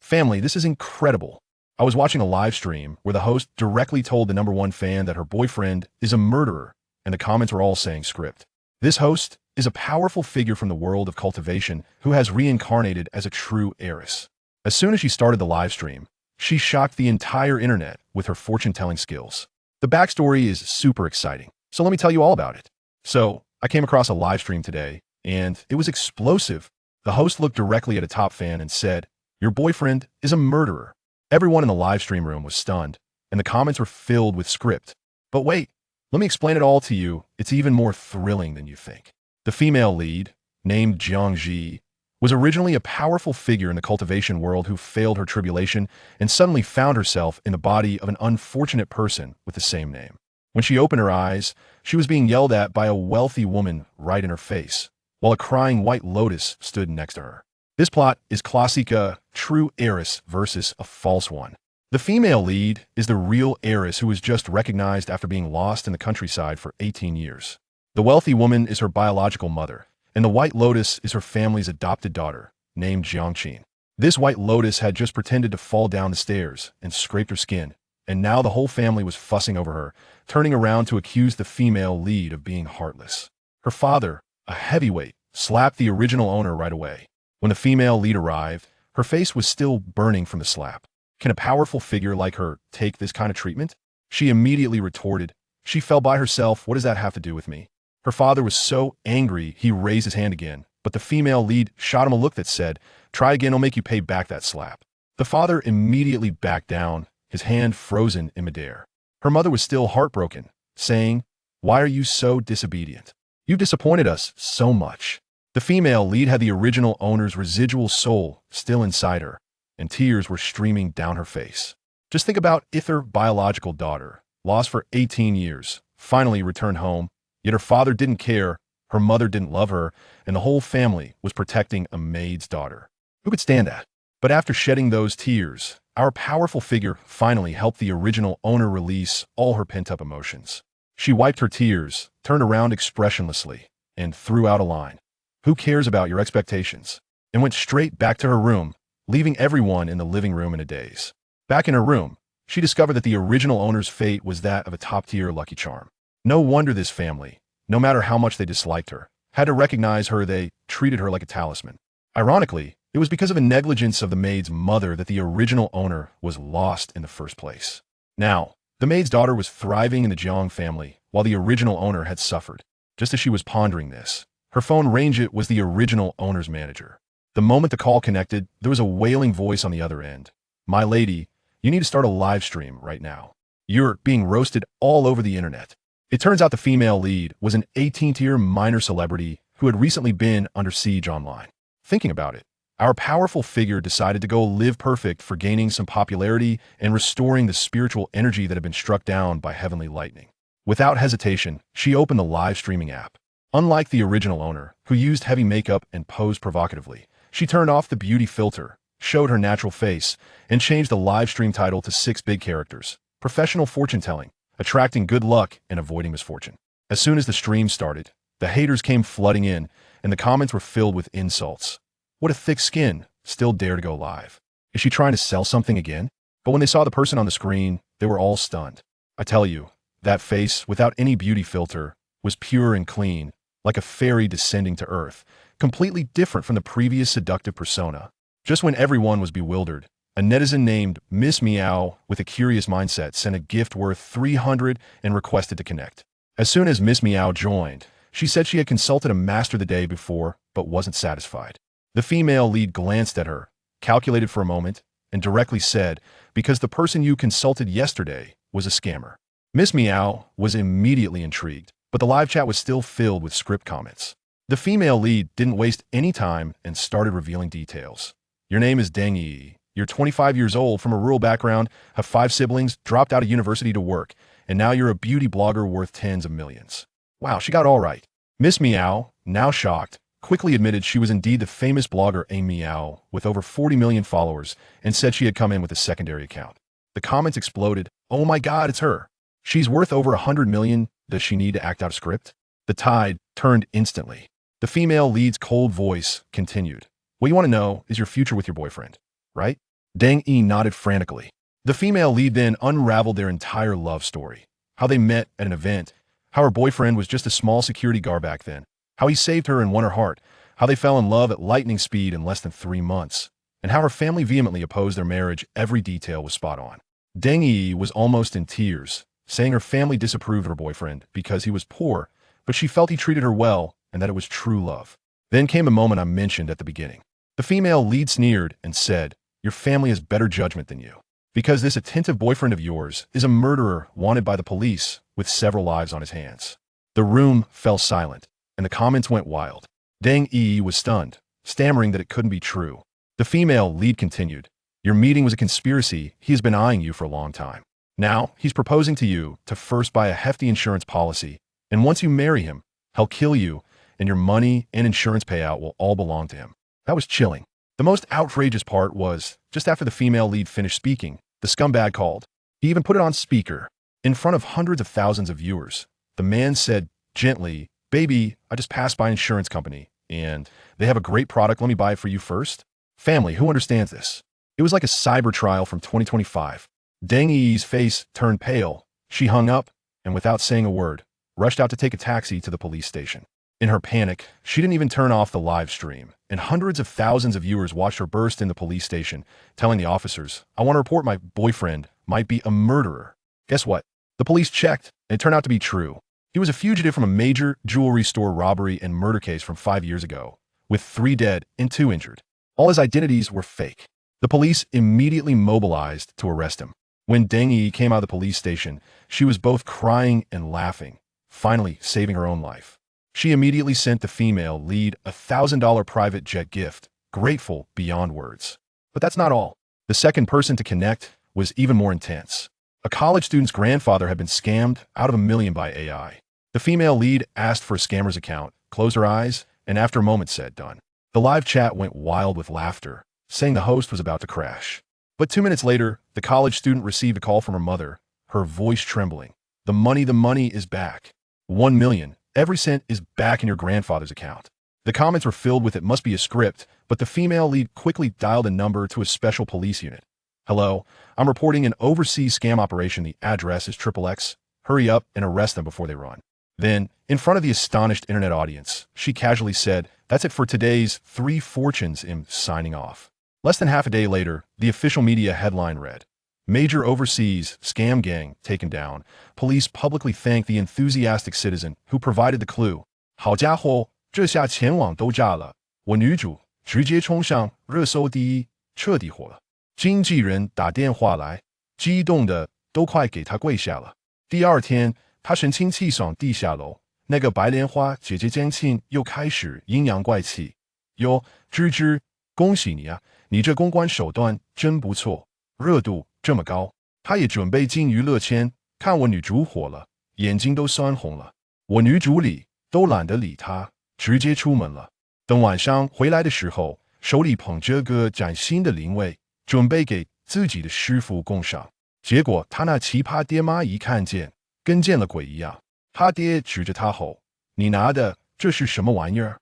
Family, this is incredible. I was watching a live stream where the host directly told the #1 fan that her boyfriend is a murderer, and the comments were all saying script. This host is a powerful figure from the world of cultivation who has reincarnated as a true heiress. As soon as she started the live stream, she shocked the entire internet with her fortune-telling skills. The backstory is super exciting, so let me tell you all about it. So, I came across a live stream today, and it was explosive. The host looked directly at a top fan and said, "Your boyfriend is a murderer." Everyone in the live stream room was stunned, and the comments were filled with script. But wait, let me explain it all to you. It's even more thrilling than you think. The female lead, named Jiangji, was originally a powerful figure in the cultivation world who failed her tribulation and suddenly found herself in the body of an unfortunate person with the same name. When she opened her eyes, she was being yelled at by a wealthy woman right in her face, while a crying white lotus stood next to her. This plot is classic, a true heiress versus a false one. The female lead is the real heiress who was just recognized after being lost in the countryside for 18 years. The wealthy woman is her biological mother, and the white lotus is her family's adopted daughter, named Jiangqin. This white lotus had just pretended to fall down the stairs and scraped her skin, and now the whole family was fussing over her, turning around to accuse the female lead of being heartless. Her father, a heavyweight, slapped the original owner right away. When the female lead arrived, her face was still burning from the slap. Can a powerful figure like her take this kind of treatment? She immediately retorted, "She fell by herself, what does that have to do with me?" Her father was so angry he raised his hand again, but the female lead shot him a look that said, "Try again, I'll make you pay back that slap." The father immediately backed down, his hand frozen in midair. Her mother was still heartbroken, saying, "Why are you so disobedient? You've disappointed us so much." The female lead had the original owner's residual soul still inside her, and tears were streaming down her face. Just think about if her biological daughter, lost for 18 years, finally returned home, yet her father didn't care, her mother didn't love her, and the whole family was protecting a maid's daughter. Who could stand that? But after shedding those tears, our powerful figure finally helped the original owner release all her pent-up emotions. She wiped her tears, turned around expressionlessly, and threw out a line, "Who cares about your expectations?" and went straight back to her room, leaving everyone in the living room in a daze. Back in her room, she discovered that the original owner's fate was that of a top-tier Lucky Charm. No wonder this family, no matter how much they disliked her, had to recognize her. They treated her like a talisman. Ironically, it was because of a negligence of the maid's mother that the original owner was lost in the first place. Now, the maid's daughter was thriving in the Jiang family, while the original owner had suffered. Just as she was pondering this, her phone rang. It was the original owner's manager. The moment the call connected, there was a wailing voice on the other end. "My lady, you need to start a live stream right now. You're being roasted all over the internet." It turns out the female lead was an 18th-tier minor celebrity who had recently been under siege online. Thinking about it, our powerful figure decided to go live perfect for gaining some popularity and restoring the spiritual energy that had been struck down by heavenly lightning. Without hesitation, she opened the live streaming app. Unlike the original owner, who used heavy makeup and posed provocatively, she turned off the beauty filter, showed her natural face, and changed the live stream title to 6 big characters: professional fortune-telling, attracting good luck and avoiding misfortune. As soon as the stream started, the haters came flooding in, and the comments were filled with insults. "What a thick skin, still dare to go live. Is she trying to sell something again?" But when they saw the person on the screen, they were all stunned. I tell you, that face, without any beauty filter, was pure and clean, like a fairy descending to earth, completely different from the previous seductive persona. Just when everyone was bewildered, a netizen named Miss Meow with a curious mindset sent a gift worth 300 and requested to connect. As soon as Miss Meow joined, she said she had consulted a master the day before but wasn't satisfied. The female lead glanced at her, calculated for a moment, and directly said, "Because the person you consulted yesterday was a scammer." Miss Meow was immediately intrigued, but the live chat was still filled with script comments. The female lead didn't waste any time and started revealing details. "Your name is Deng Yi. You're 25 years old, from a rural background, have 5 siblings, dropped out of university to work, and now you're a beauty blogger worth tens of millions." Wow, she got all right. Miss Meow, now shocked, quickly admitted she was indeed the famous blogger A Meow with over 40 million followers and said she had come in with a secondary account. The comments exploded. "Oh my God, it's her. She's worth over 100 million. Does she need to act out a script?" The tide turned instantly. The female lead's cold voice continued. "What you want to know is your future with your boyfriend, right? Dang E nodded frantically. The female lead then unraveled their entire love story. How they met at an event, how her boyfriend was just a small security guard back then, how he saved her and won her heart, how they fell in love at lightning speed in less than 3 months, and how her family vehemently opposed their marriage. Every detail was spot on. Dang E was almost in tears, saying her family disapproved of her boyfriend because he was poor, but she felt he treated her well and that it was true love. Then came the moment I mentioned at the beginning. The female lead sneered and said, "Your family has better judgment than you, because this attentive boyfriend of yours is a murderer wanted by the police with several lives on his hands." The room fell silent, and the comments went wild. Dang E was stunned, stammering that it couldn't be true. The female lead continued, "Your meeting was a conspiracy. He has been eyeing you for a long time. Now, he's proposing to you to first buy a hefty insurance policy, and once you marry him, he'll kill you, and your money and insurance payout will all belong to him." That was chilling. The most outrageous part was, just after the female lead finished speaking, the scumbag called. He even put it on speaker. In front of hundreds of thousands of viewers, the man said gently, "Baby, I just passed by an insurance company, and they have a great product. Let me buy it for you first." Family, who understands this? It was like a cyber trial from 2025. Dang E's face turned pale. She hung up, and without saying a word, rushed out to take a taxi to the police station. In her panic, she didn't even turn off the live stream, and hundreds of thousands of viewers watched her burst in the police station, telling the officers, "I want to report my boyfriend might be a murderer." Guess what? The police checked, and it turned out to be true. He was a fugitive from a major jewelry store robbery and murder case from 5 years ago, with 3 dead and 2 injured. All his identities were fake. The police immediately mobilized to arrest him. When Dang E came out of the police station, she was both crying and laughing, finally saving her own life. She immediately sent the female lead a $1,000 private jet gift, grateful beyond words. But that's not all. The second person to connect was even more intense. A college student's grandfather had been scammed out of $1 million by AI. The female lead asked for a scammer's account, closed her eyes, and after a moment said, "Done." The live chat went wild with laughter, saying the host was about to crash. But 2 minutes later, the college student received a call from her mother, her voice trembling. The money is back. 1 million. Every cent is back in your grandfather's account." The comments were filled with "It must be a script," but the female lead quickly dialed a number to a special police unit. "Hello, I'm reporting an overseas scam operation. The address is XXX. Hurry up and arrest them before they run." Then, in front of the astonished internet audience, she casually said, "That's it for today's 3 Fortunes. I'm signing off." Less than half a day later, the official media headline read, "Major overseas scam gang taken down. Police publicly thank the enthusiastic citizen who provided the clue." 好家伙，这下全网都炸了。我女主直接冲上热搜第一，彻底火了。经纪人打电话来，激动的都快给她跪下了。第二天，她神清气爽地下楼，那个白莲花姐姐江庆又开始阴阳怪气。哟，芝芝，恭喜你啊，你这公关手段真不错，热度这么高。她也准备进娱乐圈，看我女主火了，眼睛都酸红了。我女主理都懒得理她，直接出门了。等晚上回来的时候，手里捧着个崭新的灵位，准备给自己的师傅供上。结果他那奇葩爹妈一看见，跟见了鬼一样。他爹指着他吼：“你拿的这是什么玩意儿？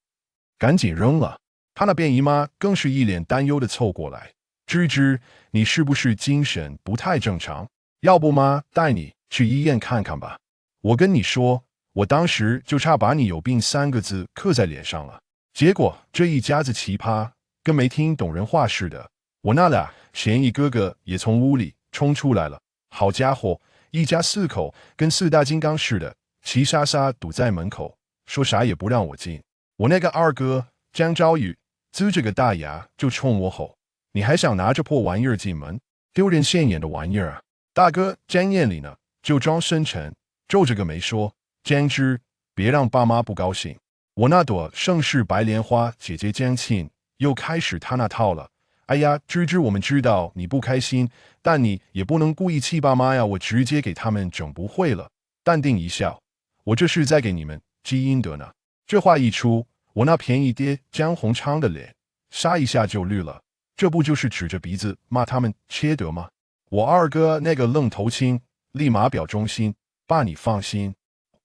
赶紧扔了！”他那便姨妈更是一脸担忧的凑过来：“芝芝，你是不是精神不太正常？要不妈带你去医院看看吧。我跟你说，我当时就差把你有病3个字刻在脸上了。结果这一家子奇葩跟没听懂人话似的。我那俩嫌疑哥哥也从屋里冲出来了。好家伙，一家4口跟4大金刚似的，齐沙沙堵在门口，说啥也不让我进。我那个二哥江昭宇龇着个大牙就冲我吼：“你还想拿这破玩意儿进门？丢人现眼的玩意儿啊！”大哥江艳里呢，就装深沉，皱着个眉说：“江芝，别让爸妈不高兴。”我那朵盛世白莲花姐姐江庆又开始她那套了。哎呀，芝芝，我们知道你不开心，但你也不能故意气爸妈呀，我直接给他们整不会了。淡定一笑，我这是在给你们积阴德呢。这话一出，我那便宜爹江宏昌的脸唰一下就绿了，这不就是指着鼻子骂他们缺德吗？我二哥那个愣头青立马表忠心，爸你放心，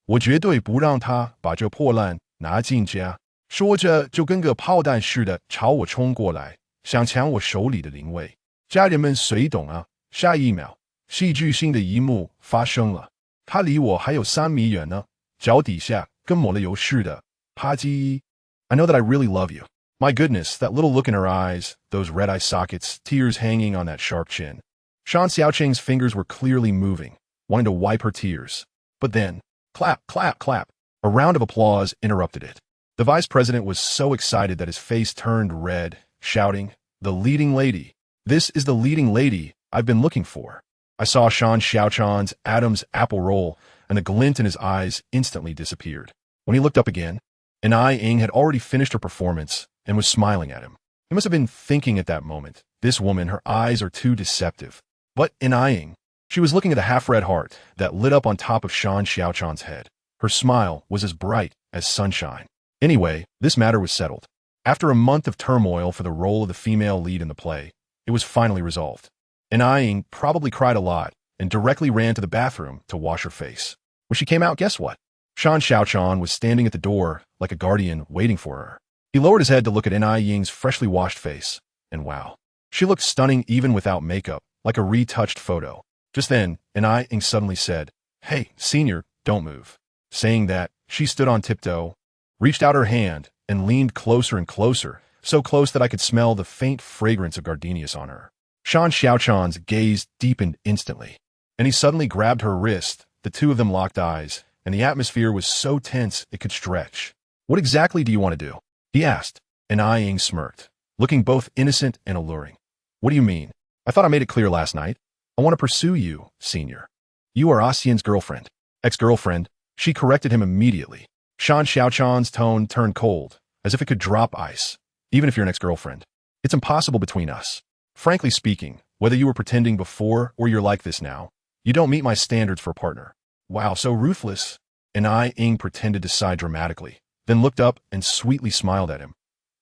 我绝对不让他把这破烂拿进家。说着就跟个炮弹似的朝我冲过来，想抢我手里的灵位。家人们谁懂啊？下一秒，戏剧性的一幕发生了。他离我还有3米远呢，脚底下跟抹了油似的。啪叽 I know that I really love you. My goodness, that little look in her eyes, those red eye sockets, tears hanging on that sharp chin. Shan Xiaoqing's fingers were clearly moving, wanting to wipe her tears. But then, clap, clap, clap. A round of applause interrupted it. The vice president was so excited that his face turned red, shouting, "The leading lady. This is the leading lady I've been looking for." I saw Shan Xiaoqiang's Adam's apple roll, and the glint in his eyes instantly disappeared. When he looked up again, Anai Ying had already finished her performance and was smiling at him. He must have been thinking at that moment, this woman, her eyes are too deceptive. But Anai Ying, she was looking at the half-red heart that lit up on top of Shan Xiaoqiang's head. Her smile was as bright as sunshine. Anyway, this matter was settled. After a month of turmoil for the role of the female lead in the play, it was finally resolved. Anai Ying probably cried a lot and directly ran to the bathroom to wash her face. When she came out, guess what? Shan Xiaoqiang was standing at the door like a guardian waiting for her. He lowered his head to look at Anai Ying's freshly washed face, and wow, she looked stunning even without makeup, like a retouched photo. Just then, Anai Ying suddenly said, "Hey, senior, don't move." Saying that, she stood on tiptoe, reached out her hand, and leaned closer and closer, so close that I could smell the faint fragrance of gardenias on her. Shan Xiaoqiang's gaze deepened instantly, and he suddenly grabbed her wrist. The two of them locked eyes, and the atmosphere was so tense it could stretch. "What exactly do you want to do?" he asked, and Ai Ying smirked, looking both innocent and alluring. "What do you mean? I thought I made it clear last night. I want to pursue you, senior. You are Asian's girlfriend." "Ex-girlfriend," she corrected him immediately. Shan Xiaoqiang's tone turned cold, as if it could drop ice. "Even if you're an ex-girlfriend, it's impossible between us. Frankly speaking, whether you were pretending before or you're like this now, you don't meet my standards for a partner." "Wow, so ruthless." And Ai Ying pretended to sigh dramatically, then looked up and sweetly smiled at him.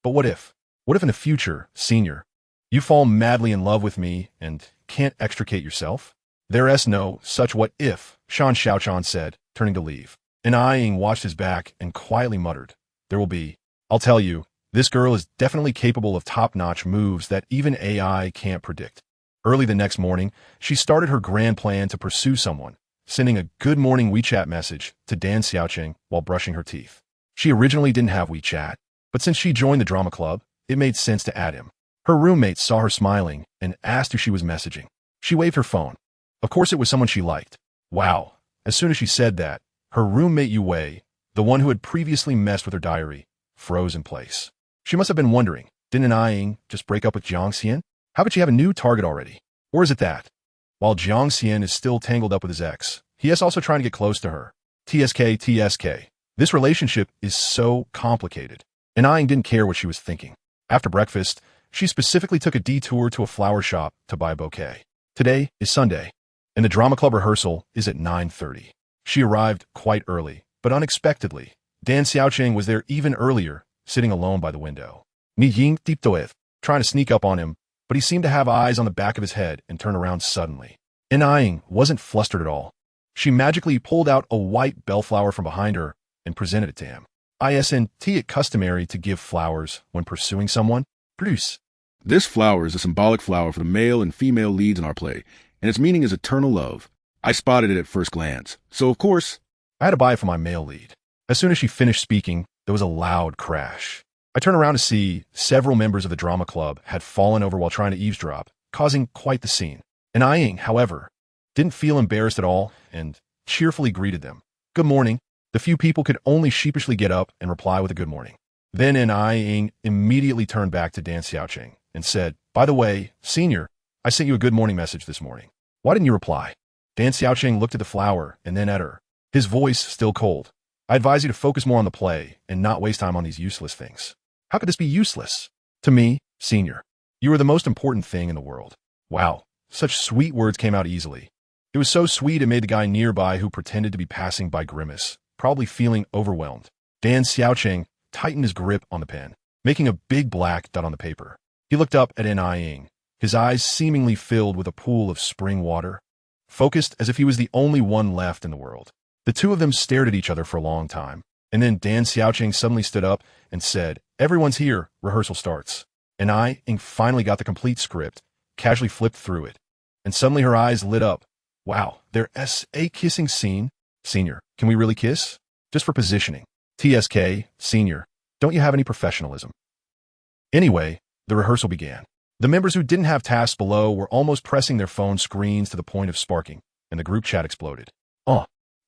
"But what if? What if in the future, senior, you fall madly in love with me and can't extricate yourself?" "There's no such what if," Shan Xiaoqiang said, turning to leave. And Ai Ying watched his back and quietly muttered, "There will be. I'll tell you, this girl is definitely capable of top-notch moves that even AI can't predict." Early the next morning, she started her grand plan to pursue someone, sending a good morning WeChat message to Dan Xiaoqing while brushing her teeth. She originally didn't have WeChat, but since she joined the drama club, it made sense to add him. Her roommate saw her smiling and asked who she was messaging. She waved her phone. Of course it was someone she liked. Wow. As soon as she said that, her roommate Yue, the one who had previously messed with her diary, froze in place. She must have been wondering, didn't Ai Ying just break up with Jiang Xian? How could she have a new target already? Or is it that, while Jiang Xian is still tangled up with his ex, he is also trying to get close to her? TSK. This relationship is so complicated. And Ai Ying didn't care what she was thinking. After breakfast, she specifically took a detour to a flower shop to buy a bouquet. Today is Sunday, and the drama club rehearsal is at 9:30. She arrived quite early, but unexpectedly. Dan Xiaoqing was there even earlier, sitting alone by the window. Ni Ying Deeptoeth, trying to sneak up on him, but he seemed to have eyes on the back of his head and turn around suddenly. And Ai Ying wasn't flustered at all. She magically pulled out a white bellflower from behind her and presented it to him. Isn't it customary to give flowers when pursuing someone? Plus. This flower is a symbolic flower for the male and female leads in our play, and its meaning is eternal love. I spotted it at first glance, so of course, I had to buy it for my male lead. As soon as she finished speaking, there was a loud crash. I turned around to see several members of the drama club had fallen over while trying to eavesdrop, causing quite the scene. And Ai Ying, however, didn't feel embarrassed at all and cheerfully greeted them. "Good morning." The few people could only sheepishly get up and reply with a good morning. Then Ai Ying immediately turned back to Dan Xiaoqing and said, "By the way, senior, I sent you a good morning message this morning. Why didn't you reply?" Dan Xiaoqing looked at the flower and then at her, his voice still cold. "I advise you to focus more on the play and not waste time on these useless things." "How could this be useless?" "To me, senior, you are the most important thing in the world." Wow, such sweet words came out easily. It was so sweet it made the guy nearby who pretended to be passing by grimace, probably feeling overwhelmed. Dan Xiaoqing tightened his grip on the pen, making a big black dot on the paper. He looked up at Ai Ying, his eyes seemingly filled with a pool of spring water, focused as if he was the only one left in the world. The two of them stared at each other for a long time, and then Dan Xiaoqing suddenly stood up and said, "Everyone's here, rehearsal starts." And Ai Ying finally got the complete script, casually flipped through it. And suddenly her eyes lit up. Wow, there's a kissing scene? Senior, can we really kiss? Just for positioning. TSK, senior, don't you have any professionalism? Anyway, the rehearsal began. The members who didn't have tasks below were almost pressing their phone screens to the point of sparking, and the group chat exploded.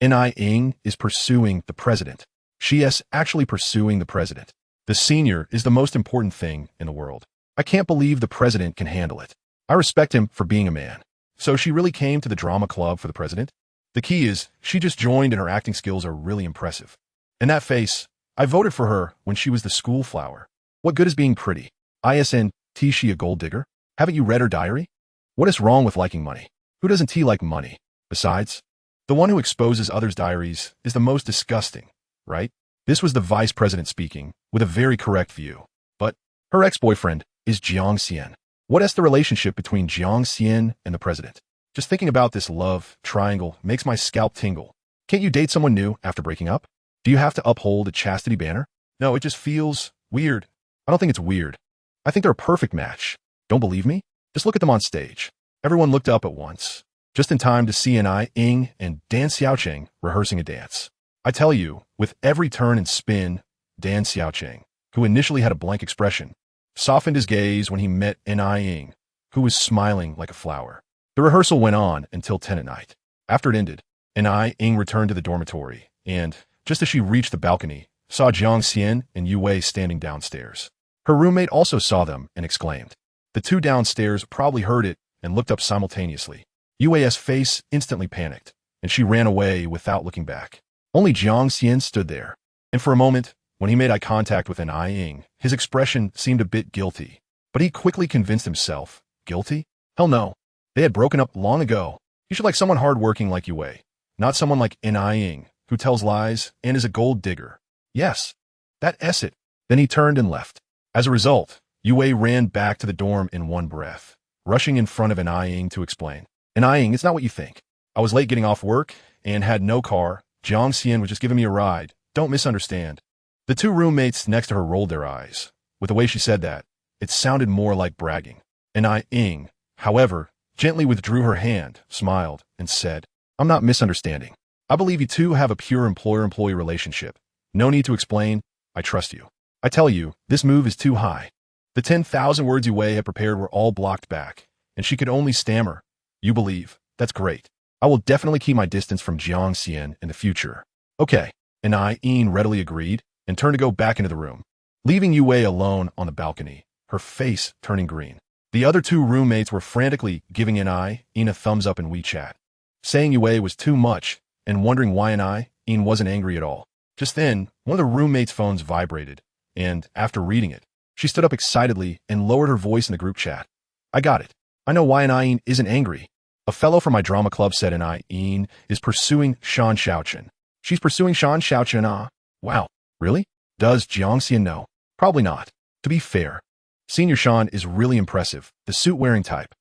Ni-ing is pursuing the president. She is actually pursuing the president. The senior is the most important thing in the world. I can't believe the president can handle it. I respect him for being a man. So she really came to the drama club for the president? The key is, she just joined and her acting skills are really impressive. And that face, I voted for her when she was the school flower. What good is being pretty? Isn't she a gold digger? Haven't you read her diary? What is wrong with liking money? Who doesn't like money? Besides, the one who exposes others' diaries is the most disgusting, right? This was the vice president speaking, with a very correct view. But her ex-boyfriend is Jiang Xian. What is the relationship between Jiang Xian and the president? Just thinking about this love triangle makes my scalp tingle. Can't you date someone new after breaking up? Do you have to uphold a chastity banner? No, it just feels weird. I don't think it's weird. I think they're a perfect match. Don't believe me? Just look at them on stage. Everyone looked up at once, just in time to see Ni-ing and Dan Xiaocheng rehearsing a dance. I tell you, with every turn and spin, Dan Xiaocheng, who initially had a blank expression, softened his gaze when he met Ni-ing, who was smiling like a flower. The rehearsal went on until 10 at night. After it ended, Ni-ing returned to the dormitory, and, just as she reached the balcony, saw Jiang Xian and Yue Wei standing downstairs. Her roommate also saw them and exclaimed. The two downstairs probably heard it and looked up simultaneously. Yue Wei's face instantly panicked, and she ran away without looking back. Only Jiang Xian stood there, and for a moment, when he made eye contact with Ni-ing, his expression seemed a bit guilty. But he quickly convinced himself, guilty? Hell no. They had broken up long ago. He should like someone hardworking like Yue Wei, not someone like Ni-ing, who tells lies and is a gold digger. Yes, that's it. Then he turned and left. As a result, Yue Wei ran back to the dorm in one breath, rushing in front of Ni-ing to explain. Ni-ing, it's not what you think. I was late getting off work and had no car. Jiang Xian was just giving me a ride. Don't misunderstand. The two roommates next to her rolled their eyes. With the way she said that, it sounded more like bragging. Ni-ing, however, gently withdrew her hand, smiled, and said, I'm not misunderstanding. I believe you two have a pure employer-employee relationship. No need to explain. I trust you. I tell you, this move is too high. The 10,000 words Yue Wei had prepared were all blocked back, and she could only stammer. You believe. That's great. I will definitely keep my distance from Jiang Xian in the future. Okay. Ni-ing readily agreed and turned to go back into the room, leaving Yue Wei alone on the balcony, her face turning green. The other two roommates were frantically giving Ni-ing a thumbs up in WeChat, saying Yue Wei was too much and wondering why Ni-ing wasn't angry at all. Just then, one of the roommates' phones vibrated, and after reading it, she stood up excitedly and lowered her voice in the group chat. I got it. I know why Ni-ing isn't angry. A fellow from my drama club said Ni-ing is pursuing Shan Xiaochen. She's pursuing Shan Xiaochen, ah. Wow, really? Does Jiang Xian know? Probably not. To be fair, Senior Shan is really impressive, the suit-wearing type.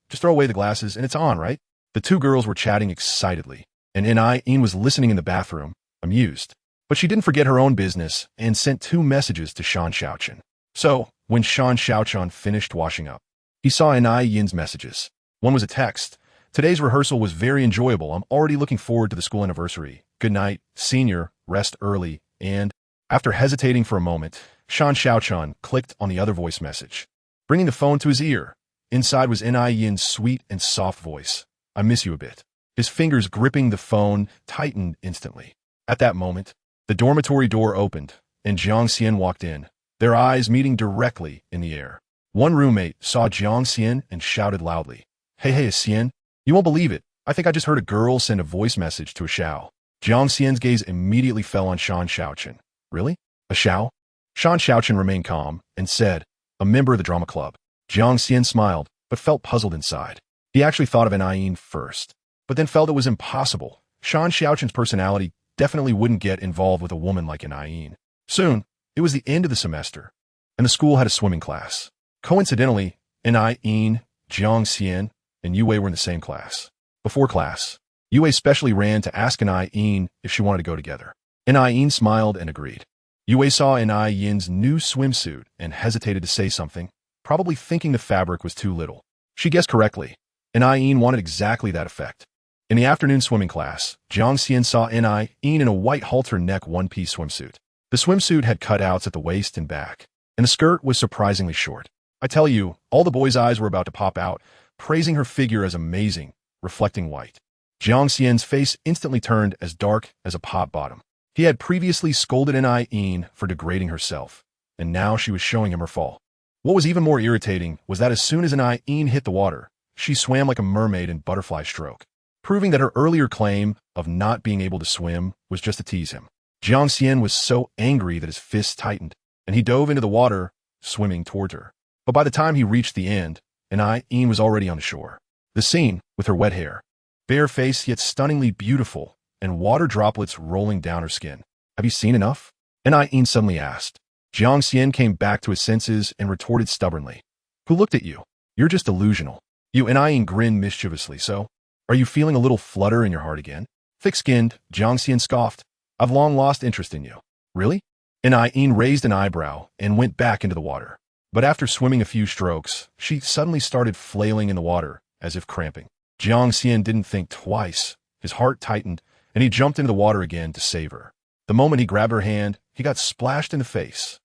Just throw away the glasses and it's on, right? The two girls were chatting excitedly, and Ni-ing was listening in the bathroom, amused. But she didn't forget her own business and sent 2 messages to Shan Xiaochen. So, when Shan Xiaochen finished washing up, he saw Ni-ing's messages. One was a text. Today's rehearsal was very enjoyable. I'm already looking forward to the school anniversary. Good night, senior, rest early, and, after hesitating for a moment, Shan Xiaochen clicked on the other voice message, bringing the phone to his ear. Inside was Ni-ing's sweet and soft voice. I miss you a bit. His fingers gripping the phone tightened instantly. At that moment, the dormitory door opened, and Jiang Xian walked in, their eyes meeting directly in the air. One roommate saw Jiang Xian and shouted loudly, Hey Xian, you won't believe it. I think I just heard a girl send a voice message to a Xiao. Jiang Xian's gaze immediately fell on Shan Xiaochen. Really? A Xiao? Shan Xiaochen remained calm and said, a member of the drama club. Jiang Xian smiled, but felt puzzled inside. He actually thought of Ni-ing first, but then felt it was impossible. Shan Xiaochen's personality definitely wouldn't get involved with a woman like Ni-ing. Soon, it was the end of the semester, and the school had a swimming class. Coincidentally, Ni-ing, Jiang Xian, and Yue Wei were in the same class. Before class, Yue Wei specially ran to ask Ni-ing if she wanted to go together. Ni-ing smiled and agreed. Yue Wei saw Ni-ing's new swimsuit and hesitated to say something, probably thinking the fabric was too little. She guessed correctly, and Ian wanted exactly that effect. In the afternoon swimming class, Jiang Xian saw Ian in a white halter-neck one-piece swimsuit. The swimsuit had cutouts at the waist and back, and the skirt was surprisingly short. I tell you, all the boys' eyes were about to pop out, praising her figure as amazing, reflecting white. Jiang Xian's face instantly turned as dark as a pot bottom. He had previously scolded Ian for degrading herself, and now she was showing him her fall. What was even more irritating was that as soon as Ian hit the water, she swam like a mermaid in butterfly stroke, proving that her earlier claim of not being able to swim was just to tease him. Jiang Xian was so angry that his fists tightened, and he dove into the water, swimming toward her. But by the time he reached the end, Ian was already on the shore. The scene, with her wet hair, bare face yet stunningly beautiful, and water droplets rolling down her skin. Have you seen enough? Ian suddenly asked. Jiang Xian came back to his senses and retorted stubbornly. Who looked at you? You're just delusional. Ian grinned mischievously. So, are you feeling a little flutter in your heart again? Thick-skinned, Jiang Xian scoffed. I've long lost interest in you. Really? Ian raised an eyebrow and went back into the water. But after swimming a few strokes, she suddenly started flailing in the water, as if cramping. Jiang Xian didn't think twice. His heart tightened, and he jumped into the water again to save her. The moment he grabbed her hand, he got splashed in the face.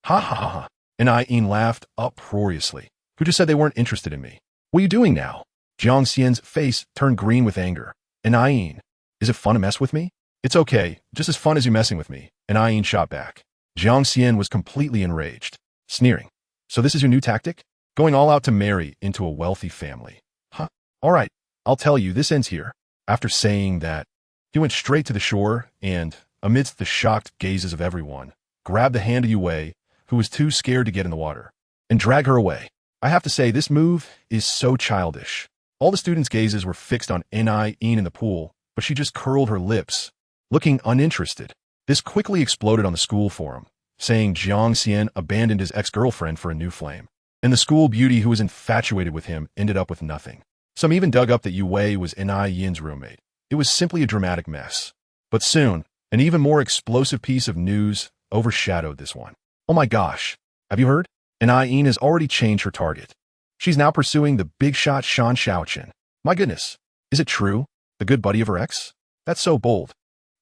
Ha ha ha ha. Ian laughed uproariously. Who just said they weren't interested in me? What are you doing now? Jiang Xian's face turned green with anger. Ian, is it fun to mess with me? It's okay, just as fun as you messing with me. Ian shot back. Jiang Xian was completely enraged, sneering. So this is your new tactic? Going all out to marry into a wealthy family. Huh? All right, I'll tell you, this ends here. After saying that, he went straight to the shore and, amidst the shocked gazes of everyone, grabbed the hand of Yue, who was too scared to get in the water, and dragged her away. I have to say, this move is so childish. All the students' gazes were fixed on Ian in the pool, but she just curled her lips, looking uninterested. This quickly exploded on the school forum, saying Jiang Xian abandoned his ex-girlfriend for a new flame, and the school beauty who was infatuated with him ended up with nothing. Some even dug up that Yue was Ian's roommate. It was simply a dramatic mess. But soon, an even more explosive piece of news overshadowed this one. Oh my gosh, have you heard? Ian has already changed her target. She's now pursuing the big shot Shan Shaoqin. My goodness, is it true? The good buddy of her ex? That's so bold.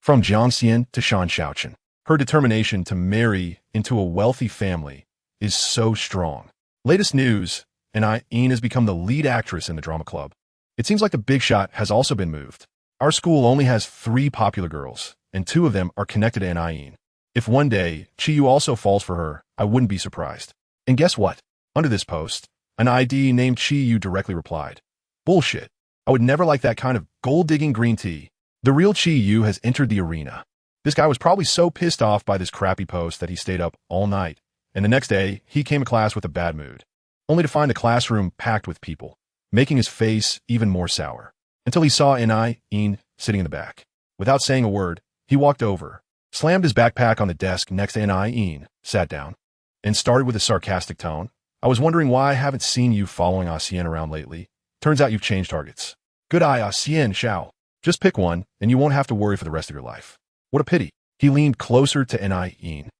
From Jiang Xian to Shan Shaoqin, her determination to marry into a wealthy family is so strong. Latest news, Ian has become the lead actress in the drama club. It seems like the big shot has also been moved. Our school only has 3 popular girls, and 2 of them are connected to Ian. If one day Chiyu also falls for her, I wouldn't be surprised. And guess what? Under this post, an ID named Chiyu directly replied, Bullshit. I would never like that kind of gold-digging green tea. The real Chiyu has entered the arena. This guy was probably so pissed off by this crappy post that he stayed up all night, and the next day he came to class with a bad mood, only to find the classroom packed with people, making his face even more sour, until he saw Ian sitting in the back. Without saying a word, he walked over, slammed his backpack on the desk next to Ian, sat down, and started with a sarcastic tone. I was wondering why I haven't seen you following Xian around lately. Turns out you've changed targets. Good eye, Xian Xiao. Just pick one, and you won't have to worry for the rest of your life. What a pity. He leaned closer to Ian.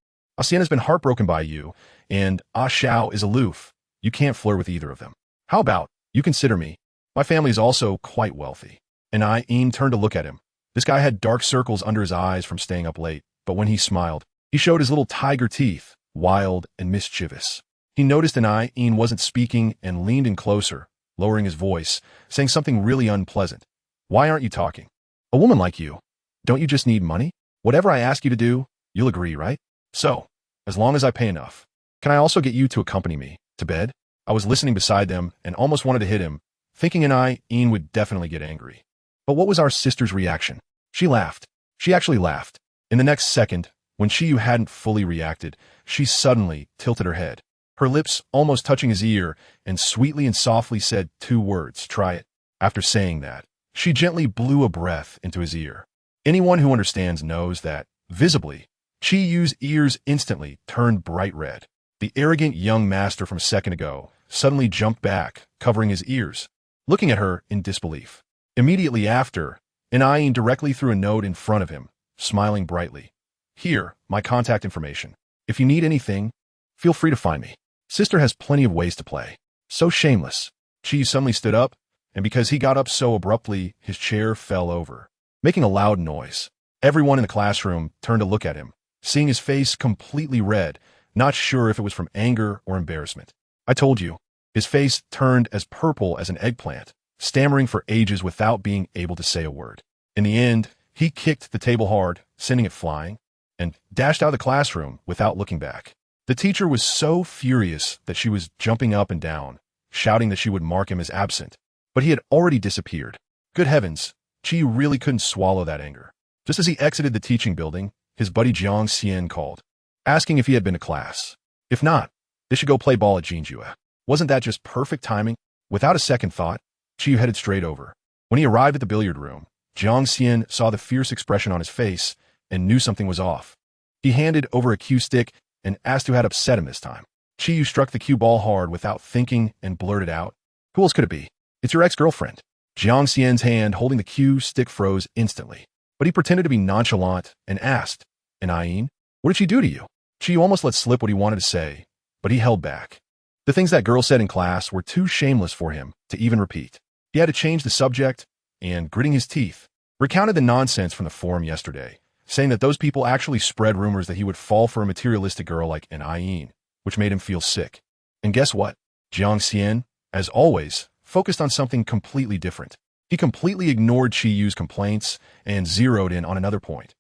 Xian has been heartbroken by you, and Xiao is aloof. You can't flirt with either of them. How about, you consider me? My family is also quite wealthy. Ian turned to look at him. This guy had dark circles under his eyes from staying up late, but when he smiled, he showed his little tiger teeth, wild and mischievous. He noticed Ian wasn't speaking and leaned in closer, lowering his voice, saying something really unpleasant. Why aren't you talking? A woman like you, don't you just need money? Whatever I ask you to do, you'll agree, right? So, as long as I pay enough, can I also get you to accompany me to bed? I was listening beside them and almost wanted to hit him, thinking Ian would definitely get angry. But what was our sister's reaction? She laughed. She actually laughed. In the next second, when Chiyu hadn't fully reacted, she suddenly tilted her head, her lips almost touching his ear, and sweetly and softly said 2 words, try it. After saying that, she gently blew a breath into his ear. Anyone who understands knows that, visibly, Chiyu's ears instantly turned bright red. The arrogant young master from a second ago suddenly jumped back, covering his ears, looking at her in disbelief. Immediately after, Ian directly threw a note in front of him, smiling brightly. Here, my contact information. If you need anything, feel free to find me. Sister has plenty of ways to play. So shameless. Chi suddenly stood up, and because he got up so abruptly, his chair fell over, making a loud noise. Everyone in the classroom turned to look at him, seeing his face completely red, not sure if it was from anger or embarrassment. I told you. His face turned as purple as an eggplant, stammering for ages without being able to say a word. In the end, he kicked the table hard, sending it flying, and dashed out of the classroom without looking back. The teacher was so furious that she was jumping up and down, shouting that she would mark him as absent. But he had already disappeared. Good heavens, Chi really couldn't swallow that anger. Just as he exited the teaching building, his buddy Jiang Xian called, asking if he had been to class. If not, they should go play ball at Jinjue. Wasn't that just perfect timing? Without a second thought, Chi headed straight over. When he arrived at the billiard room, Jiang Xian saw the fierce expression on his face and knew something was off. He handed over a cue stick and asked who had upset him this time. Chi struck the cue ball hard without thinking and blurted out, "Who else could it be? It's your ex-girlfriend." Jiang Xian's hand holding the cue stick froze instantly, but he pretended to be nonchalant and asked, "And Ayin, what did she do to you?" Chi almost let slip what he wanted to say, but he held back. The things that girl said in class were too shameless for him to even repeat. He had to change the subject and, gritting his teeth, recounted the nonsense from the forum yesterday, saying that those people actually spread rumors that he would fall for a materialistic girl like an Ayin, which made him feel sick. And guess what? Jiang Xian, as always, focused on something completely different. He completely ignored Chi Yu's complaints and zeroed in on another point.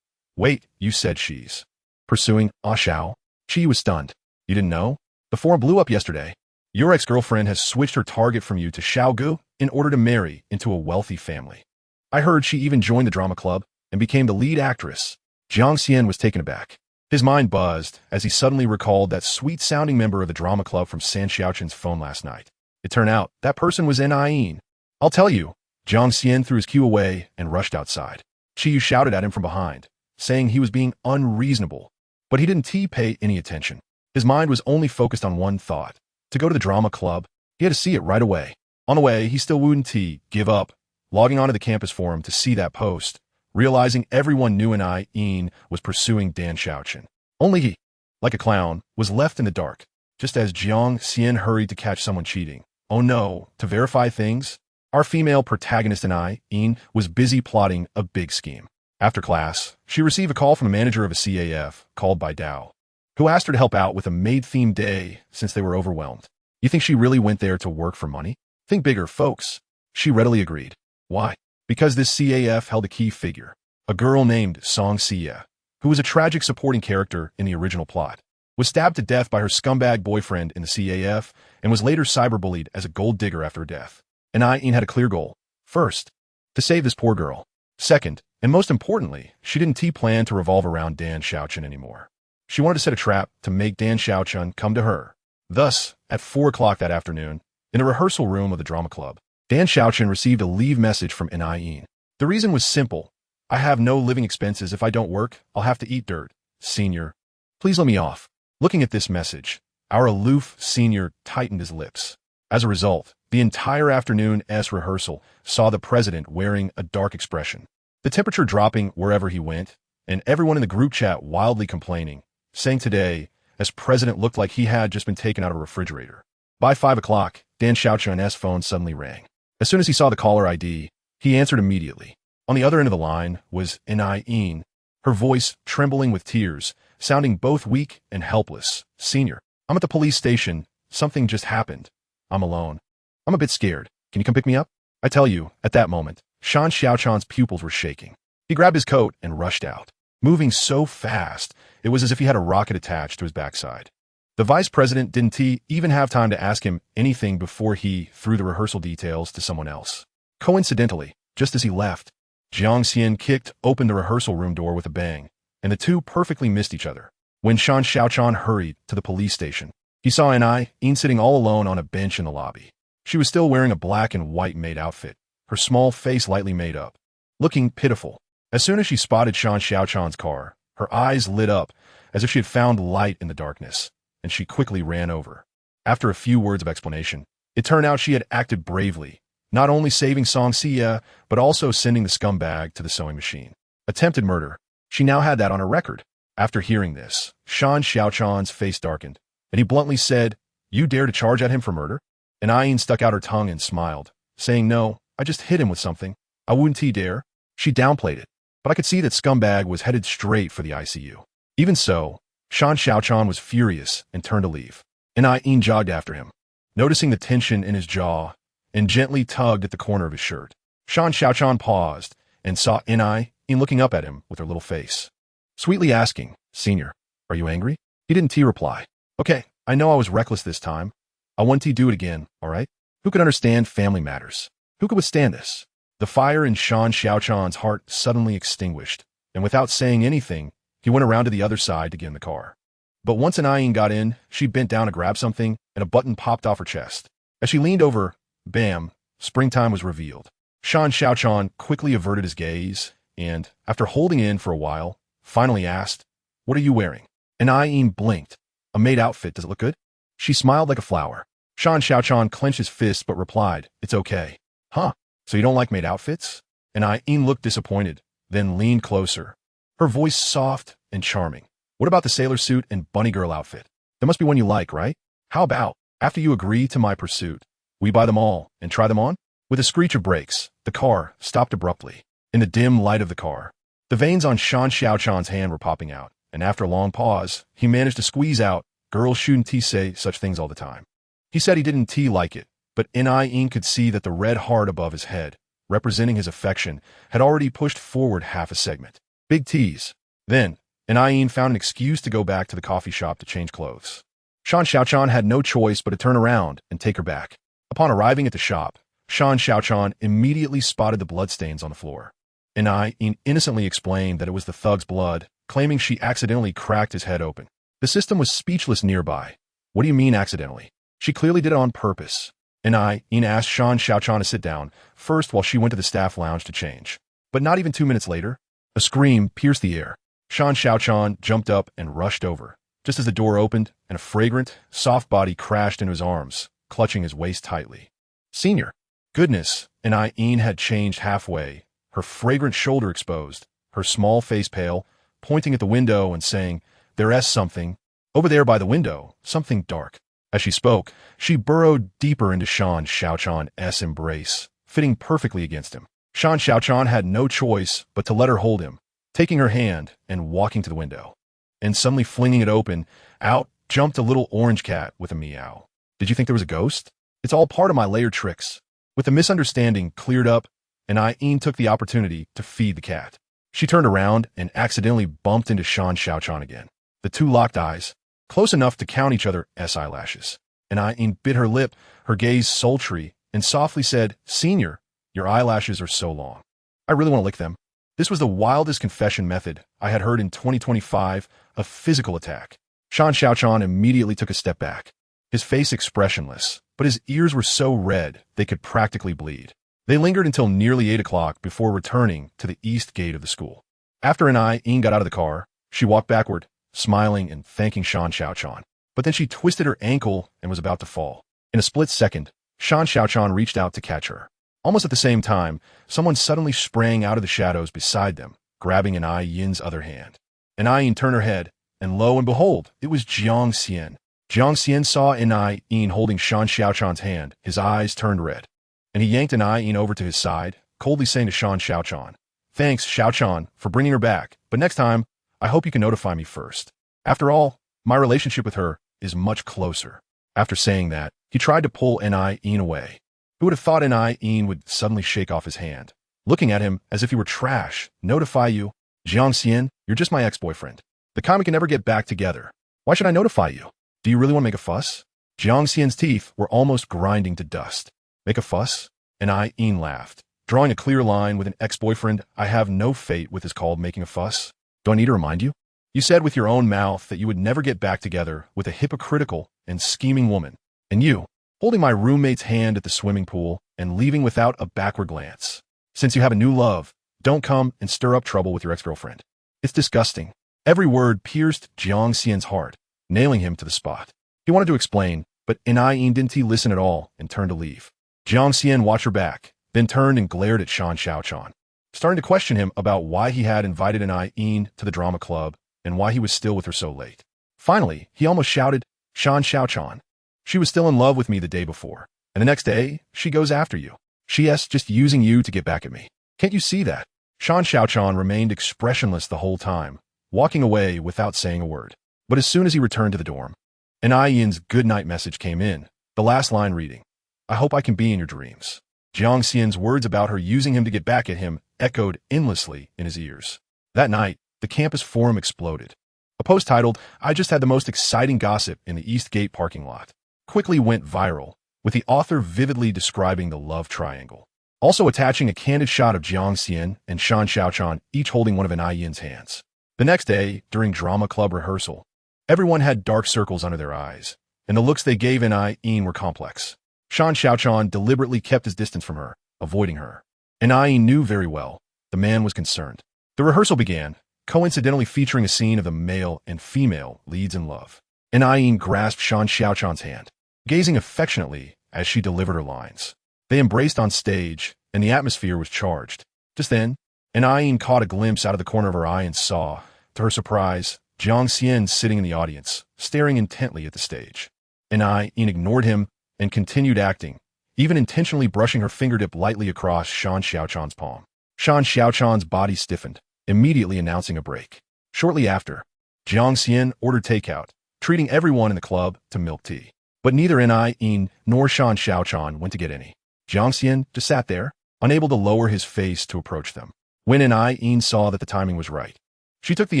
"Wait, you said she's pursuing Ah Xiao?" Chi was stunned. "You didn't know? The forum blew up yesterday. Your ex-girlfriend has switched her target from you to Xiaogu in order to marry into a wealthy family. I heard she even joined the drama club and became the lead actress." Jiang Xian was taken aback. His mind buzzed as he suddenly recalled that sweet-sounding member of the drama club from San Xiaoqin's phone last night. It turned out that person was Ayin. "I'll tell you." Jiang Xian threw his cue away and rushed outside. Chi Yu shouted at him from behind, saying he was being unreasonable, but he didn't pay any attention. His mind was only focused on one thought: to go to the drama club. He had to see it right away. On the way, he still wouldn't give up, logging onto the campus forum to see that post, realizing everyone knew Ayin was pursuing Dan Xiaoqin. Only he, like a clown, was left in the dark, just as Jiang Xian hurried to catch someone cheating. Oh no, to verify things, our female protagonist Ayin was busy plotting a big scheme. After class, she received a call from the manager of a CAF, called by Dao, who asked her to help out with a maid-themed day since they were overwhelmed. You think she really went there to work for money? Think bigger, folks. She readily agreed. Why? Because this CAF held a key figure, a girl named Song Xia, who was a tragic supporting character in the original plot, was stabbed to death by her scumbag boyfriend in the CAF, and was later cyberbullied as a gold digger after her death. And Ayin had a clear goal. First, to save this poor girl. Second, and most importantly, she didn't plan to revolve around Dan Xiaoqin anymore. She wanted to set a trap to make Dan Xiaoqin come to her. Thus, at 4 o'clock that afternoon, in the rehearsal room of the drama club, Dan Xiaoqin received a leave message from Ayin. The reason was simple. "I have no living expenses. If I don't work, I'll have to eat dirt. Senior, please let me off." Looking at this message, our aloof senior tightened his lips. As a result, the entire afternoon's rehearsal saw the president wearing a dark expression, the temperature dropping wherever he went, and everyone in the group chat wildly complaining, saying today, as president looked like he had just been taken out of a refrigerator. By 5 o'clock, Dan Xiaoqin's phone suddenly rang. As soon as he saw the caller ID, he answered immediately. On the other end of the line was Ayin, her voice trembling with tears, sounding both weak and helpless. "Senior, I'm at the police station. Something just happened. I'm alone. I'm a bit scared. Can you come pick me up?" I tell you, at that moment, Shan Xiaoqian's pupils were shaking. He grabbed his coat and rushed out, moving so fast, it was as if he had a rocket attached to his backside. The vice president didn't even have time to ask him anything before he threw the rehearsal details to someone else. Coincidentally, just as he left, Jiang Xian kicked open the rehearsal room door with a bang, and the two perfectly missed each other. When Shan Xiaoqian hurried to the police station, he saw Ayin sitting all alone on a bench in the lobby. She was still wearing a black and white maid outfit, her small face lightly made up, looking pitiful. As soon as she spotted Shan Xiaoqian's car, her eyes lit up as if she had found light in the darkness, and she quickly ran over. After a few words of explanation, it turned out she had acted bravely, not only saving Song Xia, but also sending the scumbag to the sewing machine. Attempted murder. She now had that on her record. After hearing this, Shan Xiaoqian's face darkened, and he bluntly said, "You dare to charge at him for murder?" And Ayin stuck out her tongue and smiled, saying, "No, I just hit him with something. I wouldn't dare." She downplayed it, but I could see that Scumbag was headed straight for the ICU. Even so, Shan Xiaochan was furious and turned to leave. And Ayin jogged after him, noticing the tension in his jaw, and gently tugged at the corner of his shirt. Shan Xiaochan paused and saw Ayin looking up at him with her little face, sweetly asking, "Senior, are you angry?" He didn't reply. "Okay, I know I was reckless this time. I want to do it again, all right? Who could understand family matters? Who could withstand this?" The fire in Shan Xiaochan's heart suddenly extinguished, and without saying anything, he went around to the other side to get in the car. But once Ayin got in, she bent down to grab something, and a button popped off her chest. As she leaned over, bam, springtime was revealed. Shan Xiaochan quickly averted his gaze, and, after holding in for a while, finally asked, "What are you wearing?" And Ayin blinked. "A maid outfit, does it look good?" She smiled like a flower. Shan Xiaochan clenched his fists but replied, "It's okay." "Huh, so you don't like maid outfits?" And Ayin looked disappointed, then leaned closer, her voice soft and charming. "What about the sailor suit and bunny girl outfit? There must be one you like, right? How about, after you agree to my pursuit, we buy them all and try them on?" With a screech of brakes, the car stopped abruptly. In the dim light of the car, the veins on Shan Xiaochan's hand were popping out, and after a long pause, he managed to squeeze out, "Girls shouldn't say such things all the time." He said he didn't like it, but Ayin could see that the red heart above his head, representing his affection, had already pushed forward half a segment. Big tease. Then, Ayin found an excuse to go back to the coffee shop to change clothes. Shan Xiaochan had no choice but to turn around and take her back. Upon arriving at the shop, Shan Xiaochan immediately spotted the bloodstains on the floor. Ayin innocently explained that it was the thug's blood, claiming she accidentally cracked his head open. The system was speechless nearby. "What do you mean accidentally? She clearly did it on purpose." Ayin asked Shan Xiaochan to sit down, first while she went to the staff lounge to change. But not even 2 minutes later, a scream pierced the air. Shan Xiaochan jumped up and rushed over, just as the door opened and a fragrant, soft body crashed into his arms, clutching his waist tightly. "Senior." Goodness, Ayin had changed halfway, her fragrant shoulder exposed, her small face pale, pointing at the window and saying, "There's something over there by the window, something dark." As she spoke, she burrowed deeper into Shan Xiaochan's embrace, fitting perfectly against him. Shan Xiaochan had no choice but to let her hold him, taking her hand and walking to the window. And suddenly flinging it open, out jumped a little orange cat with a meow. "Did you think there was a ghost? It's all part of my layered tricks." With the misunderstanding cleared up, Ayin took the opportunity to feed the cat. She turned around and accidentally bumped into Shan Xiaochan again. The two locked eyes, close enough to count each other's eyelashes. Ayin bit her lip, her gaze sultry, and softly said, "Senior, your eyelashes are so long. I really want to lick them." This was the wildest confession method I had heard in 2025, a physical attack. Shan Xiaochan immediately took a step back, his face expressionless, but his ears were so red they could practically bleed. They lingered until nearly 8 o'clock before returning to the east gate of the school. After Ayin got out of the car, she walked backward, smiling and thanking Shan Xiaochan. But then she twisted her ankle and was about to fall. In a split second, Shan Xiaochan reached out to catch her. Almost at the same time, someone suddenly sprang out of the shadows beside them, grabbing Ayin's other hand. Ayin turned her head, and lo and behold, it was Jiang Xian. Jiang Xian saw Ayin holding Shan Xiaochan's hand. His eyes turned red, and he yanked Ayin over to his side, coldly saying to Shan Xiaochan, "Thanks, Xiaochan, for bringing her back, but next time, I hope you can notify me first. After all, my relationship with her is much closer." After saying that, he tried to pull Ayin away. Who would have thought Ayin would suddenly shake off his hand, looking at him as if he were trash? "Notify you? Jiang Xian, you're just my ex-boyfriend. The kind we can never get back together. Why should I notify you? Do you really want to make a fuss?" Jiang Xian's teeth were almost grinding to dust. "Make a fuss?" Ayin laughed. "Drawing a clear line with an ex-boyfriend I have no fate with is called making a fuss. Do I need to remind you? You said with your own mouth that you would never get back together with a hypocritical and scheming woman. And you, holding my roommate's hand at the swimming pool and leaving without a backward glance. Since you have a new love, don't come and stir up trouble with your ex-girlfriend. It's disgusting." Every word pierced Jiang Xian's heart, nailing him to the spot. He wanted to explain, but Ayin didn't listen at all and turned to leave. Jiang Xian watched her back, then turned and glared at Shan Xiaochan, starting to question him about why he had invited Ayin to the drama club and why he was still with her so late. Finally, he almost shouted, "Shan Xiaochan, she was still in love with me the day before. And the next day, she goes after you. She's just using you to get back at me. Can't you see that? Shan Xiaochan remained expressionless the whole time, walking away without saying a word. But as soon as he returned to the dorm, an Yin's goodnight message came in, the last line reading, "I hope I can be in your dreams." Jiang Xian's words about her using him to get back at him echoed endlessly in his ears. That night, the campus forum exploded. A post titled, "I just had the most exciting gossip in the East Gate parking lot," quickly went viral, with the author vividly describing the love triangle. Also attaching a candid shot of Jiang Xian and Shan Xiaochan each holding one of an Yin's hands. The next day, during drama club rehearsal, everyone had dark circles under their eyes, and the looks they gave Yin were complex. Shan Xiaochan deliberately kept his distance from her, avoiding her. Yin knew very well the man was concerned. The rehearsal began, coincidentally featuring a scene of the male and female leads in love. Yin grasped Shan Xiaochan's hand, gazing affectionately as she delivered her lines. They embraced on stage, and the atmosphere was charged. Just then, Yin caught a glimpse out of the corner of her eye and saw, to her surprise, Jiang Xian sitting in the audience, staring intently at the stage. Yin ignored him and continued acting, even intentionally brushing her fingertip lightly across Shan Xiaochan's palm. Shan Xiaochan's body stiffened, immediately announcing a break. Shortly after, Jiang Xian ordered takeout, treating everyone in the club to milk tea. But neither Yin nor Shan Xiaochan went to get any. Jiang Xian just sat there, unable to lower his face to approach them. When Yin saw that the timing was right, she took the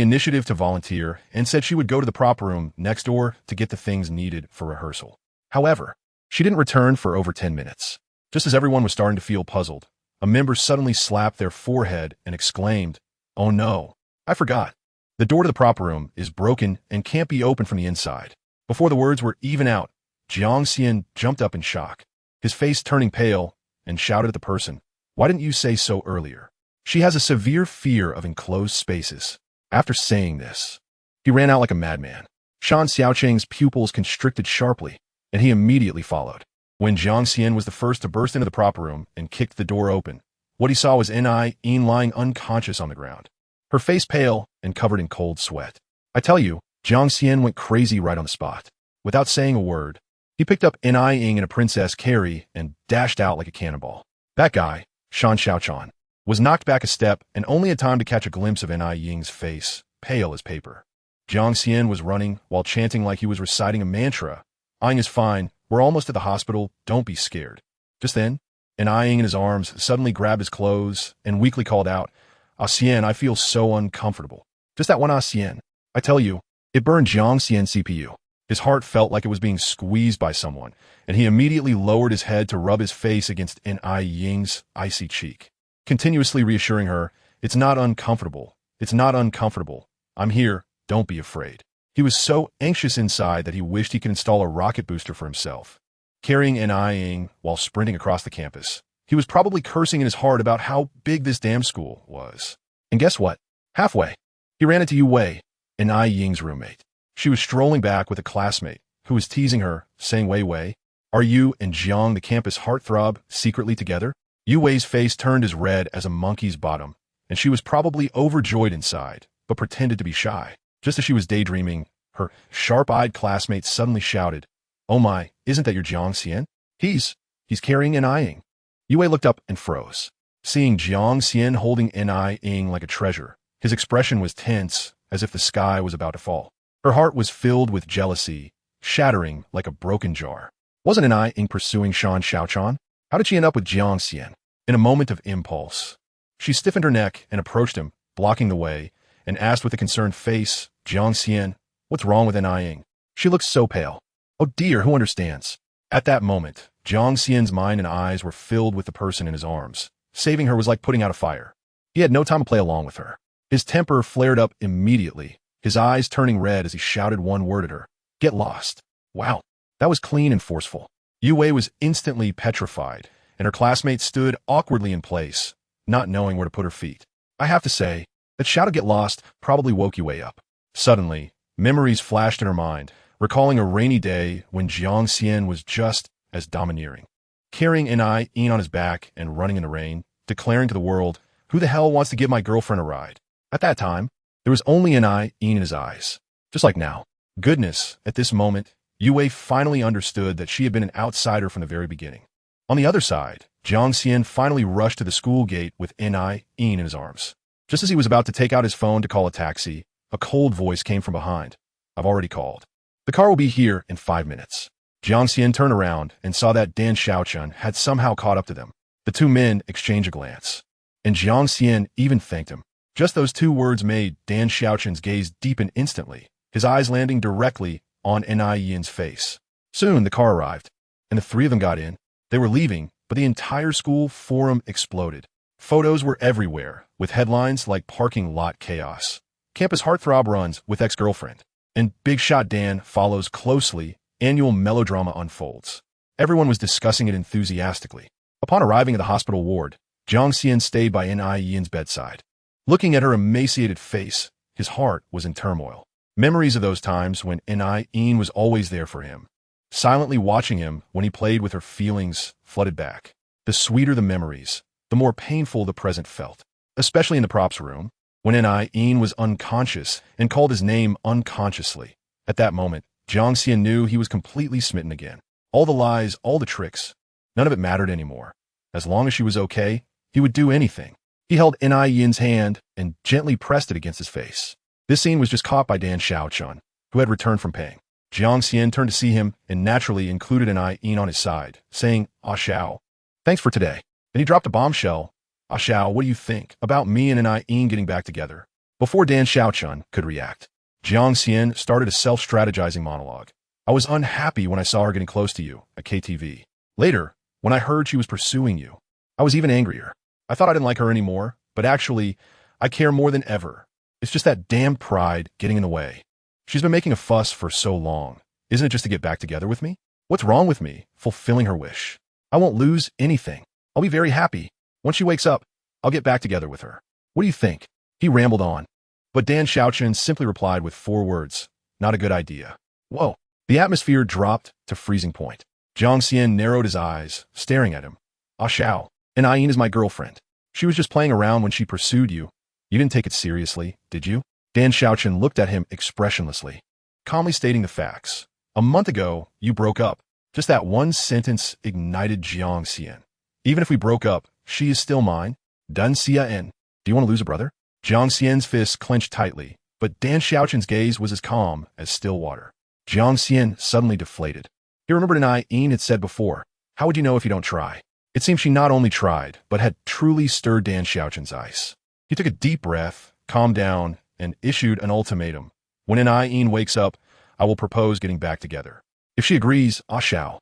initiative to volunteer and said she would go to the prop room next door to get the things needed for rehearsal. However, she didn't return for over 10 minutes. Just as everyone was starting to feel puzzled, a member suddenly slapped their forehead and exclaimed, "Oh no, I forgot. The door to the prop room is broken and can't be opened from the inside." Before the words were even out, Jiang Xian jumped up in shock, his face turning pale, and shouted at the person, "Why didn't you say so earlier?" She has a severe fear of enclosed spaces. After saying this, he ran out like a madman. Shan Xiaocheng's pupils constricted sharply, and he immediately followed. When Jiang Xian was the first to burst into the prop room and kicked the door open, what he saw was Yin lying unconscious on the ground, her face pale and covered in cold sweat. I tell you, Jiang Xian went crazy right on the spot. Without saying a word, he picked up Yin and a Princess Carrie and dashed out like a cannonball. That guy, Shan Xiaochan, was knocked back a step and only had time to catch a glimpse of Ying's face, pale as paper. Jiang Xian was running while chanting like he was reciting a mantra. "Ying is fine. We're almost at the hospital. Don't be scared." Just then, Ying in his arms suddenly grabbed his clothes and weakly called out, "Ah Xian, I feel so uncomfortable." Just that one Ah Xian. I tell you, it burned Jiang Xian's CPU. His heart felt like it was being squeezed by someone, and he immediately lowered his head to rub his face against Ying's icy cheek, continuously reassuring her, "It's not uncomfortable. It's not uncomfortable. I'm here. Don't be afraid." He was so anxious inside that he wished he could install a rocket booster for himself. Carrying Ying while sprinting across the campus, he was probably cursing in his heart about how big this damn school was. And guess what? Halfway, he ran into Yu Wei, Ying's roommate. She was strolling back with a classmate who was teasing her, saying, "Wei Wei, are you and Jiang, the campus heartthrob, secretly together?" Yu Wei's face turned as red as a monkey's bottom, and she was probably overjoyed inside, but pretended to be shy. Just as she was daydreaming, her sharp-eyed classmate suddenly shouted, "Oh my, isn't that your Jiang Xian? He's carrying Ying." Yu Wei looked up and froze. Seeing Jiang Xian holding Ying like a treasure, his expression was tense, as if the sky was about to fall. Her heart was filled with jealousy, shattering like a broken jar. Wasn't Ying pursuing Shan Xiaochan? How did she end up with Jiang Xian? In a moment of impulse, she stiffened her neck and approached him, blocking the way, and asked with a concerned face, "Jiang Xian, what's wrong with Ying? She looks so pale." "Oh dear, who understands?" At that moment, Jiang Xian's mind and eyes were filled with the person in his arms. Saving her was like putting out a fire. He had no time to play along with her. His temper flared up immediately, his eyes turning red as he shouted one word at her, "Get lost." Wow, that was clean and forceful. Yu Wei was instantly petrified, and her classmate stood awkwardly in place, not knowing where to put her feet. I have to say, that shout of "Get lost" probably woke Yu Wei up. Suddenly, memories flashed in her mind, recalling a rainy day when Jiang Xian was just as domineering. Carrying Yin on his back and running in the rain, declaring to the world, "Who the hell wants to give my girlfriend a ride?" At that time, there was only Yin in his eyes. Just like now. Goodness, at this moment, Yue finally understood that she had been an outsider from the very beginning. On the other side, Jiang Xian finally rushed to the school gate with Ni in his arms. Just as he was about to take out his phone to call a taxi, a cold voice came from behind. I've already called. The car will be here in 5 minutes. Jiang Xian turned around and saw that Dan Xiaochun had somehow caught up to them. The two men exchanged a glance, and Jiang Xian even thanked him. Just those 2 words made Dan Xiaochun's gaze deepen instantly, his eyes landing directly on Ni Yin's face. Soon the car arrived, and the 3 of them got in. They were leaving, but the entire school forum exploded. Photos were everywhere, with headlines like "Parking Lot Chaos," "Campus Heartthrob runs with ex-girlfriend," and "Big Shot Dan follows closely, annual melodrama unfolds." Everyone was discussing it enthusiastically. Upon arriving at the hospital ward, Jiang Xian stayed by Ni Yin's bedside. Looking at her emaciated face, his heart was in turmoil. Memories of those times when Ni Yin was always there for him, silently watching him when he played with her feelings, flooded back. The sweeter the memories, the more painful the present felt, especially in the props room, when Ni Yin was unconscious and called his name unconsciously. At that moment, Jiang Xian knew he was completely smitten again. All the lies, all the tricks, none of it mattered anymore. As long as she was okay, he would do anything. He held Ni Yin's hand and gently pressed it against his face. This scene was just caught by Dan Xiaochun, who had returned from paying. Jiang Xian turned to see him and naturally included Ni Yin on his side, saying, "Ah Xiao, thanks for today." Then he dropped a bombshell. "Ah Xiao, what do you think about me and Ni Yin getting back together?" Before Dan Xiaochun could react, Jiang Xian started a self-strategizing monologue. "I was unhappy when I saw her getting close to you at KTV. Later, when I heard she was pursuing you, I was even angrier. I thought I didn't like her anymore, but actually, I care more than ever. It's just that damn pride getting in the way. She's been making a fuss for so long. Isn't it just to get back together with me? What's wrong with me fulfilling her wish? I won't lose anything. I'll be very happy. Once she wakes up, I'll get back together with her. What do you think?" He rambled on. But Dan Xiaochun simply replied with 4 words, "Not a good idea." Whoa. The atmosphere dropped to freezing point. Jiang Xian narrowed his eyes, staring at him. "Ah Xiao, and Yin is my girlfriend. She was just playing around when she pursued you. You didn't take it seriously, did you?" Dan Xiaochun looked at him expressionlessly, calmly stating the facts. "A month ago, you broke up." Just that one sentence ignited Jiang Xian. "Even if we broke up, she is still mine. Dan Xian. Do you want to lose a brother?" Jiang Xian's fists clenched tightly, but Dan Xiaochun's gaze was as calm as still water. Jiang Xian suddenly deflated. He remembered Ni Yin had said before, "How would you know if you don't try?" It seemed she not only tried, but had truly stirred Dan Xiaochun's ice. He took a deep breath, calmed down, and issued an ultimatum. "When Ni Yin wakes up, I will propose getting back together. If she agrees, Ah Xiao,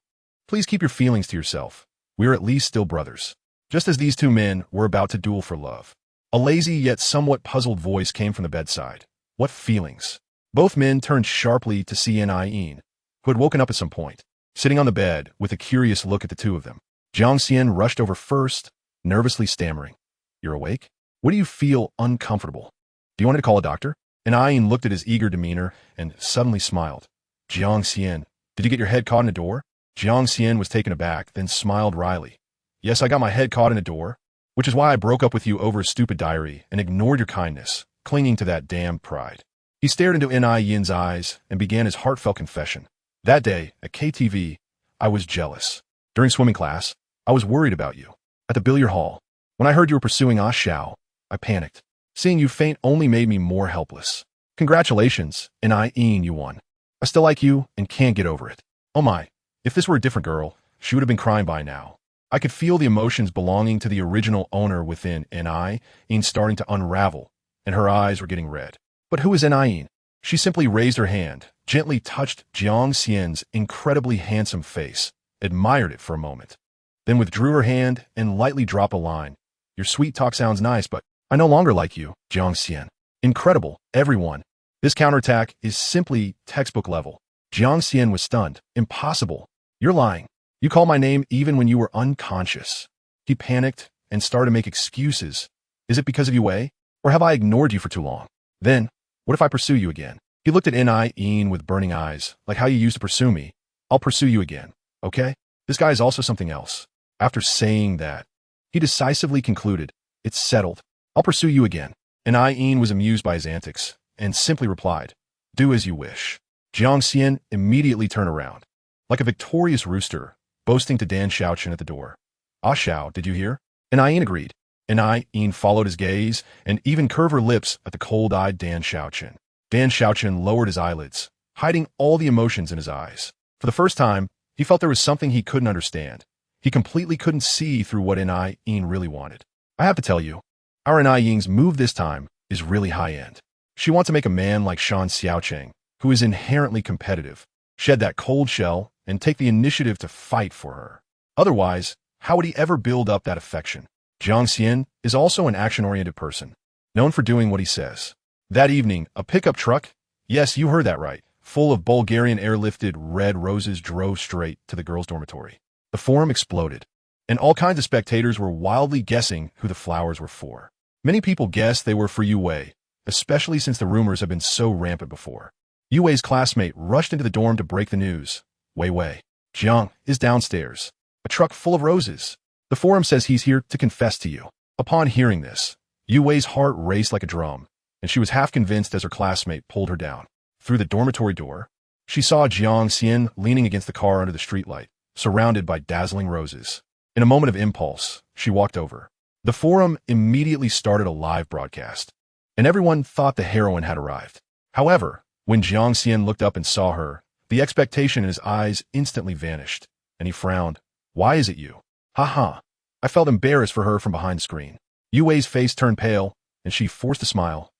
please keep your feelings to yourself. We are at least still brothers." Just as these 2 men were about to duel for love, a lazy yet somewhat puzzled voice came from the bedside. "What feelings?" Both men turned sharply to see Ni Yin, who had woken up at some point, sitting on the bed with a curious look at the 2 of them. Jiang Xian rushed over first, nervously stammering, "You're awake? What do you feel uncomfortable? Do you want me to call a doctor?" And Yin looked at his eager demeanor and suddenly smiled. "Jiang Xian, did you get your head caught in a door?" Jiang Xian was taken aback, then smiled wryly. "Yes, I got my head caught in a door, which is why I broke up with you over a stupid diary and ignored your kindness, clinging to that damned pride." He stared into Ni Yin's eyes and began his heartfelt confession. "That day, at KTV, I was jealous. During swimming class, I was worried about you. At the billiard hall, when I heard you were pursuing Ah Xiao, I panicked. Seeing you faint only made me more helpless. Congratulations, Ni Yin, you won. I still like you and can't get over it. Oh my, if this were a different girl, she would have been crying by now." I could feel the emotions belonging to the original owner within Ni Yin starting to unravel, and her eyes were getting red. But who is Ni Yin? She simply raised her hand, gently touched Jiang Xian's incredibly handsome face, admired it for a moment, then withdrew her hand and lightly dropped a line. "Your sweet talk sounds nice, but I no longer like you, Jiang Xian." Incredible, everyone. This counterattack is simply textbook level. Jiang Xian was stunned. "Impossible. You're lying. You called my name even when you were unconscious." He panicked and started to make excuses. "Is it because of Yue? Or have I ignored you for too long? Then, what if I pursue you again?" He looked at Ni Yin with burning eyes, "Like how you used to pursue me. I'll pursue you again, okay? This guy is also something else." After saying that, he decisively concluded, "It's settled. I'll pursue you again." Ni Yin was amused by his antics and simply replied, "Do as you wish." Jiang Xian immediately turned around, like a victorious rooster, boasting to Dan Xiaochen at the door. "Ah Xiao, did you hear?" And Ian agreed. And Ian followed his gaze and even curved her lips at the cold-eyed Dan Xiaochen. Dan Xiaochen lowered his eyelids, hiding all the emotions in his eyes. For the first time, he felt there was something he couldn't understand. He completely couldn't see through what Ian really wanted. "I have to tell you, our Ying's move this time is really high-end. She wants to make a man like Shan Xiaocheng, who is inherently competitive, shed that cold shell and take the initiative to fight for her. Otherwise, how would he ever build up that affection?" Jiang Xian is also an action-oriented person, known for doing what he says. That evening, a pickup truck, yes, you heard that right, full of Bulgarian airlifted red roses drove straight to the girls' dormitory. The forum exploded, and all kinds of spectators were wildly guessing who the flowers were for. Many people guessed they were for Yu Wei, especially since the rumors have been so rampant before. Yu Wei's classmate rushed into the dorm to break the news. Wei, Jiang is downstairs. A truck full of roses. The forum says he's here to confess to you. Upon hearing this, Yu Wei's heart raced like a drum, and she was half convinced as her classmate pulled her down. Through the dormitory door, she saw Jiang Xian leaning against the car under the streetlight, surrounded by dazzling roses. In a moment of impulse, she walked over. The forum immediately started a live broadcast, and everyone thought the heroine had arrived. However, when Jiang Xian looked up and saw her, the expectation in his eyes instantly vanished, and he frowned. "Why is it you?" "Ha." I felt embarrassed for her from behind the screen. Yu Wei's face turned pale, and she forced a smile.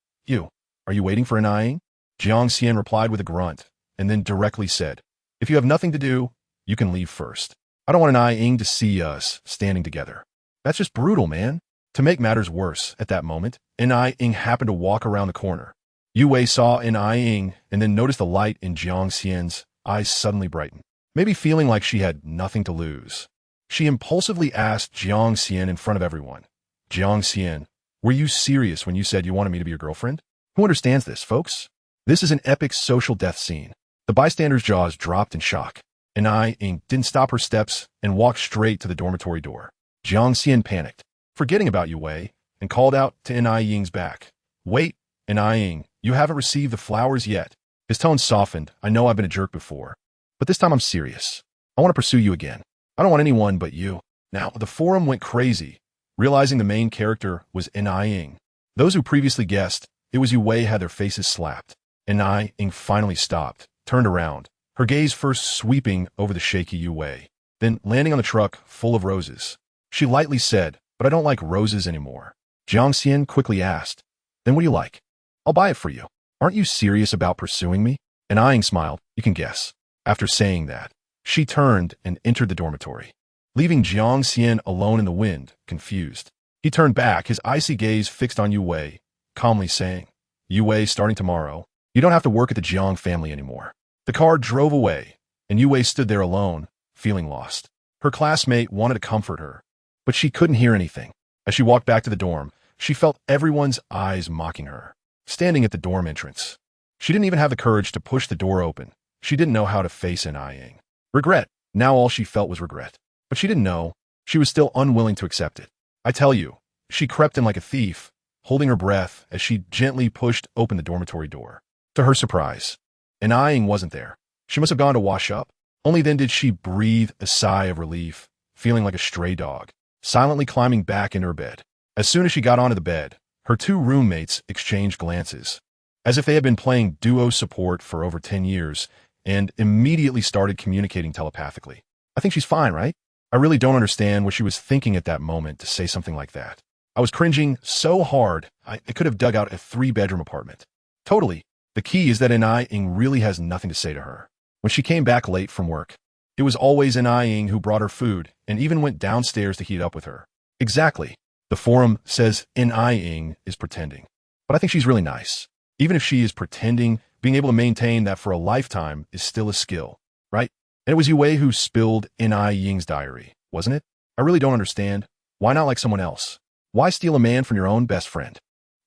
Are you waiting for an Ying?" Jiang Xian replied with a grunt, and then directly said, "If you have nothing to do, you can leave first. I don't want an Ying to see us standing together. That's just brutal, man." To make matters worse, at that moment, an Ying happened to walk around the corner. Yu Wei saw an Ying and then noticed the light in Jiang Xian's eyes suddenly brighten. Maybe feeling like she had nothing to lose, she impulsively asked Jiang Xian in front of everyone, "Jiang Xian, were you serious when you said you wanted me to be your girlfriend?" Who understands this, folks? This is an epic social death scene. The bystanders' jaws dropped in shock. And Ying didn't stop her steps and walked straight to the dormitory door. Jiang Xian panicked, forgetting about Yu Wei, and called out to Ying's back. "Wait, Ying, you haven't received the flowers yet." His tone softened. "I know I've been a jerk before, but this time I'm serious. I want to pursue you again. I don't want anyone but you." Now, the forum went crazy, realizing the main character was Ying. Those who previously guessed it was Yu Wei had their faces slapped. Ying finally stopped, turned around, her gaze first sweeping over the shaky Yu Wei, then landing on the truck full of roses. She lightly said, "But I don't like roses anymore." Jiang Xian quickly asked, "Then what do you like? I'll buy it for you. Aren't you serious about pursuing me?" Ying smiled. "You can guess." After saying that, she turned and entered the dormitory, leaving Jiang Xian alone in the wind, confused. He turned back, his icy gaze fixed on Yu Wei, calmly saying, "Yu Wei, starting tomorrow, you don't have to work at the Jiang family anymore." The car drove away, and Yu Wei stood there alone, feeling lost. Her classmate wanted to comfort her, but she couldn't hear anything. As she walked back to the dorm, she felt everyone's eyes mocking her, standing at the dorm entrance. She didn't even have the courage to push the door open. She didn't know how to face Ying. Regret. Now all she felt was regret. But she didn't know. She was still unwilling to accept it. I tell you, she crept in like a thief, holding her breath as she gently pushed open the dormitory door. To her surprise, Ying wasn't there. She must have gone to wash up. Only then did she breathe a sigh of relief, feeling like a stray dog, silently climbing back into her bed. As soon as she got onto the bed, her two roommates exchanged glances, as if they had been playing duo support for over 10 years, and immediately started communicating telepathically. "I think she's fine, right?" I really don't understand what she was thinking at that moment to say something like that. I was cringing so hard, I could have dug out a 3-bedroom apartment. Totally. The key is that Ying really has nothing to say to her. When she came back late from work, it was always Ying who brought her food and even went downstairs to heat up with her. Exactly. The forum says Ying is pretending. But I think she's really nice. Even if she is pretending, being able to maintain that for a lifetime is still a skill, right? And it was Yu Wei who spilled Ying's diary, wasn't it? I really don't understand. Why not like someone else? Why steal a man from your own best friend?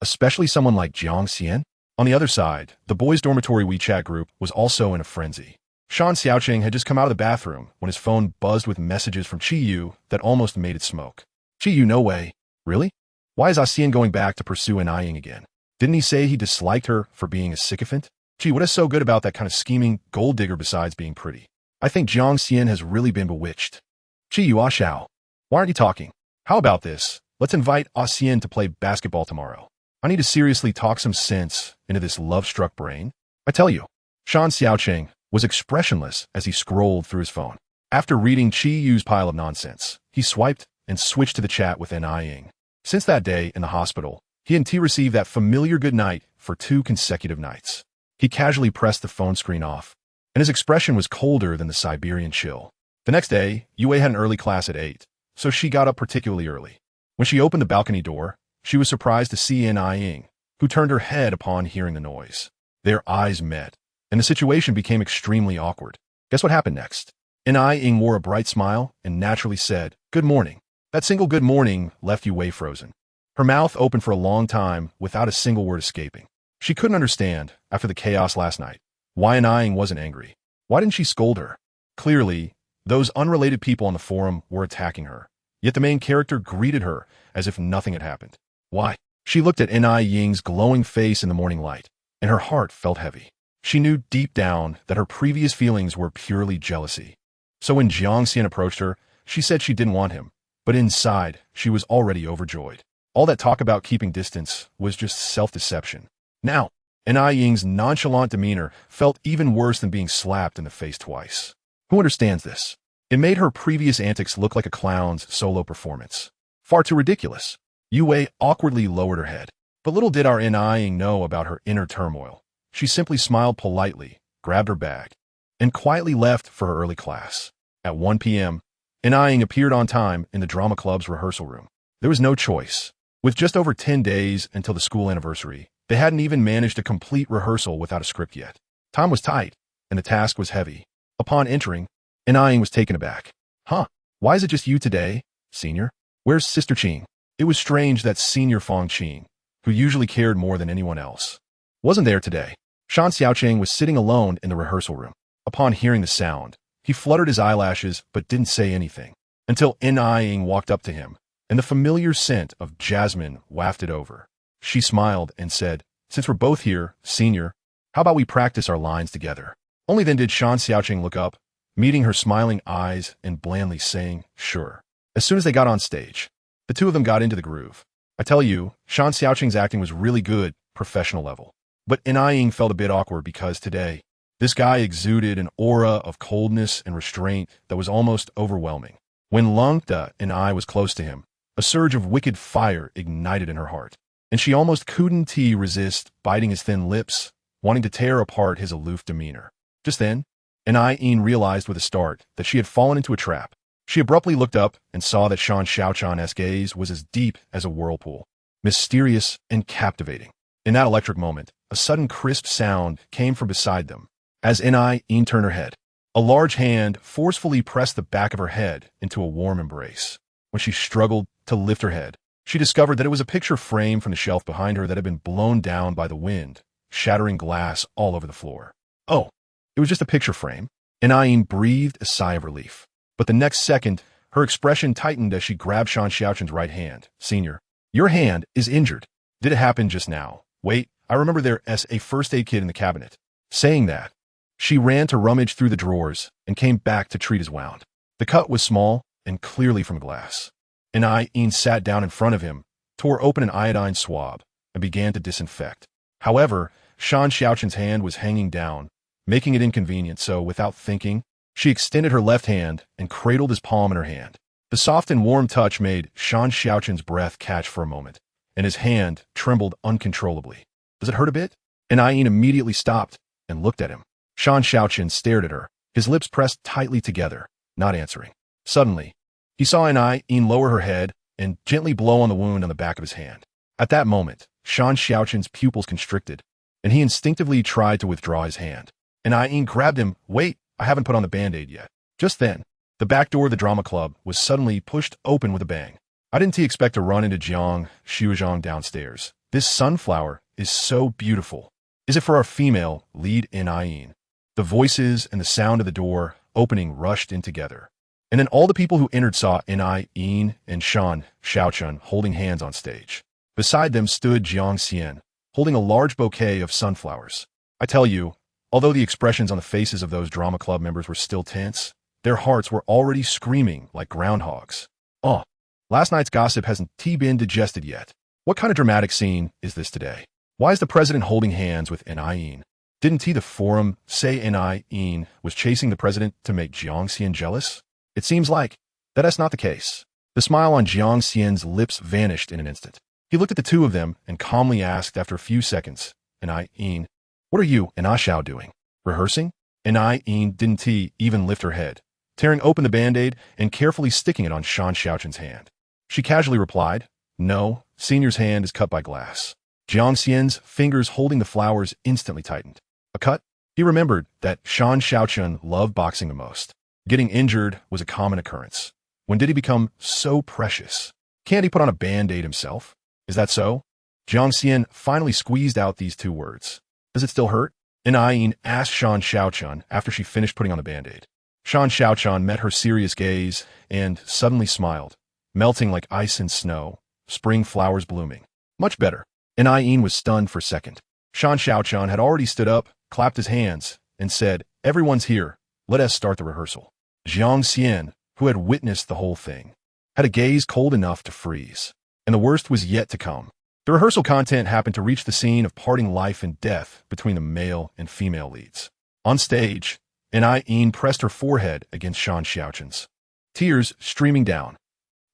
Especially someone like Jiang Xian? On the other side, the boys' dormitory WeChat group was also in a frenzy. Shan Xiaocheng had just come out of the bathroom when his phone buzzed with messages from Chi-Yu that almost made it smoke. "Chi-Yu, no way. Really? Why is Xian going back to pursue Ying again? Didn't he say he disliked her for being a sycophant?" Gee, what is so good about that kind of scheming gold digger besides being pretty? I think Jiang Xian has really been bewitched. Gee, you Xiao. Why aren't you talking? How about this? Let's invite Xian to play basketball tomorrow. I need to seriously talk some sense into this love-struck brain. I tell you, Shan Xiaocheng was expressionless as he scrolled through his phone. After reading Qi Yu's pile of nonsense, he swiped and switched to the chat with Ni Ying. Since that day in the hospital, he and T received that familiar good night for 2 consecutive nights. He casually pressed the phone screen off, and his expression was colder than the Siberian chill. The next day, Yue had an early class at 8, so she got up particularly early. When she opened the balcony door, she was surprised to see Ni Ying, who turned her head upon hearing the noise. Their eyes met, and the situation became extremely awkward. Guess what happened next? Ni Ying wore a bright smile and naturally said, "Good morning." That single good morning left Yue frozen. Her mouth opened for a long time without a single word escaping. She couldn't understand, after the chaos last night, why Ni Ying wasn't angry. Why didn't she scold her? Clearly, those unrelated people on the forum were attacking her, yet the main character greeted her as if nothing had happened. Why? She looked at Ni Ying's glowing face in the morning light, and her heart felt heavy. She knew deep down that her previous feelings were purely jealousy. So when Jiang Xian approached her, she said she didn't want him, but inside, she was already overjoyed. All that talk about keeping distance was just self-deception. Now, Ni Ying's nonchalant demeanor felt even worse than being slapped in the face twice. Who understands this? It made her previous antics look like a clown's solo performance. Far too ridiculous. Yue awkwardly lowered her head. But little did our Ni Ying know about her inner turmoil. She simply smiled politely, grabbed her bag, and quietly left for her early class. At 1 p.m., Ni Ying appeared on time in the drama club's rehearsal room. There was no choice. With just over 10 days until the school anniversary, they hadn't even managed a complete rehearsal without a script yet. Time was tight, and the task was heavy. Upon entering, Ni Ying was taken aback. Huh, why is it just you today, Senior? Where's Sister Qing? It was strange that Senior Fong Qing, who usually cared more than anyone else, wasn't there today. Shan Xiaocheng was sitting alone in the rehearsal room. Upon hearing the sound, he fluttered his eyelashes but didn't say anything, until Ni Ying walked up to him, and the familiar scent of jasmine wafted over. She smiled and said, "Since we're both here, Senior, how about we practice our lines together?" Only then did Shan Xiaocheng look up, meeting her smiling eyes and blandly saying, "Sure." As soon as they got on stage, the two of them got into the groove. I tell you, Shan Xiaocheng's acting was really good, professional level. But Ni Ying felt a bit awkward because today, this guy exuded an aura of coldness and restraint that was almost overwhelming. When Lung Da and I was close to him, a surge of wicked fire ignited in her heart, and she almost couldn't resist biting his thin lips, wanting to tear apart his aloof demeanor. Just then, Ni Ying realized with a start that she had fallen into a trap. She abruptly looked up and saw that Shan Xiaochen's gaze was as deep as a whirlpool, mysterious and captivating. In that electric moment, a sudden crisp sound came from beside them. As Ni Ying turned her head, a large hand forcefully pressed the back of her head into a warm embrace. When she struggled to lift her head, she discovered that it was a picture frame from the shelf behind her that had been blown down by the wind, shattering glass all over the floor. Oh, it was just a picture frame. Ni Ying breathed a sigh of relief. But the next second, her expression tightened as she grabbed Shan Xiaochen's right hand. "Senior, your hand is injured. Did it happen just now? Wait, I remember there as a first aid kit in the cabinet." Saying that, she ran to rummage through the drawers and came back to treat his wound. The cut was small and clearly from glass. Ni Ying sat down in front of him, tore open an iodine swab, and began to disinfect. However, Shan Xiaochen's hand was hanging down, making it inconvenient, so without thinking, she extended her left hand and cradled his palm in her hand. The soft and warm touch made Shan Xiaochen's breath catch for a moment, and his hand trembled uncontrollably. "Does it hurt a bit?" Ni Ying immediately stopped and looked at him. Shan Xiaochen stared at her, his lips pressed tightly together, not answering. Suddenly, he saw Ni Ying lower her head and gently blow on the wound on the back of his hand. At that moment, Shan Xiaochen's pupils constricted, and he instinctively tried to withdraw his hand. Ni Ying grabbed him. "Wait, I haven't put on the Band-Aid yet." Just then, the back door of the drama club was suddenly pushed open with a bang. I didn't expect to run into Jiang Xiuzhang downstairs. "This sunflower is so beautiful. Is it for our female lead Ni Ying?" The voices and the sound of the door opening rushed in together. And then all the people who entered saw Ni Ying and Shan Xiaochen holding hands on stage. Beside them stood Jiang Xian, holding a large bouquet of sunflowers. I tell you, although the expressions on the faces of those drama club members were still tense, their hearts were already screaming like groundhogs. Oh, last night's gossip hasn't been digested yet. What kind of dramatic scene is this today? Why is the president holding hands with N.I.E.? Didn't the forum say N.I.E. was chasing the president to make Jiang Xian jealous? It seems like that's not the case. The smile on Jiang Xian's lips vanished in an instant. He looked at the two of them and calmly asked after a few seconds, N.I.E., what are you and Ah Xiao doing? Rehearsing? N.I.E. didn't even lift her head, tearing open the Band-Aid and carefully sticking it on Shan Xiaochun's hand. She casually replied, no, Senior's hand is cut by glass. Jiang Xian's fingers holding the flowers instantly tightened. A cut? He remembered that Shan Xiaochun loved boxing the most. Getting injured was a common occurrence. When did he become so precious? Can't he put on a Band-Aid himself? Is that so? Jiang Xian finally squeezed out these two words. Does it still hurt? N.I.E. asked Shan Xiaochun after she finished putting on the Band-Aid. Shan Xiaochun met her serious gaze and suddenly smiled, melting like ice and snow, spring flowers blooming. Much better. N.I.E. was stunned for a second. Shan Xiaochun had already stood up, clapped his hands, and said, everyone's here. Let us start the rehearsal. Jiang Xian, who had witnessed the whole thing, had a gaze cold enough to freeze. And the worst was yet to come. The rehearsal content happened to reach the scene of parting life and death between the male and female leads. On stage, N.I.E. pressed her forehead against Shan Xiaochun's, tears streaming down.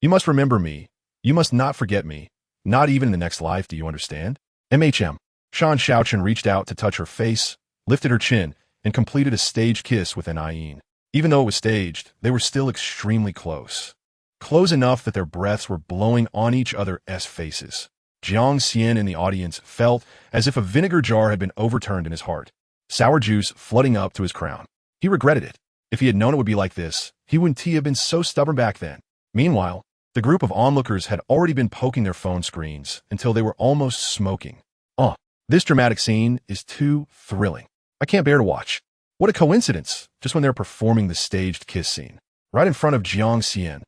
You must remember me. You must not forget me. Not even in the next life, do you understand? MHM. Shan Xiaochun reached out to touch her face, lifted her chin, and completed a staged kiss with N.I.E. Even though it was staged, they were still extremely close. Close enough that their breaths were blowing on each other's faces. Jiang Xian in the audience felt as if a vinegar jar had been overturned in his heart, sour juice flooding up to his crown. He regretted it. If he had known it would be like this, he wouldn't have been so stubborn back then. Meanwhile, the group of onlookers had already been poking their phone screens until they were almost smoking. Oh, this dramatic scene is too thrilling. I can't bear to watch. What a coincidence, just when they're performing the staged kiss scene, right in front of Jiang Xian.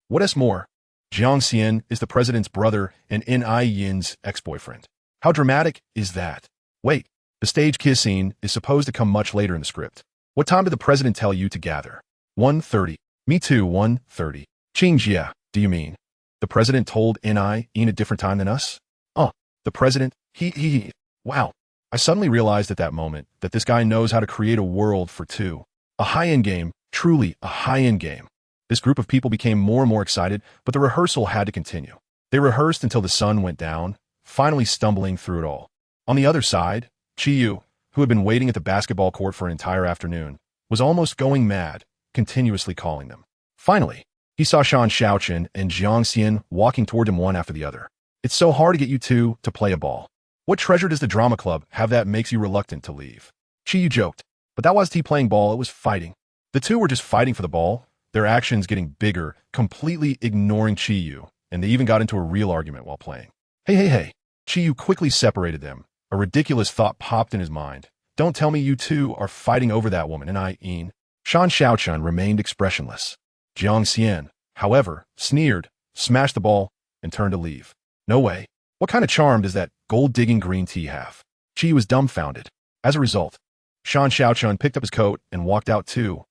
What more? Jiang Xian is the president's brother and N.I.E.'s ex-boyfriend. How dramatic is that? Wait, the stage kiss scene is supposed to come much later in the script. What time did the president tell you to gather? 1:30. Me too, 1:30. Qingjia, do you mean? The president told N.I.E. a different time than us? Oh, the president, he. Wow. I suddenly realized at that moment that this guy knows how to create a world for two. A high-end game, truly a high-end game. This group of people became more and more excited, but the rehearsal had to continue. They rehearsed until the sun went down, finally stumbling through it all. On the other side, Qiyu, who had been waiting at the basketball court for an entire afternoon, was almost going mad, continuously calling them. Finally, he saw Shan Xiaochun and Jiang Xian walking toward him one after the other. It's so hard to get you two to play a ball. What treasure does the drama club have that makes you reluctant to leave? Qiyu joked, but that wasn't playing ball, it was fighting. The two were just fighting for the ball, their actions getting bigger, completely ignoring Qiyu, and they even got into a real argument while playing. Hey. Qiyu quickly separated them. A ridiculous thought popped in his mind. Don't tell me you two are fighting over that woman, N.I.E. Shan Xiaochun remained expressionless. Jiang Xian, however, sneered, smashed the ball, and turned to leave. No way. What kind of charm does that gold-digging green tea have? Qiyu was dumbfounded. As a result, Shan Xiaochun picked up his coat and walked out too,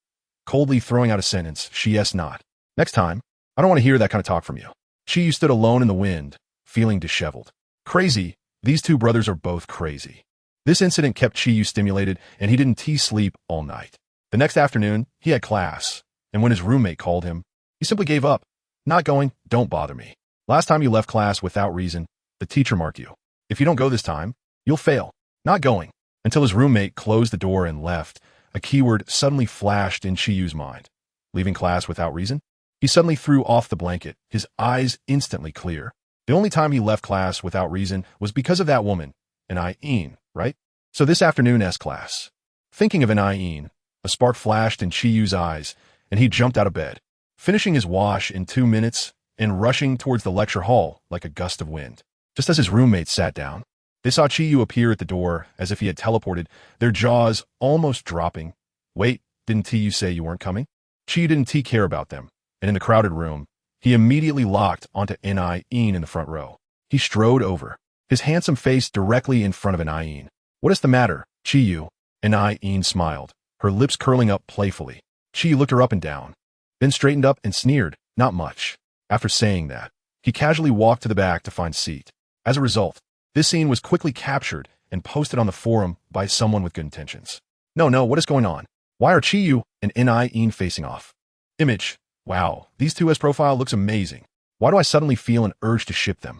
coldly throwing out a sentence, she not. Next time, I don't want to hear that kind of talk from you. Qiyu stood alone in the wind, feeling disheveled. Crazy, these two brothers are both crazy. This incident kept Qiyu stimulated, and he didn't sleep all night. The next afternoon, he had class, and when his roommate called him, he simply gave up. Not going, don't bother me. Last time you left class without reason, the teacher marked you. If you don't go this time, you'll fail. Not going. Until his roommate closed the door and left, a keyword suddenly flashed in Qiyu's mind. Leaving class without reason? He suddenly threw off the blanket, his eyes instantly clear. The only time he left class without reason was because of that woman, N.I.E., right? So this afternoon's class. Thinking of N.I.E., a spark flashed in Qiyu's eyes, and he jumped out of bed, finishing his wash in 2 minutes and rushing towards the lecture hall like a gust of wind. Just as his roommates sat down, they saw Qiyu appear at the door as if he had teleported, their jaws almost dropping. Wait, didn't Qiyu say you weren't coming? Qiyu didn't care about them, and in the crowded room, he immediately locked onto N.I.E. in the front row. He strode over, his handsome face directly in front of N.I.E. What is the matter? Chiyu, and Ian smiled, her lips curling up playfully. Chiyu looked her up and down, then straightened up and sneered, not much. After saying that, he casually walked to the back to find a seat. As a result, this scene was quickly captured and posted on the forum by someone with good intentions. No, what is going on? Why are Chiyu and Ian facing off? Image. Wow, these two as profile looks amazing. Why do I suddenly feel an urge to ship them?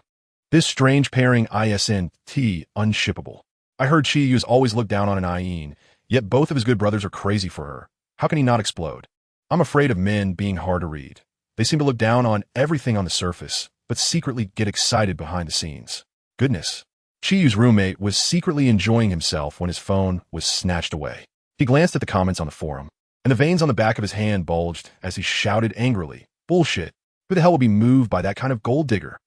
This strange pairing ISNT unshippable. I heard Chiyu's always looked down on Ian, yet both of his good brothers are crazy for her. How can he not explode? I'm afraid of men being hard to read. They seem to look down on everything on the surface, but secretly get excited behind the scenes. Goodness. Chiyu's roommate was secretly enjoying himself when his phone was snatched away. He glanced at the comments on the forum, and the veins on the back of his hand bulged as he shouted angrily, "Bullshit. Who the hell will be moved by that kind of gold digger?"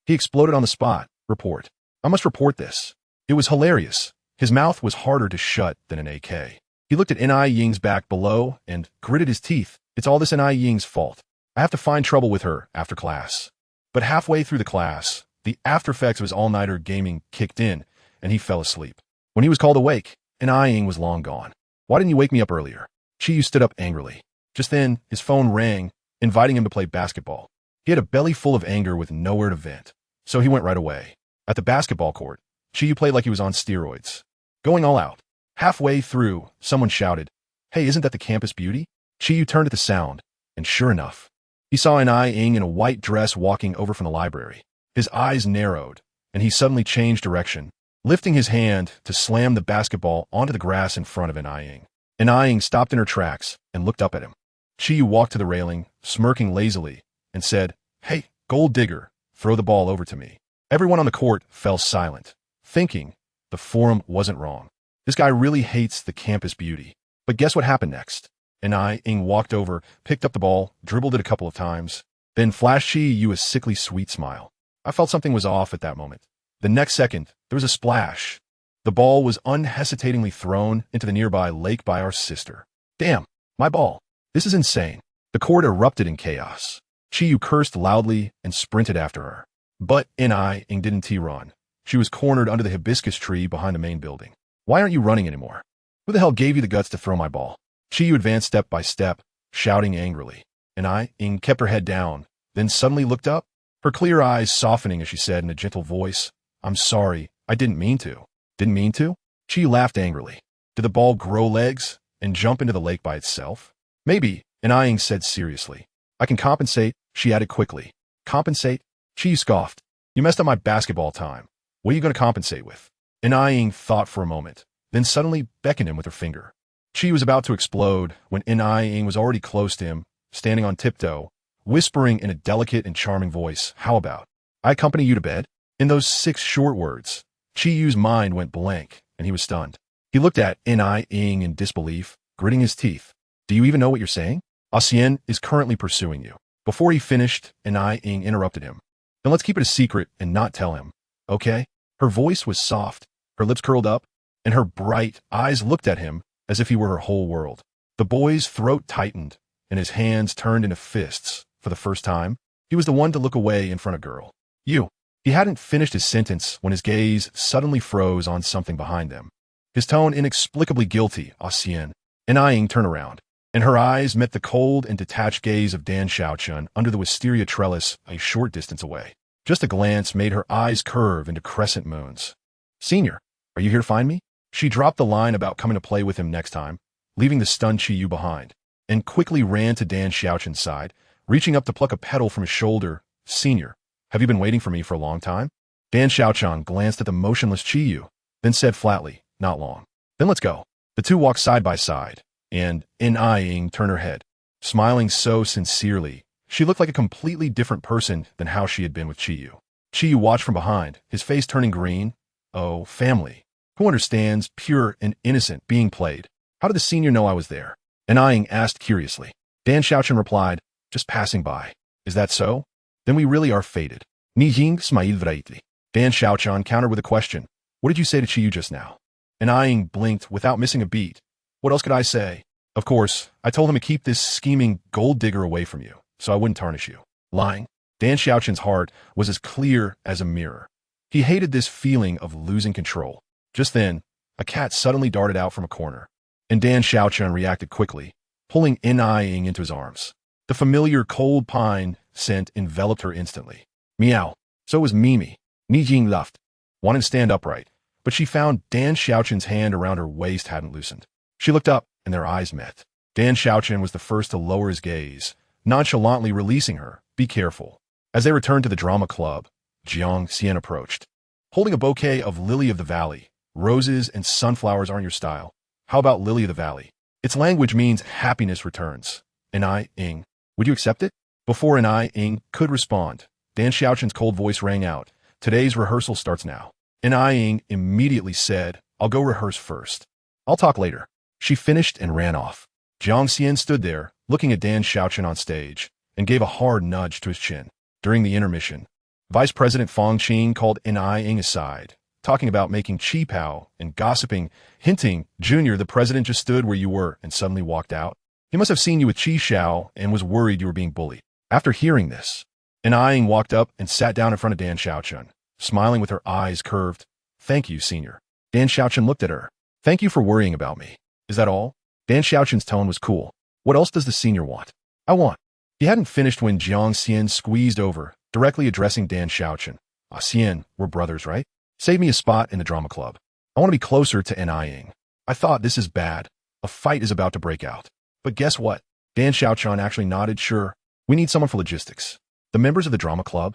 He exploded on the spot. Report. I must report this. It was hilarious. His mouth was harder to shut than an AK. He looked at Ying's back below and gritted his teeth. It's all this Ying's fault. I have to find trouble with her after class. But halfway through the class, the after effects of his all-nighter gaming kicked in, and he fell asleep. When he was called awake, Ying was long gone. Why didn't you wake me up earlier? Chiyu stood up angrily. Just then, his phone rang, inviting him to play basketball. He had a belly full of anger with nowhere to vent, so he went right away. At the basketball court, Chiyu played like he was on steroids, going all out. Halfway through, someone shouted, "Hey, isn't that the campus beauty?" Chiyu turned at the sound, and sure enough, he saw Ying in a white dress walking over from the library. His eyes narrowed, and he suddenly changed direction, lifting his hand to slam the basketball onto the grass in front of Ying. Ying stopped in her tracks and looked up at him. Chiyu walked to the railing, smirking lazily, and said, "Hey, gold digger, throw the ball over to me." Everyone on the court fell silent, thinking the forum wasn't wrong. This guy really hates the campus beauty. But guess what happened next? Ying walked over, picked up the ball, dribbled it a couple of times, then flashed Chiyu a sickly sweet smile. I felt something was off at that moment. The next second, there was a splash. The ball was unhesitatingly thrown into the nearby lake by our sister. Damn, my ball. This is insane. The court erupted in chaos. Chiyu cursed loudly and sprinted after her. But Ying didn't run. She was cornered under the hibiscus tree behind the main building. Why aren't you running anymore? Who the hell gave you the guts to throw my ball? Chiyu advanced step by step, shouting angrily. Ying kept her head down, then suddenly looked up, her clear eyes softening as she said in a gentle voice, "I'm sorry, I didn't mean to." Didn't mean to? Chiyu laughed angrily. Did the ball grow legs and jump into the lake by itself? Maybe, Ying said seriously. I can compensate, she added quickly. Compensate? Chiyu scoffed. You messed up my basketball time. What are you going to compensate with? Ying thought for a moment, then suddenly beckoned him with her finger. Chiyu was about to explode when Ying was already close to him, standing on tiptoe, whispering in a delicate and charming voice, "How about I accompany you to bed?" In those 6 short words, Chiyu's mind went blank, and he was stunned. He looked at Ying in disbelief, gritting his teeth. Do you even know what you're saying? Asien is currently pursuing you. Before he finished, Ying interrupted him. Then let's keep it a secret and not tell him, okay? Her voice was soft, her lips curled up, and her bright eyes looked at him as if he were her whole world. The boy's throat tightened, and his hands turned into fists. For the first time, he was the one to look away in front of girl. You. He hadn't finished his sentence when his gaze suddenly froze on something behind them. His tone inexplicably guilty, Asien. Ying turned around, and her eyes met the cold and detached gaze of Dan Xiaochun under the wisteria trellis a short distance away. Just a glance made her eyes curve into crescent moons. Senior, are you here to find me? She dropped the line about coming to play with him next time, leaving the stunned Chiyu behind, and quickly ran to Dan Xiaochun's side, reaching up to pluck a petal from his shoulder. Senior, have you been waiting for me for a long time? Dan Xiaochun glanced at the motionless Chiyu, then said flatly, not long. Then let's go. The two walked side by side, and Ying turned her head. Smiling so sincerely, she looked like a completely different person than how she had been with Chiyu. Chiyu watched from behind, his face turning green. Oh, family. Who understands pure and innocent being played? How did the senior know I was there? Ying asked curiously. Dan Xiaochun replied, just passing by. Is that so? Then we really are fated. Ni ying smail vraitli. Dan Xiaochun countered with a question. What did you say to Chiyu just now? Ying blinked without missing a beat. What else could I say? Of course, I told him to keep this scheming gold digger away from you, so I wouldn't tarnish you. Lying. Dan Xiaochun's heart was as clear as a mirror. He hated this feeling of losing control. Just then, a cat suddenly darted out from a corner, and Dan Xiaochun reacted quickly, pulling Ying into his arms. The familiar cold pine scent enveloped her instantly. Meow. So was Mimi. Nijing left, wanting to stand upright, but she found Dan Xiaochun's hand around her waist hadn't loosened. She looked up, and their eyes met. Dan Xiaochun was the first to lower his gaze, nonchalantly releasing her. Be careful. As they returned to the drama club, Jiang Xian approached, holding a bouquet of lily of the valley. Roses and sunflowers aren't your style. How about lily of the valley? Its language means happiness returns. Ying, would you accept it? Before Ying could respond, Dan Xiaochun's cold voice rang out. Today's rehearsal starts now. Ying immediately said, I'll go rehearse first. I'll talk later. She finished and ran off. Jiang Xian stood there, looking at Dan Xiaochun on stage, and gave a hard nudge to his chin. During the intermission, Vice President Fang Qing called Ying aside, talking about making chi pao and gossiping, hinting, Junior, the president just stood where you were and suddenly walked out. He must have seen you with Chi Xiao and was worried you were being bullied. After hearing this, Ying walked up and sat down in front of Dan Xiaochun, smiling with her eyes curved. Thank you, Senior. Dan Xiaochun looked at her. Thank you for worrying about me. Is that all? Dan Xiaochun's tone was cool. What else does the senior want? I want. He hadn't finished when Jiang Xian squeezed over, directly addressing Dan Xiaochun. Xian, we're brothers, right? Save me a spot in the drama club. I want to be closer to Ying. I thought this is bad. A fight is about to break out. But guess what? Dan Xiaochun actually nodded. Sure. We need someone for logistics. The members of the drama club?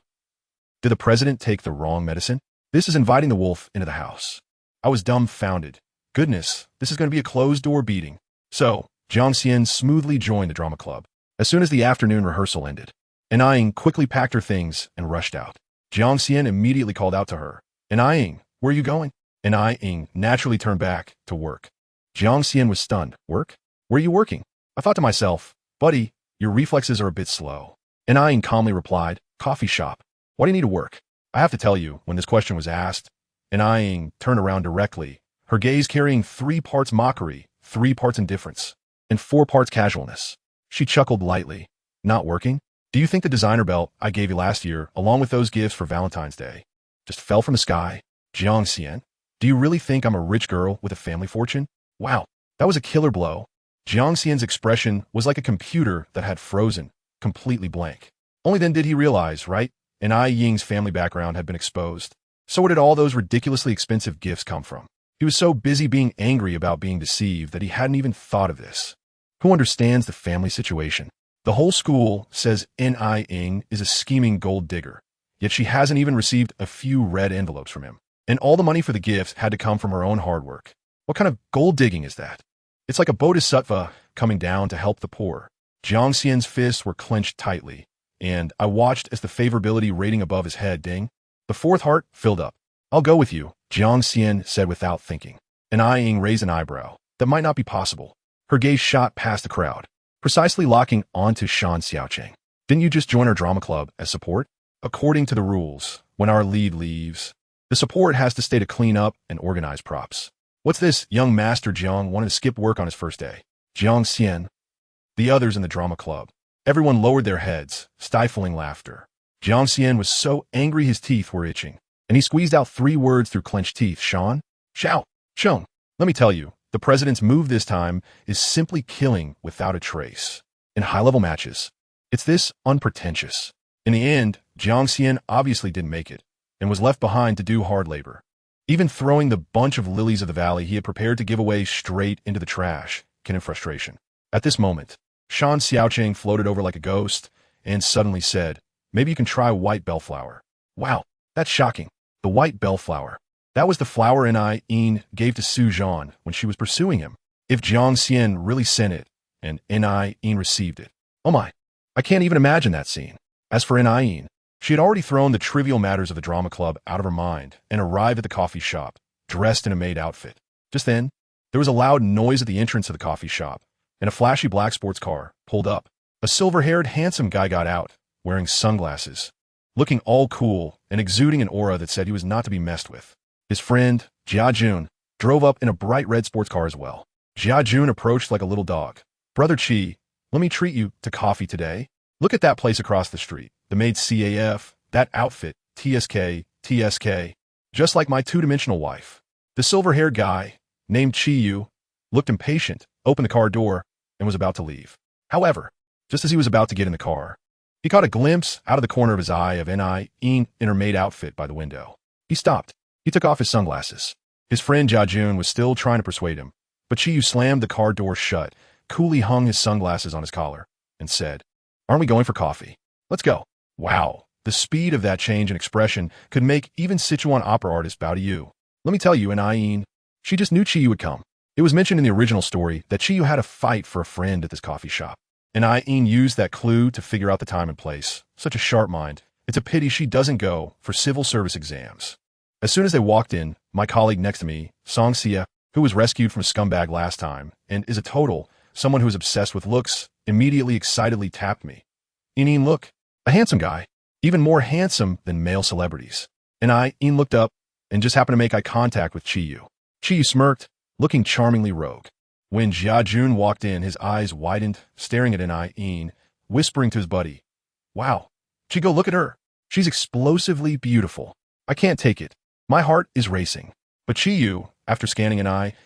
Did the president take the wrong medicine? This is inviting the wolf into the house. I was dumbfounded. Goodness, this is going to be a closed-door beating. So, Jiang Xian smoothly joined the drama club. As soon as the afternoon rehearsal ended, Ying quickly packed her things and rushed out. Jiang Xian immediately called out to her. Ying, where are you going? Ying naturally turned back to work. Jiang Xian was stunned. Work? Where are you working? I thought to myself, buddy, your reflexes are a bit slow. Ying calmly replied, coffee shop. Why do you need to work? I have to tell you, when this question was asked, Ying turned around directly, her gaze carrying 3 parts mockery, 3 parts indifference, and 4 parts casualness. She chuckled lightly. Not working? Do you think the designer belt I gave you last year, along with those gifts for Valentine's Day, just fell from the sky? Jiang Xian, do you really think I'm a rich girl with a family fortune? Wow, that was a killer blow. Jiang Xian's expression was like a computer that had frozen, completely blank. Only then did he realize, right? Ying's family background had been exposed. So where did all those ridiculously expensive gifts come from? He was so busy being angry about being deceived that he hadn't even thought of this. Who understands the family situation? The whole school says Ying is a scheming gold digger, yet she hasn't even received a few red envelopes from him. And all the money for the gifts had to come from her own hard work. What kind of gold digging is that? It's like a bodhisattva coming down to help the poor. Jiang Xian's fists were clenched tightly, and I watched as the favorability rating above his head ding. The 4th heart filled up. I'll go with you, Jiang Xian said without thinking. Ying raised an eyebrow. That might not be possible. Her gaze shot past the crowd, precisely locking onto Shan Xiaocheng. Didn't you just join our drama club as support? According to the rules, when our lead leaves, the support has to stay to clean up and organize props. What's this? Young Master Jiang wanted to skip work on his first day. Jiang Xian. The others in the drama club. Everyone lowered their heads, stifling laughter. Jiang Xian was so angry his teeth were itching, and he squeezed out 3 words through clenched teeth. Shan? Xiao? Shone. Let me tell you, the president's move this time is simply killing without a trace. In high-level matches, it's this unpretentious. In the end, Jiang Xian obviously didn't make it, and was left behind to do hard labor. Even throwing the bunch of lilies of the valley he had prepared to give away straight into the trash, can in frustration. At this moment, Shan Xiaocheng floated over like a ghost, and suddenly said, maybe you can try white bellflower. Wow, that's shocking. The white bellflower. That was the flower Ying gave to Su Zhan when she was pursuing him. If Jiang Xian really sent it, and Ying received it. Oh my, I can't even imagine that scene. As for Ying, she had already thrown the trivial matters of the drama club out of her mind and arrived at the coffee shop, dressed in a maid outfit. Just then, there was a loud noise at the entrance of the coffee shop, and a flashy black sports car pulled up. A silver-haired, handsome guy got out, wearing sunglasses, looking all cool and exuding an aura that said he was not to be messed with. His friend, Jia Jun, drove up in a bright red sports car as well. Jia Jun approached like a little dog. Brother Qi, let me treat you to coffee today. Look at that place across the street. The maid CAF, that outfit, TSK, TSK. Just like my 2-dimensional wife. The silver-haired guy, named Chi-yu, looked impatient, opened the car door, and was about to leave. However, just as he was about to get in the car, he caught a glimpse out of the corner of his eye of N.I.'in in her maid outfit by the window. He stopped. He took off his sunglasses. His friend Jia-jun was still trying to persuade him, but Chi-yu slammed the car door shut, coolly hung his sunglasses on his collar, and said, "Aren't we going for coffee? Let's go." Wow, the speed of that change in expression could make even Sichuan opera artists bow to you. Let me tell you, N.I.in, she just knew Chi-yu would come. It was mentioned in the original story that Chi-yu had a fight for a friend at this coffee shop. N.I.in used that clue to figure out the time and place. Such a sharp mind. It's a pity she doesn't go for civil service exams. As soon as they walked in, my colleague next to me, Song Xia, who was rescued from a scumbag last time and is a total, someone who is obsessed with looks, immediately excitedly tapped me. "In, look, a handsome guy, even more handsome than male celebrities." In looked up and just happened to make eye contact with Chi-yu. Chi-yu smirked, looking charmingly rogue. When Jia-jun walked in, his eyes widened, staring at In, whispering to his buddy, "Wow, Chigo, look at her. She's explosively beautiful. I can't take it. My heart is racing." But Chi-yu, after scanning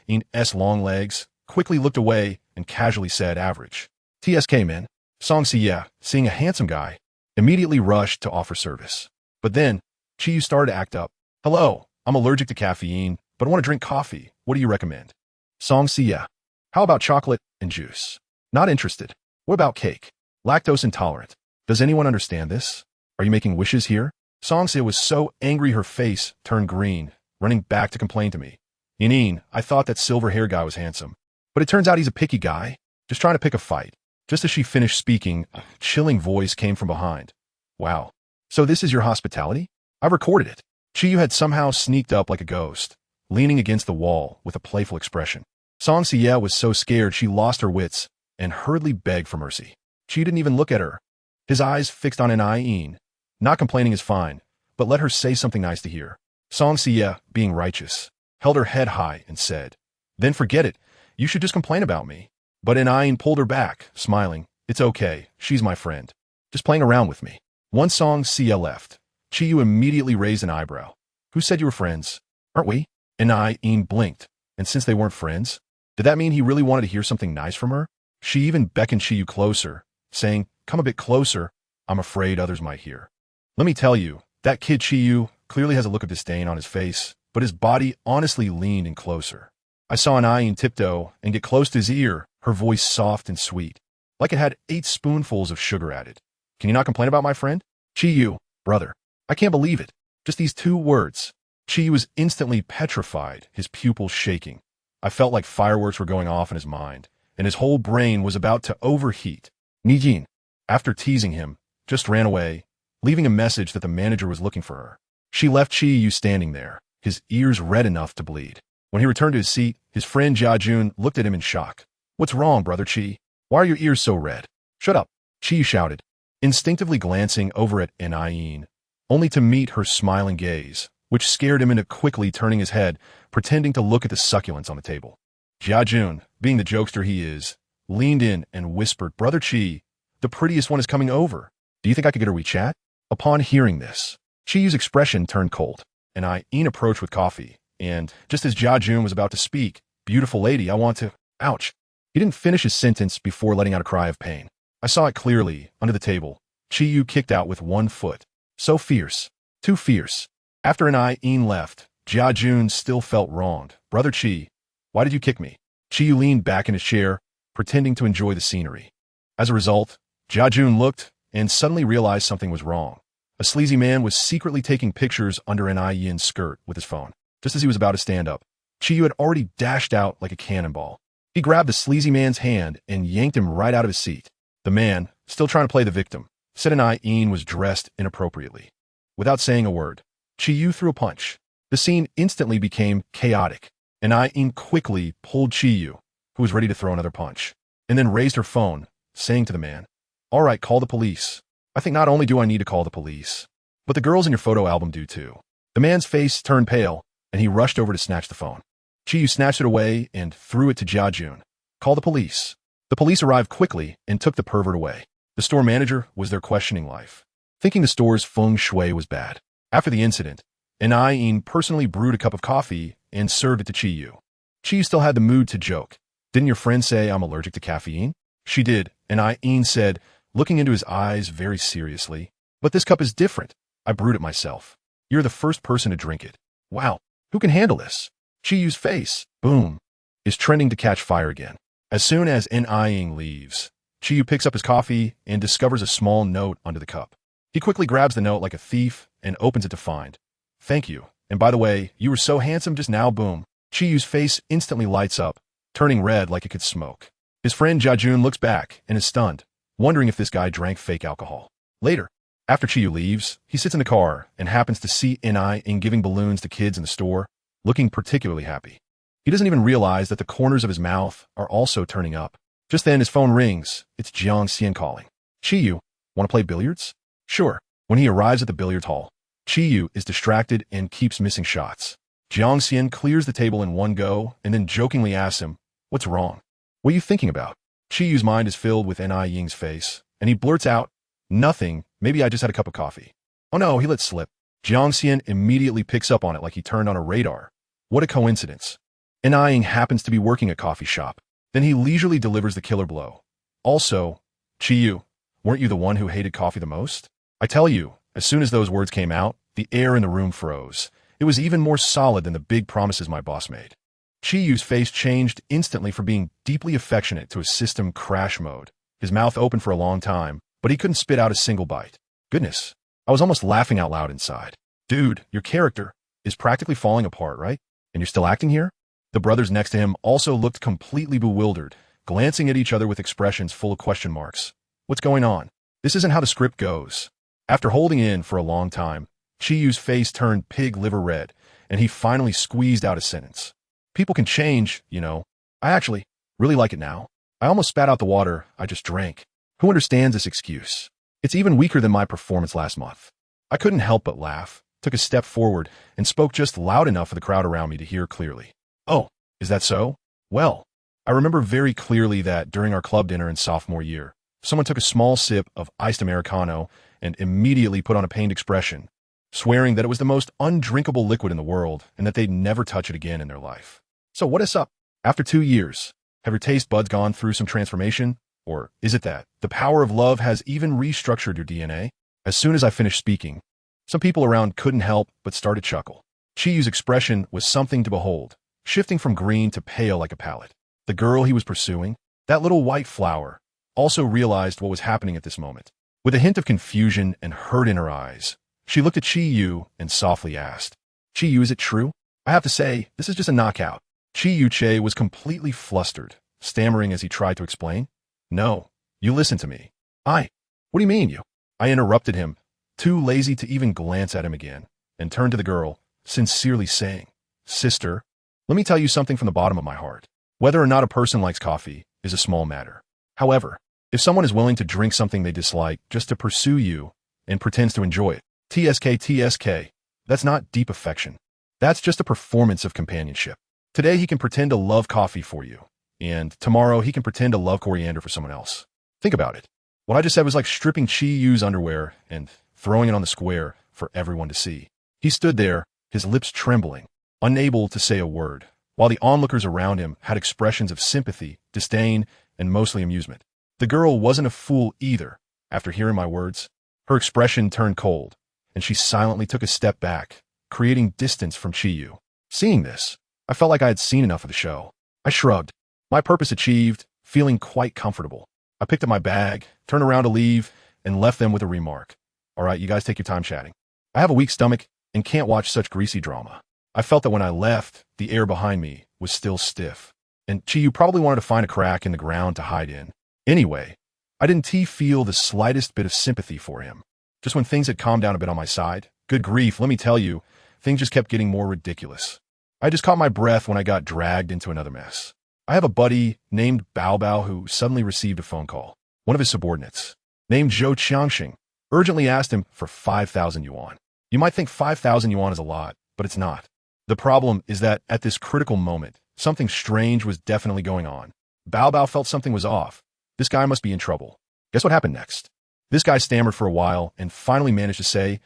In's long legs, quickly looked away and casually said, "Average." "TSK, man." Song Xia, seeing a handsome guy, immediately rushed to offer service. But then, Chi-yu started to act up. "Hello, I'm allergic to caffeine, but I want to drink coffee. What do you recommend?" Song Xia, "How about chocolate and juice?" "Not interested." "What about cake?" "Lactose intolerant." "Does anyone understand this? Are you making wishes here?" Song Xia was so angry her face turned green, running back to complain to me. "In, I thought that silver-haired guy was handsome. But it turns out he's a picky guy, just trying to pick a fight." Just as she finished speaking, a chilling voice came from behind. "Wow. So this is your hospitality? I've recorded it." Chi-yu had somehow sneaked up like a ghost, leaning against the wall with a playful expression. Song Xia was so scared she lost her wits and hurriedly begged for mercy. Chi didn't even look at her. His eyes fixed on In. Not complaining is fine, but let her say something nice to hear. Song Xia, being righteous, held her head high and said, "Then forget it. You should just complain about me." But In pulled her back, smiling. "It's okay. She's my friend. Just playing around with me." Once Song Xia left, Chi-yu immediately raised an eyebrow. "Who said you were friends? Aren't we?" In blinked, and since they weren't friends, did that mean he really wanted to hear something nice from her? She even beckoned Chi-yu closer, saying, "Come a bit closer. I'm afraid others might hear." Let me tell you, that kid Chi-yu clearly has a look of disdain on his face, but his body honestly leaned in closer. I saw In tiptoe and get close to his ear, her voice soft and sweet, like it had 8 spoonfuls of sugar added. "Can you not complain about my friend?" "Chi-yu, brother. I can't believe it. Just these 2 words." Chi-yu was instantly petrified, his pupils shaking. I felt like fireworks were going off in his mind, and his whole brain was about to overheat. Nijin, after teasing him, just ran away, leaving a message that the manager was looking for her. She left Chi-yu standing there, his ears red enough to bleed. When he returned to his seat, his friend Jia-jun looked at him in shock. "What's wrong, brother Chi? Why are your ears so red?" "Shut up," Chi shouted, instinctively glancing over at In, only to meet her smiling gaze, which scared him into quickly turning his head, pretending to look at the succulents on the table. Jia-jun, being the jokester he is, leaned in and whispered, "Brother Chi, the prettiest one is coming over. Do you think I could get a WeChat?" Upon hearing this, Chi-yu's expression turned cold, and In approached with coffee, and, just as Jia-jun was about to speak, "Beautiful lady, I want to—" Ouch. He didn't finish his sentence before letting out a cry of pain. I saw it clearly, under the table. Chi-yu kicked out with 1 foot. So fierce. Too fierce. After In left, Jia-jun still felt wronged. "Brother Chi, why did you kick me?" Chi-yu leaned back in his chair, pretending to enjoy the scenery. As a result, Jia-jun looked and suddenly realized something was wrong. A sleazy man was secretly taking pictures under In's skirt with his phone. Just as he was about to stand up, Chi-yu had already dashed out like a cannonball. He grabbed the sleazy man's hand and yanked him right out of his seat. The man, still trying to play the victim, said In was dressed inappropriately. Without saying a word, Chi-yu threw a punch. The scene instantly became chaotic, and In quickly pulled Chi-yu, who was ready to throw another punch, and then raised her phone, saying to the man, "All right, call the police. I think not only do I need to call the police, but the girls in your photo album do too." The man's face turned pale, and he rushed over to snatch the phone. Chi-yu snatched it away and threw it to Jia-jun. "Call the police." The police arrived quickly and took the pervert away. The store manager was there questioning life, thinking the store's feng shui was bad. After the incident, In personally brewed a cup of coffee and served it to Chi-yu. Chi Yu still had the mood to joke. Didn't your friend say I'm allergic to caffeine? She did, and Ian said, looking into his eyes very seriously. But this cup is different. I brewed it myself. You're the first person to drink it. Wow, who can handle this? Chi Yu's face, boom, is trending to catch fire again. As soon as Ian leaves, Chi Yu picks up his coffee and discovers a small note under the cup. He quickly grabs the note like a thief and opens it to find. Thank you. And by the way, you were so handsome just now, boom. Chi Yu's face instantly lights up, turning red like it could smoke. His friend Jajun looks back and is stunned, wondering if this guy drank fake alcohol. Later, after Chi Yu leaves, he sits in the car and happens to see Ian giving balloons to kids in the store, looking particularly happy. He doesn't even realize that the corners of his mouth are also turning up. Just then his phone rings. It's Jiang Xian calling. Chi Yu, want to play billiards? Sure. When he arrives at the billiards hall, Chi Yu is distracted and keeps missing shots. Jiang Xian clears the table in one go and then jokingly asks him, what's wrong? What are you thinking about? Chi Yu's mind is filled with Ying's face, and he blurts out, nothing, maybe I just had a cup of coffee. Oh no, he let slip. Jiang Xian immediately picks up on it like he turned on a radar. What a coincidence. Ying happens to be working a coffee shop. Then he leisurely delivers the killer blow. Also, Chi Yu, weren't you the one who hated coffee the most? I tell you, as soon as those words came out, the air in the room froze. It was even more solid than the big promises my boss made. Chi Yu's face changed instantly from being deeply affectionate to a system crash mode. His mouth opened for a long time, but he couldn't spit out a single bite. Goodness, I was almost laughing out loud inside. Dude, your character is practically falling apart, right? And you're still acting here? The brothers next to him also looked completely bewildered, glancing at each other with expressions full of question marks. What's going on? This isn't how the script goes. After holding in for a long time, Chi Yu's face turned pig liver red, and he finally squeezed out a sentence. People can change, you know. I actually really like it now. I almost spat out the water I just drank. Who understands this excuse? It's even weaker than my performance last month. I couldn't help but laugh, took a step forward, and spoke just loud enough for the crowd around me to hear clearly. Oh, is that so? Well, I remember very clearly that during our club dinner in sophomore year, someone took a small sip of iced Americano and immediately put on a pained expression, swearing that it was the most undrinkable liquid in the world and that they'd never touch it again in their life. So what is up? After 2 years, have your taste buds gone through some transformation? Or is it that the power of love has even restructured your DNA? As soon as I finished speaking, some people around couldn't help but start to chuckle. Chi Yu's expression was something to behold, shifting from green to pale like a palette. The girl he was pursuing, that little white flower, also realized what was happening at this moment. With a hint of confusion and hurt in her eyes, she looked at Chi Yu and softly asked, Chi Yu, is it true? I have to say, this is just a knockout. Chi Yu Che was completely flustered, stammering as he tried to explain. No, you listen to me. What do you mean, you? I interrupted him, too lazy to even glance at him again, and turned to the girl, sincerely saying, Sister, let me tell you something from the bottom of my heart. Whether or not a person likes coffee is a small matter. However, if someone is willing to drink something they dislike just to pursue you and pretends to enjoy it, TSK, that's not deep affection. That's just a performance of companionship. Today he can pretend to love coffee for you, and tomorrow he can pretend to love coriander for someone else. Think about it. What I just said was like stripping Chi Yu's underwear and throwing it on the square for everyone to see. He stood there, his lips trembling, unable to say a word, while the onlookers around him had expressions of sympathy, disdain, and mostly amusement. The girl wasn't a fool either. After hearing my words, her expression turned cold, and she silently took a step back, creating distance from Chi Yu. Seeing this, I felt like I had seen enough of the show. I shrugged. My purpose achieved, feeling quite comfortable. I picked up my bag, turned around to leave, and left them with a remark. All right, you guys take your time chatting. I have a weak stomach and can't watch such greasy drama. I felt that when I left, the air behind me was still stiff, and Chi Yu probably wanted to find a crack in the ground to hide in. Anyway, I didn't feel the slightest bit of sympathy for him. Just when things had calmed down a bit on my side, good grief, let me tell you, things just kept getting more ridiculous. I just caught my breath when I got dragged into another mess. I have a buddy named Bao Bao who suddenly received a phone call. One of his subordinates, named Zhou Qiangxing, urgently asked him for 5,000 yuan. You might think 5,000 yuan is a lot, but it's not. The problem is that at this critical moment, something strange was definitely going on. Bao Bao felt something was off. This guy must be in trouble. Guess what happened next? This guy stammered for a while and finally managed to say,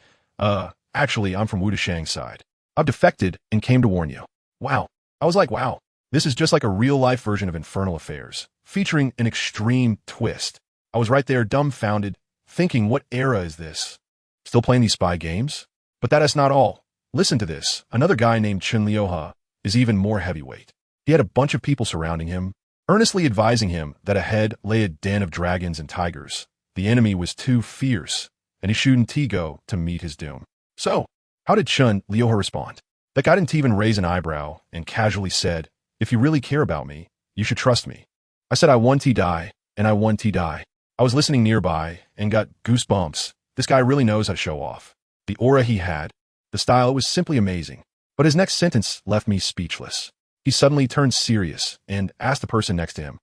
actually, I'm from Wudashang's side. I've defected and came to warn you. Wow. I was like, wow, This is just like a real-life version of Infernal Affairs, featuring an extreme twist. I was right there dumbfounded, thinking, what era is this? Still playing these spy games? But that is not all. Listen to this. Another guy named Chun Liuha is even more heavyweight. He had a bunch of people surrounding him, earnestly advising him that ahead lay a den of dragons and tigers. The enemy was too fierce, and he shouldn't go to meet his doom. So, how did Chun Liuha respond? That guy didn't even raise an eyebrow and casually said, "If you really care about me, you should trust me." I said I want to die, and I want to die. I was listening nearby and got goosebumps. This guy really knows how to show off. The aura he had, the style was simply amazing. But his next sentence left me speechless. He suddenly turned serious and asked the person next to him,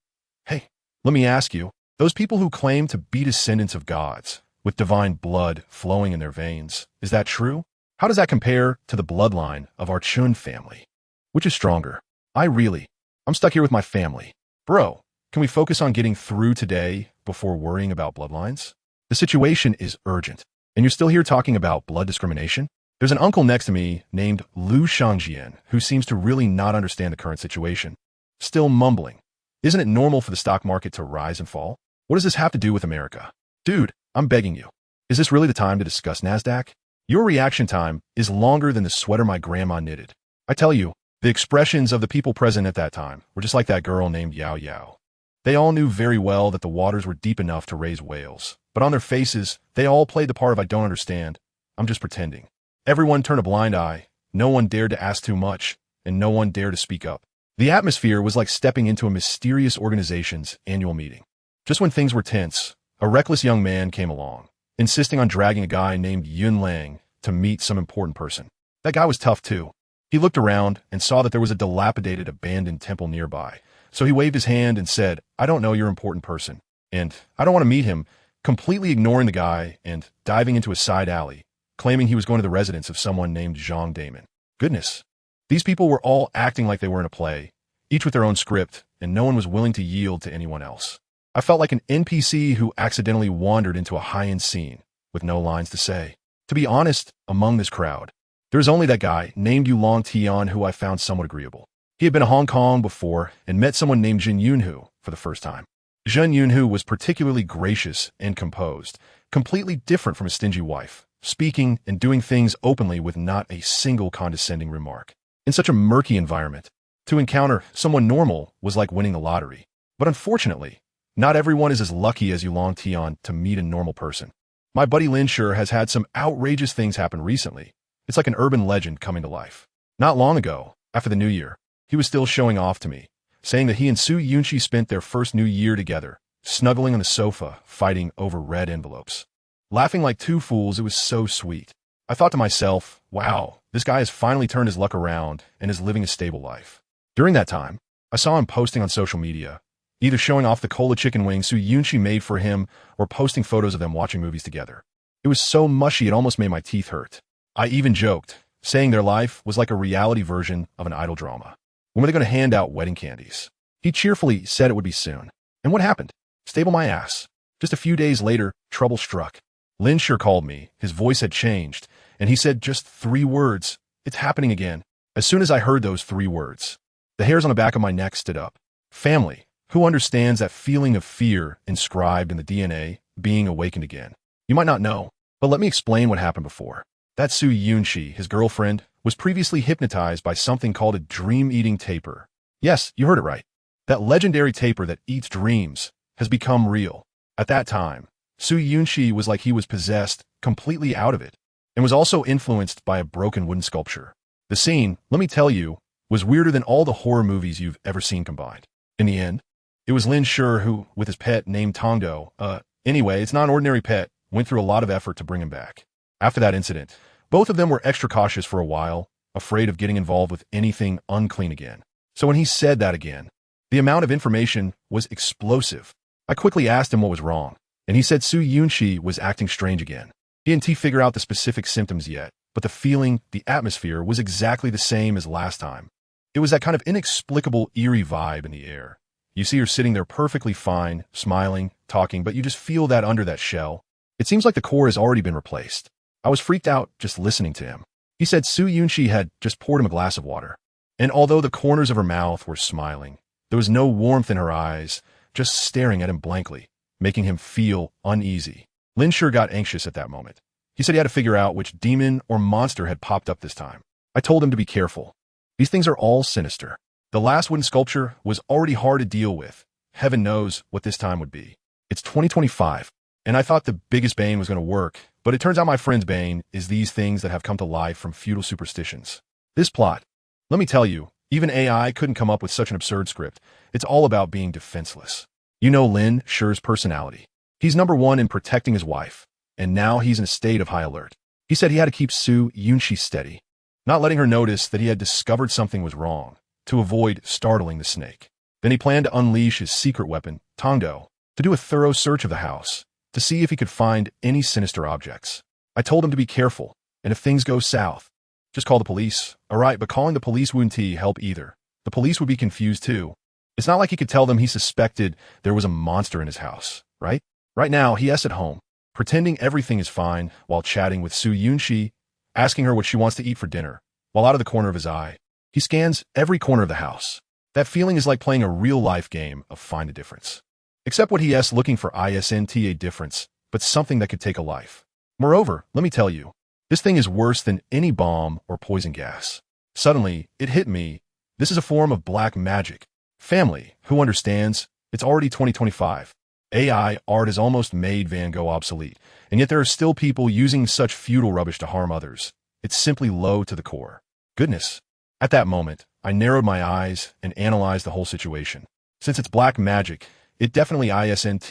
"Hey, let me ask you, those people who claim to be descendants of gods, with divine blood flowing in their veins, is that true? How does that compare to the bloodline of our Chun family? Which is stronger? I'm stuck here with my family. Bro, can we focus on getting through today before worrying about bloodlines? The situation is urgent, and you're still here talking about blood discrimination?" There's an uncle next to me named Lu Shangjian who seems to really not understand the current situation. Still mumbling. Isn't it normal for the stock market to rise and fall? What does this have to do with America? Dude, I'm begging you. Is this really the time to discuss NASDAQ? Your reaction time is longer than the sweater my grandma knitted. I tell you, the expressions of the people present at that time were just like that girl named Yao Yao. They all knew very well that the waters were deep enough to raise whales, but on their faces, they all played the part of "I don't understand. I'm just pretending." Everyone turned a blind eye. No one dared to ask too much, and no one dared to speak up. The atmosphere was like stepping into a mysterious organization's annual meeting. Just when things were tense, a reckless young man came along, insisting on dragging a guy named Yun Lang to meet some important person. That guy was tough too. He looked around and saw that there was a dilapidated, abandoned temple nearby. So he waved his hand and said, "I don't know your important person, and I don't want to meet him," completely ignoring the guy and diving into a side alley, claiming he was going to the residence of someone named Zhang Damon. Goodness. These people were all acting like they were in a play, each with their own script, and no one was willing to yield to anyone else. I felt like an NPC who accidentally wandered into a high-end scene with no lines to say. To be honest, among this crowd, there was only that guy named Yulong Tian who I found somewhat agreeable. He had been to Hong Kong before and met someone named Jin Yunhu for the first time. Jin Yunhu was particularly gracious and composed, completely different from his stingy wife, speaking and doing things openly with not a single condescending remark. In such a murky environment, to encounter someone normal was like winning the lottery. But unfortunately, not everyone is as lucky as Yulong Tian to meet a normal person. My buddy Lin Sure has had some outrageous things happen recently. It's like an urban legend coming to life. Not long ago, after the New Year, he was still showing off to me, saying that he and Su Yunqi spent their first New Year together, snuggling on the sofa, fighting over red envelopes. Laughing like two fools, it was so sweet. I thought to myself, wow, this guy has finally turned his luck around and is living a stable life. During that time, I saw him posting on social media, either showing off the cola chicken wings Su Yunqi made for him or posting photos of them watching movies together. It was so mushy it almost made my teeth hurt. I even joked, saying their life was like a reality version of an idol drama. When were they going to hand out wedding candies? He cheerfully said it would be soon. And what happened? Stable my ass. Just a few days later, trouble struck. Lin Sure called me. His voice had changed, and he said just 3 words. "It's happening again." As soon as I heard those 3 words, the hairs on the back of my neck stood up. Family. Who understands that feeling of fear inscribed in the DNA being awakened again? You might not know, but let me explain what happened before. That Su Yunqi, his girlfriend, was previously hypnotized by something called a dream-eating taper. Yes, you heard it right. That legendary taper that eats dreams has become real. At that time, Su Yunqi was like he was possessed, completely out of it, and was also influenced by a broken wooden sculpture. The scene, let me tell you, was weirder than all the horror movies you've ever seen combined. In the end, it was Lin Sure who, with his pet named Tongdo, anyway, it's not an ordinary pet, went through a lot of effort to bring him back. After that incident, both of them were extra cautious for a while, afraid of getting involved with anything unclean again. So when he said that again, the amount of information was explosive. I quickly asked him what was wrong, and he said Su Yunqi was acting strange again. He didn't figure out the specific symptoms yet, but the feeling, the atmosphere was exactly the same as last time. It was that kind of inexplicable, eerie vibe in the air. You see her sitting there perfectly fine, smiling, talking, but you just feel that under that shell. It seems like the core has already been replaced. I was freaked out just listening to him. He said Su Yunqi had just poured him a glass of water. And although the corners of her mouth were smiling, there was no warmth in her eyes, just staring at him blankly, making him feel uneasy. Lin sure got anxious at that moment. He said he had to figure out which demon or monster had popped up this time. I told him to be careful. These things are all sinister. The last wooden sculpture was already hard to deal with. Heaven knows what this time would be. It's 2025, and I thought the biggest bane was going to work, but it turns out my friend's bane is these things that have come to life from feudal superstitions. This plot, let me tell you, even AI couldn't come up with such an absurd script. It's all about being defenseless. You know Lin Shure's personality. He's number one in protecting his wife, and now he's in a state of high alert. He said he had to keep Su Yunxi steady, not letting her notice that he had discovered something was wrong, to avoid startling the snake. Then he planned to unleash his secret weapon, Tongdo, to do a thorough search of the house, to see if he could find any sinister objects. I told him to be careful, and if things go south, just call the police. Alright, but calling the police wouldn't help either. The police would be confused too. It's not like he could tell them he suspected there was a monster in his house, right? Right now, he is at home, pretending everything is fine while chatting with Su Yunxi, asking her what she wants to eat for dinner, while out of the corner of his eye, he scans every corner of the house. That feeling is like playing a real-life game of Find a Difference. Except what he is looking for isn't a difference, but something that could take a life. Moreover, let me tell you, this thing is worse than any bomb or poison gas. Suddenly, it hit me. This is a form of black magic. Family, who understands? It's already 2025. AI art has almost made Van Gogh obsolete, and yet there are still people using such feudal rubbish to harm others. It's simply low to the core. Goodness. At that moment, I narrowed my eyes and analyzed the whole situation. Since it's black magic, it definitely isn't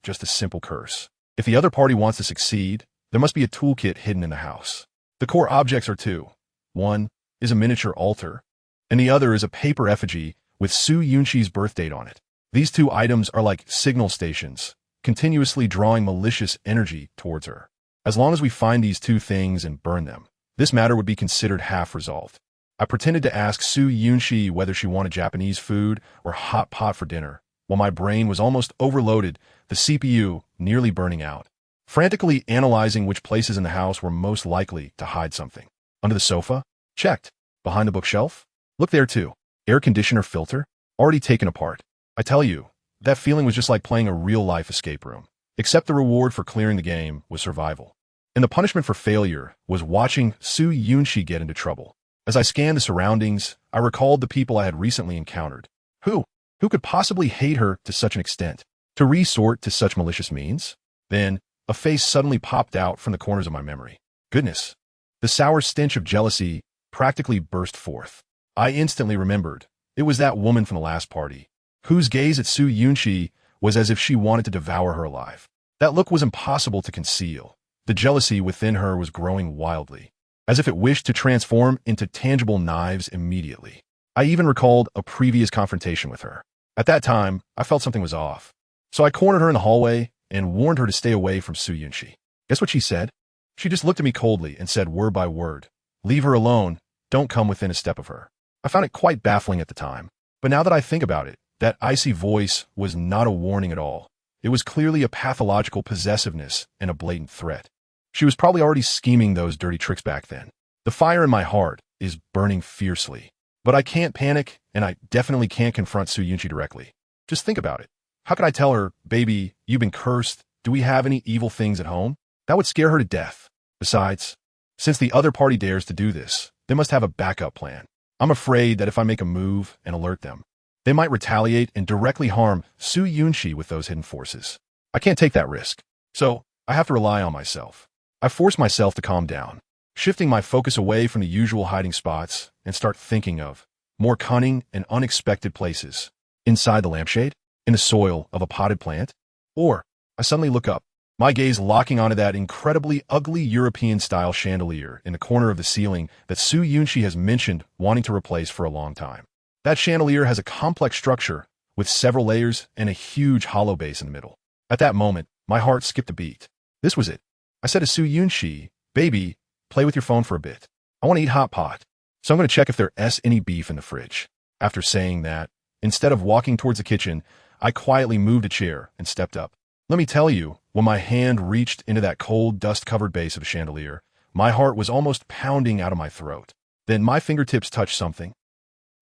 just a simple curse. If the other party wants to succeed, there must be a toolkit hidden in the house. The core objects are two. One is a miniature altar, and the other is a paper effigy with Su Yunxi's birth date on it. These two items are like signal stations, continuously drawing malicious energy towards her. As long as we find these two things and burn them, this matter would be considered half resolved. I pretended to ask Su Yunxi whether she wanted Japanese food or hot pot for dinner, while my brain was almost overloaded, the CPU nearly burning out. Frantically analyzing which places in the house were most likely to hide something. Under the sofa? Checked. Behind the bookshelf? Look there too. Air conditioner filter? Already taken apart. I tell you, that feeling was just like playing a real-life escape room. Except the reward for clearing the game was survival. And the punishment for failure was watching Su Yunxi get into trouble. As I scanned the surroundings, I recalled the people I had recently encountered. Who could possibly hate her to such an extent? To resort to such malicious means? Then, a face suddenly popped out from the corners of my memory. Goodness. The sour stench of jealousy practically burst forth. I instantly remembered. It was that woman from the last party, whose gaze at Su Yunxi was as if she wanted to devour her alive. That look was impossible to conceal. The jealousy within her was growing wildly, as if it wished to transform into tangible knives immediately. I even recalled a previous confrontation with her. At that time, I felt something was off. So I cornered her in the hallway and warned her to stay away from Su Yunxi. Guess what she said? She just looked at me coldly and said word by word, "Leave her alone, don't come within a step of her." I found it quite baffling at the time, but now that I think about it, that icy voice was not a warning at all. It was clearly a pathological possessiveness and a blatant threat. She was probably already scheming those dirty tricks back then. The fire in my heart is burning fiercely. But I can't panic, and I definitely can't confront Su Yunxi directly. Just think about it. How could I tell her, "Baby, you've been cursed. Do we have any evil things at home?" That would scare her to death. Besides, since the other party dares to do this, they must have a backup plan. I'm afraid that if I make a move and alert them, they might retaliate and directly harm Su Yunxi with those hidden forces. I can't take that risk, so I have to rely on myself. I force myself to calm down, shifting my focus away from the usual hiding spots and start thinking of more cunning and unexpected places. Inside the lampshade? In the soil of a potted plant? Or, I suddenly look up, my gaze locking onto that incredibly ugly European-style chandelier in the corner of the ceiling that Su Yunxi has mentioned wanting to replace for a long time. That chandelier has a complex structure with several layers and a huge hollow base in the middle. At that moment, my heart skipped a beat. This was it. I said to Su Yunxi, "Baby, play with your phone for a bit. I want to eat hot pot, so I'm going to check if there's any beef in the fridge." After saying that, instead of walking towards the kitchen, I quietly moved a chair and stepped up. Let me tell you, when my hand reached into that cold, dust-covered base of a chandelier, my heart was almost pounding out of my throat. Then my fingertips touched something.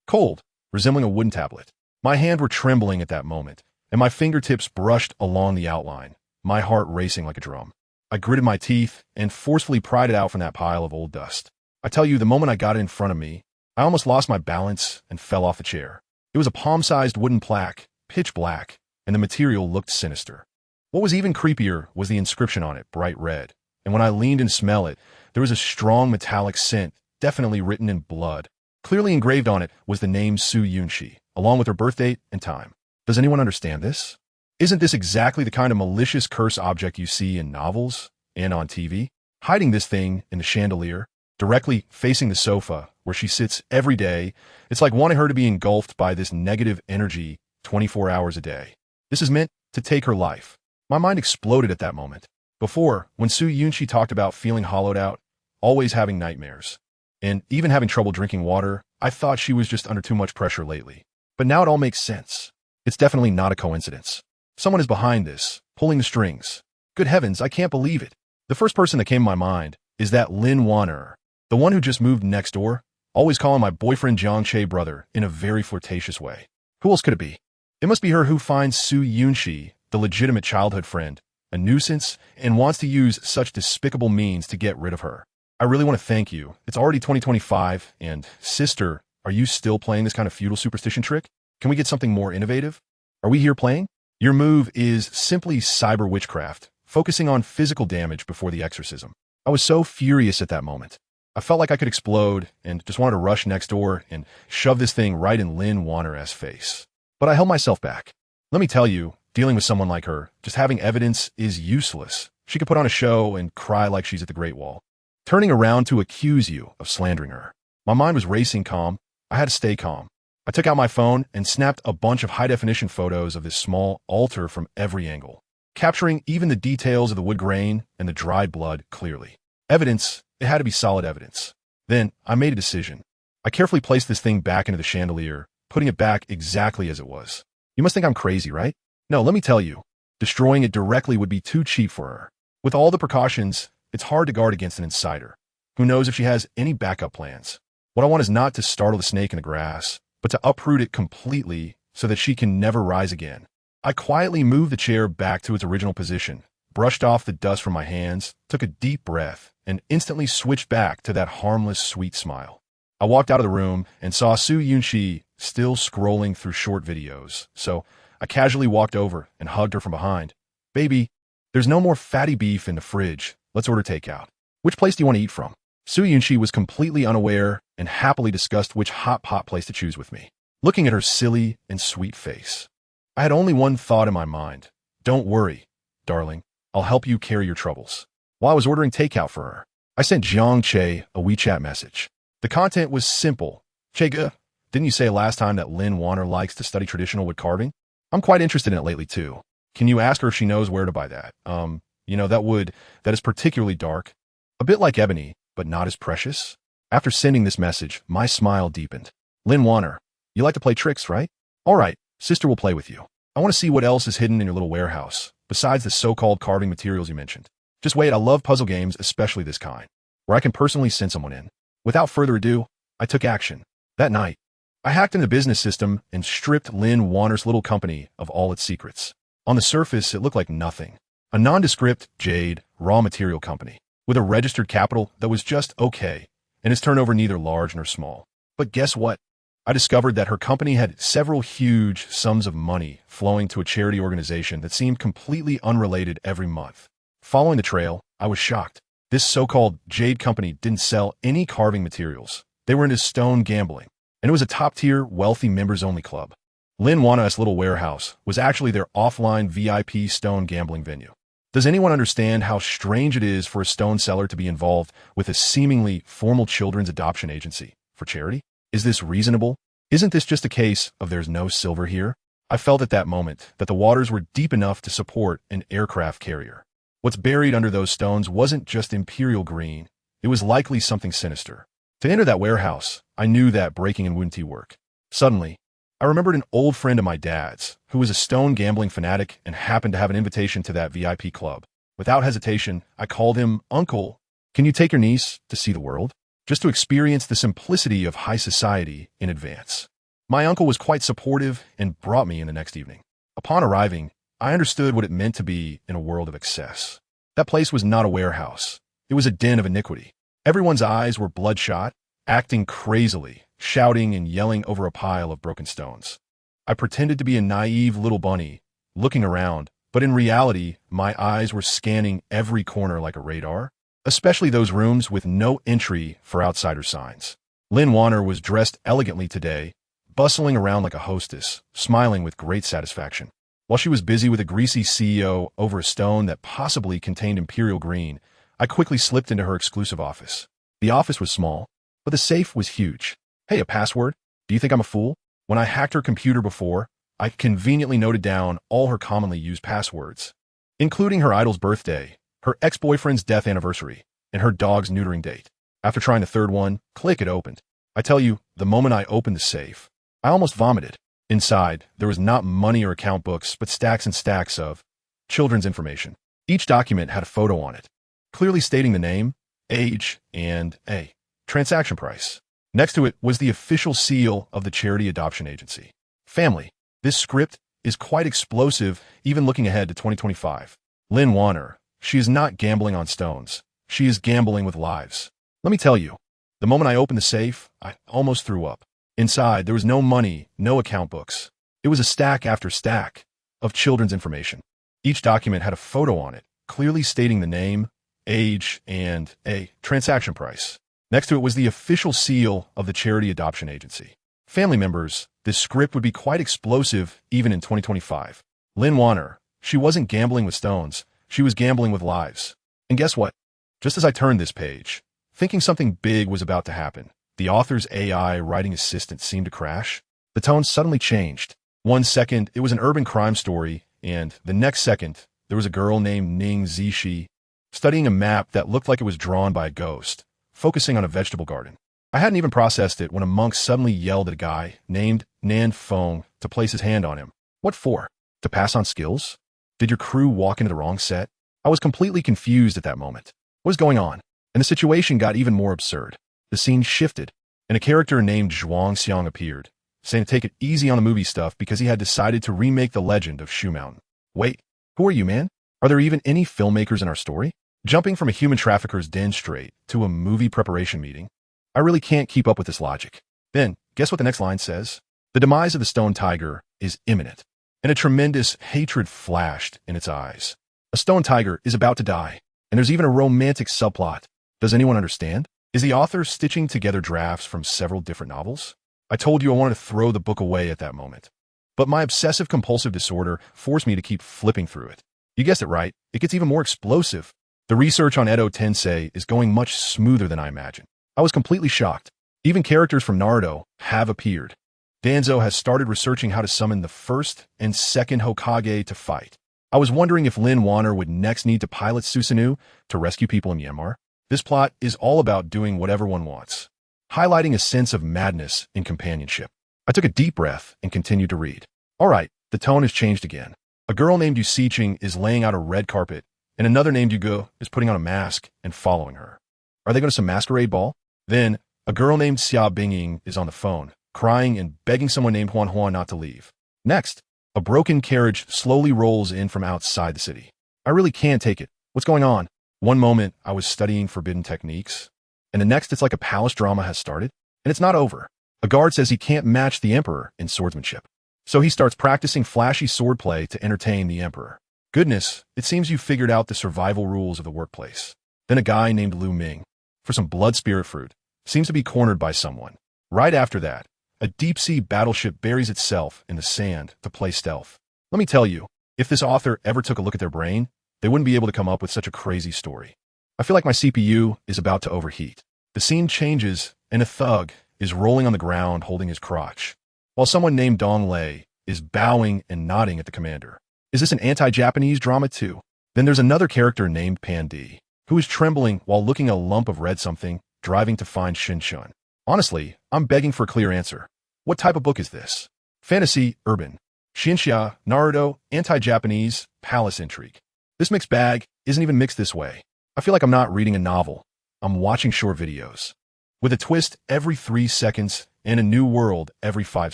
cold, resembling a wooden tablet. My hands were trembling at that moment, and my fingertips brushed along the outline, my heart racing like a drum. I gritted my teeth and forcefully pried it out from that pile of old dust. I tell you, the moment I got it in front of me, I almost lost my balance and fell off the chair. It was a palm-sized wooden plaque, pitch black, and the material looked sinister. What was even creepier was the inscription on it, bright red, and when I leaned and smelled it, there was a strong metallic scent, definitely written in blood. Clearly engraved on it was the name Su Yunshi, along with her birth date and time. Does anyone understand this? Isn't this exactly the kind of malicious curse object you see in novels and on TV? Hiding this thing in the chandelier, directly facing the sofa where she sits every day, it's like wanting her to be engulfed by this negative energy 24 hours a day. This is meant to take her life. My mind exploded at that moment. Before, when Su Yunshi talked about feeling hollowed out, always having nightmares, and even having trouble drinking water, I thought she was just under too much pressure lately. But now it all makes sense. It's definitely not a coincidence. Someone is behind this, pulling the strings. Good heavens, I can't believe it. The first person that came to my mind is that Lin Wanner, the one who just moved next door, always calling my boyfriend Jiang Che brother in a very flirtatious way. Who else could it be? It must be her who finds Su Yunshi, the legitimate childhood friend, a nuisance, and wants to use such despicable means to get rid of her. I really want to thank you. It's already 2025, and sister, are you still playing this kind of feudal superstition trick? Can we get something more innovative? Are we here playing? Your move is simply cyber witchcraft, focusing on physical damage before the exorcism. I was so furious at that moment. I felt like I could explode and just wanted to rush next door and shove this thing right in Lin Wanner's face. But I held myself back. Let me tell you, dealing with someone like her, just having evidence is useless. She could put on a show and cry like she's at the Great Wall, turning around to accuse you of slandering her. My mind was racing calm. I had to stay calm. I took out my phone and snapped a bunch of high-definition photos of this small altar from every angle, capturing even the details of the wood grain and the dried blood clearly. Evidence, it had to be solid evidence. Then, I made a decision. I carefully placed this thing back into the chandelier, putting it back exactly as it was. You must think I'm crazy, right? No, let me tell you. Destroying it directly would be too cheap for her. With all the precautions, it's hard to guard against an insider. Who knows if she has any backup plans? What I want is not to startle the snake in the grass, but to uproot it completely so that she can never rise again. I quietly moved the chair back to its original position, brushed off the dust from my hands, took a deep breath, and instantly switched back to that harmless, sweet smile. I walked out of the room and saw Su Yunshi still scrolling through short videos, so I casually walked over and hugged her from behind. Baby, there's no more fatty beef in the fridge. Let's order takeout. Which place do you want to eat from? Su Yunshi was completely unaware and happily discussed which hot pot place to choose with me, looking at her silly and sweet face. I had only one thought in my mind. Don't worry, darling. I'll help you carry your troubles. While I was ordering takeout for her, I sent Jiang Che a WeChat message. The content was simple. Che, didn't you say last time that Lin Wanner likes to study traditional wood carving? I'm quite interested in it lately, too. Can you ask her if she knows where to buy that? That wood that is particularly dark, a bit like ebony, but not as precious. After sending this message, my smile deepened. Lin Wanner, you like to play tricks, right? All right, sister will play with you. I want to see what else is hidden in your little warehouse, besides the so-called carving materials you mentioned. Just wait, I love puzzle games, especially this kind, where I can personally send someone in. Without further ado, I took action. That night, I hacked into the business system and stripped Lin Wanner's little company of all its secrets. On the surface, it looked like nothing. A nondescript, jade, raw material company, with a registered capital that was just okay, and its turnover neither large nor small. But guess what? I discovered that her company had several huge sums of money flowing to a charity organization that seemed completely unrelated every month. Following the trail, I was shocked. This so-called jade company didn't sell any carving materials. They were into stone gambling, and it was a top-tier, wealthy members-only club. Lin Wanner's little warehouse was actually their offline VIP stone gambling venue. Does anyone understand how strange it is for a stone seller to be involved with a seemingly formal children's adoption agency for charity? Is this reasonable? Isn't this just a case of there's no silver here? I felt at that moment that the waters were deep enough to support an aircraft carrier. What's buried under those stones wasn't just imperial green. It was likely something sinister. To enter that warehouse, I knew that breaking and wouldn't work. Suddenly, I remembered an old friend of my dad's, who was a stone gambling fanatic and happened to have an invitation to that VIP club. Without hesitation, I called him Uncle. Can you take your niece to see the world? Just to experience the simplicity of high society in advance. My uncle was quite supportive and brought me in the next evening. Upon arriving, I understood what it meant to be in a world of excess. That place was not a warehouse. It was a den of iniquity. Everyone's eyes were bloodshot, acting crazily, shouting and yelling over a pile of broken stones. I pretended to be a naive little bunny, looking around, but in reality, my eyes were scanning every corner like a radar, especially those rooms with no entry for outsider signs. Lynn Warner was dressed elegantly today, bustling around like a hostess, smiling with great satisfaction. While she was busy with a greasy CEO over a stone that possibly contained imperial green, I quickly slipped into her exclusive office. The office was small, but the safe was huge. Hey, a password? Do you think I'm a fool? When I hacked her computer before, I conveniently noted down all her commonly used passwords, including her idol's birthday, her ex-boyfriend's death anniversary, and her dog's neutering date. After trying the third one, click, it opened. I tell you, the moment I opened the safe, I almost vomited. Inside, there was not money or account books, but stacks and stacks of children's information. Each document had a photo on it, clearly stating the name, age, and a transaction price. Next to it was the official seal of the charity adoption agency. Family. This script is quite explosive, even looking ahead to 2025. Lynn Warner, she is not gambling on stones. She is gambling with lives. Let me tell you, the moment I opened the safe, I almost threw up. Inside, there was no money, no account books. It was a stack after stack of children's information. Each document had a photo on it, clearly stating the name, age, and a transaction price. Next to it was the official seal of the charity adoption agency. Family members, this script would be quite explosive even in 2025. Lynn Warner, she wasn't gambling with stones, she was gambling with lives. And guess what? Just as I turned this page, thinking something big was about to happen, the author's AI writing assistant seemed to crash. The tone suddenly changed. 1 second, it was an urban crime story, and the next second, there was a girl named Ning Zishi studying a map that looked like it was drawn by a ghost, focusing on a vegetable garden. I hadn't even processed it when a monk suddenly yelled at a guy named Nan Feng to place his hand on him. What for? To pass on skills? Did your crew walk into the wrong set? I was completely confused at that moment. What was going on? And the situation got even more absurd. The scene shifted, and a character named Zhuang Xiang appeared, saying to take it easy on the movie stuff because he had decided to remake the legend of Shu Mountain. Wait, who are you, man? Are there even any filmmakers in our story? Jumping from a human trafficker's den straight to a movie preparation meeting, I really can't keep up with this logic. Then, guess what the next line says? The demise of the stone tiger is imminent, and a tremendous hatred flashed in its eyes. A stone tiger is about to die, and there's even a romantic subplot. Does anyone understand? Is the author stitching together drafts from several different novels? I told you I wanted to throw the book away at that moment, but my obsessive-compulsive disorder forced me to keep flipping through it. You guessed it right, it gets even more explosive. The research on Edo Tensei is going much smoother than I imagined. I was completely shocked. Even characters from Naruto have appeared. Danzo has started researching how to summon the first and second Hokage to fight. I was wondering if Lynn Warner would next need to pilot Susanoo to rescue people in Myanmar. This plot is all about doing whatever one wants, highlighting a sense of madness in companionship. I took a deep breath and continued to read. All right, the tone has changed again. A girl named Yu Siching is laying out a red carpet, and another named Yugo is putting on a mask and following her. Are they going to some masquerade ball? Then, a girl named Xia Bingying is on the phone, crying and begging someone named Huan Huan not to leave. Next, a broken carriage slowly rolls in from outside the city. I really can't take it. What's going on? One moment, I was studying forbidden techniques, and the next it's like a palace drama has started, and it's not over. A guard says he can't match the emperor in swordsmanship, so he starts practicing flashy swordplay to entertain the emperor. Goodness, it seems you figured out the survival rules of the workplace. Then a guy named Lu Ming, for some blood spirit fruit, seems to be cornered by someone. Right after that, a deep-sea battleship buries itself in the sand to play stealth. Let me tell you, if this author ever took a look at their brain, they wouldn't be able to come up with such a crazy story. I feel like my CPU is about to overheat. The scene changes, and a thug is rolling on the ground holding his crotch, while someone named Dong Lei is bowing and nodding at the commander. Is this an anti-Japanese drama too? Then there's another character named Pandi, who is trembling while looking at a lump of red something, driving to find Shinshun. Honestly, I'm begging for a clear answer. What type of book is this? Fantasy, urban, Shinshia, Naruto, anti-Japanese, palace intrigue. This mixed bag isn't even mixed this way. I feel like I'm not reading a novel. I'm watching short videos, with a twist every 3 seconds and a new world every 5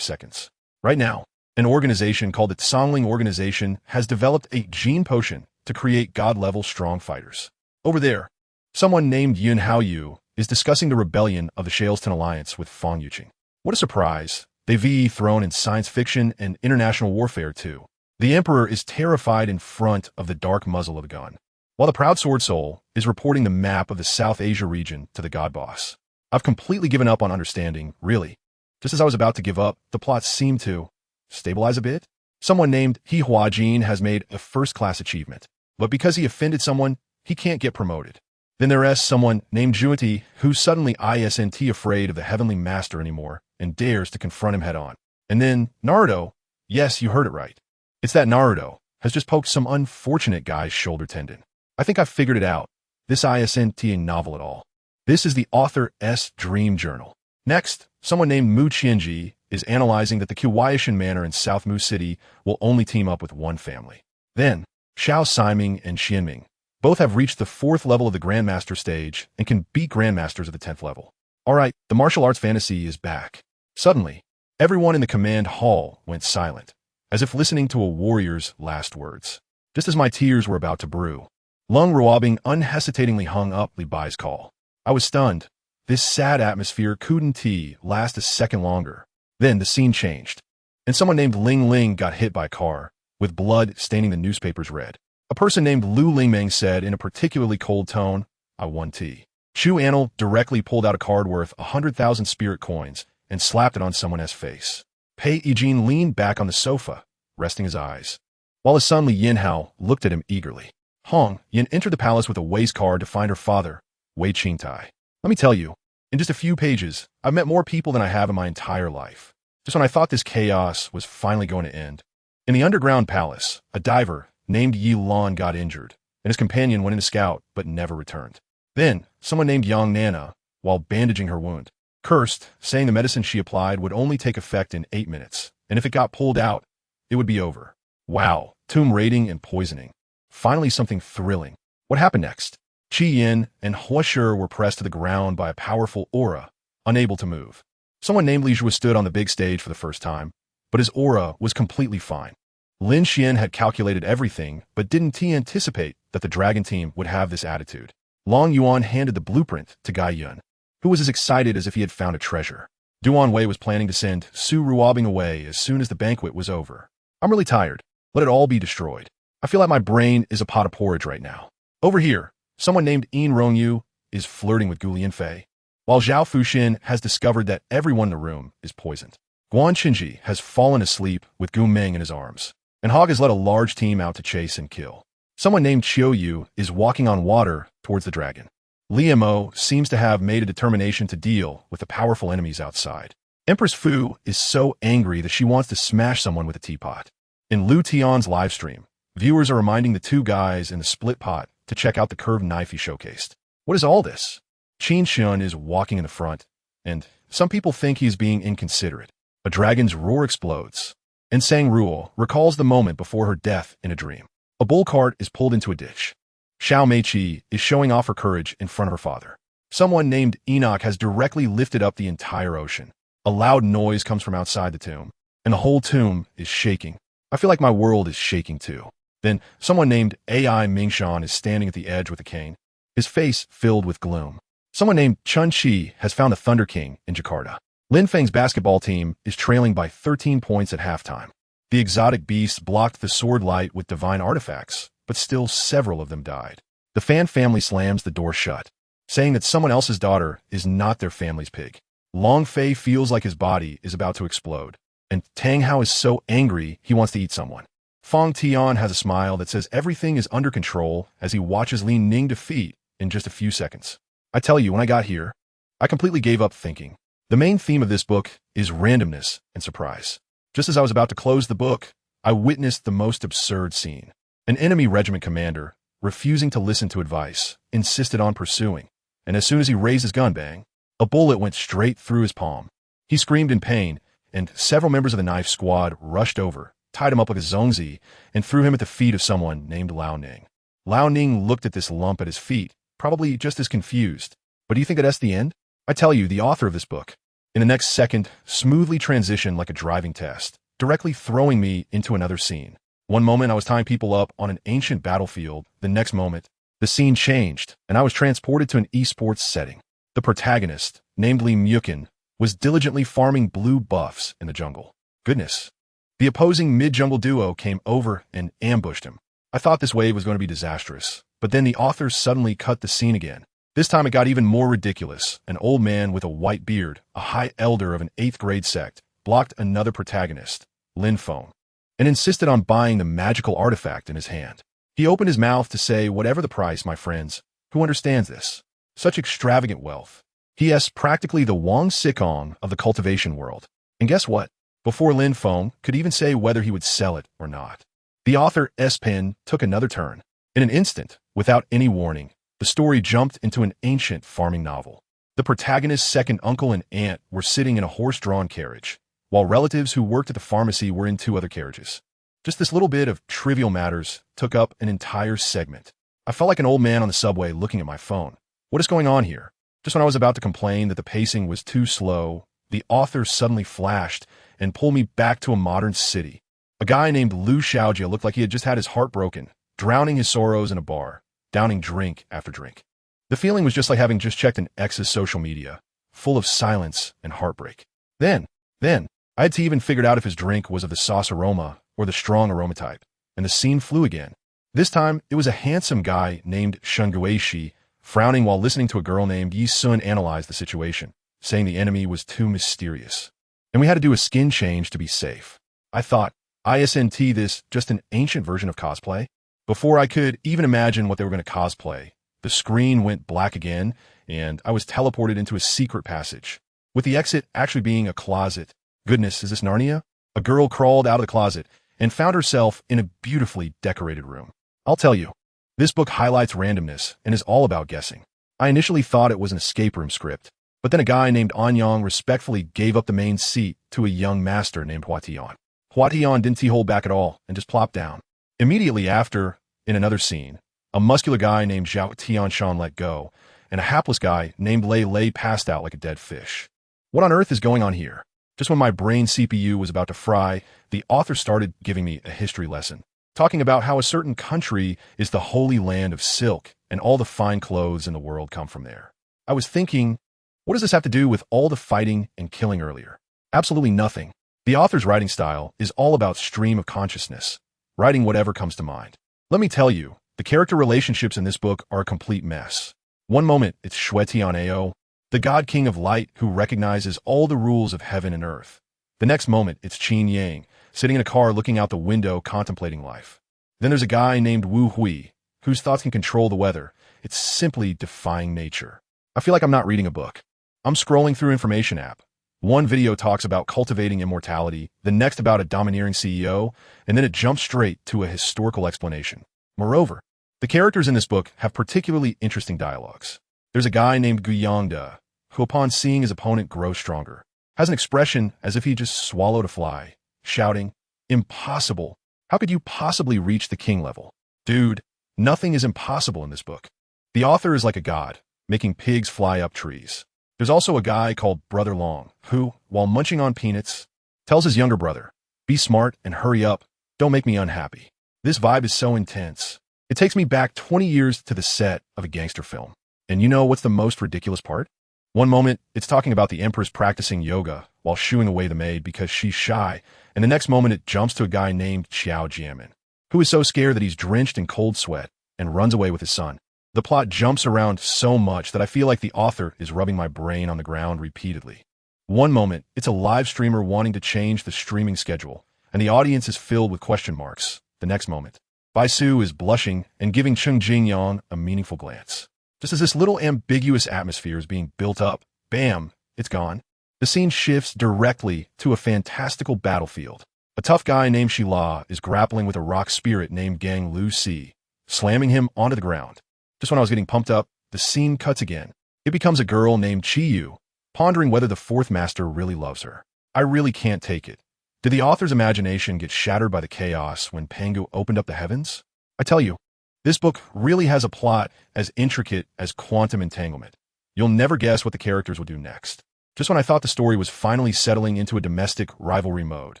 seconds. Right now, an organization called the Songling Organization has developed a gene potion to create god-level strong fighters. Over there, someone named Yun Haoyu is discussing the rebellion of the Shaleston Alliance with Fong Yuqing. What a surprise. They've thrown in science fiction and international warfare too. The Emperor is terrified in front of the dark muzzle of the gun, while the proud Sword Soul is reporting the map of the South Asia region to the God Boss. I've completely given up on understanding, really. Just as I was about to give up, the plot seemed to stabilize a bit. Someone named He Huajin has made a first-class achievement, but because he offended someone, he can't get promoted. Then there is someone named Junti who suddenly isn't afraid of the Heavenly Master anymore and dares to confront him head-on. And then Naruto, yes, you heard it right. It's that Naruto has just poked some unfortunate guy's shoulder tendon. I think I've figured it out. This isn't a novel at all. This is the author's dream journal. Next, someone named Mu Qianji is analyzing that the Qiwaishan Manor in South Mu City will only team up with one family. Then, Xiao Siming and Xianming both have reached the 4th level of the Grandmaster stage and can beat Grandmasters of the 10th level. Alright, the martial arts fantasy is back. Suddenly, everyone in the command hall went silent, as if listening to a warrior's last words. Just as my tears were about to brew, Lung Ruobing unhesitatingly hung up Li Bai's call. I was stunned. This sad atmosphere couldn't last a second longer. Then the scene changed, and someone named Ling Ling got hit by a car, with blood staining the newspapers red. A person named Lu Lingmeng said in a particularly cold tone, I won tea. Chu Anil directly pulled out a card worth 100,000 spirit coins and slapped it on someone's face. Pei Yijin leaned back on the sofa, resting his eyes, while his son Li Yinhao looked at him eagerly. Hong Yin entered the palace with a Wei's card to find her father, Wei Qingtai. Let me tell you, in just a few pages, I've met more people than I have in my entire life. Just when I thought this chaos was finally going to end. In the underground palace, a diver named Yi Lan got injured, and his companion went in to scout but never returned. Then, someone named Yang Nana, while bandaging her wound, cursed, saying the medicine she applied would only take effect in 8 minutes, and if it got pulled out, it would be over. Wow, tomb raiding and poisoning. Finally something thrilling. What happened next? Qi Yin and Hua Shi were pressed to the ground by a powerful aura, unable to move. Someone named Li Zhua stood on the big stage for the first time, but his aura was completely fine. Lin Xian had calculated everything, but didn't anticipate that the dragon team would have this attitude. Long Yuan handed the blueprint to Gai Yun, who was as excited as if he had found a treasure. Duan Wei was planning to send Su Ruobing away as soon as the banquet was over. I'm really tired. Let it all be destroyed. I feel like my brain is a pot of porridge right now. Over here, someone named Yin Rongyu is flirting with Gu Lianfei, while Zhao Fuxin has discovered that everyone in the room is poisoned. Guan Qinji has fallen asleep with Gu Meng in his arms, and Hog has led a large team out to chase and kill. Someone named Qiu Yu is walking on water towards the dragon. Li Mo seems to have made a determination to deal with the powerful enemies outside. Empress Fu is so angry that she wants to smash someone with a teapot. In Lu Tian's livestream, viewers are reminding the two guys in the split pot to check out the curved knife he showcased. What is all this? Qin Xian is walking in the front, and some people think he is being inconsiderate. A dragon's roar explodes, and Sang Ruo recalls the moment before her death in a dream. A bull cart is pulled into a ditch. Xiao Meiqi is showing off her courage in front of her father. Someone named Enoch has directly lifted up the entire ocean. A loud noise comes from outside the tomb, and the whole tomb is shaking. I feel like my world is shaking too. Then, someone named AI Mingshan is standing at the edge with a cane, his face filled with gloom. Someone named Chun Chi has found the Thunder King in Jakarta. Lin Feng's basketball team is trailing by 13 points at halftime. The exotic beasts blocked the sword light with divine artifacts, but still several of them died. The Fan family slams the door shut, saying that someone else's daughter is not their family's pig. Long Fei feels like his body is about to explode, and Tang Hao is so angry he wants to eat someone. Fong Tian has a smile that says everything is under control as he watches Li Ning defeat in just a few seconds. I tell you, when I got here, I completely gave up thinking. The main theme of this book is randomness and surprise. Just as I was about to close the book, I witnessed the most absurd scene. An enemy regiment commander, refusing to listen to advice, insisted on pursuing, and as soon as he raised his gun, bang, a bullet went straight through his palm. He screamed in pain, and several members of the knife squad rushed over, tied him up like a zongzi, and threw him at the feet of someone named Lao Ning. Lao Ning looked at this lump at his feet, probably just as confused. But do you think that's the end? I tell you, the author of this book in the next second, smoothly transitioned like a driving test, directly throwing me into another scene. One moment I was tying people up on an ancient battlefield, the next moment, the scene changed, and I was transported to an esports setting. The protagonist, named Lee Myukin, was diligently farming blue buffs in the jungle. Goodness. The opposing mid-jungle duo came over and ambushed him. I thought this wave was going to be disastrous, but then the author suddenly cut the scene again. This time it got even more ridiculous. An old man with a white beard, a high elder of an 8th grade sect, blocked another protagonist, Luckfrom, and insisted on buying the magical artifact in his hand. He opened his mouth to say, "Whatever the price, my friends. Who understands this? Such extravagant wealth." He is practically the Wang Sikong of the cultivation world. And guess what? Before Luckfrom could even say whether he would sell it or not, the author's pen took another turn. In an instant, without any warning, the story jumped into an ancient farming novel. The protagonist's second uncle and aunt were sitting in a horse-drawn carriage, while relatives who worked at the pharmacy were in 2 other carriages. Just this little bit of trivial matters took up an entire segment. I felt like an old man on the subway looking at my phone. What is going on here? Just when I was about to complain that the pacing was too slow, the author suddenly flashed and pulled me back to a modern city. A guy named Lu Xiaojia looked like he had just had his heart broken, drowning his sorrows in a bar, downing drink after drink. The feeling was just like having just checked an ex's social media, full of silence and heartbreak. Then, I had to even figured out if his drink was of the sauce aroma or the strong aroma type, and the scene flew again. This time, it was a handsome guy named Shunguishi, frowning while listening to a girl named Yi Sun analyze the situation, saying the enemy was too mysterious. And we had to do a skin change to be safe. I thought, isn't this just an ancient version of cosplay? Before I could even imagine what they were going to cosplay, the screen went black again, and I was teleported into a secret passage, with the exit actually being a closet. Goodness, is this Narnia? A girl crawled out of the closet and found herself in a beautifully decorated room. I'll tell you, this book highlights randomness and is all about guessing. I initially thought it was an escape room script, but then a guy named Anyang respectfully gave up the main seat to a young master named Huatian. Huatian didn't hold back at all and just plopped down. Immediately after, in another scene, a muscular guy named Zhao Tianshan let go, and a hapless guy named Lei passed out like a dead fish. What on earth is going on here? Just when my brain CPU was about to fry, the author started giving me a history lesson, talking about how a certain country is the holy land of silk and all the fine clothes in the world come from there. I was thinking, what does this have to do with all the fighting and killing earlier? Absolutely nothing. The author's writing style is all about stream of consciousness, writing whatever comes to mind. Let me tell you, the character relationships in this book are a complete mess. One moment, it's Xuetianeo, the god king of light who recognizes all the rules of heaven and earth. The next moment, it's Qin Yang, sitting in a car looking out the window contemplating life. Then there's a guy named Wu Hui, whose thoughts can control the weather. It's simply defying nature. I feel like I'm not reading a book. I'm scrolling through information app. One video talks about cultivating immortality, the next about a domineering CEO, and then it jumps straight to a historical explanation. Moreover, the characters in this book have particularly interesting dialogues. There's a guy named Guyangda, who upon seeing his opponent grow stronger, has an expression as if he just swallowed a fly, shouting, "Impossible! How could you possibly reach the king level?" Dude, nothing is impossible in this book. The author is like a god, making pigs fly up trees. There's also a guy called Brother Long, who, while munching on peanuts, tells his younger brother, "Be smart and hurry up, don't make me unhappy." This vibe is so intense. It takes me back 20 years to the set of a gangster film. And you know what's the most ridiculous part? One moment, it's talking about the empress practicing yoga while shooing away the maid because she's shy, and the next moment it jumps to a guy named Xiao Jianmin, who is so scared that he's drenched in cold sweat and runs away with his son. The plot jumps around so much that I feel like the author is rubbing my brain on the ground repeatedly. One moment, it's a live streamer wanting to change the streaming schedule, and the audience is filled with question marks. The next moment, Bai Su is blushing and giving Cheng Jingyan a meaningful glance. Just as this little ambiguous atmosphere is being built up, bam, it's gone. The scene shifts directly to a fantastical battlefield. A tough guy named Shila is grappling with a rock spirit named Gang Lu Si, slamming him onto the ground. Just when I was getting pumped up, the scene cuts again. It becomes a girl named Chiyu, pondering whether the fourth master really loves her. I really can't take it. Did the author's imagination get shattered by the chaos when Pangu opened up the heavens? I tell you, this book really has a plot as intricate as quantum entanglement. You'll never guess what the characters will do next. Just when I thought the story was finally settling into a domestic rivalry mode,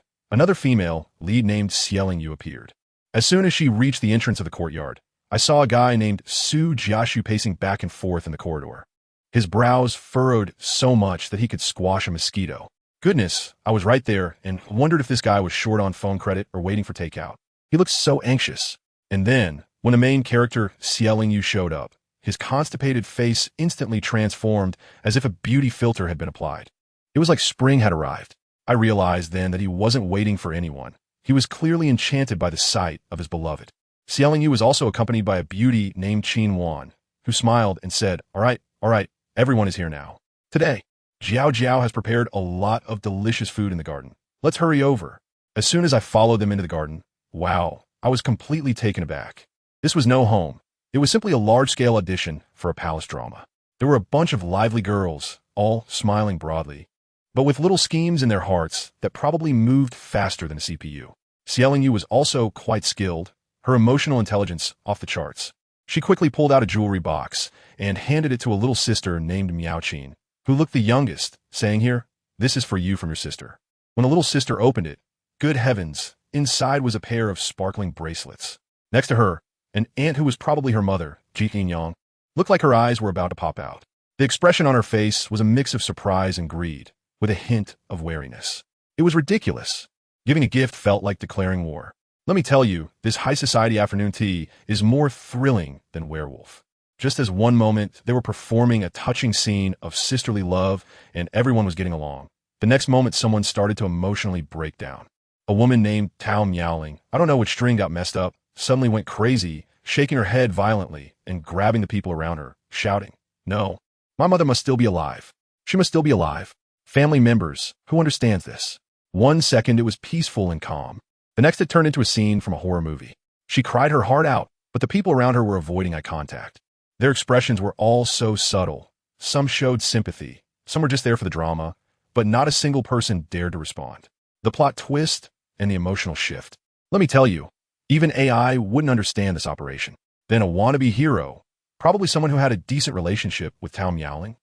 another female, lead named Xialing Yu, appeared. As soon as she reached the entrance of the courtyard, I saw a guy named Su Jiaxu pacing back and forth in the corridor. His brows furrowed so much that he could squash a mosquito. Goodness, I was right there and wondered if this guy was short on phone credit or waiting for takeout. He looked so anxious. And then, when the main character, Xialing Yu, showed up, his constipated face instantly transformed as if a beauty filter had been applied. It was like spring had arrived. I realized then that he wasn't waiting for anyone. He was clearly enchanted by the sight of his beloved. Xialing Yu was also accompanied by a beauty named Qin Wan, who smiled and said, all right, everyone is here now. Today, Jiao Jiao has prepared a lot of delicious food in the garden. Let's hurry over. As soon as I followed them into the garden, wow, I was completely taken aback. This was no home. It was simply a large-scale audition for a palace drama. There were a bunch of lively girls, all smiling broadly, but with little schemes in their hearts that probably moved faster than a CPU. Xialing Yu was also quite skilled, her emotional intelligence off the charts. She quickly pulled out a jewelry box and handed it to a little sister named Miaoqin, who looked the youngest, saying, "Here, this is for you from your sister." When the little sister opened it, good heavens, inside was a pair of sparkling bracelets. Next to her, an aunt who was probably her mother, Jiqin Yang, looked like her eyes were about to pop out. The expression on her face was a mix of surprise and greed, with a hint of wariness. It was ridiculous. Giving a gift felt like declaring war. Let me tell you, this high society afternoon tea is more thrilling than Werewolf. Just as one moment they were performing a touching scene of sisterly love and everyone was getting along, the next moment someone started to emotionally break down. A woman named Tao Miaoling, I don't know which string got messed up, suddenly went crazy, shaking her head violently and grabbing the people around her, shouting, "No, my mother must still be alive. She must still be alive." Family members, who understands this? 1 second it was peaceful and calm. The next it turned into a scene from a horror movie. She cried her heart out, but the people around her were avoiding eye contact. Their expressions were all so subtle. Some showed sympathy, some were just there for the drama, but not a single person dared to respond. The plot twist and the emotional shift. Let me tell you, even AI wouldn't understand this operation. Then a wannabe hero, probably someone who had a decent relationship with Tao Miaoling,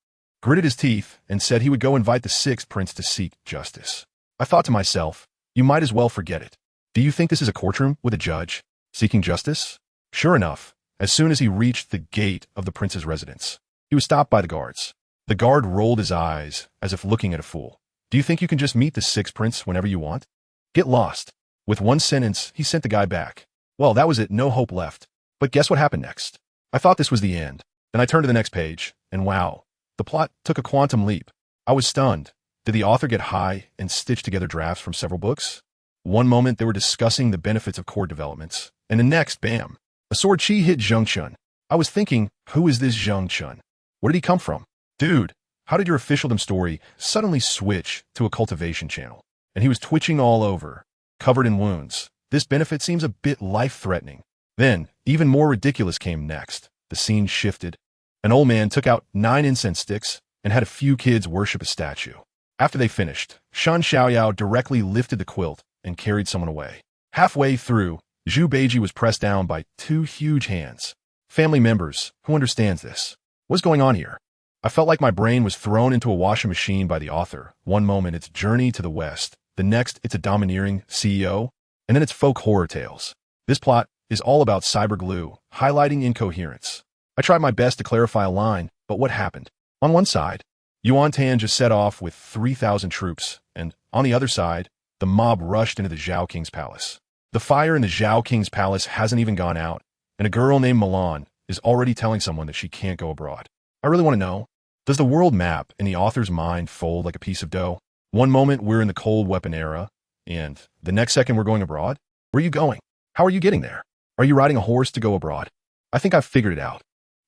gritted his teeth and said he would go invite the 6th prince to seek justice. I thought to myself, you might as well forget it. Do you think this is a courtroom with a judge seeking justice? Sure enough, as soon as he reached the gate of the prince's residence, he was stopped by the guards. The guard rolled his eyes as if looking at a fool. Do you think you can just meet the 6th prince whenever you want? Get lost. With one sentence, he sent the guy back. Well, that was it, no hope left. But guess what happened next? I thought this was the end. Then I turned to the next page, and wow, the plot took a quantum leap. I was stunned. Did the author get high and stitch together drafts from several books? One moment they were discussing the benefits of court developments, and the next, bam, a sword chi hit Zheng Chun. I was thinking, who is this Zheng Chun? Where did he come from? Dude, how did your officialdom story suddenly switch to a cultivation channel? And he was twitching all over, covered in wounds. This benefit seems a bit life-threatening. Then, even more ridiculous came next. The scene shifted. An old man took out 9 incense sticks and had a few kids worship a statue. After they finished, Shan Xiaoyao directly lifted the quilt and carried someone away. Halfway through, Zhu Beiji was pressed down by 2 huge hands. Family members, who understands this? What's going on here? I felt like my brain was thrown into a washing machine by the author. One moment it's Journey to the West, the next it's a domineering CEO, and then it's folk horror tales. This plot is all about cyber glue, highlighting incoherence. I tried my best to clarify a line, but what happened? On one side, Yuan Tan just set off with 3,000 troops, and on the other side, the mob rushed into the Zhao King's palace. The fire in the Zhao King's palace hasn't even gone out, and a girl named Milan is already telling someone that she can't go abroad. I really want to know, does the world map in the author's mind fold like a piece of dough? One moment we're in the cold weapon era, and the next second we're going abroad? Where are you going? How are you getting there? Are you riding a horse to go abroad? I think I've figured it out.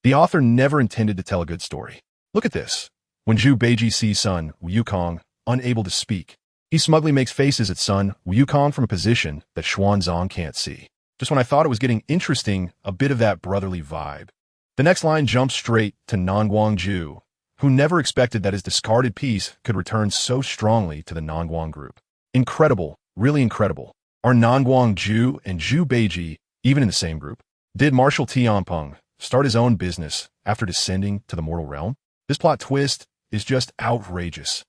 The author never intended to tell a good story. Look at this. When Zhu Beiji sees son Wukong unable to speak, he smugly makes faces at son Wukong from a position that Xuanzang can't see. Just when I thought it was getting interesting, a bit of that brotherly vibe. The next line jumps straight to Nanguang Zhu, who never expected that his discarded piece could return so strongly to the Nanguang group. Incredible, really incredible. Are Nanguang Zhu and Zhu Beiji even in the same group? Did Marshal Tianpeng start his own business after descending to the mortal realm? This plot twist is just outrageous.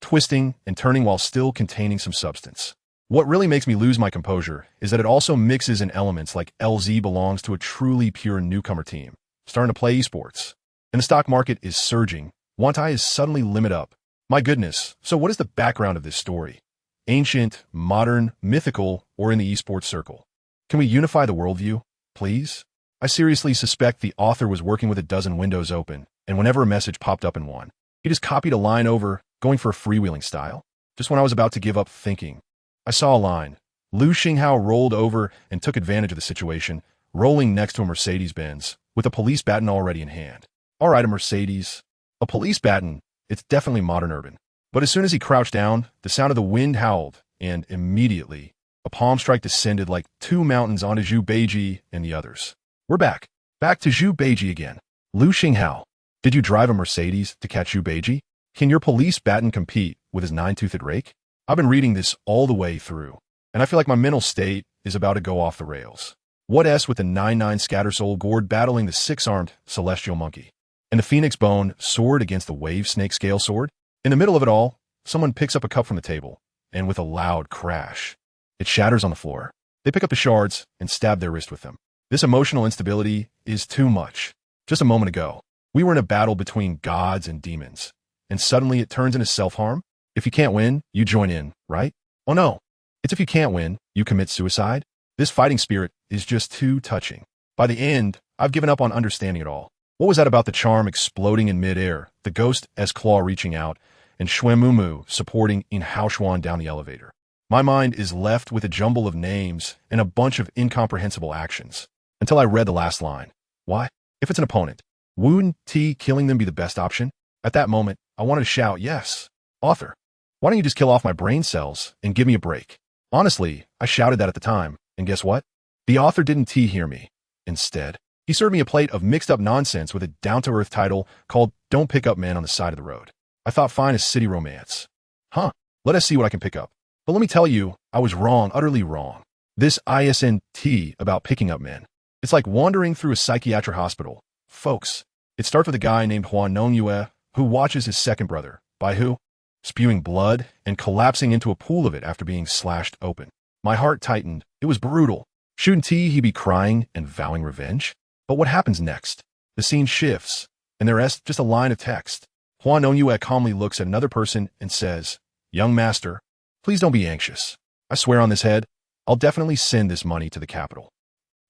twisting and turning while still containing some substance. What really makes me lose my composure is that it also mixes in elements like LZ belongs to a truly pure newcomer team, starting to play esports. And the stock market is surging. Wantai is suddenly limit up. My goodness, so what is the background of this story? Ancient, modern, mythical, or in the esports circle? Can we unify the worldview, please? I seriously suspect the author was working with a dozen windows open, and whenever a message popped up in one, he just copied a line over, going for a freewheeling style. Just when I was about to give up thinking, I saw a line. Lu Xinghao rolled over and took advantage of the situation, rolling next to a Mercedes-Benz, with a police baton already in hand. All right, a Mercedes. A police baton. It's definitely modern urban. But as soon as he crouched down, the sound of the wind howled, and immediately, a palm strike descended like two mountains onto Zhu Beiji and the others. We're back. Back to Zhu Beiji again. Lu Xinghao, did you drive a Mercedes to catch Zhu Beiji? Can your police baton compete with his nine-toothed rake? I've been reading this all the way through, and I feel like my mental state is about to go off the rails. What S with the 9-9 Scattersoul gourd battling the 6-armed celestial monkey? And the phoenix bone sword against the wave snake scale sword? In the middle of it all, someone picks up a cup from the table, and with a loud crash, it shatters on the floor. They pick up the shards and stab their wrist with them. This emotional instability is too much. Just a moment ago, we were in a battle between gods and demons, and suddenly it turns into self-harm? If you can't win, you join in, right? Oh no, it's if you can't win, you commit suicide? This fighting spirit is just too touching. By the end, I've given up on understanding it all. What was that about the charm exploding in midair, the ghost-esque claw reaching out, and Xuemumu supporting In Haoshuan down the elevator? My mind is left with a jumble of names and a bunch of incomprehensible actions, until I read the last line. Why? If it's an opponent, wouldn't killing them be the best option? At that moment, I wanted to shout, yes. Author, why don't you just kill off my brain cells and give me a break? Honestly, I shouted that at the time, and guess what? The author didn't hear me. Instead, he served me a plate of mixed-up nonsense with a down-to-earth title called Don't Pick Up Men on the Side of the Road. I thought fine as city romance. Huh, let us see what I can pick up. But let me tell you, I was wrong, utterly wrong. This ISNT about picking up men. It's like wandering through a psychiatric hospital. Folks, it starts with a guy named Huan Nongyue who watches his second brother, by who? Spewing blood and collapsing into a pool of it after being slashed open. My heart tightened. It was brutal. Shouldn't he be crying and vowing revenge? But what happens next? The scene shifts, and there's just a line of text. Huan Nongyue calmly looks at another person and says, Young master, please don't be anxious. I swear on this head, I'll definitely send this money to the capital.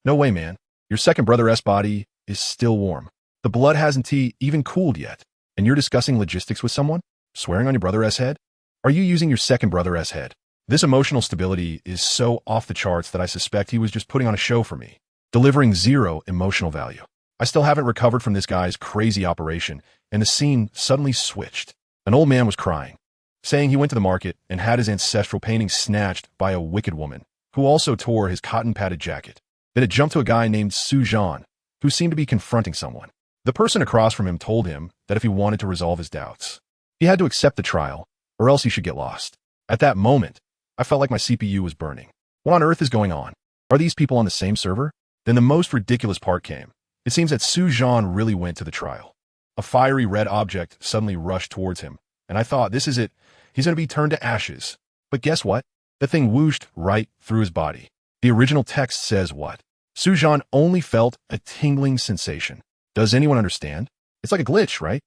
No way, man. Your second brother's body is still warm. The blood hasn't even cooled yet, and you're discussing logistics with someone? Swearing on your brother's head? Are you using your second brother's head? This emotional stability is so off the charts that I suspect he was just putting on a show for me, delivering zero emotional value. I still haven't recovered from this guy's crazy operation, and the scene suddenly switched. An old man was crying, saying he went to the market and had his ancestral painting snatched by a wicked woman, who also tore his cotton-padded jacket. Then it jumped to a guy named Su Zhan, who seemed to be confronting someone. The person across from him told him that if he wanted to resolve his doubts, he had to accept the trial, or else he should get lost. At that moment, I felt like my CPU was burning. What on earth is going on? Are these people on the same server? Then the most ridiculous part came. It seems that Su Zhan really went to the trial. A fiery red object suddenly rushed towards him, and I thought, this is it. He's going to be turned to ashes. But guess what? The thing whooshed right through his body. The original text says what? Su Zhan only felt a tingling sensation. Does anyone understand? It's like a glitch, right?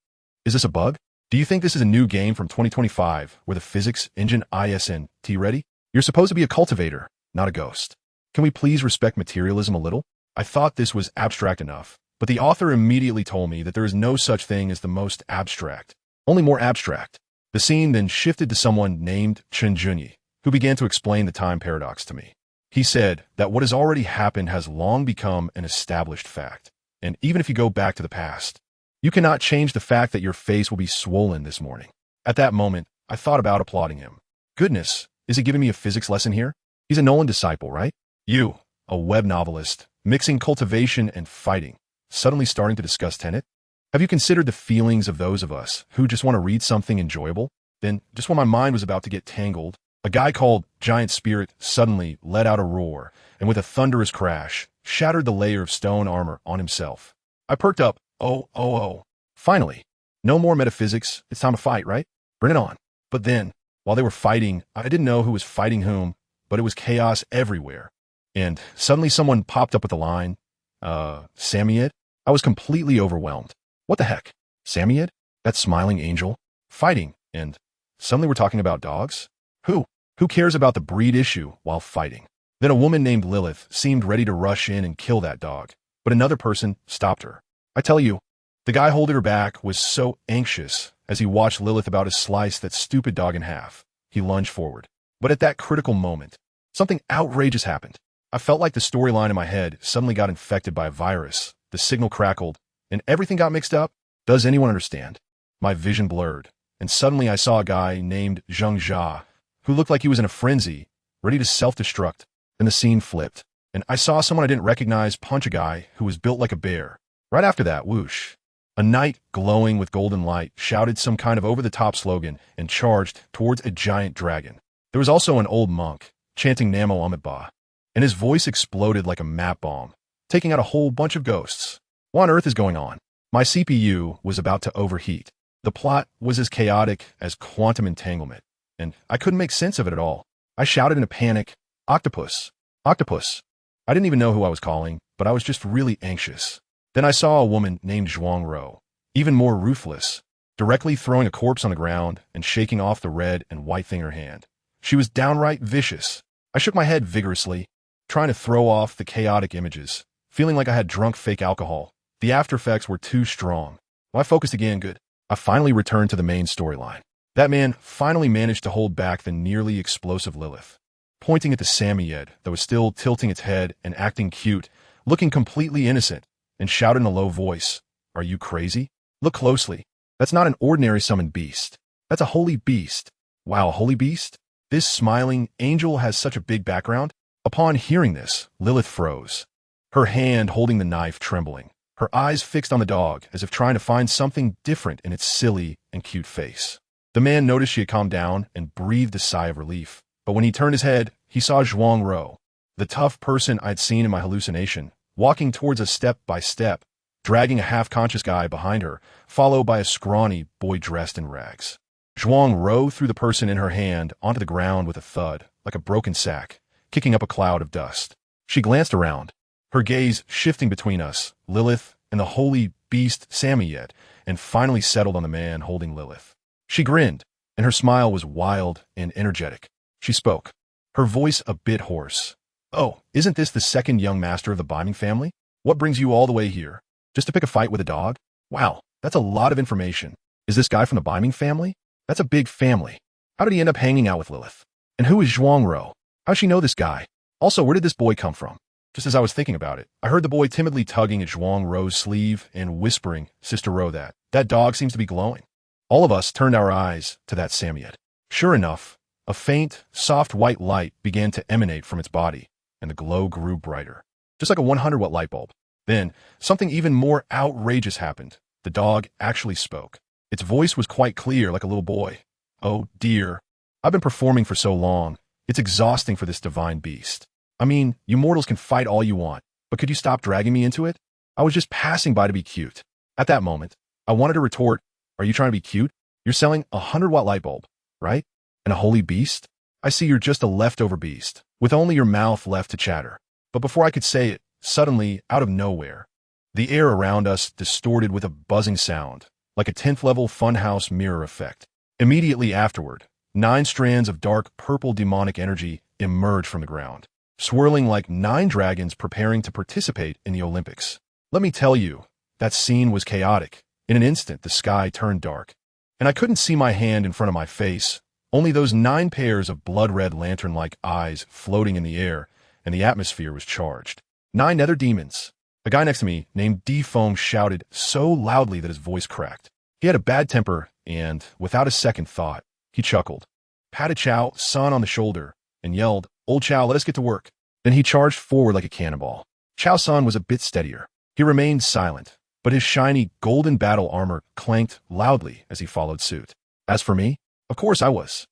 Is this a bug? Do you think this is a new game from 2025 where the physics engine ISNT ready? You're supposed to be a cultivator, not a ghost. Can we please respect materialism a little? I thought this was abstract enough, but the author immediately told me that there is no such thing as the most abstract, only more abstract. The scene then shifted to someone named Chen Junyi, who began to explain the time paradox to me. He said that what has already happened has long become an established fact, and even if you go back to the past, you cannot change the fact that your face will be swollen this morning. At that moment, I thought about applauding him. Goodness, is he giving me a physics lesson here? He's a Nolan disciple, right? You, a web novelist, mixing cultivation and fighting, suddenly starting to discuss Tenet? Have you considered the feelings of those of us who just want to read something enjoyable? Then, just when my mind was about to get tangled, a guy called Giant Spirit suddenly let out a roar, and with a thunderous crash, shattered the layer of stone armor on himself. I perked up. Oh. Finally. No more metaphysics. It's time to fight, right? Bring it on. But then, while they were fighting, I didn't know who was fighting whom, but it was chaos everywhere. And suddenly someone popped up with the line, Samiet? I was completely overwhelmed. What the heck? Samiet? That smiling angel? Fighting, and suddenly we're talking about dogs? Who? Who cares about the breed issue while fighting? Then a woman named Lilith seemed ready to rush in and kill that dog, but another person stopped her. I tell you, the guy holding her back was so anxious as he watched Lilith about to slice that stupid dog in half. He lunged forward. But at that critical moment, something outrageous happened. I felt like the storyline in my head suddenly got infected by a virus. The signal crackled, and everything got mixed up. Does anyone understand? My vision blurred, and suddenly I saw a guy named Zheng Jia, who looked like he was in a frenzy, ready to self-destruct. Then the scene flipped, and I saw someone I didn't recognize punch a guy who was built like a bear. Right after that, whoosh, a knight glowing with golden light shouted some kind of over-the-top slogan and charged towards a giant dragon. There was also an old monk chanting Namo Amidba, and his voice exploded like a map bomb, taking out a whole bunch of ghosts. What on earth is going on? My CPU was about to overheat. The plot was as chaotic as quantum entanglement, and I couldn't make sense of it at all. I shouted in a panic, Octopus! Octopus! I didn't even know who I was calling, but I was just really anxious. Then I saw a woman named Zhuang Ro, even more ruthless, directly throwing a corpse on the ground and shaking off the red and white thing in her hand. She was downright vicious. I shook my head vigorously, trying to throw off the chaotic images, feeling like I had drunk fake alcohol. The after effects were too strong. Well, I focused again, good. I finally returned to the main storyline. That man finally managed to hold back the nearly explosive Lilith, pointing at the Samiet that was still tilting its head and acting cute, looking completely innocent, and shouted in a low voice, "Are you crazy? Look closely. That's not an ordinary summoned beast. That's a holy beast." Wow, a holy beast? This smiling angel has such a big background? Upon hearing this, Lilith froze, her hand holding the knife trembling, her eyes fixed on the dog as if trying to find something different in its silly and cute face. The man noticed she had calmed down and breathed a sigh of relief, but when he turned his head, he saw Zhuang Ro, the tough person I'd seen in my hallucination, walking towards us step by step, dragging a half-conscious guy behind her, followed by a scrawny boy dressed in rags. Zhuang Ro threw the person in her hand onto the ground with a thud, like a broken sack, kicking up a cloud of dust. She glanced around, her gaze shifting between us, Lilith, and the holy beast Samiet, and finally settled on the man holding Lilith. She grinned, and her smile was wild and energetic. She spoke, her voice a bit hoarse. "Oh, isn't this the second young master of the Biming family? What brings you all the way here? Just to pick a fight with a dog? Wow, that's a lot of information. Is this guy from the Biming family? That's a big family. How did he end up hanging out with Lilith? And who is Zhuang Ro? How'd she know this guy? Also, where did this boy come from?" Just as I was thinking about it, I heard the boy timidly tugging at Zhuang Ro's sleeve and whispering, "Sister Ro, that dog seems to be glowing." All of us turned our eyes to that Samiet. Sure enough, a faint, soft white light began to emanate from its body, and the glow grew brighter, just like a 100-watt light bulb. Then, something even more outrageous happened. The dog actually spoke. Its voice was quite clear, like a little boy. "Oh, dear. I've been performing for so long. It's exhausting for this divine beast. I mean, you mortals can fight all you want, but could you stop dragging me into it? I was just passing by to be cute." At that moment, I wanted to retort, "Are you trying to be cute? You're selling a 100-watt light bulb, right? And a holy beast? I see you're just a leftover beast, with only your mouth left to chatter." But before I could say it, suddenly, out of nowhere, the air around us distorted with a buzzing sound, like a 10th-level funhouse mirror effect. Immediately afterward, 9 strands of dark purple demonic energy emerged from the ground, swirling like 9 dragons preparing to participate in the Olympics. Let me tell you, that scene was chaotic. In an instant, the sky turned dark, and I couldn't see my hand in front of my face, only those 9 pairs of blood-red lantern-like eyes floating in the air, and the atmosphere was charged. 9 nether demons. A guy next to me, named D-Foam, shouted so loudly that his voice cracked. He had a bad temper, and, without a second thought, he chuckled, patted Chow San on the shoulder, and yelled, "Old Chow, let us get to work." Then he charged forward like a cannonball. Chow San was a bit steadier. He remained silent, but his shiny golden battle armor clanked loudly as he followed suit. As for me, of course I was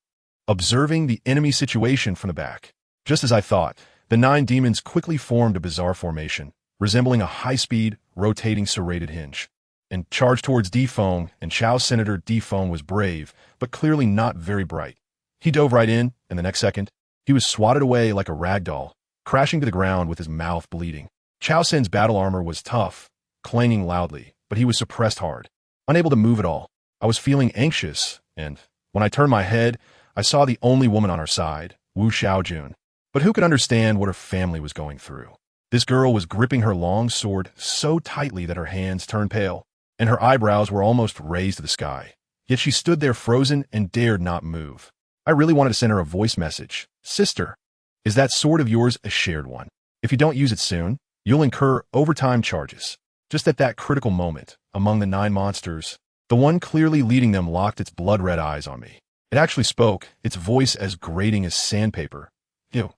observing the enemy situation from the back. Just as I thought, the 9 demons quickly formed a bizarre formation, resembling a high-speed, rotating serrated hinge. and charged towards Defong, and Chao's Senator Defong was brave, but clearly not very bright. He dove right in, and the next second, he was swatted away like a rag doll, crashing to the ground with his mouth bleeding. Chao Sen's battle armor was tough, clanging loudly, but he was suppressed hard. Unable to move at all, I was feeling anxious, and when I turned my head, I saw the only woman on our side, Wu Xiaojun. But who could understand what her family was going through? This girl was gripping her long sword so tightly that her hands turned pale, and her eyebrows were almost raised to the sky. Yet she stood there frozen and dared not move. I really wanted to send her a voice message. Sister, is that sword of yours a shared one? If you don't use it soon, you'll incur overtime charges. Just at that critical moment, among the 9 monsters, the one clearly leading them locked its blood-red eyes on me. It actually spoke, its voice as grating as sandpaper. You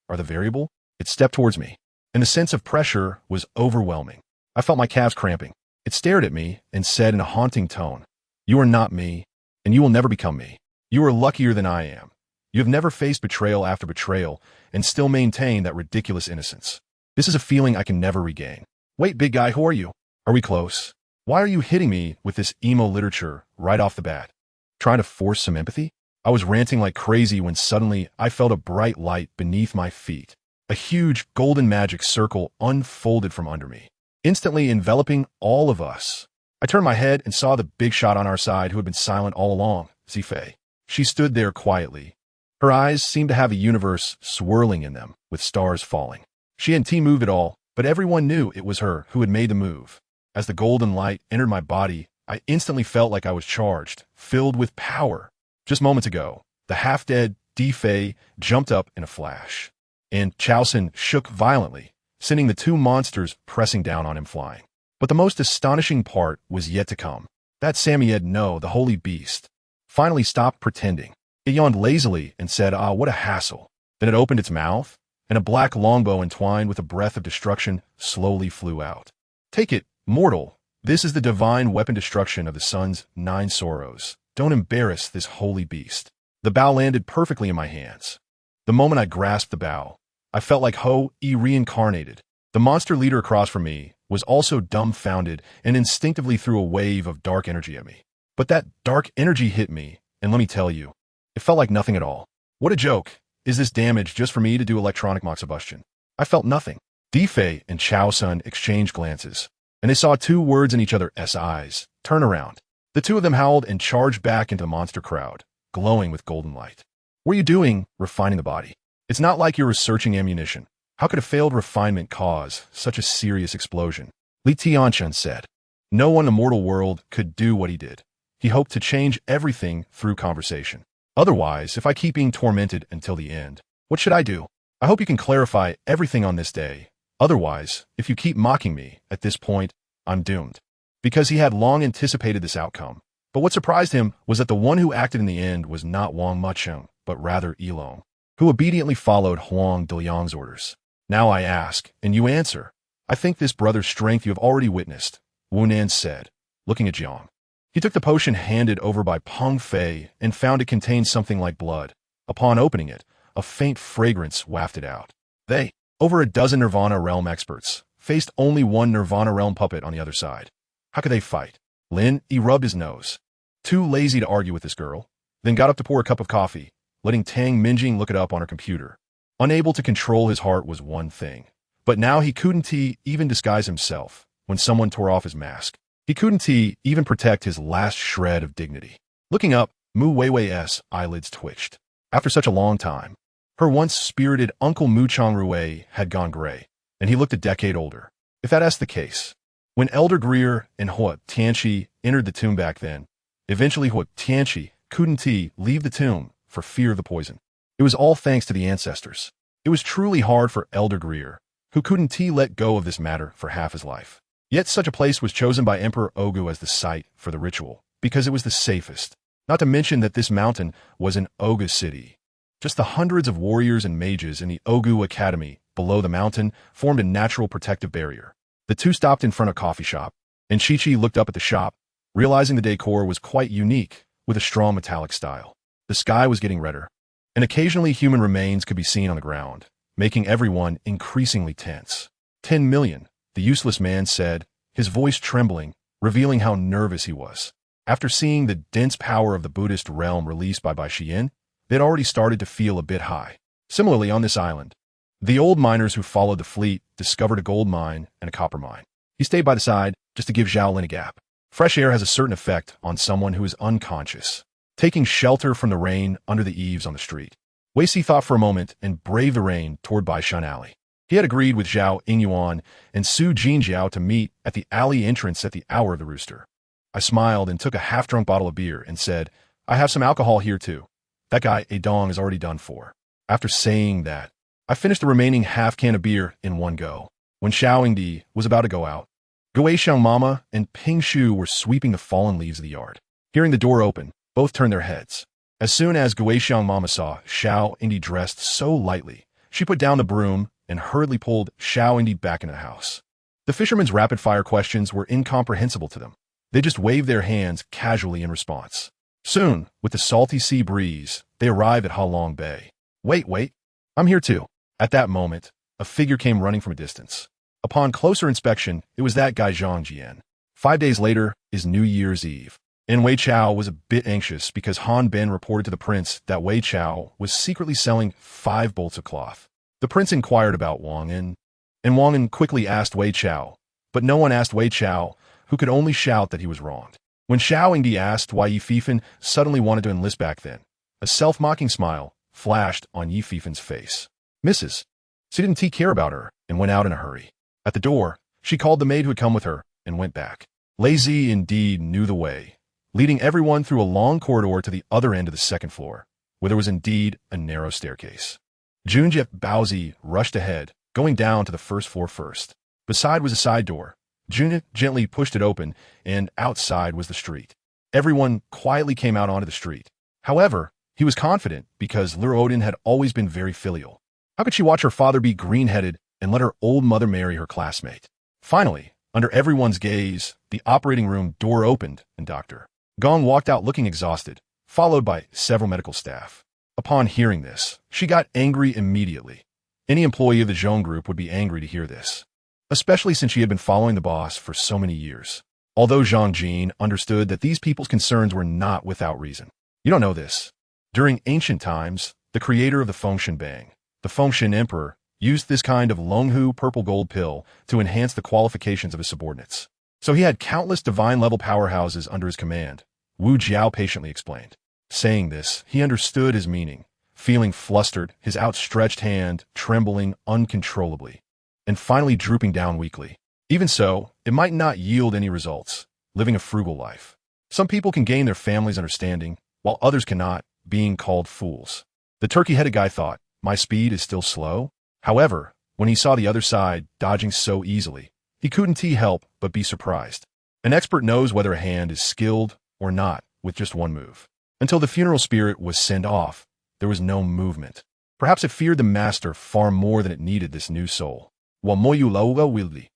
are the variable? It stepped towards me, and the sense of pressure was overwhelming. I felt my calves cramping. It stared at me and said in a haunting tone, "You are not me, and you will never become me. You are luckier than I am. You have never faced betrayal after betrayal and still maintain that ridiculous innocence. This is a feeling I can never regain. Wait, big guy, who are you? Are we close? Why are you hitting me with this emo literature right off the bat? Trying to force some empathy?" I was ranting like crazy when suddenly I felt a bright light beneath my feet. A huge golden magic circle unfolded from under me, instantly enveloping all of us. I turned my head and saw the big shot on our side who had been silent all along, Zifei. She stood there quietly. Her eyes seemed to have a universe swirling in them, with stars falling. She hadn't moved at all, but everyone knew it was her who had made the move. As the golden light entered my body, I instantly felt like I was charged, filled with power. Just moments ago, the half-dead Defei jumped up in a flash, and Chaosen shook violently, sending the 2 monsters pressing down on him flying. But the most astonishing part was yet to come. That Samoyed No, the holy beast, finally stopped pretending. It yawned lazily and said, "Ah, what a hassle." Then it opened its mouth, and a black longbow entwined with a breath of destruction slowly flew out. "Take it, mortal. This is the divine weapon destruction of the sun's 9 sorrows. Don't embarrass this holy beast." The bow landed perfectly in my hands. The moment I grasped the bow, I felt like Ho-E reincarnated. The monster leader across from me was also dumbfounded and instinctively threw a wave of dark energy at me. But that dark energy hit me, and let me tell you, it felt like nothing at all. What a joke. Is this damage just for me to do electronic moxibustion? I felt nothing. Defei and Chao Sun exchanged glances, and they saw 2 words in each other's eyes. Turn around. The 2 of them howled and charged back into the monster crowd, glowing with golden light. "What are you doing, refining the body? It's not like you're researching ammunition. How could a failed refinement cause such a serious explosion?" Li Tianchun said. No one in the mortal world could do what he did. He hoped to change everything through conversation. Otherwise, if I keep being tormented until the end, what should I do? I hope you can clarify everything on this day. Otherwise, if you keep mocking me, at this point, I'm doomed. Because he had long anticipated this outcome. But what surprised him was that the one who acted in the end was not Wang Mucheng, but rather Ilong, who obediently followed Huang Deliang's orders. Now I ask, and you answer. I think this brother's strength you have already witnessed, Wu Nan said, looking at Jiang. He took the potion handed over by Peng Fei and found it contained something like blood. Upon opening it, a faint fragrance wafted out. They, over a dozen Nirvana Realm experts, faced only one Nirvana Realm puppet on the other side. How could they fight? Lin, he rubbed his nose. Too lazy to argue with this girl, then got up to pour a cup of coffee, letting Tang Minjing look it up on her computer. Unable to control his heart was one thing, but now he couldn't even disguise himself when someone tore off his mask. He couldn't even protect his last shred of dignity. Looking up, Mu Weiwei's eyelids twitched. After such a long time, her once spirited Uncle Mu Changrui had gone gray, and he looked a decade older. If that's the case, when Elder Greer and Hua Tianchi entered the tomb back then, eventually Hua Tianchi couldn't leave the tomb for fear of the poison. It was all thanks to the ancestors. It was truly hard for Elder Greer, who couldn't let go of this matter for half his life. Yet such a place was chosen by Emperor Ogu as the site for the ritual, because it was the safest. Not to mention that this mountain was an Ogu city. Just the hundreds of warriors and mages in the Ogu Academy below the mountain formed a natural protective barrier. The 2 stopped in front of a coffee shop, and Chi-Chi looked up at the shop, realizing the decor was quite unique, with a strong metallic style. The sky was getting redder, and occasionally human remains could be seen on the ground, making everyone increasingly tense. 10 million. The useless man said, his voice trembling, revealing how nervous he was. After seeing the dense power of the Buddhist realm released by Bai Xian, they'd already started to feel a bit high. Similarly, on this island, the old miners who followed the fleet discovered a gold mine and a copper mine. He stayed by the side just to give Zhao Lin a gap. Fresh air has a certain effect on someone who is unconscious. Taking shelter from the rain under the eaves on the street, Wei Si thought for a moment and braved the rain toward Bai Shan Alley. He had agreed with Zhao Ingyuan and Su Jinjiao to meet at the alley entrance at the hour of the rooster. I smiled and took a half-drunk bottle of beer and said, I have some alcohol here too. That guy, a dong, is already done for. After saying that, I finished the remaining half can of beer in one go. When Xiao Yingdi was about to go out, Gui Xiang Mama and Ping Shu were sweeping the fallen leaves of the yard. Hearing the door open, both turned their heads. As soon as Gui Xiang Mama saw Xiao Yingdi dressed so lightly, she put down the broom and hurriedly pulled Xiao Yingdi back into the house. The fishermen's rapid-fire questions were incomprehensible to them. They just waved their hands casually in response. Soon, with the salty sea breeze, they arrived at Halong Bay. Wait, I'm here too. At that moment, a figure came running from a distance. Upon closer inspection, it was that guy Zhang Jian. 5 days later is New Year's Eve, and Wei Chao was a bit anxious because Han Ben reported to the prince that Wei Chao was secretly selling 5 bolts of cloth. The prince inquired about Wang An, and Wang An quickly asked Wei Chao, but no one asked Wei Chao, who could only shout that he was wronged. When Xiao Yingdi asked why Yi Fifan suddenly wanted to enlist back then, a self-mocking smile flashed on Yi Fifan's face. Mrs. She didn't care about her and went out in a hurry. At the door, she called the maid who had come with her and went back. Lazy indeed knew the way, leading everyone through a long corridor to the other end of the second floor, where there was indeed a narrow staircase. Junjie Baozi rushed ahead, going down to the first floor first. Beside was a side door. Junjie gently pushed it open, and outside was the street. Everyone quietly came out onto the street. However, he was confident because Liu Odin had always been very filial. How could she watch her father be green-headed and let her old mother marry her classmate? Finally, under everyone's gaze, the operating room door opened and Dr. Gong walked out looking exhausted, followed by several medical staff. Upon hearing this, she got angry immediately. Any employee of the Zhong group would be angry to hear this, especially since she had been following the boss for so many years. Although Zhang Jin understood that these people's concerns were not without reason. You don't know this. During ancient times, the creator of the Fengshen Bang, the Fengshen Emperor, used this kind of Longhu purple gold pill to enhance the qualifications of his subordinates. So he had countless divine-level powerhouses under his command, Wu Jiao patiently explained. Saying this, he understood his meaning, feeling flustered, his outstretched hand trembling uncontrollably, and finally drooping down weakly. Even so, it might not yield any results, living a frugal life. Some people can gain their family's understanding, while others cannot, being called fools. The turkey-headed guy thought, my speed is still slow? However, when he saw the other side dodging so easily, he couldn't help but be surprised. An expert knows whether a hand is skilled or not with just one move. Until the funeral spirit was sent off, there was no movement. Perhaps it feared the master far more than it needed this new soul. The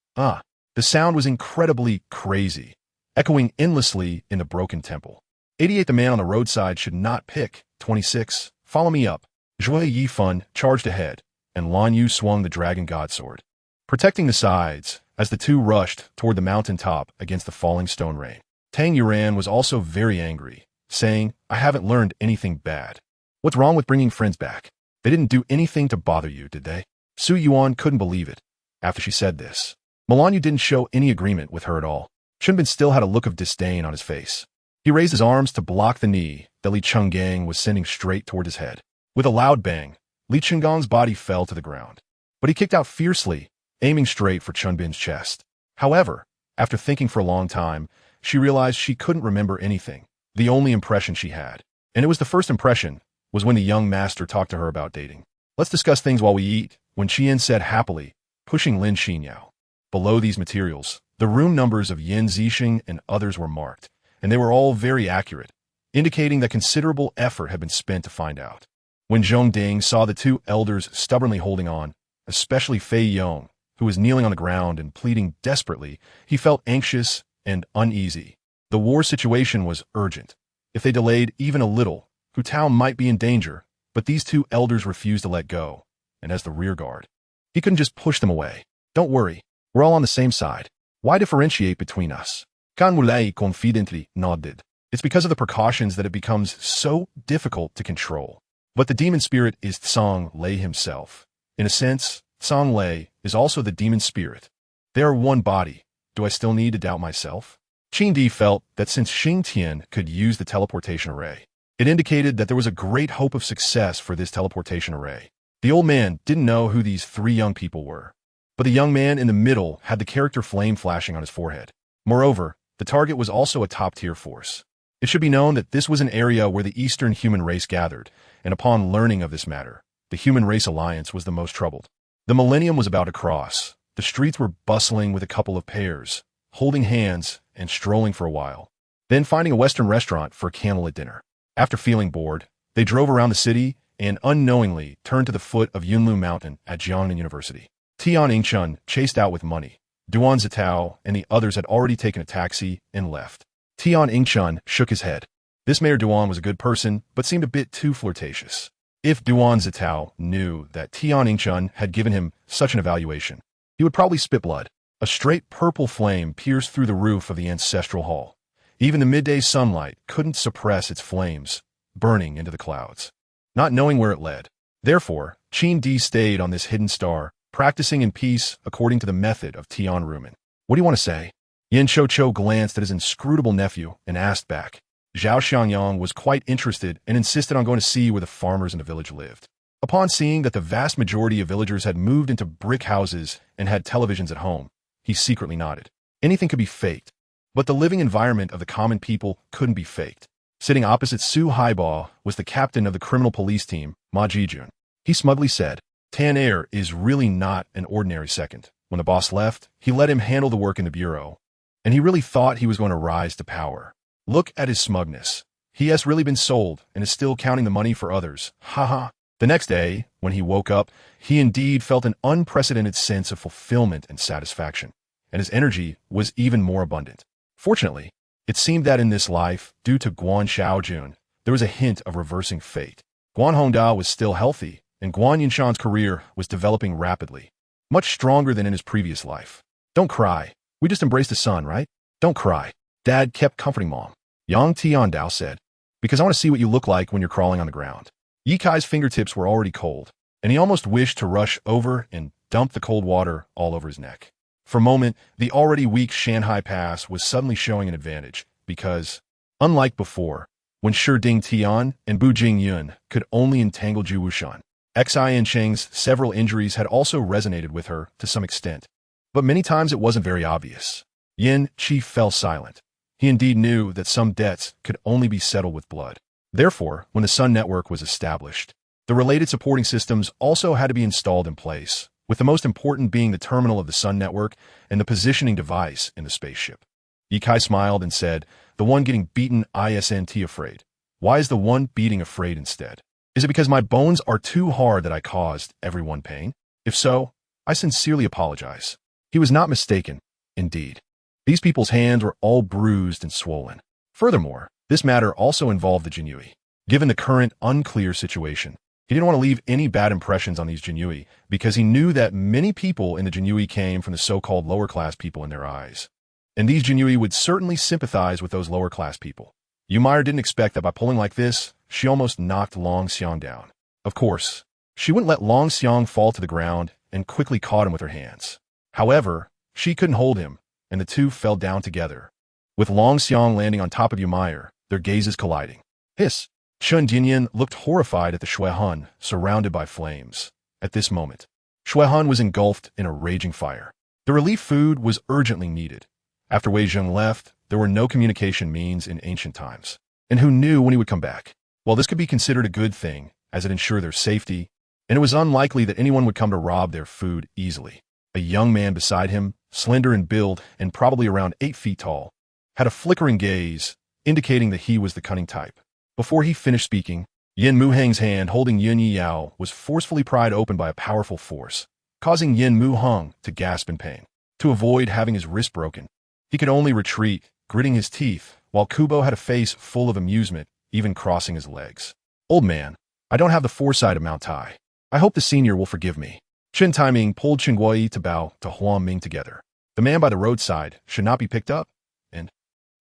sound was incredibly crazy, echoing endlessly in the broken temple. 88 The man on the roadside should not pick. 26 Follow me up. Zhui Yifan charged ahead, and Lan Yu swung the dragon godsword, protecting the sides as the two rushed toward the mountain top against the falling stone rain. Tang Yuran was also very angry, saying, I haven't learned anything bad. What's wrong with bringing friends back? They didn't do anything to bother you, did they? Su Yuan couldn't believe it. After she said this, Milan Yu didn't show any agreement with her at all. Chunbin still had a look of disdain on his face. He raised his arms to block the knee that Li Chenggang was sending straight toward his head. With a loud bang, Li Chenggang's body fell to the ground. But he kicked out fiercely, aiming straight for Chunbin's chest. However, after thinking for a long time, she realized she couldn't remember anything. The only impression she had, and it was the first impression, was when the young master talked to her about dating. Let's discuss things while we eat, when Qian said happily, pushing Lin Xinyao. Below these materials, the room numbers of Yin Zixing and others were marked, and they were all very accurate, indicating that considerable effort had been spent to find out. When Zhong Ding saw the two elders stubbornly holding on, especially Fei Yong, who was kneeling on the ground and pleading desperately, he felt anxious and uneasy. The war situation was urgent. If they delayed even a little, Hu Tao might be in danger, but these two elders refused to let go, and as the rear guard, he couldn't just push them away. Don't worry, we're all on the same side. Why differentiate between us? Kan Mulai confidently nodded. It's because of the precautions that it becomes so difficult to control. But the demon spirit is Tsang Lei himself. In a sense, Tsang Lei is also the demon spirit. They are one body. Do I still need to doubt myself? Qin Di felt that since Xing Tian could use the teleportation array, it indicated that there was a great hope of success for this teleportation array. The old man didn't know who these three young people were, but the young man in the middle had the character flame flashing on his forehead. Moreover, the target was also a top-tier force. It should be known that this was an area where the Eastern human race gathered, and upon learning of this matter, the Human Race Alliance was the most troubled. The millennium was about to cross. The streets were bustling with a couple of pairs, holding hands and strolling for a while, then finding a Western restaurant for a candlelit dinner. After feeling bored, they drove around the city and unknowingly turned to the foot of Yunlu Mountain at Jiangnan University. Tian Yingchun chased out with money. Duan Zitao and the others had already taken a taxi and left. Tian Yingchun shook his head. This Mayor Duan was a good person, but seemed a bit too flirtatious. If Duan Zitao knew that Tian Yingchun had given him such an evaluation, he would probably spit blood. A straight purple flame pierced through the roof of the ancestral hall. Even the midday sunlight couldn't suppress its flames, burning into the clouds, not knowing where it led. Therefore, Qin Di stayed on this hidden star, practicing in peace according to the method of Tian Rumen. What do you want to say? Yin Cho glanced at his inscrutable nephew and asked back. Zhao Xiangyang was quite interested and insisted on going to see where the farmers in the village lived. Upon seeing that the vast majority of villagers had moved into brick houses and had televisions at home, he secretly nodded. Anything could be faked, but the living environment of the common people couldn't be faked. Sitting opposite Su Haiba was the captain of the criminal police team, Ma Jijun. He smugly said, Tan Air is really not an ordinary second. When the boss left, he let him handle the work in the bureau, and he really thought he was going to rise to power. Look at his smugness. He has really been sold and is still counting the money for others. Haha. The next day, when he woke up, he indeed felt an unprecedented sense of fulfillment and satisfaction, and his energy was even more abundant. Fortunately, it seemed that in this life, due to Guan Xiaojun, there was a hint of reversing fate. Guan Hongda was still healthy, and Guan Yinshan's career was developing rapidly, much stronger than in his previous life. Don't cry. We just embraced the sun, right? Don't cry. Dad kept comforting Mom. Yang Tiandao said, because I want to see what you look like when you're crawling on the ground. Yi Kai's fingertips were already cold, and he almost wished to rush over and dump the cold water all over his neck. For a moment, the already weak Shanghai Pass was suddenly showing an advantage, because, unlike before, when Shi Ding Tian and Bu Jingyun could only entangle Ju Wushan, Xin Cheng's several injuries had also resonated with her to some extent, but many times it wasn't very obvious. Yin Qi fell silent. He indeed knew that some debts could only be settled with blood. Therefore, when the Sun Network was established, the related supporting systems also had to be installed in place, with the most important being the terminal of the Sun Network and the positioning device in the spaceship. Yi Kai smiled and said, the one getting beaten isn't afraid. Why is the one beating afraid instead? Is it because my bones are too hard that I caused everyone pain? If so, I sincerely apologize. He was not mistaken, indeed. These people's hands were all bruised and swollen. Furthermore, this matter also involved the Jinyui. Given the current unclear situation, he didn't want to leave any bad impressions on these Jinyui because he knew that many people in the Jinyui came from the so-called lower-class people in their eyes. And these Jinyui would certainly sympathize with those lower-class people. Yumeyer didn't expect that by pulling like this, she almost knocked Long Xiang down. Of course, she wouldn't let Long Xiang fall to the ground and quickly caught him with her hands. However, she couldn't hold him, and the two fell down together. With Long Xiang landing on top of Yumeyer, their gazes colliding. Hiss! Chun Jinyan looked horrified at the Shuehan, surrounded by flames. At this moment, Shuehan was engulfed in a raging fire. The relief food was urgently needed. After Wei Zheng left, there were no communication means in ancient times. And who knew when he would come back? Well, this could be considered a good thing, as it ensured their safety, and it was unlikely that anyone would come to rob their food easily. A young man beside him, slender in build and probably around 8 feet tall, had a flickering gaze, indicating that he was the cunning type. Before he finished speaking, Yin Muheng's hand holding Yin Yao was forcefully pried open by a powerful force, causing Yin Muheng to gasp in pain. To avoid having his wrist broken, he could only retreat, gritting his teeth, while Kubo had a face full of amusement, even crossing his legs. Old man, I don't have the foresight of Mount Tai. I hope the senior will forgive me. Chen Taiming pulled Chen Guoyi to bow to Huang Ming together. The man by the roadside should not be picked up, and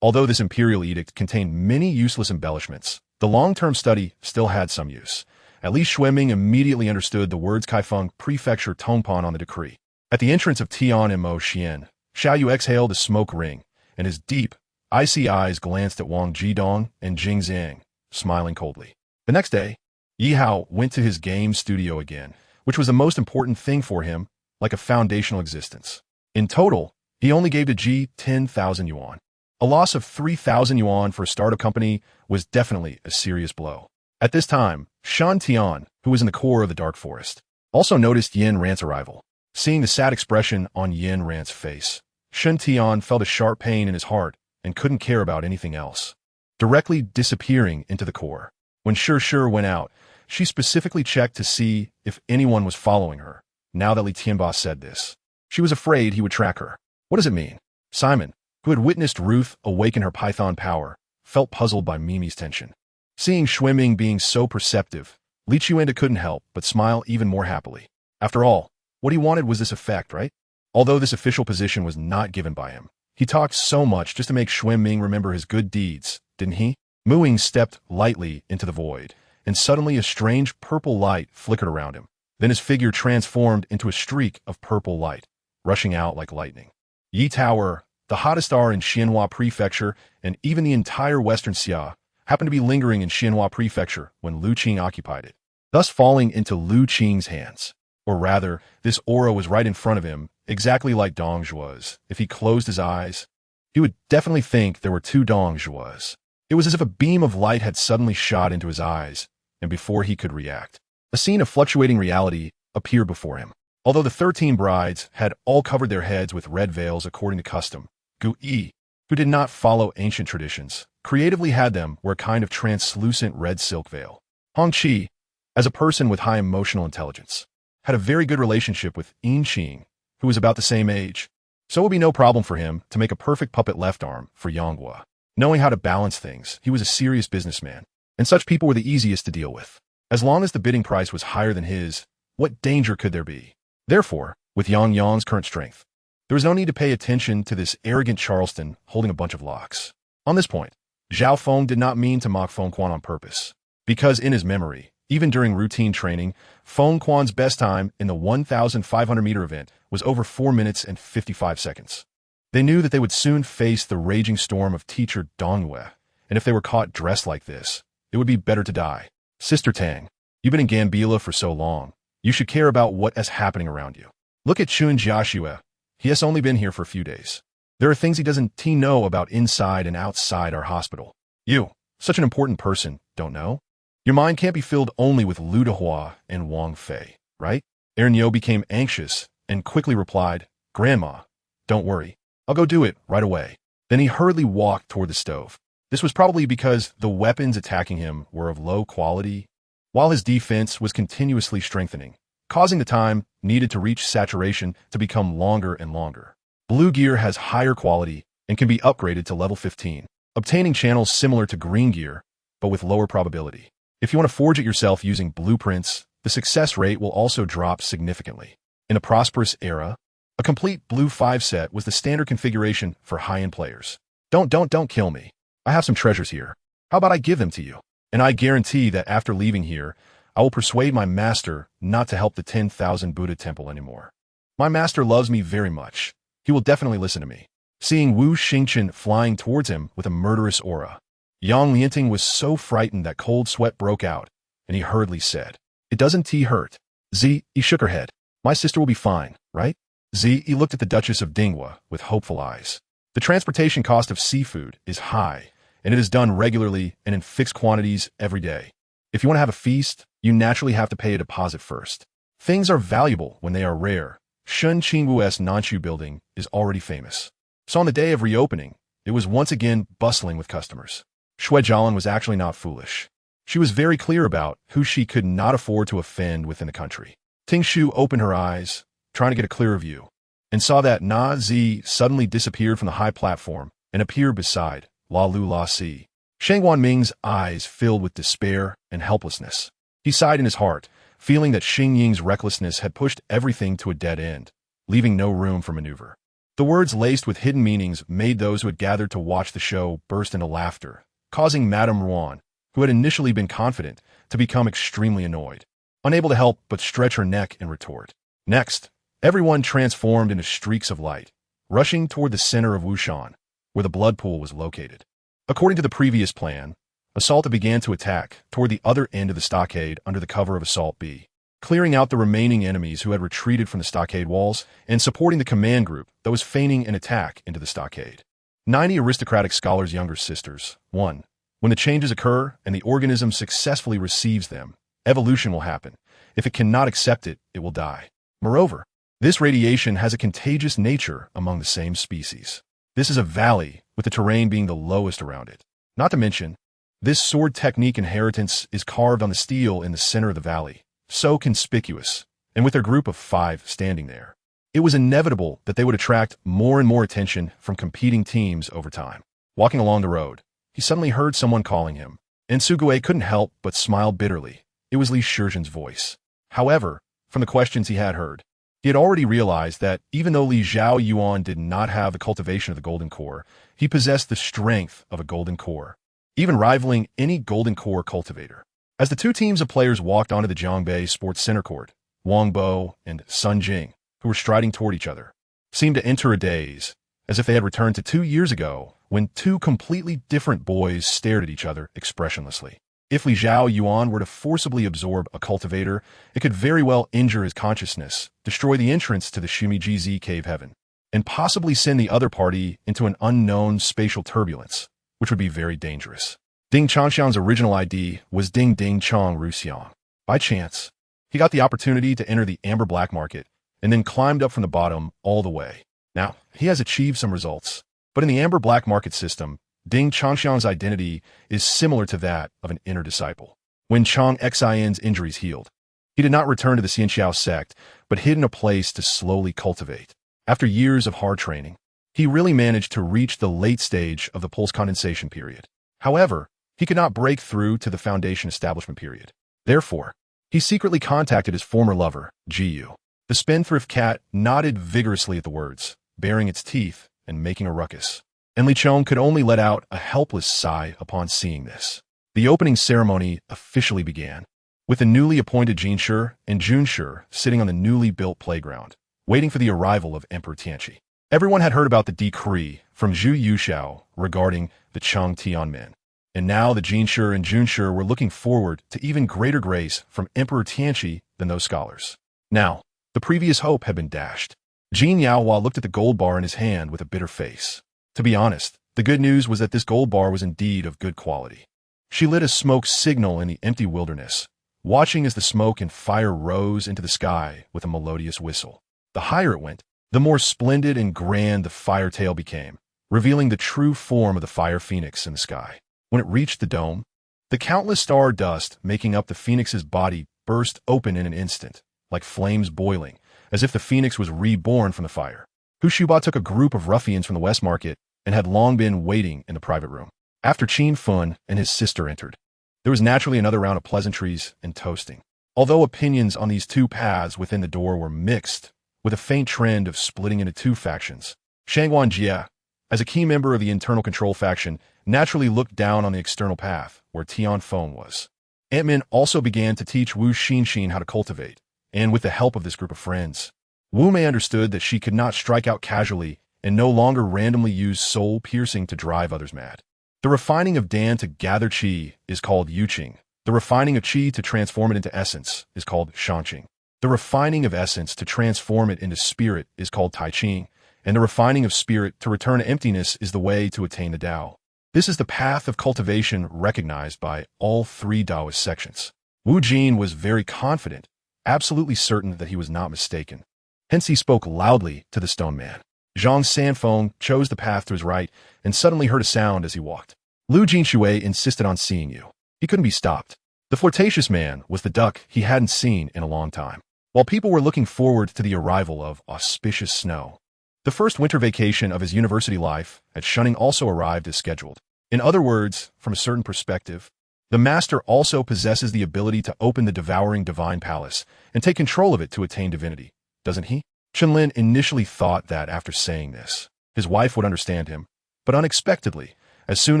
Although this imperial edict contained many useless embellishments, the long-term study still had some use. At least Xueming immediately understood the words Kaifeng Prefecture Tongpan on the decree. At the entrance of Tian Mo Xian, Xiaoyu exhaled a smoke ring, and his deep, icy eyes glanced at Wang Jidong and Jing Zhang, smiling coldly. The next day, Yi Hao went to his game studio again, which was the most important thing for him, like a foundational existence. In total, he only gave to Ji 10,000 yuan. A loss of 3,000 yuan for a startup company was definitely a serious blow. At this time, Shan Tian, who was in the core of the Dark Forest, also noticed Yin Rant's arrival. Seeing the sad expression on Yin Rant's face, Shan Tian felt a sharp pain in his heart and couldn't care about anything else. Directly disappearing into the core. When Shi went out, she specifically checked to see if anyone was following her. Now that Li Tianba said this, she was afraid he would track her. What does it mean? Simon, who had witnessed Ruth awaken her python power, felt puzzled by Mimi's tension. Seeing Xueming being so perceptive, Li Chuanda couldn't help but smile even more happily. After all, what he wanted was this effect, right? Although this official position was not given by him, he talked so much just to make Xueming remember his good deeds, didn't he? Muing stepped lightly into the void, and suddenly a strange purple light flickered around him. Then his figure transformed into a streak of purple light, rushing out like lightning. Yi Tower, the hottest star in Xianhua Prefecture, and even the entire western Xia, happened to be lingering in Xianhua Prefecture when Lu Qing occupied it, thus falling into Lu Qing's hands. Or rather, this aura was right in front of him, exactly like Dongzhua's. If he closed his eyes, he would definitely think there were two Dongzhua's. It was as if a beam of light had suddenly shot into his eyes, and before he could react, a scene of fluctuating reality appeared before him. Although the 13 brides had all covered their heads with red veils according to custom, Gu Yi, who did not follow ancient traditions, creatively had them wear a kind of translucent red silk veil. Hong Qi, as a person with high emotional intelligence, had a very good relationship with Yin Qing, who was about the same age, so it would be no problem for him to make a perfect puppet left arm for Yanghua. Knowing how to balance things, he was a serious businessman, and such people were the easiest to deal with. As long as the bidding price was higher than his, what danger could there be? Therefore, with Yang's current strength, there was no need to pay attention to this arrogant Charleston holding a bunch of locks. On this point, Zhao Feng did not mean to mock Feng Quan on purpose, because in his memory, even during routine training, Feng Quan's best time in the 1,500-meter event was over 4 minutes and 55 seconds. They knew that they would soon face the raging storm of teacher Dongyue, and if they were caught dressed like this, it would be better to die. Sister Tang, you've been in Gambela for so long. You should care about what is happening around you. Look at Chun Jiaxue. He has only been here for a few days. There are things he doesn't know about inside and outside our hospital. You, such an important person, don't know? Your mind can't be filled only with Lu Dehua and Wang Fei, right? Aaron Yo became anxious and quickly replied, Grandma, don't worry. I'll go do it right away. Then he hurriedly walked toward the stove. This was probably because the weapons attacking him were of low quality, while his defense was continuously strengthening, causing the time needed to reach saturation to become longer and longer. Blue gear has higher quality and can be upgraded to level 15, obtaining channels similar to green gear, but with lower probability. If you want to forge it yourself using blueprints, the success rate will also drop significantly. In a prosperous era, a complete blue 5 set was the standard configuration for high-end players. Don't kill me. I have some treasures here. How about I give them to you? And I guarantee that after leaving here, I will persuade my master not to help the 10,000 Buddha temple anymore. My master loves me very much. He will definitely listen to me. Seeing Wu Xingchen flying towards him with a murderous aura, Yang Lianting was so frightened that cold sweat broke out, and he hurriedly said, It doesn't hurt. He shook her head. My sister will be fine, right? He looked at the Duchess of Dinghua with hopeful eyes. The transportation cost of seafood is high, and it is done regularly and in fixed quantities every day. If you want to have a feast, you naturally have to pay a deposit first. Things are valuable when they are rare. Shun Qingwu's Nanchu building is already famous. So on the day of reopening, it was once again bustling with customers. Shui Jialan was actually not foolish. She was very clear about who she could not afford to offend within the country. Ting Shu opened her eyes, trying to get a clearer view, and saw that Na Zi suddenly disappeared from the high platform and appeared beside La Lu La Si. Shang Wanming's eyes filled with despair and helplessness. He sighed in his heart, feeling that Xing Ying's recklessness had pushed everything to a dead end, leaving no room for maneuver. The words laced with hidden meanings made those who had gathered to watch the show burst into laughter, causing Madame Rouen, who had initially been confident, to become extremely annoyed, unable to help but stretch her neck and retort. Next, everyone transformed into streaks of light, rushing toward the center of Wushan, where the blood pool was located. According to the previous plan, Assault began to attack toward the other end of the stockade under the cover of Assault B, clearing out the remaining enemies who had retreated from the stockade walls and supporting the command group that was feigning an attack into the stockade. 90 aristocratic scholars' younger sisters. 1. When the changes occur and the organism successfully receives them, evolution will happen. If it cannot accept it, it will die. Moreover, this radiation has a contagious nature among the same species. This is a valley, with the terrain being the lowest around it. Not to mention, this sword technique inheritance is carved on the steel in the center of the valley, so conspicuous, and with their group of 5 standing there. It was inevitable that they would attract more and more attention from competing teams over time. Walking along the road, he suddenly heard someone calling him, and Sugue couldn't help but smile bitterly. It was Li Shizhen's voice. However, from the questions he had heard, he had already realized that even though Li Zhao Yuan did not have the cultivation of the golden core, he possessed the strength of a golden core, even rivaling any golden core cultivator. As the 2 teams of players walked onto the Zhongbei Sports Center court, Wang Bo and Sun Jing, who were striding toward each other, seemed to enter a daze, as if they had returned to 2 years ago when 2 completely different boys stared at each other expressionlessly. If Li Zhao Yuan were to forcibly absorb a cultivator, it could very well injure his consciousness, destroy the entrance to the Shumijizi cave heaven, and possibly send the other party into an unknown spatial turbulence, which would be very dangerous. Ding Changxiang's original ID was Ding Ding Chong Ruxiang. By chance, he got the opportunity to enter the amber black market and then climbed up from the bottom all the way. Now, he has achieved some results, but in the amber black market system, Ding Changxiang's identity is similar to that of an inner disciple. When Chang Xin's injuries healed, he did not return to the Xianxiao sect, but hid in a place to slowly cultivate. After years of hard training, he really managed to reach the late stage of the pulse condensation period. However, he could not break through to the foundation establishment period. Therefore, he secretly contacted his former lover, Jiyu. The spendthrift cat nodded vigorously at the words, baring its teeth and making a ruckus. And Li Chong could only let out a helpless sigh upon seeing this. The opening ceremony officially began, with the newly appointed Jinshi and Junshi sitting on the newly built playground, waiting for the arrival of Emperor Tianqi. Everyone had heard about the decree from Zhu Yuxiao regarding the Chang Tianmen, and now the Jinshi and Junshi were looking forward to even greater grace from Emperor Tianqi than those scholars. Now, the previous hope had been dashed. Jin Yaohua looked at the gold bar in his hand with a bitter face. To be honest, the good news was that this gold bar was indeed of good quality. She lit a smoke signal in the empty wilderness, watching as the smoke and fire rose into the sky with a melodious whistle. The higher it went, the more splendid and grand the fire tail became, revealing the true form of the fire phoenix in the sky. When it reached the dome, the countless star dust making up the phoenix's body burst open in an instant, like flames boiling, as if the phoenix was reborn from the fire. Hu Shuba took a group of ruffians from the West Market and had long been waiting in the private room. After Qin Fun and his sister entered, there was naturally another round of pleasantries and toasting. Although opinions on these 2 paths within the door were mixed, with a faint trend of splitting into 2 factions, Shangguan Jie, as a key member of the internal control faction, naturally looked down on the external path where Tian Feng was. Ant-Man also began to teach Wu Xinxin how to cultivate, and with the help of this group of friends, Wu Mei understood that she could not strike out casually and no longer randomly use soul-piercing to drive others mad. The refining of Dan to gather qi is called Yuqing. The refining of qi to transform it into essence is called Shanqing. The refining of essence to transform it into spirit is called Taiqing, and the refining of spirit to return to emptiness is the way to attain the Tao. This is the path of cultivation recognized by all 3 Taoist sections. Wu Jin was very confident, absolutely certain that he was not mistaken. Hence he spoke loudly to the stone man. Zhang Sanfeng chose the path to his right and suddenly heard a sound as he walked. Lu Jinshui insisted on seeing you. He couldn't be stopped. The flirtatious man was the duck he hadn't seen in a long time. While people were looking forward to the arrival of auspicious snow, the first winter vacation of his university life at Shunning also arrived as scheduled. In other words, from a certain perspective, the master also possesses the ability to open the devouring divine palace and take control of it to attain divinity, doesn't he? Lin initially thought that after saying this, his wife would understand him, but unexpectedly, as soon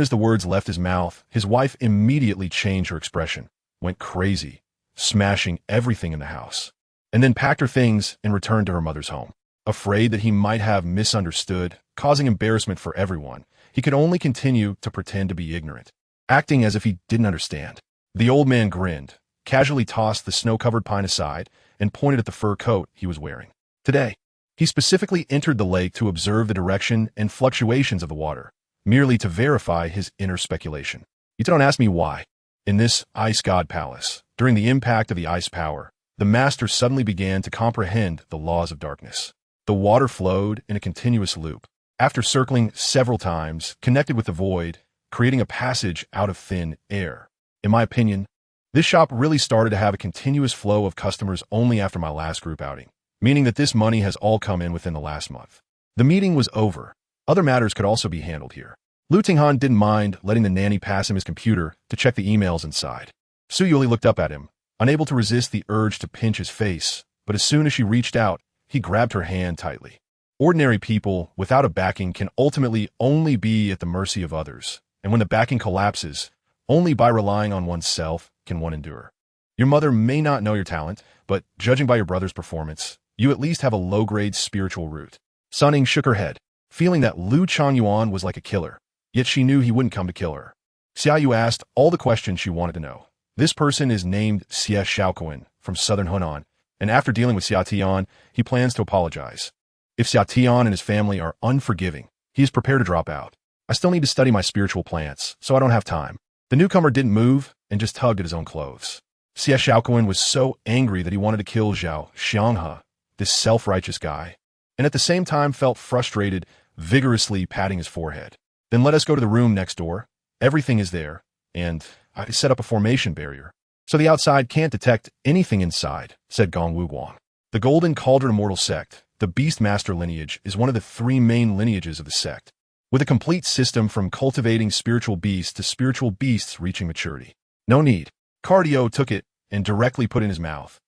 as the words left his mouth, his wife immediately changed her expression, went crazy, smashing everything in the house, and then packed her things and returned to her mother's home. Afraid that he might have misunderstood, causing embarrassment for everyone, he could only continue to pretend to be ignorant, acting as if he didn't understand. The old man grinned, casually tossed the snow-covered pine aside, and pointed at the fur coat he was wearing. Today, he specifically entered the lake to observe the direction and fluctuations of the water, merely to verify his inner speculation. You don't ask me why. In this ice god palace, during the impact of the ice power, the master suddenly began to comprehend the laws of darkness. The water flowed in a continuous loop. After circling several times, connected with the void, creating a passage out of thin air. In my opinion, this shop really started to have a continuous flow of customers only after my last group outing, meaning that this money has all come in within the last month. The meeting was over. Other matters could also be handled here. Lu Tinghan didn't mind letting the nanny pass him his computer to check the emails inside. Su Yuli looked up at him, unable to resist the urge to pinch his face, but as soon as she reached out, he grabbed her hand tightly. Ordinary people, without a backing, can ultimately only be at the mercy of others, and when the backing collapses, only by relying on oneself can one endure. Your mother may not know your talent, but judging by your brother's performance, you at least have a low-grade spiritual root. Sun Ying shook her head, feeling that Lu Changyuan was like a killer, yet she knew he wouldn't come to kill her. Xia Yu asked all the questions she wanted to know. This person is named Xie Xiaoquan from southern Hunan, and after dealing with Xia Tian, he plans to apologize. If Xia Tian and his family are unforgiving, he is prepared to drop out. I still need to study my spiritual plants, so I don't have time. The newcomer didn't move and just tugged at his own clothes. Xie Xiaoquan was so angry that he wanted to kill Zhao Xianghe, this self-righteous guy, and at the same time felt frustrated, vigorously patting his forehead. Then let us go to the room next door. Everything is there, and I set up a formation barrier, so the outside can't detect anything inside, said Gong Wuguang. The Golden Cauldron Immortal Sect, the Beastmaster lineage, is one of the three main lineages of the sect, with a complete system from cultivating spiritual beasts to spiritual beasts reaching maturity. No need. Cardio took it and directly put it in his mouth,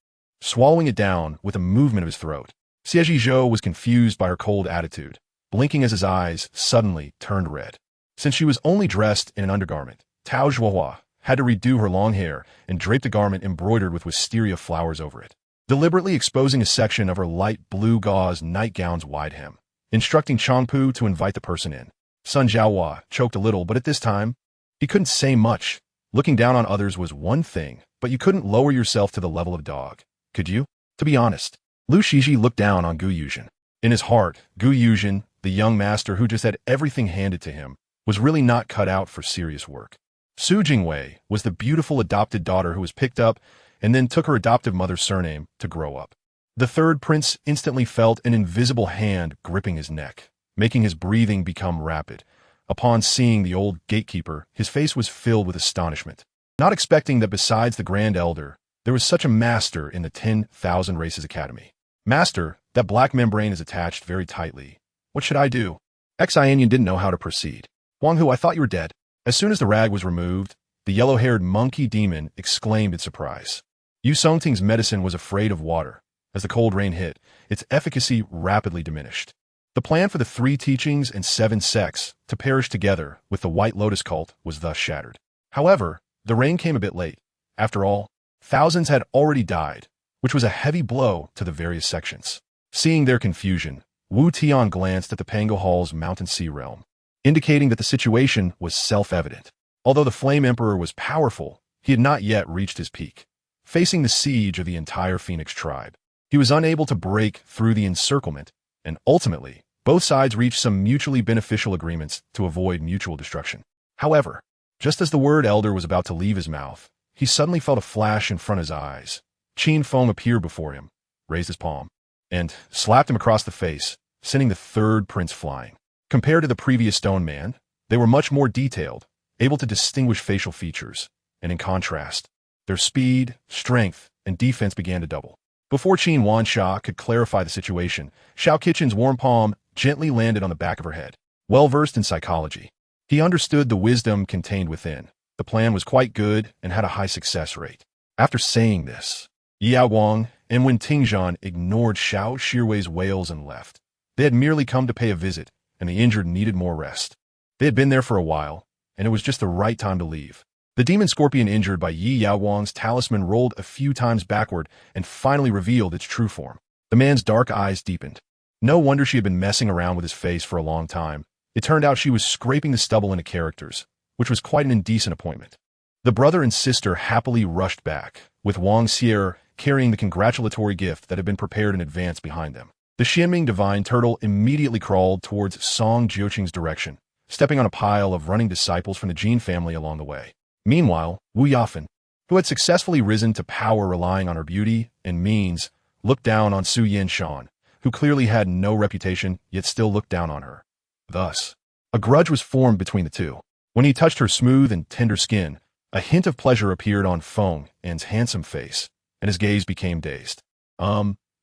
swallowing it down with a movement of his throat. Xie Zhou was confused by her cold attitude, blinking as his eyes suddenly turned red. Since she was only dressed in an undergarment, Tao Zhuohua had to redo her long hair and drape the garment embroidered with wisteria flowers over it, deliberately exposing a section of her light blue gauze nightgown's wide hem, instructing Changpu to invite the person in. Sun Jiaohua choked a little, but at this time, he couldn't say much. Looking down on others was one thing, but you couldn't lower yourself to the level of dog, could you? To be honest, Lu Shiji looked down on Gu Yuzhen. In his heart, Gu Yuzhen, the young master who just had everything handed to him, was really not cut out for serious work. Su Jingwei was the beautiful adopted daughter who was picked up and then took her adoptive mother's surname to grow up. The third prince instantly felt an invisible hand gripping his neck, making his breathing become rapid. Upon seeing the old gatekeeper, his face was filled with astonishment, not expecting that besides the Grand Elder, there was such a master in the 10,000 Races Academy. Master, that black membrane is attached very tightly. What should I do? Xianyan didn't know how to proceed. Wang Hu, I thought you were dead. As soon as the rag was removed, the yellow-haired monkey demon exclaimed in surprise. Yu Songting's medicine was afraid of water. As the cold rain hit, its efficacy rapidly diminished. The plan for the 3 teachings and 7 sects to perish together with the White Lotus cult was thus shattered. However, the rain came a bit late. After all, thousands had already died, which was a heavy blow to the various sections. Seeing their confusion, Wu Tian glanced at the Pango Hall's Mountain Sea realm, indicating that the situation was self-evident. Although the Flame Emperor was powerful, he had not yet reached his peak. Facing the siege of the entire Phoenix tribe, he was unable to break through the encirclement, and ultimately, both sides reached some mutually beneficial agreements to avoid mutual destruction. However, just as the word elder was about to leave his mouth, he suddenly felt a flash in front of his eyes. Qin Feng appeared before him, raised his palm, and slapped him across the face, sending the third prince flying. Compared to the previous stone man, they were much more detailed, able to distinguish facial features, and in contrast, their speed, strength, and defense began to double. Before Qin Wansha could clarify the situation, Xiao Kitchen's warm palm gently landed on the back of her head. Well-versed in psychology, he understood the wisdom contained within. The plan was quite good and had a high success rate. After saying this, Yao Guang and when Tingzhan ignored Xiao Shiwei's wails and left. They had merely come to pay a visit, and the injured needed more rest. They had been there for a while, and it was just the right time to leave. The demon scorpion injured by Yi Yaowang's talisman rolled a few times backward and finally revealed its true form. The man's dark eyes deepened. No wonder she had been messing around with his face for a long time. It turned out she was scraping the stubble into characters, which was quite an indecent appointment. The brother and sister happily rushed back, with Wang Xier carrying the congratulatory gift that had been prepared in advance behind them. The Xianming divine turtle immediately crawled towards Song Jiuqing's direction, stepping on a pile of running disciples from the Jin family along the way. Meanwhile, Wu Yafan, who had successfully risen to power relying on her beauty and means, looked down on Su Yinshan, who clearly had no reputation yet still looked down on her. Thus, a grudge was formed between the two. When he touched her smooth and tender skin, a hint of pleasure appeared on Feng An's handsome face, and his gaze became dazed.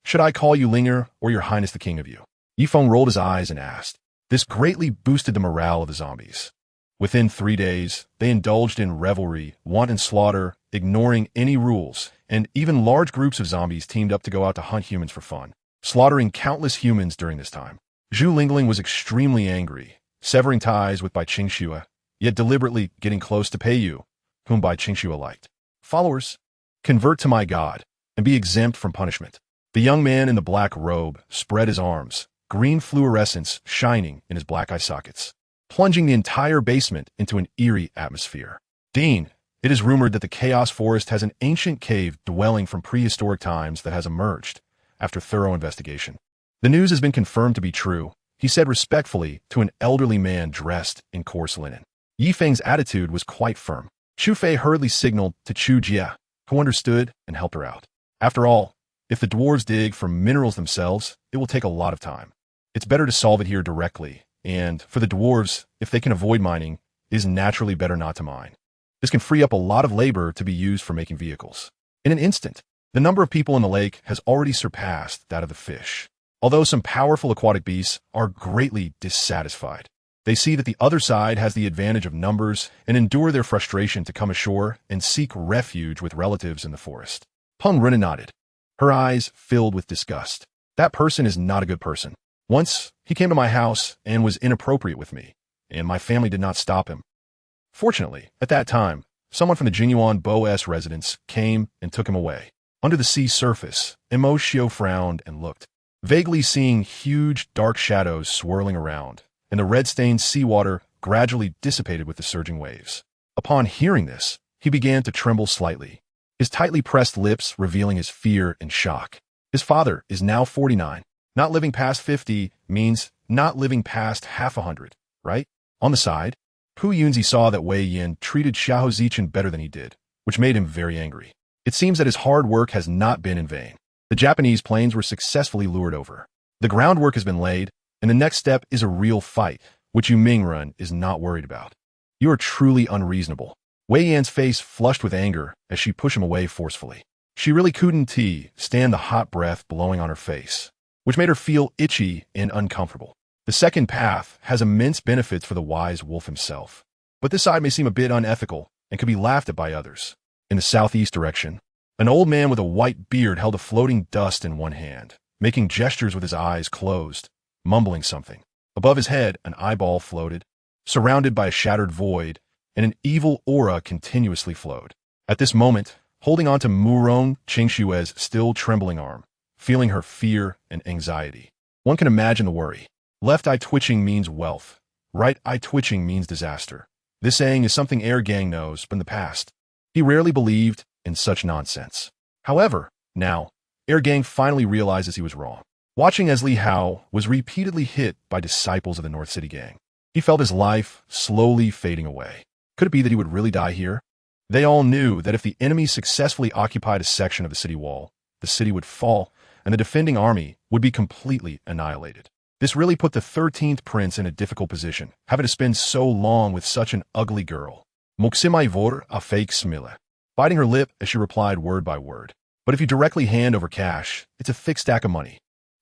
Should I call you Linger or Your Highness the King of You? Yifeng rolled his eyes and asked. This greatly boosted the morale of the zombies. Within 3 days, they indulged in revelry, wanton slaughter, ignoring any rules, and even large groups of zombies teamed up to go out to hunt humans for fun, slaughtering countless humans during this time. Zhu Lingling was extremely angry, severing ties with Bai Qingxue, yet deliberately getting close to Pei Yu, whom Bai Qingxue liked. Followers, convert to my god, and be exempt from punishment. The young man in the black robe spread his arms, green fluorescence shining in his black eye sockets, plunging the entire basement into an eerie atmosphere. Dean, it is rumored that the Chaos Forest has an ancient cave dwelling from prehistoric times that has emerged after thorough investigation. The news has been confirmed to be true, he said respectfully to an elderly man dressed in coarse linen. Yifeng's attitude was quite firm. Chu Fei hurriedly signaled to Chu Jia, who understood and helped her out. After all, if the dwarves dig for minerals themselves, it will take a lot of time. It's better to solve it here directly, and for the dwarves, if they can avoid mining, it is naturally better not to mine. This can free up a lot of labor to be used for making vehicles. In an instant, the number of people in the lake has already surpassed that of the fish. Although some powerful aquatic beasts are greatly dissatisfied, they see that the other side has the advantage of numbers and endure their frustration to come ashore and seek refuge with relatives in the forest. Peng Ren nodded, her eyes filled with disgust. That person is not a good person. Once, he came to my house and was inappropriate with me, and my family did not stop him. Fortunately, at that time, someone from the Jinyuan Bo-S residence came and took him away. Under the sea surface, Mo Xiu frowned and looked, vaguely seeing huge, dark shadows swirling around, and the red-stained seawater gradually dissipated with the surging waves. Upon hearing this, he began to tremble slightly, his tightly pressed lips revealing his fear and shock. His father is now 49. Not living past 50 means not living past half 100, right? On the side, Pu Yunzi saw that Wei Yin treated Xiao Zichen better than he did, which made him very angry. It seems that his hard work has not been in vain. The Japanese planes were successfully lured over. The groundwork has been laid, and the next step is a real fight, which Yu Mingrun is not worried about. You are truly unreasonable. Wei Yan's face flushed with anger as she pushed him away forcefully. She really couldn't stand the hot breath blowing on her face, which made her feel itchy and uncomfortable. The second path has immense benefits for the wise wolf himself, but this side may seem a bit unethical and could be laughed at by others. In the southeast direction, an old man with a white beard held a floating dust in one hand, making gestures with his eyes closed, mumbling something. Above his head, an eyeball floated, surrounded by a shattered void, and an evil aura continuously flowed. At this moment, holding on to Murong Qingshue's still trembling arm, feeling her fear and anxiety. One can imagine the worry. Left eye twitching means wealth. Right eye twitching means disaster. This saying is something Air Gang knows, but in the past, he rarely believed in such nonsense. However, now, Air Gang finally realizes he was wrong. Watching as Li Hao was repeatedly hit by disciples of the North City Gang, he felt his life slowly fading away. Could it be that he would really die here? They all knew that if the enemy successfully occupied a section of the city wall, the city would fall, and the defending army would be completely annihilated. This really put the 13th prince in a difficult position, having to spend so long with such an ugly girl. Moksimai vor a fake smile, biting her lip as she replied word by word. But if you directly hand over cash, it's a thick stack of money.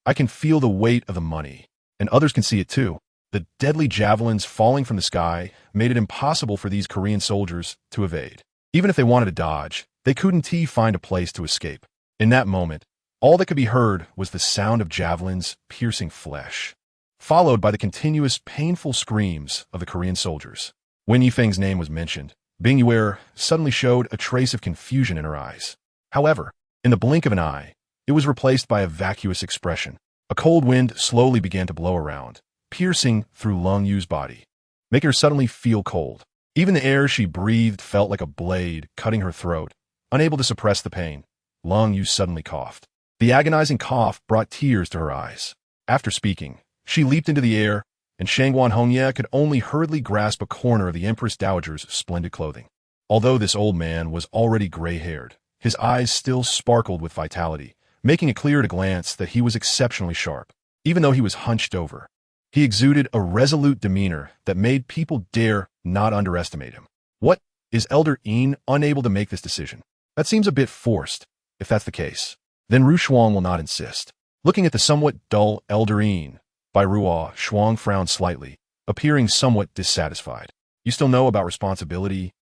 I can feel the weight of the money, and others can see it too. The deadly javelins falling from the sky made it impossible for these Korean soldiers to evade. Even if they wanted to dodge, they couldn't find a place to escape. In that moment, All that could be heard was the sound of javelins piercing flesh, followed by the continuous painful screams of the Korean soldiers. When Yifeng's name was mentioned, Bing Yuer suddenly showed a trace of confusion in her eyes. However, in the blink of an eye, it was replaced by a vacuous expression. A cold wind slowly began to blow around, piercing through Lung Yu's body, making her suddenly feel cold. Even the air she breathed felt like a blade cutting her throat. Unable to suppress the pain, Lung Yu suddenly coughed. The agonizing cough brought tears to her eyes. After speaking, she leaped into the air, and Shangguan Hongye could only hurriedly grasp a corner of the Empress Dowager's splendid clothing. Although this old man was already gray-haired, his eyes still sparkled with vitality, making it clear at a glance that he was exceptionally sharp. Even though he was hunched over, he exuded a resolute demeanor that made people dare not underestimate him. What? Is Elder Yin unable to make this decision? That seems a bit forced. If that's the case, then Ru Shuang will not insist. Looking at the somewhat dull Elder Yin, by Ruo, Shuang frowned slightly, appearing somewhat dissatisfied. You still know about responsibility?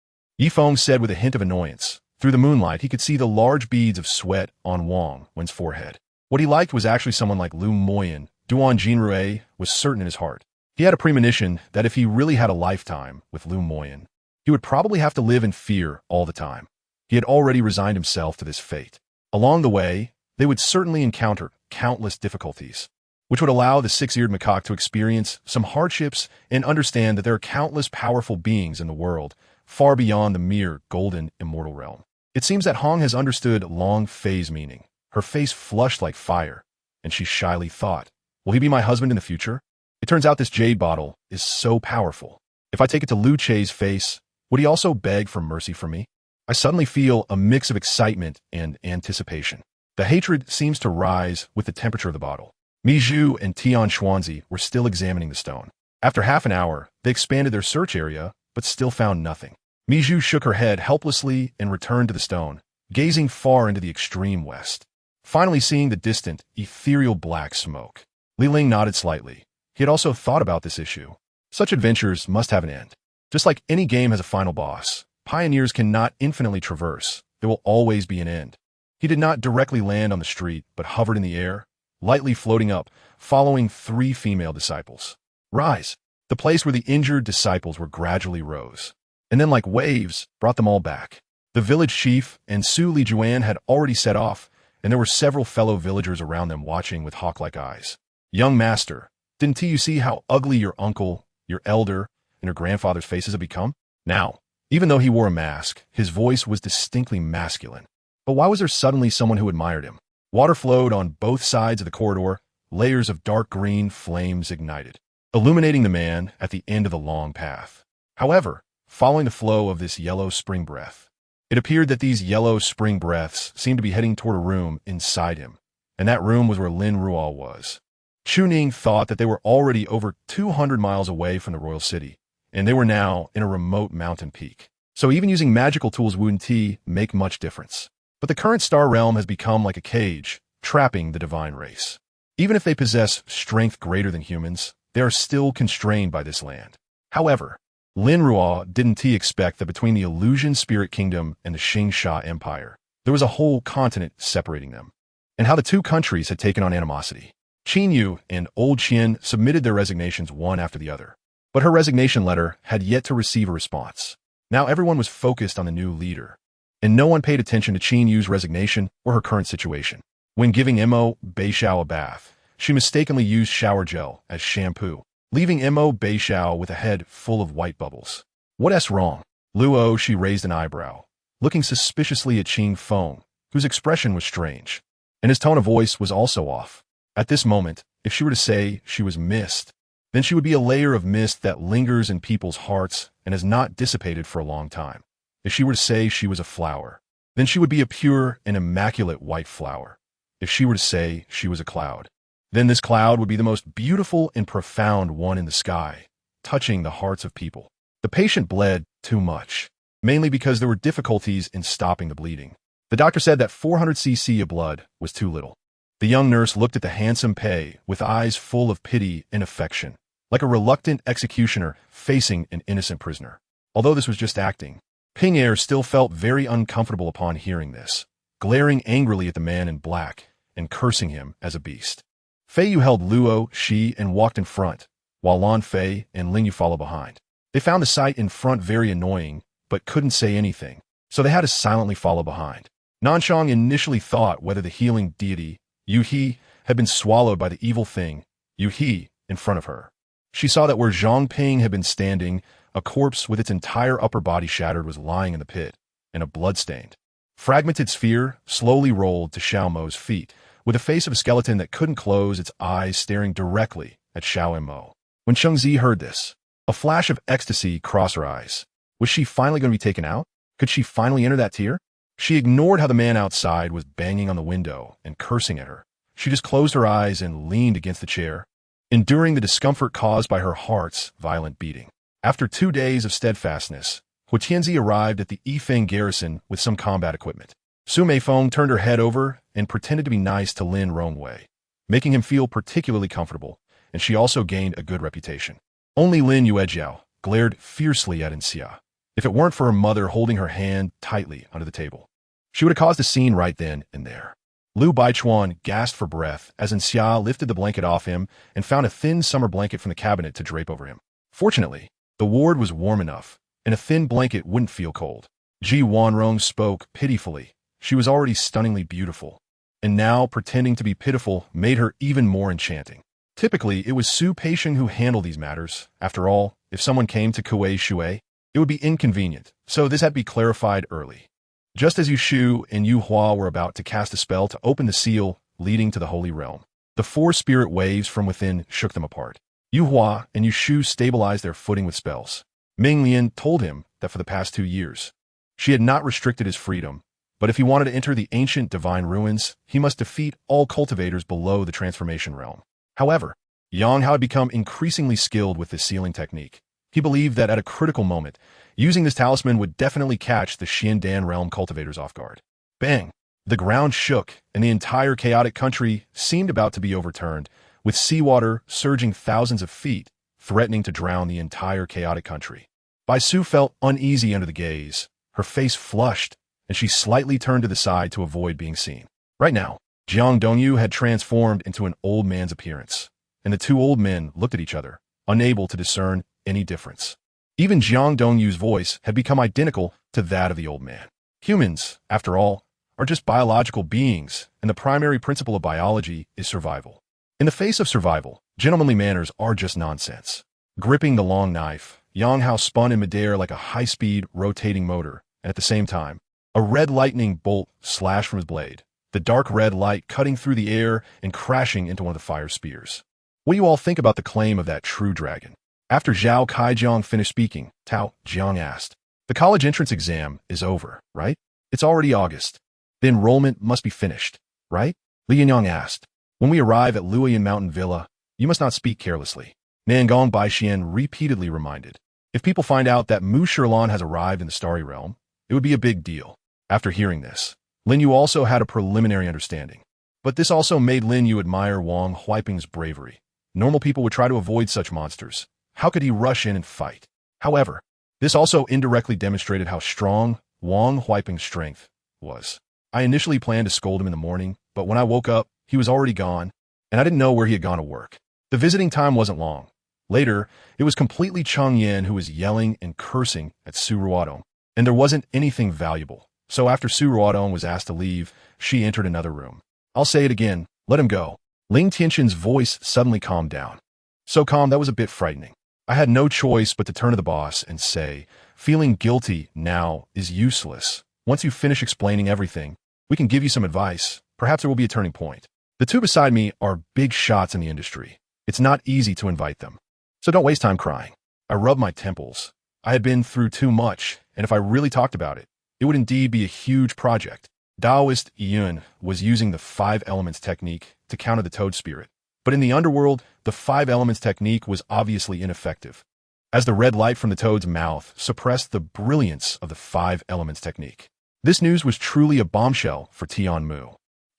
Yifeng said with a hint of annoyance. Through the moonlight, he could see the large beads of sweat on Wang Wen's forehead. What he liked was actually someone like Lu Moyen. Duan Jinrui was certain in his heart. He had a premonition that if he really had a lifetime with Lu Moyen, he would probably have to live in fear all the time. He had already resigned himself to this fate. Along the way, they would certainly encounter countless difficulties, which would allow the six-eared macaque to experience some hardships and understand that there are countless powerful beings in the world, far beyond the mere golden immortal realm. It seems that Hong has understood Long Fei's meaning. Her face flushed like fire, and she shyly thought, will he be my husband in the future? It turns out this jade bottle is so powerful. If I take it to Lu Che's face, would he also beg for mercy from me? I suddenly feel a mix of excitement and anticipation. The hatred seems to rise with the temperature of the bottle. Mi Zhu and Tian Xuanzi were still examining the stone. After half an hour, they expanded their search area, but still found nothing. Mi Zhu shook her head helplessly and returned to the stone, gazing far into the extreme west. Finally seeing the distant, ethereal black smoke, Li Ling nodded slightly. He had also thought about this issue. Such adventures must have an end. Just like any game has a final boss, pioneers cannot infinitely traverse. There will always be an end. He did not directly land on the street, but hovered in the air, lightly floating up, following 3 female disciples. Rise! The place where the injured disciples were gradually rose, and then like waves, brought them all back. The village chief and Su Li Juan had already set off, and there were several fellow villagers around them watching with hawk-like eyes. Young master, didn't you see how ugly your uncle, your elder, and your grandfather's faces have become? Now, even though he wore a mask, his voice was distinctly masculine. But why was there suddenly someone who admired him? Water flowed on both sides of the corridor, layers of dark green flames ignited, illuminating the man at the end of the long path. However, following the flow of this yellow spring breath, it appeared that these yellow spring breaths seemed to be heading toward a room inside him, and that room was where Lin Ruo was. Chu Ning thought that they were already over 200 miles away from the royal city, and they were now in a remote mountain peak. So even using magical tools wouldn't make much difference. But the current star realm has become like a cage, trapping the divine race. Even if they possess strength greater than humans, they are still constrained by this land. However, Lin Ruo didn't expect that between the Illusion Spirit Kingdom and the Xingsha Empire, there was a whole continent separating them, and how the two countries had taken on animosity. Qin Yu and Old Qian submitted their resignations one after the other, but her resignation letter had yet to receive a response. Now everyone was focused on the new leader, and no one paid attention to Qin Yu's resignation or her current situation. When giving Mo Beishao a bath, she mistakenly used shower gel as shampoo, leaving Mo Beishao with a head full of white bubbles. What's wrong? Luo, she raised an eyebrow, looking suspiciously at Qing Feng, whose expression was strange, and his tone of voice was also off. At this moment, if she were to say she was mist, then she would be a layer of mist that lingers in people's hearts and has not dissipated for a long time. If she were to say she was a flower, then she would be a pure and immaculate white flower. If she were to say she was a cloud, then this cloud would be the most beautiful and profound one in the sky, touching the hearts of people. The patient bled too much, mainly because there were difficulties in stopping the bleeding. The doctor said that 400 cc of blood was too little. The young nurse looked at the handsome Pei with eyes full of pity and affection, like a reluctant executioner facing an innocent prisoner. Although this was just acting, Ping-Er still felt very uncomfortable upon hearing this, glaring angrily at the man in black and cursing him as a beast. Fei Yu held Luo, Shi, and walked in front, while Lan Fei and Ling Yu followed behind. They found the sight in front very annoying, but couldn't say anything, so they had to silently follow behind. Nanshang initially thought whether the healing deity, Yu He, had been swallowed by the evil thing, Yu He, in front of her. She saw that where Zhang Ping had been standing, a corpse with its entire upper body shattered was lying in the pit, and a blood-stained, fragmented sphere slowly rolled to Xiao Mo's feet, with the face of a skeleton that couldn't close its eyes staring directly at Xiao Mo. When Chengzi heard this, a flash of ecstasy crossed her eyes. Was she finally going to be taken out? Could she finally enter that tier? She ignored how the man outside was banging on the window and cursing at her. She just closed her eyes and leaned against the chair, enduring the discomfort caused by her heart's violent beating. After 2 days of steadfastness, Hu Tianzi arrived at the Yifeng garrison with some combat equipment. Su Meifeng turned her head over and pretended to be nice to Lin Rongwei, making him feel particularly comfortable, and she also gained a good reputation. Only Lin Yuejiao glared fiercely at Xia. If it weren't for her mother holding her hand tightly under the table, she would have caused a scene right then and there. Liu Baichuan gasped for breath as Xia lifted the blanket off him and found a thin summer blanket from the cabinet to drape over him. Fortunately, the ward was warm enough, and a thin blanket wouldn't feel cold. Ji Wanrong spoke pitifully. She was already stunningly beautiful, and now pretending to be pitiful made her even more enchanting. Typically, it was Su Peixing who handled these matters. After all, if someone came to Kuei Shui, it would be inconvenient, so this had to be clarified early. Just as Yu Shu and Yu Hua were about to cast a spell to open the seal leading to the Holy Realm, the 4 spirit waves from within shook them apart. Yu Hua and Yu Shu stabilized their footing with spells. Ming Lian told him that for the past 2 years, she had not restricted his freedom, but if he wanted to enter the ancient divine ruins, he must defeat all cultivators below the transformation realm. However, Yang Hao had become increasingly skilled with this sealing technique. He believed that at a critical moment, using this talisman would definitely catch the Xiandan realm cultivators off guard. Bang! The ground shook, and the entire chaotic country seemed about to be overturned, with seawater surging thousands of feet, threatening to drown the entire chaotic country. Bai Su felt uneasy under the gaze. Her face flushed, and she slightly turned to the side to avoid being seen. Right now, Jiang Dongyu had transformed into an old man's appearance, and the 2 old men looked at each other, unable to discern any difference. Even Jiang Dongyu's voice had become identical to that of the old man. Humans, after all, are just biological beings, and the primary principle of biology is survival. In the face of survival, gentlemanly manners are just nonsense. Gripping the long knife, Yang Hao spun in midair like a high-speed, rotating motor, and at the same time, a red lightning bolt slashed from his blade, the dark red light cutting through the air and crashing into one of the fire spears. What do you all think about the claim of that true dragon? After Zhao Kaijiang finished speaking, Tao Jiang asked, "The college entrance exam is over, right? It's already August. The enrollment must be finished, right?" Li Yinyang asked. "When we arrive at Luoyan Mountain Villa, you must not speak carelessly." Nangong Baixian repeatedly reminded. If people find out that Mu Shirlan has arrived in the Starry Realm, it would be a big deal. After hearing this, Lin Yu also had a preliminary understanding. But this also made Lin Yu admire Wang Huiping's bravery. Normal people would try to avoid such monsters. How could he rush in and fight? However, this also indirectly demonstrated how strong Wang Huiping's strength was. I initially planned to scold him in the morning, but when I woke up, he was already gone, and I didn't know where he had gone to work. The visiting time wasn't long. Later, it was completely Cheng Yan who was yelling and cursing at Su Ruodong, and there wasn't anything valuable. So after Su Ruodong was asked to leave, she entered another room. "I'll say it again, let him go." Ling Tianxin's voice suddenly calmed down. So calm that was a bit frightening. I had no choice but to turn to the boss and say, "Feeling guilty now is useless. Once you finish explaining everything, we can give you some advice. Perhaps there will be a turning point." The 2 beside me are big shots in the industry. It's not easy to invite them. So don't waste time crying. I rubbed my temples. I had been through too much, and if I really talked about it, it would indeed be a huge project. Taoist Yun was using the 5 elements technique to counter the toad spirit. But in the underworld, the 5 elements technique was obviously ineffective, as the red light from the toad's mouth suppressed the brilliance of the 5 elements technique. This news was truly a bombshell for Tian Mu.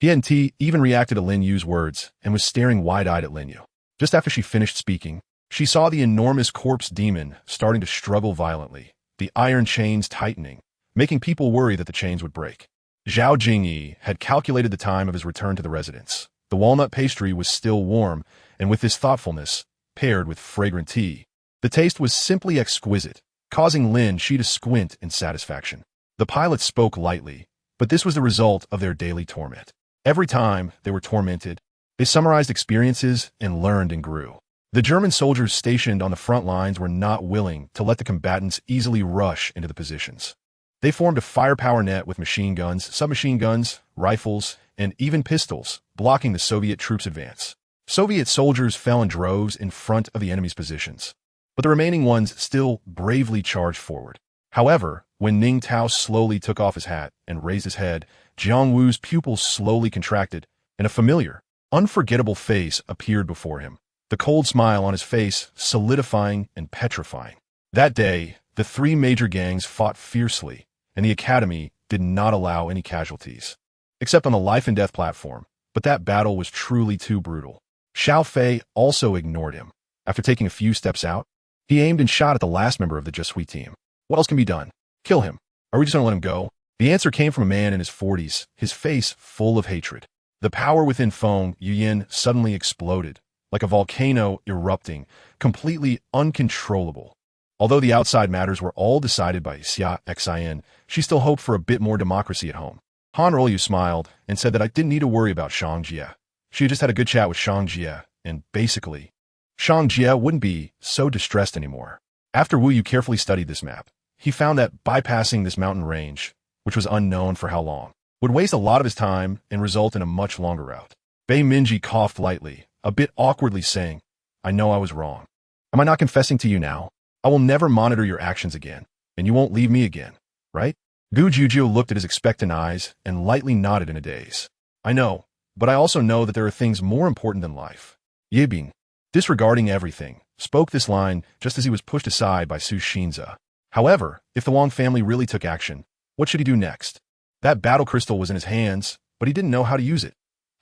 Tian Ti even reacted to Lin Yu's words and was staring wide-eyed at Lin Yu. Just after she finished speaking, she saw the enormous corpse demon starting to struggle violently, the iron chains tightening, making people worry that the chains would break. Zhao Jingyi had calculated the time of his return to the residence. The walnut pastry was still warm, and with this thoughtfulness, paired with fragrant tea, the taste was simply exquisite, causing Lin Shi to squint in satisfaction. The pilots spoke lightly, but this was the result of their daily torment. Every time they were tormented, they summarized experiences and learned and grew. The German soldiers stationed on the front lines were not willing to let the combatants easily rush into the positions. They formed a firepower net with machine guns, submachine guns, rifles, and even pistols, blocking the Soviet troops' advance. Soviet soldiers fell in droves in front of the enemy's positions, but the remaining ones still bravely charged forward. However, when Ning Tao slowly took off his hat and raised his head, Jiang Wu's pupils slowly contracted, and a familiar, unforgettable face appeared before him, the cold smile on his face solidifying and petrifying. That day, the three major gangs fought fiercely, and the academy did not allow any casualties, except on the life-and-death platform, but that battle was truly too brutal. Xiao Fei also ignored him. After taking a few steps out, he aimed and shot at the last member of the Jusui team. What else can be done? Kill him. Are we just going to let him go? The answer came from a man in his 40s, his face full of hatred. The power within Feng Yuyin suddenly exploded, like a volcano erupting, completely uncontrollable. Although the outside matters were all decided by Xia Xin, she still hoped for a bit more democracy at home. Han Rolu smiled and said that I didn't need to worry about Shang Jie. She had just had a good chat with Shang Jie, and basically, Shang Jie wouldn't be so distressed anymore. After Wu Yu carefully studied this map, he found that bypassing this mountain range, which was unknown for how long, would waste a lot of his time and result in a much longer route. Bei Minji coughed lightly, a bit awkwardly saying, I know I was wrong. Am I not confessing to you now? I will never monitor your actions again, and you won't leave me again, right? Gu Jujiu looked at his expectant eyes and lightly nodded in a daze. I know, but I also know that there are things more important than life. Ye Bing, disregarding everything, spoke this line just as he was pushed aside by Su Xinze. However, if the Wang family really took action, what should he do next? That battle crystal was in his hands, but he didn't know how to use it.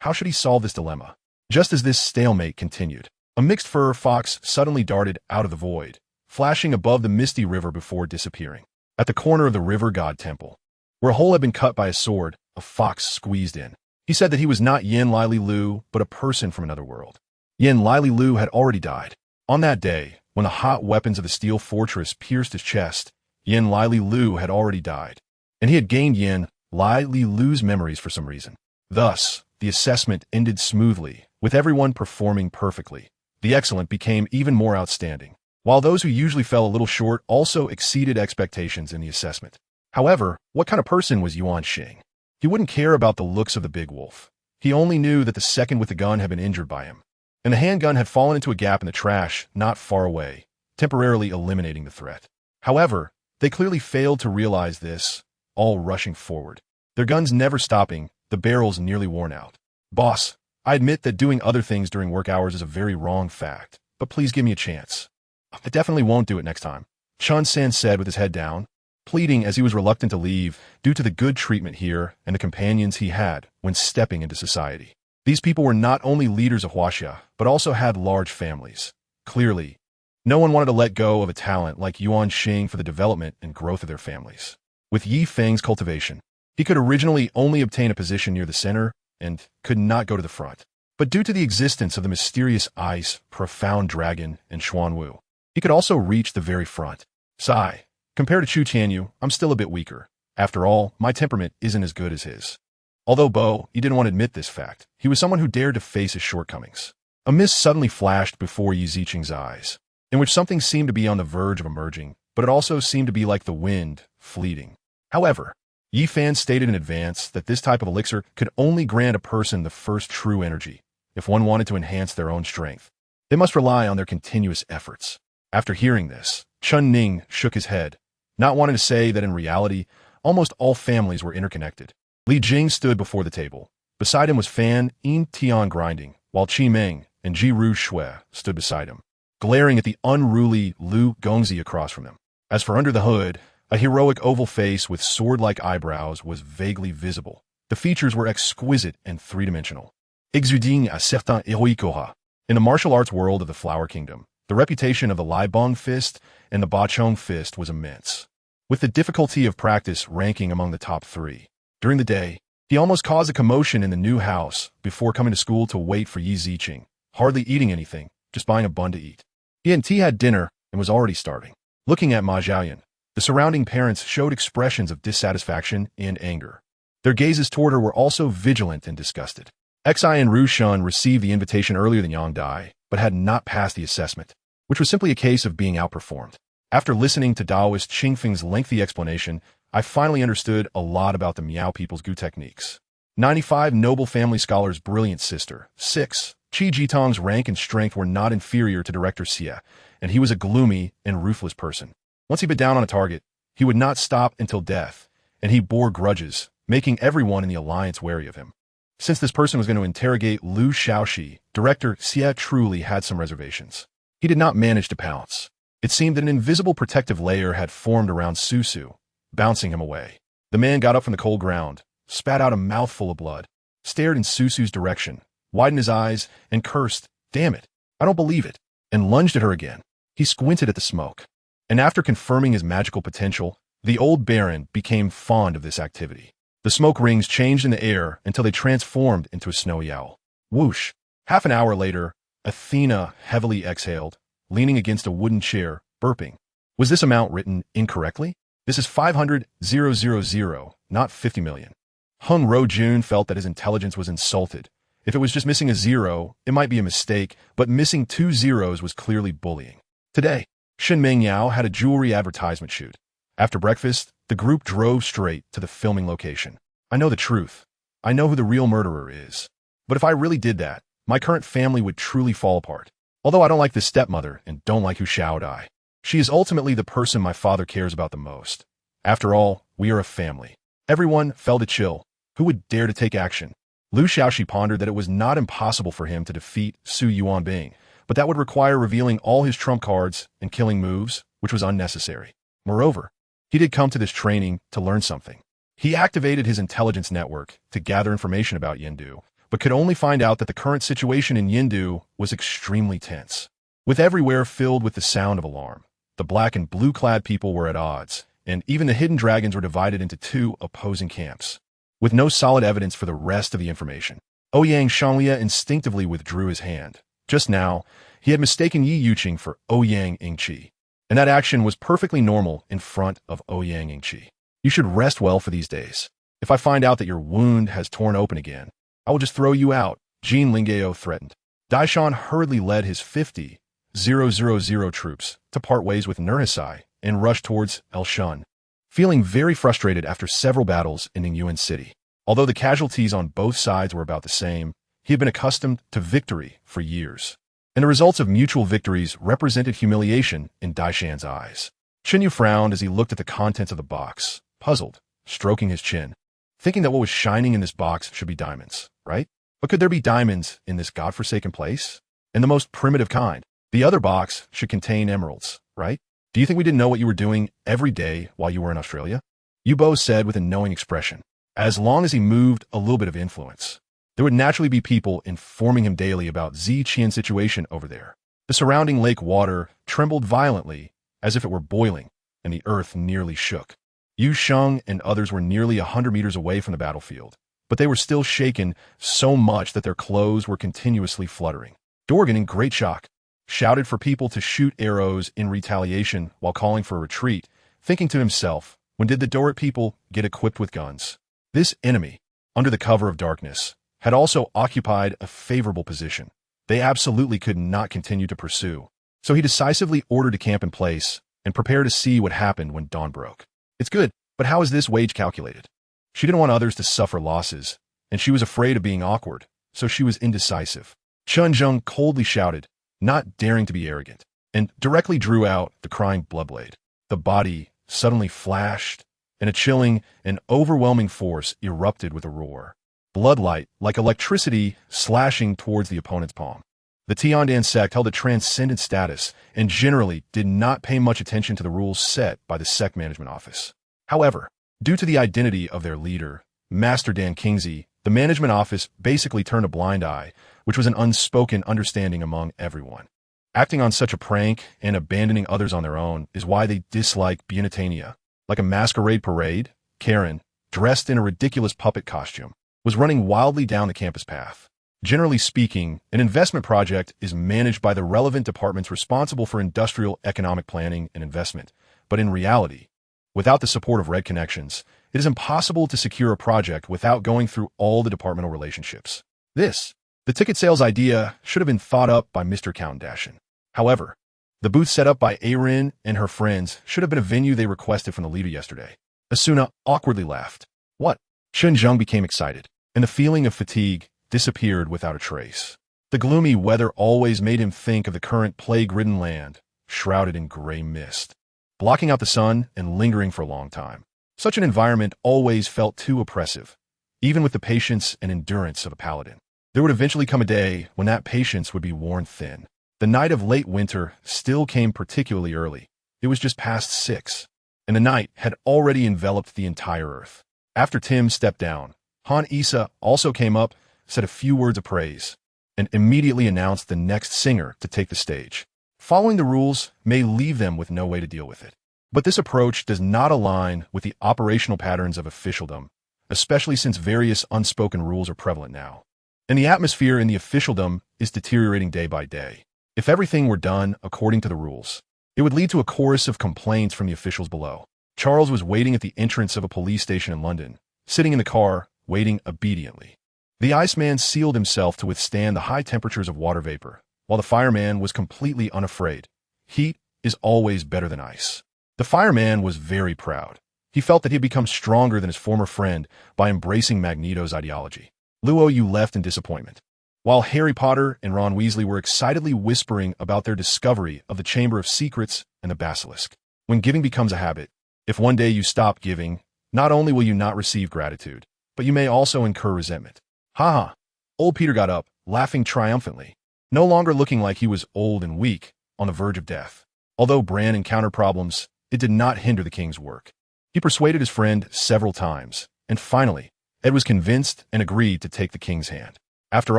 How should he solve this dilemma? Just as this stalemate continued, a mixed fur fox suddenly darted out of the void, flashing above the misty river before disappearing. At the corner of the river god temple, where a hole had been cut by a sword, a fox squeezed in. He said that he was not Yin Lili Lu, but a person from another world. Yin Lili Lu had already died. On that day, when the hot weapons of the steel fortress pierced his chest, Yin Lili Lu had already died, and he had gained Yin Lili Lu's memories for some reason. Thus, the assessment ended smoothly, with everyone performing perfectly. The excellent became even more outstanding, while those who usually fell a little short also exceeded expectations in the assessment. However, what kind of person was Yuan Xing? He wouldn't care about the looks of the big wolf. He only knew that the second with the gun had been injured by him, and the handgun had fallen into a gap in the trash not far away, temporarily eliminating the threat. However, they clearly failed to realize this, all rushing forward, their guns never stopping, the barrels nearly worn out. Boss, I admit that doing other things during work hours is a very wrong fact, but please give me a chance. I definitely won't do it next time, Chun San said with his head down, pleading as he was reluctant to leave due to the good treatment here and the companions he had when stepping into society. These people were not only leaders of Huaxia, but also had large families. Clearly, no one wanted to let go of a talent like Yuan Xing for the development and growth of their families. With Yi Feng's cultivation, he could originally only obtain a position near the center and could not go to the front. But due to the existence of the mysterious ice, profound dragon, and Xuanwu, he could also reach the very front. Sigh. Compared to Chu Tianyu, I'm still a bit weaker. After all, my temperament isn't as good as his. Although Bo, he didn't want to admit this fact, he was someone who dared to face his shortcomings. A mist suddenly flashed before Yi Ziqing's eyes, in which something seemed to be on the verge of emerging, but it also seemed to be like the wind, fleeting. However, Yi Fan stated in advance that this type of elixir could only grant a person the first true energy. If one wanted to enhance their own strength, they must rely on their continuous efforts. After hearing this, Chun Ning shook his head, not wanting to say that in reality, almost all families were interconnected. Li Jing stood before the table. Beside him was Fan Yin Tian grinding, while Qi Meng and Ji Ru Shui stood beside him, glaring at the unruly Lu Gongzi across from them. As for under the hood, a heroic oval face with sword-like eyebrows was vaguely visible. The features were exquisite and three-dimensional. Exuding a certain héroïque aura. In the martial arts world of the Flower Kingdom, the reputation of the Lai Bong fist and the Ba Chong fist was immense, with the difficulty of practice ranking among the top three. During the day, he almost caused a commotion in the new house before coming to school to wait for Yi Ziqing, hardly eating anything, just buying a bun to eat. He and T had dinner and was already starving. Looking at Ma Zhaoyan, the surrounding parents showed expressions of dissatisfaction and anger. Their gazes toward her were also vigilant and disgusted. Xi and Ru Shun received the invitation earlier than Yang Dai, but had not passed the assessment, which was simply a case of being outperformed. After listening to Taoist Qingfeng's lengthy explanation, I finally understood a lot about the Miao people's Gu techniques. 95 noble family scholars' brilliant sister. 6. Qi Jitong's rank and strength were not inferior to Director Xie, and he was a gloomy and ruthless person. Once he bit down on a target, he would not stop until death, and he bore grudges, making everyone in the alliance wary of him. Since this person was going to interrogate Lu Shaoxi, Director Xie truly had some reservations. He did not manage to pounce. It seemed that an invisible protective layer had formed around Susu, bouncing him away. The man got up from the cold ground, spat out a mouthful of blood, stared in Susu's direction, widened his eyes, and cursed, "Damn it, I don't believe it," and lunged at her again. He squinted at the smoke. And after confirming his magical potential, the old baron became fond of this activity. The smoke rings changed in the air until they transformed into a snowy owl. Whoosh! Half an hour later, Athena heavily exhaled, leaning against a wooden chair, burping. Was this amount written incorrectly? This is 500,000, not 50 million. Hung Rojun felt that his intelligence was insulted. If it was just missing a zero, it might be a mistake, but missing 2 zeros was clearly bullying. Today, Shen Mengyao had a jewelry advertisement shoot. After breakfast, the group drove straight to the filming location. I know the truth. I know who the real murderer is. But if I really did that, my current family would truly fall apart. Although I don't like this stepmother and don't like Hu Xiaodai, she is ultimately the person my father cares about the most. After all, we are a family. Everyone felt a chill. Who would dare to take action? Lu Shaoxi pondered that it was not impossible for him to defeat Su Yuanbing, but that would require revealing all his trump cards and killing moves, which was unnecessary. Moreover, he did come to this training to learn something. He activated his intelligence network to gather information about Yindu, but could only find out that the current situation in Yindu was extremely tense. With everywhere filled with the sound of alarm, the black and blue-clad people were at odds, and even the hidden dragons were divided into 2 opposing camps. With no solid evidence for the rest of the information, Ouyang Shanglia instinctively withdrew his hand. Just now, he had mistaken Yi Yuqing for Ouyang Ingqi, and that action was perfectly normal in front of Ouyang Ingqi. You should rest well for these days. If I find out that your wound has torn open again, I will just throw you out, Jean Lingao threatened. Daishan hurriedly led his 50,000 troops to part ways with Nurhisai and rush towards El Shun, feeling very frustrated after several battles in Ningyuan City. Although the casualties on both sides were about the same, he had been accustomed to victory for years, and the results of mutual victories represented humiliation in Daishan's eyes. Chenyu frowned as he looked at the contents of the box, puzzled, stroking his chin, thinking that what was shining in this box should be diamonds, right? But could there be diamonds in this godforsaken place? And the most primitive kind. The other box should contain emeralds, right? Do you think we didn't know what you were doing every day while you were in Australia? Yubo said with a knowing expression. As long as he moved a little bit of influence, there would naturally be people informing him daily about Zi Qian's situation over there. The surrounding lake water trembled violently as if it were boiling, and the earth nearly shook. Yu Sheng and others were nearly 100 meters away from the battlefield, but they were still shaken so much that their clothes were continuously fluttering. Dorgan, in great shock, shouted for people to shoot arrows in retaliation while calling for a retreat, thinking to himself, when did the Dorrit people get equipped with guns? This enemy, under the cover of darkness, had also occupied a favorable position. They absolutely could not continue to pursue, so he decisively ordered to camp in place and prepare to see what happened when dawn broke. It's good, but how is this wage calculated? She didn't want others to suffer losses, and she was afraid of being awkward, so she was indecisive. Chun Zheng coldly shouted, not daring to be arrogant, and directly drew out the crying bloodblade. The body suddenly flashed, and a chilling and overwhelming force erupted with a roar. Bloodlight, like electricity, slashing towards the opponent's palm. The Tiandan sect held a transcendent status and generally did not pay much attention to the rules set by the sect management office. However, due to the identity of their leader, Master Dan Kingsley, the management office basically turned a blind eye, which was an unspoken understanding among everyone. Acting on such a prank and abandoning others on their own is why they dislike Bunitania. Like a masquerade parade, Karen, dressed in a ridiculous puppet costume, was running wildly down the campus path. Generally speaking, an investment project is managed by the relevant departments responsible for industrial economic planning and investment. But in reality, without the support of red connections, it is impossible to secure a project without going through all the departmental relationships. The ticket sales idea should have been thought up by Mr. Countdashin. However, the booth set up by Arin and her friends should have been a venue they requested from the leader yesterday. Asuna awkwardly laughed. What? Shenzheng became excited, and the feeling of fatigue disappeared without a trace. The gloomy weather always made him think of the current plague-ridden land, shrouded in gray mist, blocking out the sun and lingering for a long time. Such an environment always felt too oppressive, even with the patience and endurance of a paladin. There would eventually come a day when that patience would be worn thin. The night of late winter still came particularly early. It was just past 6, and the night had already enveloped the entire earth. After Tim stepped down, Han Isa also came up, said a few words of praise, and immediately announced the next singer to take the stage. Following the rules may leave them with no way to deal with it. But this approach does not align with the operational patterns of officialdom, especially since various unspoken rules are prevalent now. And the atmosphere in the officialdom is deteriorating day by day. If everything were done according to the rules, it would lead to a chorus of complaints from the officials below. Charles was waiting at the entrance of a police station in London, sitting in the car, waiting obediently. The iceman sealed himself to withstand the high temperatures of water vapor, while the fireman was completely unafraid. Heat is always better than ice. The fireman was very proud. He felt that he had become stronger than his former friend by embracing Magneto's ideology. Luo Yu left in disappointment, while Harry Potter and Ron Weasley were excitedly whispering about their discovery of the Chamber of Secrets and the Basilisk. When giving becomes a habit, if one day you stop giving, not only will you not receive gratitude, but you may also incur resentment. Haha. Old Peter got up, laughing triumphantly, no longer looking like he was old and weak, on the verge of death. Although Bran encountered problems, it did not hinder the king's work. He persuaded his friend several times, and finally, Ed was convinced and agreed to take the king's hand. After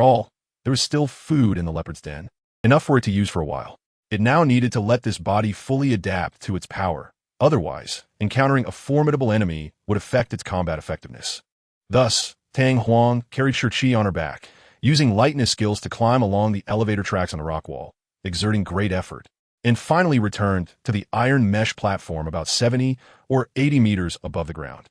all, there was still food in the leopard's den, enough for it to use for a while. It now needed to let this body fully adapt to its power. Otherwise, encountering a formidable enemy would affect its combat effectiveness. Thus, Tang Huang carried Shirchi on her back, using lightness skills to climb along the elevator tracks on the rock wall, exerting great effort, and finally returned to the iron mesh platform about 70 or 80 meters above the ground.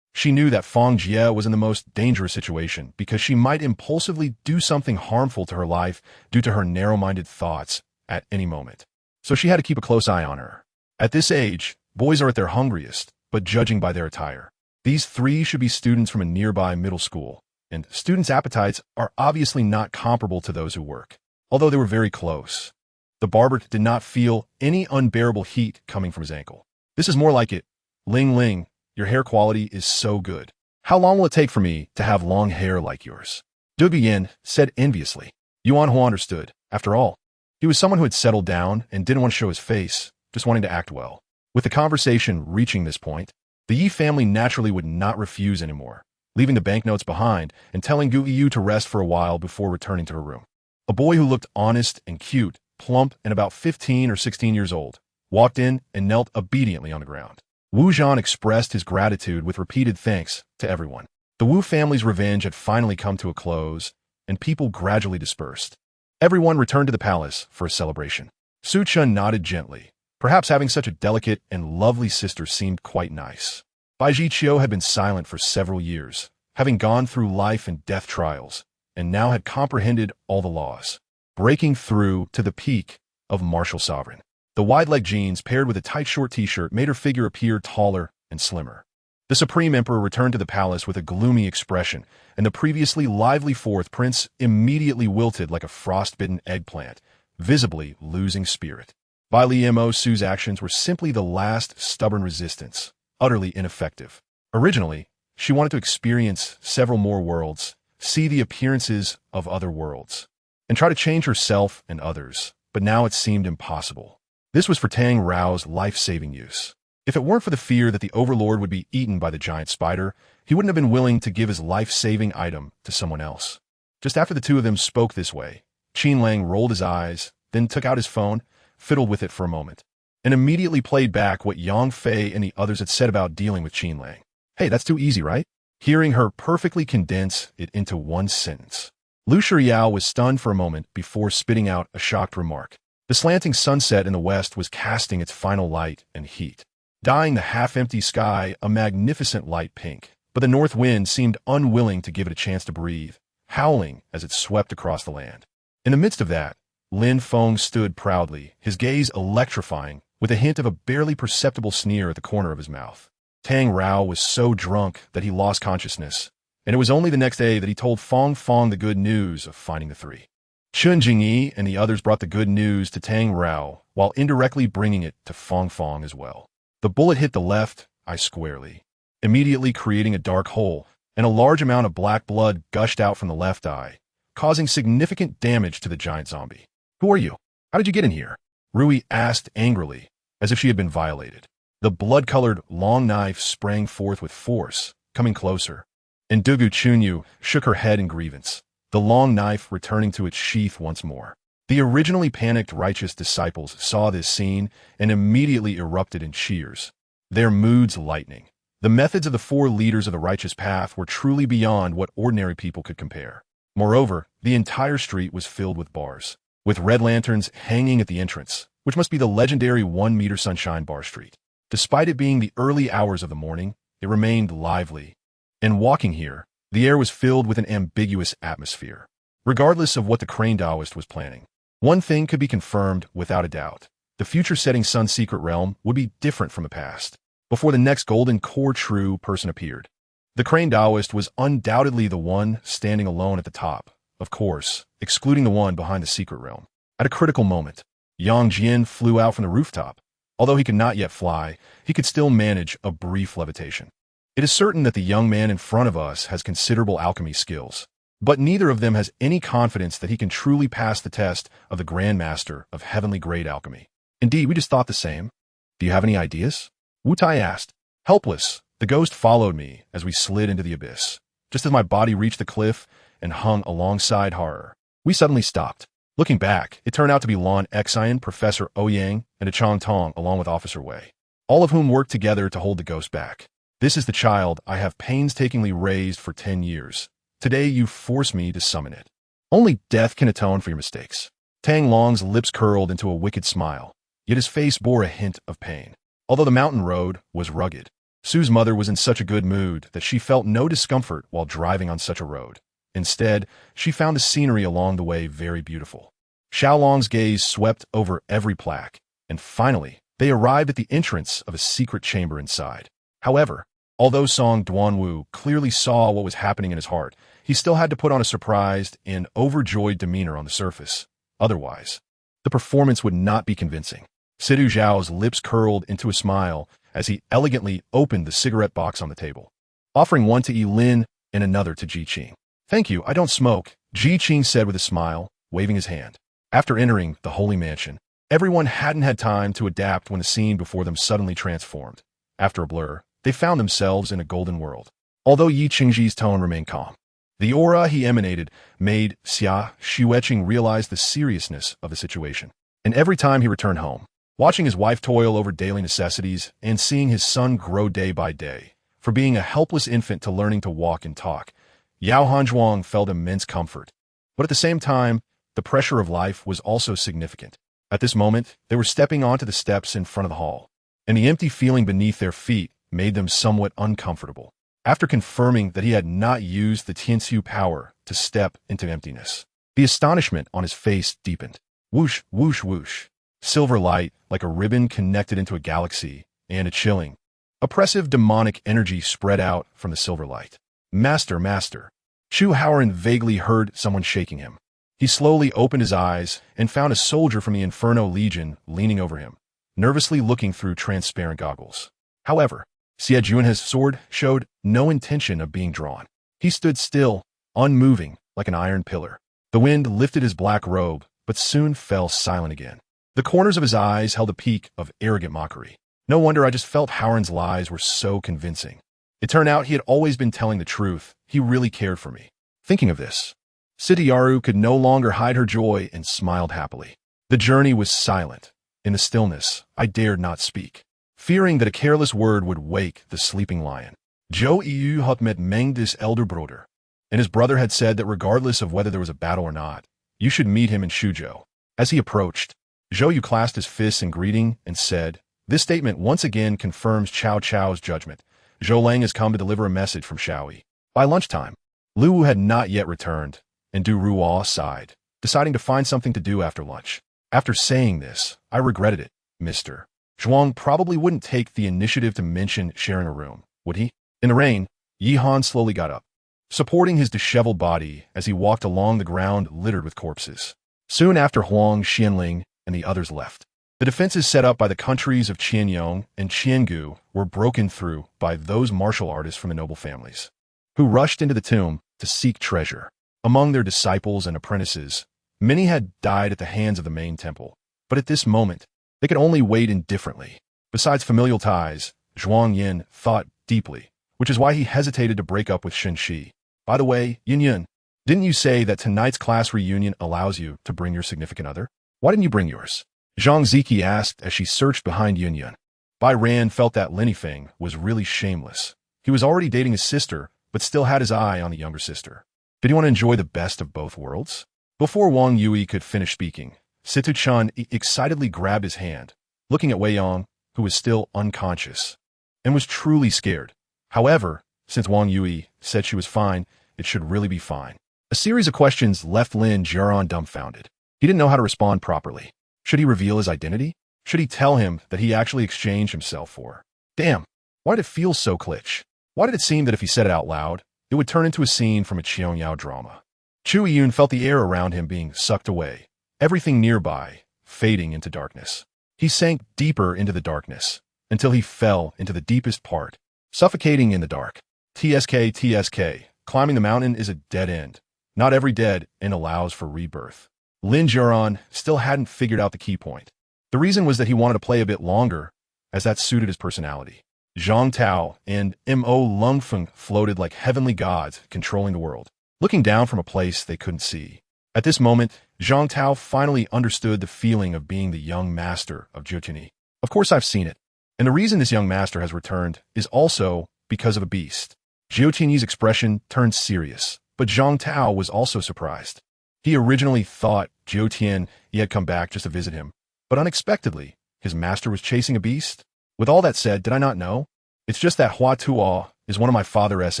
She knew that Feng Jie was in the most dangerous situation because she might impulsively do something harmful to her life due to her narrow-minded thoughts at any moment. So she had to keep a close eye on her. At this age, boys are at their hungriest, but judging by their attire. These 3 should be students from a nearby middle school, and students' appetites are obviously not comparable to those who work, although they were very close. The barber did not feel any unbearable heat coming from his ankle. This is more like it. Ling Ling, your hair quality is so good. How long will it take for me to have long hair like yours? Du Guiyin said enviously. Yuan Hu understood. After all, he was someone who had settled down and didn't want to show his face, just wanting to act well. With the conversation reaching this point, the Yi family naturally would not refuse anymore, leaving the banknotes behind and telling Gu Yu to rest for a while before returning to her room. A boy who looked honest and cute, plump and about 15 or 16 years old, walked in and knelt obediently on the ground. Wu Zhan expressed his gratitude with repeated thanks to everyone. The Wu family's revenge had finally come to a close, and people gradually dispersed. Everyone returned to the palace for a celebration. Su Chun nodded gently. Perhaps having such a delicate and lovely sister seemed quite nice. Bai Jiqiu had been silent for several years, having gone through life and death trials, and now had comprehended all the laws, breaking through to the peak of martial sovereign. The wide-leg jeans paired with a tight short t-shirt made her figure appear taller and slimmer. The Supreme Emperor returned to the palace with a gloomy expression, and the previously lively fourth prince immediately wilted like a frost-bitten eggplant, visibly losing spirit. Bai Liemo Su's actions were simply the last stubborn resistance, utterly ineffective. Originally, she wanted to experience several more worlds, see the appearances of other worlds, and try to change herself and others, but now it seemed impossible. This was for Tang Rao's life-saving use. If it weren't for the fear that the Overlord would be eaten by the giant spider, he wouldn't have been willing to give his life-saving item to someone else. Just after the two of them spoke this way, Qin Lang rolled his eyes, then took out his phone, fiddled with it for a moment, and immediately played back what Yang Fei and the others had said about dealing with Qin Lang. Hey, that's too easy, right? hearing her perfectly condense it into one sentence. Lu Shiryao was stunned for a moment before spitting out a shocked remark. The slanting sunset in the west was casting its final light and heat, dyeing the half-empty sky a magnificent light pink. But the north wind seemed unwilling to give it a chance to breathe, howling as it swept across the land. In the midst of that, Lin Feng stood proudly, his gaze electrifying, with a hint of a barely perceptible sneer at the corner of his mouth. Tang Rao was so drunk that he lost consciousness, and it was only the next day that he told Feng Feng the good news of finding the three. Chun Jingyi and the others brought the good news to Tang Rao, while indirectly bringing it to Feng Feng as well. The bullet hit the left eye squarely, immediately creating a dark hole, and a large amount of black blood gushed out from the left eye, causing significant damage to the giant zombie. "Who are you? How did you get in here?" Rui asked angrily, as if she had been violated. The blood-colored long knife sprang forth with force, coming closer, and Dugu Chunyu shook her head in grievance, the long knife returning to its sheath once more. The originally panicked righteous disciples saw this scene and immediately erupted in cheers, their moods lightening. The methods of the four leaders of the righteous path were truly beyond what ordinary people could compare. Moreover, the entire street was filled with bars, with red lanterns hanging at the entrance, which must be the legendary 1-meter Sunshine Bar Street. Despite it being the early hours of the morning, it remained lively, and walking here, the air was filled with an ambiguous atmosphere. Regardless of what the Crane Taoist was planning, one thing could be confirmed without a doubt. The future-setting Sun Secret Realm would be different from the past, before the next golden core true person appeared. The Crane Taoist was undoubtedly the one standing alone at the top, of course, excluding the one behind the Secret Realm. At a critical moment, Yang Jian flew out from the rooftop. Although he could not yet fly, he could still manage a brief levitation. It is certain that the young man in front of us has considerable alchemy skills, but neither of them has any confidence that he can truly pass the test of the Grand Master of Heavenly Grade Alchemy. Indeed, we just thought the same. Do you have any ideas? Wu Tai asked. Helpless, the ghost followed me as we slid into the abyss. Just as my body reached the cliff and hung alongside horror, we suddenly stopped. Looking back, it turned out to be Lon Xian, Professor Ouyang, and a Chong Tong along with Officer Wei, all of whom worked together to hold the ghost back. This is the child I have painstakingly raised for 10 years. Today you force me to summon it. Only death can atone for your mistakes. Tang Long's lips curled into a wicked smile, yet his face bore a hint of pain. Although the mountain road was rugged, Sue's mother was in such a good mood that she felt no discomfort while driving on such a road. Instead, she found the scenery along the way very beautiful. Xiaolong's gaze swept over every plaque, and finally, they arrived at the entrance of a secret chamber inside. However, although Song Duanwu clearly saw what was happening in his heart, he still had to put on a surprised and overjoyed demeanor on the surface. Otherwise, the performance would not be convincing. Sidu Zhao's lips curled into a smile as he elegantly opened the cigarette box on the table, offering one to Yi Lin and another to Ji Qing. "Thank you, I don't smoke," Ji Qing said with a smile, waving his hand. After entering the holy mansion, everyone hadn't had time to adapt when the scene before them suddenly transformed. After a blur, they found themselves in a golden world. Although Yi Qingji's tone remained calm, the aura he emanated made Xia Xueqing realize the seriousness of the situation. And every time he returned home, watching his wife toil over daily necessities and seeing his son grow day by day, for being a helpless infant to learning to walk and talk, Yao Hanzhuang felt immense comfort. But at the same time, the pressure of life was also significant. At this moment, they were stepping onto the steps in front of the hall, and the empty feeling beneath their feet made them somewhat uncomfortable. After confirming that he had not used the Tianxiu power to step into emptiness, the astonishment on his face deepened. Whoosh, whoosh, whoosh. Silver light, like a ribbon connected into a galaxy, and a chilling, oppressive demonic energy spread out from the silver light. Master, master. Shu Haoran vaguely heard someone shaking him. He slowly opened his eyes and found a soldier from the Inferno Legion leaning over him, nervously looking through transparent goggles. However, Xie Junhe's sword showed no intention of being drawn. He stood still, unmoving, like an iron pillar. The wind lifted his black robe, but soon fell silent again. The corners of his eyes held a peak of arrogant mockery. No wonder I just felt Howard's lies were so convincing. It turned out he had always been telling the truth. He really cared for me. Thinking of this, Sitiyaru could no longer hide her joy and smiled happily. The journey was silent. In the stillness, I dared not speak, fearing that a careless word would wake the sleeping lion. Zhou Yu had met Meng's elder brother, and his brother had said that regardless of whether there was a battle or not, you should meet him in Shuzhou. As he approached, Zhou Yu clasped his fists in greeting and said, "This statement once again confirms Cao Cao's judgment. Zhou Lang has come to deliver a message from Shaoyi." By lunchtime, Lu Wu had not yet returned, and Du Ruo sighed, deciding to find something to do after lunch. After saying this, I regretted it, Mr. Zhuang probably wouldn't take the initiative to mention sharing a room, would he? In the rain, Yi Han slowly got up, supporting his disheveled body as he walked along the ground littered with corpses. Soon after, Huang Xianling and the others left. The defenses set up by the countries of Qianyong and Qiangu were broken through by those martial artists from the noble families, who rushed into the tomb to seek treasure. Among their disciples and apprentices, many had died at the hands of the main temple, but at this moment, they could only wait indifferently. Besides familial ties, Zhuang Yin thought deeply, which is why he hesitated to break up with Shen Shi. By the way, Yin Yin, didn't you say that tonight's class reunion allows you to bring your significant other? Why didn't you bring yours? Zhang Ziki asked as she searched behind Yin Yin. Bai Ran felt that Lin Yifeng was really shameless. He was already dating his sister, but still had his eye on the younger sister. Did he want to enjoy the best of both worlds? Before Wang Yui could finish speaking, Situ Chan excitedly grabbed his hand, looking at Wei Yang, who was still unconscious, and was truly scared. However, since Wang Yui said she was fine, it should really be fine. A series of questions left Lin Jiaran dumbfounded. He didn't know how to respond properly. Should he reveal his identity? Should he tell him that he actually exchanged himself for her? Damn, why did it feel so glitch? Why did it seem that if he said it out loud, it would turn into a scene from a Qiangyao drama? Chu Yun felt the air around him being sucked away, everything nearby fading into darkness. He sank deeper into the darkness, until he fell into the deepest part, suffocating in the dark. TSK, climbing the mountain is a dead end. Not every dead end allows for rebirth. Lin Jiaran still hadn't figured out the key point. The reason was that he wanted to play a bit longer, as that suited his personality. Zhang Tao and Mo Lungfeng floated like heavenly gods controlling the world, looking down from a place they couldn't see. At this moment, Zhang Tao finally understood the feeling of being the young master of Jiuqini. Of course I've seen it, and the reason this young master has returned is also because of a beast. Jiuqini's expression turned serious, but Zhang Tao was also surprised. He originally thought Zhou Tian had come back just to visit him, but unexpectedly, his master was chasing a beast? With all that said, did I not know? It's just that Hua Tuo is one of my father's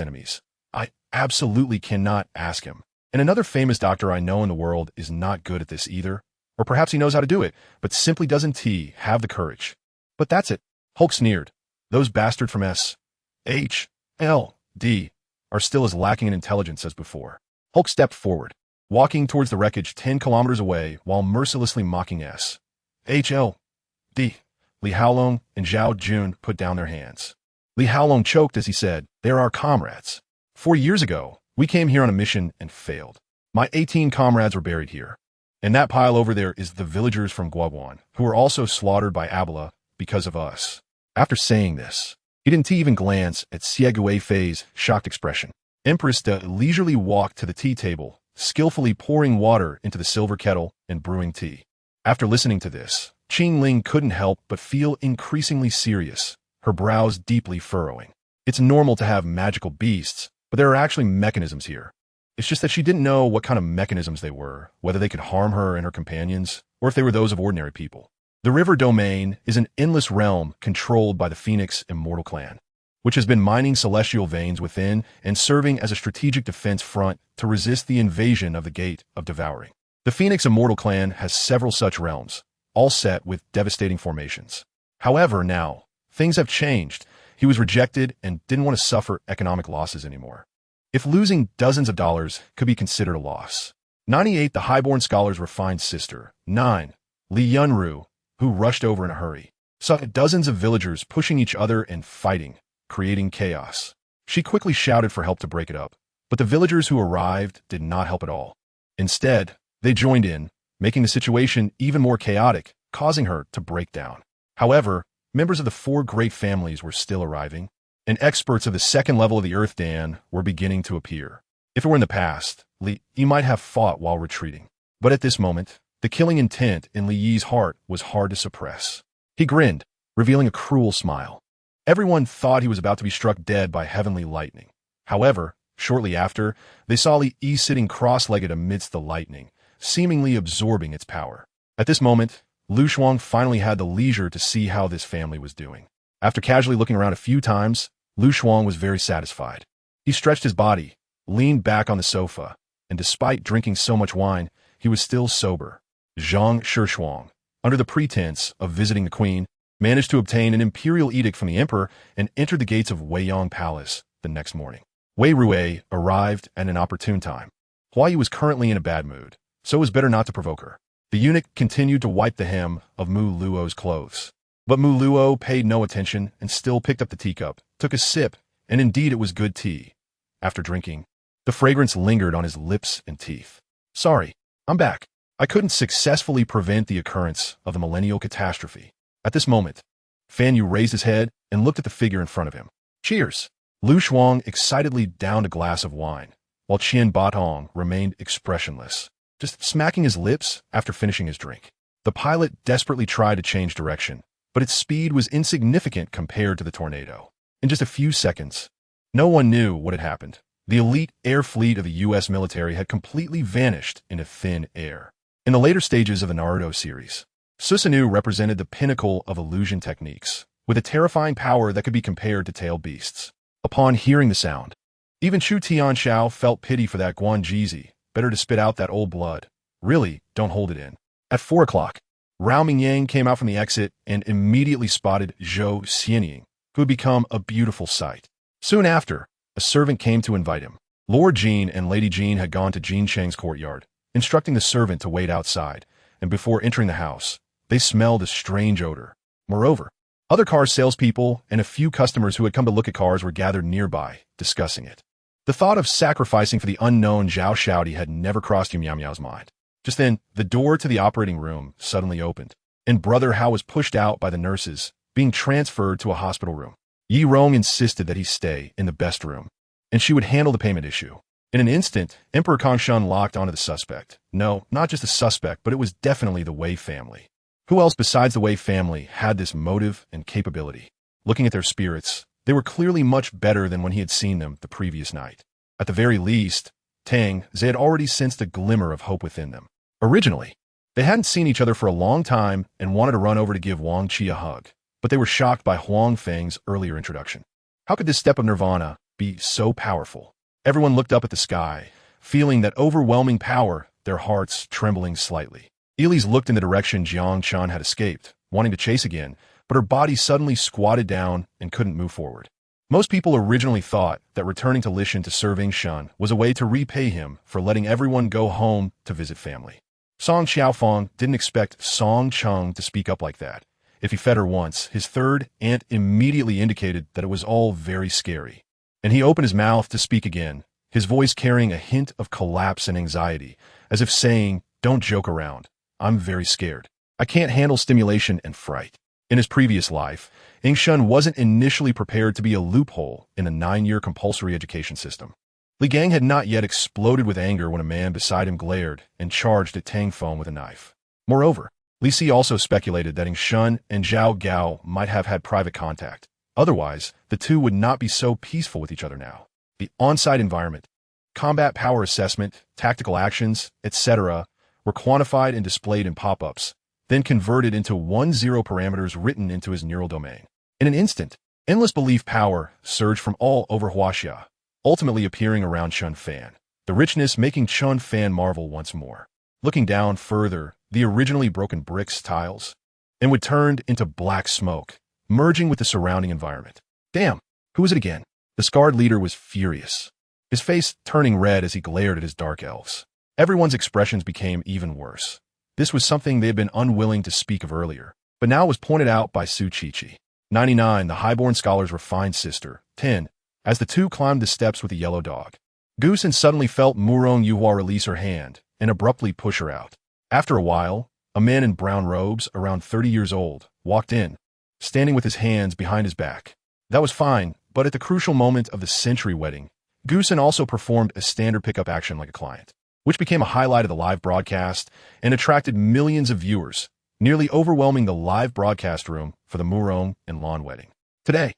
enemies. I absolutely cannot ask him. And another famous doctor I know in the world is not good at this either. Or perhaps he knows how to do it, but simply doesn't have the courage. But that's it. Hulk sneered. Those bastards from S.H.L.D. are still as lacking in intelligence as before. Hulk stepped forward, walking towards the wreckage 10 kilometers away while mercilessly mocking S.H.L.D. Li Haolong and Zhao Jun put down their hands. Li Haolong choked as he said, "They are our comrades. 4 years ago, we came here on a mission and failed. My 18 comrades were buried here. And that pile over there is the villagers from Guaguan, who were also slaughtered by Abila because of us." After saying this, he didn't even glance at Xie Guifei's shocked expression. Empress De leisurely walked to the tea table, skillfully pouring water into the silver kettle and brewing tea. After listening to this, Qing Ling couldn't help but feel increasingly serious, her brows deeply furrowing. It's normal to have magical beasts, but there are actually mechanisms here. It's just that she didn't know what kind of mechanisms they were, whether they could harm her and her companions, or if they were those of ordinary people. The River Domain is an endless realm controlled by the Phoenix Immortal Clan, which has been mining celestial veins within and serving as a strategic defense front to resist the invasion of the Gate of Devouring. The Phoenix Immortal Clan has several such realms, all set with devastating formations. However, now, things have changed. He was rejected and didn't want to suffer economic losses anymore. If losing dozens of dollars could be considered a loss. 98 The highborn scholar's refined sister. 9 Li Yunru, who rushed over in a hurry, saw dozens of villagers pushing each other and fighting, creating chaos. She quickly shouted for help to break it up, but the villagers who arrived did not help at all. Instead, they joined in, making the situation even more chaotic, causing her to break down. However, members of the 4 great families were still arriving, and experts of the second level of the Earth Dan were beginning to appear. If it were in the past, Li Yi might have fought while retreating. But at this moment, the killing intent in Li Yi's heart was hard to suppress. He grinned, revealing a cruel smile. Everyone thought he was about to be struck dead by heavenly lightning. However, shortly after, they saw Li Yi sitting cross-legged amidst the lightning, seemingly absorbing its power. At this moment, Lu Shuang finally had the leisure to see how this family was doing. After casually looking around a few times, Lu Shuang was very satisfied. He stretched his body, leaned back on the sofa, and despite drinking so much wine, he was still sober. Zhang Shishuang, under the pretense of visiting the queen, managed to obtain an imperial edict from the emperor and entered the gates of Weiyang Palace the next morning. Wei Rui arrived at an opportune time. Huai was currently in a bad mood, so it was better not to provoke her. The eunuch continued to wipe the hem of Mu Luo's clothes. But Mu Luo paid no attention and still picked up the teacup, took a sip, and indeed it was good tea. After drinking, the fragrance lingered on his lips and teeth. Sorry, I'm back. I couldn't successfully prevent the occurrence of the millennial catastrophe. At this moment, Fan Yu raised his head and looked at the figure in front of him. Cheers! Lu Shuang excitedly downed a glass of wine, while Qian Batong remained expressionless, just smacking his lips after finishing his drink. The pilot desperately tried to change direction, but its speed was insignificant compared to the tornado. In just a few seconds, no one knew what had happened. The elite air fleet of the U.S. military had completely vanished into thin air. In the later stages of the Naruto series, Susanoo represented the pinnacle of illusion techniques, with a terrifying power that could be compared to tailed beasts. Upon hearing the sound, even Chu Tianxiao felt pity for that Guanjizi. Better to spit out that old blood. Really, don't hold it in. At 4 o'clock, Rao Mingyang came out from the exit and immediately spotted Zhou Xianying, who had become a beautiful sight. Soon after, a servant came to invite him. Lord Jean and Lady Jean had gone to Jean Cheng's courtyard, instructing the servant to wait outside, and before entering the house, they smelled a strange odor. Moreover, other car salespeople and a few customers who had come to look at cars were gathered nearby, discussing it. The thought of sacrificing for the unknown Zhao Shaodi had never crossed Yu Miao Miao's mind. Just then, the door to the operating room suddenly opened, and Brother Hao was pushed out by the nurses, being transferred to a hospital room. Yi Rong insisted that he stay in the best room, and she would handle the payment issue. In an instant, Emperor Kongshan locked onto the suspect. No, not just a suspect, but it was definitely the Wei family. Who else besides the Wei family had this motive and capability? Looking at their spirits, they were clearly much better than when he had seen them the previous night. At the very least, Tang Ze had already sensed a glimmer of hope within them. Originally, they hadn't seen each other for a long time and wanted to run over to give Wang Qi a hug, but they were shocked by Huang Feng's earlier introduction. How could this step of nirvana be so powerful? Everyone looked up at the sky, feeling that overwhelming power, their hearts trembling slightly. Elise looked in the direction Jiang Chan had escaped, wanting to chase again, but her body suddenly squatted down and couldn't move forward. Most people originally thought that returning to Lishan to serve Shan was a way to repay him for letting everyone go home to visit family. Song Xiaofang didn't expect Song Cheng to speak up like that. If he fed her once, his third aunt immediately indicated that it was all very scary. And he opened his mouth to speak again, his voice carrying a hint of collapse and anxiety, as if saying, "Don't joke around. I'm very scared. I can't handle stimulation and fright." In his previous life, Shan wasn't initially prepared to be a loophole in the 9-year compulsory education system. Li Gang had not yet exploded with anger when a man beside him glared and charged at Tang Feng with a knife. Moreover, Li Si also speculated that Shan and Zhao Gao might have had private contact. Otherwise, the two would not be so peaceful with each other now. The on-site environment, combat power assessment, tactical actions, etc., were quantified and displayed in pop-ups, then converted into 1-0 parameters written into his neural domain. In an instant, endless belief power surged from all over Huaxia, ultimately appearing around Chun Fan, the richness making Chun Fan marvel once more. Looking down further, the originally broken bricks tiles, and would turn into black smoke, merging with the surrounding environment. Damn, who was it again? The scarred leader was furious, his face turning red as he glared at his dark elves. Everyone's expressions became even worse. This was something they had been unwilling to speak of earlier, but now was pointed out by Su Chichi. 99, the highborn scholar's refined sister. 10, as the two climbed the steps with the yellow dog. Goosen suddenly felt Murong Yuhua release her hand and abruptly push her out. After a while, a man in brown robes, around 30 years old, walked in, standing with his hands behind his back. That was fine, but at the crucial moment of the century wedding, Goosen also performed a standard pickup action like a client, which became a highlight of the live broadcast and attracted millions of viewers, nearly overwhelming the live broadcast room for the Murong and Lan wedding. Today,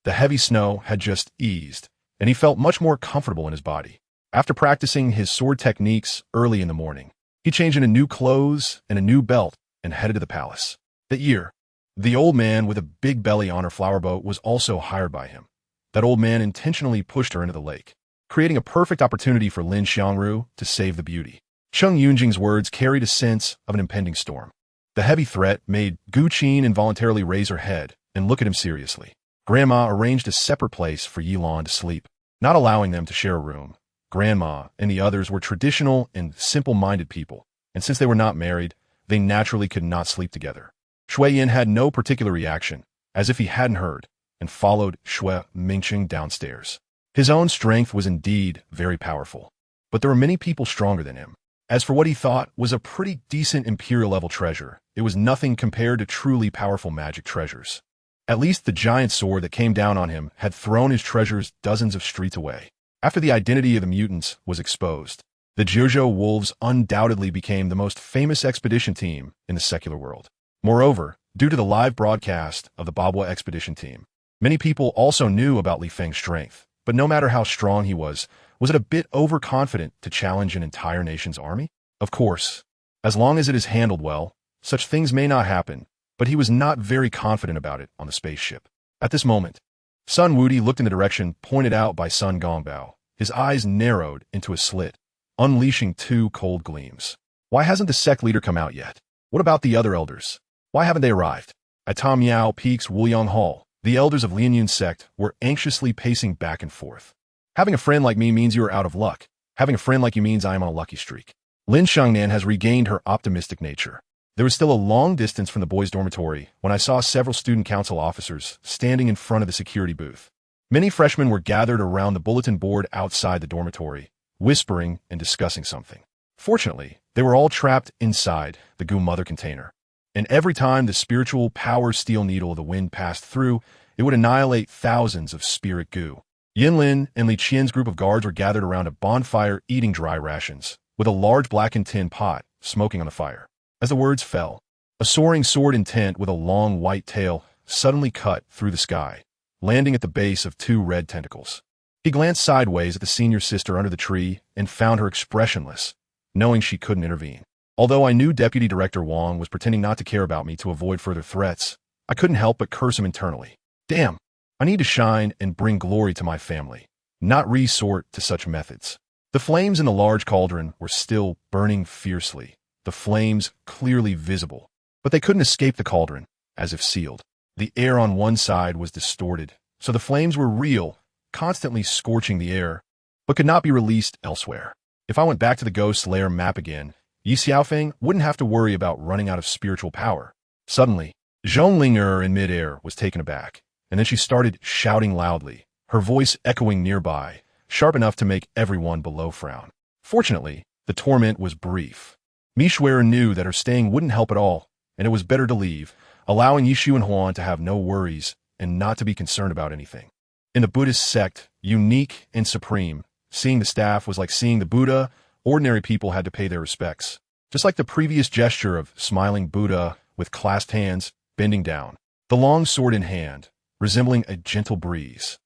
The heavy snow had just eased, and he felt much more comfortable in his body. After practicing his sword techniques early in the morning, he changed into new clothes and a new belt and headed to the palace. That year, the old man with a big belly on her flower boat was also hired by him. That old man intentionally pushed her into the lake, creating a perfect opportunity for Lin Xiangru to save the beauty. Cheng Yunjing's words carried a sense of an impending storm. The heavy threat made Gu Qin involuntarily raise her head and look at him seriously. Grandma arranged a separate place for Yilan to sleep, not allowing them to share a room. Grandma and the others were traditional and simple-minded people, and since they were not married, they naturally could not sleep together. Shui Yin had no particular reaction, as if he hadn't heard, and followed Shui Mingqing downstairs. His own strength was indeed very powerful, but there were many people stronger than him. As for what he thought was a pretty decent imperial-level treasure, it was nothing compared to truly powerful magic treasures. At least the giant sword that came down on him had thrown his treasures dozens of streets away. After the identity of the mutants was exposed, the Jiuzhou Wolves undoubtedly became the most famous expedition team in the secular world. Moreover, due to the live broadcast of the Babwa expedition team, many people also knew about Li Feng's strength, but no matter how strong he was it a bit overconfident to challenge an entire nation's army? Of course, as long as it is handled well, such things may not happen, but he was not very confident about it on the spaceship. At this moment, Sun Wudi looked in the direction pointed out by Sun Gongbao. His eyes narrowed into a slit, unleashing two cold gleams. Why hasn't the sect leader come out yet? What about the other elders? Why haven't they arrived? At Tom Yao Peak's Wuyang Hall, the elders of Lian Yun's sect were anxiously pacing back and forth. Having a friend like me means you are out of luck. Having a friend like you means I am on a lucky streak. Lin Shangnan has regained her optimistic nature. There was still a long distance from the boys' dormitory when I saw several student council officers standing in front of the security booth. Many freshmen were gathered around the bulletin board outside the dormitory, whispering and discussing something. Fortunately, they were all trapped inside the goo mother container. And every time the spiritual power steel needle of the wind passed through, it would annihilate thousands of spirit goo. Yinlin and Li Qian's group of guards were gathered around a bonfire eating dry rations, with a large blackened tin pot smoking on the fire. As the words fell, a soaring sword intent with a long white tail suddenly cut through the sky, landing at the base of two red tentacles. He glanced sideways at the senior sister under the tree and found her expressionless, knowing she couldn't intervene. Although I knew Deputy Director Wang was pretending not to care about me to avoid further threats, I couldn't help but curse him internally. Damn, I need to shine and bring glory to my family, not resort to such methods. The flames in the large cauldron were still burning fiercely, the flames clearly visible, but they couldn't escape the cauldron, as if sealed. The air on one side was distorted, so the flames were real, constantly scorching the air, but could not be released elsewhere. If I went back to the Ghost Lair map again, Yi Xiaofeng wouldn't have to worry about running out of spiritual power. Suddenly, Zhong Ling'er in midair was taken aback, and then she started shouting loudly, her voice echoing nearby, sharp enough to make everyone below frown. Fortunately, the torment was brief. Mishware knew that her staying wouldn't help at all, and it was better to leave, allowing Yishu and Huan to have no worries and not to be concerned about anything. In the Buddhist sect, unique and supreme, seeing the staff was like seeing the Buddha. Ordinary people had to pay their respects. Just like the previous gesture of smiling Buddha with clasped hands, bending down, the long sword in hand, resembling a gentle breeze,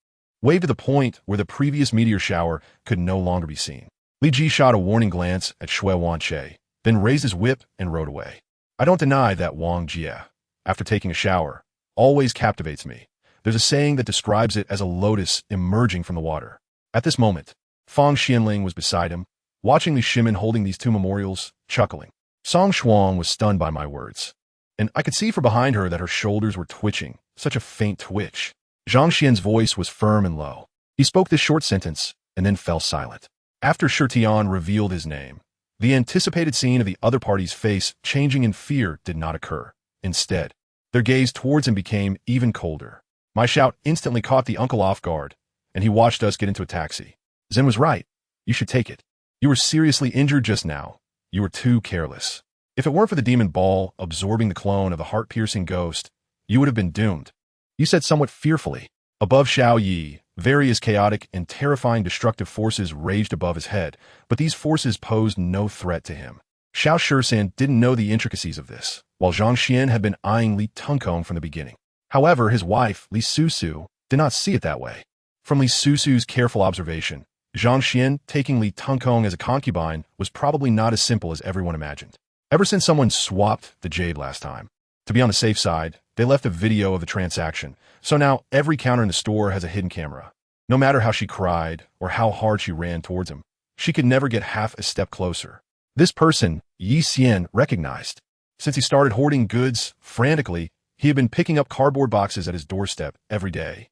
waved to the point where the previous meteor shower could no longer be seen. Li Ji shot a warning glance at Shui Wanche, then raised his whip and rode away. I don't deny that Wang Jie, after taking a shower, always captivates me. There's a saying that describes it as a lotus emerging from the water. At this moment, Fang Xianling was beside him, watching Li Shimin holding these two memorials, chuckling. Song Shuang was stunned by my words, and I could see from behind her that her shoulders were twitching, such a faint twitch. Zhang Xian's voice was firm and low. He spoke this short sentence and then fell silent. After Shirtian revealed his name, the anticipated scene of the other party's face changing in fear did not occur. Instead, their gaze towards him became even colder. My shout instantly caught the uncle off guard, and he watched us get into a taxi. Zen was right. You should take it. You were seriously injured just now. You were too careless. If it weren't for the demon ball absorbing the clone of the heart-piercing ghost, you would have been doomed. You said somewhat fearfully. Above Xiao Yi, various chaotic and terrifying destructive forces raged above his head, but these forces posed no threat to him. Xiao Shisan didn't know the intricacies of this, while Zhang Xian had been eyeing Li Tungkong from the beginning. However, his wife, Li Susu, did not see it that way. From Li Susu's careful observation, Zhang Xian taking Li Tengkong as a concubine was probably not as simple as everyone imagined. Ever since someone swapped the jade last time, to be on the safe side, they left a video of the transaction, so now every counter in the store has a hidden camera. No matter how she cried or how hard she ran towards him, she could never get half a step closer. This person, Yi Xian, recognized. Since he started hoarding goods frantically, he had been picking up cardboard boxes at his doorstep every day.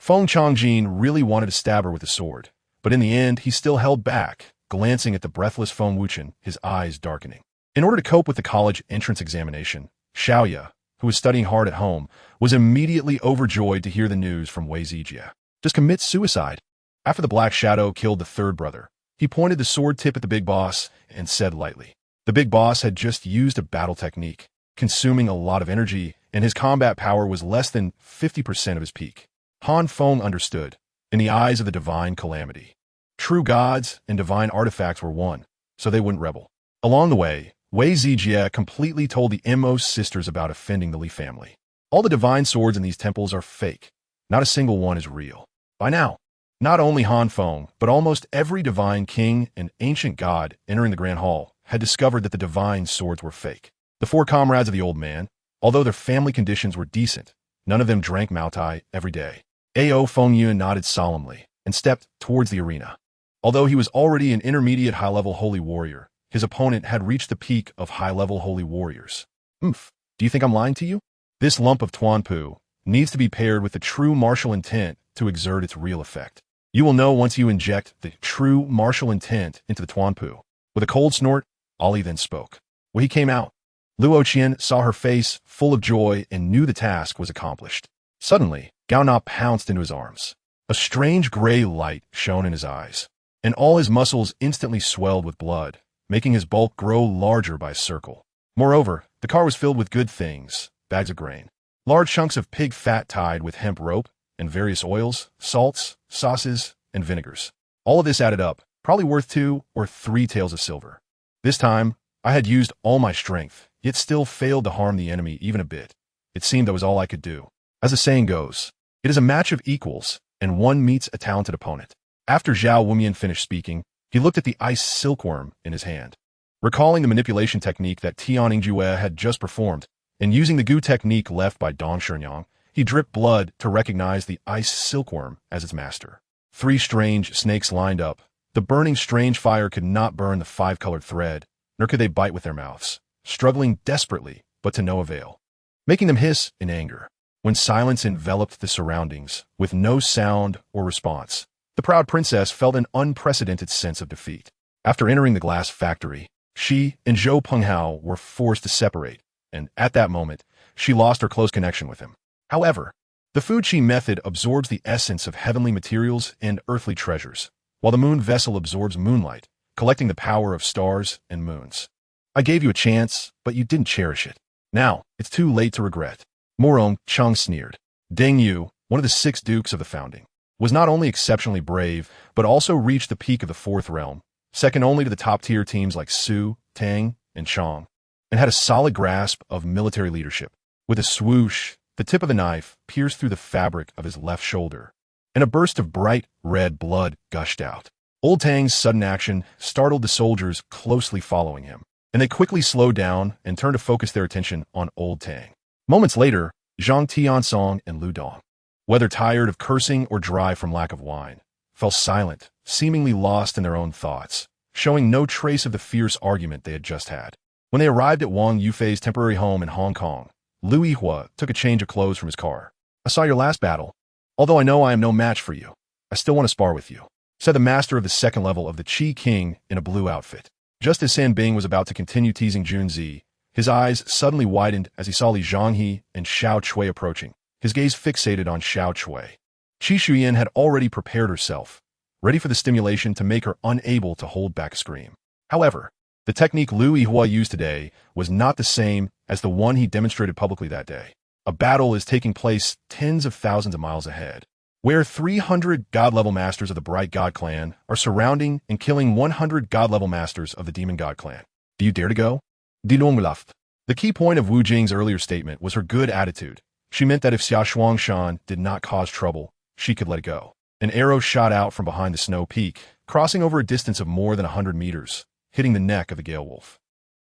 Feng Changjin really wanted to stab her with a sword, but in the end, he still held back, glancing at the breathless Feng Wuchen, his eyes darkening. In order to cope with the college entrance examination, Xiaoya, who was studying hard at home, was immediately overjoyed to hear the news from Wei Zijie. Just commit suicide. After the Black Shadow killed the third brother, he pointed the sword tip at the big boss and said lightly. The big boss had just used a battle technique, consuming a lot of energy, and his combat power was less than 50% of his peak. Han Feng understood, in the eyes of the divine calamity. True gods and divine artifacts were one, so they wouldn't rebel. Along the way, Wei Zijie completely told the Emos sisters about offending the Li family. All the divine swords in these temples are fake. Not a single one is real. By now, not only Han Feng, but almost every divine king and ancient god entering the Grand Hall had discovered that the divine swords were fake. The four comrades of the old man, although their family conditions were decent, none of them drank Maotai every day. Ao Fengyun nodded solemnly and stepped towards the arena. Although he was already an intermediate high-level holy warrior, his opponent had reached the peak of high-level holy warriors. Do you think I'm lying to you? This lump of Tuanpu needs to be paired with the true martial intent to exert its real effect. You will know once you inject the true martial intent into the Tuanpu. With a cold snort, Ali then spoke. When he came out, Luo Qian saw her face full of joy and knew the task was accomplished. Suddenly, Gao Na pounced into his arms. A strange gray light shone in his eyes, and all his muscles instantly swelled with blood, making his bulk grow larger by a circle. Moreover, the car was filled with good things, bags of grain, large chunks of pig fat tied with hemp rope, and various oils, salts, sauces, and vinegars. All of this added up, probably worth 2 or 3 taels of silver. This time, I had used all my strength, yet still failed to harm the enemy even a bit. It seemed that was all I could do. As the saying goes, it is a match of equals, and one meets a talented opponent. After Zhao Wumian finished speaking, he looked at the ice silkworm in his hand. Recalling the manipulation technique that Tian Yingjue had just performed, and using the Gu technique left by Dong Shenyang, he dripped blood to recognize the ice silkworm as its master. 3 strange snakes lined up. The burning strange fire could not burn the 5-colored thread, nor could they bite with their mouths, struggling desperately, but to no avail, making them hiss in anger. When silence enveloped the surroundings, with no sound or response, the proud princess felt an unprecedented sense of defeat. After entering the glass factory, she and Zhou Penghao were forced to separate, and at that moment, she lost her close connection with him. However, the Fuqi method absorbs the essence of heavenly materials and earthly treasures, while the moon vessel absorbs moonlight, collecting the power of stars and moons. I gave you a chance, but you didn't cherish it. Now, it's too late to regret. Morong Cheng sneered. Deng Yu, one of the 6 dukes of the founding, was not only exceptionally brave, but also reached the peak of the 4th realm, second only to the top-tier teams like Su, Tang, and Chong, and had a solid grasp of military leadership. With a swoosh, the tip of the knife pierced through the fabric of his left shoulder, and a burst of bright red blood gushed out. Old Tang's sudden action startled the soldiers closely following him, and they quickly slowed down and turned to focus their attention on Old Tang. Moments later, Zhang Tiansong and Lu Dong, whether tired of cursing or dry from lack of wine, fell silent, seemingly lost in their own thoughts, showing no trace of the fierce argument they had just had. When they arrived at Wang Yufei's temporary home in Hong Kong, Lu Yihua took a change of clothes from his car. I saw your last battle. Although I know I am no match for you, I still want to spar with you, said the master of the 2nd level of the Qi King in a blue outfit. Just as San Bing was about to continue teasing Junzi, his eyes suddenly widened as he saw Li Zhanghe and Xiao Chui approaching, his gaze fixated on Xiao Chui. Qi Shuyan had already prepared herself, ready for the stimulation to make her unable to hold back a scream. However, the technique Lu Yihua used today was not the same as the one he demonstrated publicly that day. A battle is taking place tens of thousands of miles ahead, where 300 God-level masters of the Bright God clan are surrounding and killing 100 God-level masters of the Demon God clan. Do you dare to go? The key point of Wu Jing's earlier statement was her good attitude, She meant that if Xia Shuangshan did not cause trouble, she could let it go. An arrow shot out from behind the snow peak, crossing over a distance of more than 100 meters, hitting the neck of the Gale Wolf.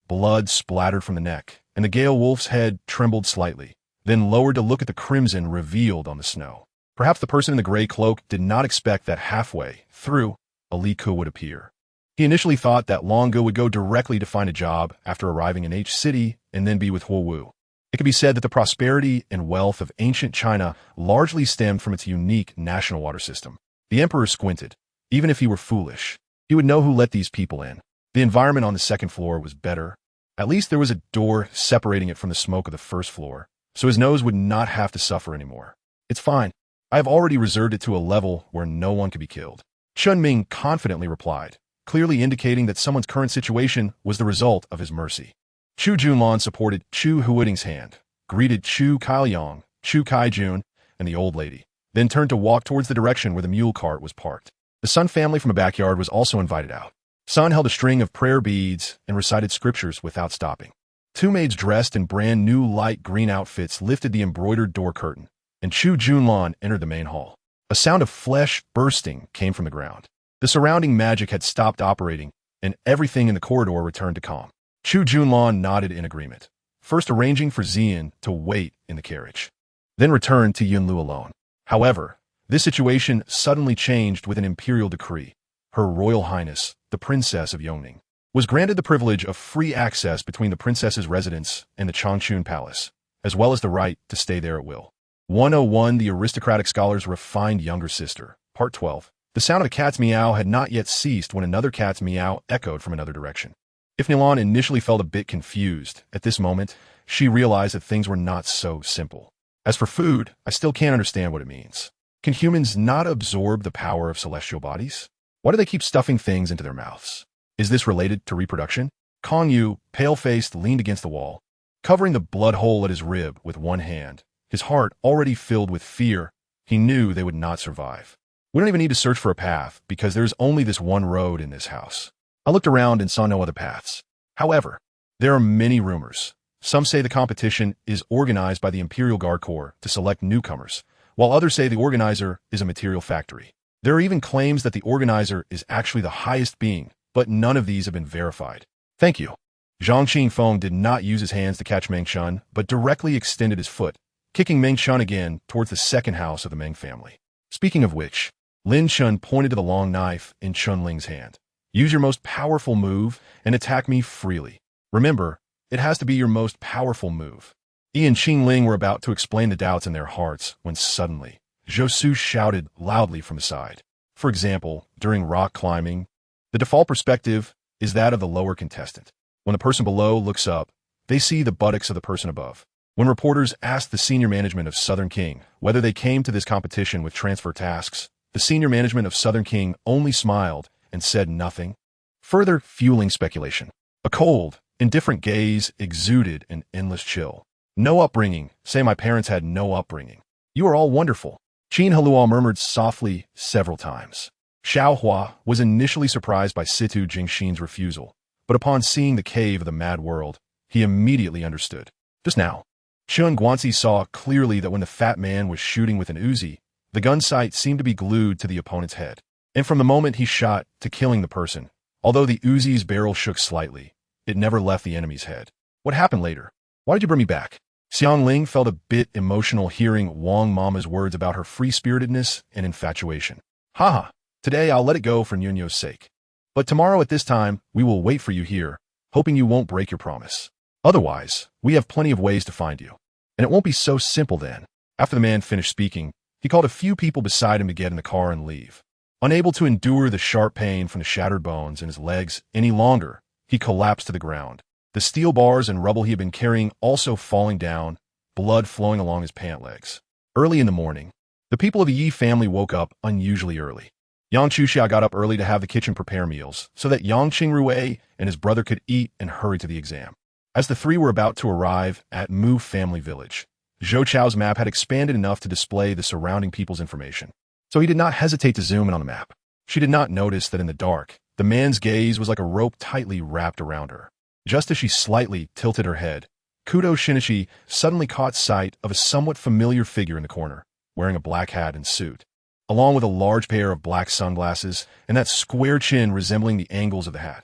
Blood splattered from the neck, and the Gale Wolf's head trembled slightly, then lowered to look at the crimson revealed on the snow. Perhaps the person in the gray cloak did not expect that halfway through, a Li Ke would appear. He initially thought that Long Ge would go directly to find a job after arriving in H City and then be with Huo Wu. It could be said that the prosperity and wealth of ancient China largely stemmed from its unique national water system. The emperor squinted. Even if he were foolish, he would know who let these people in. The environment on the second floor was better. At least there was a door separating it from the smoke of the first floor, so his nose would not have to suffer anymore. It's fine. I have already reserved it to a level where no one could be killed. Chun Ming confidently replied, clearly indicating that someone's current situation was the result of his mercy. Chu Junlan supported Chu Huiting's hand, greeted Chu Kaiyong, Chu Kaijun, and the old lady, then turned to walk towards the direction where the mule cart was parked. The Sun family from the backyard was also invited out. Sun held a string of prayer beads and recited scriptures without stopping. Two maids dressed in brand new light green outfits lifted the embroidered door curtain, and Chu Junlan entered the main hall. A sound of flesh bursting came from the ground. The surrounding magic had stopped operating, and everything in the corridor returned to calm. Chu Junlan nodded in agreement, first arranging for Xian to wait in the carriage, then returned to Yunlu alone. However, this situation suddenly changed with an imperial decree. Her Royal Highness, the Princess of Yongning, was granted the privilege of free access between the princess's residence and the Changchun Palace, as well as the right to stay there at will. 101 The Aristocratic Scholar's Refined Younger Sister, Part 12. The sound of a cat's meow had not yet ceased when another cat's meow echoed from another direction. If Nilan initially felt a bit confused, at this moment, she realized that things were not so simple. As for food, I still can't understand what it means. Can humans not absorb the power of celestial bodies? Why do they keep stuffing things into their mouths? Is this related to reproduction? Kong Yu, pale-faced, leaned against the wall, covering the blood hole at his rib with one hand. His heart already filled with fear. He knew they would not survive. We don't even need to search for a path, because there is only this one road in this house. I looked around and saw no other paths. However, there are many rumors. Some say the competition is organized by the Imperial Guard Corps to select newcomers, while others say the organizer is a material factory. There are even claims that the organizer is actually the highest being, but none of these have been verified. Thank you. Zhang Qingfeng did not use his hands to catch Meng Shun, but directly extended his foot, kicking Meng Shun again towards the second house of the Meng family. Speaking of which, Lin Chun pointed to the long knife in Chun Ling's hand. Use your most powerful move and attack me freely. Remember, it has to be your most powerful move. Yi and Qing Ling were about to explain the doubts in their hearts when suddenly, Zhou Su shouted loudly from the side. For example, during rock climbing, the default perspective is that of the lower contestant. When the person below looks up, they see the buttocks of the person above. When reporters asked the senior management of Southern King whether they came to this competition with transfer tasks, the senior management of Southern King only smiled and said nothing, further fueling speculation. A cold, indifferent gaze exuded an endless chill. No upbringing. Say my parents had no upbringing. You are all wonderful. Qin Haluo murmured softly several times. Xiao Hua was initially surprised by Situ Jingxin's refusal, but upon seeing the cave of the mad world, he immediately understood. Just now, Chun Guanxi saw clearly that when the fat man was shooting with an Uzi, the gun sight seemed to be glued to the opponent's head. And from the moment he shot to killing the person, although the Uzi's barrel shook slightly, it never left the enemy's head. What happened later? Why did you bring me back? Xiang Ling felt a bit emotional hearing Wang Mama's words about her free-spiritedness and infatuation. Haha, today I'll let it go for Nyunyo's sake. But tomorrow at this time, we will wait for you here, hoping you won't break your promise. Otherwise, we have plenty of ways to find you. And it won't be so simple then. After the man finished speaking, he called a few people beside him to get in the car and leave. Unable to endure the sharp pain from the shattered bones in his legs any longer, he collapsed to the ground. The steel bars and rubble he had been carrying also falling down, blood flowing along his pant legs. Early in the morning, the people of the Yi family woke up unusually early. Yang Chuxia got up early to have the kitchen prepare meals, so that Yang Qingrui and his brother could eat and hurry to the exam. As the three were about to arrive at Mu Family Village, Zhou Chao's map had expanded enough to display the surrounding people's information. So he did not hesitate to zoom in on the map. She did not notice that in the dark, the man's gaze was like a rope tightly wrapped around her. Just as she slightly tilted her head, Kudo Shinichi suddenly caught sight of a somewhat familiar figure in the corner, wearing a black hat and suit, along with a large pair of black sunglasses and that square chin resembling the angles of the hat.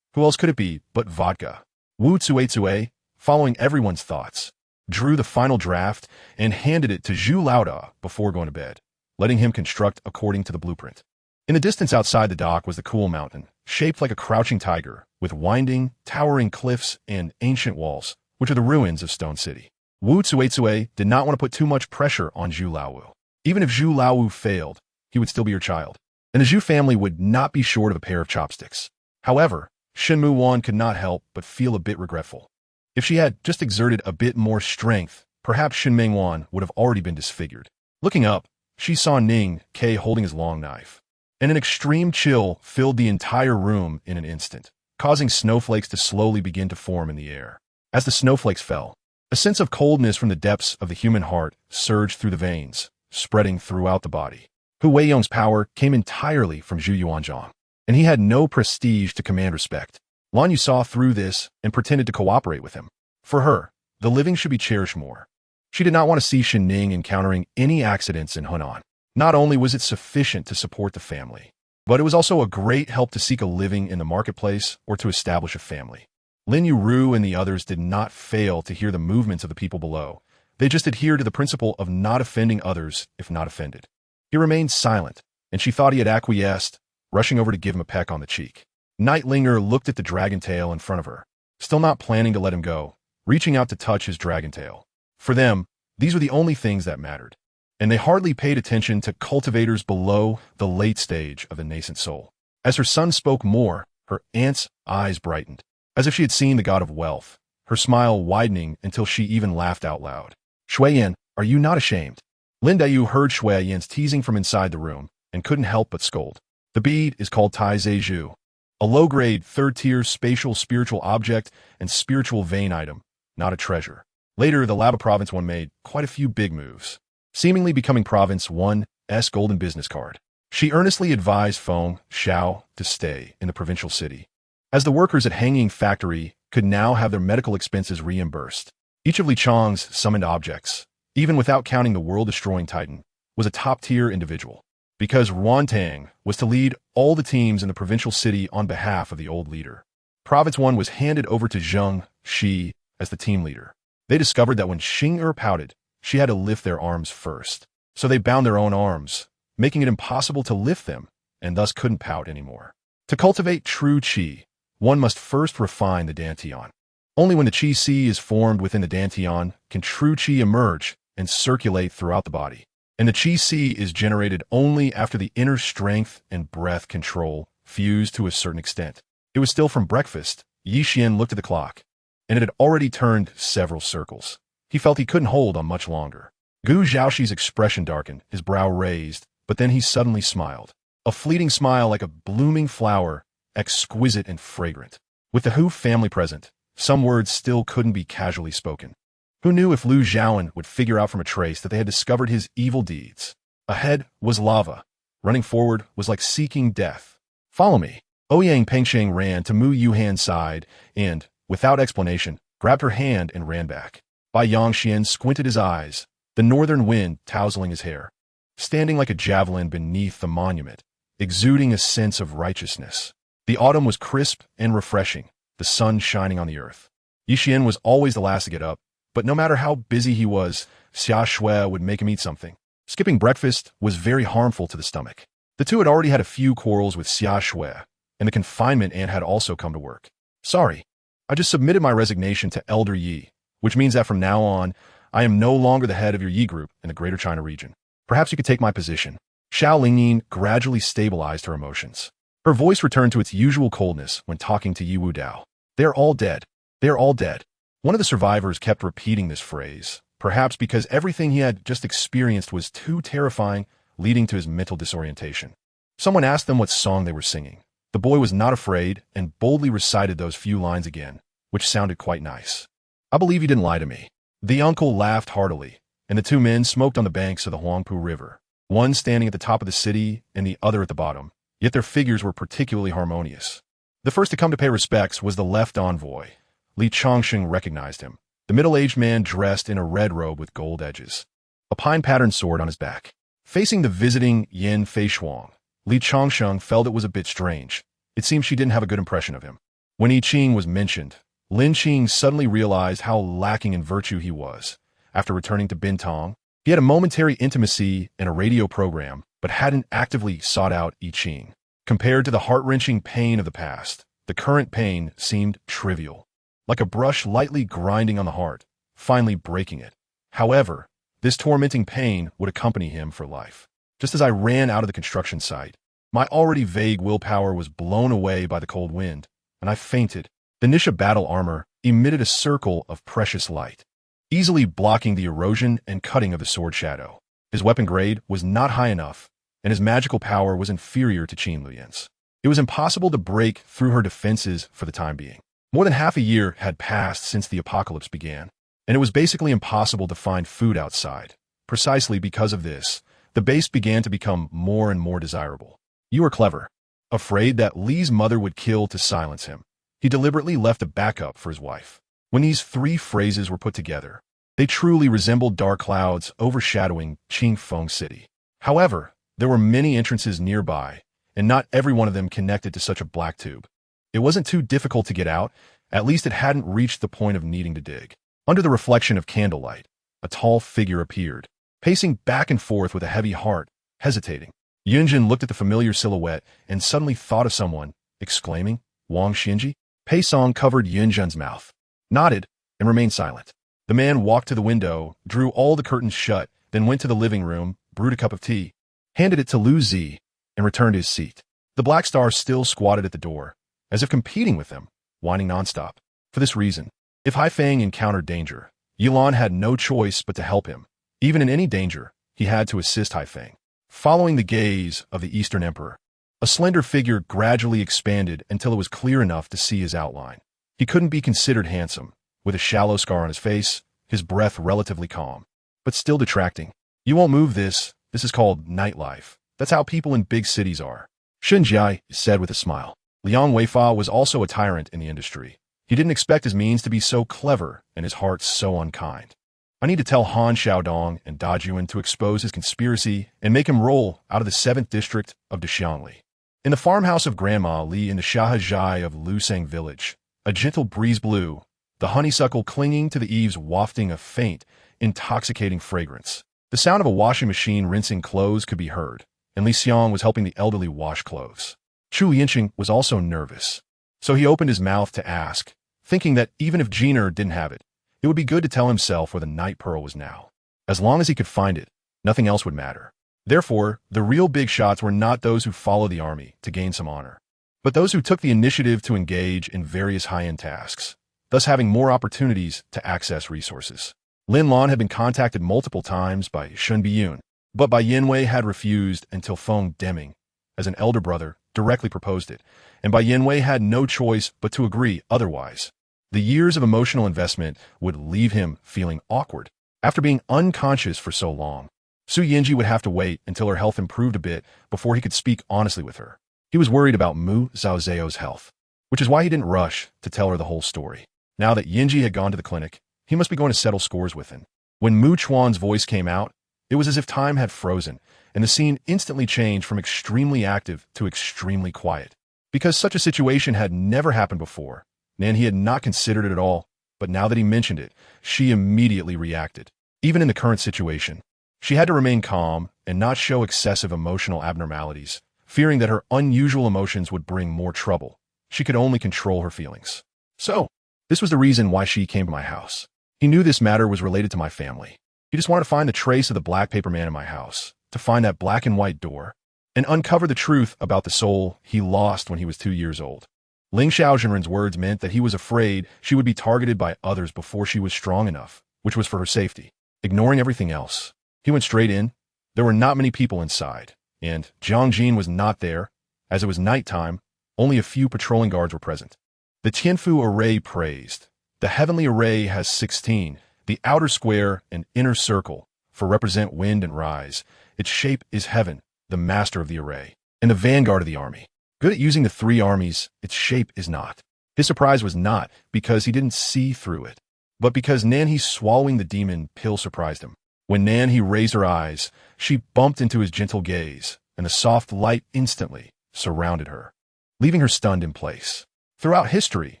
Who else could it be but Vodka? Wu Tsuetsue, following everyone's thoughts, drew the final draft and handed it to Zhu Laoda before going to bed, letting him construct according to the blueprint. In the distance outside the dock was the cool mountain, shaped like a crouching tiger, with winding, towering cliffs and ancient walls, which are the ruins of Stone City. Wu Tsuetsue did not want to put too much pressure on Zhu Laowu. Even if Zhu Laowu failed, he would still be her child, and the Zhu family would not be short of a pair of chopsticks. However, Shenmu Wan could not help but feel a bit regretful. If she had just exerted a bit more strength, perhaps Shenmeng Wan would have already been disfigured. Looking up, she saw Ning K holding his long knife, and an extreme chill filled the entire room in an instant, causing snowflakes to slowly begin to form in the air. As the snowflakes fell, a sense of coldness from the depths of the human heart surged through the veins, spreading throughout the body. Hu Weiyong's power came entirely from Zhu Yuanzhang, and he had no prestige to command respect. Lan Yu saw through this and pretended to cooperate with him. For her, the living should be cherished more. She did not want to see Shen Ning encountering any accidents in Hunan. Not only was it sufficient to support the family, but it was also a great help to seek a living in the marketplace or to establish a family. Lin Yu and the others did not fail to hear the movements of the people below. They just adhered to the principle of not offending others if not offended. He remained silent, and she thought he had acquiesced, rushing over to give him a peck on the cheek. Nightlinger looked at the dragon tail in front of her, still not planning to let him go, reaching out to touch his dragon tail. For them, these were the only things that mattered, and they hardly paid attention to cultivators below the late stage of the nascent soul. As her son spoke more, her aunt's eyes brightened, as if she had seen the god of wealth, her smile widening until she even laughed out loud. Shuiyan, are you not ashamed? Lin Dayu heard Shuiyan's teasing from inside the room and couldn't help but scold. The bead is called Tai Zeju, a low-grade, third-tier spatial spiritual object and spiritual vein item, not a treasure. Later, the Laba Province 1 made quite a few big moves, seemingly becoming Province 1's golden business card. She earnestly advised Feng Xiao to stay in the provincial city, as the workers at Hanging Factory could now have their medical expenses reimbursed. Each of Li Chang's summoned objects, even without counting the world-destroying Titan, was a top-tier individual, because Ruantang was to lead all the teams in the provincial city on behalf of the old leader. Province 1 was handed over to Zheng Shi as the team leader. They discovered that when Xing pouted, she had to lift their arms first, so they bound their own arms, making it impossible to lift them, and thus couldn't pout anymore. To cultivate true qi, one must first refine the dantian. Only when the qi si is formed within the dantian can true qi emerge and circulate throughout the body. And the qi si is generated only after the inner strength and breath control fuse to a certain extent. It was still from breakfast. Yi Xian looked at the clock, and it had already turned several circles. He felt he couldn't hold on much longer. Gu Zhaoxi's expression darkened, his brow raised, but then he suddenly smiled. A fleeting smile like a blooming flower, exquisite and fragrant. With the Hu family present, some words still couldn't be casually spoken. Who knew if Lu Zhaoan would figure out from a trace that they had discovered his evil deeds? Ahead was lava. Running forward was like seeking death. Follow me. Ouyang Pengsheng ran to Mu Yuhan's side and, without explanation, grabbed her hand and ran back. Bai Yongxian squinted his eyes, the northern wind tousling his hair, standing like a javelin beneath the monument, exuding a sense of righteousness. The autumn was crisp and refreshing, the sun shining on the earth. Yixian was always the last to get up, but no matter how busy he was, Xia Shui would make him eat something. Skipping breakfast was very harmful to the stomach. The two had already had a few quarrels with Xia Shui, and the confinement aunt had also come to work. Sorry, I just submitted my resignation to Elder Yi, which means that from now on, I am no longer the head of your Yi group in the Greater China region. Perhaps you could take my position. Xiao Lingyin gradually stabilized her emotions. Her voice returned to its usual coldness when talking to Yi Wu Dao. They're all dead. They're all dead. One of the survivors kept repeating this phrase, perhaps because everything he had just experienced was too terrifying, leading to his mental disorientation. Someone asked them what song they were singing. The boy was not afraid and boldly recited those few lines again, which sounded quite nice. I believe you didn't lie to me. The uncle laughed heartily, and the two men smoked on the banks of the Huangpu River, one standing at the top of the city and the other at the bottom, yet their figures were particularly harmonious. The first to come to pay respects was the left envoy. Li Changsheng recognized him. The middle-aged man dressed in a red robe with gold edges, a pine-patterned sword on his back. Facing the visiting Yin Feishuang, Li Changsheng felt it was a bit strange. It seemed she didn't have a good impression of him. When I Ching was mentioned, Lin Qing suddenly realized how lacking in virtue he was. After returning to Bintang, he had a momentary intimacy in a radio program, but hadn't actively sought out I Ching. Compared to the heart-wrenching pain of the past, the current pain seemed trivial, like a brush lightly grinding on the heart, finally breaking it. However, this tormenting pain would accompany him for life. Just as I ran out of the construction site, my already vague willpower was blown away by the cold wind, and I fainted. The Nisha battle armor emitted a circle of precious light, easily blocking the erosion and cutting of the sword shadow. His weapon grade was not high enough, and his magical power was inferior to Qin Luyan's. It was impossible to break through her defenses for the time being. More than half a year had passed since the apocalypse began, and it was basically impossible to find food outside. Precisely because of this, the base began to become more and more desirable. You are clever. Afraid that Li's mother would kill to silence him, he deliberately left a backup for his wife. When these three phrases were put together, they truly resembled dark clouds overshadowing Qingfeng City. However, there were many entrances nearby, and not every one of them connected to such a black tube. It wasn't too difficult to get out, at least it hadn't reached the point of needing to dig. Under the reflection of candlelight, a tall figure appeared, pacing back and forth with a heavy heart, hesitating. Yunjin looked at the familiar silhouette and suddenly thought of someone, exclaiming, Wang Xinji? Pei Song covered Yunjin's mouth, nodded, and remained silent. The man walked to the window, drew all the curtains shut, then went to the living room, brewed a cup of tea, handed it to Lu Zi, and returned to his seat. The Black Star still squatted at the door, as if competing with him, whining nonstop. For this reason, if Haifeng encountered danger, Yilan had no choice but to help him. Even in any danger, he had to assist Haifeng. Following the gaze of the Eastern Emperor, a slender figure gradually expanded until it was clear enough to see his outline. He couldn't be considered handsome, with a shallow scar on his face, his breath relatively calm, but still detracting. You won't move this. This is called nightlife. That's how people in big cities are. Shenjiai said with a smile. Liang Weifa was also a tyrant in the industry. He didn't expect his means to be so clever and his heart so unkind. I need to tell Han Xiaodong and Da Juan to expose his conspiracy and make him roll out of the 7th district of Dexiangli. In the farmhouse of Grandma Li in the Shahajai of Lusang village, a gentle breeze blew, the honeysuckle clinging to the eaves wafting a faint, intoxicating fragrance. The sound of a washing machine rinsing clothes could be heard, and Li Xiang was helping the elderly wash clothes. Chu Yinqing was also nervous, so he opened his mouth to ask, thinking that even if Jiner didn't have it, it would be good to tell himself where the night pearl was now. As long as he could find it, nothing else would matter. Therefore, the real big shots were not those who followed the army to gain some honor, but those who took the initiative to engage in various high-end tasks, thus having more opportunities to access resources. Lin Lan had been contacted multiple times by Shun Biyun, but Bai Yanwei had refused until Feng Deming, as an elder brother, directly proposed it, and Bai Yanwei had no choice but to agree otherwise. The years of emotional investment would leave him feeling awkward. After being unconscious for so long, Su Yinji would have to wait until her health improved a bit before he could speak honestly with her. He was worried about Mu Zhaozeo's health, which is why he didn't rush to tell her the whole story. Now that Yinji had gone to the clinic, he must be going to settle scores with him. When Mu Chuan's voice came out, it was as if time had frozen, and the scene instantly changed from extremely active to extremely quiet. Because such a situation had never happened before, and he had not considered it at all, but now that he mentioned it, she immediately reacted. Even in the current situation, she had to remain calm and not show excessive emotional abnormalities, fearing that her unusual emotions would bring more trouble. She could only control her feelings. So, this was the reason why she came to my house. He knew this matter was related to my family. He just wanted to find the trace of the black paper man in my house, to find that black and white door, and uncover the truth about the soul he lost when he was 2 years old. Ling Xiaozhenren's words meant that he was afraid she would be targeted by others before she was strong enough, which was for her safety. Ignoring everything else, he went straight in. There were not many people inside, and Jiang Jin was not there. As it was nighttime, only a few patrolling guards were present. The Tianfu array praised. The heavenly array has 16, the outer square and inner circle, for represent wind and rise. Its shape is heaven, the master of the array, and the vanguard of the army. Good at using the 3 armies, its shape is not. His surprise was not because he didn't see through it, but because Nanhe swallowing the demon pill surprised him. When Nanhe raised her eyes, she bumped into his gentle gaze, and the soft light instantly surrounded her, leaving her stunned in place. Throughout history,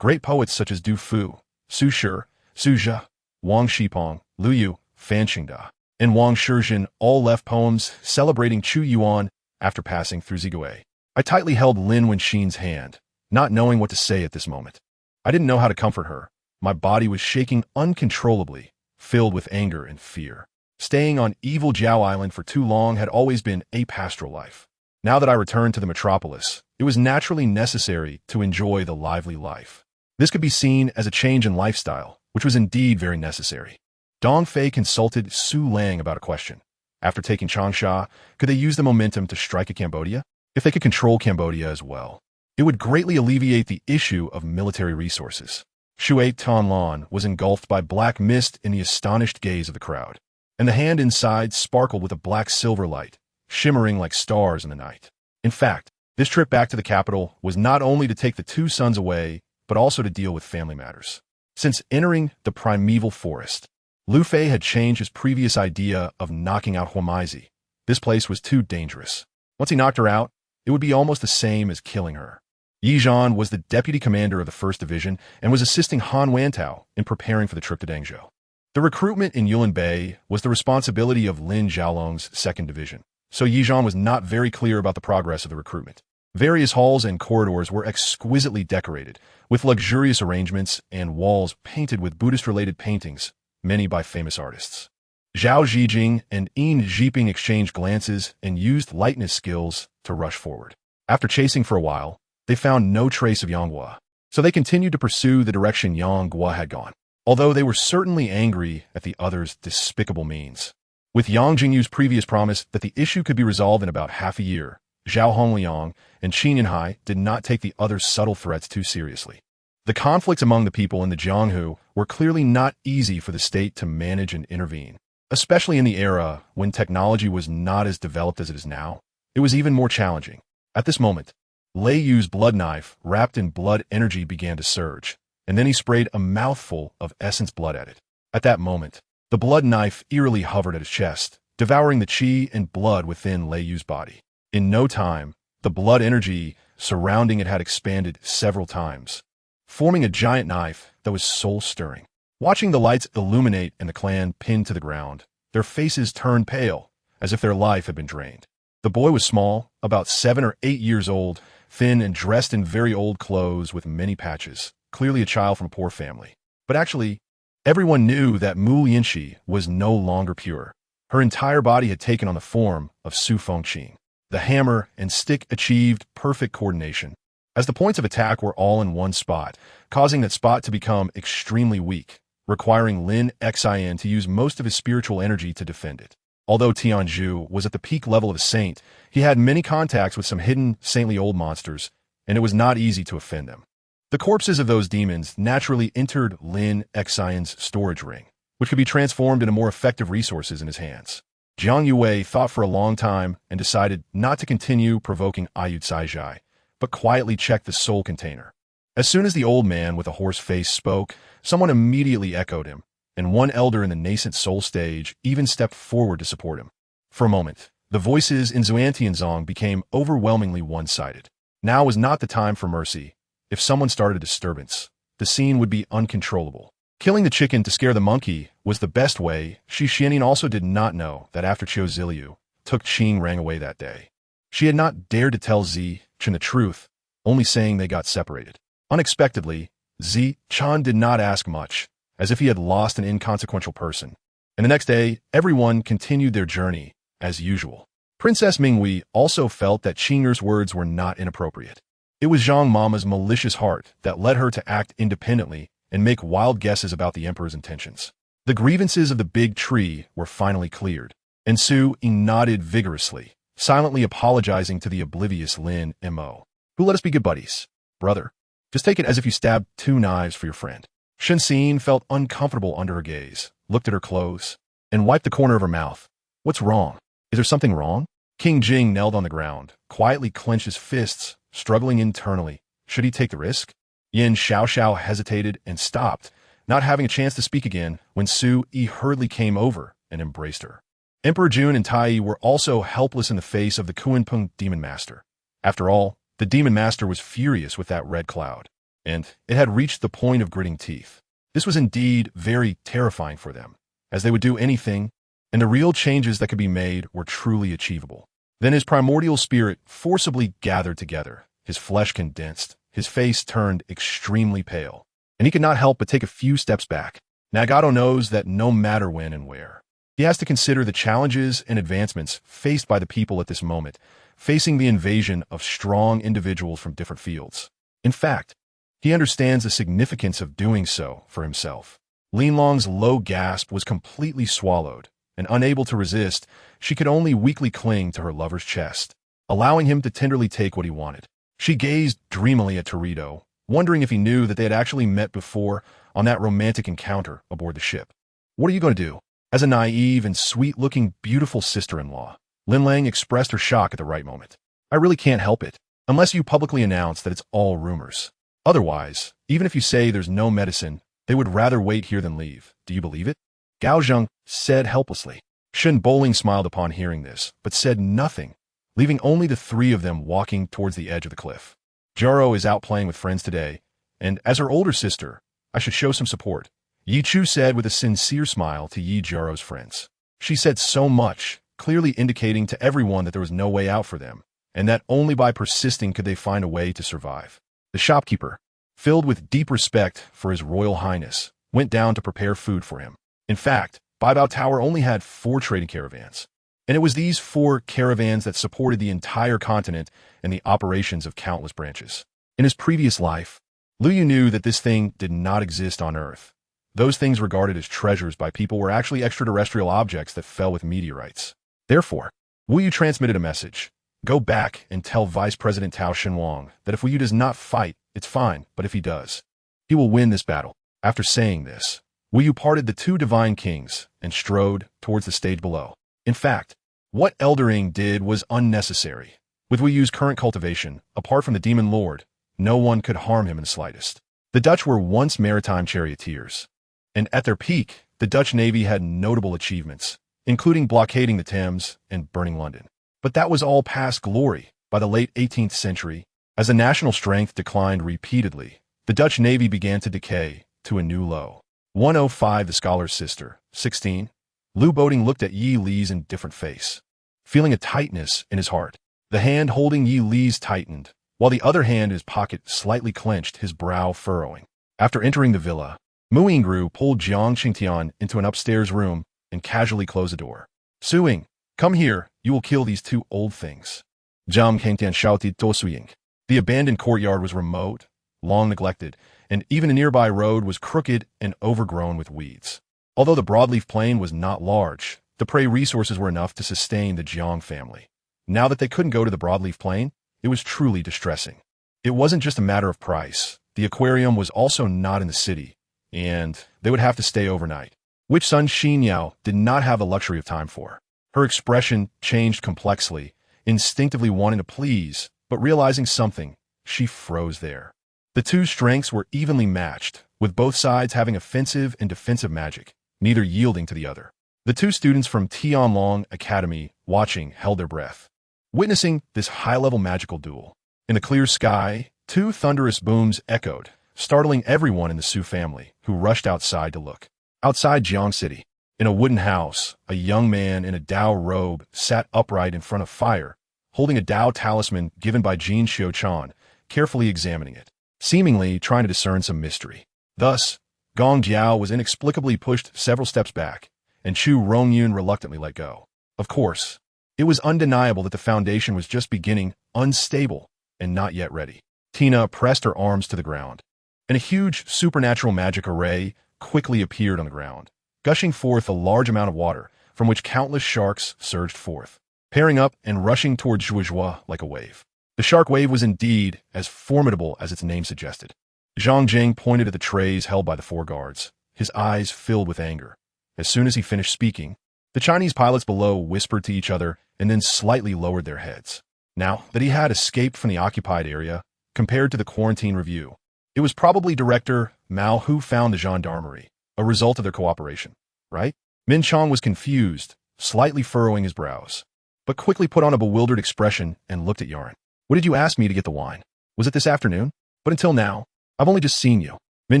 great poets such as Du Fu, Su Shi, Su Zhe, Wang Shipong, Lu Yu, Fan Qingda, and Wang Shizhen all left poems celebrating Chu Yuan after passing through Zigui. I tightly held Lin Wenxin's hand, not knowing what to say at this moment. I didn't know how to comfort her. My body was shaking uncontrollably, filled with anger and fear. Staying on evil Jiao Island for too long had always been a pastoral life. Now that I returned to the metropolis, it was naturally necessary to enjoy the lively life. This could be seen as a change in lifestyle, which was indeed very necessary. Dong Fei consulted Su Lang about a question. After taking Changsha, could they use the momentum to strike at Cambodia? If they could control Cambodia as well, it would greatly alleviate the issue of military resources. Shui Tanlan was engulfed by black mist in the astonished gaze of the crowd, and the hand inside sparkled with a black-silver light, shimmering like stars in the night. In fact, this trip back to the capital was not only to take the two sons away, but also to deal with family matters. Since entering the primeval forest, Lu Fei had changed his previous idea of knocking out Huamaizi. This place was too dangerous. Once he knocked her out, it would be almost the same as killing her. Yi Zhan was the deputy commander of the 1st Division and was assisting Han Wantao in preparing for the trip to Dangzhou. The recruitment in Yulin Bay was the responsibility of Lin Zhaolong's 2nd Division, so Yi Zhan was not very clear about the progress of the recruitment. Various halls and corridors were exquisitely decorated, with luxurious arrangements and walls painted with Buddhist-related paintings, many by famous artists. Zhao Zijing and Yin Zhiping exchanged glances and used lightness skills to rush forward. After chasing for a while, they found no trace of Yang Guo, so they continued to pursue the direction Yang Guo had gone, although they were certainly angry at the other's despicable means. With Yang Jingyu's previous promise that the issue could be resolved in about half a year, Zhao Hongliang and Qin Yanhai did not take the other's subtle threats too seriously. The conflicts among the people in the Jianghu were clearly not easy for the state to manage and intervene, especially in the era when technology was not as developed as it is now. It was even more challenging. At this moment, Lei Yu's blood knife, wrapped in blood energy, began to surge, and then he sprayed a mouthful of essence blood at it. At that moment, the blood knife eerily hovered at his chest, devouring the qi and blood within Lei Yu's body. In no time, the blood energy surrounding it had expanded several times, forming a giant knife that was soul-stirring. Watching the lights illuminate and the clan pinned to the ground, their faces turned pale, as if their life had been drained. The boy was small, about 7 or 8 years old, thin and dressed in very old clothes with many patches, clearly a child from a poor family. But actually, everyone knew that Mu Lianxi was no longer pure. Her entire body had taken on the form of Su Fengqing. The hammer and stick achieved perfect coordination, as the points of attack were all in one spot, causing that spot to become extremely weak, requiring Lin Xin to use most of his spiritual energy to defend it. Although Tianzhu was at the peak level of a saint, he had many contacts with some hidden, saintly old monsters, and it was not easy to offend them. The corpses of those demons naturally entered Lin Xion's storage ring, which could be transformed into more effective resources in his hands. Jiang Yue thought for a long time and decided not to continue provoking Ayud Saijai, but quietly checked the soul container. As soon as the old man with a hoarse face spoke, someone immediately echoed him, and one elder in the nascent soul stage even stepped forward to support him. For a moment, the voices in Xuantianzong became overwhelmingly one-sided. Now was not the time for mercy. If someone started a disturbance, the scene would be uncontrollable. Killing the chicken to scare the monkey was the best way. Shi Xianyin also did not know that after Qiu Ziliu took Qing Rang away that day, she had not dared to tell Zi Chen the truth, only saying they got separated. Unexpectedly, Zi Chen did not ask much, as if he had lost an inconsequential person. And the next day, everyone continued their journey, as usual. Princess Minghui also felt that Qinger's words were not inappropriate. It was Zhang Mama's malicious heart that led her to act independently and make wild guesses about the emperor's intentions. The grievances of the big tree were finally cleared, and Su Ying nodded vigorously, silently apologizing to the oblivious Lin Mo. Who let us be good buddies, brother? Just take it as if you stabbed 2 knives for your friend. Shen Xin felt uncomfortable under her gaze, looked at her clothes, and wiped the corner of her mouth. What's wrong? Is there something wrong? King Jing knelt on the ground, quietly clenched his fists, struggling internally. Should he take the risk? Yin Xiaoxiao hesitated and stopped, not having a chance to speak again when Su Yi hurriedly came over and embraced her. Emperor Jun and Tai Yi were also helpless in the face of the Kunpeng Demon Master. After all, the Demon Master was furious with that red cloud, and it had reached the point of gritting teeth. This was indeed very terrifying for them, as they would do anything, and the real changes that could be made were truly achievable. Then his primordial spirit forcibly gathered together, his flesh condensed, his face turned extremely pale, and he could not help but take a few steps back. Nagato knows that no matter when and where, he has to consider the challenges and advancements faced by the people at this moment, facing the invasion of strong individuals from different fields. In fact, he understands the significance of doing so for himself. Linlong's low gasp was completely swallowed, and unable to resist, she could only weakly cling to her lover's chest, allowing him to tenderly take what he wanted. She gazed dreamily at Torito, wondering if he knew that they had actually met before on that romantic encounter aboard the ship. "What are you going to do?" As a naive and sweet-looking beautiful sister-in-law, Linlang expressed her shock at the right moment. "I really can't help it, unless you publicly announce that it's all rumors. Otherwise, even if you say there's no medicine, they would rather wait here than leave. Do you believe it?" Gao Zheng said helplessly. Shen Bowling smiled upon hearing this, but said nothing, leaving only the three of them walking towards the edge of the cliff. "Jaro is out playing with friends today, and as her older sister, I should show some support," Yi Chu said with a sincere smile to Yi Jaro's friends. She said so much, clearly indicating to everyone that there was no way out for them, and that only by persisting could they find a way to survive. The shopkeeper, filled with deep respect for His Royal Highness, went down to prepare food for him. In fact, Baibao Tower only had 4 trading caravans, and it was these 4 caravans that supported the entire continent and the operations of countless branches. In his previous life, Liu Yu knew that this thing did not exist on Earth. Those things regarded as treasures by people were actually extraterrestrial objects that fell with meteorites. Therefore, Wu Yu transmitted a message. "Go back and tell Vice President Tao Shenwang that if Wu Yu does not fight, it's fine, but if he does, he will win this battle." After saying this, Wu Yu parted the 2 divine kings and strode towards the stage below. In fact, what Eldering did was unnecessary. With Wu Yu's current cultivation, apart from the Demon Lord, no one could harm him in the slightest. The Dutch were once maritime charioteers, and at their peak, the Dutch Navy had notable achievements, including blockading the Thames and burning London. But that was all past glory. By the late 18th century, as the national strength declined repeatedly, the Dutch Navy began to decay to a new low. 105 The Scholar's Sister, 16. Liu Boating looked at Yi Li's indifferent face, feeling a tightness in his heart. The hand holding Yi Li's tightened, while the other hand in his pocket slightly clenched, his brow furrowing. After entering the villa, Mu Yingru pulled Jiang Qingtian into an upstairs room and casually closed the door. "Suing, come here, you will kill these 2 old things." Jiang Qingtian shouted to Suying. The abandoned courtyard was remote, long neglected, and even a nearby road was crooked and overgrown with weeds. Although the broadleaf plain was not large, the prey resources were enough to sustain the Jiang family. Now that they couldn't go to the broadleaf plain, it was truly distressing. It wasn't just a matter of price. The aquarium was also not in the city, and they would have to stay overnight, which Sun Xinyao did not have the luxury of time for. Her expression changed complexly, instinctively wanting to please, but realizing something, she froze there. The 2 strengths were evenly matched, with both sides having offensive and defensive magic, neither yielding to the other. The 2 students from Tianlong Academy, watching, held their breath, witnessing this high-level magical duel. In the clear sky, 2 thunderous booms echoed, startling everyone in the Su family, who rushed outside to look. Outside Jiang City, in a wooden house, a young man in a Dao robe sat upright in front of fire, holding a Dao talisman given by Jin Xiuchan, carefully examining it, seemingly trying to discern some mystery. Thus, Gong Jiao was inexplicably pushed several steps back, and Chu Rongyun reluctantly let go. Of course, it was undeniable that the foundation was just beginning, unstable, and not yet ready. Tina pressed her arms to the ground, and a huge supernatural magic array quickly appeared on the ground, gushing forth a large amount of water, from which countless sharks surged forth, pairing up and rushing toward Zhuozhua like a wave. The shark wave was indeed as formidable as its name suggested. Zhang Jing pointed at the trays held by the 4 guards, his eyes filled with anger. As soon as he finished speaking, the Chinese pilots below whispered to each other and then slightly lowered their heads. Now that he had escaped from the occupied area, compared to the quarantine review, It was probably Director Mao who found the gendarmerie, a result of their cooperation, right? Min Chong was confused, slightly furrowing his brows, but quickly put on a bewildered expression and looked at Yaren. What did you ask me to get the wine? Was it this afternoon? But until now, I've only just seen you. Min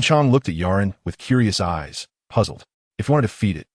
Chong looked at Yaren with curious eyes, puzzled. If you want to defeat it,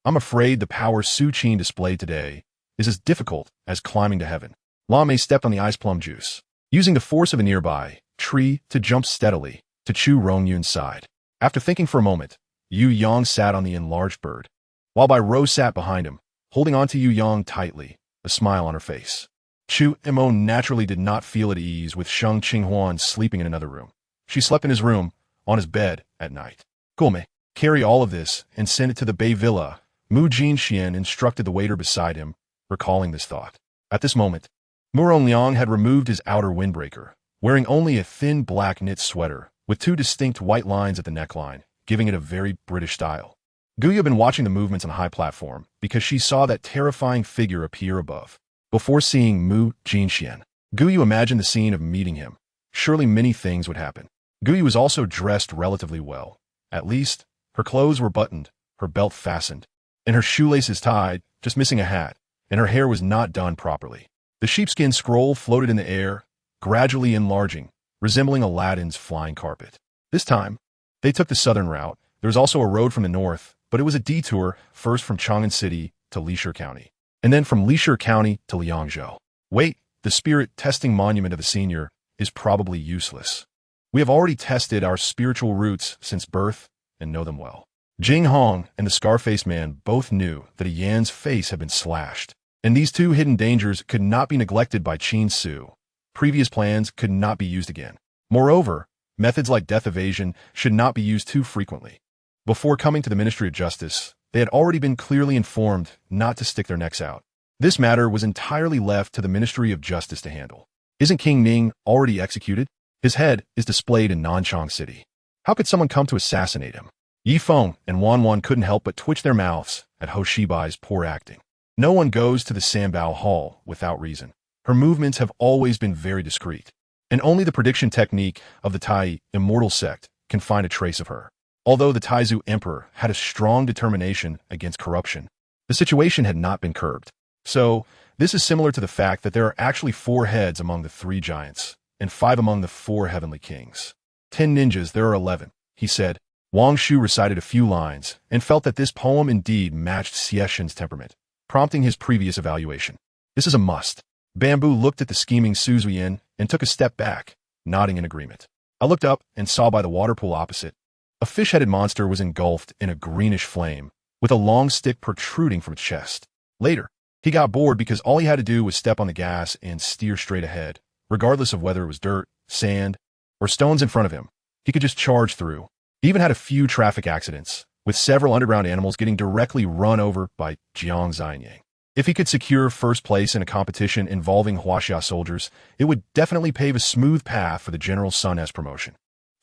I'm afraid the power Su Qin displayed today is as difficult as climbing to heaven. Lame stepped on the ice plum juice, using the force of a nearby tree to jump steadily to Chu Rongyun's side. After thinking for a moment, Yu Yang sat on the enlarged bird, while Bai Rou sat behind him, holding on to Yu Yang tightly, a smile on her face. Chu Imo naturally did not feel at ease with Sheng Qinghuan sleeping in another room. She slept in his room, on his bed, at night. Gome, carry all of this and send it to the Bay Villa, Mu Jinxian instructed the waiter beside him, recalling this thought. At this moment, Murong Liang had removed his outer windbreaker, wearing only a thin black knit sweater, with two distinct white lines at the neckline, giving it a very British style. Guyu had been watching the movements on the high platform because she saw that terrifying figure appear above. Before seeing Mu Jinxian, Guyu imagined the scene of meeting him. Surely many things would happen. Guyu was also dressed relatively well. At least, her clothes were buttoned, her belt fastened, and her shoelaces tied, just missing a hat, and her hair was not done properly. The sheepskin scroll floated in the air, gradually enlarging, resembling Aladdin's flying carpet. This time, they took the southern route. There was also a road from the north, but it was a detour, first from Chang'an City to Lisher County, and then from Lisher County to Liangzhou. Wait, the spirit testing monument of the senior is probably useless. We have already tested our spiritual roots since birth and know them well. Jing Hong and the Scar-Faced Man both knew that a Yan's face had been slashed, and these two hidden dangers could not be neglected by Qin Su. Previous plans could not be used again. Moreover, methods like death evasion should not be used too frequently. Before coming to the Ministry of Justice, they had already been clearly informed not to stick their necks out. This matter was entirely left to the Ministry of Justice to handle. Isn't King Ning already executed? His head is displayed in Nanchang City. How could someone come to assassinate him? Yi Feng and Wan Wan couldn't help but twitch their mouths at Ho Shibai's poor acting. No one goes to the Sanbao Hall without reason. Her movements have always been very discreet, and only the prediction technique of the Tai immortal sect can find a trace of her. Although the Taizu Emperor had a strong determination against corruption, the situation had not been curbed. So, this is similar to the fact that there are actually 4 heads among the 3 giants, and 5 among the 4 heavenly kings. 10 ninjas, there are 11, he said. Wang Shu recited a few lines, and felt that this poem indeed matched Xiexin's temperament, prompting his previous evaluation. This is a must. Bamboo looked at the scheming Su Zuyin and took a step back, nodding in agreement. I looked up and saw by the water pool opposite, a fish-headed monster was engulfed in a greenish flame, with a long stick protruding from its chest. Later, he got bored because all he had to do was step on the gas and steer straight ahead, regardless of whether it was dirt, sand, or stones in front of him. He could just charge through. He even had a few traffic accidents, with several underground animals getting directly run over by Jiang Xianyang. If he could secure first place in a competition involving Huaxia soldiers, it would definitely pave a smooth path for the General Sun S promotion.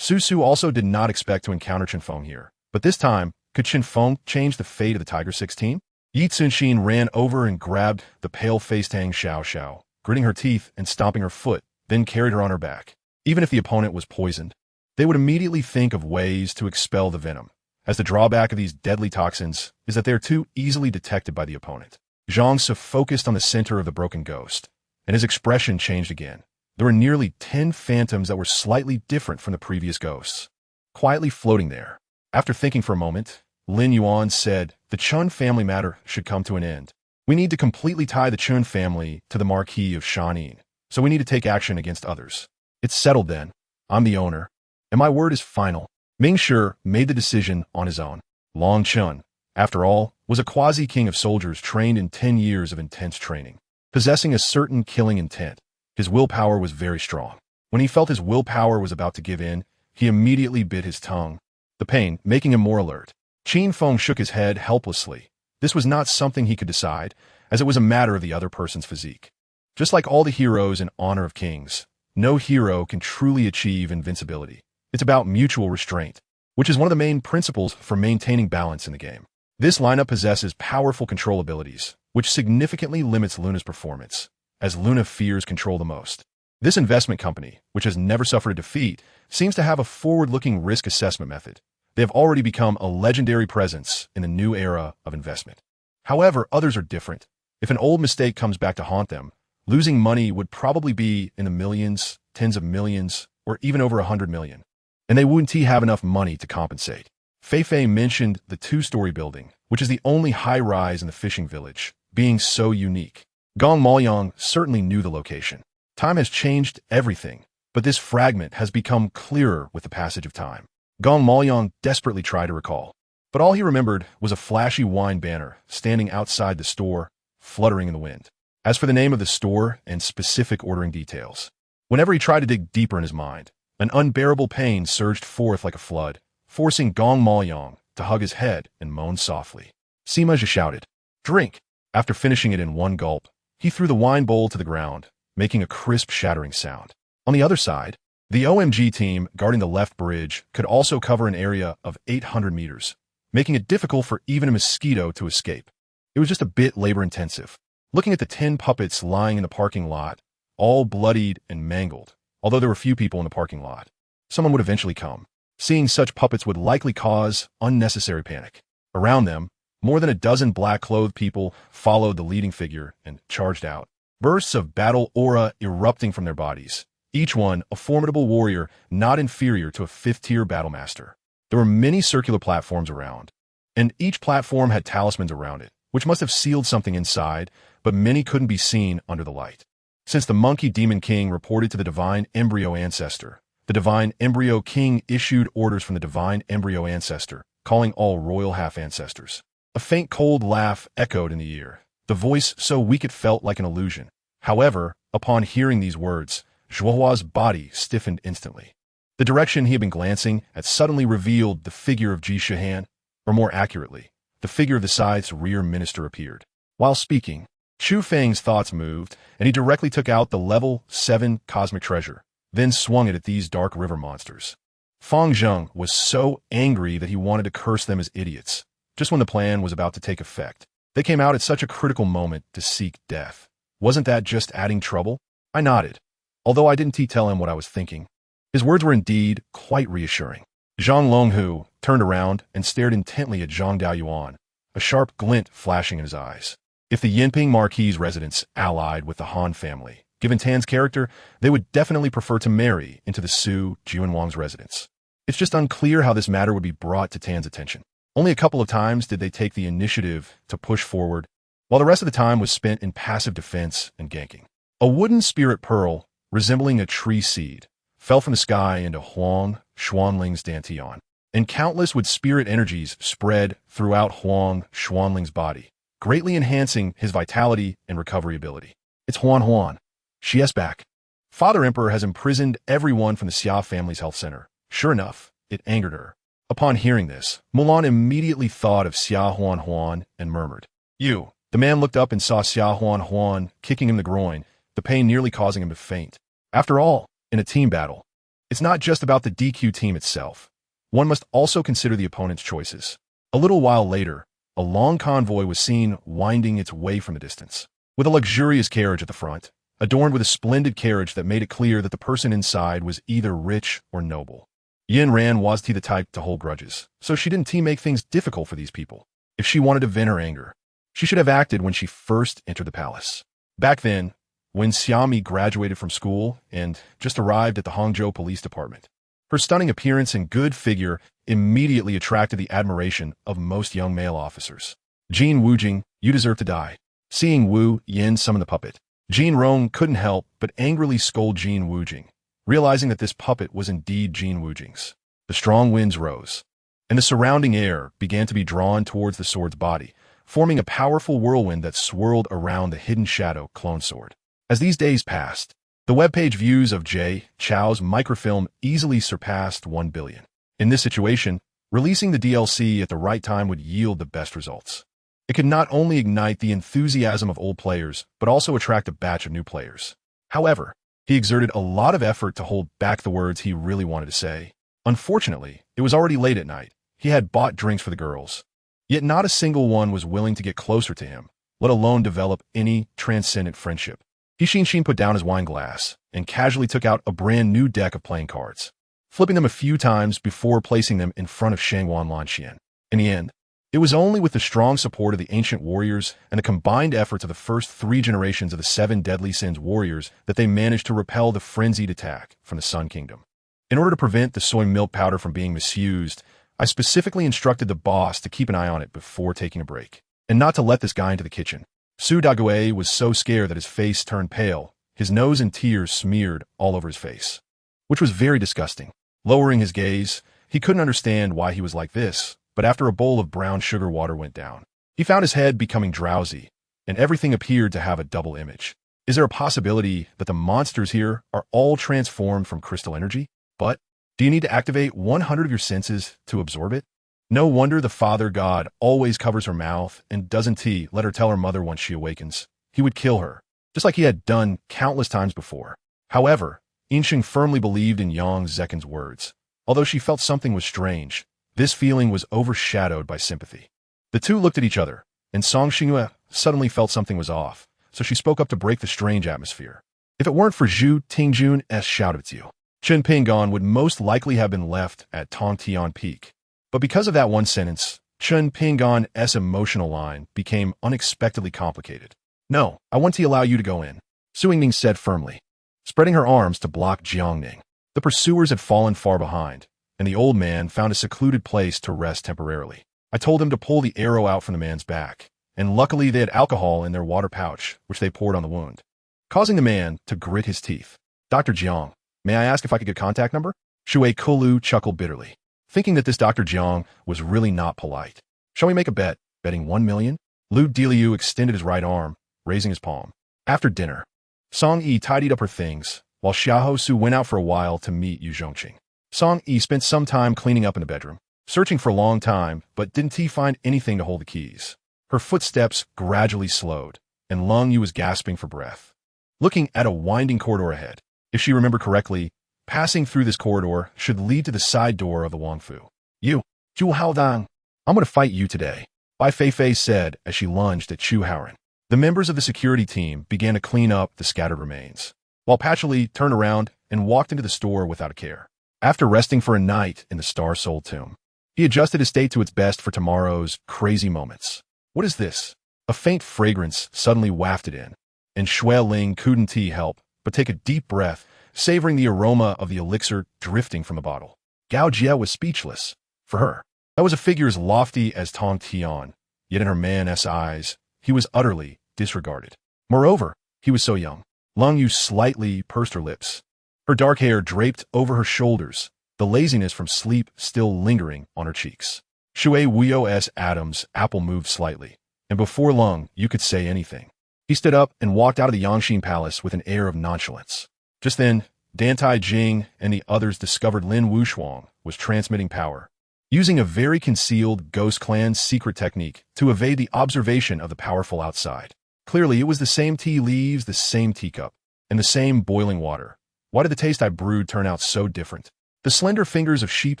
Su Su also did not expect to encounter Chen Feng here, but this time, could Chen Feng change the fate of the Tiger 6 team? Yi Tsunxin ran over and grabbed the pale-faced Tang Xiao Xiao, gritting her teeth and stomping her foot, then carried her on her back. Even if the opponent was poisoned, they would immediately think of ways to expel the venom, as the drawback of these deadly toxins is that they are too easily detected by the opponent. Zhang Se focused on the center of the broken ghost, and his expression changed again. There were nearly 10 phantoms that were slightly different from the previous ghosts, quietly floating there. After thinking for a moment, Lin Yuan said, the Chun family matter should come to an end. We need to completely tie the Chun family to the Marquis of Shanin, so we need to take action against others. It's settled then. I'm the owner, and my word is final. Ming Shi made the decision on his own. Long Chun, after all, was a quasi-king of soldiers trained in 10 years of intense training, possessing a certain killing intent. His willpower was very strong. When he felt his willpower was about to give in, he immediately bit his tongue, the pain making him more alert. Qin Feng shook his head helplessly. This was not something he could decide, as it was a matter of the other person's physique. Just like all the heroes in Honor of Kings, no hero can truly achieve invincibility. It's about mutual restraint, which is one of the main principles for maintaining balance in the game. This lineup possesses powerful control abilities, which significantly limits Luna's performance, as Luna fears control the most. This investment company, which has never suffered a defeat, seems to have a forward-looking risk assessment method. They have already become a legendary presence in the new era of investment. However, others are different. If an old mistake comes back to haunt them, losing money would probably be in the millions, tens of millions, or even over 100 million. And they wouldn't have enough money to compensate. Fei mentioned the two-story building, which is the only high-rise in the fishing village, being so unique. Gong Maoyang certainly knew the location. Time has changed everything, but this fragment has become clearer with the passage of time. Gong Maoyang desperately tried to recall, but all he remembered was a flashy wine banner standing outside the store, fluttering in the wind. As for the name of the store and specific ordering details, whenever he tried to dig deeper in his mind, an unbearable pain surged forth like a flood, forcing Gong Maoyang to hug his head and moan softly. Sima Zhe shouted, "Drink!" After finishing it in one gulp, he threw the wine bowl to the ground, making a crisp, shattering sound. On the other side, the OMG team guarding the left bridge could also cover an area of 800 meters, making it difficult for even a mosquito to escape. It was just a bit labor-intensive. Looking at the 10 puppets lying in the parking lot, all bloodied and mangled, although there were few people in the parking lot, someone would eventually come. Seeing such puppets would likely cause unnecessary panic. Around them, more than a dozen black-clothed people followed the leading figure and charged out. Bursts of battle aura erupting from their bodies, each one a formidable warrior not inferior to a 5th-tier battlemaster. There were many circular platforms around, and each platform had talismans around it, which must have sealed something inside, but many couldn't be seen under the light. Since the Monkey Demon King reported to the Divine Embryo Ancestor, the Divine Embryo King issued orders from the Divine Embryo Ancestor, calling all royal half-ancestors. A faint cold laugh echoed in the ear, the voice so weak it felt like an illusion. However, upon hearing these words, Zhuohua's body stiffened instantly. The direction he had been glancing had suddenly revealed the figure of Ji Shihan, or more accurately, the figure of the Scythe's rear minister appeared. While speaking, Chu Feng's thoughts moved, and he directly took out the level 7 cosmic treasure, then swung it at these dark river monsters. Fang Zheng was so angry that he wanted to curse them as idiots. Just when the plan was about to take effect, they came out at such a critical moment to seek death. Wasn't that just adding trouble? I nodded, although I didn't tell him what I was thinking. His words were indeed quite reassuring. Zhang Longhu turned around and stared intently at Zhang Daoyuan, a sharp glint flashing in his eyes. If the Yinping Marquis residents allied with the Han family, given Tan's character, they would definitely prefer to marry into the Su Jianwang's residence. It's just unclear how this matter would be brought to Tan's attention. Only a couple of times did they take the initiative to push forward, while the rest of the time was spent in passive defense and ganking. A wooden spirit pearl, resembling a tree seed, fell from the sky into Huang Xuanling's Dantian, and countless wood spirit energies spread throughout Huang Xuanling's body, greatly enhancing his vitality and recovery ability. It's Huan. She is back. Father Emperor has imprisoned everyone from the Xia family's health center. Sure enough, it angered her. Upon hearing this, Mulan immediately thought of Xia Huan and murmured, "You." The man looked up and saw Xia Huan kicking him in the groin, the pain nearly causing him to faint. After all, in a team battle, it's not just about the DQ team itself. One must also consider the opponent's choices. A little while later, a long convoy was seen winding its way from a distance, with a luxurious carriage at the front, adorned with a splendid carriage that made it clear that the person inside was either rich or noble. Yin Ran was the type to hold grudges, so she didn't make things difficult for these people. If she wanted to vent her anger, she should have acted when she first entered the palace. Back then, when Xiaomi graduated from school and just arrived at the Hangzhou Police Department, her stunning appearance and good figure immediately attracted the admiration of most young male officers. "Jin Wujing, you deserve to die." Seeing Wu Yin summon the puppet, Jin Rong couldn't help but angrily scold Jin Wujing, realizing that this puppet was indeed Jin Wujing's. The strong winds rose, and the surrounding air began to be drawn towards the sword's body, forming a powerful whirlwind that swirled around the hidden shadow clone sword. As these days passed, the webpage views of Jay Chao's microfilm easily surpassed 1 billion. In this situation, releasing the DLC at the right time would yield the best results. It could not only ignite the enthusiasm of old players, but also attract a batch of new players. However, he exerted a lot of effort to hold back the words he really wanted to say. Unfortunately, it was already late at night. He had bought drinks for the girls, yet not a single one was willing to get closer to him, let alone develop any transcendent friendship. He put down his wine glass and casually took out a brand new deck of playing cards, flipping them a few times before placing them in front of Shangwan Lanxian. In the end, it was only with the strong support of the ancient warriors and the combined efforts of the first 3 generations of the 7 Deadly Sins warriors that they managed to repel the frenzied attack from the Sun Kingdom. In order to prevent the soy milk powder from being misused, I specifically instructed the boss to keep an eye on it before taking a break, and not to let this guy into the kitchen. Su Daguay was so scared that his face turned pale, his nose and tears smeared all over his face, which was very disgusting. Lowering his gaze, he couldn't understand why he was like this, but after a bowl of brown sugar water went down, he found his head becoming drowsy, and everything appeared to have a double image. Is there a possibility that the monsters here are all transformed from crystal energy? But do you need to activate 100 of your senses to absorb it? No wonder the Father God always covers her mouth and doesn't he let her tell her mother once she awakens. He would kill her, just like he had done countless times before. However, Insheng firmly believed in Yang Zekin's words. Although she felt something was strange, this feeling was overshadowed by sympathy. The two looked at each other, and Song Xingyue suddenly felt something was off, so she spoke up to break the strange atmosphere. If it weren't for Zhu Tingjun's shout of you, Chen Pingon would most likely have been left at Tongtian Peak. But because of that one sentence, Chen Pingon's emotional line became unexpectedly complicated. No, I want to allow you to go in, Su Yingning said firmly, spreading her arms to block Jiangning. The pursuers had fallen far behind, and the old man found a secluded place to rest temporarily. I told him to pull the arrow out from the man's back, and luckily they had alcohol in their water pouch, which they poured on the wound, causing the man to grit his teeth. Dr. Jiang, may I ask if I could get a contact number? Shui Kulu chuckled bitterly, thinking that this Dr. Jiang was really not polite. Shall we make a bet, betting 1 million? Lu Diliu extended his right arm, raising his palm. After dinner, Song Yi tidied up her things, while Xiahou Su went out for a while to meet Yu Zhongqing. Song Yi spent some time cleaning up in the bedroom, searching for a long time, but didn't he find anything to hold the keys. Her footsteps gradually slowed, and Lung Yu was gasping for breath, looking at a winding corridor ahead. If she remembered correctly, passing through this corridor should lead to the side door of the Wangfu. You, Zhu Haodang, I'm going to fight you today, Bai Feifei said as she lunged at Chu Haoran. The members of the security team began to clean up the scattered remains, while Patchouli turned around and walked into the store without a care. After resting for a night in the Star Soul tomb, he adjusted his state to its best for tomorrow's crazy moments. What is this? A faint fragrance suddenly wafted in, and Xue Ling couldn't help but take a deep breath, savoring the aroma of the elixir drifting from the bottle. Gao Jie was speechless. For her, that was a figure as lofty as Tong Tian, yet in her man's eyes, he was utterly disregarded. Moreover, he was so young. Lung Yu slightly pursed her lips. Her dark hair draped over her shoulders, the laziness from sleep still lingering on her cheeks. Shui Wuyo's Adam's apple moved slightly, and before Lung Yu could say anything, he stood up and walked out of the Yangxin Palace with an air of nonchalance. Just then, Dantai Jing and the others discovered Lin Wushuang was transmitting power, using a very concealed Ghost Clan's secret technique to evade the observation of the powerful outside. Clearly, it was the same tea leaves, the same teacup, and the same boiling water. Why did the taste I brewed turn out so different? The slender fingers of sheep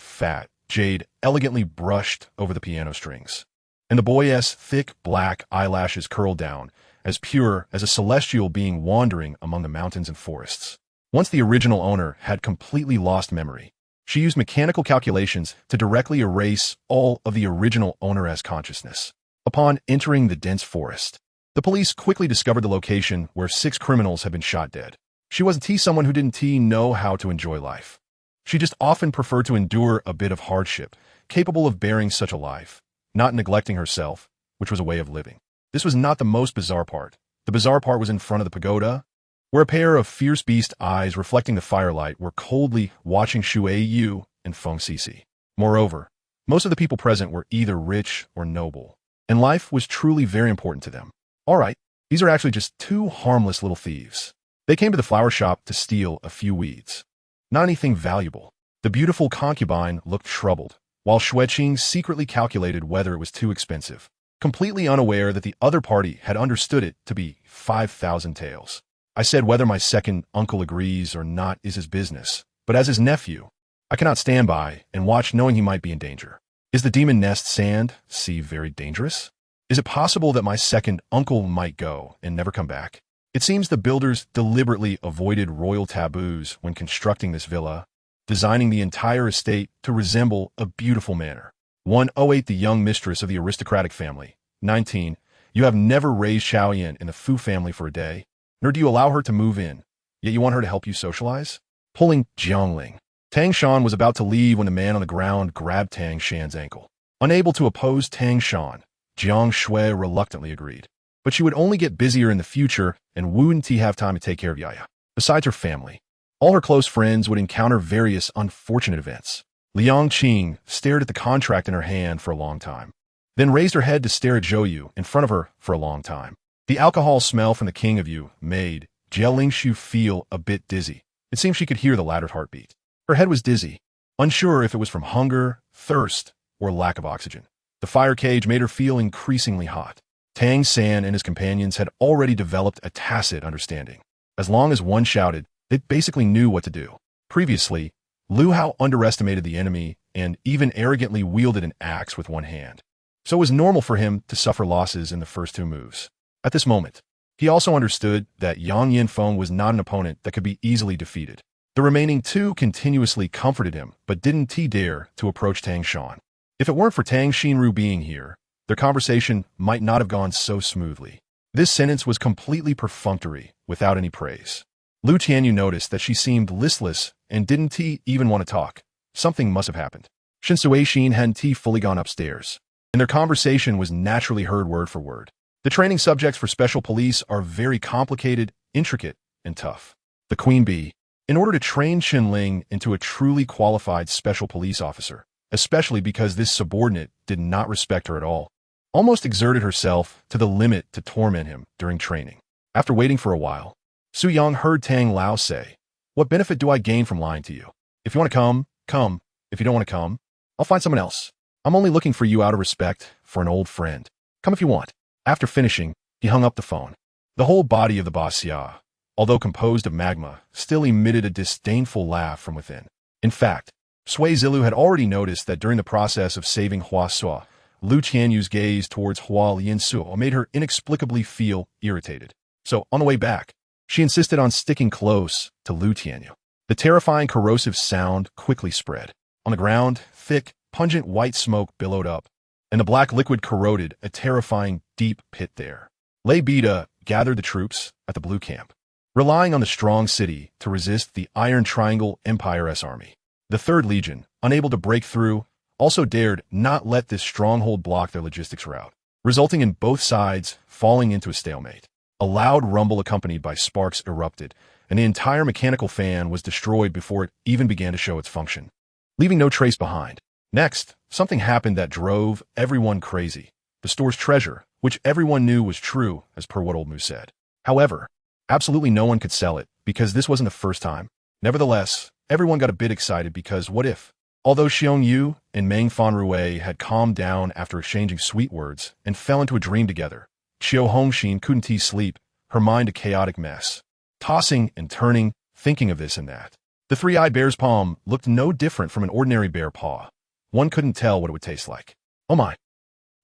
fat jade elegantly brushed over the piano strings, and the boy's thick black eyelashes curled down, as pure as a celestial being wandering among the mountains and forests. Once the original owner had completely lost memory, she used mechanical calculations to directly erase all of the original owner's consciousness. Upon entering the dense forest, the police quickly discovered the location where 6 criminals had been shot dead. She wasn't someone who didn't know how to enjoy life. She just often preferred to endure a bit of hardship, capable of bearing such a life, not neglecting herself, which was a way of living. This was not the most bizarre part. The bizarre part was in front of the pagoda, where a pair of fierce beast eyes reflecting the firelight were coldly watching Shui Yu and Feng Sisi. Moreover, most of the people present were either rich or noble, and life was truly very important to them. All right, these are actually just 2 harmless little thieves. They came to the flower shop to steal a few weeds. Not anything valuable. The beautiful concubine looked troubled, while Xueqing secretly calculated whether it was too expensive, completely unaware that the other party had understood it to be 5,000 taels. I said whether my second uncle agrees or not is his business, but as his nephew, I cannot stand by and watch knowing he might be in danger. Is the demon nest sand sea very dangerous? Is it possible that my second uncle might go and never come back? It seems the builders deliberately avoided royal taboos when constructing this villa, designing the entire estate to resemble a beautiful manor. 108 The young mistress of the aristocratic family. 19. You have never raised Xiaoyan in the Fu family for a day, nor do you allow her to move in, yet you want her to help you socialize? Pulling Jiangling. Tang Shan was about to leave when the man on the ground grabbed Tang Shan's ankle. Unable to oppose Tang Shan, Jiang Shui reluctantly agreed. But she would only get busier in the future, and wouldn't he have time to take care of Yaya? Besides her family, all her close friends would encounter various unfortunate events. Liang Qing stared at the contract in her hand for a long time, then raised her head to stare at Zhou Yu in front of her for a long time. The alcohol smell from the king of Yu made Jia Lingshu feel a bit dizzy. It seemed she could hear the latter's heartbeat. Her head was dizzy, unsure if it was from hunger, thirst, or lack of oxygen. The fire cage made her feel increasingly hot. Tang San and his companions had already developed a tacit understanding. As long as one shouted, they basically knew what to do. Previously, Lu Hao underestimated the enemy and even arrogantly wielded an axe with one hand. So it was normal for him to suffer losses in the first two moves. At this moment, he also understood that Yang Yinfeng was not an opponent that could be easily defeated. The remaining two continuously comforted him, but didn't dare to approach Tang Shan. If it weren't for Tang Xinru being here, their conversation might not have gone so smoothly. This sentence was completely perfunctory, without any praise. Lu Tianyu noticed that she seemed listless and didn't even want to talk. Something must have happened. Shin Suixin hadn't fully gone upstairs, and their conversation was naturally heard word for word. The training subjects for special police are very complicated, intricate, and tough. The Queen Bee, in order to train Xinling into a truly qualified special police officer, especially because this subordinate did not respect her at all, almost exerted herself to the limit to torment him during training. After waiting for a while, Su Yang heard Tang Lao say, "What benefit do I gain from lying to you? If you want to come, come. If you don't want to come, I'll find someone else. I'm only looking for you out of respect for an old friend. Come if you want." After finishing, he hung up the phone. The whole body of the Xia, although composed of magma, still emitted a disdainful laugh from within. In fact, Sui Zilu had already noticed that during the process of saving Hua Suo, Lu Tianyu's gaze towards Hua Liansuo made her inexplicably feel irritated. So, on the way back, she insisted on sticking close to Lu Tianyu. The terrifying corrosive sound quickly spread. On the ground, thick, pungent white smoke billowed up, and the black liquid corroded a terrifying deep pit there. Lei Bida gathered the troops at the blue camp, relying on the strong city to resist the Iron Triangle Empire's army. The 3rd Legion, unable to break through, also dared not let this stronghold block their logistics route, resulting in both sides falling into a stalemate. A loud rumble accompanied by sparks erupted, and the entire mechanical fan was destroyed before it even began to show its function, leaving no trace behind. Next, something happened that drove everyone crazy. The store's treasure, which everyone knew was true, as per what Old Moo said. However, absolutely no one could sell it, because this wasn't the first time. Nevertheless, everyone got a bit excited because what if? Although Xiong Yu and Meng Fanrui had calmed down after exchanging sweet words and fell into a dream together, Qiu Hongxin couldn't sleep, her mind a chaotic mess, tossing and turning, thinking of this and that. The three-eyed bear's palm looked no different from an ordinary bear paw. One couldn't tell what it would taste like. Oh my!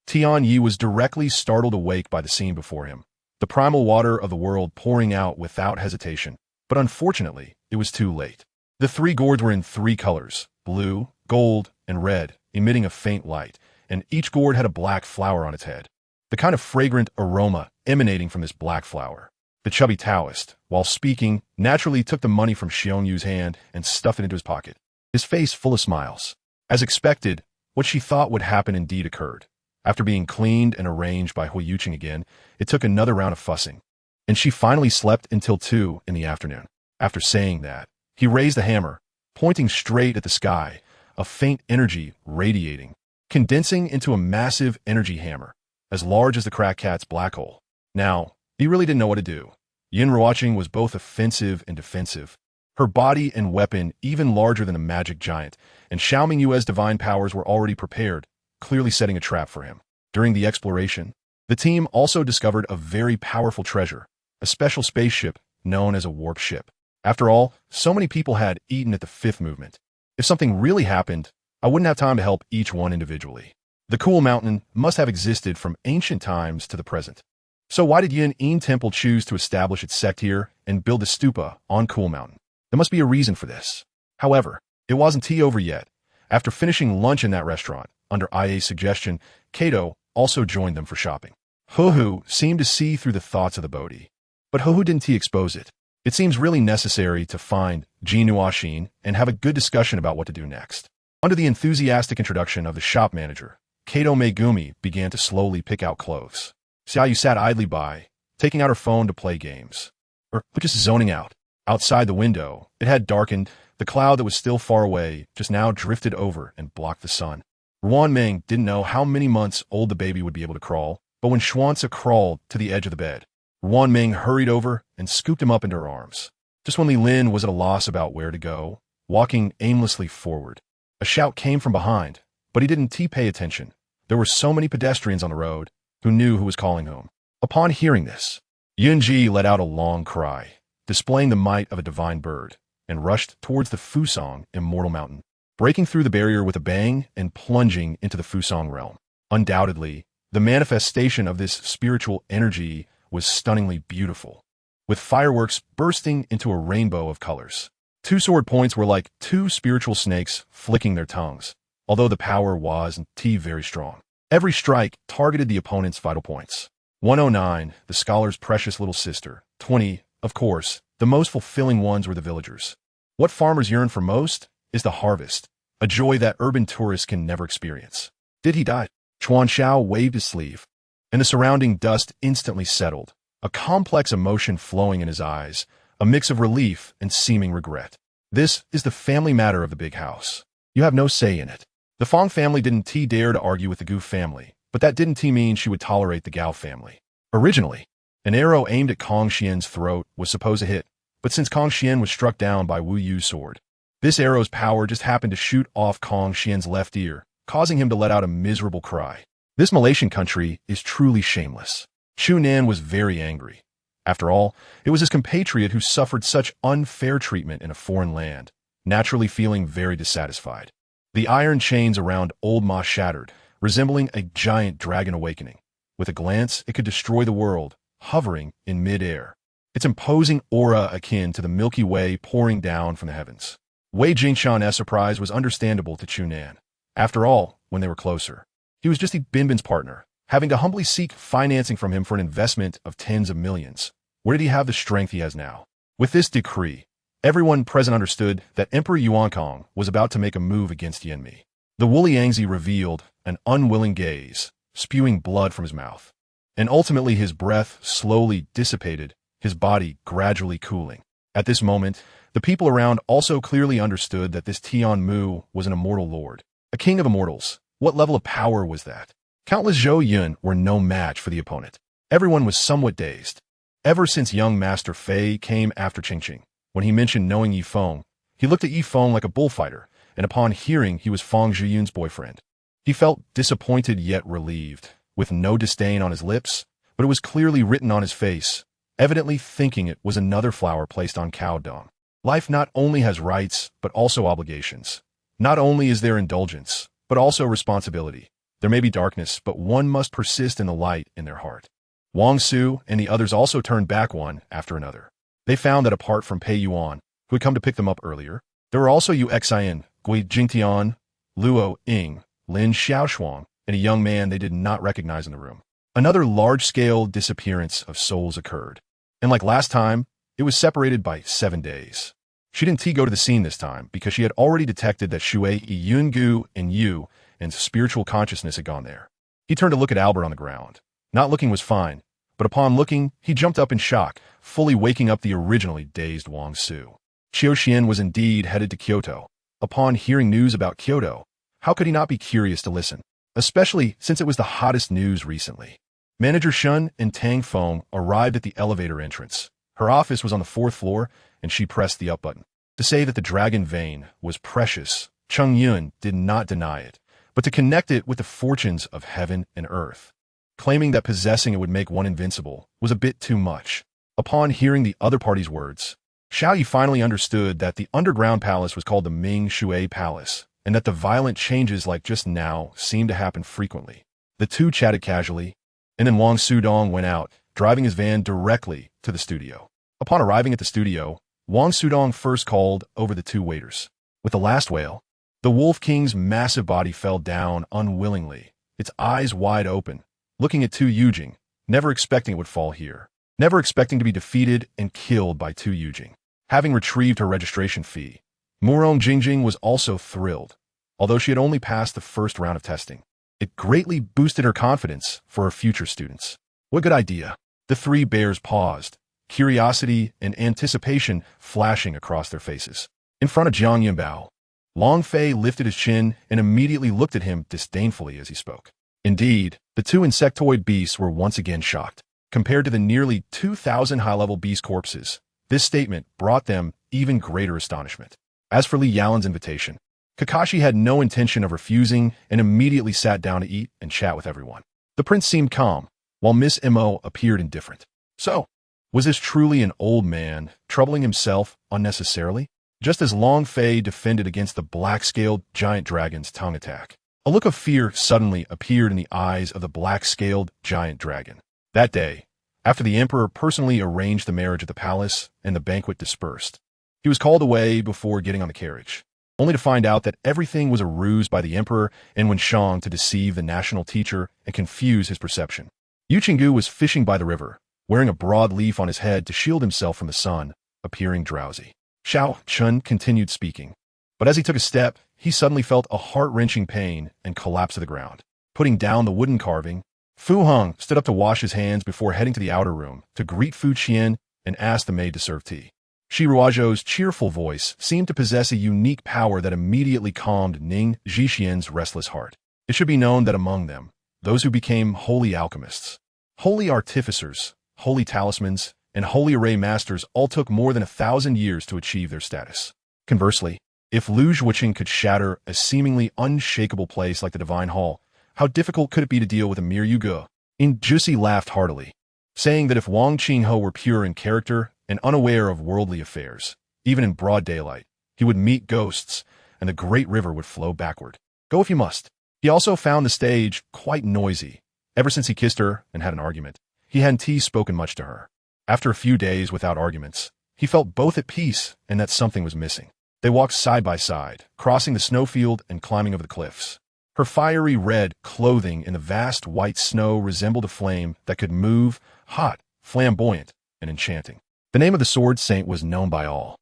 Tian Yi was directly startled awake by the scene before him, the primal water of the world pouring out without hesitation. But unfortunately, it was too late. The 3 gourds were in 3 colors, blue, gold, and red, emitting a faint light, and each gourd had a black flower on its head. The kind of fragrant aroma emanating from this black flower. The chubby Taoist, while speaking, naturally took the money from Xiong Yu's hand and stuffed it into his pocket, his face full of smiles. As expected, what she thought would happen indeed occurred. After being cleaned and arranged by Hui Yuqing again, it took another round of fussing, and she finally slept until 2 in the afternoon. After saying that, he raised the hammer, pointing straight at the sky, a faint energy radiating, condensing into a massive energy hammer, as large as the crack cat's black hole. Now, he really didn't know what to do. Yin Ruoqing was both offensive and defensive, her body and weapon even larger than a magic giant, and Xiao Mingyue's divine powers were already prepared, clearly setting a trap for him. During the exploration, the team also discovered a very powerful treasure, a special spaceship known as a warp ship. After all, so many people had eaten at the 5th movement. If something really happened, I wouldn't have time to help each one individually. The Cool Mountain must have existed from ancient times to the present. So why did Yin Temple choose to establish its sect here and build the stupa on Cool Mountain? There must be a reason for this. However, it wasn't tea over yet. After finishing lunch in that restaurant, under IA's suggestion, Kato also joined them for shopping. Huhu seemed to see through the thoughts of the Bodhi. But Huhu didn't expose it. It seems really necessary to find Jinuashin and have a good discussion about what to do next. Under the enthusiastic introduction of the shop manager, Kato Megumi began to slowly pick out clothes. Xiaoyu sat idly by, taking out her phone to play games. Or just zoning out. Outside the window, it had darkened. The cloud that was still far away just now drifted over and blocked the sun. Ruan Ming didn't know how many months old the baby would be able to crawl, but when Xuanzi crawled to the edge of the bed, Ruan Ming hurried over and scooped him up into her arms. Just when Li Lin was at a loss about where to go, walking aimlessly forward, a shout came from behind, but he didn't pay attention. There were so many pedestrians on the road who knew who was calling whom. Upon hearing this, Yunji let out a long cry, displaying the might of a divine bird, and rushed towards the Fusang Immortal Mountain, breaking through the barrier with a bang and plunging into the Fusang realm. Undoubtedly, the manifestation of this spiritual energy was stunningly beautiful, with fireworks bursting into a rainbow of colors. Two sword points were like two spiritual snakes flicking their tongues, although the power was very strong. Every strike targeted the opponent's vital points. 109, the scholar's precious little sister. 20, of course, the most fulfilling ones were the villagers. What farmers yearn for most is the harvest, a joy that urban tourists can never experience. Did he die? Chuan Xiao waved his sleeve, and the surrounding dust instantly settled, a complex emotion flowing in his eyes, a mix of relief and seeming regret. This is the family matter of the big house. You have no say in it. The Fong family didn't dare to argue with the Gu family, but that didn't mean she would tolerate the Gao family. Originally, an arrow aimed at Kong Xian's throat was supposed to hit, but since Kong Xian was struck down by Wu Yu's sword, this arrow's power just happened to shoot off Kong Xian's left ear, causing him to let out a miserable cry. This Malaysian country is truly shameless. Chu Nan was very angry. After all, it was his compatriot who suffered such unfair treatment in a foreign land, naturally feeling very dissatisfied. The iron chains around Old Ma shattered, resembling a giant dragon awakening. With a glance, it could destroy the world, hovering in mid-air, its imposing aura akin to the Milky Way pouring down from the heavens. Wei Jingshan's surprise was understandable to Chu Nan. After all, when they were closer, he was just the Binbin's partner, having to humbly seek financing from him for an investment of tens of millions. Where did he have the strength he has now? With this decree, everyone present understood that Emperor Yuankong was about to make a move against Yanmi. The woolly Yangzi revealed an unwilling gaze, spewing blood from his mouth. And ultimately his breath slowly dissipated, his body gradually cooling. At this moment, the people around also clearly understood that this Tian Mu was an immortal lord, a king of immortals. What level of power was that? Countless Zhou Yun were no match for the opponent. Everyone was somewhat dazed. Ever since young Master Fei came after Qingqing, when he mentioned knowing Yi Feng, he looked at Yi Feng like a bullfighter, and upon hearing he was Feng Zhiyun's boyfriend, he felt disappointed yet relieved, with no disdain on his lips, but it was clearly written on his face, evidently thinking it was another flower placed on cow dung. Life not only has rights, but also obligations. Not only is there indulgence, but also responsibility. There may be darkness, but one must persist in the light in their heart. Wang Su and the others also turned back one after another. They found that apart from Pei Yuan, who had come to pick them up earlier, there were also Yu Xian, Gui Jingtian, Luo Ying, Lin Xiaoshuang, and a young man they did not recognize in the room. Another large-scale disappearance of souls occurred, and like last time, it was separated by 7 days. She didn't go to the scene this time because she had already detected that Shui Yungu and Yu and spiritual consciousness had gone there. He turned to look at Albert on the ground. Not looking was fine, but upon looking, he jumped up in shock, fully waking up the originally dazed Wang Su. Qiu Xian was indeed headed to Kyoto. Upon hearing news about Kyoto, how could he not be curious to listen, especially since it was the hottest news recently? Manager Shun and Tang Feng arrived at the elevator entrance. Her office was on the 4th floor, and she pressed the up button. To say that the dragon vein was precious, Cheng Yun did not deny it, but to connect it with the fortunes of heaven and earth, claiming that possessing it would make one invincible, was a bit too much. Upon hearing the other party's words, Xiao Yi finally understood that the underground palace was called the Ming Shui Palace, and that the violent changes like just now seemed to happen frequently. The two chatted casually, and then Wang Sudong went out, driving his van directly to the studio. Upon arriving at the studio, Wang Sudong first called over the two waiters. With the last wail, the Wolf King's massive body fell down unwillingly, its eyes wide open, looking at Tu Yujing, never expecting it would fall here, never expecting to be defeated and killed by Tu Yujing. Having retrieved her registration fee, Murong Jingjing was also thrilled, although she had only passed the first round of testing. It greatly boosted her confidence for her future students. What good idea. The three bears paused, curiosity and anticipation flashing across their faces. In front of Jiang Yinbao, Long Fei lifted his chin and immediately looked at him disdainfully as he spoke. Indeed, the two insectoid beasts were once again shocked. Compared to the nearly 2,000 high-level beast corpses, this statement brought them even greater astonishment. As for Li Yalin's invitation, Kakashi had no intention of refusing and immediately sat down to eat and chat with everyone. The prince seemed calm, while Miss Mo appeared indifferent. So, was this truly an old man troubling himself unnecessarily? Just as Long Fei defended against the black-scaled giant dragon's tongue attack, a look of fear suddenly appeared in the eyes of the black-scaled giant dragon. That day, after the emperor personally arranged the marriage at the palace and the banquet dispersed, he was called away before getting on the carriage, only to find out that everything was a ruse by the emperor and Wenshang to deceive the national teacher and confuse his perception. Yu Qinggu was fishing by the river, wearing a broad leaf on his head to shield himself from the sun, appearing drowsy. Xiao Chun continued speaking, but as he took a step, he suddenly felt a heart-wrenching pain and collapsed to the ground. Putting down the wooden carving, Fu Hong stood up to wash his hands before heading to the outer room to greet Fu Qian and ask the maid to serve tea. Shi Ruozhou's cheerful voice seemed to possess a unique power that immediately calmed Ning Zhixian's restless heart. It should be known that among them, those who became holy alchemists, holy artificers, holy talismans, and holy array masters all took more than 1,000 years to achieve their status. Conversely, if Lu Zhuoqing could shatter a seemingly unshakable place like the Divine Hall, how difficult could it be to deal with a mere Yuge? Jusi laughed heartily, saying that if Wang Qinghe were pure in character and unaware of worldly affairs, even in broad daylight, he would meet ghosts, and the great river would flow backward. Go if you must. He also found the stage quite noisy. Ever since he kissed her and had an argument, he hadn't spoken much to her. After a few days without arguments, he felt both at peace and that something was missing. They walked side by side, crossing the snowfield and climbing over the cliffs. Her fiery red clothing in the vast white snow resembled a flame that could move, hot, flamboyant, and enchanting. The name of the sword saint was known by all.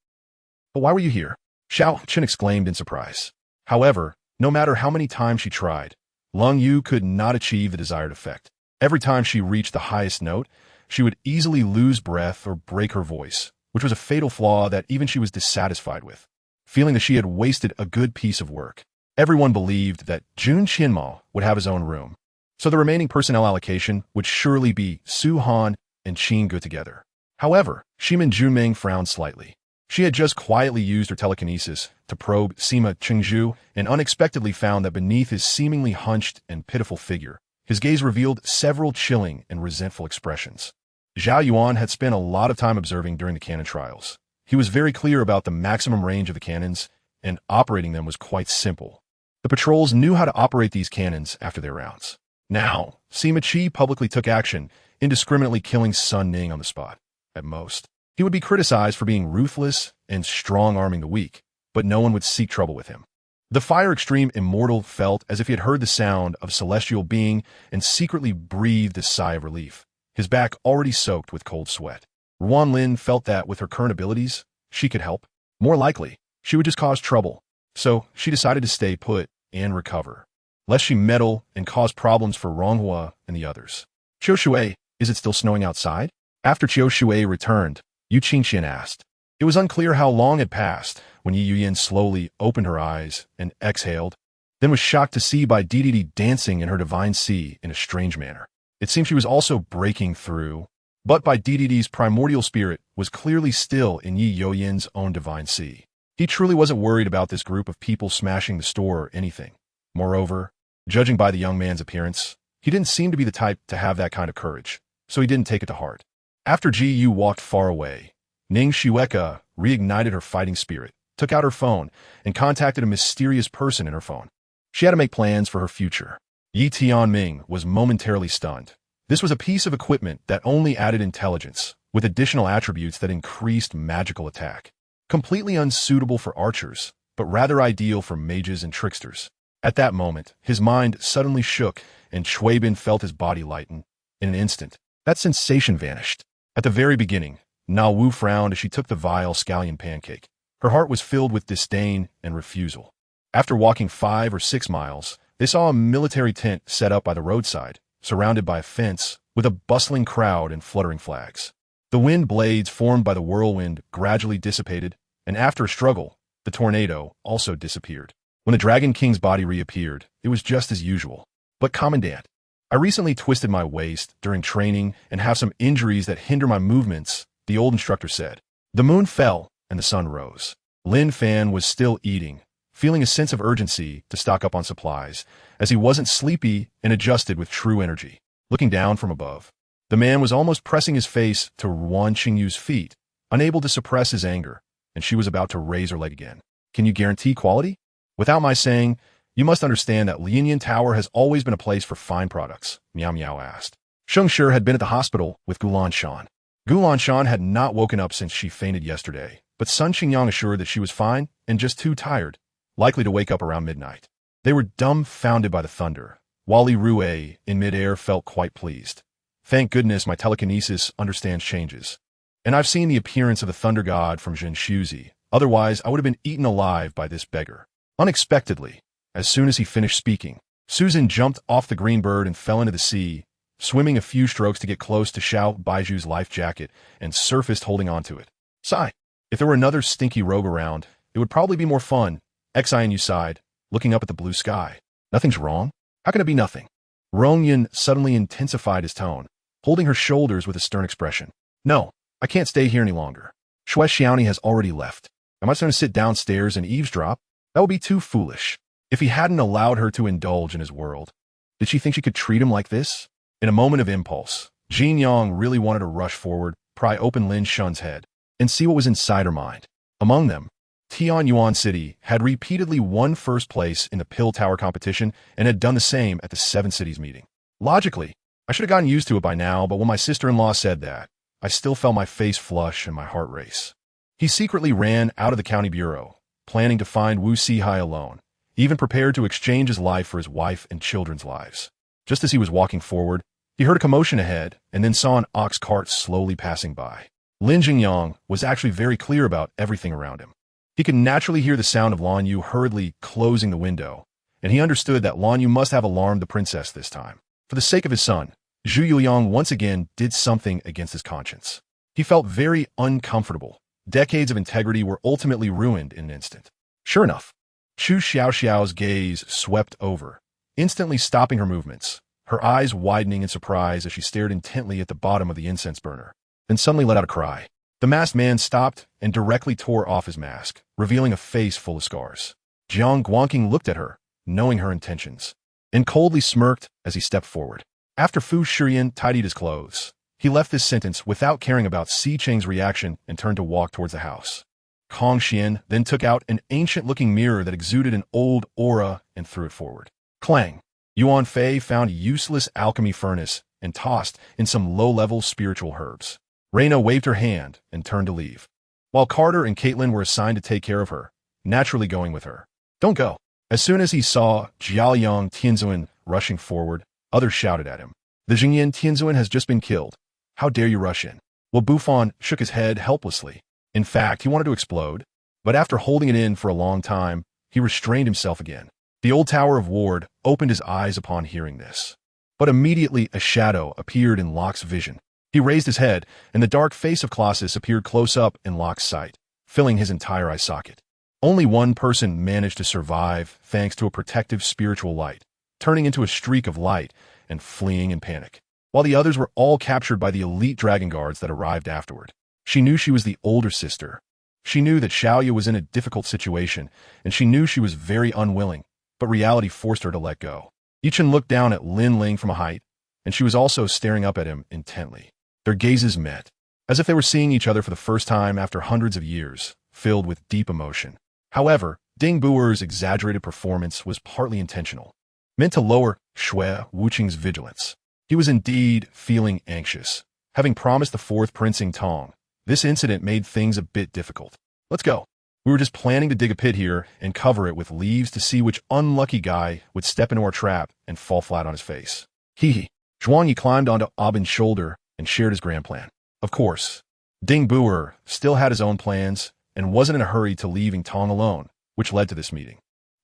But why were you here? Xiao Chen exclaimed in surprise. However, no matter how many times she tried, Lung Yu could not achieve the desired effect. Every time she reached the highest note, she would easily lose breath or break her voice, which was a fatal flaw that even she was dissatisfied with, feeling that she had wasted a good piece of work. Everyone believed that Jun Qianmao would have his own room, so the remaining personnel allocation would surely be Su Han and Qin Ge together. However, Shimin Junming frowned slightly. She had just quietly used her telekinesis to probe Sima Qingzhu and unexpectedly found that beneath his seemingly hunched and pitiful figure, his gaze revealed several chilling and resentful expressions. Zhao Yuan had spent a lot of time observing during the cannon trials. He was very clear about the maximum range of the cannons, and operating them was quite simple. The patrols knew how to operate these cannons after their rounds. Now, Sima Qi publicly took action, indiscriminately killing Sun Ning on the spot. At most, he would be criticized for being ruthless and strong-arming the weak, but no one would seek trouble with him. The Fire Extreme Immortal felt as if he had heard the sound of a celestial being and secretly breathed a sigh of relief, his back already soaked with cold sweat. Ruan Lin felt that with her current abilities, she could help. More likely, she would just cause trouble, so she decided to stay put and recover, lest she meddle and cause problems for Ronghua and the others. Qiu Shui, is it still snowing outside? After Qiu Shui returned, Yu Qingxian asked. It was unclear how long had passed when Yi Yuyan slowly opened her eyes and exhaled, then was shocked to see Bai Didi dancing in her divine sea in a strange manner. It seemed she was also breaking through, but Bai Didi's primordial spirit was clearly still in Yi Yuyan's own divine sea. He truly wasn't worried about this group of people smashing the store or anything. Moreover, judging by the young man's appearance, he didn't seem to be the type to have that kind of courage, so he didn't take it to heart. After Ji Yu walked far away, Ning Shueka reignited her fighting spirit, took out her phone, and contacted a mysterious person in her phone. She had to make plans for her future. Yi Tianming was momentarily stunned. This was a piece of equipment that only added intelligence, with additional attributes that increased magical attack. Completely unsuitable for archers, but rather ideal for mages and tricksters. At that moment, his mind suddenly shook, and Schwabin felt his body lighten. In an instant, that sensation vanished. At the very beginning, Na Wu frowned as she took the vile scallion pancake. Her heart was filled with disdain and refusal. After walking 5 or 6 miles, they saw a military tent set up by the roadside, surrounded by a fence, with a bustling crowd and fluttering flags. The wind blades formed by the whirlwind gradually dissipated, and after a struggle, the tornado also disappeared. When the Dragon King's body reappeared, it was just as usual. But Commandant, I recently twisted my waist during training and have some injuries that hinder my movements, the old instructor said. The moon fell, and the sun rose. Lin Fan was still eating, feeling a sense of urgency to stock up on supplies, as he wasn't sleepy and adjusted with true energy. Looking down from above, the man was almost pressing his face to Wan Qingyu's feet, unable to suppress his anger, and she was about to raise her leg again. Can you guarantee quality? Without my saying, you must understand that Lianyan Tower has always been a place for fine products, Miao Miao asked. Sheng Shi had been at the hospital with Gulan Shan. Gulan Shan had not woken up since she fainted yesterday, but Sun Qingyang assured that she was fine and just too tired, likely to wake up around midnight. They were dumbfounded by the thunder. Wally Rue, in midair, felt quite pleased. Thank goodness my telekinesis understands changes. And I've seen the appearance of the thunder god from Zhenshuzi, otherwise I would have been eaten alive by this beggar. Unexpectedly, as soon as he finished speaking, Susan jumped off the green bird and fell into the sea, swimming a few strokes to get close to Xiao Baiju's life jacket and surfaced holding onto it. Sigh. If there were another stinky rogue around, it would probably be more fun. Xianu sighed, looking up at the blue sky. Nothing's wrong? How can it be nothing? Rongyan suddenly intensified his tone, holding her shoulders with a stern expression. No, I can't stay here any longer. Shui Xiaoni has already left. Am I just going to sit downstairs and eavesdrop? That would be too foolish. If he hadn't allowed her to indulge in his world, did she think she could treat him like this? In a moment of impulse, Jin Yang really wanted to rush forward, pry open Lin Shun's head, and see what was inside her mind. Among them, Tian Yuan City had repeatedly won first place in the Pill Tower competition and had done the same at the Seven Cities meeting. Logically, I should have gotten used to it by now, but when my sister-in-law said that, I still felt my face flush and my heart race. He secretly ran out of the county bureau, planning to find Wu Sihai alone, even prepared to exchange his life for his wife and children's lives. Just as he was walking forward, he heard a commotion ahead and then saw an ox cart slowly passing by. Lin Jingyang was actually very clear about everything around him. He could naturally hear the sound of Lan Yu hurriedly closing the window, and he understood that Lan Yu must have alarmed the princess this time. For the sake of his son, Zhu Yuliang once again did something against his conscience. He felt very uncomfortable. Decades of integrity were ultimately ruined in an instant. Sure enough, Chu Xiaoxiao's gaze swept over, instantly stopping her movements, her eyes widening in surprise as she stared intently at the bottom of the incense burner, then suddenly let out a cry. The masked man stopped and directly tore off his mask, revealing a face full of scars. Jiang Guangqing looked at her, knowing her intentions, and coldly smirked as he stepped forward. After Fu Shiyan tidied his clothes, he left this sentence without caring about Si Cheng's reaction and turned to walk towards the house. Kong Xian then took out an ancient-looking mirror that exuded an old aura and threw it forward. Clang! Yuan Fei found a useless alchemy furnace and tossed in some low-level spiritual herbs. Reina waved her hand and turned to leave, while Carter and Caitlin were assigned to take care of her, naturally going with her. Don't go. As soon as he saw Jiaoyang Tianzuan rushing forward, others shouted at him. The Jingyan Tianzuan has just been killed. How dare you rush in? Well, Bufan shook his head helplessly. In fact, he wanted to explode, but after holding it in for a long time, he restrained himself again. The old Tower of Ward opened his eyes upon hearing this. But immediately a shadow appeared in Locke's vision. He raised his head, and the dark face of Colossus appeared close up in Locke's sight, filling his entire eye socket. Only one person managed to survive thanks to a protective spiritual light, turning into a streak of light and fleeing in panic, while the others were all captured by the elite dragon guards that arrived afterward. She knew she was the older sister. She knew that Xiaoya was in a difficult situation, and she knew she was very unwilling, but reality forced her to let go. Yichen looked down at Lin Ling from a height, and she was also staring up at him intently. Their gazes met, as if they were seeing each other for the first time after hundreds of years, filled with deep emotion. However, Ding Buer's exaggerated performance was partly intentional, meant to lower Shui Wuqing's vigilance. He was indeed feeling anxious. Having promised the fourth Prince Tong, this incident made things a bit difficult. Let's go. We were just planning to dig a pit here and cover it with leaves to see which unlucky guy would step into our trap and fall flat on his face. Hee hee. Zhuang Yi climbed onto Abin's shoulder and shared his grand plan. Of course, Ding Buer still had his own plans and wasn't in a hurry to leaving Tong alone, which led to this meeting.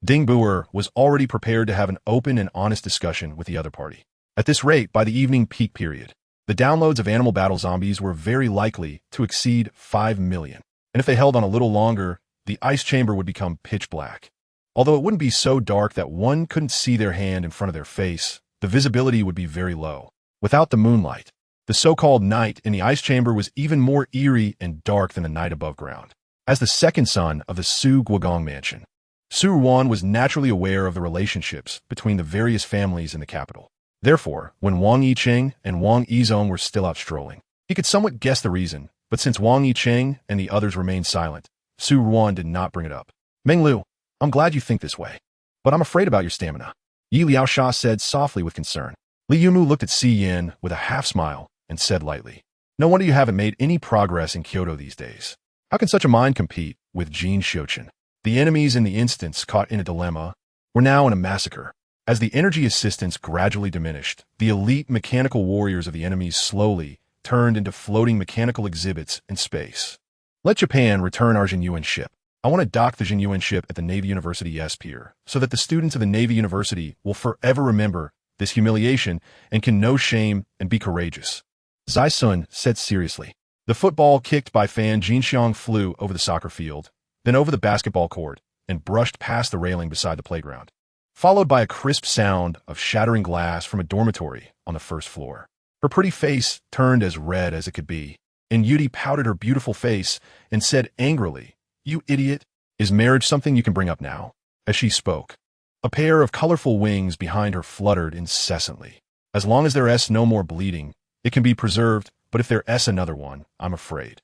Ding Buer was already prepared to have an open and honest discussion with the other party. At this rate, by the evening peak period, the downloads of Animal Battle Zombies were very likely to exceed 5 million. And if they held on a little longer, the ice chamber would become pitch black. Although it wouldn't be so dark that one couldn't see their hand in front of their face, the visibility would be very low. Without the moonlight, the so-called night in the ice chamber was even more eerie and dark than the night above ground. As the second son of the Su Guogong mansion, Su Ruan was naturally aware of the relationships between the various families in the capital. Therefore, when Wang Yicheng and Wang Yizong were still out strolling, he could somewhat guess the reason, but since Wang Yicheng and the others remained silent, Su Ruan did not bring it up. Meng Lu, I'm glad you think this way, but I'm afraid about your stamina, Yi Liaosha said softly with concern. Li Yumu looked at Si Yin with a half-smile and said lightly, no wonder you haven't made any progress in Kyoto these days. How can such a mind compete with Jin Xiuqin? The enemies in the instance caught in a dilemma were now in a massacre. As the energy assistance gradually diminished, the elite mechanical warriors of the enemies slowly turned into floating mechanical exhibits in space. Let Japan return our Jinyuan ship. I want to dock the Jinyuan ship at the Navy University S-Pier so that the students of the Navy University will forever remember this humiliation and can know shame and be courageous. Zai Sun said seriously. The football kicked by Fan Jinxiang flew over the soccer field, then over the basketball court, and brushed past the railing beside the playground, followed by a crisp sound of shattering glass from a dormitory on the first floor. Her pretty face turned as red as it could be, and Yudi pouted her beautiful face and said angrily, you idiot, is marriage something you can bring up now? As she spoke, a pair of colorful wings behind her fluttered incessantly. As long as there is no more bleeding, it can be preserved, but if there is another one, I'm afraid.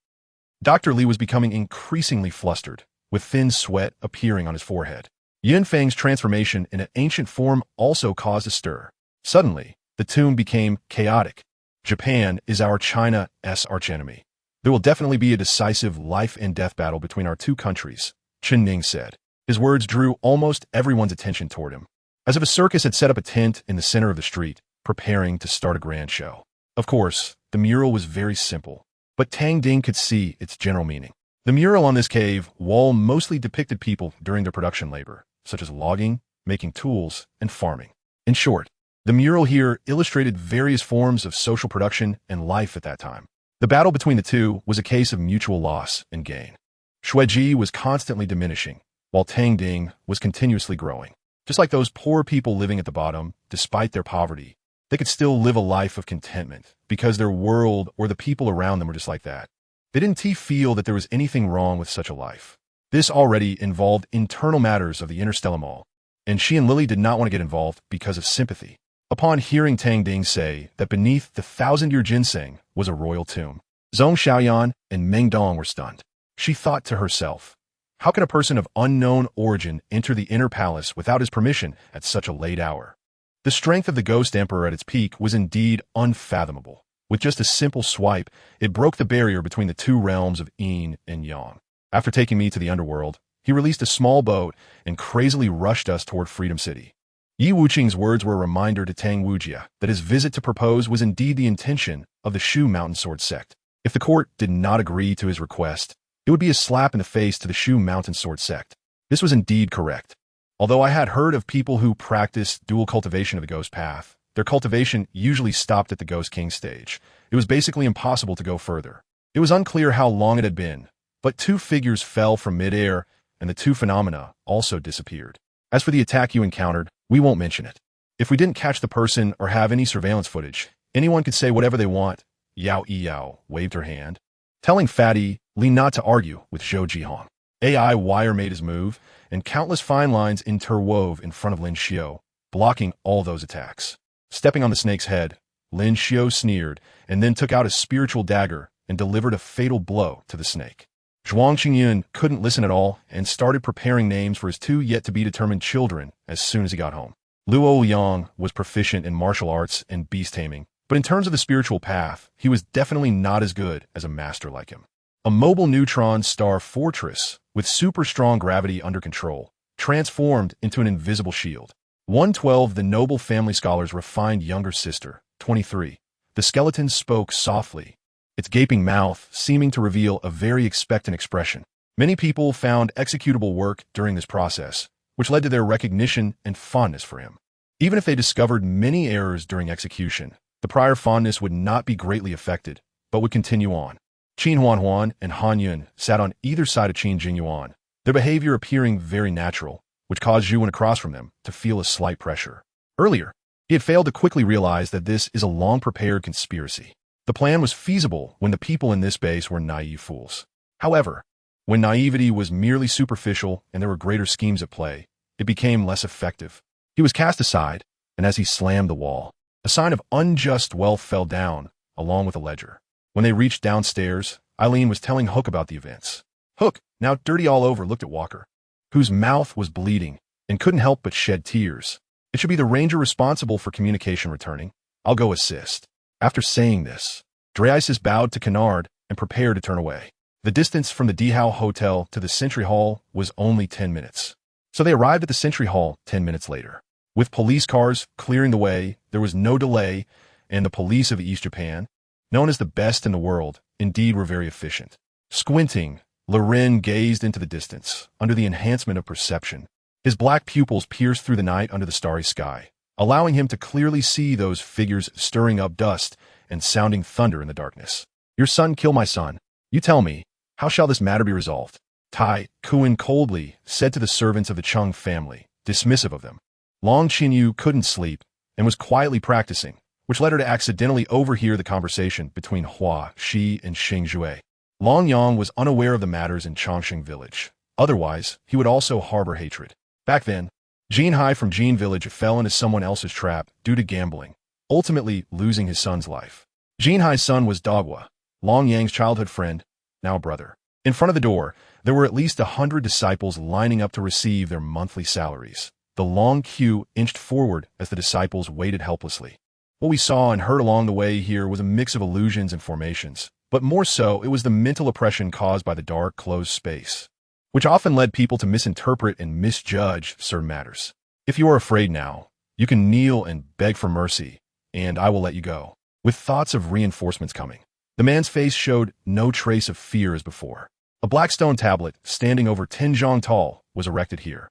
Dr. Li was becoming increasingly flustered, with thin sweat appearing on his forehead. Yin Fang's transformation in an ancient form also caused a stir. Suddenly, the tomb became chaotic. Japan is our China's archenemy. There will definitely be a decisive life-and-death battle between our two countries, Chen Ning said. His words drew almost everyone's attention toward him, as if a circus had set up a tent in the center of the street, preparing to start a grand show. Of course, the mural was very simple, but Tang Ding could see its general meaning. The mural on this cave wall mostly depicted people during their production labor, such as logging, making tools, and farming. In short, the mural here illustrated various forms of social production and life at that time. The battle between the two was a case of mutual loss and gain. Shueji was constantly diminishing, while Tang Ding was continuously growing. Just like those poor people living at the bottom, despite their poverty, they could still live a life of contentment because their world or the people around them were just like that. They didn't feel that there was anything wrong with such a life. This already involved internal matters of the interstellar mall, and she and Lily did not want to get involved because of sympathy. Upon hearing Tang Ding say that beneath the 1,000-year ginseng was a royal tomb, Zhong Xiaoyan and Meng Dong were stunned. She thought to herself, how can a person of unknown origin enter the inner palace without his permission at such a late hour? The strength of the Ghost Emperor at its peak was indeed unfathomable. With just a simple swipe, it broke the barrier between the two realms of yin and yang. After taking me to the underworld, he released a small boat and crazily rushed us toward Freedom City. Yi Wuqing's words were a reminder to Tang Wujia that his visit to propose was indeed the intention of the Shu Mountain Sword sect. If the court did not agree to his request, it would be a slap in the face to the Shu Mountain Sword sect. This was indeed correct. Although I had heard of people who practiced dual cultivation of the Ghost Path, their cultivation usually stopped at the Ghost King stage. It was basically impossible to go further. It was unclear how long it had been, but two figures fell from midair, and the two phenomena also disappeared. As for the attack you encountered, we won't mention it. If we didn't catch the person or have any surveillance footage, anyone could say whatever they want. Yao Yao waved her hand, telling Fatty Li not to argue with Zhou Jihong. AI Wire made his move, and countless fine lines interwove in front of Lin Xiu, blocking all those attacks. Stepping on the snake's head, Lin Xiu sneered and then took out a spiritual dagger and delivered a fatal blow to the snake. Zhuang Qingyun couldn't listen at all and started preparing names for his two yet-to-be-determined children as soon as he got home. Luo Yang was proficient in martial arts and beast taming, but in terms of the spiritual path, he was definitely not as good as a master like him. A mobile neutron star fortress with super strong gravity under control, transformed into an invisible shield. 112 The noble family scholar's refined younger sister, 23. The skeleton spoke softly, its gaping mouth seeming to reveal a very expectant expression. Many people found executable work during this process, which led to their recognition and fondness for him. Even if they discovered many errors during execution, the prior fondness would not be greatly affected, but would continue on. Qin Huanhuan and Han Yun sat on either side of Qin Jingyuan, their behavior appearing very natural, which caused Zhuan across from them to feel a slight pressure. Earlier, he had failed to quickly realize that this is a long-prepared conspiracy. The plan was feasible when the people in this base were naive fools. However, when naivety was merely superficial and there were greater schemes at play, it became less effective. He was cast aside, and as he slammed the wall, a sign of unjust wealth fell down, along with a ledger. When they reached downstairs, Eileen was telling Hook about the events. Hook, now dirty all over, looked at Walker, whose mouth was bleeding and couldn't help but shed tears. It should be the ranger responsible for communication returning. I'll go assist. After saying this, Dreisis bowed to Kennard and prepared to turn away. The distance from the Dehao Hotel to the Sentry Hall was only 10 minutes. So they arrived at the Sentry Hall 10 minutes later. With police cars clearing the way, there was no delay, and the police of East Japan, known as the best in the world, indeed were very efficient. Squinting, Loren gazed into the distance, under the enhancement of perception. His black pupils pierced through the night under the starry sky, allowing him to clearly see those figures stirring up dust and sounding thunder in the darkness. Your son killed my son. You tell me, how shall this matter be resolved? Tai Kuan coldly said to the servants of the Chung family, dismissive of them. Long Qinyu couldn't sleep and was quietly practicing, which led her to accidentally overhear the conversation between Hua Shi and Xing Jue. Long Yang was unaware of the matters in Chongqing Village. Otherwise, he would also harbor hatred. Back then, Jin Hai from Jin Village fell into someone else's trap due to gambling, ultimately losing his son's life. Jin Hai's son was Dogwa, Long Yang's childhood friend, now brother. In front of the door, there were at least 100 disciples lining up to receive their monthly salaries. The long queue inched forward as the disciples waited helplessly. What we saw and heard along the way here was a mix of illusions and formations, but more so it was the mental oppression caused by the dark, closed space, which often led people to misinterpret and misjudge certain matters. If you are afraid now, you can kneel and beg for mercy, and I will let you go. With thoughts of reinforcements coming, the man's face showed no trace of fear as before. A black stone tablet, standing over 10 zhang tall, was erected here.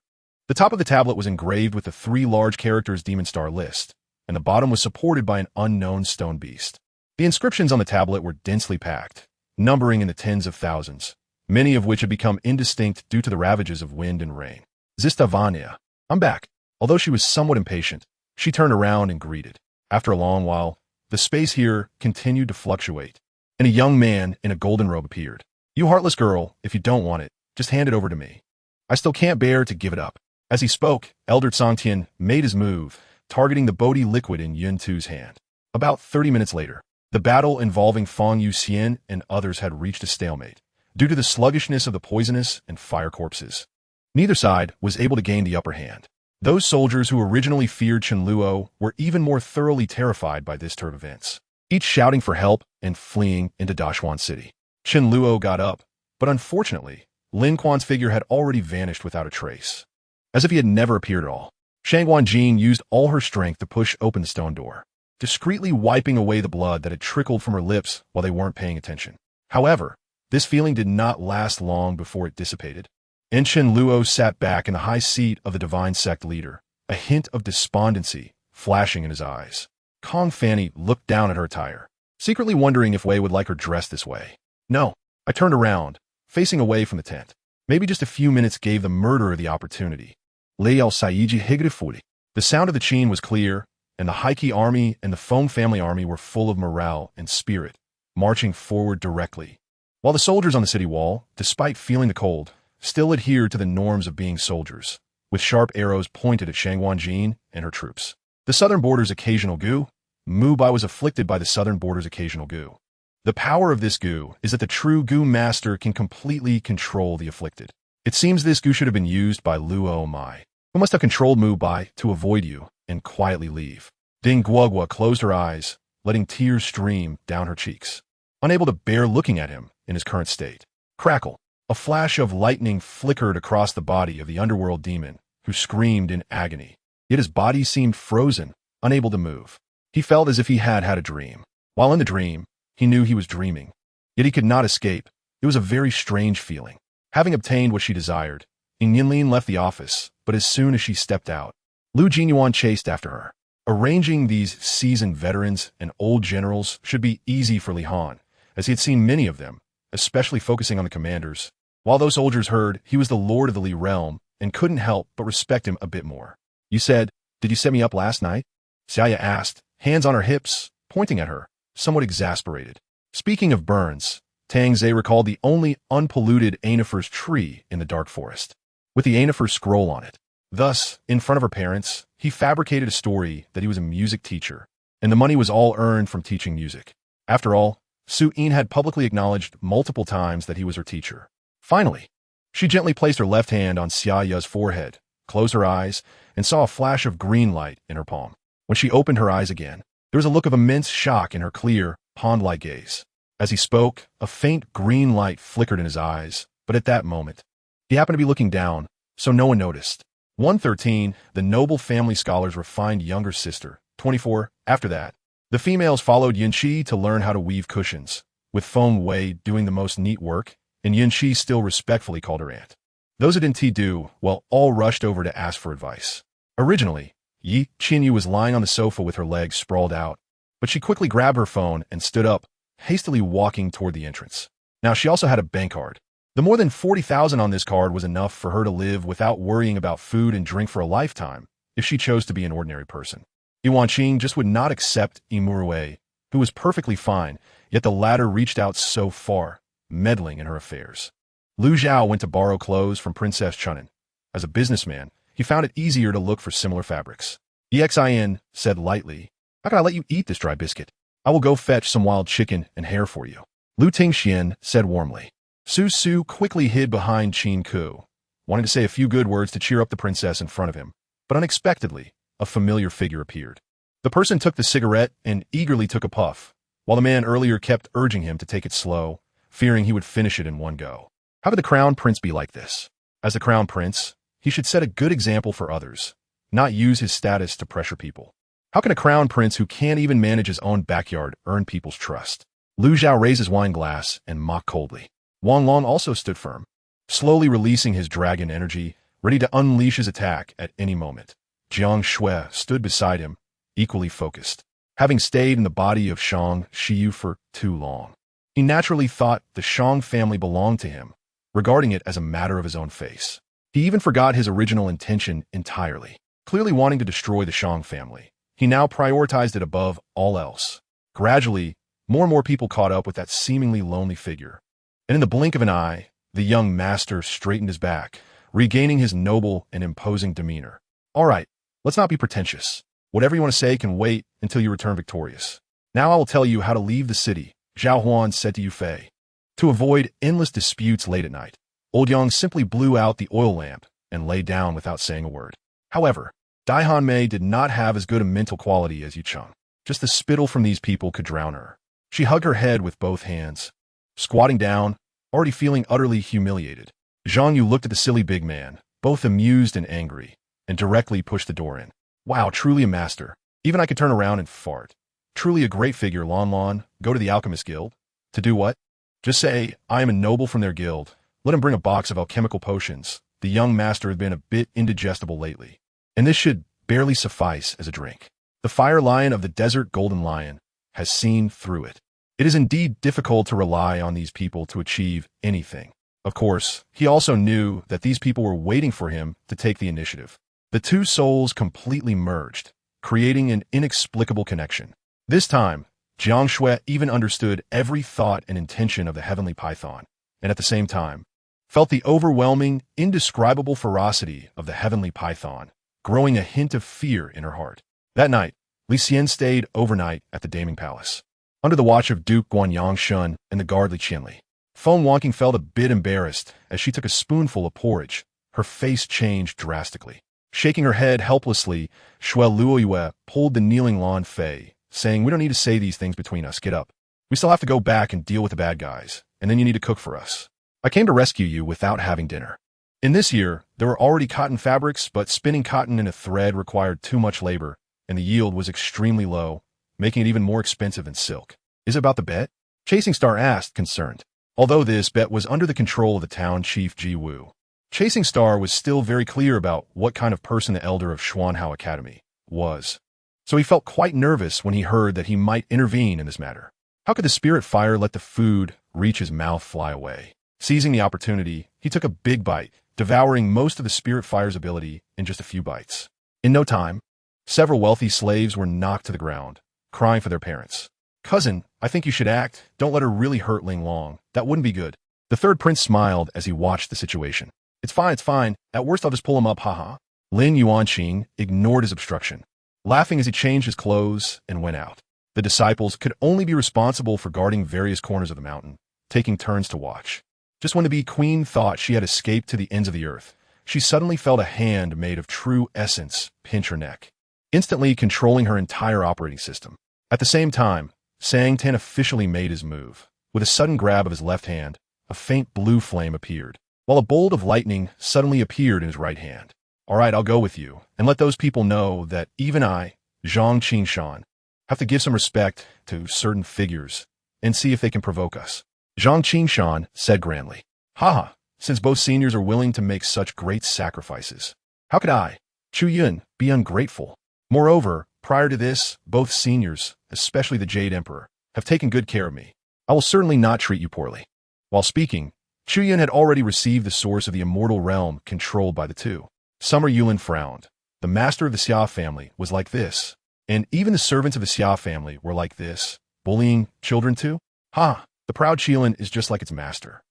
The top of the tablet was engraved with the 3 large characters Demon Star list, and the bottom was supported by an unknown stone beast. The inscriptions on the tablet were densely packed, numbering in the tens of thousands, many of which had become indistinct due to the ravages of wind and rain. Zistavania, I'm back. Although she was somewhat impatient, she turned around and greeted. After a long while, the space here continued to fluctuate, and a young man in a golden robe appeared. You heartless girl, if you don't want it, just hand it over to me. I still can't bear to give it up. As he spoke, Elder Songtian made his move, targeting the Bodhi liquid in Yun Tu's hand. About 30 minutes later, the battle involving Fong Yu Xian and others had reached a stalemate, due to the sluggishness of the poisonous and fire corpses. Neither side was able to gain the upper hand. Those soldiers who originally feared Chen Luo were even more thoroughly terrified by this turn of events, each shouting for help and fleeing into Dashuan City. Chen Luo got up, but unfortunately, Lin Quan's figure had already vanished without a trace, as if he had never appeared at all. Shangguan Jin used all her strength to push open the stone door, discreetly wiping away the blood that had trickled from her lips while they weren't paying attention. However, this feeling did not last long before it dissipated. Chen Luo sat back in the high seat of the divine sect leader, a hint of despondency flashing in his eyes. Kong Fanny looked down at her attire, secretly wondering if Wei would like her dressed this way. No, I turned around, facing away from the tent. Maybe just a few minutes gave the murderer the opportunity. Leal Saiji Higurifuri. The sound of the Qin was clear, and the Heike army and the Foam family army were full of morale and spirit, marching forward directly. While the soldiers on the city wall, despite feeling the cold, still adhered to the norms of being soldiers, with sharp arrows pointed at Shangguan Jin and her troops. The southern border's occasional gu, Mu Bai was afflicted by the southern border's occasional gu. The power of this gu is that the true gu master can completely control the afflicted. It seems this gu should have been used by Luo Mai, who must have controlled Mu Bai to avoid you, and quietly leave. Ding Guogua closed her eyes, letting tears stream down her cheeks, unable to bear looking at him in his current state. Crackle! A flash of lightning flickered across the body of the underworld demon, who screamed in agony. Yet his body seemed frozen, unable to move. He felt as if he had had a dream. While in the dream, he knew he was dreaming. Yet he could not escape. It was a very strange feeling. Having obtained what she desired, Yinlin left the office, but as soon as she stepped out, Lu Jinyuan chased after her. Arranging these seasoned veterans and old generals should be easy for Li Han, as he had seen many of them, especially focusing on the commanders, while those soldiers heard he was the lord of the Li realm and couldn't help but respect him a bit more. Did you set me up last night? Xiaya asked, hands on her hips, pointing at her, somewhat exasperated. Speaking of burns, Tang Zhe recalled the only unpolluted Ainifers tree in the dark forest, with the Ainifers scroll on it. Thus, in front of her parents, he fabricated a story that he was a music teacher, and the money was all earned from teaching music. After all, Su Yin had publicly acknowledged multiple times that he was her teacher. Finally, she gently placed her left hand on Xiaya's forehead, closed her eyes, and saw a flash of green light in her palm. When she opened her eyes again, there was a look of immense shock in her clear, pond-like gaze. As he spoke, a faint green light flickered in his eyes, but at that moment, he happened to be looking down, so no one noticed. 113, the noble family scholar's refined younger sister, 24. After that, the females followed Yinqi to learn how to weave cushions, with Feng Wei doing the most neat work, and Yinqi still respectfully called her aunt. Those who didn't do well all rushed over to ask for advice. Originally, Yi Qinyu was lying on the sofa with her legs sprawled out, but she quickly grabbed her phone and stood up, hastily walking toward the entrance. Now she also had a bank card. The more than 40,000 on this card was enough for her to live without worrying about food and drink for a lifetime if she chose to be an ordinary person. Yuanqing just would not accept Imurue, who was perfectly fine, yet the latter reached out so far, meddling in her affairs. Lu Zhao went to borrow clothes from Princess Chunin. As a businessman, he found it easier to look for similar fabrics. Xin said lightly, "How can I let you eat this dry biscuit? I will go fetch some wild chicken and hare for you." Lu Tingxian said warmly. Su quickly hid behind Qin Ku, wanting to say a few good words to cheer up the princess in front of him, but unexpectedly, a familiar figure appeared. The person took the cigarette and eagerly took a puff, while the man earlier kept urging him to take it slow, fearing he would finish it in one go. How could the crown prince be like this? As the crown prince, he should set a good example for others, not use his status to pressure people. How can a crown prince who can't even manage his own backyard earn people's trust? Lu Zhao raised his wine glass and mocked coldly. Wang Long also stood firm, slowly releasing his dragon energy, ready to unleash his attack at any moment. Jiang Shui stood beside him, equally focused. Having stayed in the body of Shang Shiyu for too long, he naturally thought the Shang family belonged to him, regarding it as a matter of his own face. He even forgot his original intention entirely. Clearly wanting to destroy the Shang family, he now prioritized it above all else. Gradually, more and more people caught up with that seemingly lonely figure. And in the blink of an eye, the young master straightened his back, regaining his noble and imposing demeanor. "All right, let's not be pretentious. Whatever you want to say can wait until you return victorious. Now I will tell you how to leave the city," Zhao Huan said to Yu Fei. To avoid endless disputes late at night, Old Yang simply blew out the oil lamp and lay down without saying a word. However, Dai Han Mei did not have as good a mental quality as Yu Cheng. Just the spittle from these people could drown her. She hugged her head with both hands. Squatting down, already feeling utterly humiliated, Zhang Yu looked at the silly big man, both amused and angry, and directly pushed the door in. "Wow, truly a master. Even I could turn around and fart. Truly a great figure, Lon Lon. Go to the Alchemist Guild. To do what? Just say, I am a noble from their guild. Let him bring a box of alchemical potions. The young master has been a bit indigestible lately, and this should barely suffice as a drink. The fire lion of the desert golden lion has seen through it. It is indeed difficult to rely on these people to achieve anything." Of course, he also knew that these people were waiting for him to take the initiative. The two souls completely merged, creating an inexplicable connection. This time, Jiang Shui even understood every thought and intention of the heavenly python, and at the same time, felt the overwhelming, indescribable ferocity of the heavenly python, growing a hint of fear in her heart. That night, Li Xian stayed overnight at the Daming Palace, under the watch of Duke Guanyang Shun and the guard Li Qianli. Feng Wanqing felt a bit embarrassed as she took a spoonful of porridge. Her face changed drastically. Shaking her head helplessly, Shuel Luoyue pulled the kneeling Lan Fei, saying, "We don't need to say these things between us. Get up. We still have to go back and deal with the bad guys, and then you need to cook for us. I came to rescue you without having dinner." In this year, there were already cotton fabrics, but spinning cotton in a thread required too much labor, and the yield was extremely low, making it even more expensive than silk. "Is it about the bet?" Chasing Star asked, concerned. Although this bet was under the control of the town chief Ji Wu, Chasing Star was still very clear about what kind of person the elder of Xuanhao Academy was. So he felt quite nervous when he heard that he might intervene in this matter. How could the spirit fire let the food reach his mouth fly away? Seizing the opportunity, he took a big bite, devouring most of the spirit fire's ability in just a few bites. In no time, several wealthy slaves were knocked to the ground, crying for their parents. "Cousin, I think you should act. Don't let her really hurt Ling Long. That wouldn't be good." The third prince smiled as he watched the situation. It's fine. At worst, I'll just pull him up, haha." Lin Yuanqing ignored his obstruction, laughing as he changed his clothes and went out. The disciples could only be responsible for guarding various corners of the mountain, taking turns to watch. Just when the bee queen thought she had escaped to the ends of the earth, she suddenly felt a hand made of true essence pinch her neck, instantly controlling her entire operating system. At the same time, Sang Tan officially made his move. With a sudden grab of his left hand, a faint blue flame appeared, while a bolt of lightning suddenly appeared in his right hand. "All right, I'll go with you, and let those people know that even I, Zhang Qingshan, have to give some respect to certain figures and see if they can provoke us." Zhang Qingshan said grandly, "Haha, since both seniors are willing to make such great sacrifices, how could I, Chu Yun, be ungrateful? Moreover, prior to this, both seniors, especially the Jade Emperor, have taken good care of me. I will certainly not treat you poorly." While speaking, Chu Yun had already received the source of the immortal realm controlled by the two. Summer Yulin frowned. The master of the Xia family was like this, and even the servants of the Xia family were like this, bullying children too? The proud Qilin is just like its master.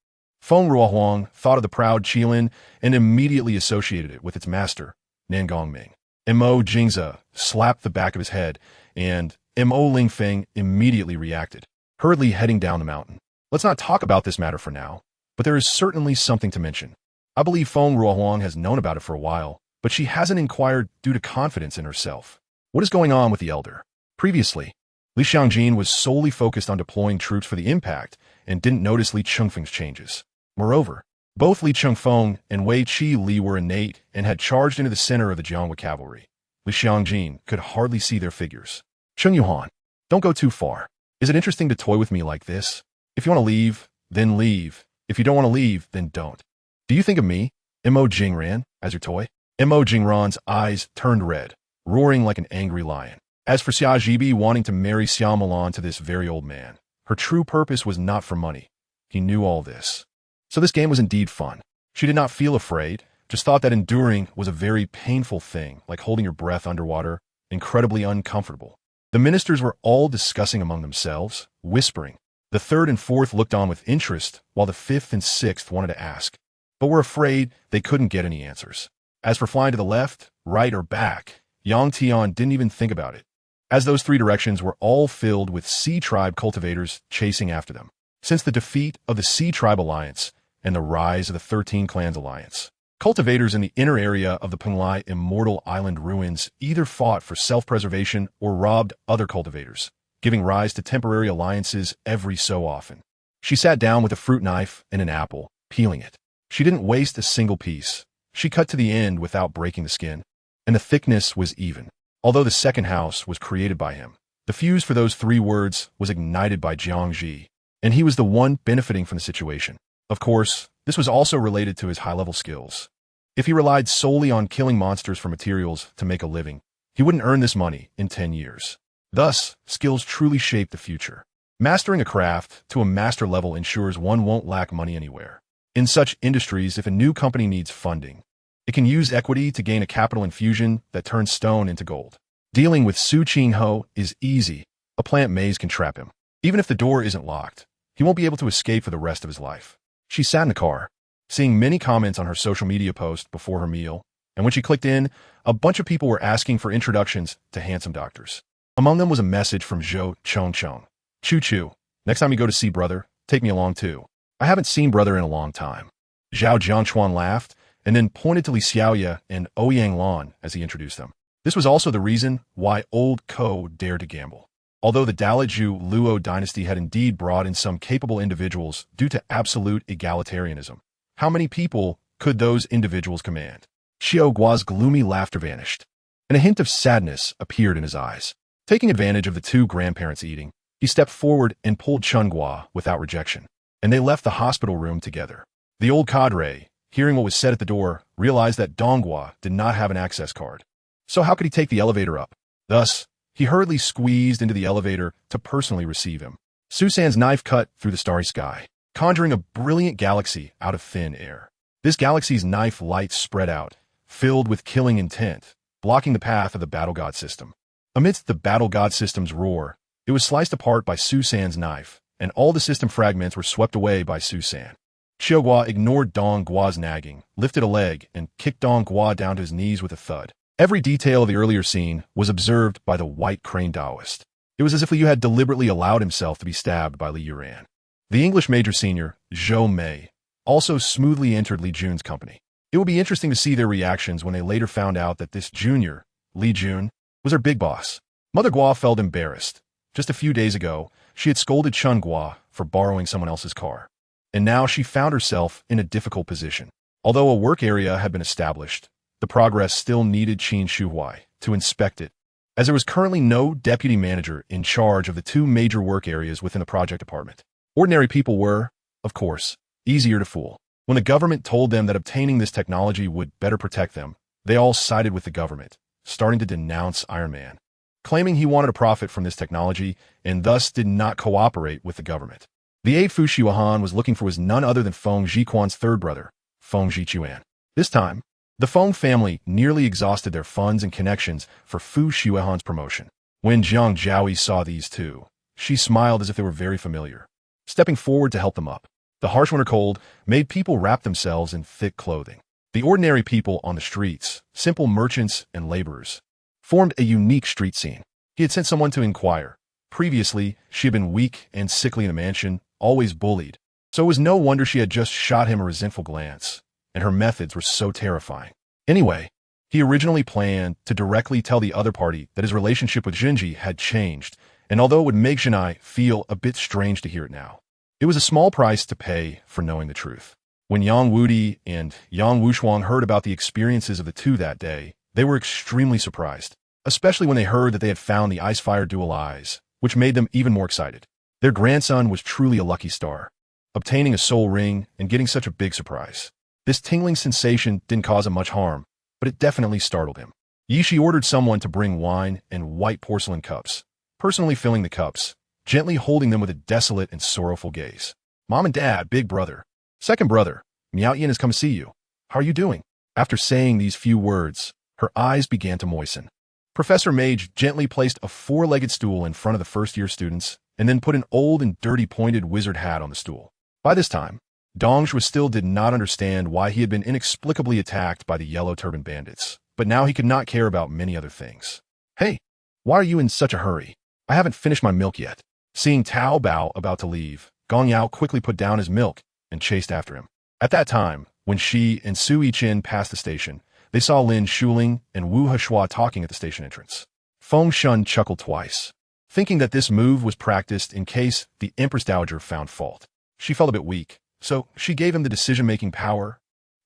Feng Ruohuang thought of the proud Qilin and immediately associated it with its master, Nan Gongming. Mo Jingze slapped the back of his head, and Mo Lingfeng immediately reacted, hurriedly heading down the mountain. Let's not talk about this matter for now, but there is certainly something to mention. I believe Feng Ruohuang has known about it for a while, but she hasn't inquired due to confidence in herself. What is going on with the elder? Previously, Li Xiangjin was solely focused on deploying troops for the impact and didn't notice Li Chengfeng's changes. Moreover, both Li Chengfeng and Wei Qi Li were innate and had charged into the center of the Jianghua cavalry. Li Xiangjin could hardly see their figures. "Cheng Yuhan, don't go too far. Is it interesting to toy with me like this? If you want to leave, then leave. If you don't want to leave, then don't. Do you think of me, Mo Jingran, as your toy?" Mo Jingran's eyes turned red, roaring like an angry lion. As for Xia Jibi wanting to marry Xia Milan to this very old man, her true purpose was not for money. He knew all this. So this game was indeed fun. She did not feel afraid, just thought that enduring was a very painful thing, like holding your breath underwater, incredibly uncomfortable. The ministers were all discussing among themselves, whispering. The third and fourth looked on with interest, while the fifth and sixth wanted to ask, but were afraid they couldn't get any answers. As for flying to the left, right, or back, Yang Tian didn't even think about it, as those three directions were all filled with Sea Tribe cultivators chasing after them. Since the defeat of the Sea Tribe Alliance and the rise of the 13 Clans Alliance, cultivators in the inner area of the Penglai Immortal Island ruins either fought for self-preservation or robbed other cultivators, giving rise to temporary alliances every so often. She sat down with a fruit knife and an apple, peeling it. She didn't waste a single piece. She cut to the end without breaking the skin, and the thickness was even. Although the second house was created by him, the fuse for those 3 words was ignited by Jiang Ji, and he was the one benefiting from the situation. Of course, this was also related to his high-level skills. If he relied solely on killing monsters for materials to make a living, he wouldn't earn this money in 10 years. Thus, skills truly shape the future. Mastering a craft to a master level ensures one won't lack money anywhere. In such industries, if a new company needs funding, it can use equity to gain a capital infusion that turns stone into gold. Dealing with Su Qingho is easy. A plant maze can trap him. Even if the door isn't locked, he won't be able to escape for the rest of his life. She sat in the car, seeing many comments on her social media post before her meal, and when she clicked in, a bunch of people were asking for introductions to handsome doctors. Among them was a message from Zhou Chongchong. "Choo choo. Next time you go to see brother, take me along too. I haven't seen brother in a long time." Zhao Jiangchuan laughed, and then pointed to Li Xiaoya and Ouyang Lan as he introduced them. This was also the reason why old Ko dared to gamble. Although the Daliju Luo dynasty had indeed brought in some capable individuals due to absolute egalitarianism, how many people could those individuals command? Xiao Guo's gloomy laughter vanished, and a hint of sadness appeared in his eyes. Taking advantage of the two grandparents eating, he stepped forward and pulled Chen Guo without rejection, and they left the hospital room together. The old cadre, hearing what was said at the door, realized that Dong Guo did not have an access card. So how could he take the elevator up? Thus, he hurriedly squeezed into the elevator to personally receive him. Susan's knife cut through the starry sky, conjuring a brilliant galaxy out of thin air. This galaxy's knife light spread out, filled with killing intent, blocking the path of the Battle God system. Amidst the Battle God system's roar, it was sliced apart by Susan's knife, and all the system fragments were swept away by Susan. Xiao Guo ignored Dong Guo's nagging, lifted a leg, and kicked Dong Guo down to his knees with a thud. Every detail of the earlier scene was observed by the White Crane Taoist. It was as if Liu had deliberately allowed himself to be stabbed by Li Yuran. The English Major Senior, Zhou Mei, also smoothly entered Li Jun's company. It would be interesting to see their reactions when they later found out that this junior, Li Jun, was her big boss. Mother Guo felt embarrassed. Just a few days ago, she had scolded Chen Guo for borrowing someone else's car. And now she found herself in a difficult position. Although a work area had been established, the progress still needed Qin Shuhuai to inspect it, as there was currently no deputy manager in charge of the two major work areas within the project department. Ordinary people were, of course, easier to fool. When the government told them that obtaining this technology would better protect them, they all sided with the government, starting to denounce Iron Man, claiming he wanted to profit from this technology and thus did not cooperate with the government. The aide Fu Xiuhan was looking for was none other than Feng Jiquan's third brother, Feng Jichuan. This time, the Feng family nearly exhausted their funds and connections for Fu Xiuhan's promotion. When Jiang Zhaoyi saw these two, she smiled as if they were very familiar, stepping forward to help them up. The harsh winter cold made people wrap themselves in thick clothing. The ordinary people on the streets, simple merchants and laborers, formed a unique street scene. He had sent someone to inquire. Previously, she had been weak and sickly in the mansion, always bullied. So it was no wonder she had just shot him a resentful glance, and her methods were so terrifying. Anyway, he originally planned to directly tell the other party that his relationship with Jinji had changed, and although it would make Jinai feel a bit strange to hear it now, it was a small price to pay for knowing the truth. When Yang Wudi and Yang Wushuang heard about the experiences of the two that day, they were extremely surprised, especially when they heard that they had found the Icefire Dual Eyes, which made them even more excited. Their grandson was truly a lucky star, obtaining a soul ring and getting such a big surprise. This tingling sensation didn't cause him much harm, but it definitely startled him. Yishi ordered someone to bring wine and white porcelain cups, personally filling the cups, gently holding them with a desolate and sorrowful gaze. Mom and Dad, big brother, second brother, Miao Yin has come to see you. How are you doing? After saying these few words, her eyes began to moisten. Professor Mage gently placed a four-legged stool in front of the first-year students and then put an old and dirty pointed wizard hat on the stool. By this time, Dongzhuo still did not understand why he had been inexplicably attacked by the Yellow Turban Bandits, but now he could not care about many other things. Hey, why are you in such a hurry? I haven't finished my milk yet. Seeing Tao Bao about to leave, Gong Yao quickly put down his milk and chased after him. At that time, when she and Su Yiqin passed the station, they saw Lin Shuling and Wu Heshua talking at the station entrance. Feng Shun chuckled twice, thinking that this move was practiced in case the Empress Dowager found fault. She felt a bit weak, so she gave him the decision-making power,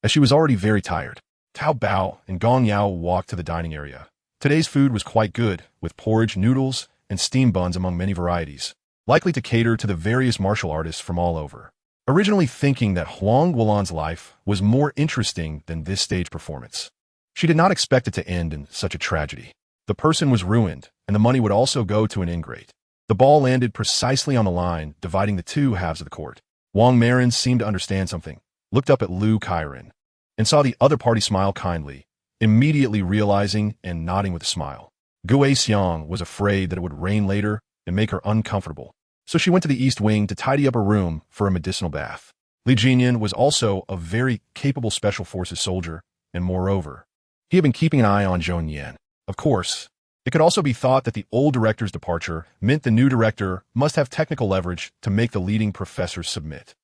as she was already very tired. Tao Bao and Gong Yao walked to the dining area. Today's food was quite good, with porridge, noodles, and steam buns among many varieties, likely to cater to the various martial artists from all over. Originally thinking that Huang Wulan's life was more interesting than this stage performance, she did not expect it to end in such a tragedy. The person was ruined, and the money would also go to an ingrate. The ball landed precisely on the line, dividing the two halves of the court. Wang Marin seemed to understand something, looked up at Lu Kairen, and saw the other party smile kindly, immediately realizing and nodding with a smile. Gue Xiang was afraid that it would rain later and make her uncomfortable, so she went to the east wing to tidy up her room for a medicinal bath. Li Jinyan was also a very capable special forces soldier, and moreover, he had been keeping an eye on Zhou Yan. Of course, it could also be thought that the old director's departure meant the new director must have technical leverage to make the leading professors submit.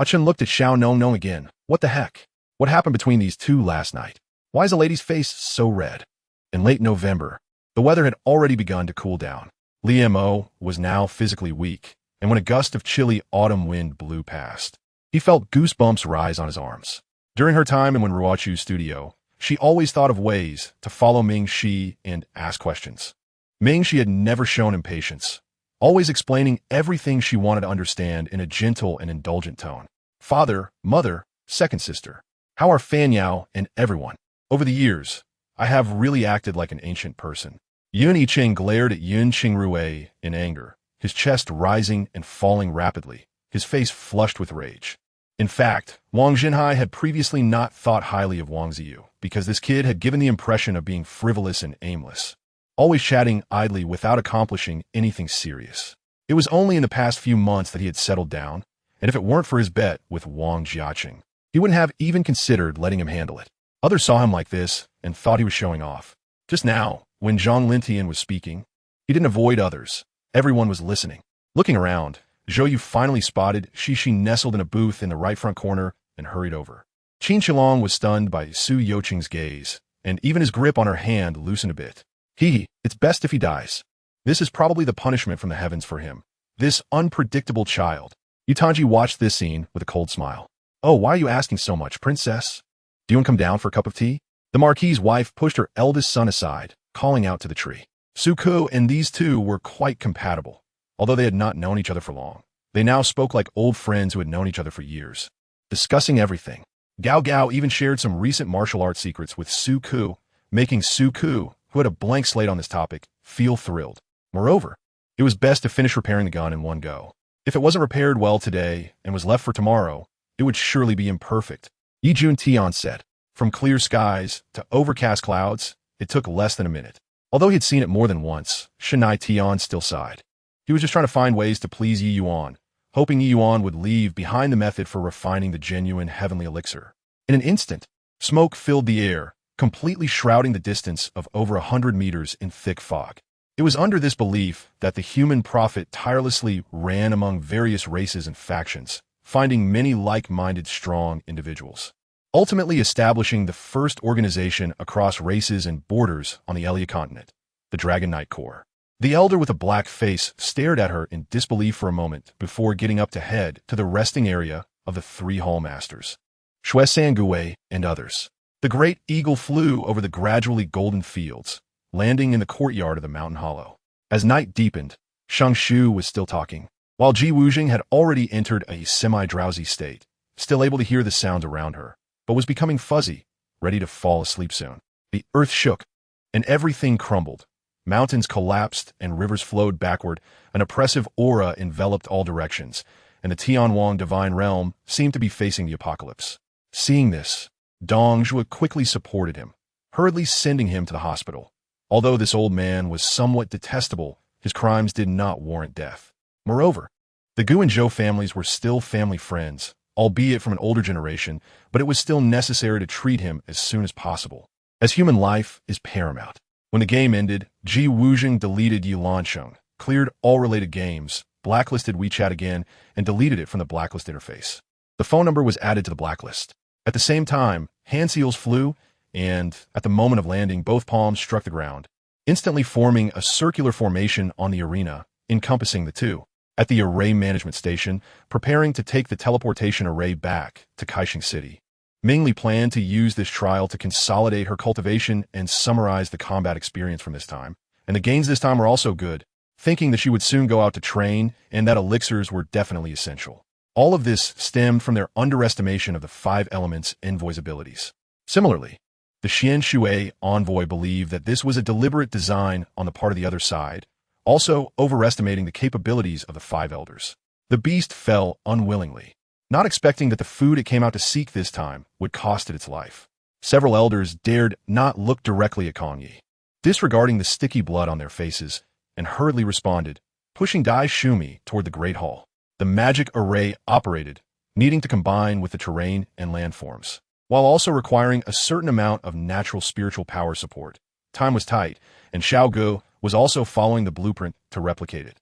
Chen looked at Xiao Nong again. What the heck? What happened between these two last night? Why is the lady's face so red? In late November, the weather had already begun to cool down. Liam was now physically weak, and when a gust of chilly autumn wind blew past, he felt goosebumps rise on his arms. During her time in Wenruachu's studio, she always thought of ways to follow Ming-Shi and ask questions. Ming-Shi had never shown impatience, always explaining everything she wanted to understand in a gentle and indulgent tone. Father, mother, second sister. How are Fan Yao and everyone? Over the years, I have really acted like an ancient person. Yun Yiqing glared at Yun Qingrui in anger, his chest rising and falling rapidly, his face flushed with rage. In fact, Wang Jinhai had previously not thought highly of Wang Ziyu, because this kid had given the impression of being frivolous and aimless, always chatting idly without accomplishing anything serious. It was only in the past few months that he had settled down, and if it weren't for his bet with Wang Jiaqing, he wouldn't have even considered letting him handle it. Others saw him like this and thought he was showing off. Just now, when Zhang Lintian was speaking, he didn't avoid others. Everyone was listening. Looking around, Zhou Yu finally spotted Shishi nestled in a booth in the right front corner and hurried over. Qin Shilong was stunned by Su Youqing's gaze, and even his grip on her hand loosened a bit. It's best if he dies. This is probably the punishment from the heavens for him. This unpredictable child. Yutanji watched this scene with a cold smile. Oh, why are you asking so much, princess? Do you want to come down for a cup of tea? The Marquis's wife pushed her eldest son aside, calling out to the tree. Suku and these two were quite compatible. Although they had not known each other for long, they now spoke like old friends who had known each other for years, discussing everything. Gao Gao even shared some recent martial arts secrets with Suku, making Suku, who had a blank slate on this topic, feel thrilled. Moreover, it was best to finish repairing the gun in one go. If it wasn't repaired well today and was left for tomorrow, it would surely be imperfect. Yi Jun Tian said. From clear skies to overcast clouds, it took less than a minute. Although he had seen it more than once, Shanai Tian still sighed. He was just trying to find ways to please Yi Yuan, hoping Yi Yuan would leave behind the method for refining the genuine heavenly elixir. In an instant, smoke filled the air, completely shrouding the distance of over 100 meters in thick fog. It was under this belief that the human prophet tirelessly ran among various races and factions, finding many like-minded strong individuals, ultimately establishing the first organization across races and borders on the Elia continent, the Dragon Knight Corps. The elder with a black face stared at her in disbelief for a moment before getting up to head to the resting area of the three hallmasters, Shui Sangui and others. The great eagle flew over the gradually golden fields, landing in the courtyard of the mountain hollow. As night deepened, Shang Shu was still talking, while Ji Wujing had already entered a semi-drowsy state, still able to hear the sounds around her, but was becoming fuzzy, ready to fall asleep soon. The earth shook, and everything crumbled. Mountains collapsed and rivers flowed backward. An oppressive aura enveloped all directions, and the Tianwang divine realm seemed to be facing the apocalypse. Seeing this, Dong Zhuo quickly supported him, hurriedly sending him to the hospital. Although this old man was somewhat detestable, his crimes did not warrant death. Moreover, the Gu and Zhou families were still family friends, albeit from an older generation, but it was still necessary to treat him as soon as possible, as human life is paramount. When the game ended, Ji Wujing deleted Yilansheng, cleared all related games, blacklisted WeChat again, and deleted it from the blacklist interface. The phone number was added to the blacklist. At the same time, hand seals flew, and at the moment of landing, both palms struck the ground, instantly forming a circular formation on the arena, encompassing the two. At the array management station, preparing to take the teleportation array back to Kaixing City, Mingli planned to use this trial to consolidate her cultivation and summarize the combat experience from this time. And the gains this time were also good, thinking that she would soon go out to train and that elixirs were definitely essential. All of this stemmed from their underestimation of the 5 elements envoy's abilities. Similarly, the Xian Shui envoy believed that this was a deliberate design on the part of the other side, also overestimating the capabilities of the 5 elders. The beast fell unwillingly, not expecting that the food it came out to seek this time would cost it its life. Several elders dared not look directly at Kong Yi, disregarding the sticky blood on their faces, and hurriedly responded, pushing Dai Shumi toward the Great Hall. The magic array operated, needing to combine with the terrain and landforms, while also requiring a certain amount of natural spiritual power support. Time was tight, and Xiao Gu was also following the blueprint to replicate it.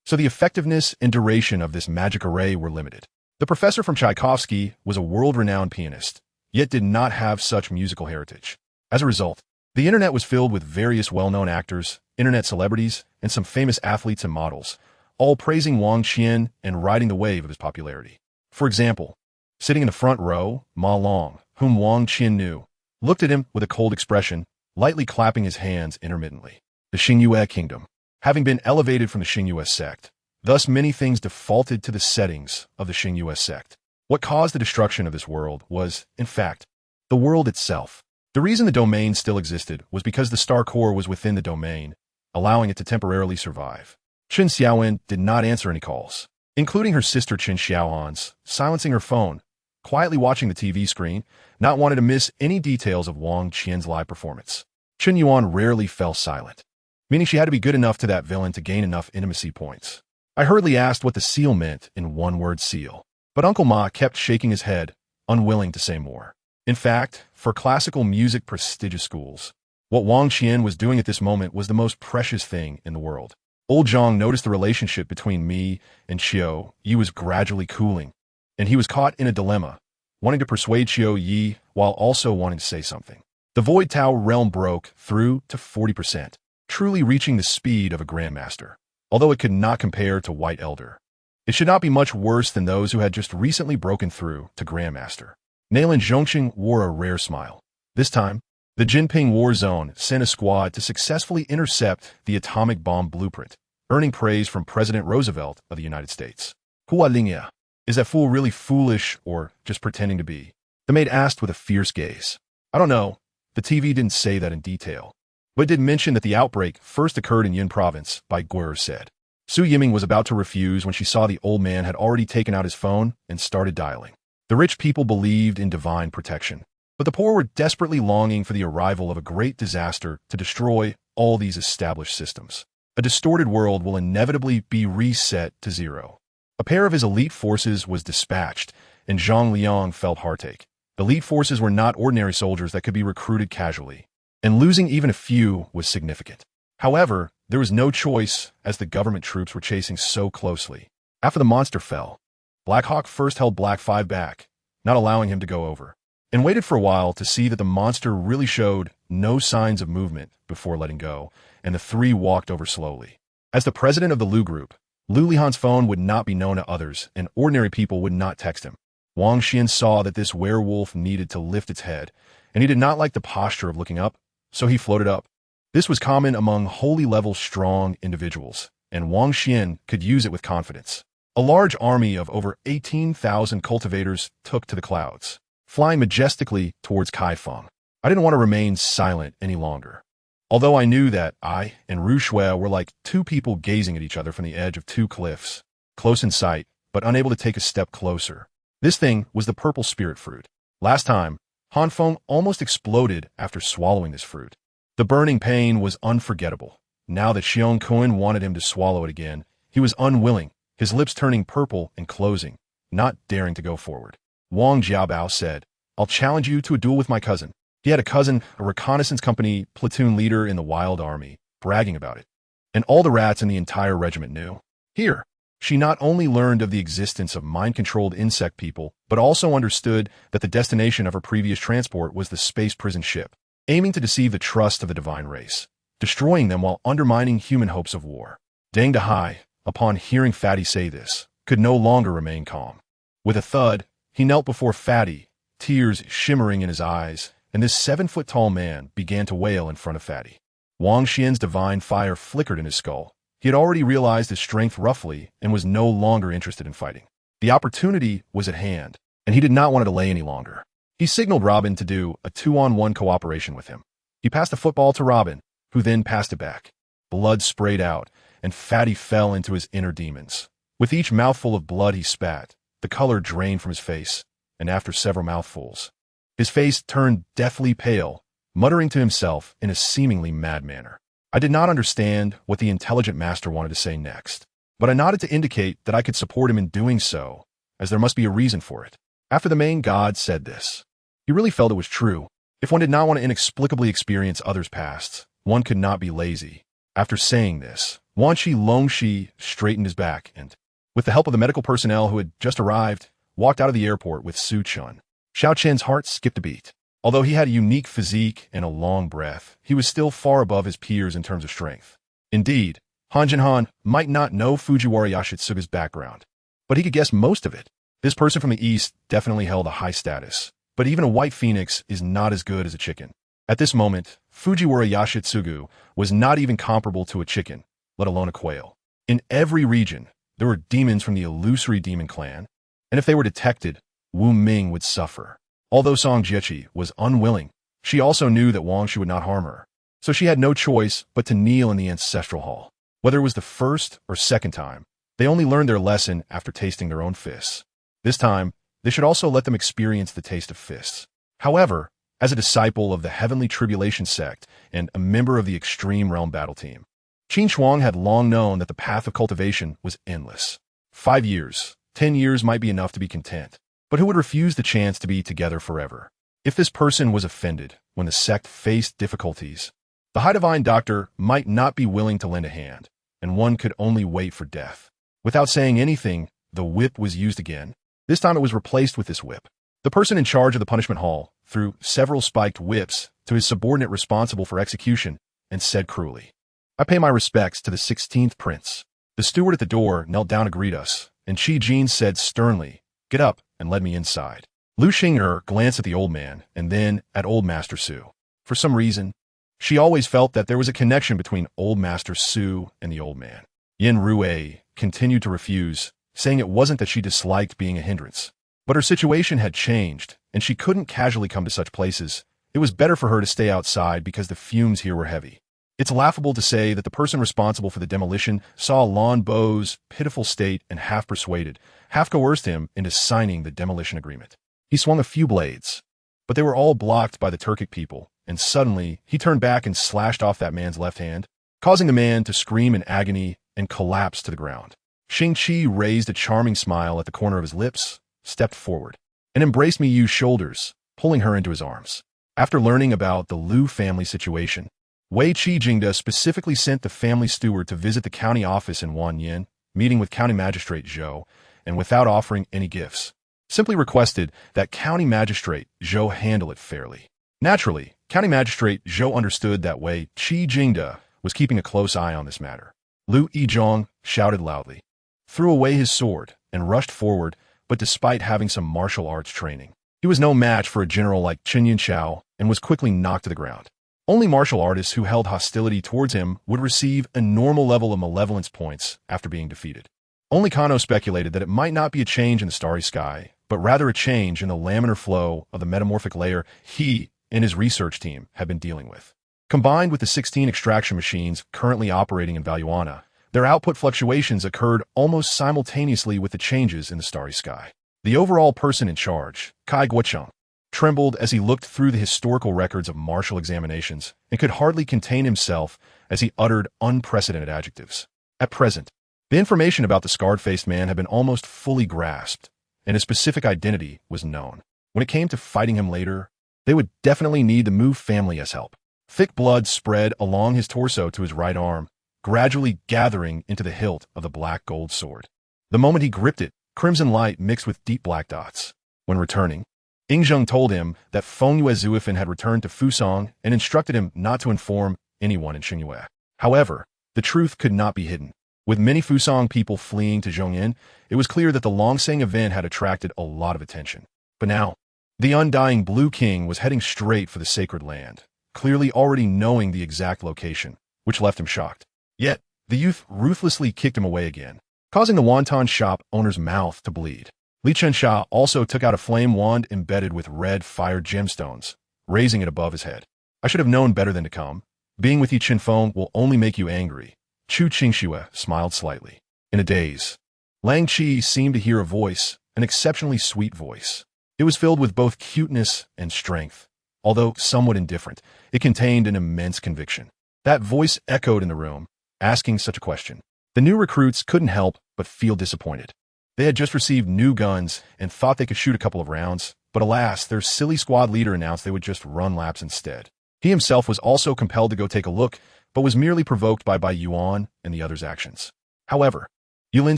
So the effectiveness and duration of this magic array were limited. The professor from Tchaikovsky was a world-renowned pianist, yet did not have such musical heritage. As a result, the internet was filled with various well-known actors, internet celebrities, and some famous athletes and models, all praising Wang Qian and riding the wave of his popularity. For example, sitting in the front row, Ma Long, whom Wang Qian knew, looked at him with a cold expression, lightly clapping his hands intermittently. The Xingyue Kingdom, having been elevated from the Xingyue sect, thus many things defaulted to the settings of the Xingyue sect. What caused the destruction of this world was, in fact, the world itself. The reason the domain still existed was because the star core was within the domain, allowing it to temporarily survive. Chen Xiaowen did not answer any calls, including her sister Chen Xiaohan's, silencing her phone, quietly watching the TV screen, not wanting to miss any details of Wang Qian's live performance. Chen Yuan rarely fell silent, meaning she had to be good enough to that villain to gain enough intimacy points. I hurriedly asked what the seal meant in one-word seal, but Uncle Ma kept shaking his head, unwilling to say more. In fact, for classical music prestigious schools, what Wang Qian was doing at this moment was the most precious thing in the world. Old Zhang noticed the relationship between me and Xiao Yi was gradually cooling, and he was caught in a dilemma, wanting to persuade Xiao Yi while also wanting to say something. The Void Tao realm broke through to 40%, truly reaching the speed of a grandmaster, although it could not compare to White Elder. It should not be much worse than those who had just recently broken through to grandmaster. Nailin Zhongqing wore a rare smile. This time, the Jinping War Zone sent a squad to successfully intercept the atomic bomb blueprint, earning praise from President Roosevelt of the United States. Hua Lingya, is that fool really foolish or just pretending to be? The maid asked with a fierce gaze. I don't know. The TV didn't say that in detail, but it did mention that the outbreak first occurred in Yun Province, by Guer said. Su Yiming was about to refuse when she saw the old man had already taken out his phone and started dialing. The rich people believed in divine protection, but the poor were desperately longing for the arrival of a great disaster to destroy all these established systems. A distorted world will inevitably be reset to zero. A pair of his elite forces was dispatched, and Zhang Liang felt heartache. The elite forces were not ordinary soldiers that could be recruited casually, and losing even a few was significant. However, there was no choice as the government troops were chasing so closely. After the monster fell, Black Hawk first held Black 5 back, not allowing him to go over, and waited for a while to see that the monster really showed no signs of movement before letting go, and the three walked over slowly. As the president of the Lu Group, Lu Lihan's phone would not be known to others, and ordinary people would not text him. Wang Qian saw that this werewolf needed to lift its head, and he did not like the posture of looking up, so he floated up. This was common among holy-level strong individuals, and Wang Qian could use it with confidence. A large army of over 18,000 cultivators took to the clouds, flying majestically towards Kaifeng. I didn't want to remain silent any longer, although I knew that I and Ru Shui were like two people gazing at each other from the edge of two cliffs, close in sight, but unable to take a step closer. This thing was the purple spirit fruit. Last time, Han Feng almost exploded after swallowing this fruit. The burning pain was unforgettable. Now that Xiong Kun wanted him to swallow it again, he was unwilling, his lips turning purple and closing, not daring to go forward. Wang Jiabao said, I'll challenge you to a duel with my cousin. He had a cousin, a reconnaissance company platoon leader in the Wild Army, bragging about it. And all the rats in the entire regiment knew. Here, she not only learned of the existence of mind-controlled insect people, but also understood that the destination of her previous transport was the space prison ship, aiming to deceive the trust of the divine race, destroying them while undermining human hopes of war. Deng Dehai, upon hearing Fatty say this, could no longer remain calm. With a thud, he knelt before Fatty, tears shimmering in his eyes, and this 7-foot-tall man began to wail in front of Fatty. Wang Qian's divine fire flickered in his skull. He had already realized his strength roughly and was no longer interested in fighting. The opportunity was at hand, and he did not want to delay any longer. He signaled Robin to do a 2-on-1 cooperation with him. He passed the football to Robin, who then passed it back. Blood sprayed out, and Fatty fell into his inner demons. With each mouthful of blood he spat, the color drained from his face, and after several mouthfuls, his face turned deathly pale, muttering to himself in a seemingly mad manner. I did not understand what the intelligent master wanted to say next, but I nodded to indicate that I could support him in doing so, as there must be a reason for it. After the main god said this, he really felt it was true. If one did not want to inexplicably experience others' pasts, one could not be lazy. After saying this, Wanshi Longshi straightened his back and, with the help of the medical personnel who had just arrived, walked out of the airport with Su Chun. Xiao Qian's heart skipped a beat. Although he had a unique physique and a long breath, he was still far above his peers in terms of strength. Indeed, Han Jinhan might not know Fujiwara Yoshitsuga's background, but he could guess most of it. This person from the east definitely held a high status, but even a white phoenix is not as good as a chicken. At this moment, Fujiwara Yoshitsugu was not even comparable to a chicken, let alone a quail. In every region, there were demons from the illusory demon clan, and if they were detected, Wu Ming would suffer. Although Song Jiechi was unwilling, she also knew that Wang Shu would not harm her, so she had no choice but to kneel in the ancestral hall. Whether it was the first or second time, they only learned their lesson after tasting their own fists. This time, they should also let them experience the taste of fists. However, as a disciple of the Heavenly Tribulation sect and a member of the Extreme Realm Battle Team, Qin Shuang had long known that the path of cultivation was endless. 5 years, 10 years might be enough to be content, but who would refuse the chance to be together forever? If this person was offended when the sect faced difficulties, the High Divine Doctor might not be willing to lend a hand, and one could only wait for death. Without saying anything, the whip was used again. This time it was replaced with this whip. The person in charge of the punishment hall threw several spiked whips to his subordinate responsible for execution and said cruelly, "I pay my respects to the 16th prince." The steward at the door knelt down to greet us, and Qi Jin said sternly, "Get up," and led me inside. Lu Xing'er glanced at the old man and then at old Master Su. For some reason, she always felt that there was a connection between old Master Su and the old man. Yin Rue continued to refuse, saying it wasn't that she disliked being a hindrance, but her situation had changed, and she couldn't casually come to such places. It was better for her to stay outside because the fumes here were heavy. It's laughable to say that the person responsible for the demolition saw Lan Bo's pitiful state and half persuaded, half coerced him into signing the demolition agreement. He swung a few blades, but they were all blocked by the Turkic people, and suddenly he turned back and slashed off that man's left hand, causing the man to scream in agony and collapse to the ground. Xing Qi raised a charming smile at the corner of his lips, stepped forward, and embraced Miyu's shoulders, pulling her into his arms. After learning about the Liu family situation, Wei Qijingda specifically sent the family steward to visit the county office in Wanyan, meeting with County Magistrate Zhou, and without offering any gifts, simply requested that County Magistrate Zhou handle it fairly. Naturally, County Magistrate Zhou understood that Wei Qijingda was keeping a close eye on this matter. Liu Yizhong shouted loudly, threw away his sword, and rushed forward, but despite having some martial arts training, he was no match for a general like Chen Yinchao and was quickly knocked to the ground. Only martial artists who held hostility towards him would receive a normal level of malevolence points after being defeated. Only Kano speculated that it might not be a change in the starry sky, but rather a change in the laminar flow of the metamorphic layer he and his research team had been dealing with. Combined with the 16 extraction machines currently operating in Valuana, their output fluctuations occurred almost simultaneously with the changes in the starry sky. The overall person in charge, Kai Guocheng, trembled as he looked through the historical records of martial examinations and could hardly contain himself as he uttered unprecedented adjectives. At present, the information about the scarred-faced man had been almost fully grasped, and his specific identity was known. When it came to fighting him later, they would definitely need the Mu family as help. Thick blood spread along his torso to his right arm, gradually gathering into the hilt of the black gold sword. The moment he gripped it, crimson light mixed with deep black dots. When returning, Ingzheng told him that Feng Yue Zuifan had returned to Fusong and instructed him not to inform anyone in Xingyue. However, the truth could not be hidden. With many Fusong people fleeing to Zhongyan, it was clear that the Longsang event had attracted a lot of attention. But now, the undying Blue King was heading straight for the sacred land, clearly already knowing the exact location, which left him shocked. Yet, the youth ruthlessly kicked him away again, causing the wonton shop owner's mouth to bleed. Li Chensha also took out a flame wand embedded with red fire gemstones, raising it above his head. I should have known better than to come. Being with you, Qinfeng, will only make you angry. Chu Qingxue smiled slightly. In a daze, Lang Qi seemed to hear a voice, an exceptionally sweet voice. It was filled with both cuteness and strength. Although somewhat indifferent, it contained an immense conviction. That voice echoed in the room, asking such a question. The new recruits couldn't help but feel disappointed. They had just received new guns and thought they could shoot a couple of rounds, but alas, their silly squad leader announced they would just run laps instead. He himself was also compelled to go take a look, but was merely provoked by Bai Yuan and the others' actions. However, Yulin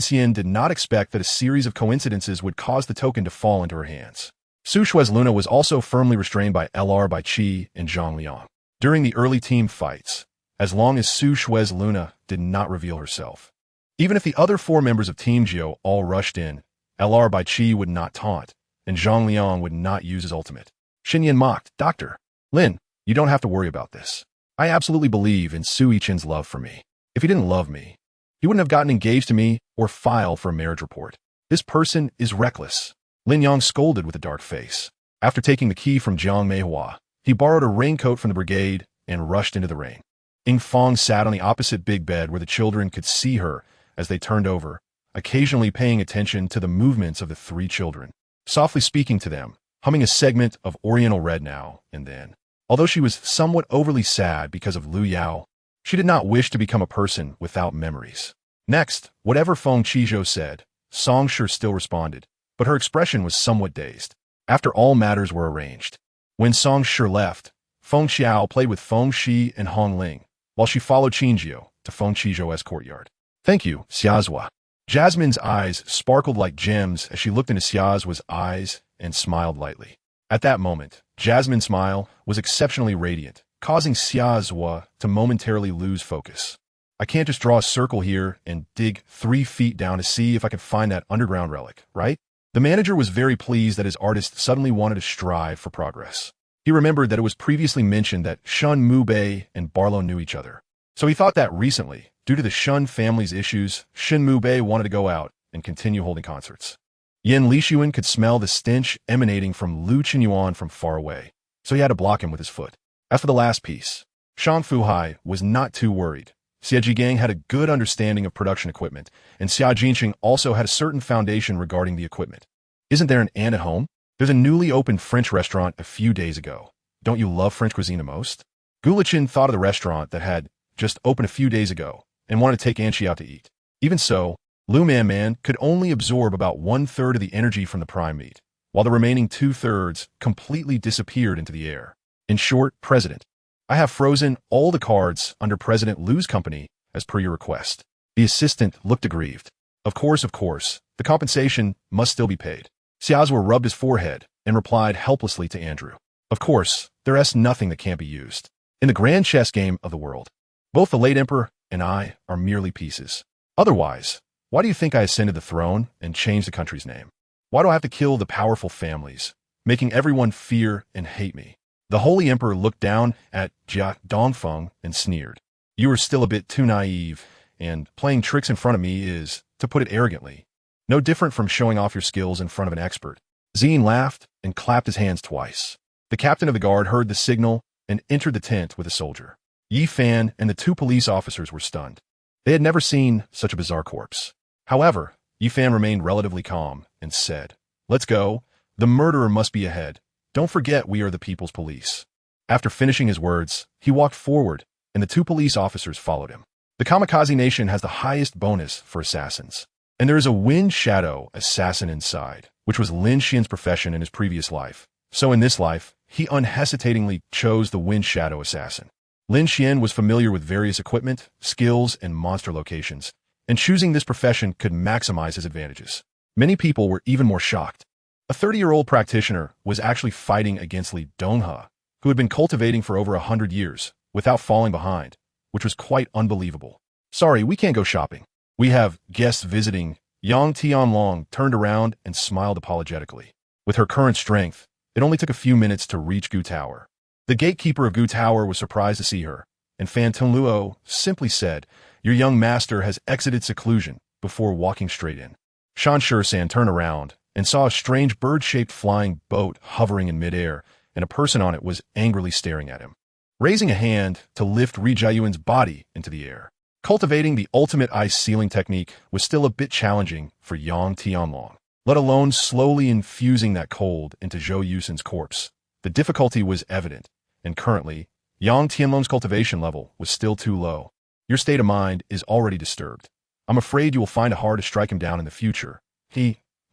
Xian did not expect that a series of coincidences would cause the token to fall into her hands. Su Shui's Luna was also firmly restrained by LR by Qi and Zhang Liang. During the early team fights, as long as Su Shui's Luna did not reveal herself. Even if the other 4 members of Team Jiu all rushed in, LR by Qi would not taunt, and Zhang Liang would not use his ultimate. Xinyan mocked, Dr. Lin, you don't have to worry about this. I absolutely believe in Su Yichen's love for me. If he didn't love me, he wouldn't have gotten engaged to me or filed for a marriage report. This person is reckless. Lin Yang scolded with a dark face. After taking the key from Jiang Meihua, he borrowed a raincoat from the brigade and rushed into the rain. Ying Fong sat on the opposite big bed where the children could see her as they turned over, occasionally paying attention to the movements of the 3 children, softly speaking to them, humming a segment of Oriental Red now and then. Although she was somewhat overly sad because of Lu Yao, she did not wish to become a person without memories. Next, whatever Feng Qizhou said, Song Shi still responded, but her expression was somewhat dazed. After all matters were arranged, when Song Shi left, Feng Xiao played with Feng Shi and Hong Ling, while she followed Qinjiu to Feng Qizhou's courtyard. Thank you, Xiazhua. Jasmine's eyes sparkled like gems as she looked into Xiazhua's eyes and smiled lightly. At that moment, Jasmine's smile was exceptionally radiant, causing Xiazhua to momentarily lose focus. I can't just draw a circle here and dig 3 feet down to see if I can find that underground relic, right? The manager was very pleased that his artist suddenly wanted to strive for progress. He remembered that it was previously mentioned that Shun Mubei and Barlow knew each other. So he thought that recently, due to the Shun family's issues, Shin Mubei wanted to go out and continue holding concerts. Yin Lixuan could smell the stench emanating from Lu Qinyuan from far away, so he had to block him with his foot. As for the last piece, Shang Fuhai was not too worried. Xia Jigang had a good understanding of production equipment, and Xia Jinqing also had a certain foundation regarding the equipment. Isn't there an ant at home? There's a newly opened French restaurant a few days ago. Don't you love French cuisine the most? Gulichin thought of the restaurant that had just opened a few days ago and wanted to take Anchi out to eat. Even so, Lu Man could only absorb about 1/3 of the energy from the prime meat, while the remaining 2/3 completely disappeared into the air. In short, President, I have frozen all the cards under President Lu's company as per your request. The assistant looked aggrieved. Of course, the compensation must still be paid. Xiazhua rubbed his forehead and replied helplessly to Andrew. Of course, there is nothing that can't be used. In the grand chess game of the world, both the late emperor and I are merely pieces. Otherwise, why do you think I ascended the throne and changed the country's name? Why do I have to kill the powerful families, making everyone fear and hate me? The Holy Emperor looked down at Jia Dongfeng and sneered. You are still a bit too naive, and playing tricks in front of me is, to put it arrogantly, no different from showing off your skills in front of an expert. Zine laughed and clapped his hands twice. The captain of the guard heard the signal and entered the tent with a soldier. Yi Fan and the 2 police officers were stunned. They had never seen such a bizarre corpse. However, Yi Fan remained relatively calm and said, Let's go. The murderer must be ahead. Don't forget we are the people's police. After finishing his words, he walked forward, and the 2 police officers followed him. The Kamikaze Nation has the highest bonus for assassins, and there is a wind shadow assassin inside, which was Lin Xian's profession in his previous life. So in this life, he unhesitatingly chose the wind shadow assassin. Lin Xian was familiar with various equipment, skills, and monster locations, and choosing this profession could maximize his advantages. Many people were even more shocked. A 30-year-old practitioner was actually fighting against Li Donghe, who had been cultivating for over 100 years, without falling behind, which was quite unbelievable. Sorry, we can't go shopping. We have guests visiting. Yang Tianlong turned around and smiled apologetically. With her current strength, it only took a few minutes to reach Gu Tower. The gatekeeper of Gu Tower was surprised to see her, and Fan Tongluo simply said, Your young master has exited seclusion, before walking straight in. Shan Shursan turned around and saw a strange bird-shaped flying boat hovering in midair, and a person on it was angrily staring at him, raising a hand to lift Ri Jiayuan's body into the air. Cultivating the ultimate ice sealing technique was still a bit challenging for Yang Tianlong, let alone slowly infusing that cold into Zhou Yusen's corpse. The difficulty was evident, and currently, Yang Tianlong's cultivation level was still too low. Your state of mind is already disturbed. I'm afraid you will find it hard to strike him down in the future.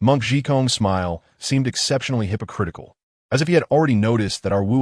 Monk Zhikong's smile seemed exceptionally hypocritical, as if he had already noticed that our Wu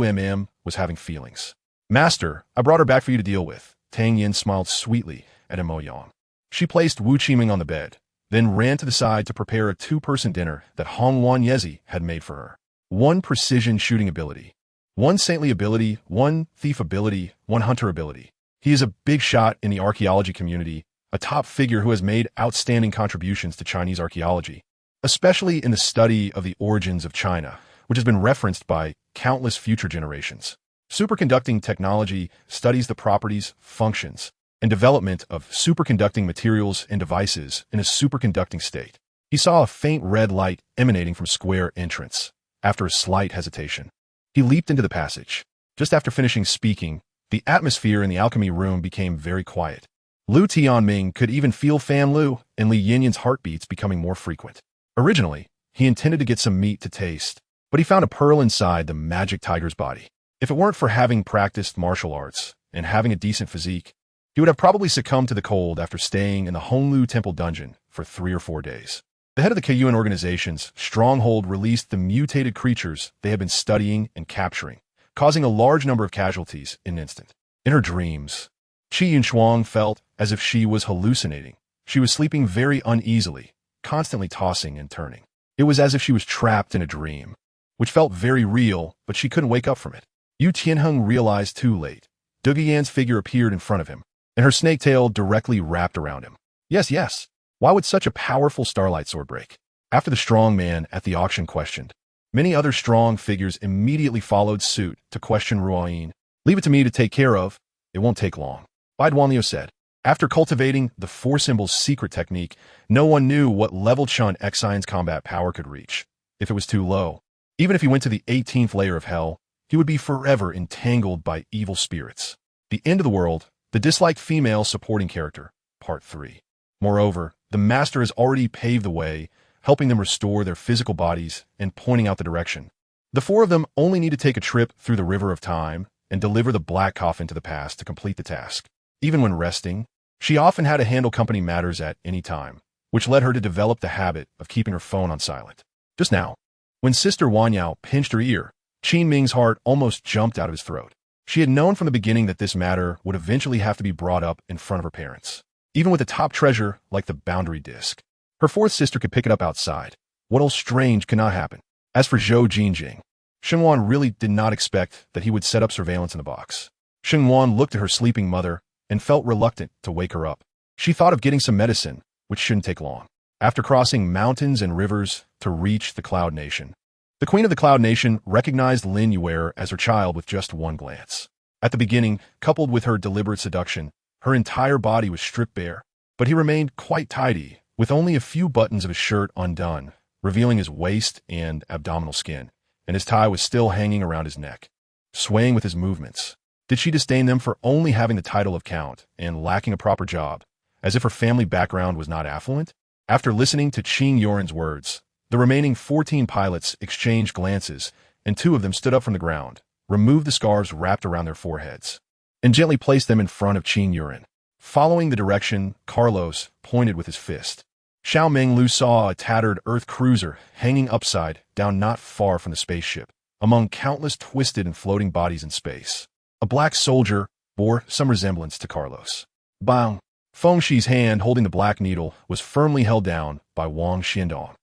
was having feelings. Master, I brought her back for you to deal with. Tang Yin smiled sweetly at Mo Yang. She placed Wu Qiming on the bed, then ran to the side to prepare a 2-person dinner that Hong Wan Yezi had made for her. 1 precision shooting ability, 1 saintly ability, 1 thief ability, 1 hunter ability. He is a big shot in the archaeology community, a top figure who has made outstanding contributions to Chinese archaeology, especially in the study of the origins of China, which has been referenced by countless future generations. Superconducting technology studies the properties, functions, and development of superconducting materials and devices in a superconducting state. He saw a faint red light emanating from square entrance. After a slight hesitation, he leaped into the passage. Just after finishing speaking, the atmosphere in the alchemy room became very quiet. Lu Tianming could even feel Fan Lu and Li Yinyan's heartbeats becoming more frequent. Originally, he intended to get some meat to taste, but he found a pearl inside the magic tiger's body. If it weren't for having practiced martial arts and having a decent physique, he would have probably succumbed to the cold after staying in the Honglu Temple dungeon for 3 or 4 days. The head of the Keyuan organization's stronghold released the mutated creatures they had been studying and capturing, causing a large number of casualties in an instant. In her dreams, Qi Yunshuang felt as if she was hallucinating. She was sleeping very uneasily, constantly tossing and turning. It was as if she was trapped in a dream, which felt very real, but she couldn't wake up from it. Yu Tianheng realized too late. Dugian's figure appeared in front of him, and her snake tail directly wrapped around him. Yes. Why would such a powerful starlight sword break? After the strong man at the auction questioned, many other strong figures immediately followed suit to question Ruoyin. Leave it to me to take care of. It won't take long. Bai Duanliu said. After cultivating the 4 symbols secret technique, no one knew what level Chun Xian's combat power could reach. If it was too low, even if he went to the 18th layer of hell, he would be forever entangled by evil spirits. The end of the world, the disliked female supporting character, Part 3. Moreover, the master has already paved the way, helping them restore their physical bodies and pointing out the direction. The 4 of them only need to take a trip through the river of time and deliver the black coffin to the past to complete the task. Even when resting, she often had to handle company matters at any time, which led her to develop the habit of keeping her phone on silent. Just now, when Sister Wanyao pinched her ear, Qin Ming's heart almost jumped out of his throat. She had known from the beginning that this matter would eventually have to be brought up in front of her parents. Even with a top treasure like the boundary disc, her 4th sister could pick it up outside. What else strange could not happen? As for Zhou Jinjing, Shengwan really did not expect that he would set up surveillance in the box. Shengwan looked at her sleeping mother and felt reluctant to wake her up. She thought of getting some medicine, which shouldn't take long. After crossing mountains and rivers to reach the Cloud Nation, the Queen of the Cloud Nation recognized Lin Yuer as her child with just one glance. At the beginning, coupled with her deliberate seduction, her entire body was stripped bare, but he remained quite tidy, with only a few buttons of his shirt undone, revealing his waist and abdominal skin, and his tie was still hanging around his neck. Swaying with his movements, did she disdain them for only having the title of Count and lacking a proper job, as if her family background was not affluent? After listening to Qing Yoren's words, the remaining 14 pilots exchanged glances, and 2 of them stood up from the ground, removed the scarves wrapped around their foreheads, and gently placed them in front of Qing Yuren. Following the direction Carlos pointed with his fist, Xiao Menglu saw a tattered Earth cruiser hanging upside down not far from the spaceship, among countless twisted and floating bodies in space. A black soldier bore some resemblance to Carlos. Bang! Feng Shi's hand holding the black needle was firmly held down by Wang Xiandong,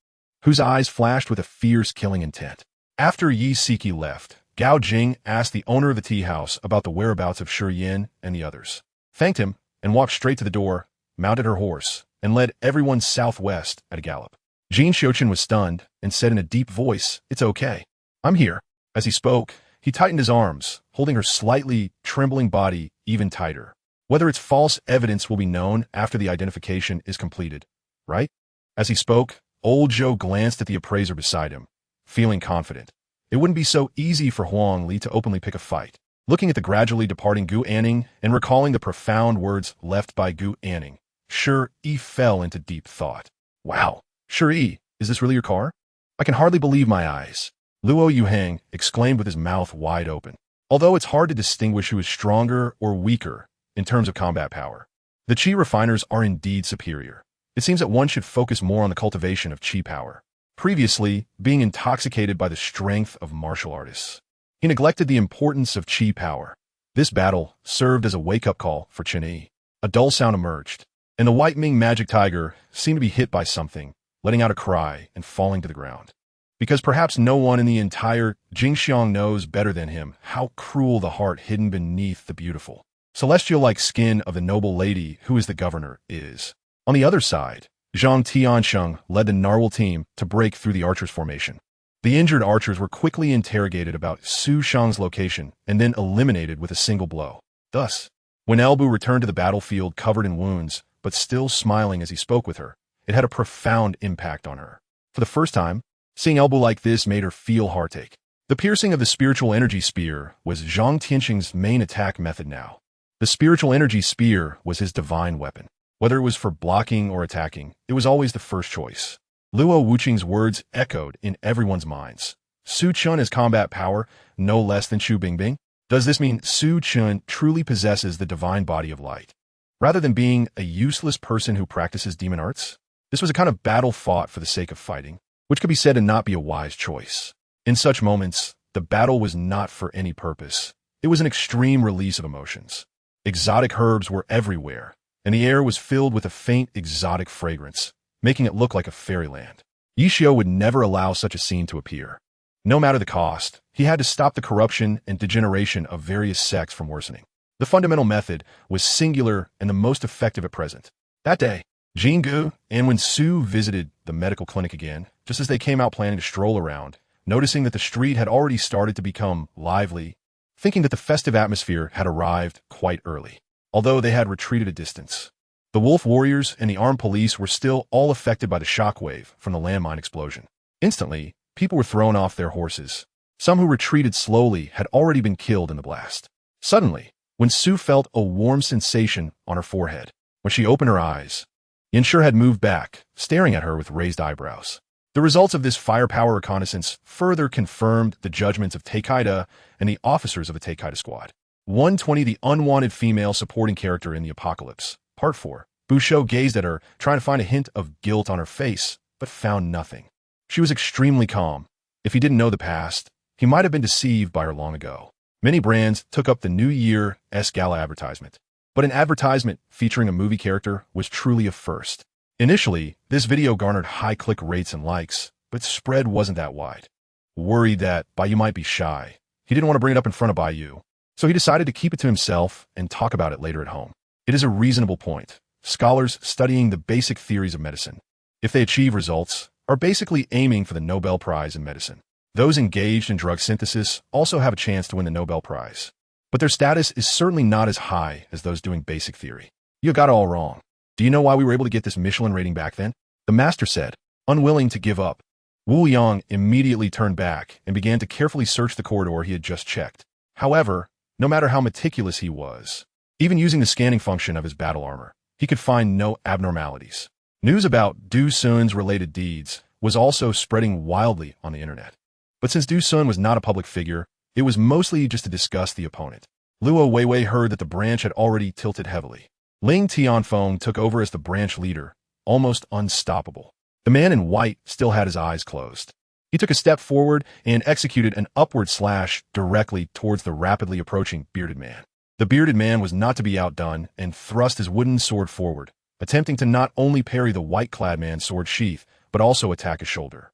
whose eyes flashed with a fierce killing intent. After Yi Siki left, Gao Jing asked the owner of the tea house about the whereabouts of Shi Yin and the others, thanked him, and walked straight to the door, mounted her horse, and led everyone southwest at a gallop. Jin Xiuqin was stunned and said in a deep voice, "It's okay. I'm here." As he spoke, he tightened his arms, holding her slightly trembling body even tighter. Whether it's false evidence will be known after the identification is completed, right? As he spoke, old Zhou glanced at the appraiser beside him, feeling confident. It wouldn't be so easy for Huang Li to openly pick a fight. Looking at the gradually departing Gu Anning and recalling the profound words left by Gu Anning, Shi fell into deep thought. Wow, Shi, is this really your car? I can hardly believe my eyes. Luo Yuheng exclaimed with his mouth wide open. Although it's hard to distinguish who is stronger or weaker in terms of combat power, the Qi refiners are indeed superior. It seems that one should focus more on the cultivation of Qi power. Previously, being intoxicated by the strength of martial artists, he neglected the importance of Qi power. This battle served as a wake-up call for Chen Yi. A dull sound emerged, and the White Ming magic tiger seemed to be hit by something, letting out a cry and falling to the ground. because perhaps no one in the entire Jingxiang knows better than him how cruel the heart hidden beneath the beautiful, celestial-like skin of the noble lady who is the governor is. On the other side, Zhang Tiansheng led the Narwhal team to break through the archers' formation. The injured archers were quickly interrogated about Su Shang's location and then eliminated with a single blow. Thus, when Elbu returned to the battlefield covered in wounds, but still smiling as he spoke with her, it had a profound impact on her. For the first time, seeing Elbu like this made her feel heartache. The piercing of the spiritual energy spear was Zhang Tiansheng's main attack method now. The spiritual energy spear was his divine weapon. Whether it was for blocking or attacking, it was always the first choice. Luo Wuqing's words echoed in everyone's minds. Su Chun has combat power, no less than Chu Bingbing. Does this mean Su Chun truly possesses the divine body of light, rather than being a useless person who practices demon arts? This was a kind of battle fought for the sake of fighting, which could be said to not be a wise choice. In such moments, the battle was not for any purpose. It was an extreme release of emotions. Exotic herbs were everywhere, and the air was filled with a faint exotic fragrance, making it look like a fairyland. Yishio would never allow such a scene to appear. No matter the cost, he had to stop the corruption and degeneration of various sects from worsening. The fundamental method was singular and the most effective at present. That day, Jingu and when Su visited the medical clinic again, just as they came out planning to stroll around, noticing that the street had already started to become lively, thinking that the festive atmosphere had arrived quite early, although they had retreated a distance. The wolf warriors and the armed police were still all affected by the shockwave from the landmine explosion. Instantly, people were thrown off their horses. Some who retreated slowly had already been killed in the blast. Suddenly, when Su felt a warm sensation on her forehead, when she opened her eyes, Yanshur had moved back, staring at her with raised eyebrows. The results of this firepower reconnaissance further confirmed the judgments of Taikaida and the officers of the Taikaida squad. 120 The unwanted female supporting character in the apocalypse. Part 4. Busho gazed at her, trying to find a hint of guilt on her face, but found nothing. She was extremely calm. If he didn't know the past, he might have been deceived by her long ago. Many brands took up the New Year's gala advertisement, but an advertisement featuring a movie character was truly a first. Initially, this video garnered high click rates and likes, but spread wasn't that wide. Worried that Baiyu might be shy, he didn't want to bring it up in front of Baiyu, so he decided to keep it to himself and talk about it later at home. It is a reasonable point. Scholars studying the basic theories of medicine, if they achieve results, are basically aiming for the Nobel Prize in medicine. Those engaged in drug synthesis also have a chance to win the Nobel Prize, but their status is certainly not as high as those doing basic theory. You got it all wrong. Do you know why we were able to get this Michelin rating back then? The master said, unwilling to give up. Wu Yang immediately turned back and began to carefully search the corridor he had just checked. However, no matter how meticulous he was, even using the scanning function of his battle armor, he could find no abnormalities. News about Du Sun's related deeds was also spreading wildly on the internet. But since Du Sun was not a public figure, it was mostly just to discuss the opponent. Luo Weiwei heard that the branch had already tilted heavily. Ling Tianfeng took over as the branch leader, almost unstoppable. The man in white still had his eyes closed. He took a step forward and executed an upward slash directly towards the rapidly approaching bearded man. The bearded man was not to be outdone and thrust his wooden sword forward, attempting to not only parry the white-clad man's sword sheath, but also attack his shoulder.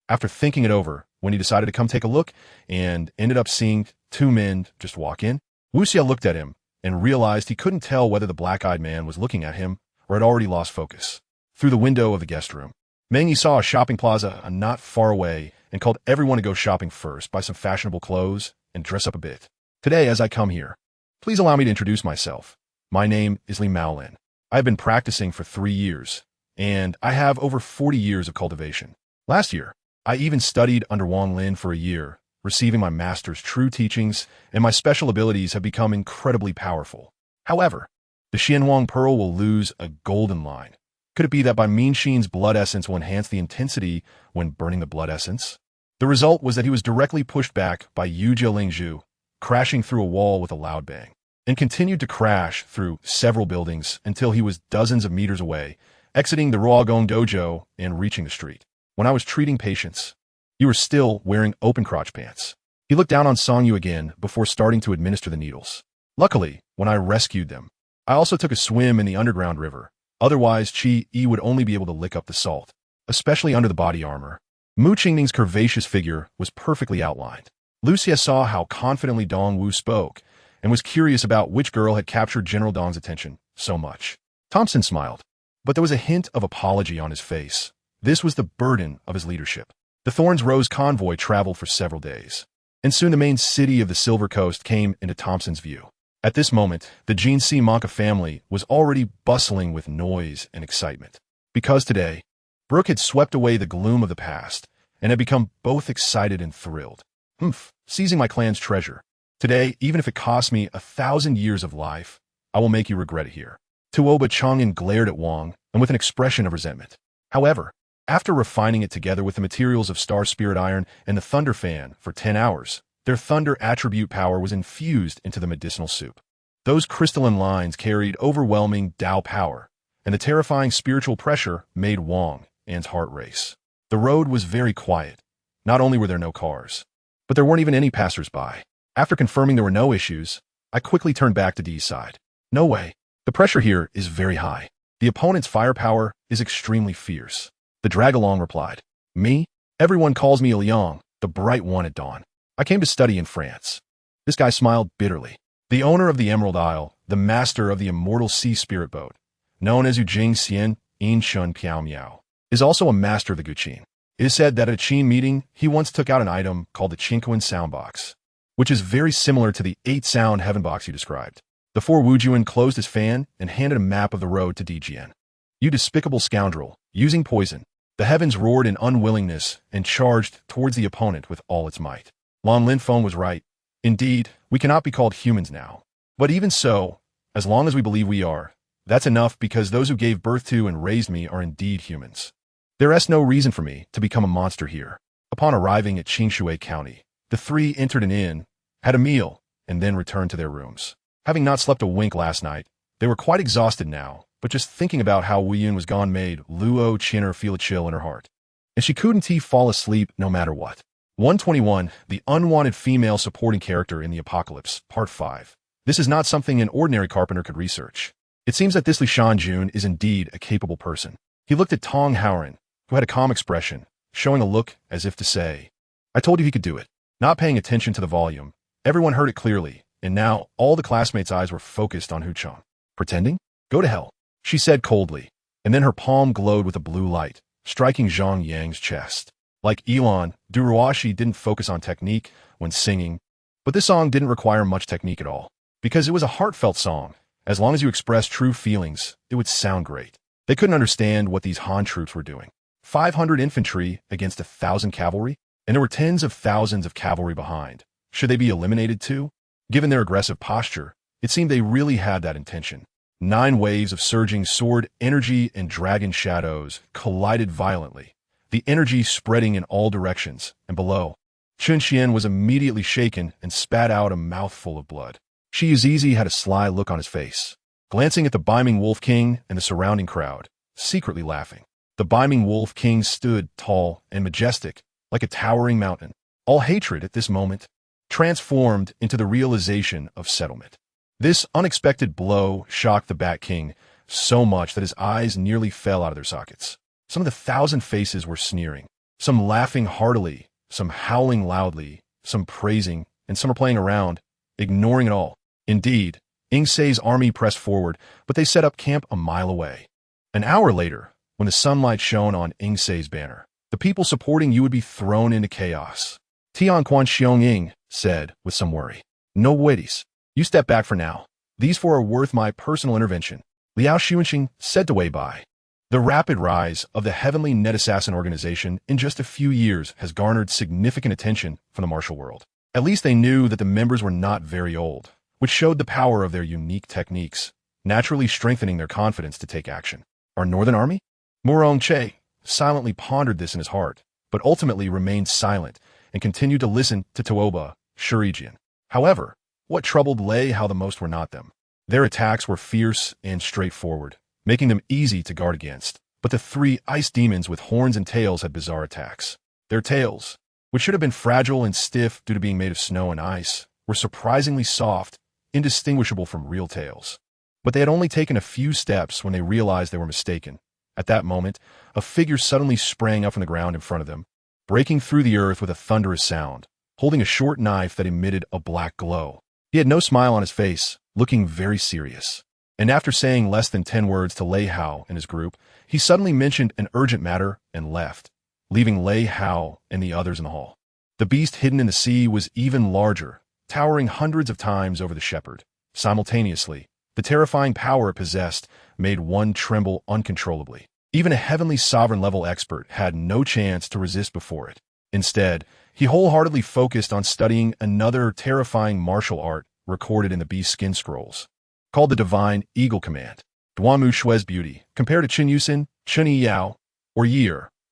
After thinking it over, when he decided to come take a look and ended up seeing two men just walk in, Wuxia looked at him and realized he couldn't tell whether the black-eyed man was looking at him or had already lost focus. Through the window of the guest room, Meng saw a shopping plaza not far away and called everyone to go shopping first, buy some fashionable clothes, and dress up a bit. Today, as I come here, please allow me to introduce myself. My name is Li Maolin. I have been practicing for 3 years, and I have over 40 years of cultivation. Last year, I even studied under Wang Lin for a year, receiving my master's true teachings, and my special abilities have become incredibly powerful. However, the Xianwang Pearl will lose a golden line. Could it be that by Min Xin's blood essence will enhance the intensity when burning the blood essence? The result was that he was directly pushed back by Yu Lingzhu, crashing through a wall with a loud bang, and continued to crash through several buildings until he was dozens of meters away, exiting the Ruogong dojo and reaching the street. When I was treating patients, you were still wearing open crotch pants. He looked down on Song Yu again before starting to administer the needles. Luckily, when I rescued them, I also took a swim in the underground river. Otherwise, Chi Yi would only be able to lick up the salt, especially under the body armor. Mu Qingning's curvaceous figure was perfectly outlined. Lucia saw how confidently Dong Wu spoke and was curious about which girl had captured General Dong's attention so much. Thompson smiled, but there was a hint of apology on his face. This was the burden of his leadership. The Thorns Rose convoy traveled for several days, and soon the main city of the Silver Coast came into Thompson's view. At this moment, the Jean C. Monka family was already bustling with noise and excitement. Because today, Brooke had swept away the gloom of the past and had become both excited and thrilled. Seizing my clan's treasure. Today, even if it costs me 1,000 years of life, I will make you regret it here. Tuoba Chang'an glared at Wang and with an expression of resentment. However, after refining it together with the materials of Star Spirit Iron and the Thunder Fan for 10 hours, their thunder attribute power was infused into the medicinal soup. Those crystalline lines carried overwhelming Tao power, and the terrifying spiritual pressure made Wang An's heart race. The road was very quiet. Not only were there no cars, but there weren't even any passers-by. After confirming there were no issues, I quickly turned back to Dee's side. No way. The pressure here is very high. The opponent's firepower is extremely fierce. The Dragalong replied. Me? Everyone calls me Liang, the bright one at dawn. I came to study in France. This guy smiled bitterly. The owner of the Emerald Isle, the master of the immortal sea spirit boat, known as Ujing Xian In Shun Piao Miao, is also a master of the Guqin. It is said that at a Qin meeting, he once took out an item called the Qinquan Soundbox, which is very similar to the 8-sound heaven box you described. The 4 Wujuan closed his fan and handed a map of the road to Dijian. You despicable scoundrel, using poison. The heavens roared in unwillingness and charged towards the opponent with all its might. Lan Linfeng was right. Indeed, we cannot be called humans now. But even so, as long as we believe we are, that's enough because those who gave birth to and raised me are indeed humans. There is no reason for me to become a monster here. Upon arriving at Qingshui County, the 3 entered an inn, had a meal, and then returned to their rooms. Having not slept a wink last night, they were quite exhausted now, but just thinking about how Weiyun was gone made Luo Chinner feel a chill in her heart. And she couldn't fall asleep no matter what. 121, the unwanted female supporting character in the Apocalypse, Part 5. This is not something an ordinary carpenter could research. It seems that this Li Shanjun is indeed a capable person. He looked at Tong Howren, who had a calm expression, showing a look as if to say, I told you he could do it. Not paying attention to the volume, everyone heard it clearly, and now all the classmates' eyes were focused on Hu Chong. Pretending? Go to hell, she said coldly, and then her palm glowed with a blue light, striking Zhang Yang's chest. Like Elon, Duruashi didn't focus on technique when singing, but this song didn't require much technique at all, because it was a heartfelt song. As long as you expressed true feelings, it would sound great. They couldn't understand what these Han troops were doing. 500 infantry against 1,000 cavalry, and there were tens of thousands of cavalry behind. Should they be eliminated too? Given their aggressive posture, it seemed they really had that intention. 9 waves of surging sword energy and dragon shadows collided violently, the energy spreading in all directions, and below. Chun Xian was immediately shaken and spat out a mouthful of blood. Shi Yizizi had a sly look on his face, glancing at the Beiming Wolf King and the surrounding crowd, secretly laughing. The Beiming Wolf King stood tall and majestic, like a towering mountain. All hatred at this moment transformed into the realization of settlement. This unexpected blow shocked the Bat King so much that his eyes nearly fell out of their sockets. Some of the 1,000 faces were sneering, some laughing heartily, some howling loudly, some praising, and some were playing around, ignoring it all. Indeed, Ingsei's army pressed forward, but they set up camp a mile away. An hour later, when the sunlight shone on Ingsei's banner, the people supporting you would be thrown into chaos. Tianquan Xionging said with some worry, No waities. You step back for now. These 4 are worth my personal intervention. Liao Xuanxing said to Wei Bai. The rapid rise of the Heavenly Net Assassin organization in just a few years has garnered significant attention from the martial world. At least they knew that the members were not very old, which showed the power of their unique techniques, naturally strengthening their confidence to take action. Our Northern Army? Murong Che silently pondered this in his heart, but ultimately remained silent and continued to listen to Tuoba Shurijian. However, what troubled lay how the most were not them. Their attacks were fierce and straightforward, making them easy to guard against. But the 3 ice demons with horns and tails had bizarre attacks. Their tails, which should have been fragile and stiff due to being made of snow and ice, were surprisingly soft, indistinguishable from real tails. But they had only taken a few steps when they realized they were mistaken. At that moment, a figure suddenly sprang up from the ground in front of them, breaking through the earth with a thunderous sound, holding a short knife that emitted a black glow. He had no smile on his face, looking very serious. And after saying less than 10 words to Lei Hao and his group, he suddenly mentioned an urgent matter and left, leaving Lei Hao and the others in the hall. The beast hidden in the sea was even larger, towering hundreds of times over the shepherd. Simultaneously, the terrifying power it possessed made one tremble uncontrollably. Even a heavenly sovereign-level expert had no chance to resist before it. Instead, he wholeheartedly focused on studying another terrifying martial art recorded in the beast's skin scrolls, called the Divine Eagle Command. Duanmu Shui's beauty, compared to Chen Yusin, Chen Yao, or Yi,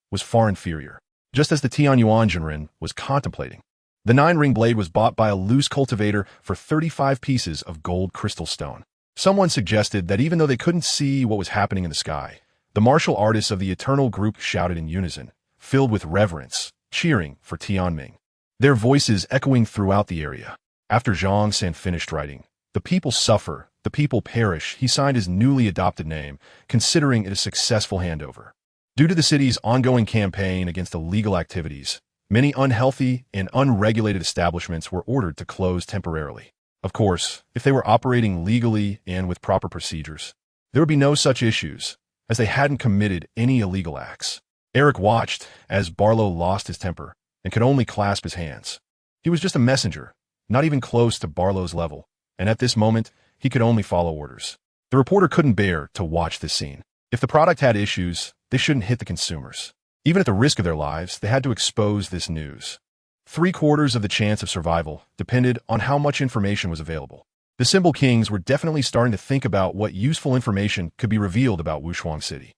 was far inferior, just as the Tianyuan Jinren was contemplating. The 9-ring blade was bought by a loose cultivator for 35 pieces of gold crystal stone. Someone suggested that even though they couldn't see what was happening in the sky, the martial artists of the Eternal Group shouted in unison, filled with reverence, cheering for Tianming, their voices echoing throughout the area. After Zhang San finished writing, "The people suffer, the people perish," he signed his newly adopted name, considering it a successful handover. Due to the city's ongoing campaign against illegal activities, many unhealthy and unregulated establishments were ordered to close temporarily. Of course, if they were operating legally and with proper procedures, there would be no such issues, as they hadn't committed any illegal acts. Eric watched as Barlow lost his temper and could only clasp his hands. He was just a messenger, not even close to Barlow's level, and at this moment, he could only follow orders. The reporter couldn't bear to watch this scene. If the product had issues, they shouldn't hit the consumers. Even at the risk of their lives, they had to expose this news. 3/4 of the chance of survival depended on how much information was available. The Symbol Kings were definitely starting to think about what useful information could be revealed about Wushuang City.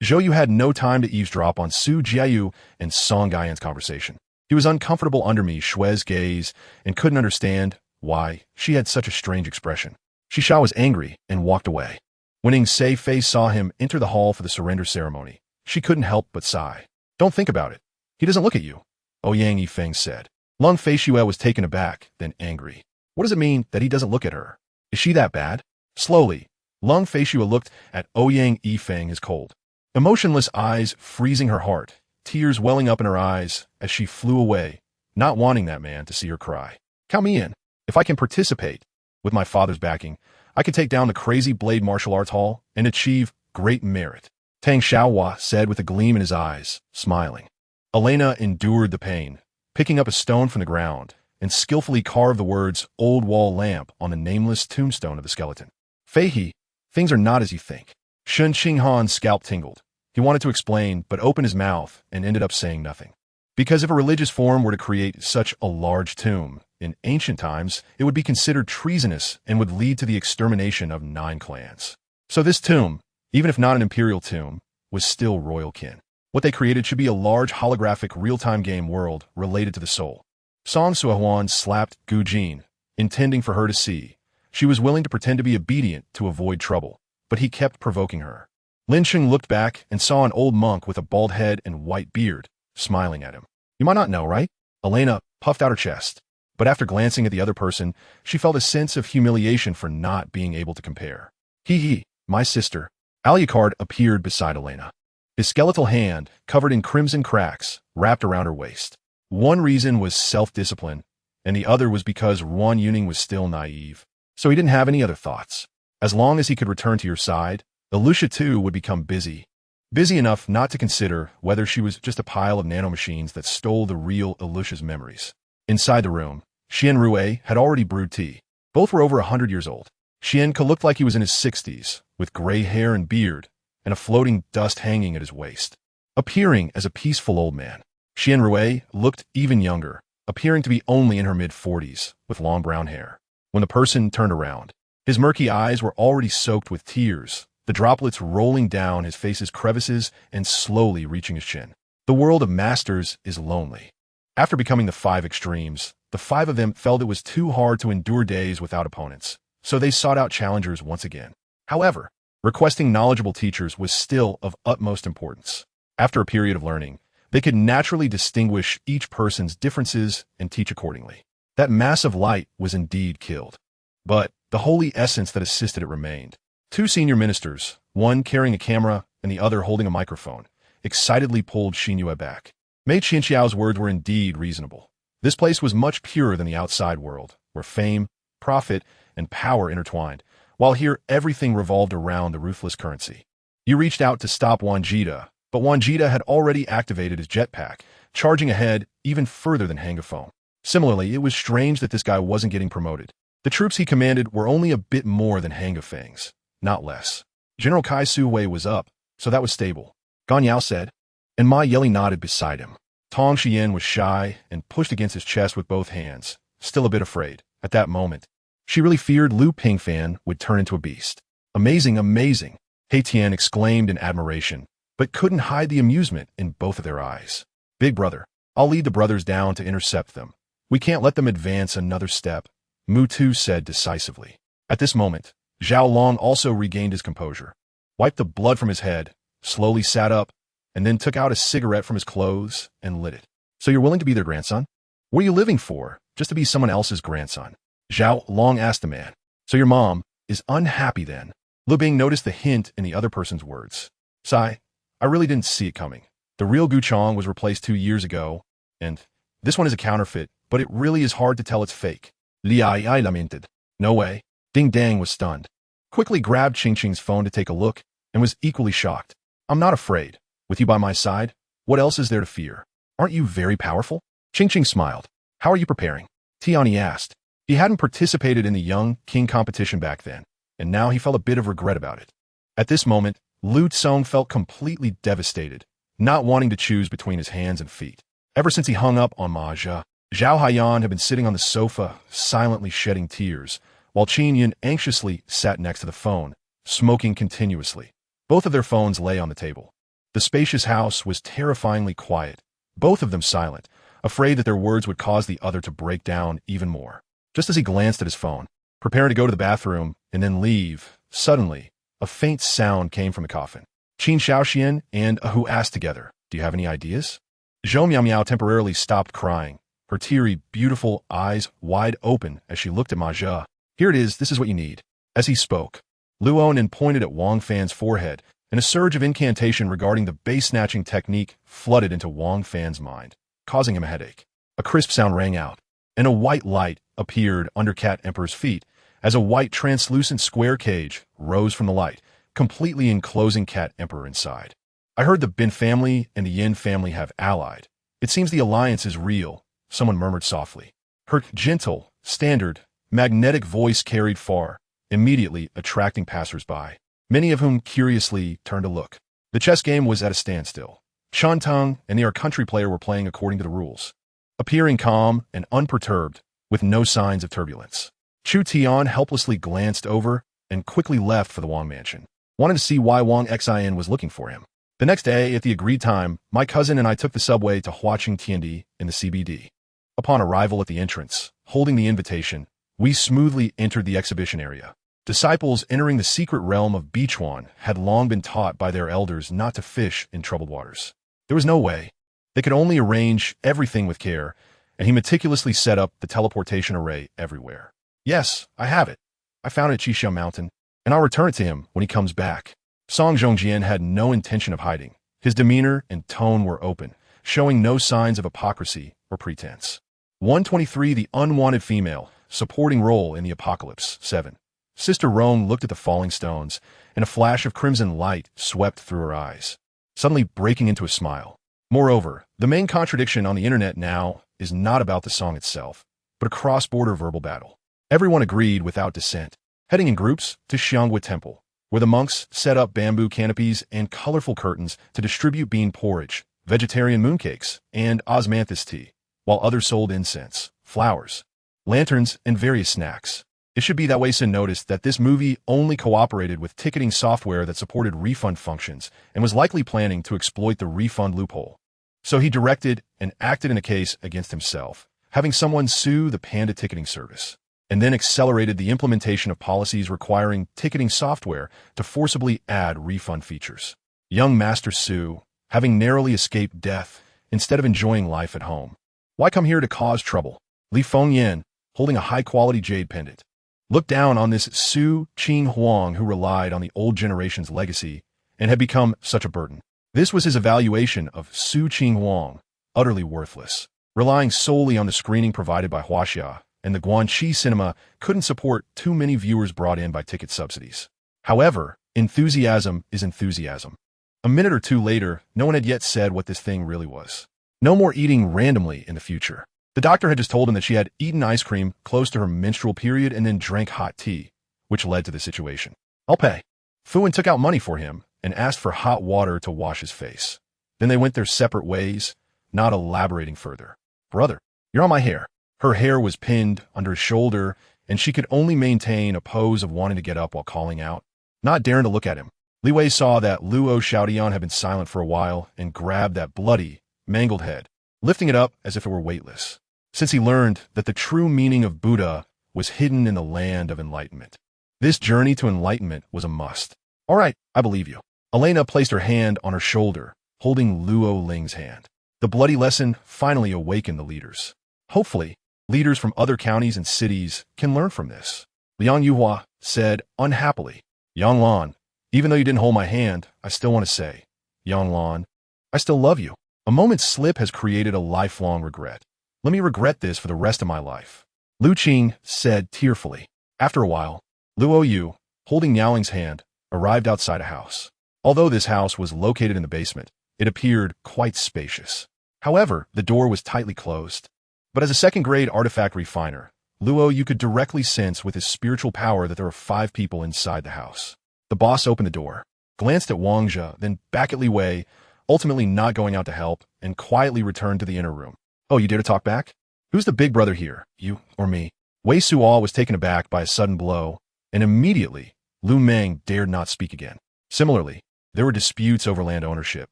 Zhou Yu had no time to eavesdrop on Su Jiayu and Song Gaiyan's conversation. He was uncomfortable under Mi Shui's gaze and couldn't understand why she had such a strange expression. Xishao was angry and walked away. When Ning Sei Fei saw him enter the hall for the surrender ceremony, she couldn't help but sigh. "Don't think about it. He doesn't look at you," Ouyang Yifeng said. Lung Feishue was taken aback, then angry. What does it mean that he doesn't look at her? Is she that bad? Slowly, Lung Feishue looked at Ouyang Yifeng, his cold, emotionless eyes freezing her heart, tears welling up in her eyes as she flew away, not wanting that man to see her cry. "Count me in. If I can participate, with my father's backing, I can take down the crazy Blade Martial Arts Hall and achieve great merit," Tang Xiaohua said with a gleam in his eyes, smiling. Elena endured the pain, picking up a stone from the ground, and skillfully carved the words "Old Wall Lamp" on the nameless tombstone of the skeleton. "Feihe, things are not as you think." Shun Qinghan's scalp tingled. He wanted to explain, but opened his mouth and ended up saying nothing. Because if a religious form were to create such a large tomb, in ancient times, it would be considered treasonous and would lead to the extermination of 9 clans. So this tomb, even if not an imperial tomb, was still royal kin. What they created should be a large holographic real-time game world related to the soul. Song Suohuan slapped Gu Jin, intending for her to see. She was willing to pretend to be obedient to avoid trouble, but he kept provoking her. Lin Sheng looked back and saw an old monk with a bald head and white beard, smiling at him. "You might not know, right?" Elena puffed out her chest, but after glancing at the other person, she felt a sense of humiliation for not being able to compare. "He, my sister." Alucard appeared beside Elena. His skeletal hand, covered in crimson cracks, wrapped around her waist. One reason was self-discipline, and the other was because Ruan Yuning was still naive, so he didn't have any other thoughts. As long as he could return to your side, Alusha too would become busy. Busy enough not to consider whether she was just a pile of nanomachines that stole the real Alusha's memories. Inside the room, Xian Rue had already brewed tea. Both were over 100 years old. Xian looked like he was in his 60s, with gray hair and beard, and a floating dust hanging at his waist, appearing as a peaceful old man. Xian Rue looked even younger, appearing to be only in her mid-40s, with long brown hair. When the person turned around, his murky eyes were already soaked with tears, the droplets rolling down his face's crevices and slowly reaching his chin. The world of masters is lonely. After becoming the 5 extremes, the 5 of them felt it was too hard to endure days without opponents, so they sought out challengers once again. However, requesting knowledgeable teachers was still of utmost importance. After a period of learning, they could naturally distinguish each person's differences and teach accordingly. That massive light was indeed killed. But the holy essence that assisted it remained. 2 senior ministers, one carrying a camera and the other holding a microphone, excitedly pulled Xinyue back. Mei Qianxiao's words were indeed reasonable. This place was much purer than the outside world, where fame, profit, and power intertwined, while here everything revolved around the ruthless currency. You reached out to stop Wanjita, but Wanjita had already activated his jetpack, charging ahead even further than Hangafone. Similarly, it was strange that this guy wasn't getting promoted. The troops he commanded were only a bit more than Hangafangs, not less. General Kai Su-wei was up, so that was stable. Gan Yao said, and Ma Yeli nodded beside him. Tong Xian was shy and pushed against his chest with both hands, still a bit afraid. At that moment, she really feared Lu Pingfan would turn into a beast. Amazing, amazing, He Tian exclaimed in admiration, but couldn't hide the amusement in both of their eyes. Big brother, I'll lead the brothers down to intercept them. We can't let them advance another step, Mu Tu said decisively. At this moment, Zhao Long also regained his composure, wiped the blood from his head, slowly sat up, and then took out a cigarette from his clothes and lit it. So you're willing to be their grandson? What are you living for? Just to be someone else's grandson? Zhao Long asked the man. So your mom is unhappy then? Lu Bing noticed the hint in the other person's words. Sigh, I really didn't see it coming. The real Guchong was replaced 2 years ago, and this one is a counterfeit, but it really is hard to tell it's fake. Li Ai lamented. No way. Ding Dang was stunned. Quickly grabbed Ching Ching's phone to take a look, and was equally shocked. I'm not afraid. With you by my side, what else is there to fear? Aren't you very powerful? Ching Ching smiled. How are you preparing? Tiani asked. He hadn't participated in the Young King competition back then, and now he felt a bit of regret about it. At this moment, Lu Tsong felt completely devastated, not wanting to choose between his hands and feet. Ever since he hung up on Ma Zhe, Zhao Haiyan had been sitting on the sofa, silently shedding tears, while Qin Yin anxiously sat next to the phone, smoking continuously. Both of their phones lay on the table. The spacious house was terrifyingly quiet, both of them silent, afraid that their words would cause the other to break down even more. Just as he glanced at his phone, preparing to go to the bathroom and then leave, suddenly, a faint sound came from the coffin. Qin Shaoxian and Ahu asked together, Do you have any ideas? Zhou Miao Miao temporarily stopped crying, her teary, beautiful eyes wide open as she looked at Ma Zhe. Here it is, this is what you need. As he spoke, Lu Onan pointed at Wang Fan's forehead, and a surge of incantation regarding the base-snatching technique flooded into Wang Fan's mind, causing him a headache. A crisp sound rang out, and a white light appeared under Cat Emperor's feet as a white translucent square cage rose from the light, completely enclosing Cat Emperor inside. I heard the Bin family and the Yin family have allied. It seems the alliance is real, someone murmured softly. Her gentle, standard, magnetic voice carried far, immediately attracting passers-by, many of whom curiously turned to look. The chess game was at a standstill. Chan Tong and the country player were playing according to the rules, appearing calm and unperturbed, with no signs of turbulence. Chu Tian helplessly glanced over and quickly left for the Wang mansion, wanted to see why Wang Xin was looking for him. The next day, at the agreed time, my cousin and I took the subway to Huaqing Tiandi in the CBD. Upon arrival at the entrance, holding the invitation, we smoothly entered the exhibition area. Disciples entering the secret realm of Bichuan had long been taught by their elders not to fish in troubled waters. There was no way. They could only arrange everything with care, and he meticulously set up the teleportation array everywhere. Yes, I have it. I found it at Qixia Mountain, and I'll return it to him when he comes back. Song Zhongjian had no intention of hiding. His demeanor and tone were open, showing no signs of hypocrisy or pretense. 123 The unwanted female, supporting role in the apocalypse. 7. Sister Rong looked at the falling stones, and a flash of crimson light swept through her eyes, suddenly breaking into a smile. Moreover, the main contradiction on the internet now is not about the song itself, but a cross-border verbal battle. Everyone agreed without dissent, heading in groups to Xianggui Temple, where the monks set up bamboo canopies and colorful curtains to distribute bean porridge, vegetarian mooncakes, and osmanthus tea, while others sold incense, flowers, lanterns, and various snacks. It should be that Wei Sin noticed that this movie only cooperated with ticketing software that supported refund functions and was likely planning to exploit the refund loophole. So he directed and acted in a case against himself, having someone sue the Panda ticketing service, and then accelerated the implementation of policies requiring ticketing software to forcibly add refund features. Young Master Su, having narrowly escaped death instead of enjoying life at home. Why come here to cause trouble? Li Fengyan, holding a high-quality jade pendant, looked down on this Su Qing Huang who relied on the old generation's legacy and had become such a burden. This was his evaluation of Su Qing Huang, utterly worthless. Relying solely on the screening provided by Huaxia and the Guanxi cinema couldn't support too many viewers brought in by ticket subsidies. However, enthusiasm is enthusiasm. A minute or two later, no one had yet said what this thing really was. No more eating randomly in the future. The doctor had just told him that she had eaten ice cream close to her menstrual period and then drank hot tea, which led to the situation. I'll pay. Fuan took out money for him and asked for hot water to wash his face. Then they went their separate ways, not elaborating further. Brother, you're on my hair. Her hair was pinned under his shoulder, and she could only maintain a pose of wanting to get up while calling out, not daring to look at him. Li Wei saw that Luo Xiaodian had been silent for a while and grabbed that bloody, mangled head, lifting it up as if it were weightless, since he learned that the true meaning of Buddha was hidden in the land of enlightenment. This journey to enlightenment was a must. All right, I believe you. Elena placed her hand on her shoulder, holding Luo Ling's hand. The bloody lesson finally awakened the leaders. Hopefully, leaders from other counties and cities can learn from this. Liang Yuhua said unhappily, Yang Lan, even though you didn't hold my hand, I still want to say, Yang Lan, I still love you. A moment's slip has created a lifelong regret. Let me regret this for the rest of my life. Lu Qing said tearfully. After a while, Luo Yu, holding Niaoling's hand, arrived outside a house. Although this house was located in the basement, it appeared quite spacious. However, the door was tightly closed. But as a second-grade artifact refiner, Luo Yu could directly sense with his spiritual power that there were 5 people inside the house. The boss opened the door, glanced at Wang Zhe, then back at Li Wei, ultimately not going out to help, and quietly returned to the inner room. Oh, you dare to talk back? Who's the big brother here, you or me? Wei Suo was taken aback by a sudden blow, and immediately, Lu Meng dared not speak again. Similarly, there were disputes over land ownership.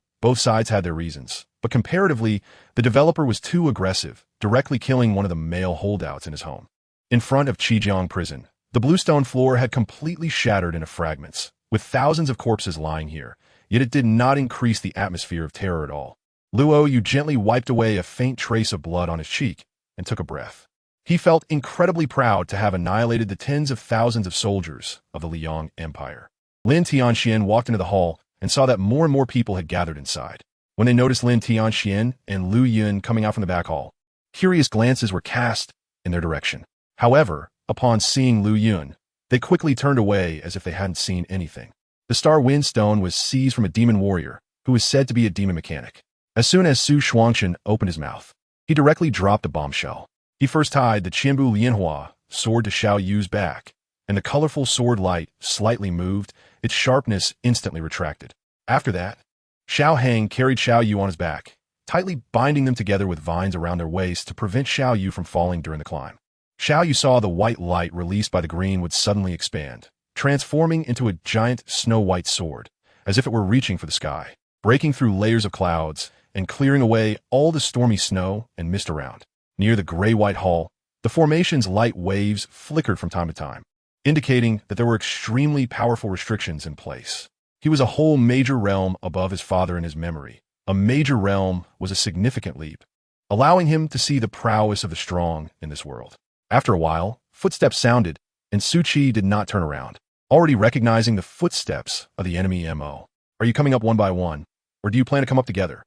Both sides had their reasons, but comparatively, the developer was too aggressive, directly killing one of the male holdouts in his home. In front of Qijiang prison, the bluestone floor had completely shattered into fragments, with thousands of corpses lying here, yet it did not increase the atmosphere of terror at all. Luo Yu gently wiped away a faint trace of blood on his cheek and took a breath. He felt incredibly proud to have annihilated the tens of thousands of soldiers of the Liang Empire. Lin Tianxian walked into the hall and saw that more and more people had gathered inside. When they noticed Lin Tianxian and Lu Yun coming out from the back hall, curious glances were cast in their direction. However, upon seeing Lu Yun, they quickly turned away as if they hadn't seen anything. The Star Wind Stone was seized from a demon warrior who was said to be a demon mechanic. As soon as Su Shuangchen opened his mouth, he directly dropped a bombshell. He first tied the Qianbu Lianhua sword to Xiao Yu's back, and the colorful sword light slightly moved, its sharpness instantly retracted. After that, Xiao Heng carried Xiao Yu on his back, tightly binding them together with vines around their waists to prevent Xiao Yu from falling during the climb. Xiao Yu saw the white light released by the green would suddenly expand, transforming into a giant snow-white sword, as if it were reaching for the sky, breaking through layers of clouds and clearing away all the stormy snow and mist around. Near the gray-white hall, the formation's light waves flickered from time to time, indicating that there were extremely powerful restrictions in place. He was a whole major realm above his father in his memory. A major realm was a significant leap, allowing him to see the prowess of the strong in this world. After a while, footsteps sounded, and Su Qi did not turn around, already recognizing the footsteps of the enemy MO. Are you coming up one by one, or do you plan to come up together?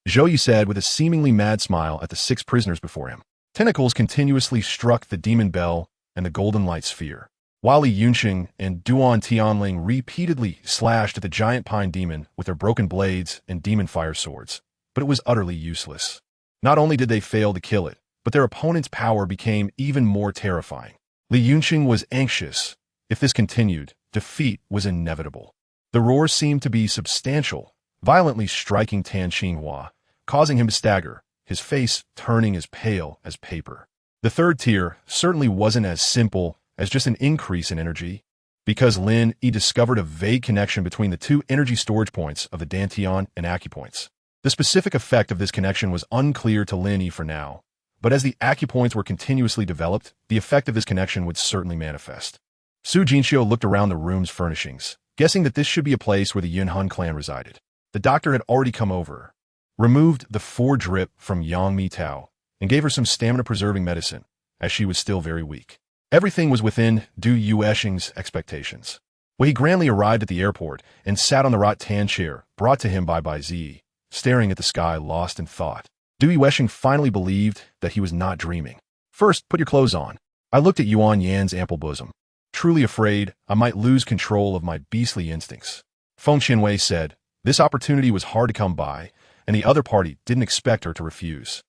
Zhou Yi said with a seemingly mad smile at the 6 prisoners before him. Tentacles continuously struck the demon bell and the golden light sphere, while Li Yunxing and Duan Tianling repeatedly slashed at the giant pine demon with their broken blades and demon fire swords, but it was utterly useless. Not only did they fail to kill it, but their opponent's power became even more terrifying. Li Yunxing was anxious. If this continued, defeat was inevitable. The roar seemed to be substantial, violently striking Tan Xinghua, causing him to stagger, his face turning as pale as paper. The third tier certainly wasn't as simple as just an increase in energy, because Lin Yi discovered a vague connection between the 2 energy storage points of the Dantian and acupoints. The specific effect of this connection was unclear to Lin Yi for now, but as the acupoints were continuously developed, the effect of this connection would certainly manifest. Su Jinxiu looked around the room's furnishings, guessing that this should be a place where the Yunhun clan resided. The doctor had already come over, removed the 4 drip from Yang Mi Tao, and gave her some stamina-preserving medicine, as she was still very weak. Everything was within Du Yueshing's expectations. When he grandly arrived at the airport and sat on the rattan chair brought to him by Bai Zi, staring at the sky lost in thought. Du Yuesheng finally believed that he was not dreaming. First, put your clothes on. I looked at Yuan Yan's ample bosom, truly afraid I might lose control of my beastly instincts. Feng Qianwei said, this opportunity was hard to come by, and the other party didn't expect her to refuse.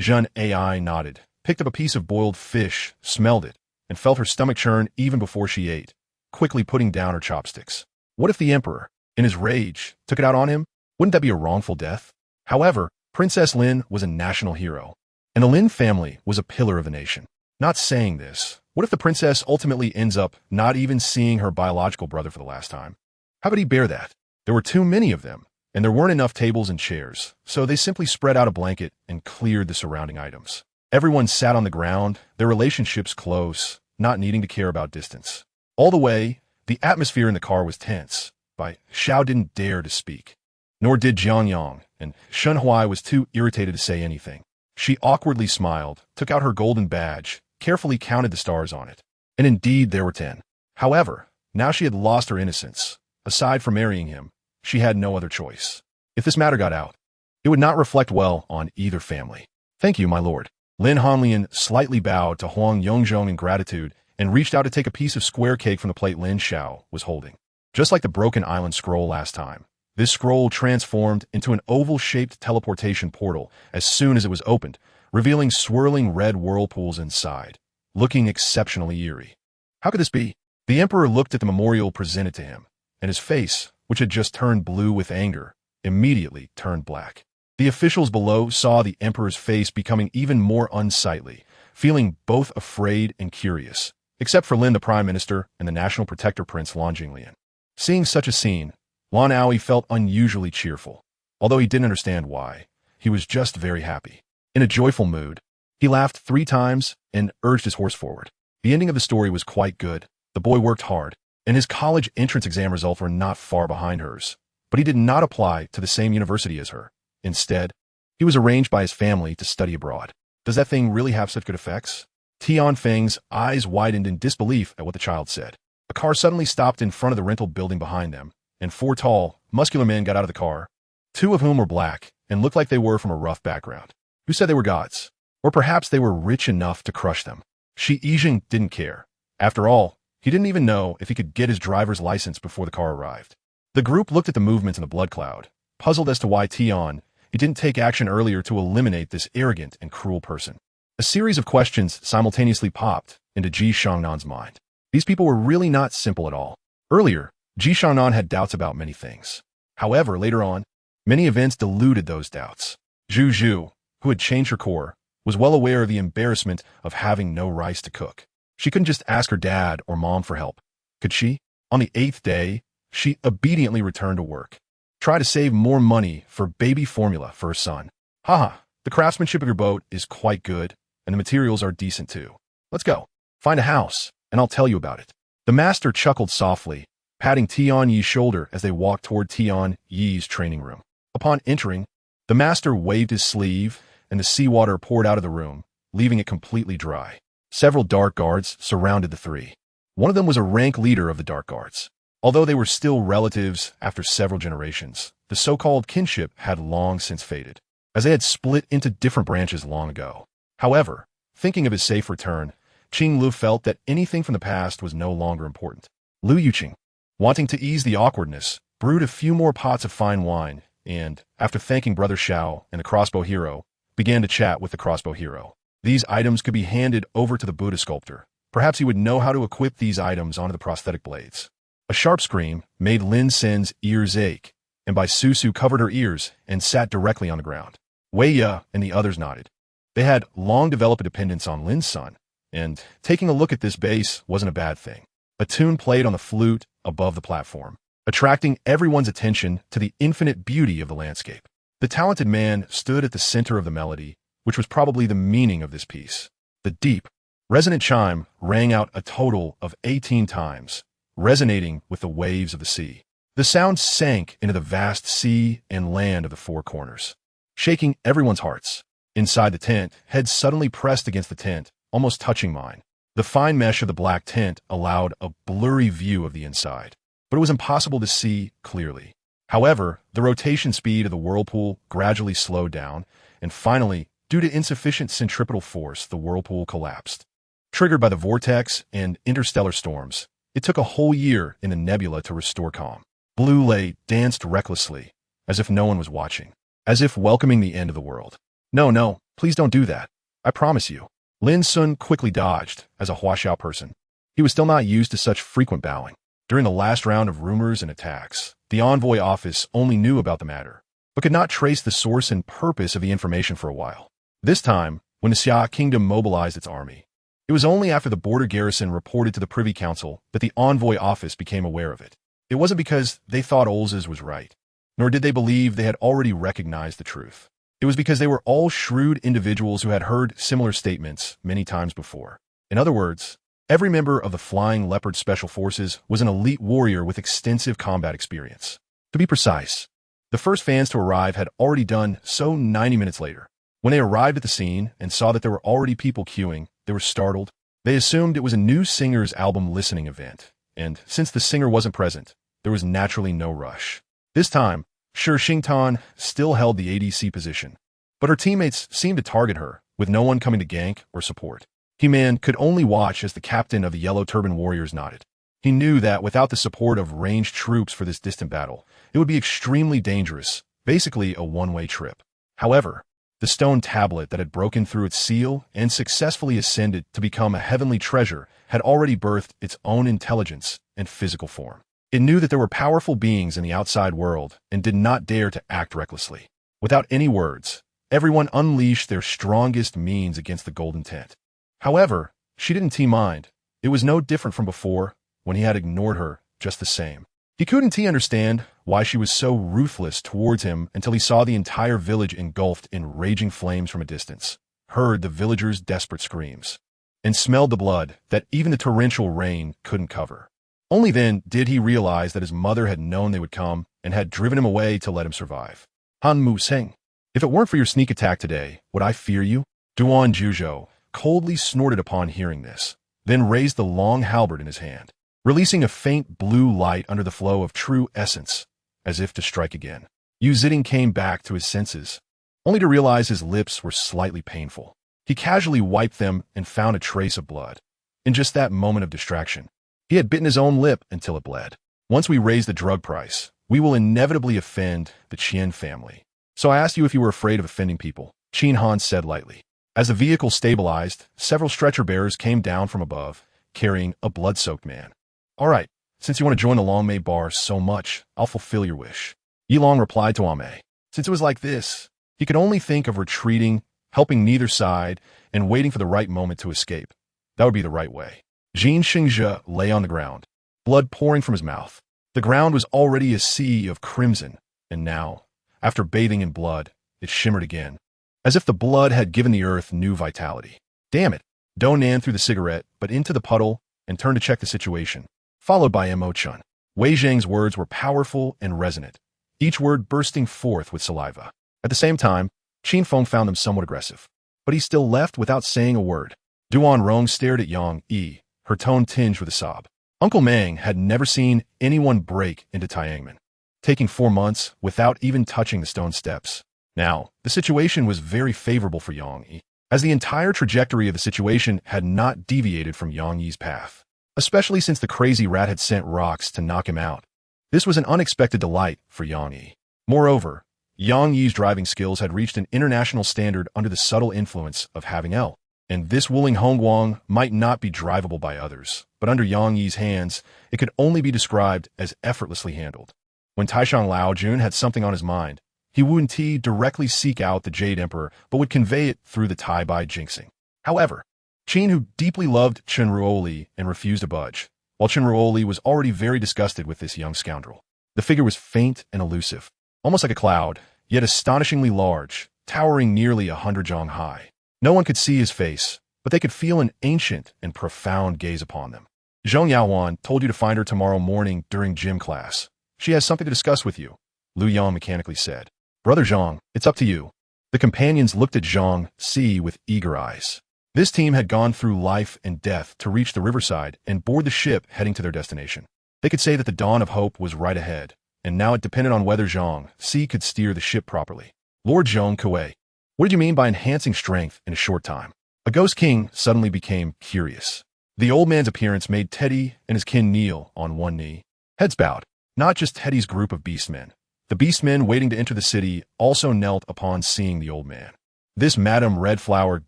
Zhen Ai nodded, picked up a piece of boiled fish, smelled it, and felt her stomach churn even before she ate, quickly putting down her chopsticks. What if the emperor, in his rage, took it out on him? Wouldn't that be a wrongful death? However, Princess Lin was a national hero, and the Lin family was a pillar of the nation. Not saying this, what if the princess ultimately ends up not even seeing her biological brother for the last time? How could he bear that? There were too many of them, and there weren't enough tables and chairs, so they simply spread out a blanket and cleared the surrounding items. Everyone sat on the ground, their relationships close, not needing to care about distance. All the way, the atmosphere in the car was tense. Xiao didn't dare to speak. Nor did Jiang Yang, and Shen Huai was too irritated to say anything. She awkwardly smiled, took out her golden badge, carefully counted the stars on it. And indeed there were 10. However, now she had lost her innocence. Aside from marrying him, she had no other choice. If this matter got out, it would not reflect well on either family. Thank you, my lord. Lin Hanlian slightly bowed to Huang Yongzhong in gratitude and reached out to take a piece of square cake from the plate Lin Xiao was holding. Just like the Broken Island scroll last time, this scroll transformed into an oval-shaped teleportation portal as soon as it was opened, revealing swirling red whirlpools inside, looking exceptionally eerie. How could this be? The emperor looked at the memorial presented to him, and his face, which had just turned blue with anger, immediately turned black. The officials below saw the emperor's face becoming even more unsightly, feeling both afraid and curious, except for Lin the Prime Minister and the National Protector Prince Lan Jinglian. Seeing such a scene, Lan Aoi felt unusually cheerful. Although he didn't understand why, he was just very happy. In a joyful mood, he laughed 3 times and urged his horse forward. The ending of the story was quite good. The boy worked hard, and his college entrance exam results were not far behind hers. But he did not apply to the same university as her. Instead, he was arranged by his family to study abroad. Does that thing really have such good effects? Tian Feng's eyes widened in disbelief at what the child said. A car suddenly stopped in front of the rental building behind them, and 4 tall, muscular men got out of the car, 2 of whom were black and looked like they were from a rough background. Who said they were gods? Or perhaps they were rich enough to crush them. Shi Yijing didn't care. After all, he didn't even know if he could get his driver's license before the car arrived. The group looked at the movements in the blood cloud, puzzled as to why Tian he didn't take action earlier to eliminate this arrogant and cruel person. A series of questions simultaneously popped into Ji Shangnan's mind. These people were really not simple at all. Earlier, Ji Shangnan had doubts about many things. However, later on, many events diluted those doubts. Zhu Zhu, who had changed her core, was well aware of the embarrassment of having no rice to cook. She couldn't just ask her dad or mom for help, could she? On the 8th day, she obediently returned to work. Try to save more money for baby formula for her son. Haha, the craftsmanship of your boat is quite good, and the materials are decent too. Let's go. Find a house, and I'll tell you about it. The master chuckled softly, patting Tian Yi's shoulder as they walked toward Tian Yi's training room. Upon entering, the master waved his sleeve, and the seawater poured out of the room, leaving it completely dry. Several dark guards surrounded the 3. One of them was a rank leader of the dark guards. Although they were still relatives after several generations, the so-called kinship had long since faded, as they had split into different branches long ago. However, thinking of his safe return, Qing Lu felt that anything from the past was no longer important. Lu Yuqing, wanting to ease the awkwardness, brewed a few more pots of fine wine, and, after thanking Brother Xiao and the crossbow hero, began to chat with the crossbow hero. These items could be handed over to the Buddha sculptor. Perhaps he would know how to equip these items onto the prosthetic blades. A sharp scream made Lin Sen's ears ache, and Bai Susu covered her ears and sat directly on the ground. Wei Ye and the others nodded. They had long developed a dependence on Lin's son, and taking a look at this base wasn't a bad thing. A tune played on the flute above the platform, attracting everyone's attention to the infinite beauty of the landscape. The talented man stood at the center of the melody, which was probably the meaning of this piece. The deep, resonant chime rang out a total of 18 times, resonating with the waves of the sea. The sound sank into the vast sea and land of the 4 corners, shaking everyone's hearts. Inside the tent, heads suddenly pressed against the tent, almost touching mine. The fine mesh of the black tent allowed a blurry view of the inside, but it was impossible to see clearly. However, the rotation speed of the whirlpool gradually slowed down, and finally, due to insufficient centripetal force, the whirlpool collapsed. Triggered by the vortex and interstellar storms, it took a whole year in the nebula to restore calm. Blue Lei danced recklessly, as if no one was watching, as if welcoming the end of the world. No, no, please don't do that. I promise you. Lin Sun quickly dodged, as a Huaxiao person. He was still not used to such frequent bowing. During the last round of rumors and attacks, the envoy office only knew about the matter, but could not trace the source and purpose of the information for a while. This time, when the Xia Kingdom mobilized its army, it was only after the border garrison reported to the Privy Council that the envoy office became aware of it. It wasn't because they thought Olzes was right, nor did they believe they had already recognized the truth. It was because they were all shrewd individuals who had heard similar statements many times before. In other words, every member of the Flying Leopard Special Forces was an elite warrior with extensive combat experience. To be precise, the first fans to arrive had already done so 90 minutes later. When they arrived at the scene and saw that there were already people queuing, they were startled. They assumed it was a new singer's album listening event, and since the singer wasn't present, there was naturally no rush. This time, Shi Xingtan still held the ADC position, but her teammates seemed to target her, with no one coming to gank or support. He-Man could only watch as the captain of the Yellow Turban Warriors nodded. He knew that without the support of ranged troops for this distant battle, it would be extremely dangerous, basically a one-way trip. However, the stone tablet that had broken through its seal and successfully ascended to become a heavenly treasure had already birthed its own intelligence and physical form. It knew that there were powerful beings in the outside world and did not dare to act recklessly. Without any words, everyone unleashed their strongest means against the golden tent. However, she didn't mind. It was no different from before, when he had ignored her just the same. He couldn't understand why she was so ruthless towards him until he saw the entire village engulfed in raging flames from a distance, heard the villagers' desperate screams, and smelled the blood that even the torrential rain couldn't cover. Only then did he realize that his mother had known they would come and had driven him away to let him survive. Han Mu Seng, if it weren't for your sneak attack today, would I fear you? Duan Zhuzhou coldly snorted upon hearing this, then raised the long halberd in his hand, releasing a faint blue light under the flow of true essence, as if to strike again. Yu Ziding came back to his senses, only to realize his lips were slightly painful. He casually wiped them and found a trace of blood. In just that moment of distraction, he had bitten his own lip until it bled. Once we raise the drug price, we will inevitably offend the Qian family. So I asked you if you were afraid of offending people, Qin Han said lightly. As the vehicle stabilized, several stretcher bearers came down from above, carrying a blood-soaked man. All right, since you want to join the Longmei bar so much, I'll fulfill your wish. Yilong replied to Ame. Since it was like this, he could only think of retreating, helping neither side, and waiting for the right moment to escape. That would be the right way. Jin Xingzhe lay on the ground, blood pouring from his mouth. The ground was already a sea of crimson, and now, after bathing in blood, it shimmered again, as if the blood had given the earth new vitality. Damn it! Do Nan threw the cigarette, but into the puddle, and turned to check the situation, followed by Mo Chun. Wei Zhang's words were powerful and resonant, each word bursting forth with saliva. At the same time, Qin Feng found them somewhat aggressive, but he still left without saying a word. Duan Rong stared at Yang Yi, her tone tinged with a sob. Uncle Mang had never seen anyone break into Tiangmen, taking 4 months without even touching the stone steps. Now, the situation was very favorable for Yang Yi, as the entire trajectory of the situation had not deviated from Yang Yi's path, especially since the crazy rat had sent rocks to knock him out. This was an unexpected delight for Yang Yi. Moreover, Yang Yi's driving skills had reached an international standard under the subtle influence of having L, and this Wuling Hongguang might not be drivable by others, but under Yang Yi's hands, it could only be described as effortlessly handled. When Taishang Lao Jun had something on his mind, he wouldn't directly seek out the Jade Emperor, but would convey it through the Tai Bai jinxing. However, Qin, who deeply loved Chen Ruoli and refused to budge, while Chen Ruoli was already very disgusted with this young scoundrel. The figure was faint and elusive, almost like a cloud, yet astonishingly large, towering nearly 100 zhang high. No one could see his face, but they could feel an ancient and profound gaze upon them. Zhong Yaowan told you to find her tomorrow morning during gym class. She has something to discuss with you, Lu Yang mechanically said. Brother Zhang, it's up to you. The companions looked at Zhang Si with eager eyes. This team had gone through life and death to reach the riverside and board the ship heading to their destination. They could say that the dawn of hope was right ahead, and now it depended on whether Zhang Si could steer the ship properly. Lord Zhong Kuei. What did you mean by enhancing strength in a short time? A ghost king suddenly became curious. The old man's appearance made Teddy and his kin kneel on one knee, heads bowed. Not just Teddy's group of beastmen. The beastmen waiting to enter the city also knelt upon seeing the old man. This Madame Red Flower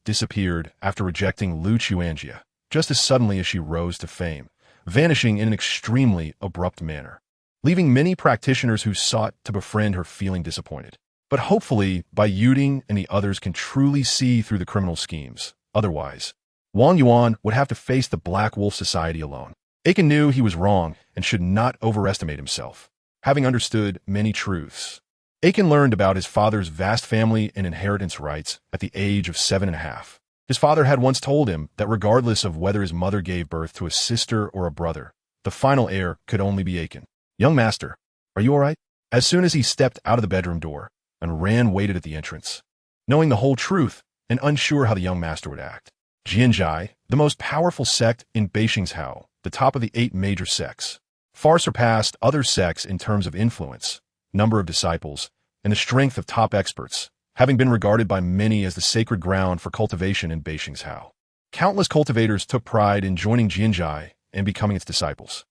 disappeared after rejecting Lu Chuanjia, just as suddenly as she rose to fame, vanishing in an extremely abrupt manner, leaving many practitioners who sought to befriend her feeling disappointed. But hopefully, Bai Yuding and the others can truly see through the criminal schemes. Otherwise, Wang Yuan would have to face the Black Wolf Society alone. Aiken knew he was wrong and should not overestimate himself. Having understood many truths, Aiken learned about his father's vast family and inheritance rights at the age of 7.5. His father had once told him that regardless of whether his mother gave birth to a sister or a brother, the final heir could only be Aiken. "Young master, are you all right?" As soon as he stepped out of the bedroom door, and Ran waited at the entrance, knowing the whole truth and unsure how the young master would act. Jianzhai, the most powerful sect in Beixingsao, the top of the 8 major sects, far surpassed other sects in terms of influence, number of disciples, and the strength of top experts, having been regarded by many as the sacred ground for cultivation in Beixingsao. Countless cultivators took pride in joining Jianzhai and becoming its disciples.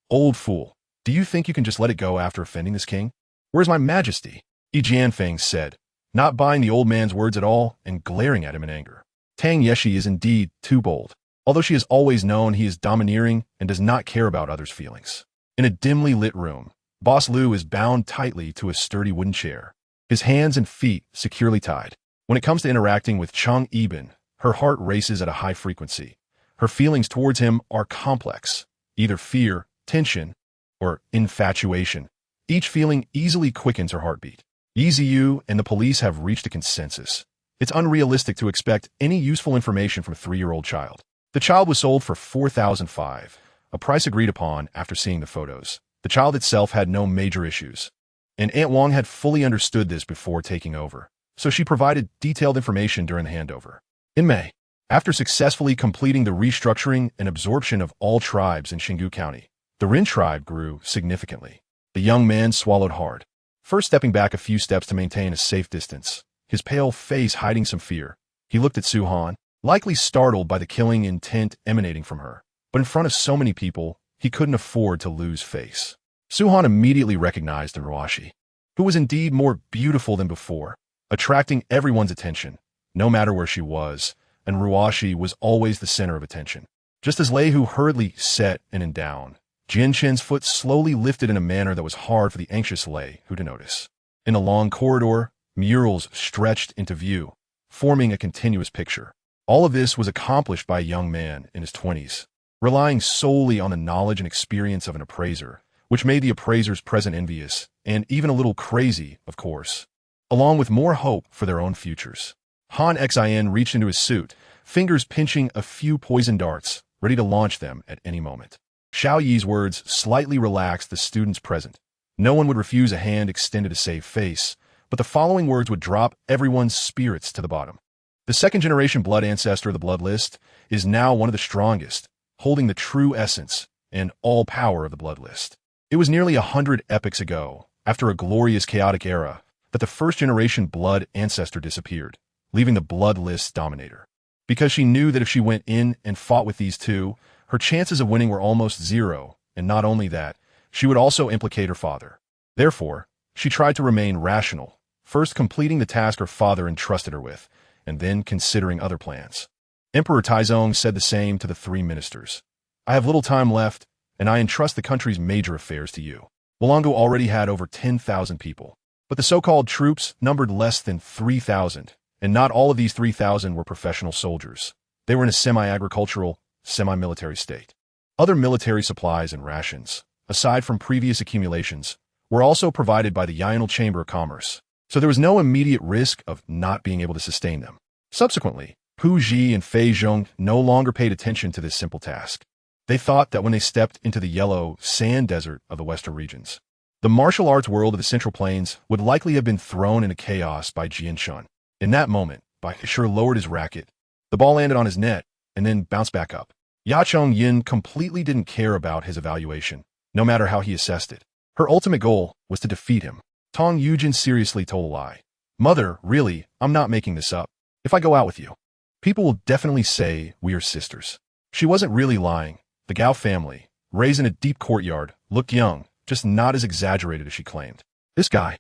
Old fool, do you think you can just let it go after offending this king? Where's my majesty? Yi Jianfeng said, not buying the old man's words at all and glaring at him in anger. Tang Yeshi is indeed too bold, although she has always known he is domineering and does not care about others' feelings. In a dimly lit room, Boss Lu is bound tightly to a sturdy wooden chair, his hands and feet securely tied. When it comes to interacting with Chang Eben, her heart races at a high frequency. Her feelings towards him are complex, either fear, tension, or infatuation. Each feeling easily quickens her heartbeat. Yi Ziyu and the police have reached a consensus. It's unrealistic to expect any useful information from a 3-year-old child. The child was sold for 4,005, a price agreed upon after seeing the photos. The child itself had no major issues, and Aunt Wang had fully understood this before taking over, so she provided detailed information during the handover. In May, after successfully completing the restructuring and absorption of all tribes in Xingu County, the Rin tribe grew significantly. The young man swallowed hard, first stepping back a few steps to maintain a safe distance, his pale face hiding some fear. He looked at Su Han, likely startled by the killing intent emanating from her, but in front of so many people, he couldn't afford to lose face. Su Han immediately recognized Ruashi, who was indeed more beautiful than before, attracting everyone's attention, no matter where she was, and Ruashi was always the center of attention. Just as Lei Hu hurriedly set and down, Jian Chen's foot slowly lifted in a manner that was hard for the anxious Lei Hu to notice. In a long corridor, murals stretched into view, forming a continuous picture. All of this was accomplished by a young man in his 20s, relying solely on the knowledge and experience of an appraiser, which made the appraisers present envious, and even a little crazy, of course, along with more hope for their own futures. Han Xin reached into his suit, fingers pinching a few poison darts, ready to launch them at any moment. Xiao Yi's words slightly relaxed the students present. No one would refuse a hand extended to save face, but the following words would drop everyone's spirits to the bottom. The second-generation blood ancestor of the blood list is now one of the strongest, holding the true essence and all power of the blood list. It was nearly 100 epochs ago, after a glorious chaotic era, that the first-generation blood ancestor disappeared, leaving the blood list dominator. Because she knew that if she went in and fought with these two, her chances of winning were almost zero, and not only that, she would also implicate her father. Therefore, she tried to remain rational, first completing the task her father entrusted her with, and then considering other plans. Emperor Taizong said the same to the 3 ministers. I have little time left, and I entrust the country's major affairs to you. Wolongo already had over 10,000 people, but the so-called troops numbered less than 3,000, and not all of these 3,000 were professional soldiers. They were in a semi-agricultural, semi-military state. Other military supplies and rations, aside from previous accumulations, were also provided by the Yinal Chamber of Commerce, so there was no immediate risk of not being able to sustain them. Subsequently, Pu Ji and Fei Zhong no longer paid attention to this simple task. They thought that when they stepped into the yellow sand desert of the western regions, the martial arts world of the Central Plains would likely have been thrown into chaos by Jian Shun. In that moment, Bai Sure lowered his racket. The ball landed on his net and then bounced back up. Ya Chong Yin completely didn't care about his evaluation, no matter how he assessed it. Her ultimate goal was to defeat him. Tong Yujin seriously told a lie. Mother, really, I'm not making this up. If I go out with you, people will definitely say we are sisters. She wasn't really lying. The Gao family, raised in a deep courtyard, looked young, just not as exaggerated as she claimed. This guy,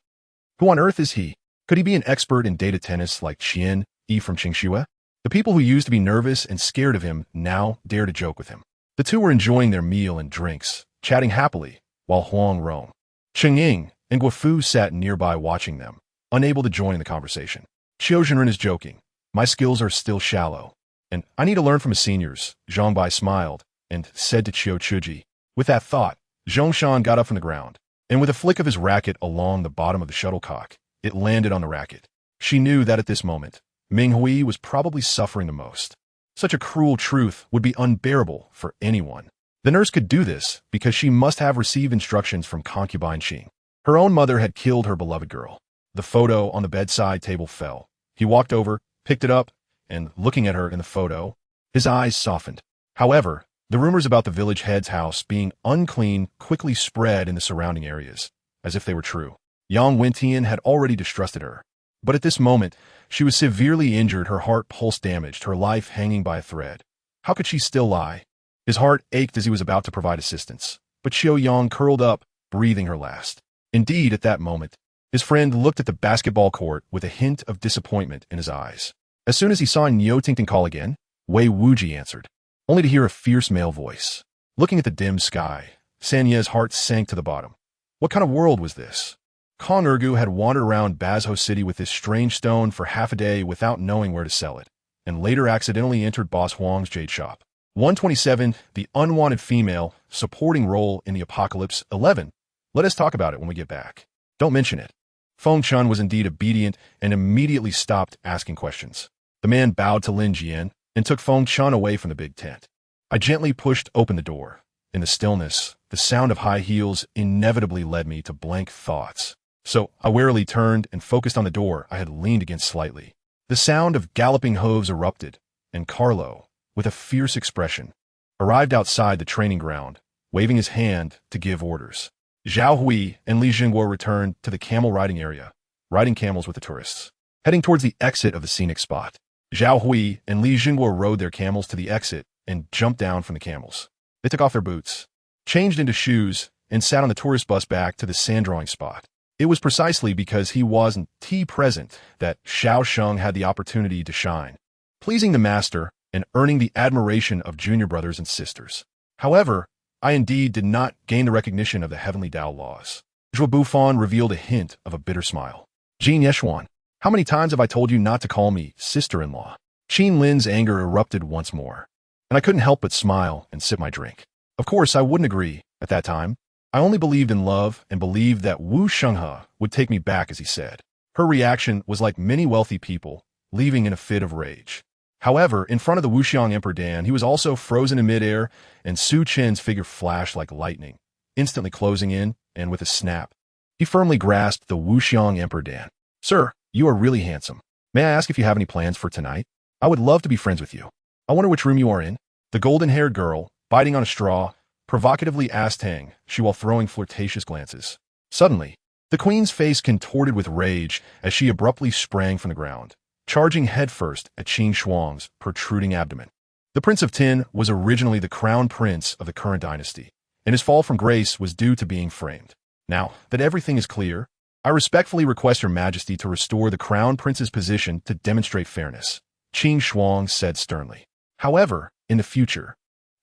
who on earth is he? Could he be an expert in data tennis like Qian Yi from Qingxue? The people who used to be nervous and scared of him now dare to joke with him. The two were enjoying their meal and drinks, chatting happily, while Huang Rong, Cheng and Guofu sat nearby watching them, unable to join in the conversation. Qiu Zhenren is joking. My skills are still shallow, and I need to learn from the seniors. Zhang Bai smiled and said to Qiu Chuji. With that thought, Zhongshan got up from the ground, and with a flick of his racket along the bottom of the shuttlecock, it landed on the racket. She knew that at this moment, Ming Hui was probably suffering the most. Such a cruel truth would be unbearable for anyone. The nurse could do this because she must have received instructions from concubine Qing. Her own mother had killed her beloved girl. The photo on the bedside table fell. He walked over, picked it up, and looking at her in the photo, his eyes softened. However, the rumors about the village head's house being unclean quickly spread in the surrounding areas, as if they were true. Yang Wentian had already distrusted her. But at this moment, she was severely injured, her heart pulse damaged, her life hanging by a thread. How could she still lie? His heart ached as he was about to provide assistance, but Xiao Yang curled up, breathing her last. Indeed, at that moment, his friend looked at the basketball court with a hint of disappointment in his eyes. As soon as he saw Niu Tingting call again, Wei Wuji answered, only to hear a fierce male voice. Looking at the dim sky, Sanye's heart sank to the bottom. What kind of world was this? Kong Ergu had wandered around Bazhou City with this strange stone for half a day without knowing where to sell it, and later accidentally entered Boss Huang's jade shop. 127, the unwanted female, supporting role in the apocalypse. 11. Let us talk about it when we get back. Don't mention it. Feng Chun was indeed obedient and immediately stopped asking questions. The man bowed to Lin Jian and took Feng Chun away from the big tent. I gently pushed open the door. In the stillness, the sound of high heels inevitably led me to blank thoughts. So I warily turned and focused on the door I had leaned against slightly. The sound of galloping hooves erupted, and Carlo, with a fierce expression, arrived outside the training ground, waving his hand to give orders. Zhao Hui and Li Jingguo returned to the camel riding area, riding camels with the tourists. Heading towards the exit of the scenic spot, Zhao Hui and Li Jingguo rode their camels to the exit and jumped down from the camels. They took off their boots, changed into shoes, and sat on the tourist bus back to the sand-drawing spot. It was precisely because he wasn't present that Xiao Sheng had the opportunity to shine, pleasing the master and earning the admiration of junior brothers and sisters. However, I indeed did not gain the recognition of the heavenly Dao laws. Zhuo Bufan revealed a hint of a bitter smile. Jin Yeshuan, how many times have I told you not to call me sister-in-law? Qin Lin's anger erupted once more, and I couldn't help but smile and sip my drink. Of course, I wouldn't agree at that time. I only believed in love and believed that Wu Shenghe would take me back, as he said. Her reaction was like many wealthy people, leaving in a fit of rage. However, in front of the Wuxiang Emperor Dan, he was also frozen in midair, and Su Chen's figure flashed like lightning, instantly closing in, and with a snap, he firmly grasped the Wuxiang Emperor Dan. Sir, you are really handsome. May I ask if you have any plans for tonight? I would love to be friends with you. I wonder which room you are in. The golden-haired girl, biting on a straw, provocatively asked Tang, she while throwing flirtatious glances. Suddenly, the queen's face contorted with rage as she abruptly sprang from the ground, charging headfirst at Qin Shuang's protruding abdomen. The Prince of Tin was originally the crown prince of the current dynasty, and his fall from grace was due to being framed. Now that everything is clear, I respectfully request Your Majesty to restore the crown prince's position to demonstrate fairness, Qin Shuang said sternly. However, in the future,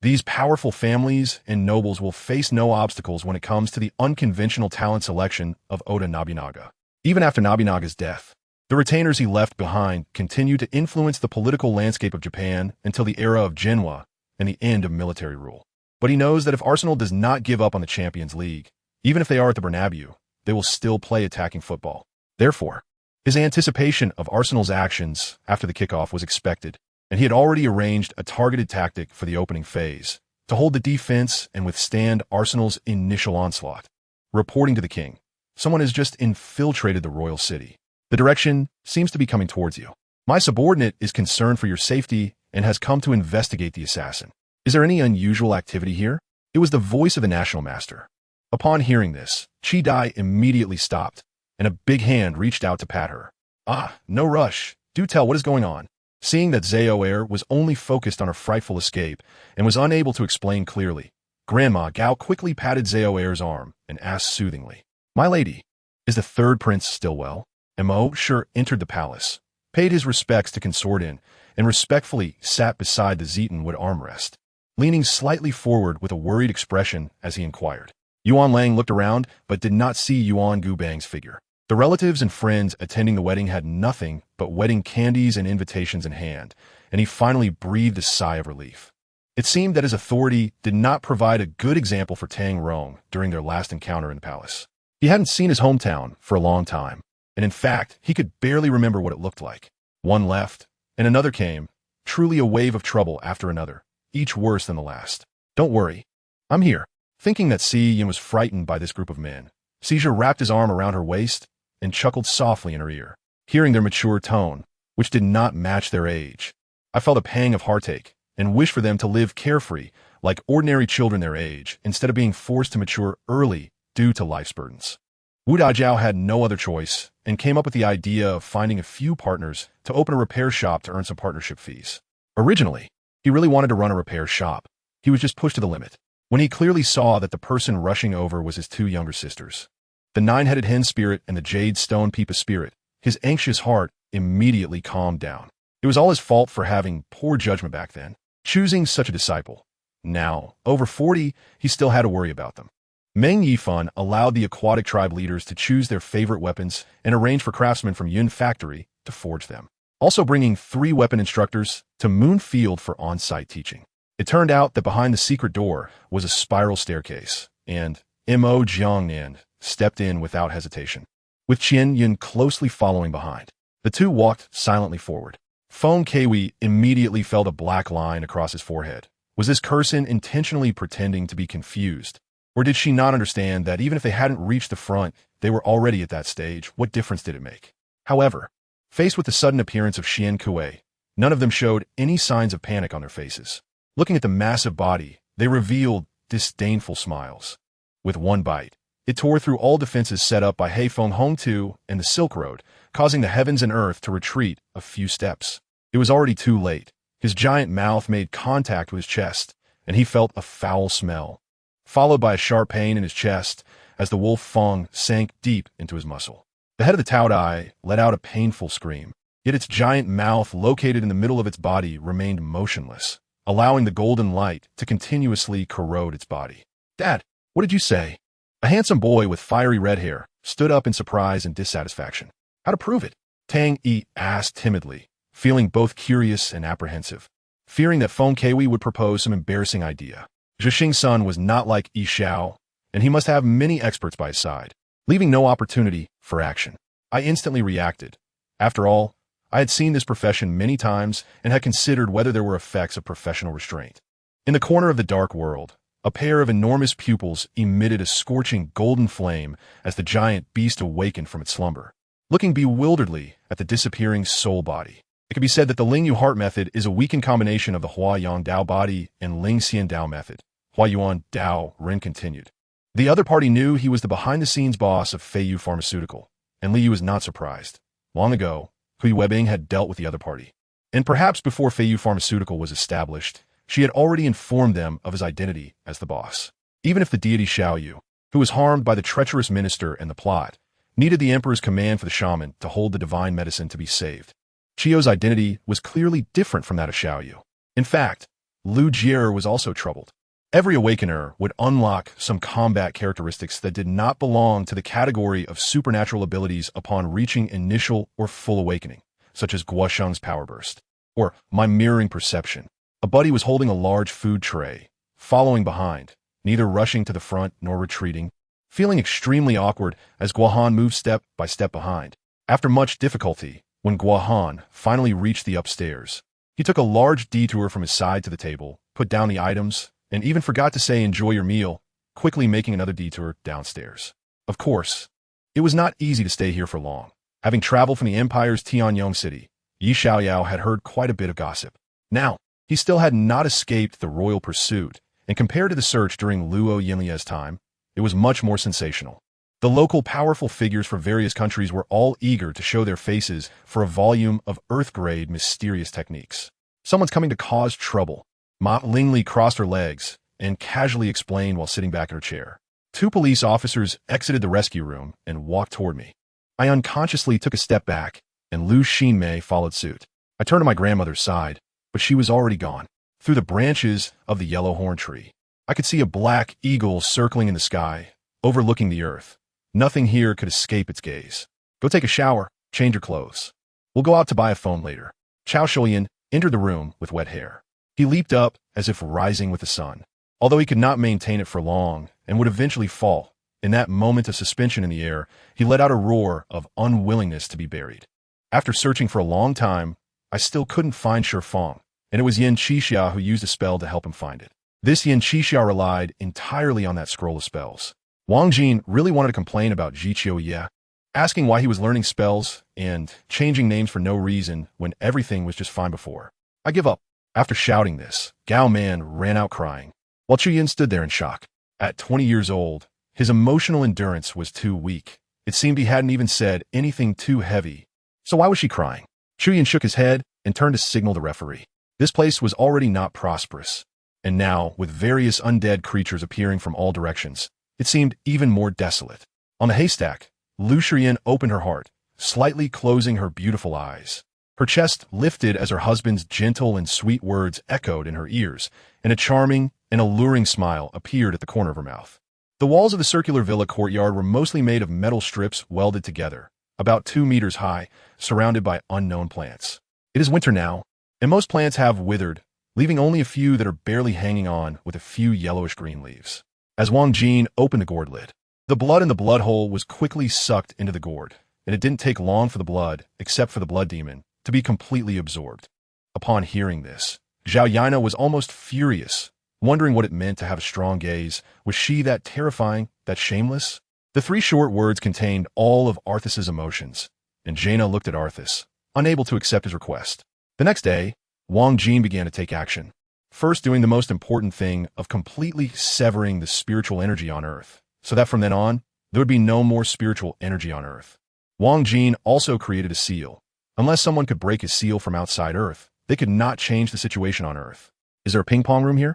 these powerful families and nobles will face no obstacles when it comes to the unconventional talent selection of Oda Nobunaga. Even after Nobunaga's death, the retainers he left behind continued to influence the political landscape of Japan until the era of Genwa and the end of military rule. But he knows that if Arsenal does not give up on the Champions League, even if they are at the Bernabeu, they will still play attacking football. Therefore, his anticipation of Arsenal's actions after the kickoff was expected, and he had already arranged a targeted tactic for the opening phase to hold the defense and withstand Arsenal's initial onslaught. Reporting to the king, someone has just infiltrated the royal city. The direction seems to be coming towards you. My subordinate is concerned for your safety and has come to investigate the assassin. Is there any unusual activity here? It was the voice of the national master. Upon hearing this, Chi Dai immediately stopped, and a big hand reached out to pat her. Ah, no rush. Do tell what is going on. Seeing that Zhao Air was only focused on her frightful escape and was unable to explain clearly, Grandma Gao quickly patted Zhao Air's arm and asked soothingly, "My lady, is the third prince still well?" Mo Sure entered the palace, paid his respects to Consort In, and respectfully sat beside the Zeton wood armrest, leaning slightly forward with a worried expression as he inquired. Yuan Lang looked around but did not see Yuan Gubang's figure. The relatives and friends attending the wedding had nothing but wedding candies and invitations in hand, and he finally breathed a sigh of relief. It seemed that his authority did not provide a good example for Tang Rong during their last encounter in the palace. He hadn't seen his hometown for a long time, and in fact, he could barely remember what it looked like. One left, and another came, truly a wave of trouble after another, each worse than the last. "Don't worry. I'm here." Thinking that Si Yin was frightened by this group of men, Seizure wrapped his arm around her waist and chuckled softly in her ear. Hearing their mature tone, which did not match their age, I felt a pang of heartache and wished for them to live carefree like ordinary children their age instead of being forced to mature early due to life's burdens. Wu Dajiao had no other choice and came up with the idea of finding a few partners to open a repair shop to earn some partnership fees. Originally, he really wanted to run a repair shop. He was just pushed to the limit when he clearly saw that the person rushing over was his two younger sisters. The nine-headed hen spirit and the jade stone peepa spirit. His anxious heart immediately calmed down. It was all his fault for having poor judgment back then, choosing such a disciple. Now, over 40, he still had to worry about them. Meng Yifan allowed the aquatic tribe leaders to choose their favorite weapons and arranged for craftsmen from Yun Factory to forge them, also bringing 3 weapon instructors to Moon Field for on-site teaching. It turned out that behind the secret door was a spiral staircase, and Mo Jiangnan stepped in without hesitation, with Qian Yun closely following behind. The two walked silently forward. Feng Kewei immediately felt a black line across his forehead. Was this person intentionally pretending to be confused? Or did she not understand that even if they hadn't reached the front, they were already at that stage? What difference did it make? However, faced with the sudden appearance of Xian Kuei, none of them showed any signs of panic on their faces. Looking at the massive body, they revealed disdainful smiles. With one bite, it tore through all defenses set up by Heifeng Hongtu and the Silk Road, causing the heavens and earth to retreat a few steps. It was already too late. His giant mouth made contact with his chest, and he felt a foul smell, followed by a sharp pain in his chest as the wolf Feng sank deep into his muscle. The head of the Taodai let out a painful scream, yet its giant mouth located in the middle of its body remained motionless, allowing the golden light to continuously corrode its body. "Dad, what did you say?" A handsome boy with fiery red hair stood up in surprise and dissatisfaction. "How to prove it?" Tang Yi asked timidly, feeling both curious and apprehensive, fearing that Feng Kewei would propose some embarrassing idea. Zhixing's son was not like Yi Xiao, and he must have many experts by his side, leaving no opportunity for action. I instantly reacted. After all, I had seen this profession many times and had considered whether there were effects of professional restraint. In the corner of the dark world, a pair of enormous pupils emitted a scorching golden flame as the giant beast awakened from its slumber, looking bewilderedly at the disappearing soul body. It could be said that the Ling Yu Heart method is a weakened combination of the Hua Yang Dao body and Ling Xian Dao method. Hua Yuan Dao, Ren continued. The other party knew he was the behind-the-scenes boss of Feiyu Pharmaceutical, and Li Yu was not surprised. Long ago, Hui Weibing had dealt with the other party, and perhaps before Feiyu Pharmaceutical was established, she had already informed them of his identity as the boss. Even if the deity Xiaoyu, who was harmed by the treacherous minister and the plot, needed the emperor's command for the shaman to hold the divine medicine to be saved, Chio's identity was clearly different from that of Xiaoyu. In fact, Lu Jie was also troubled. Every awakener would unlock some combat characteristics that did not belong to the category of supernatural abilities upon reaching initial or full awakening, such as Guosheng's power burst, or my mirroring perception. A buddy was holding a large food tray, following behind, neither rushing to the front nor retreating, feeling extremely awkward as Guohan moved step by step behind. After much difficulty, when Guohan finally reached the upstairs, he took a large detour from his side to the table, put down the items, and even forgot to say enjoy your meal, quickly making another detour downstairs. Of course, it was not easy to stay here for long. Having traveled from the Empire's Tianyong city, Yi Xiaoyao had heard quite a bit of gossip. Now, he still had not escaped the royal pursuit, and compared to the search during Luo Yinlie's time, it was much more sensational. The local powerful figures from various countries were all eager to show their faces for a volume of Earth-grade mysterious techniques. Someone's coming to cause trouble. Ma Lingley crossed her legs and casually explained while sitting back in her chair. 2 police officers exited the rescue room and walked toward me. I unconsciously took a step back, and Lu Xinmei followed suit. I turned to my grandmother's side, but she was already gone. Through the branches of the yellow horn tree, I could see a black eagle circling in the sky, overlooking the earth. Nothing here could escape its gaze. Go take a shower, change your clothes. We'll go out to buy a phone later. Chao Shulian entered the room with wet hair. He leaped up as if rising with the sun. Although he could not maintain it for long and would eventually fall, in that moment of suspension in the air, he let out a roar of unwillingness to be buried. After searching for a long time, I still couldn't find Shifeng, and it was Yin Qixia who used a spell to help him find it. This Yin Qixia relied entirely on that scroll of spells. Wang Jin really wanted to complain about Jiqiu Ye, asking why he was learning spells and changing names for no reason when everything was just fine before. I give up. After shouting this, Gao Man ran out crying, while Chu Yin stood there in shock. At 20 years old, his emotional endurance was too weak. It seemed he hadn't even said anything too heavy. So why was she crying? Chu Yin shook his head and turned to signal the referee. This place was already not prosperous, and now, with various undead creatures appearing from all directions, it seemed even more desolate. On the haystack, Lu Shiyan opened her heart, slightly closing her beautiful eyes. Her chest lifted as her husband's gentle and sweet words echoed in her ears, and a charming and alluring smile appeared at the corner of her mouth. The walls of the circular villa courtyard were mostly made of metal strips welded together, about 2 meters high, surrounded by unknown plants. It is winter now, and most plants have withered, leaving only a few that are barely hanging on with a few yellowish-green leaves. As Wang Jin opened the gourd lid, the blood in the blood hole was quickly sucked into the gourd, and it didn't take long for the blood, except for the blood demon, to be completely absorbed. Upon hearing this, Zhao Yana was almost furious, wondering what it meant to have a strong gaze. Was she that terrifying, that shameless? The 3 short words contained all of Arthas's emotions, and Jaina looked at Arthas, unable to accept his request. The next day, Wang Jin began to take action, first doing the most important thing of completely severing the spiritual energy on Earth, so that from then on, there would be no more spiritual energy on Earth. Wang Jin also created a seal. Unless someone could break his seal from outside Earth, they could not change the situation on Earth. Is there a ping pong room here?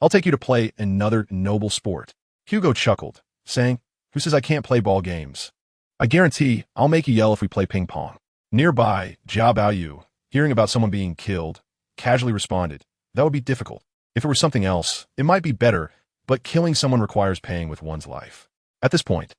I'll take you to play another noble sport. Hugo chuckled, saying, who says I can't play ball games? I guarantee I'll make you yell if we play ping pong. Nearby, Jia Baoyu, hearing about someone being killed, casually responded, that would be difficult. If it were something else, it might be better, but killing someone requires paying with one's life. At this point,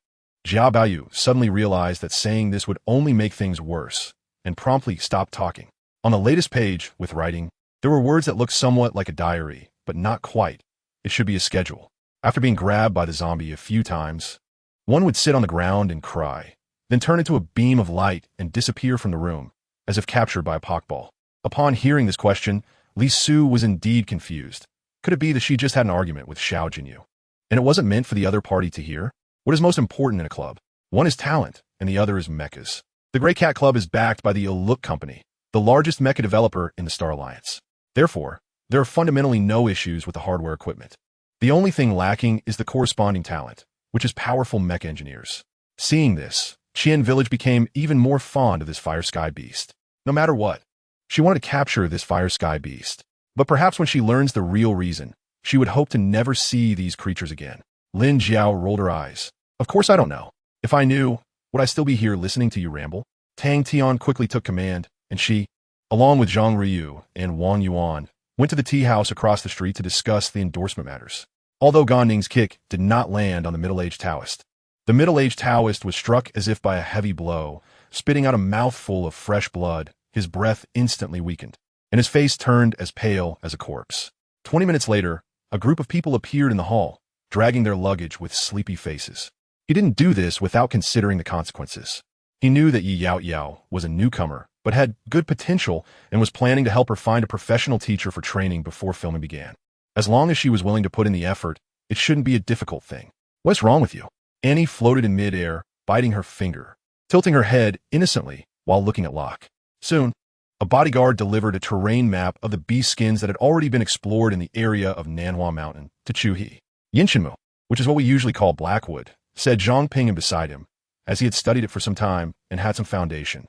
Jia Baoyu suddenly realized that saying this would only make things worse, and promptly stopped talking. On the latest page, with writing, there were words that looked somewhat like a diary, but not quite. It should be a schedule. After being grabbed by the zombie a few times, one would sit on the ground and cry, then turn into a beam of light and disappear from the room, as if captured by a pokeball. Upon hearing this question, Li Su was indeed confused. Could it be that she just had an argument with Xiao Jinyu, and it wasn't meant for the other party to hear? What is most important in a club? One is talent, and the other is mechas. The Grey Cat Club is backed by the Aloof Company, the largest mecha developer in the Star Alliance. Therefore, there are fundamentally no issues with the hardware equipment. The only thing lacking is the corresponding talent, which is powerful mecha engineers. Seeing this, Qian Village became even more fond of this Fire Sky Beast. No matter what, she wanted to capture this Fire Sky Beast. But perhaps when she learns the real reason, she would hope to never see these creatures again. Lin Jiao rolled her eyes. Of course I don't know. If I knew, would I still be here listening to you ramble? Tang Tian quickly took command, and she, along with Zhang Ryu and Wang Yuan, went to the tea house across the street to discuss the endorsement matters. Although Gan Ning's kick did not land on the middle-aged Taoist, the middle-aged Taoist was struck as if by a heavy blow, spitting out a mouthful of fresh blood. His breath instantly weakened, and his face turned as pale as a corpse. 20 minutes later, a group of people appeared in the hall, dragging their luggage with sleepy faces. He didn't do this without considering the consequences. He knew that Yi Yao Yao was a newcomer, but had good potential and was planning to help her find a professional teacher for training before filming began. As long as she was willing to put in the effort, it shouldn't be a difficult thing. What's wrong with you? Annie floated in midair, biting her finger, tilting her head innocently while looking at Locke. Soon, a bodyguard delivered a terrain map of the beast skins that had already been explored in the area of Nanhua Mountain to Chu He. Yinshinmu, which is what we usually call Blackwood, said Zhang Ping beside him, as he had studied it for some time and had some foundation.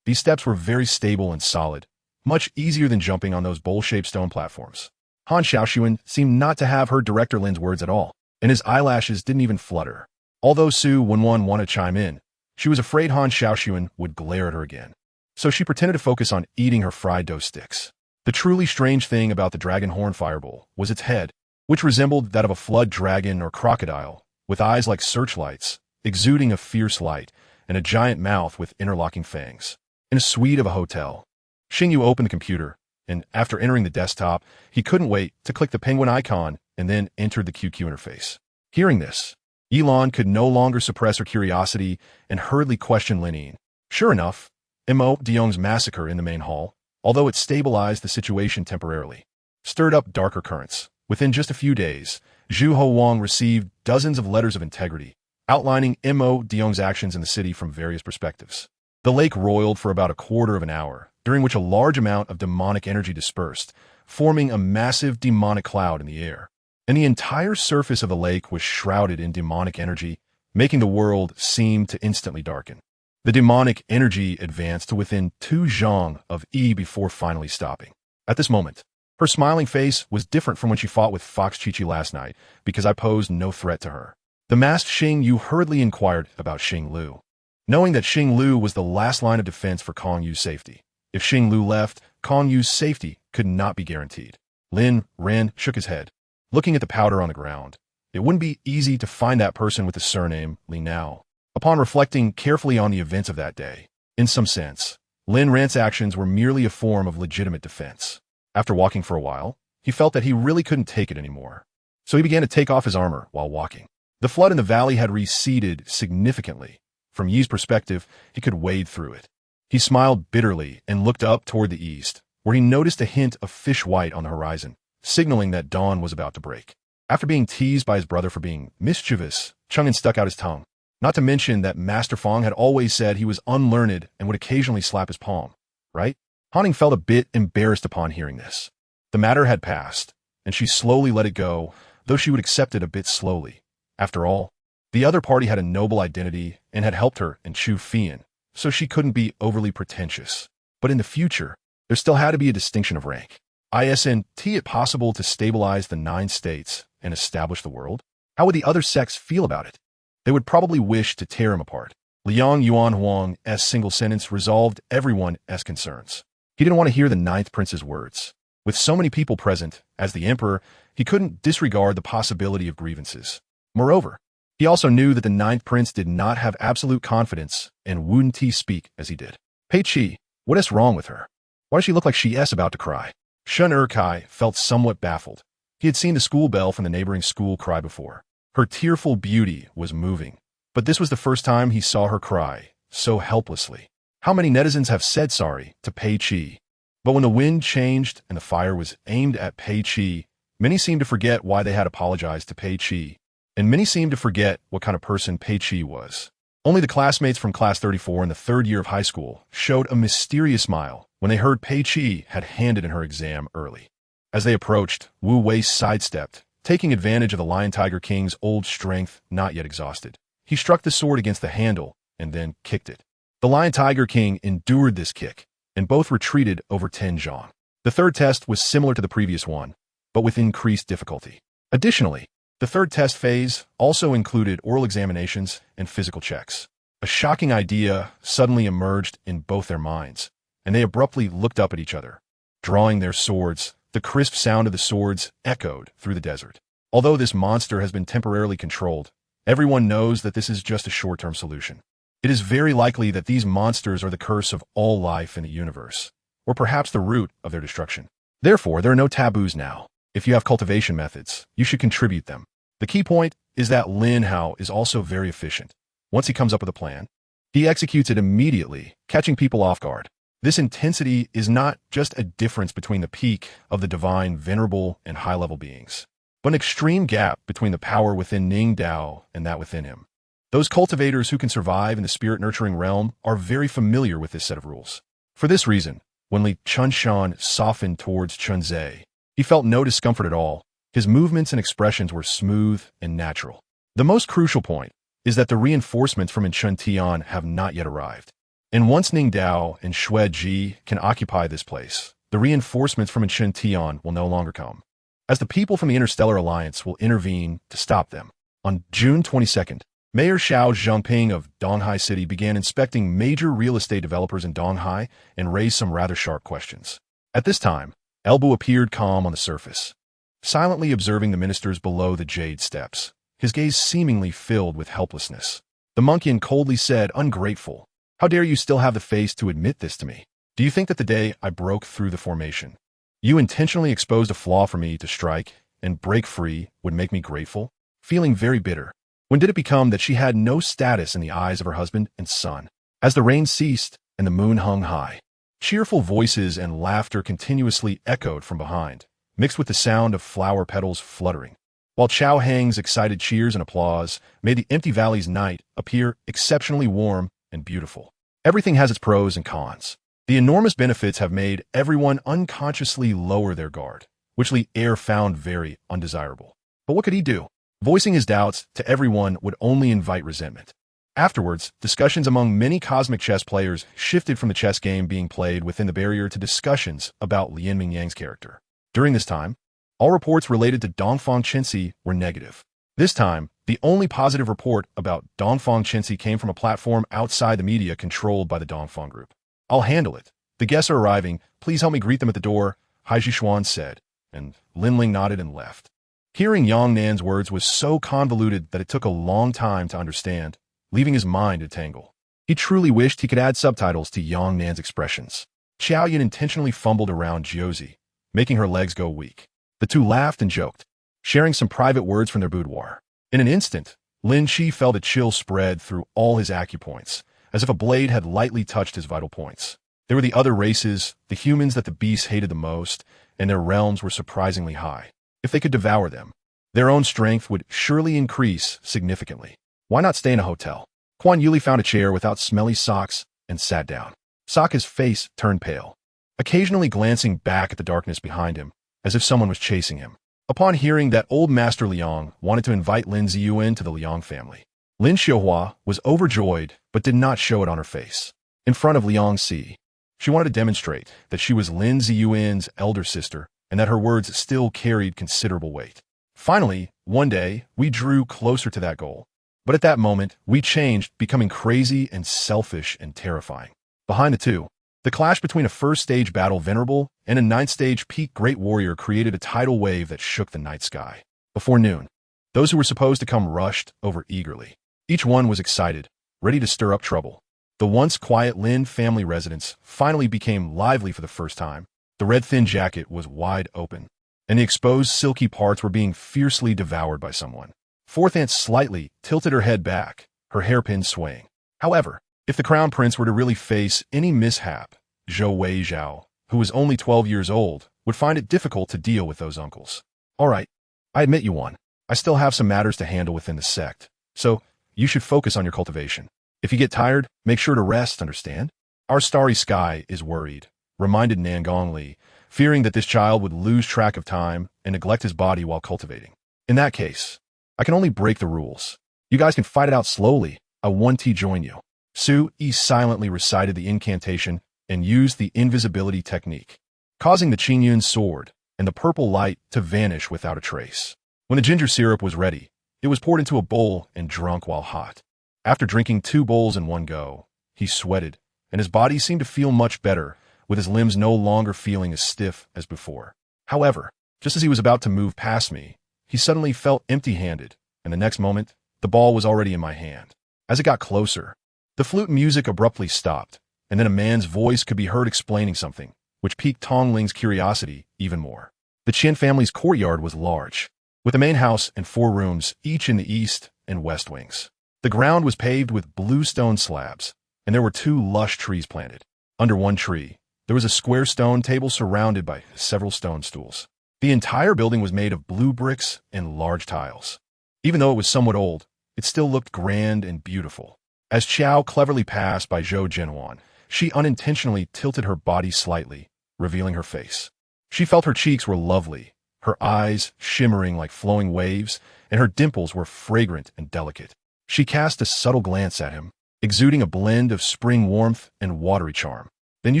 These steps were very stable and solid, much easier than jumping on those bowl-shaped stone platforms. Han Xiaoxuan seemed not to have heard Director Lin's words at all, and his eyelashes didn't even flutter. Although Su Wenwan wanted to chime in, she was afraid Han Xiaoxuan would glare at her again. So she pretended to focus on eating her fried dough sticks. The truly strange thing about the dragon horn fireball was its head, which resembled that of a flood dragon or crocodile, with eyes like searchlights, exuding a fierce light, and a giant mouth with interlocking fangs. In a suite of a hotel, Xingyu opened the computer, and after entering the desktop, he couldn't wait to click the penguin icon and then entered the QQ interface. Hearing this, Yilan could no longer suppress her curiosity and hurriedly questioned Lin. Sure enough, Mo Deong's massacre in the main hall, although it stabilized the situation temporarily, stirred up darker currents. Within just a few days, Zhu Houwang received dozens of letters of integrity, outlining Mo Deong's actions in the city from various perspectives. The lake roiled for about a quarter of an hour, during which a large amount of demonic energy dispersed, forming a massive demonic cloud in the air. And the entire surface of the lake was shrouded in demonic energy, making the world seem to instantly darken. The demonic energy advanced to within 2 zhang of E before finally stopping. At this moment, her smiling face was different from when she fought with Fox Chi-Chi last night, because I posed no threat to her. The masked Xing Yu hurriedly inquired about Xing Lu, knowing that Xing Lu was the last line of defense for Kong Yu's safety. If Xing Lu left, Kong Yu's safety could not be guaranteed. Lin Ren shook his head, looking at the powder on the ground. It wouldn't be easy to find that person with the surname Li Nao. Upon reflecting carefully on the events of that day, in some sense, Lin Ren's actions were merely a form of legitimate defense. After walking for a while, he felt that he really couldn't take it anymore. So he began to take off his armor while walking. The flood in the valley had receded significantly. From Yi's perspective, he could wade through it. He smiled bitterly and looked up toward the east, where he noticed a hint of fish white on the horizon, signaling that dawn was about to break. After being teased by his brother for being mischievous, Chang'an stuck out his tongue. Not to mention that Master Fong had always said he was unlearned and would occasionally slap his palm, right? Hanning felt a bit embarrassed upon hearing this. The matter had passed, and she slowly let it go, though she would accept it a bit slowly. After all, the other party had a noble identity and had helped her in Chu Fian, so she couldn't be overly pretentious. But in the future, there still had to be a distinction of rank. Isn't it possible to stabilize the 9 states and establish the world? How would the other sects feel about it? They would probably wish to tear him apart. Liang Yuan Huang's single sentence resolved everyone's concerns. He didn't want to hear the 9th prince's words. With so many people present, as the emperor, he couldn't disregard the possibility of grievances. Moreover, he also knew that the 9th prince did not have absolute confidence and wouldn't speak as he did. Pei Qi, what is wrong with her? Why does she look like she's about to cry? Shun Erkai felt somewhat baffled. He had seen the school bell from the neighboring school cry before. Her tearful beauty was moving, but this was the first time he saw her cry, so helplessly. How many netizens have said sorry to Pei Qi? But when the wind changed and the fire was aimed at Pei Qi, many seemed to forget why they had apologized to Pei Qi, and many seemed to forget what kind of person Pei Qi was. Only the classmates from class 34 in the 3rd year of high school showed a mysterious smile when they heard Pei Qi had handed in her exam early. As they approached, Wu Wei sidestepped, taking advantage of the Lion Tiger King's old strength not yet exhausted. He struck the sword against the handle and then kicked it. The Lion Tiger King endured this kick, and both retreated over 10 zhang. The 3rd test was similar to the previous one, but with increased difficulty. Additionally, the 3rd test phase also included oral examinations and physical checks. A shocking idea suddenly emerged in both their minds, and they abruptly looked up at each other. Drawing their swords, the crisp sound of the swords echoed through the desert. Although this monster has been temporarily controlled, everyone knows that this is just a short-term solution. It is very likely that these monsters are the curse of all life in the universe, or perhaps the root of their destruction. Therefore, there are no taboos now. If you have cultivation methods, you should contribute them. The key point is that Lin Hao is also very efficient. Once he comes up with a plan, he executes it immediately, catching people off guard. This intensity is not just a difference between the peak of the divine, venerable, and high-level beings, but an extreme gap between the power within Ning Dao and that within him. Those cultivators who can survive in the spirit-nurturing realm are very familiar with this set of rules. For this reason, when Li Chunshan softened towards Chunzhe, he felt no discomfort at all. His movements and expressions were smooth and natural. The most crucial point is that the reinforcements from Inchuntian have not yet arrived. And once Ningdao and Shui-Ji can occupy this place, the reinforcements from Inchuntian will no longer come, as the people from the Interstellar Alliance will intervene to stop them. On June 22nd, Mayor Xiao Zhongping of Donghai City began inspecting major real estate developers in Donghai and raised some rather sharp questions. At this time, Elbu appeared calm on the surface, silently observing the ministers below the jade steps, his gaze seemingly filled with helplessness. The monkey coldly said, "Ungrateful. How dare you still have the face to admit this to me? Do you think that the day I broke through the formation, you intentionally exposed a flaw for me to strike and break free would make me grateful?" Feeling very bitter, when did it become that she had no status in the eyes of her husband and son? As the rain ceased and the moon hung high, cheerful voices and laughter continuously echoed from behind, mixed with the sound of flower petals fluttering, while Chao Hang's excited cheers and applause made the empty valley's night appear exceptionally warm and beautiful. Everything has its pros and cons. The enormous benefits have made everyone unconsciously lower their guard, which Li Er found very undesirable. But what could he do? Voicing his doubts to everyone would only invite resentment. Afterwards, discussions among many cosmic chess players shifted from the chess game being played within the barrier to discussions about Lien Mingyang's character. During this time, all reports related to Dongfang Chenxi were negative. This time, the only positive report about Dongfang Chenxi came from a platform outside the media controlled by the Dongfang Group. "I'll handle it. The guests are arriving. Please help me greet them at the door," Hai Jishuan said, and Lin Ling nodded and left. Hearing Yang Nan's words was so convoluted that it took a long time to understand, leaving his mind a tangle. He truly wished he could add subtitles to Yang Nan's expressions. Xiao Yin intentionally fumbled around Josie, making her legs go weak. The two laughed and joked, sharing some private words from their boudoir. In an instant, Lin Chi felt a chill spread through all his acupoints, as if a blade had lightly touched his vital points. There were the other races, the humans that the beasts hated the most, and their realms were surprisingly high. If they could devour them, their own strength would surely increase significantly. Why not stay in a hotel? Quan Yuli found a chair without smelly socks and sat down. Sokka's face turned pale, occasionally glancing back at the darkness behind him, as if someone was chasing him. Upon hearing that old Master Liang wanted to invite Lin Ziyuan to the Liang family, Lin Xiuhua was overjoyed but did not show it on her face. In front of Liang Si, she wanted to demonstrate that she was Lin Ziyuan's elder sister and that her words still carried considerable weight. Finally, one day, we drew closer to that goal. But at that moment, we changed, becoming crazy and selfish and terrifying. Behind the two, the clash between a first-stage battle venerable and a ninth-stage peak great warrior created a tidal wave that shook the night sky. Before noon, those who were supposed to come rushed over eagerly. Each one was excited, ready to stir up trouble. The once quiet Lin family residence finally became lively for the first time. The red thin jacket was wide open, and the exposed silky parts were being fiercely devoured by someone. Fourth Aunt slightly tilted her head back, her hairpin swaying. However, if the crown prince were to really face any mishap, Zhou Weizhao, who was only 12 years old, would find it difficult to deal with those uncles. "All right, I admit you won. I still have some matters to handle within the sect, so you should focus on your cultivation. If you get tired, make sure to rest, understand? Our starry sky is worried," reminded Nangong Li, fearing that this child would lose track of time and neglect his body while cultivating. "In that case, I can only break the rules. You guys can fight it out slowly. I want to join you." Su Yi silently recited the incantation and used the invisibility technique, causing the Qingyun sword and the purple light to vanish without a trace. When the ginger syrup was ready, it was poured into a bowl and drunk while hot. After drinking 2 bowls in one go, he sweated, and his body seemed to feel much better, with his limbs no longer feeling as stiff as before. However, just as he was about to move past me, he suddenly felt empty-handed, and the next moment, the ball was already in my hand. As it got closer, the flute music abruptly stopped, and then a man's voice could be heard explaining something, which piqued Tong Ling's curiosity even more. The Qian family's courtyard was large, with the main house and 4 rooms, each in the east and west wings. The ground was paved with blue stone slabs, and there were 2 lush trees planted. Under one tree, there was a square stone table surrounded by several stone stools. The entire building was made of blue bricks and large tiles. Even though it was somewhat old, it still looked grand and beautiful. As Qiao cleverly passed by Zhou Zhenhuan, she unintentionally tilted her body slightly, revealing her face. She felt her cheeks were lovely, her eyes shimmering like flowing waves, and her dimples were fragrant and delicate. She cast a subtle glance at him, exuding a blend of spring warmth and watery charm. Then you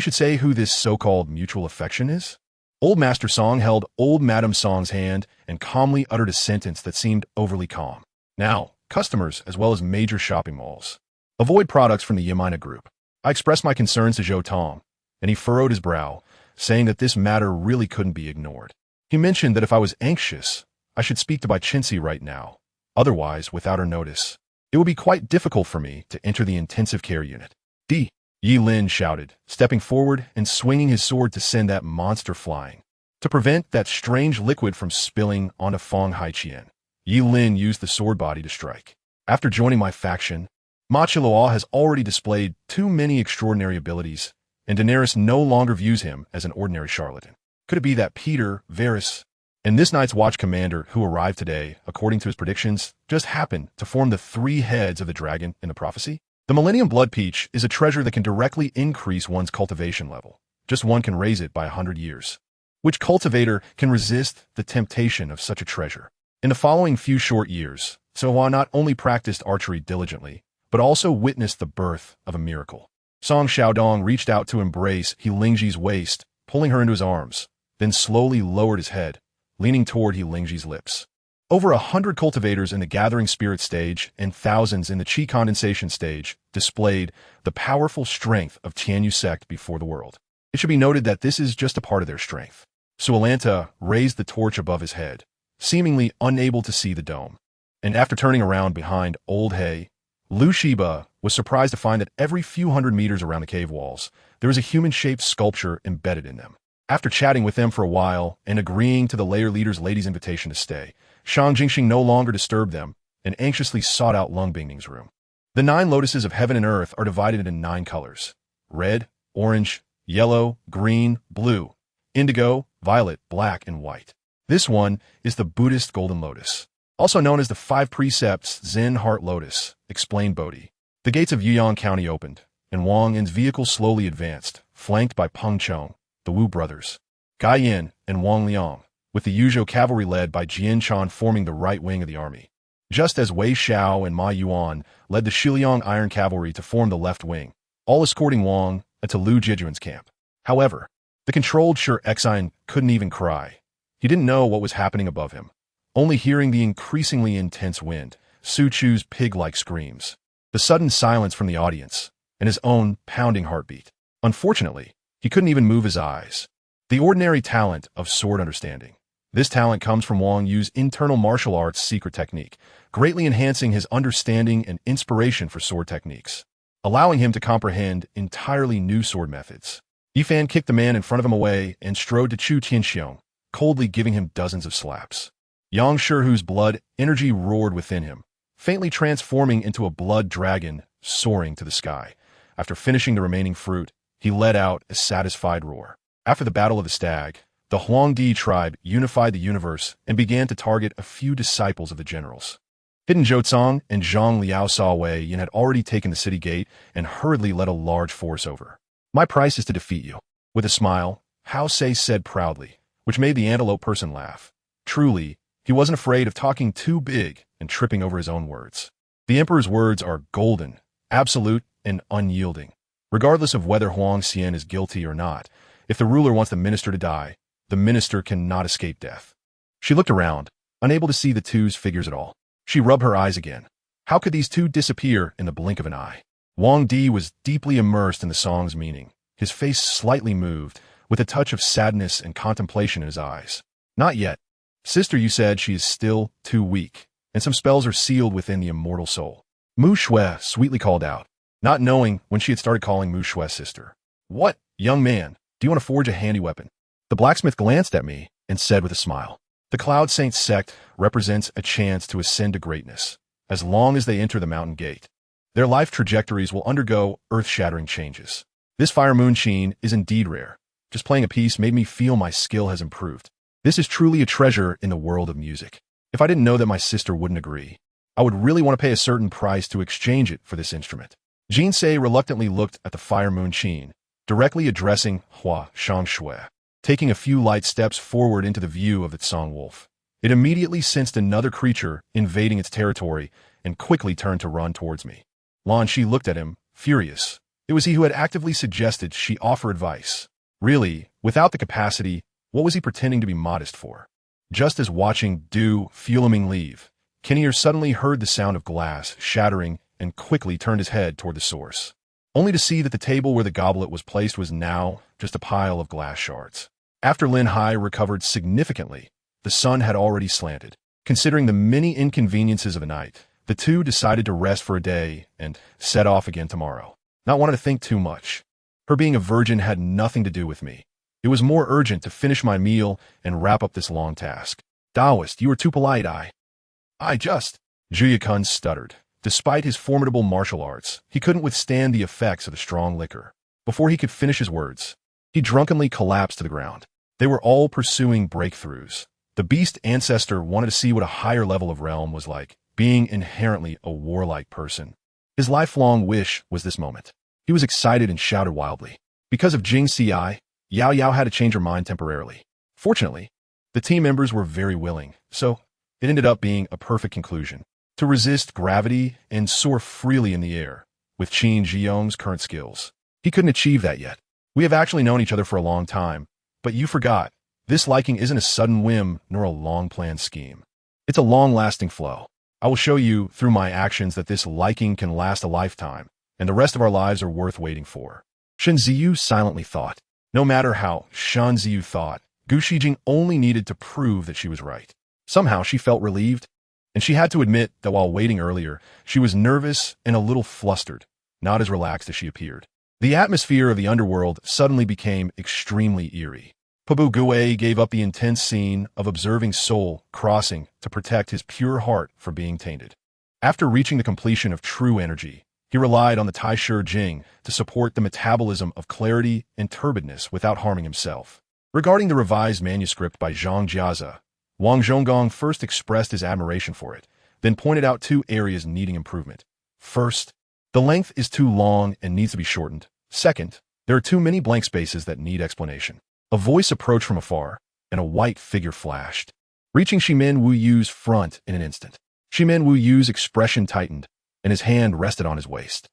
should say who this so-called mutual affection is? Old Master Song held Old Madam Song's hand and calmly uttered a sentence that seemed overly calm. Now, customers as well as major shopping malls. Avoid products from the Yamina group. I expressed my concerns to Zhou Tong, and he furrowed his brow, saying that this matter really couldn't be ignored. He mentioned that if I was anxious, I should speak to Bai Chinsi right now. Otherwise, without her notice, it would be quite difficult for me to enter the intensive care unit. Yi Lin shouted, stepping forward and swinging his sword to send that monster flying. To prevent that strange liquid from spilling onto Fong Haiqian, Yi Lin used the sword body to strike. After joining my faction, Ma Qiluo has already displayed too many extraordinary abilities, and Daenerys no longer views him as an ordinary charlatan. Could it be that Peter, Varys, and this night's watch commander who arrived today, according to his predictions, just happened to form the 3 heads of the dragon in the prophecy? The Millennium Blood Peach is a treasure that can directly increase one's cultivation level. Just one can raise it by 100 years. Which cultivator can resist the temptation of such a treasure? In the following few short years, Sohua not only practiced archery diligently, but also witnessed the birth of a miracle. Song Xiaodong reached out to embrace He Lingji's waist, pulling her into his arms, then slowly lowered his head, leaning toward He Lingji's lips. Over 100 cultivators in the gathering spirit stage and thousands in the chi condensation stage displayed the powerful strength of Tianyu sect before the world. It should be noted that this is just a part of their strength. Suolanta raised the torch above his head, seemingly unable to see the dome. And after turning around behind Old Hay, Lu Shiba was surprised to find that every few hundred meters around the cave walls, there was a human-shaped sculpture embedded in them. After chatting with them for a while and agreeing to the layer leader's lady's invitation to stay, Shang Jingxing no longer disturbed them and anxiously sought out Lung Bingning's room. The 9 lotuses of heaven and earth are divided into 9 colors: red, orange, yellow, green, blue, indigo, violet, black, and white. This one is the Buddhist golden lotus, also known as the 5 precepts Zen heart lotus, explained Bodhi. The gates of Yuyang County opened, and Wang Yin's vehicle slowly advanced, flanked by Peng Chong, the Wu brothers, Gai Yin, and Wang Liang, with the Yuzhou cavalry led by Jian Chan forming the right wing of the army, just as Wei Xiao and Ma Yuan led the Shiliang Iron Cavalry to form the left wing, all escorting Wang to Lu Jijuan's camp. However, the controlled Sure Exine couldn't even cry. He didn't know what was happening above him, only hearing the increasingly intense wind, Su Chu's pig-like screams, the sudden silence from the audience, and his own pounding heartbeat. Unfortunately, he couldn't even move his eyes. The ordinary talent of sword understanding. This talent comes from Wang Yu's internal martial arts secret technique, greatly enhancing his understanding and inspiration for sword techniques, allowing him to comprehend entirely new sword methods. Yifan kicked the man in front of him away and strode to Chu Tianxiong, coldly giving him dozens of slaps. Yang Shihu's blood energy roared within him, faintly transforming into a blood dragon soaring to the sky. After finishing the remaining fruit, he let out a satisfied roar. After the Battle of the Stag, the Huangdi tribe unified the universe and began to target a few disciples of the generals. Hidden Zhou and Zhang Liao saw Wei Yin had already taken the city gate and hurriedly led a large force over. My price is to defeat you. With a smile, Hao Sei said proudly, which made the antelope person laugh. Truly, he wasn't afraid of talking too big and tripping over his own words. The emperor's words are golden, absolute, and unyielding. Regardless of whether Huang Xian is guilty or not, if the ruler wants the minister to die, the minister cannot escape death. She looked around, unable to see the two's figures at all. She rubbed her eyes again. How could these two disappear in the blink of an eye? Wang Di was deeply immersed in the song's meaning, his face slightly moved, with a touch of sadness and contemplation in his eyes. Not yet. Sister, you said she is still too weak, and some spells are sealed within the immortal soul. Mu Shui sweetly called out, not knowing when she had started calling Mu Shui sister. What, young man, do you want to forge a handy weapon? The blacksmith glanced at me and said with a smile, the Cloud Saint sect represents a chance to ascend to greatness, as long as they enter the mountain gate. Their life trajectories will undergo earth-shattering changes. This Fire Moon Sheen is indeed rare. Just playing a piece made me feel my skill has improved. This is truly a treasure in the world of music. If I didn't know that my sister wouldn't agree, I would really want to pay a certain price to exchange it for this instrument. Jin Sei reluctantly looked at the Fire Moon Sheen, directly addressing Hua Shangshui. Taking a few light steps forward into the view of the Tsong Wolf, it immediately sensed another creature invading its territory and quickly turned to run towards me. Lan Shi looked at him, furious. It was he who had actively suggested she offer advice. Really, without the capacity, what was he pretending to be modest for? Just as watching Du Fueliming leave, Kinnear suddenly heard the sound of glass shattering and quickly turned his head toward the source, only to see that the table where the goblet was placed was now just a pile of glass shards. After Lin Hai recovered significantly, the sun had already slanted. Considering the many inconveniences of the night, the two decided to rest for a day and set off again tomorrow. Not wanting to think too much. Her being a virgin had nothing to do with me. It was more urgent to finish my meal and wrap up this long task. Taoist, you were too polite, I just... Juya Kun stuttered. Despite his formidable martial arts, he couldn't withstand the effects of the strong liquor. Before he could finish his words, he drunkenly collapsed to the ground. They were all pursuing breakthroughs. The beast ancestor wanted to see what a higher level of realm was like, being inherently a warlike person. His lifelong wish was this moment. He was excited and shouted wildly. Because of Jing Si, Yao Yao had to change her mind temporarily. Fortunately, the team members were very willing, so it ended up being a perfect conclusion. To resist gravity and soar freely in the air, with Qin Zhiyong's current skills. He couldn't achieve that yet. We have actually known each other for a long time, but you forgot. This liking isn't a sudden whim nor a long-planned scheme. It's a long-lasting flow. I will show you through my actions that this liking can last a lifetime, and the rest of our lives are worth waiting for. Shen Ziyu silently thought. No matter how Shen Ziyu thought, Gu Shijing only needed to prove that she was right. Somehow she felt relieved, and she had to admit that while waiting earlier, she was nervous and a little flustered, not as relaxed as she appeared. The atmosphere of the underworld suddenly became extremely eerie. Pabu Gue gave up the intense scene of observing Soul crossing to protect his pure heart from being tainted. After reaching the completion of true energy, he relied on the Tai Shi Jing to support the metabolism of clarity and turbidness without harming himself. Regarding the revised manuscript by Zhang Jiazi, Wang Zhonggong first expressed his admiration for it, then pointed out two areas needing improvement. First, the length is too long and needs to be shortened. Second, there are too many blank spaces that need explanation. A voice approached from afar, and a white figure flashed, reaching Shimen Wu Yu's front in an instant. Shimen Wu Yu's expression tightened, and his hand rested on his waist.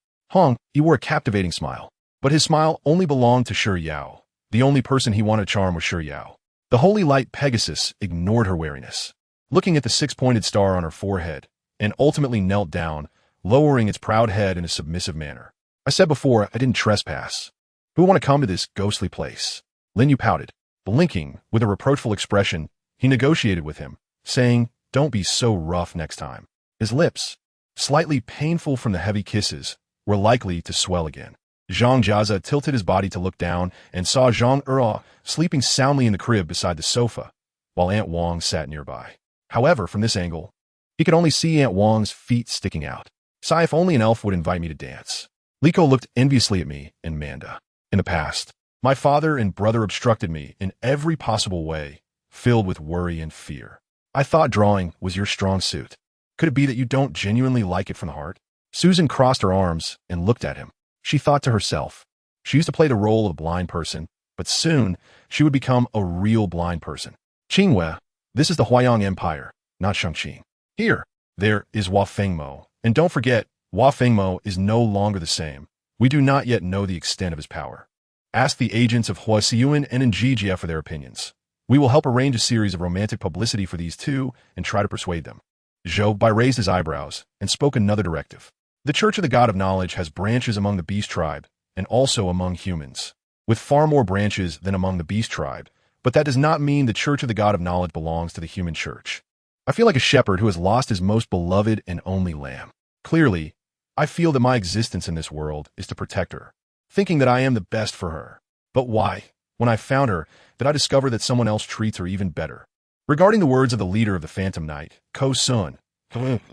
He wore a captivating smile, but his smile only belonged to Shi Yao. The only person he wanted to charm was Shi Yao. The holy light Pegasus ignored her wariness, looking at the six-pointed star on her forehead, and ultimately knelt down, lowering its proud head in a submissive manner. I said before I didn't trespass. Who want to come to this ghostly place? Lin Yu pouted. Blinking, with a reproachful expression, he negotiated with him, saying, "Don't be so rough next time." His lips, slightly painful from the heavy kisses, were likely to swell again. Zhang Jiazi tilted his body to look down and saw Zhang Erao sleeping soundly in the crib beside the sofa, while Aunt Wang sat nearby. However, from this angle, he could only see Aunt Wang's feet sticking out. Sigh, if only an elf would invite me to dance. Liko looked enviously at me and Manda. In the past, my father and brother obstructed me in every possible way, filled with worry and fear. I thought drawing was your strong suit. Could it be that you don't genuinely like it from the heart? Susan crossed her arms and looked at him. She thought to herself. She used to play the role of a blind person, but soon she would become a real blind person. Qingwei, this is the Huayang Empire, not Shangqing. Here, there is Hua Fengmo, and don't forget, Hua Fengmo is no longer the same. We do not yet know the extent of his power. Ask the agents of Hua Xiuyun and Njijia for their opinions. We will help arrange a series of romantic publicity for these two and try to persuade them. Zhou Bai raised his eyebrows and spoke another directive. The Church of the God of Knowledge has branches among the beast tribe and also among humans, with far more branches than among the beast tribe, but that does not mean the Church of the God of Knowledge belongs to the human church. I feel like a shepherd who has lost his most beloved and only lamb. Clearly, I feel that my existence in this world is to protect her, thinking that I am the best for her. But why, when I found her, did I discover that someone else treats her even better? Regarding the words of the leader of the Phantom Knight, Ko Sun,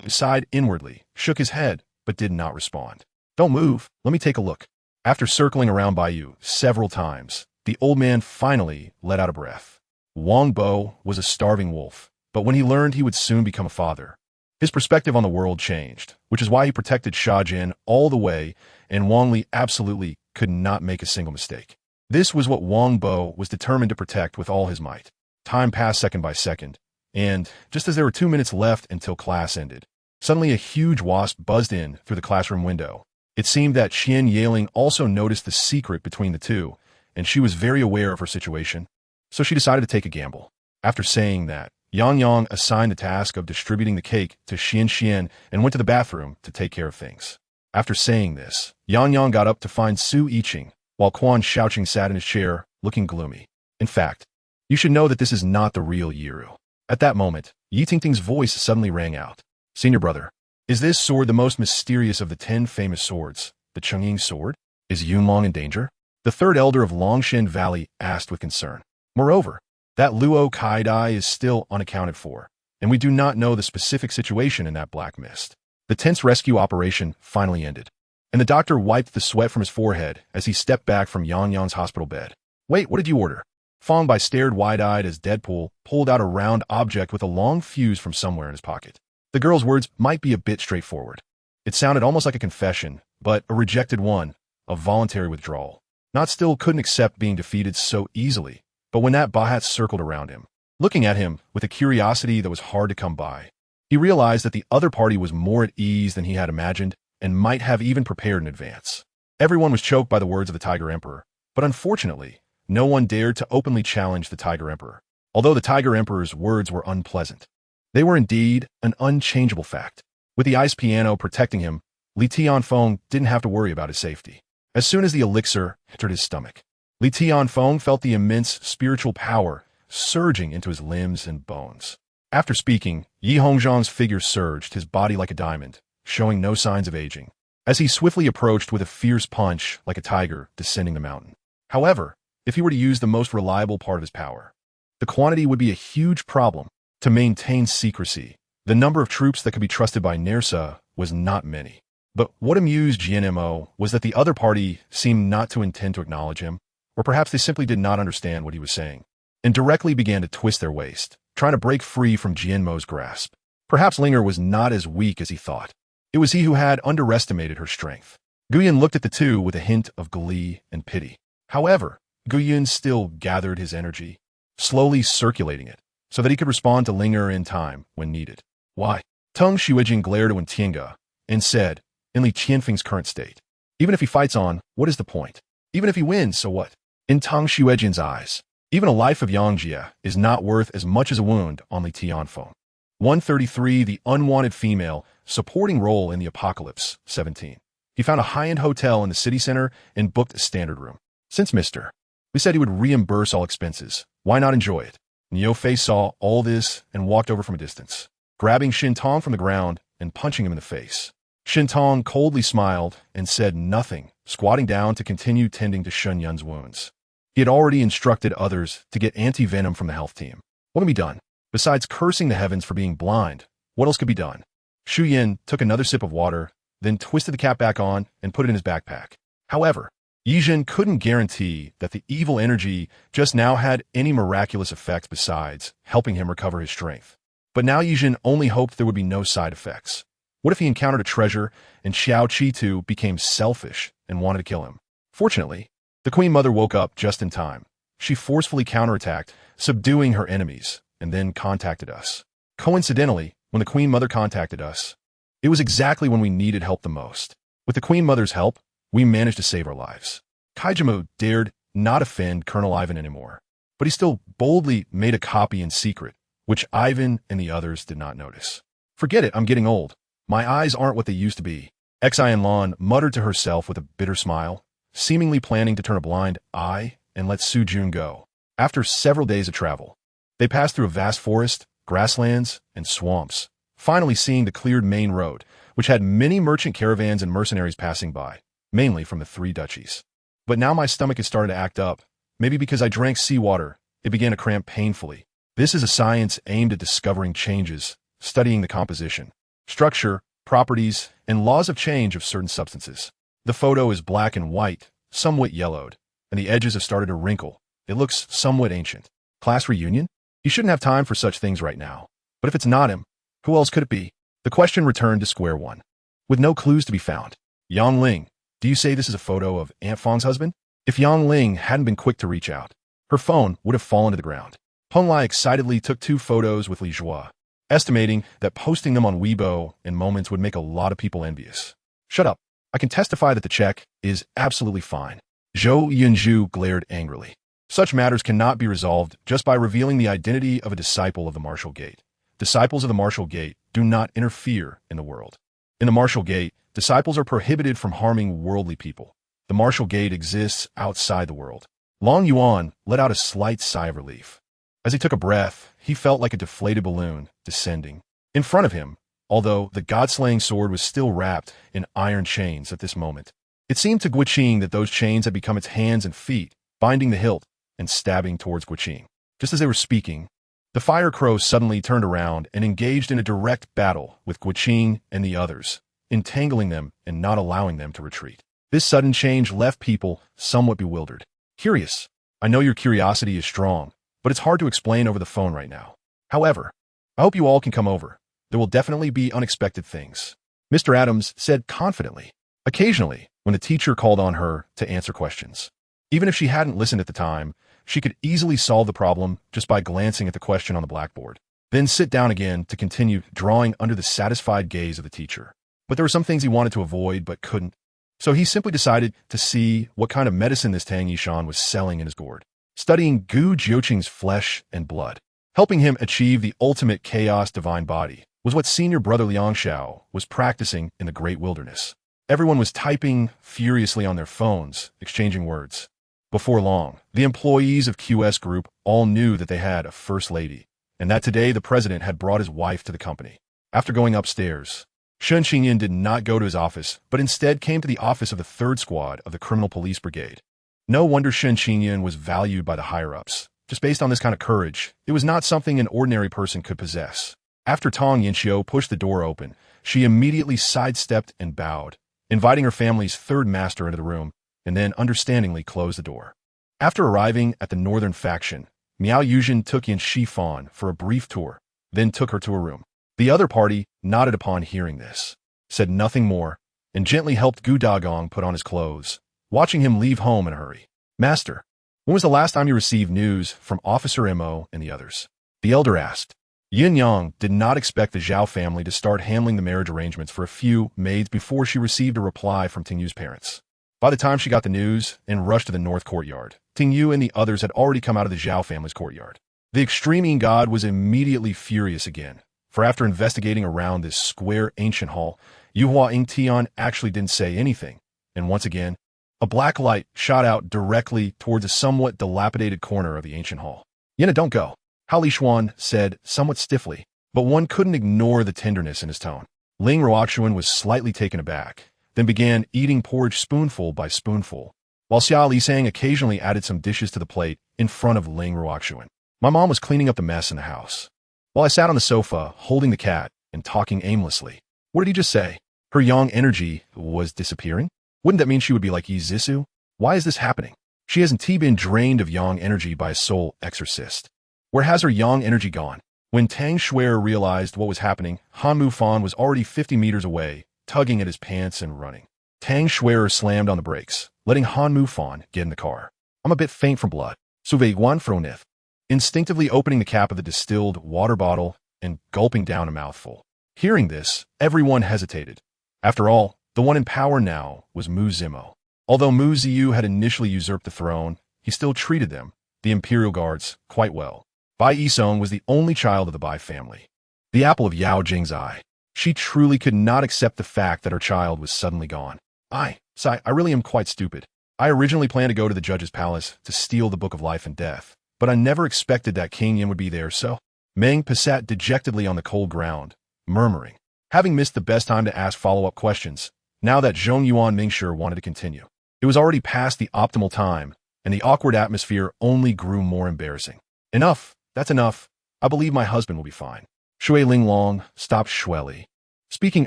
sighed inwardly, shook his head, but did not respond. Don't move, let me take a look. After circling around by you several times, the old man finally let out a breath. Wang Bo was a starving wolf, but when he learned he would soon become a father, his perspective on the world changed, which is why he protected Sha Jin all the way, and Wang Li absolutely could not make a single mistake. This was what Wang Bo was determined to protect with all his might. Time passed second by second, and just as there were 2 minutes left until class ended, Suddenly, a huge wasp buzzed in through the classroom window. It seemed that Qian Yaling also noticed the secret between the two, and she was very aware of her situation, so she decided to take a gamble. After saying that, Yang Yang assigned the task of distributing the cake to Xian Xian and went to the bathroom to take care of things. After saying this, Yang Yang got up to find Su Yiqing, while Quan Shaoqing sat in his chair, looking gloomy. In fact, you should know that this is not the real Yiru. At that moment, Yi Tingting's voice suddenly rang out. Senior brother, is this sword the most mysterious of the 10 famous swords, the Chengying sword? Is Yunlong in danger? The third elder of Longshan Valley asked with concern. Moreover, that Luo Kaidai is still unaccounted for, and we do not know the specific situation in that black mist. The tense rescue operation finally ended, and the doctor wiped the sweat from his forehead as he stepped back from Yang Yang's hospital bed. Wait, what did you order? Fong Bai stared wide-eyed as Deadpool pulled out a round object with a long fuse from somewhere in his pocket. The girl's words might be a bit straightforward. It sounded almost like a confession, but a rejected one, a voluntary withdrawal. Not still couldn't accept being defeated so easily, but when that Bahat circled around him, looking at him with a curiosity that was hard to come by, he realized that the other party was more at ease than he had imagined and might have even prepared in advance. Everyone was choked by the words of the Tiger Emperor, but unfortunately, no one dared to openly challenge the Tiger Emperor, although the Tiger Emperor's words were unpleasant. They were indeed an unchangeable fact. With the ice piano protecting him, Li Tianfeng didn't have to worry about his safety. As soon as the elixir entered his stomach, Li Tianfeng felt the immense spiritual power surging into his limbs and bones. After speaking, Yi Hongzhang's figure surged, his body like a diamond, showing no signs of aging, as he swiftly approached with a fierce punch like a tiger descending the mountain. However, if he were to use the most reliable part of his power, the quantity would be a huge problem. To maintain secrecy, the number of troops that could be trusted by Nersa was not many. But what amused GNMO was that the other party seemed not to intend to acknowledge him, or perhaps they simply did not understand what he was saying, and directly began to twist their waist, trying to break free from Jianmo's grasp. Perhaps Linger was not as weak as he thought. It was he who had underestimated her strength. Guyan looked at the two with a hint of glee and pity. However, Guyan still gathered his energy, slowly circulating it, so that he could respond to Linger in time when needed. Why? Tung Xuejing glared at Tienga and said, in Li Qianfeng's current state, even if he fights on, what is the point? Even if he wins, so what? In Tung Xuejing's eyes, even a life of Yangjia is not worth as much as a wound on Li Tianfeng. 133, the unwanted female, supporting role in the apocalypse, 17. He found a high-end hotel in the city center and booked a standard room. Since Mr. We said he would reimburse all expenses, why not enjoy it? Neo Fei saw all this and walked over from a distance, grabbing Shin Tong from the ground and punching him in the face. Shin Tong coldly smiled and said nothing, squatting down to continue tending to Shun Yun's wounds. He had already instructed others to get anti-venom from the health team. What can be done? Besides cursing the heavens for being blind, what else could be done? Shu Yin took another sip of water, then twisted the cap back on and put it in his backpack. However, Yijin couldn't guarantee that the evil energy just now had any miraculous effects besides helping him recover his strength. But now Yijin only hoped there would be no side effects. What if he encountered a treasure and Xiao Qitu became selfish and wanted to kill him? Fortunately, the Queen Mother woke up just in time. She forcefully counterattacked, subduing her enemies, and then contacted us. Coincidentally, when the Queen Mother contacted us, it was exactly when we needed help the most. With the Queen Mother's help, we managed to save our lives. Kaijimu dared not offend Colonel Ivan anymore, but he still boldly made a copy in secret, which Ivan and the others did not notice. Forget it, I'm getting old. My eyes aren't what they used to be. Xian Lan muttered to herself with a bitter smile, seemingly planning to turn a blind eye and let Su Jun go. After several days of travel, they passed through a vast forest, grasslands, and swamps, finally seeing the cleared main road, which had many merchant caravans and mercenaries passing by, mainly from the three duchies. But now my stomach is starting to act up. Maybe because I drank seawater, it began to cramp painfully. This is a science aimed at discovering changes, studying the composition, structure, properties, and laws of change of certain substances. The photo is black and white, somewhat yellowed, and the edges have started to wrinkle. It looks somewhat ancient. Class reunion? You shouldn't have time for such things right now. But if it's not him, who else could it be? The question returned to square one, with no clues to be found. Yang Ling, do you say this is a photo of Aunt Fang's husband? If Yang Ling hadn't been quick to reach out, her phone would have fallen to the ground. Peng Lai excitedly took 2 photos with Li Jua, estimating that posting them on Weibo in moments would make a lot of people envious. Shut up. I can testify that the check is absolutely fine. Zhou Yunzhu glared angrily. Such matters cannot be resolved just by revealing the identity of a disciple of the Martial Gate. Disciples of the Martial Gate do not interfere in the world. In the Martial Gate, disciples are prohibited from harming worldly people. The Martial Gate exists outside the world. Long Yuan let out a slight sigh of relief. As he took a breath, he felt like a deflated balloon descending. In front of him, although the god-slaying sword was still wrapped in iron chains at this moment, it seemed to Guiqing that those chains had become its hands and feet, binding the hilt and stabbing towards Guiqing. Just as they were speaking, the Fire Crow suddenly turned around and engaged in a direct battle with Guiqing and the others, entangling them and not allowing them to retreat. This sudden change left people somewhat bewildered. Curious. I know your curiosity is strong, but it's hard to explain over the phone right now. However, I hope you all can come over. There will definitely be unexpected things. Mr. Adams said confidently, occasionally when the teacher called on her to answer questions. Even if she hadn't listened at the time, she could easily solve the problem just by glancing at the question on the blackboard, then sit down again to continue drawing under the satisfied gaze of the teacher. But there were some things he wanted to avoid but couldn't, so he simply decided to see what kind of medicine this Tang Yishan was selling in his gourd, studying Gu Jiuqing's flesh and blood. Helping him achieve the ultimate chaos divine body was what senior brother Liang Xiao was practicing in the great wilderness. Everyone was typing furiously on their phones, exchanging words. Before long, the employees of QS Group all knew that they had a first lady, and that today the president had brought his wife to the company. After going upstairs, Shen Qingyan did not go to his office, but instead came to the office of the 3rd Squad of the Criminal Police Brigade. No wonder Shen Qingyan was valued by the higher-ups. Just based on this kind of courage, it was not something an ordinary person could possess. After Tong Yinxiu pushed the door open, she immediately sidestepped and bowed, inviting her family's 3rd master into the room, and then understandingly closed the door. After arriving at the northern faction, Miao Yuzhen took Yin Shifan for a brief tour, then took her to her room. The other party nodded upon hearing this, said nothing more, and gently helped Gu Dagong put on his clothes, watching him leave home in a hurry. Master, when was the last time you received news from Officer Mo and the others? The elder asked. Yin Yang did not expect the Zhao family to start handling the marriage arrangements for a few maids before she received a reply from Ting Yu's parents. By the time she got the news and rushed to the north courtyard, Ting Yu and the others had already come out of the Zhao family's courtyard. The extreme Yin god was immediately furious again, for after investigating around this square ancient hall, Yuhua Ing Tian actually didn't say anything, and once again, a black light shot out directly towards a somewhat dilapidated corner of the ancient hall. Yena, don't go, Hao Lishuan said somewhat stiffly, but one couldn't ignore the tenderness in his tone. Ling Ruoxuan was slightly taken aback, then began eating porridge spoonful by spoonful, while Xia Lisang occasionally added some dishes to the plate in front of Ling Ruoxuan. My mom was cleaning up the mess in the house, while I sat on the sofa, holding the cat and talking aimlessly. What did he just say? Her yang energy was disappearing? Wouldn't that mean she would be like Yi Zissou? Why is this happening? She hasn't been drained of yang energy by a soul exorcist. Where has her yang energy gone? When Tang Shuer realized what was happening, Han Mufan was already 50 meters away, tugging at his pants and running. Tang Shuer slammed on the brakes, letting Han Mufan get in the car. I'm a bit faint from blood. Suve Guan Fronith. Instinctively opening the cap of the distilled water bottle and gulping down a mouthful. Hearing this, everyone hesitated. After all, the one in power now was Mu Zimo. Although Mu Ziyu had initially usurped the throne, he still treated them, the Imperial Guards, quite well. Bai Yisong was the only child of the Bai family, the apple of Yao Jing's eye. She truly could not accept the fact that her child was suddenly gone. I really am quite stupid. I originally planned to go to the judge's palace to steal the Book of Life and Death, but I never expected that King Yin would be there, so... Meng sat dejectedly on the cold ground, murmuring, having missed the best time to ask follow-up questions, now that Zhong Yuan Mingshi wanted to continue. It was already past the optimal time, and the awkward atmosphere only grew more embarrassing. Enough, that's enough. I believe my husband will be fine. Shui Linglong stopped Shueli, speaking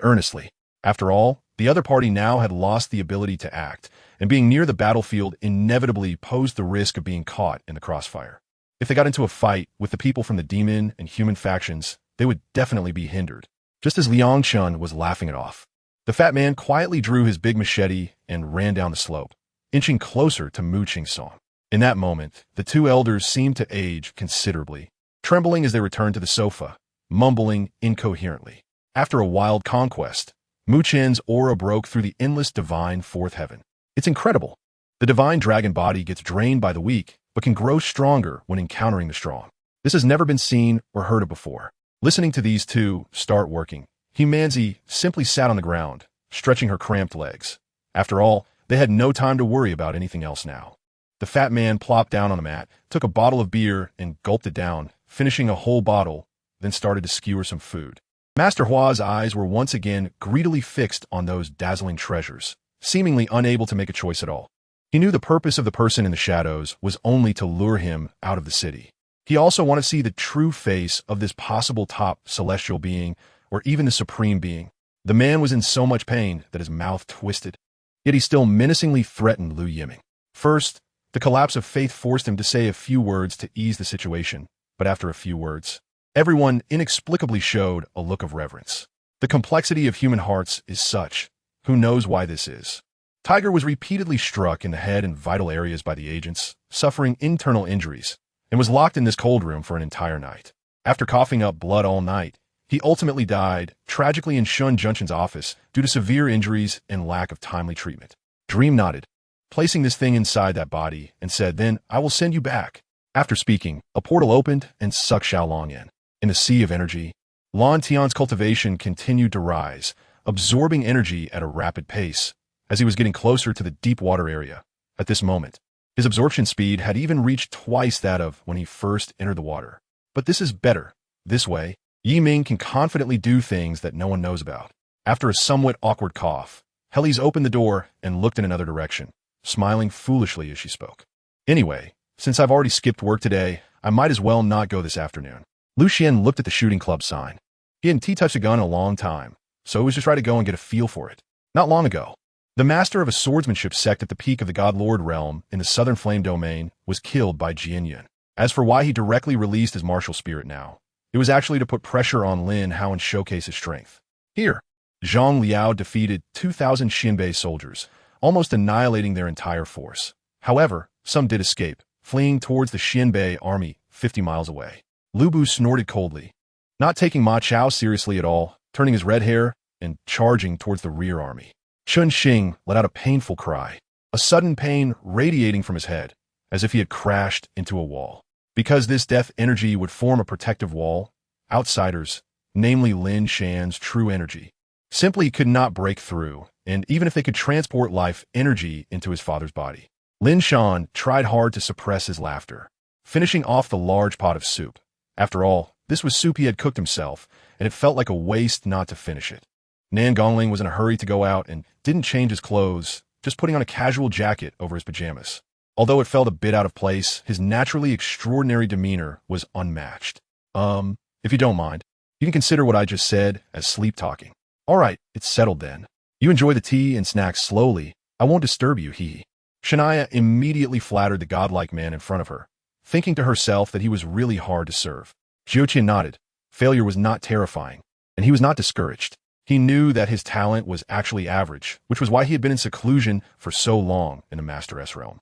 earnestly. After all, the other party now had lost the ability to act, and being near the battlefield inevitably posed the risk of being caught in the crossfire. If they got into a fight with the people from the demon and human factions, they would definitely be hindered. Just as Liang Chun was laughing it off, the fat man quietly drew his big machete and ran down the slope, inching closer to Mu Qingsong. In that moment, the two elders seemed to age considerably. Trembling as they returned to the sofa, mumbling incoherently. After a wild conquest, Mu Chen's aura broke through the endless divine fourth heaven. It's incredible. The divine dragon body gets drained by the weak, but can grow stronger when encountering the strong. This has never been seen or heard of before. Listening to these two start working, Humanzi simply sat on the ground, stretching her cramped legs. After all, they had no time to worry about anything else now. The fat man plopped down on the mat, took a bottle of beer, and gulped it down, finishing a whole bottle, then started to skewer some food. Master Hua's eyes were once again greedily fixed on those dazzling treasures, seemingly unable to make a choice at all. He knew the purpose of the person in the shadows was only to lure him out of the city. He also wanted to see the true face of this possible top celestial being, or even the supreme being. The man was in so much pain that his mouth twisted, yet he still menacingly threatened Lu Yiming. First, the collapse of faith forced him to say a few words to ease the situation, but after a few words, everyone inexplicably showed a look of reverence. The complexity of human hearts is such. Who knows why this is? Tiger was repeatedly struck in the head and vital areas by the agents, suffering internal injuries, and was locked in this cold room for an entire night. After coughing up blood all night, he ultimately died, tragically in Shun Junction's office due to severe injuries and lack of timely treatment. Dream nodded, placing this thing inside that body, and said, "Then I will send you back." After speaking, a portal opened and sucked Xiaolong in. In the sea of energy, Lan Tian's cultivation continued to rise, absorbing energy at a rapid pace as he was getting closer to the deep water area. At this moment, his absorption speed had even reached twice that of when he first entered the water. But this is better. This way, Yi Ming can confidently do things that no one knows about. After a somewhat awkward cough, Helise opened the door and looked in another direction, smiling foolishly as she spoke. "Anyway, since I've already skipped work today, I might as well not go this afternoon." Lu Xian looked at the shooting club sign. He hadn't touched a gun in a long time, so he was just trying to go and get a feel for it. Not long ago, the master of a swordsmanship sect at the peak of the God Lord realm in the Southern Flame domain was killed by Jian Yun. As for why he directly released his martial spirit now, it was actually to put pressure on Lin Hao and showcase his strength. Here, Zhang Liao defeated 2,000 Xinbei soldiers, almost annihilating their entire force. However, some did escape, fleeing towards the Xinbei army 50 miles away. Lu Bu snorted coldly, not taking Ma Chao seriously at all, turning his red hair and charging towards the rear army. Chun Xing let out a painful cry, a sudden pain radiating from his head, as if he had crashed into a wall. Because this death energy would form a protective wall, outsiders, namely Lin Shan's true energy, simply could not break through, and even if they could transport life energy into his father's body. Lin Shan tried hard to suppress his laughter, finishing off the large pot of soup. After all, this was soup he had cooked himself, and it felt like a waste not to finish it. Nan Gongling was in a hurry to go out and didn't change his clothes, just putting on a casual jacket over his pajamas. Although it felt a bit out of place, his naturally extraordinary demeanor was unmatched. If you don't mind, you can consider what I just said as sleep talking. All right, it's settled then. You enjoy the tea and snacks slowly. I won't disturb you, hee. Shania immediately flattered the godlike man in front of her, thinking to herself that he was really hard to serve. Jiuqian nodded. Failure was not terrifying, and he was not discouraged. He knew that his talent was actually average, which was why he had been in seclusion for so long in the Master S realm.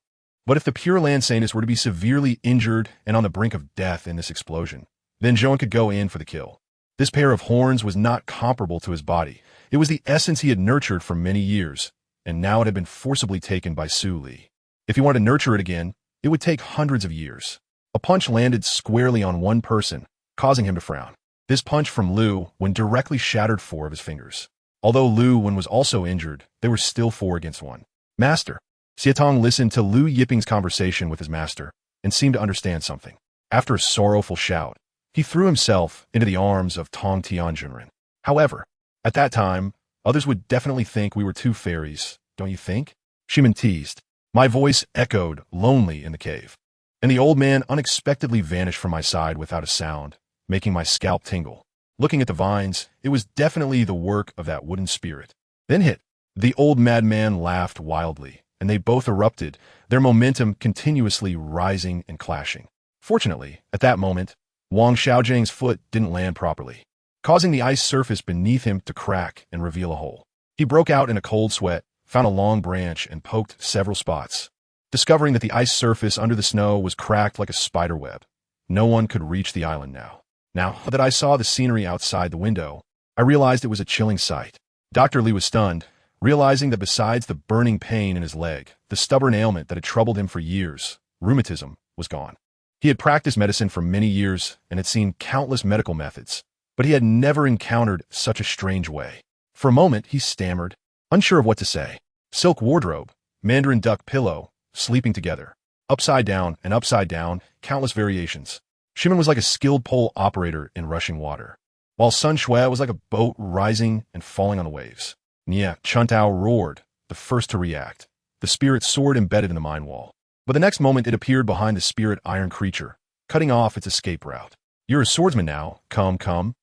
But if the Pure Land Saintess were to be severely injured and on the brink of death in this explosion, then Zhong could go in for the kill. This pair of horns was not comparable to his body. It was the essence he had nurtured for many years, and now it had been forcibly taken by Su Li. If he wanted to nurture it again, it would take hundreds of years. A punch landed squarely on one person, causing him to frown. This punch from Lu Wen directly shattered 4 of his fingers. Although Lu Wen was also injured, they were still 4 against 1. Master. Xietong listened to Lu Yiping's conversation with his master and seemed to understand something. After a sorrowful shout, he threw himself into the arms of Tong Tianjunren. However, at that time, others would definitely think we were 2 fairies, don't you think? Shimin teased. My voice echoed lonely in the cave, and the old man unexpectedly vanished from my side without a sound, making my scalp tingle. Looking at the vines, it was definitely the work of that wooden spirit. Then hit. The old madman laughed wildly, and they both erupted, their momentum continuously rising and clashing. Fortunately, at that moment, Wang Xiaojiang's foot didn't land properly, causing the ice surface beneath him to crack and reveal a hole. He broke out in a cold sweat, found a long branch, and poked several spots, discovering that the ice surface under the snow was cracked like a spider web. No one could reach the island now. Now that I saw the scenery outside the window, I realized it was a chilling sight. Dr. Lee was stunned, realizing that besides the burning pain in his leg, the stubborn ailment that had troubled him for years, rheumatism, was gone. He had practiced medicine for many years and had seen countless medical methods, but he had never encountered such a strange way. For a moment, he stammered, unsure of what to say. Silk wardrobe, mandarin duck pillow, sleeping together. Upside down and upside down, countless variations. Shimon was like a skilled pole operator in rushing water, while Sun Shui was like a boat rising and falling on the waves. Nia Chuntao roared, the first to react, the spirit sword embedded in the mine wall. But the next moment it appeared behind the spirit iron creature, cutting off its escape route. You're a swordsman now, come.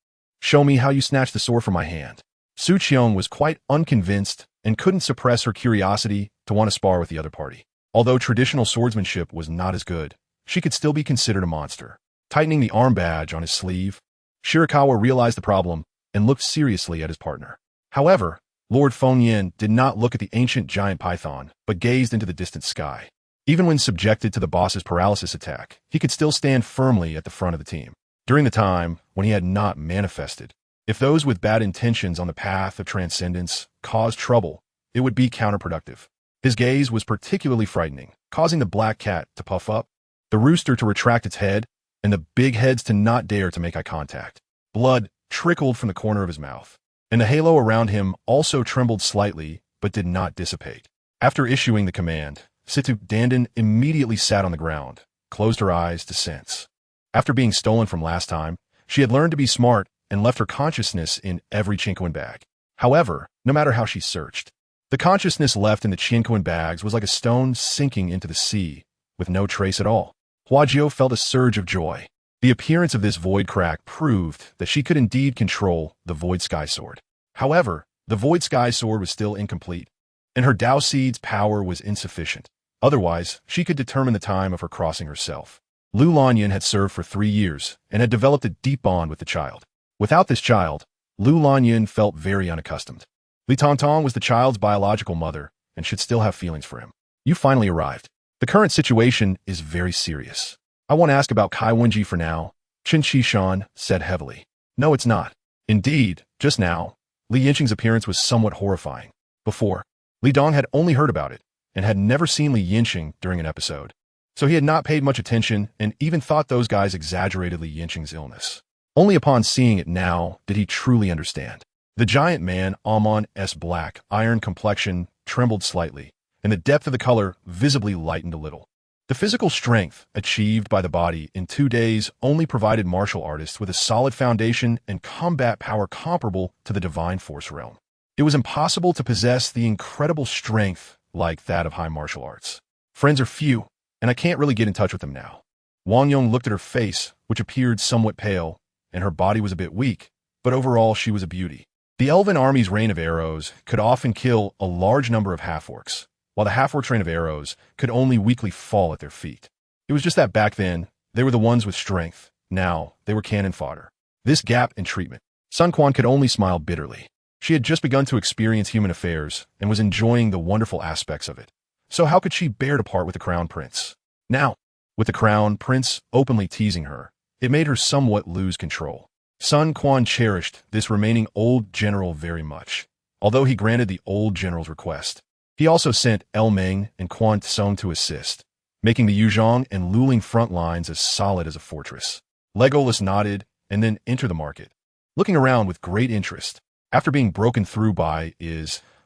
Show me how you snatched the sword from my hand. Su Qiong was quite unconvinced and couldn't suppress her curiosity to want to spar with the other party. Although traditional swordsmanship was not as good, she could still be considered a monster. Tightening the arm badge on his sleeve, Shirakawa realized the problem and looked seriously at his partner. However, Lord Fengyan did not look at the ancient giant python, but gazed into the distant sky. Even when subjected to the boss's paralysis attack, he could still stand firmly at the front of the team. During the time when he had not manifested, if those with bad intentions on the path of transcendence caused trouble, it would be counterproductive. His gaze was particularly frightening, causing the black cat to puff up, the rooster to retract its head, and the big heads to not dare to make eye contact. Blood trickled from the corner of his mouth, and the halo around him also trembled slightly but did not dissipate. After issuing the command, Situ Dandan immediately sat on the ground, closed her eyes to sense. After being stolen from last time, she had learned to be smart and left her consciousness in every Chinquan bag. However, no matter how she searched, the consciousness left in the Chinquan bags was like a stone sinking into the sea, with no trace at all. Huajiao felt a surge of joy. The appearance of this void crack proved that she could indeed control the Void Sky Sword. However, the Void Sky Sword was still incomplete, and her Dao Seed's power was insufficient. Otherwise, she could determine the time of her crossing herself. Lu Lanyan had served for 3 years and had developed a deep bond with the child. Without this child, Lu Lanyan felt very unaccustomed. Li Tongtong was the child's biological mother and should still have feelings for him. You finally arrived. The current situation is very serious. I won't ask about Kai Wenji for now, Chen Qishan said heavily. No, it's not. Indeed, just now, Li Yinqing's appearance was somewhat horrifying. Before, Li Dong had only heard about it and had never seen Li Yinqing during an episode, so he had not paid much attention and even thought those guys exaggerated Li Yinqing's illness. Only upon seeing it now did he truly understand. The giant man, Amon's black, iron complexion, trembled slightly, and the depth of the color visibly lightened a little. The physical strength achieved by the body in 2 days only provided martial artists with a solid foundation and combat power comparable to the divine force realm. It was impossible to possess the incredible strength like that of high martial arts. Friends are few, and I can't really get in touch with them now. Wang Yong looked at her face, which appeared somewhat pale, and her body was a bit weak, but overall she was a beauty. The elven army's rain of arrows could often kill a large number of half-orcs, while the half-orc train of arrows could only weakly fall at their feet. It was just that back then, they were the ones with strength. Now, they were cannon fodder. This gap in treatment. Sun Quan could only smile bitterly. She had just begun to experience human affairs and was enjoying the wonderful aspects of it. So how could she bear to part with the Crown Prince? Now, with the Crown Prince openly teasing her, it made her somewhat lose control. Sun Quan cherished this remaining old general very much, although he granted the old general's request. He also sent El Meng and Quan Tsong to assist, making the Yuzhong and Luling front lines as solid as a fortress. Legolas nodded and then entered the market, looking around with great interest. After being broken through by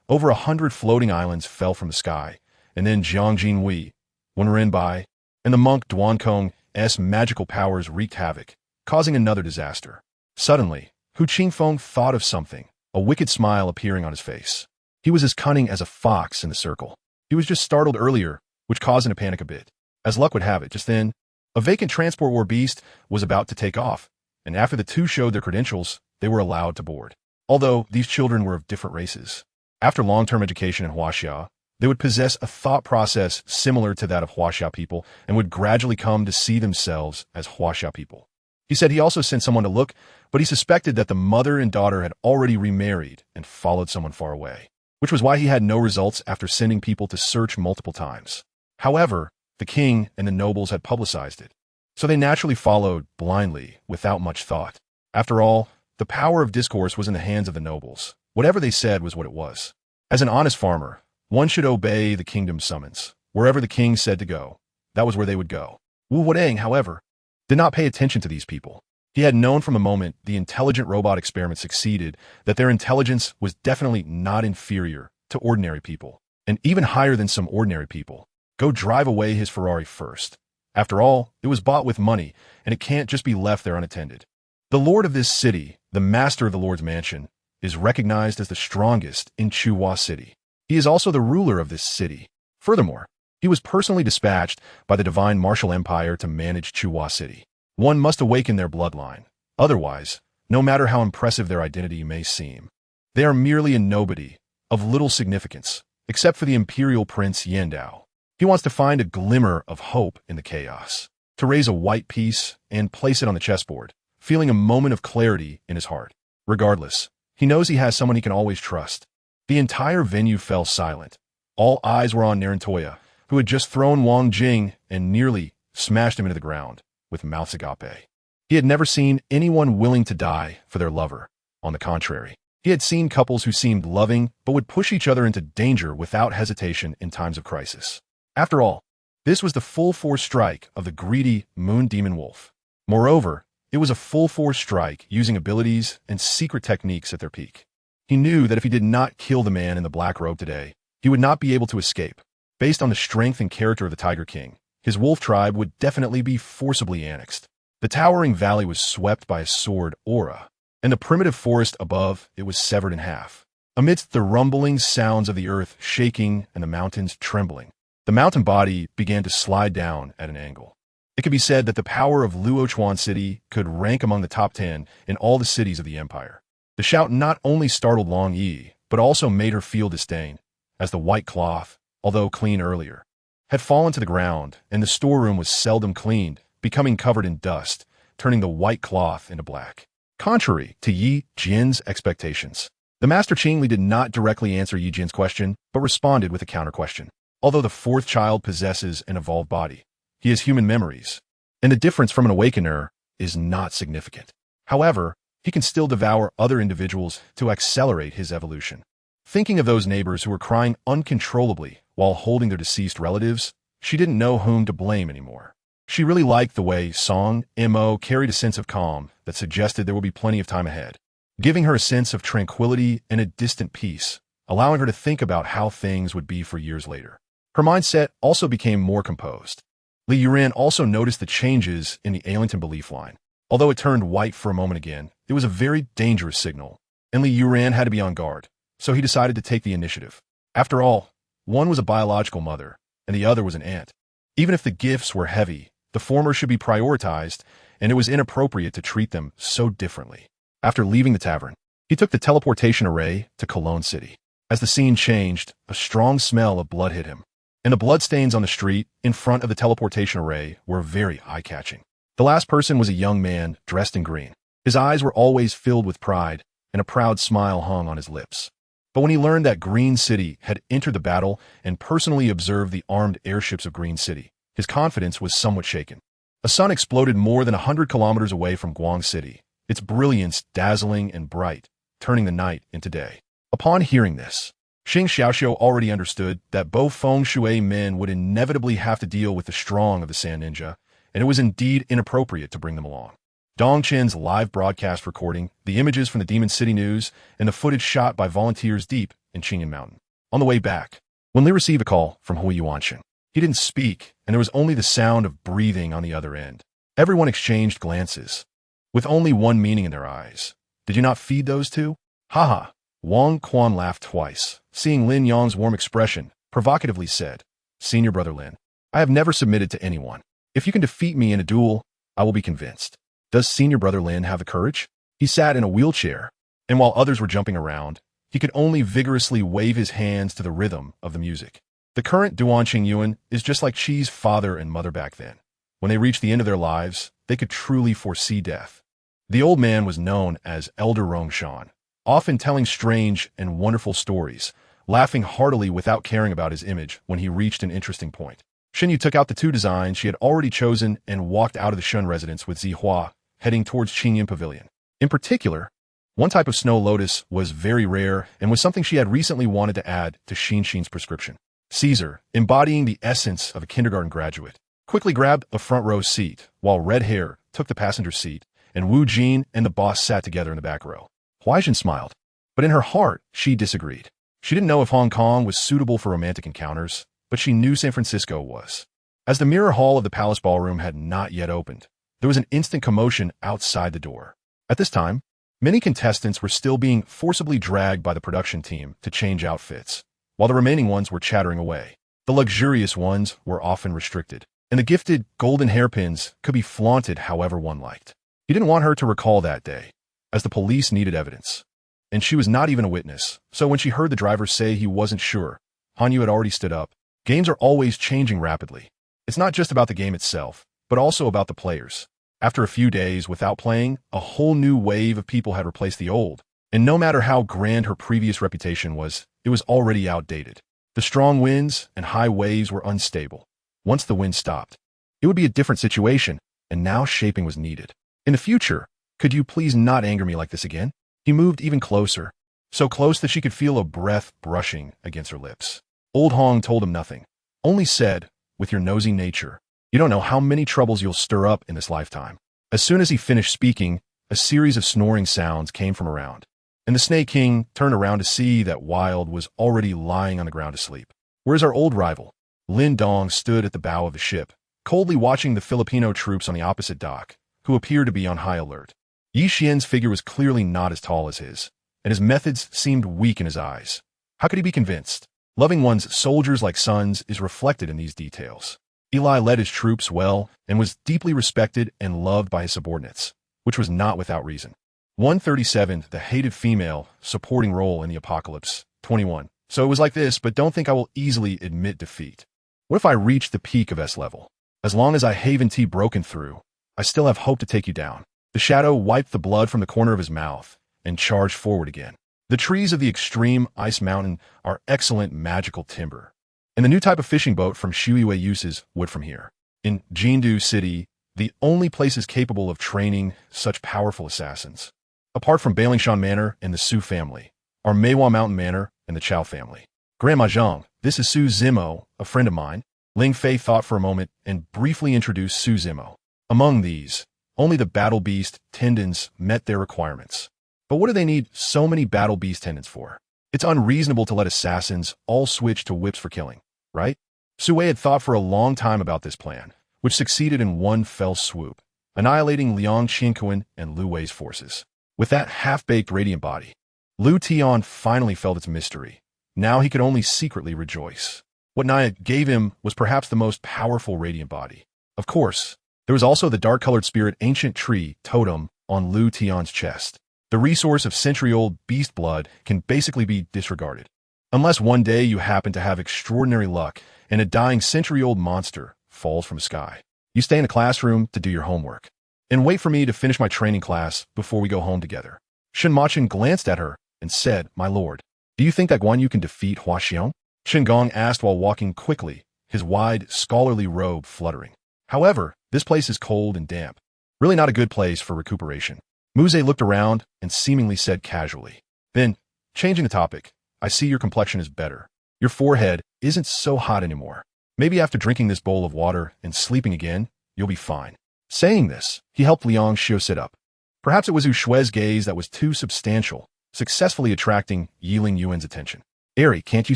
over 100 floating islands fell from the sky, and then Jiang Jinwei, Wenren Bai, and the monk Duankong's magical powers wreaked havoc, causing another disaster. Suddenly, Hu Qingfeng thought of something, a wicked smile appearing on his face. He was as cunning as a fox in the circle. He was just startled earlier, which caused him to panic a bit. As luck would have it, just then, a vacant transport war beast was about to take off, and after the two showed their credentials, they were allowed to board. Although these children were of different races. After long-term education in Huaxia, they would possess a thought process similar to that of Huaxia people and would gradually come to see themselves as Huaxia people. He said he also sent someone to look, but he suspected that the mother and daughter had already remarried and followed someone far away, which was why he had no results after sending people to search multiple times. However, the king and the nobles had publicized it, so they naturally followed blindly, without much thought. After all, the power of discourse was in the hands of the nobles. Whatever they said was what it was. As an honest farmer, one should obey the kingdom's summons. Wherever the king said to go, that was where they would go. Wu Wadang, however, did not pay attention to these people. He had known from the moment the intelligent robot experiment succeeded that their intelligence was definitely not inferior to ordinary people, and even higher than some ordinary people. Go drive away his Ferrari first. After all, it was bought with money, and it can't just be left there unattended. The lord of this city, the master of the lord's mansion, is recognized as the strongest in Chuhua City. He is also the ruler of this city. Furthermore, he was personally dispatched by the divine martial empire to manage Chuhua City. One must awaken their bloodline. Otherwise, no matter how impressive their identity may seem, they are merely a nobody, of little significance, except for the imperial prince Yandao. He wants to find a glimmer of hope in the chaos, to raise a white piece and place it on the chessboard, feeling a moment of clarity in his heart. Regardless, he knows he has someone he can always trust. The entire venue fell silent. All eyes were on Narantoya, who had just thrown Wang Jing and nearly smashed him into the ground with mouths agape. He had never seen anyone willing to die for their lover. On the contrary, he had seen couples who seemed loving but would push each other into danger without hesitation in times of crisis. After all, this was the full-force strike of the greedy moon demon wolf. Moreover, it was a full-force strike using abilities and secret techniques at their peak. He knew that if he did not kill the man in the black robe today, he would not be able to escape. Based on the strength and character of the Tiger King, his wolf tribe would definitely be forcibly annexed. The towering valley was swept by a sword aura, and the primitive forest above it was severed in half. Amidst the rumbling sounds of the earth shaking and the mountains trembling, the mountain body began to slide down at an angle. It could be said that the power of Luochuan City could rank among the top 10 in all the cities of the empire. The shout not only startled Long Yi, but also made her feel disdain, as the white cloth, although clean earlier, had fallen to the ground, and the storeroom was seldom cleaned, becoming covered in dust, turning the white cloth into black. Contrary to Yi Jin's expectations, the Master Qingli did not directly answer Yi Jin's question, but responded with a counter-question. Although the fourth child possesses an evolved body, he has human memories, and the difference from an awakener is not significant. However, he can still devour other individuals to accelerate his evolution. Thinking of those neighbors who were crying uncontrollably while holding their deceased relatives, she didn't know whom to blame anymore. She really liked the way Song Mo carried a sense of calm that suggested there would be plenty of time ahead, giving her a sense of tranquility and a distant peace, allowing her to think about how things would be for years later. Her mindset also became more composed. Li Yuran also noticed the changes in the Ailington belief line. Although it turned white for a moment again, it was a very dangerous signal, and Li Yuran had to be on guard, so he decided to take the initiative. After all, one was a biological mother, and the other was an aunt. Even if the gifts were heavy, the former should be prioritized, and it was inappropriate to treat them so differently. After leaving the tavern, he took the teleportation array to Cologne City. As the scene changed, a strong smell of blood hit him, and the bloodstains on the street in front of the teleportation array were very eye-catching. The last person was a young man dressed in green. His eyes were always filled with pride, and a proud smile hung on his lips. But when he learned that Green City had entered the battle and personally observed the armed airships of Green City, his confidence was somewhat shaken. A sun exploded more than 100 kilometers away from Guang City, its brilliance dazzling and bright, turning the night into day. Upon hearing this, Xing Xiaoxiu already understood that both Feng Shui men would inevitably have to deal with the strong of the Sand Ninja, and it was indeed inappropriate to bring them along. Dong Chen's live broadcast recording, the images from the Demon City News, and the footage shot by volunteers deep in Qingyan Mountain. On the way back, when Li received a call from Hui Yuanqing, he didn't speak, and there was only the sound of breathing on the other end. Everyone exchanged glances, with only one meaning in their eyes. Did you not feed those two? Haha. Wang Quan laughed twice. Seeing Lin Yang's warm expression, provocatively said, Senior Brother Lin, I have never submitted to anyone. If you can defeat me in a duel, I will be convinced. Does Senior Brother Lin have the courage? He sat in a wheelchair, and while others were jumping around, he could only vigorously wave his hands to the rhythm of the music. The current Duanqing Yuan is just like Qi's father and mother back then. When they reached the end of their lives, they could truly foresee death. The old man was known as Elder Rongshan, often telling strange and wonderful stories, laughing heartily without caring about his image when he reached an interesting point. Xinyu took out the two designs she had already chosen and walked out of the Shun residence with Zihua, heading towards Qingyan Pavilion. In particular, one type of snow lotus was very rare and was something she had recently wanted to add to Xin's prescription. Caesar, embodying the essence of a kindergarten graduate, quickly grabbed a front row seat, while Red Hair took the passenger seat, and Wu Jin and the boss sat together in the back row. Huaixin smiled, but in her heart, she disagreed. She didn't know if Hong Kong was suitable for romantic encounters, but she knew San Francisco was. As the mirror hall of the palace ballroom had not yet opened, there was an instant commotion outside the door. At this time, many contestants were still being forcibly dragged by the production team to change outfits, while the remaining ones were chattering away. The luxurious ones were often restricted, and the gifted golden hairpins could be flaunted however one liked. He didn't want her to recall that day, as the police needed evidence. And she was not even a witness, so when she heard the driver say he wasn't sure, Hanyu had already stood up. Games are always changing rapidly. It's not just about the game itself, but also about the players. After a few days without playing, a whole new wave of people had replaced the old, and no matter how grand her previous reputation was, it was already outdated. The strong winds and high waves were unstable. Once the wind stopped, it would be a different situation, and now shaping was needed. In the future, could you please not anger me like this again? He moved even closer, so close that she could feel a breath brushing against her lips. Old Hong told him nothing, only said, with your nosy nature, you don't know how many troubles you'll stir up in this lifetime. As soon as he finished speaking, a series of snoring sounds came from around, and the Snake King turned around to see that Wild was already lying on the ground asleep. Where's our old rival? Lin Dong stood at the bow of the ship, coldly watching the Filipino troops on the opposite dock, who appeared to be on high alert. Yi Xian's figure was clearly not as tall as his, and his methods seemed weak in his eyes. How could he be convinced? Loving one's soldiers like sons is reflected in these details. Eli led his troops well and was deeply respected and loved by his subordinates, which was not without reason. 137, the hated female, supporting role in the apocalypse. 21. So it was like this, but don't think I will easily admit defeat. What if I reach the peak of S level? As long as I haven't broken through, I still have hope to take you down. The shadow wiped the blood from the corner of his mouth and charged forward again. The trees of the extreme ice mountain are excellent magical timber, and the new type of fishing boat from Shuiwei uses wood from here. In Jindu City, the only places capable of training such powerful assassins, apart from Bailingshan Manor and the Su family, are Meiwa Mountain Manor and the Chao family. Grandma Zhang, this is Su Zimo, a friend of mine. Ling Fei thought for a moment and briefly introduced Su Zimo. Among these, only the battle beast tendons met their requirements. But what do they need so many battle beast tendons for? It's unreasonable to let assassins all switch to whips for killing, right? Su Wei had thought for a long time about this plan, which succeeded in one fell swoop, annihilating Liang Qianquan and Lu Wei's forces. With that half-baked radiant body, Lu Tian finally felt its mystery. Now he could only secretly rejoice. What Naya gave him was perhaps the most powerful radiant body. Of course, there was also the dark-colored spirit ancient tree totem on Lu Tian's chest. The resource of century-old beast blood can basically be disregarded. Unless one day you happen to have extraordinary luck and a dying century-old monster falls from the sky. You stay in the classroom to do your homework and wait for me to finish my training class before we go home together. Shen Machin glanced at her and said, My lord, do you think that Guan Yu can defeat Hua Xiong? Shen Gong asked while walking quickly, his wide, scholarly robe fluttering. However, this place is cold and damp. Really not a good place for recuperation. Muze looked around and seemingly said casually. Then, changing the topic, I see your complexion is better. Your forehead isn't so hot anymore. Maybe after drinking this bowl of water and sleeping again, you'll be fine. Saying this, he helped Liang Xiu sit up. Perhaps it was Wu Shui's gaze that was too substantial, successfully attracting Yiling Yuan's attention. Ari, can't you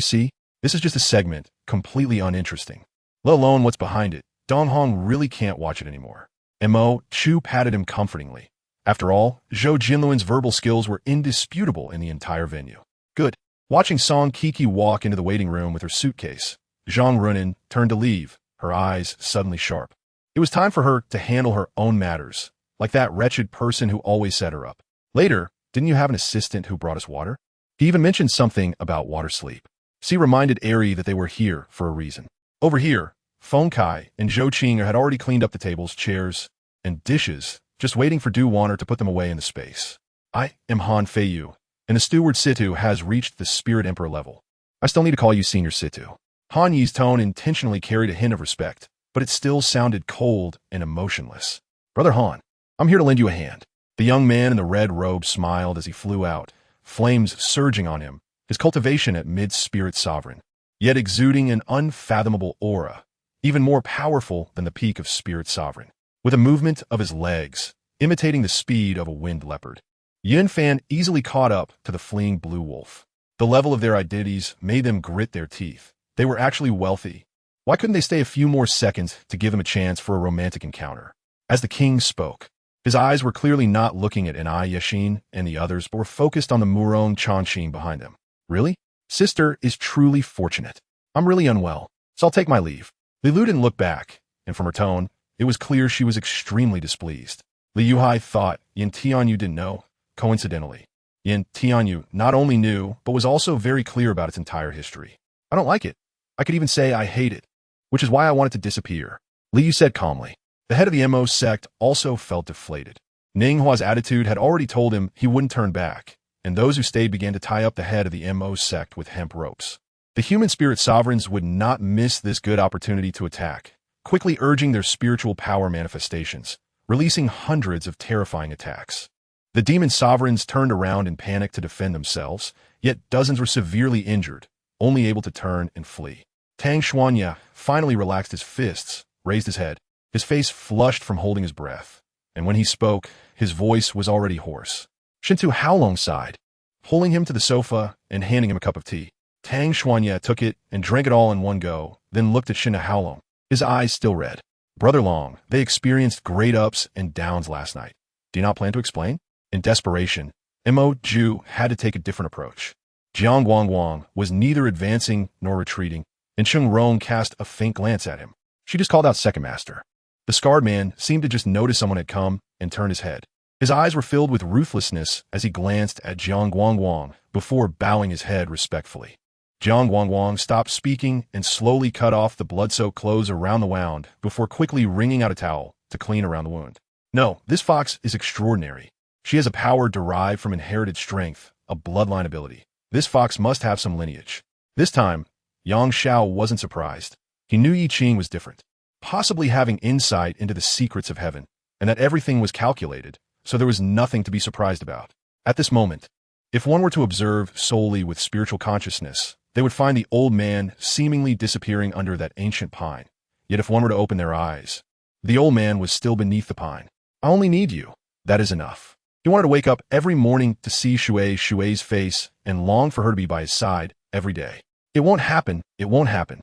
see? This is just a segment, completely uninteresting. Let alone what's behind it. Dong Hong really can't watch it anymore. Mo Chu patted him comfortingly. After all, Zhou Jinluan's verbal skills were indisputable in the entire venue. Good. Watching Song Kiki walk into the waiting room with her suitcase, Zhang Runin turned to leave, her eyes suddenly sharp. It was time for her to handle her own matters, like that wretched person who always set her up. Later, didn't you have an assistant who brought us water? He even mentioned something about water sleep. C reminded Ari that they were here for a reason. Over here, Feng Kai and Zhou Qing had already cleaned up the tables, chairs, and dishes, just waiting for Du Wanner to put them away in the space. I am Han Feiyu, and the steward Situ has reached the Spirit Emperor level. I still need to call you Senior Situ. Han Yi's tone intentionally carried a hint of respect, but it still sounded cold and emotionless. Brother Han, I'm here to lend you a hand. The young man in the red robe smiled as he flew out, flames surging on him, his cultivation at mid-spirit sovereign, yet exuding an unfathomable aura, even more powerful than the peak of spirit sovereign. With a movement of his legs, imitating the speed of a wind leopard, Yin Fan easily caught up to the fleeing blue wolf. The level of their identities made them grit their teeth. They were actually wealthy. Why couldn't they stay a few more seconds to give him a chance for a romantic encounter? As the king spoke, his eyes were clearly not looking at Anai Yashin and the others, but were focused on the Murong Chanshin behind them. Really? Sister is truly fortunate. I'm really unwell, so I'll take my leave. Li Lu didn't look back, and from her tone, it was clear she was extremely displeased. Li Yuhai thought Yin Tianyu didn't know. Coincidentally, Yin Tianyu not only knew, but was also very clear about its entire history. I don't like it. I could even say I hate it, which is why I want it to disappear. Li Yu said calmly. The head of the MO sect also felt deflated. Ning Hua's attitude had already told him he wouldn't turn back, and those who stayed began to tie up the head of the MO sect with hemp ropes. The human spirit sovereigns would not miss this good opportunity to attack, quickly urging their spiritual power manifestations, releasing hundreds of terrifying attacks. The demon sovereigns turned around in panic to defend themselves, yet dozens were severely injured, only able to turn and flee. Tang Xuanya finally relaxed his fists, raised his head, his face flushed from holding his breath, and when he spoke, his voice was already hoarse. Shintu Haolong sighed, pulling him to the sofa and handing him a cup of tea. Tang Xuanya took it and drank it all in one go, then looked at Shintu Haolong, his eyes still red. Brother Long, they experienced great ups and downs last night. Do you not plan to explain? In desperation, Mo Ju had to take a different approach. Jiang Guangguang was neither advancing nor retreating, and Cheng Rong cast a faint glance at him. She just called out Second Master. The scarred man seemed to just notice someone had come and turned his head. His eyes were filled with ruthlessness as he glanced at Jiang Guangguang before bowing his head respectfully. Jiang Guangguang stopped speaking and slowly cut off the blood-soaked clothes around the wound before quickly wringing out a towel to clean around the wound. No, this fox is extraordinary. She has a power derived from inherited strength, a bloodline ability. This fox must have some lineage. This time, Yang Xiao wasn't surprised. He knew Yi Qing was different, possibly having insight into the secrets of heaven, and that everything was calculated, so there was nothing to be surprised about. At this moment, if one were to observe solely with spiritual consciousness, they would find the old man seemingly disappearing under that ancient pine. Yet if one were to open their eyes, the old man was still beneath the pine. I only need you. That is enough. He wanted to wake up every morning to see Shui's face and long for her to be by his side every day. It won't happen. It won't happen.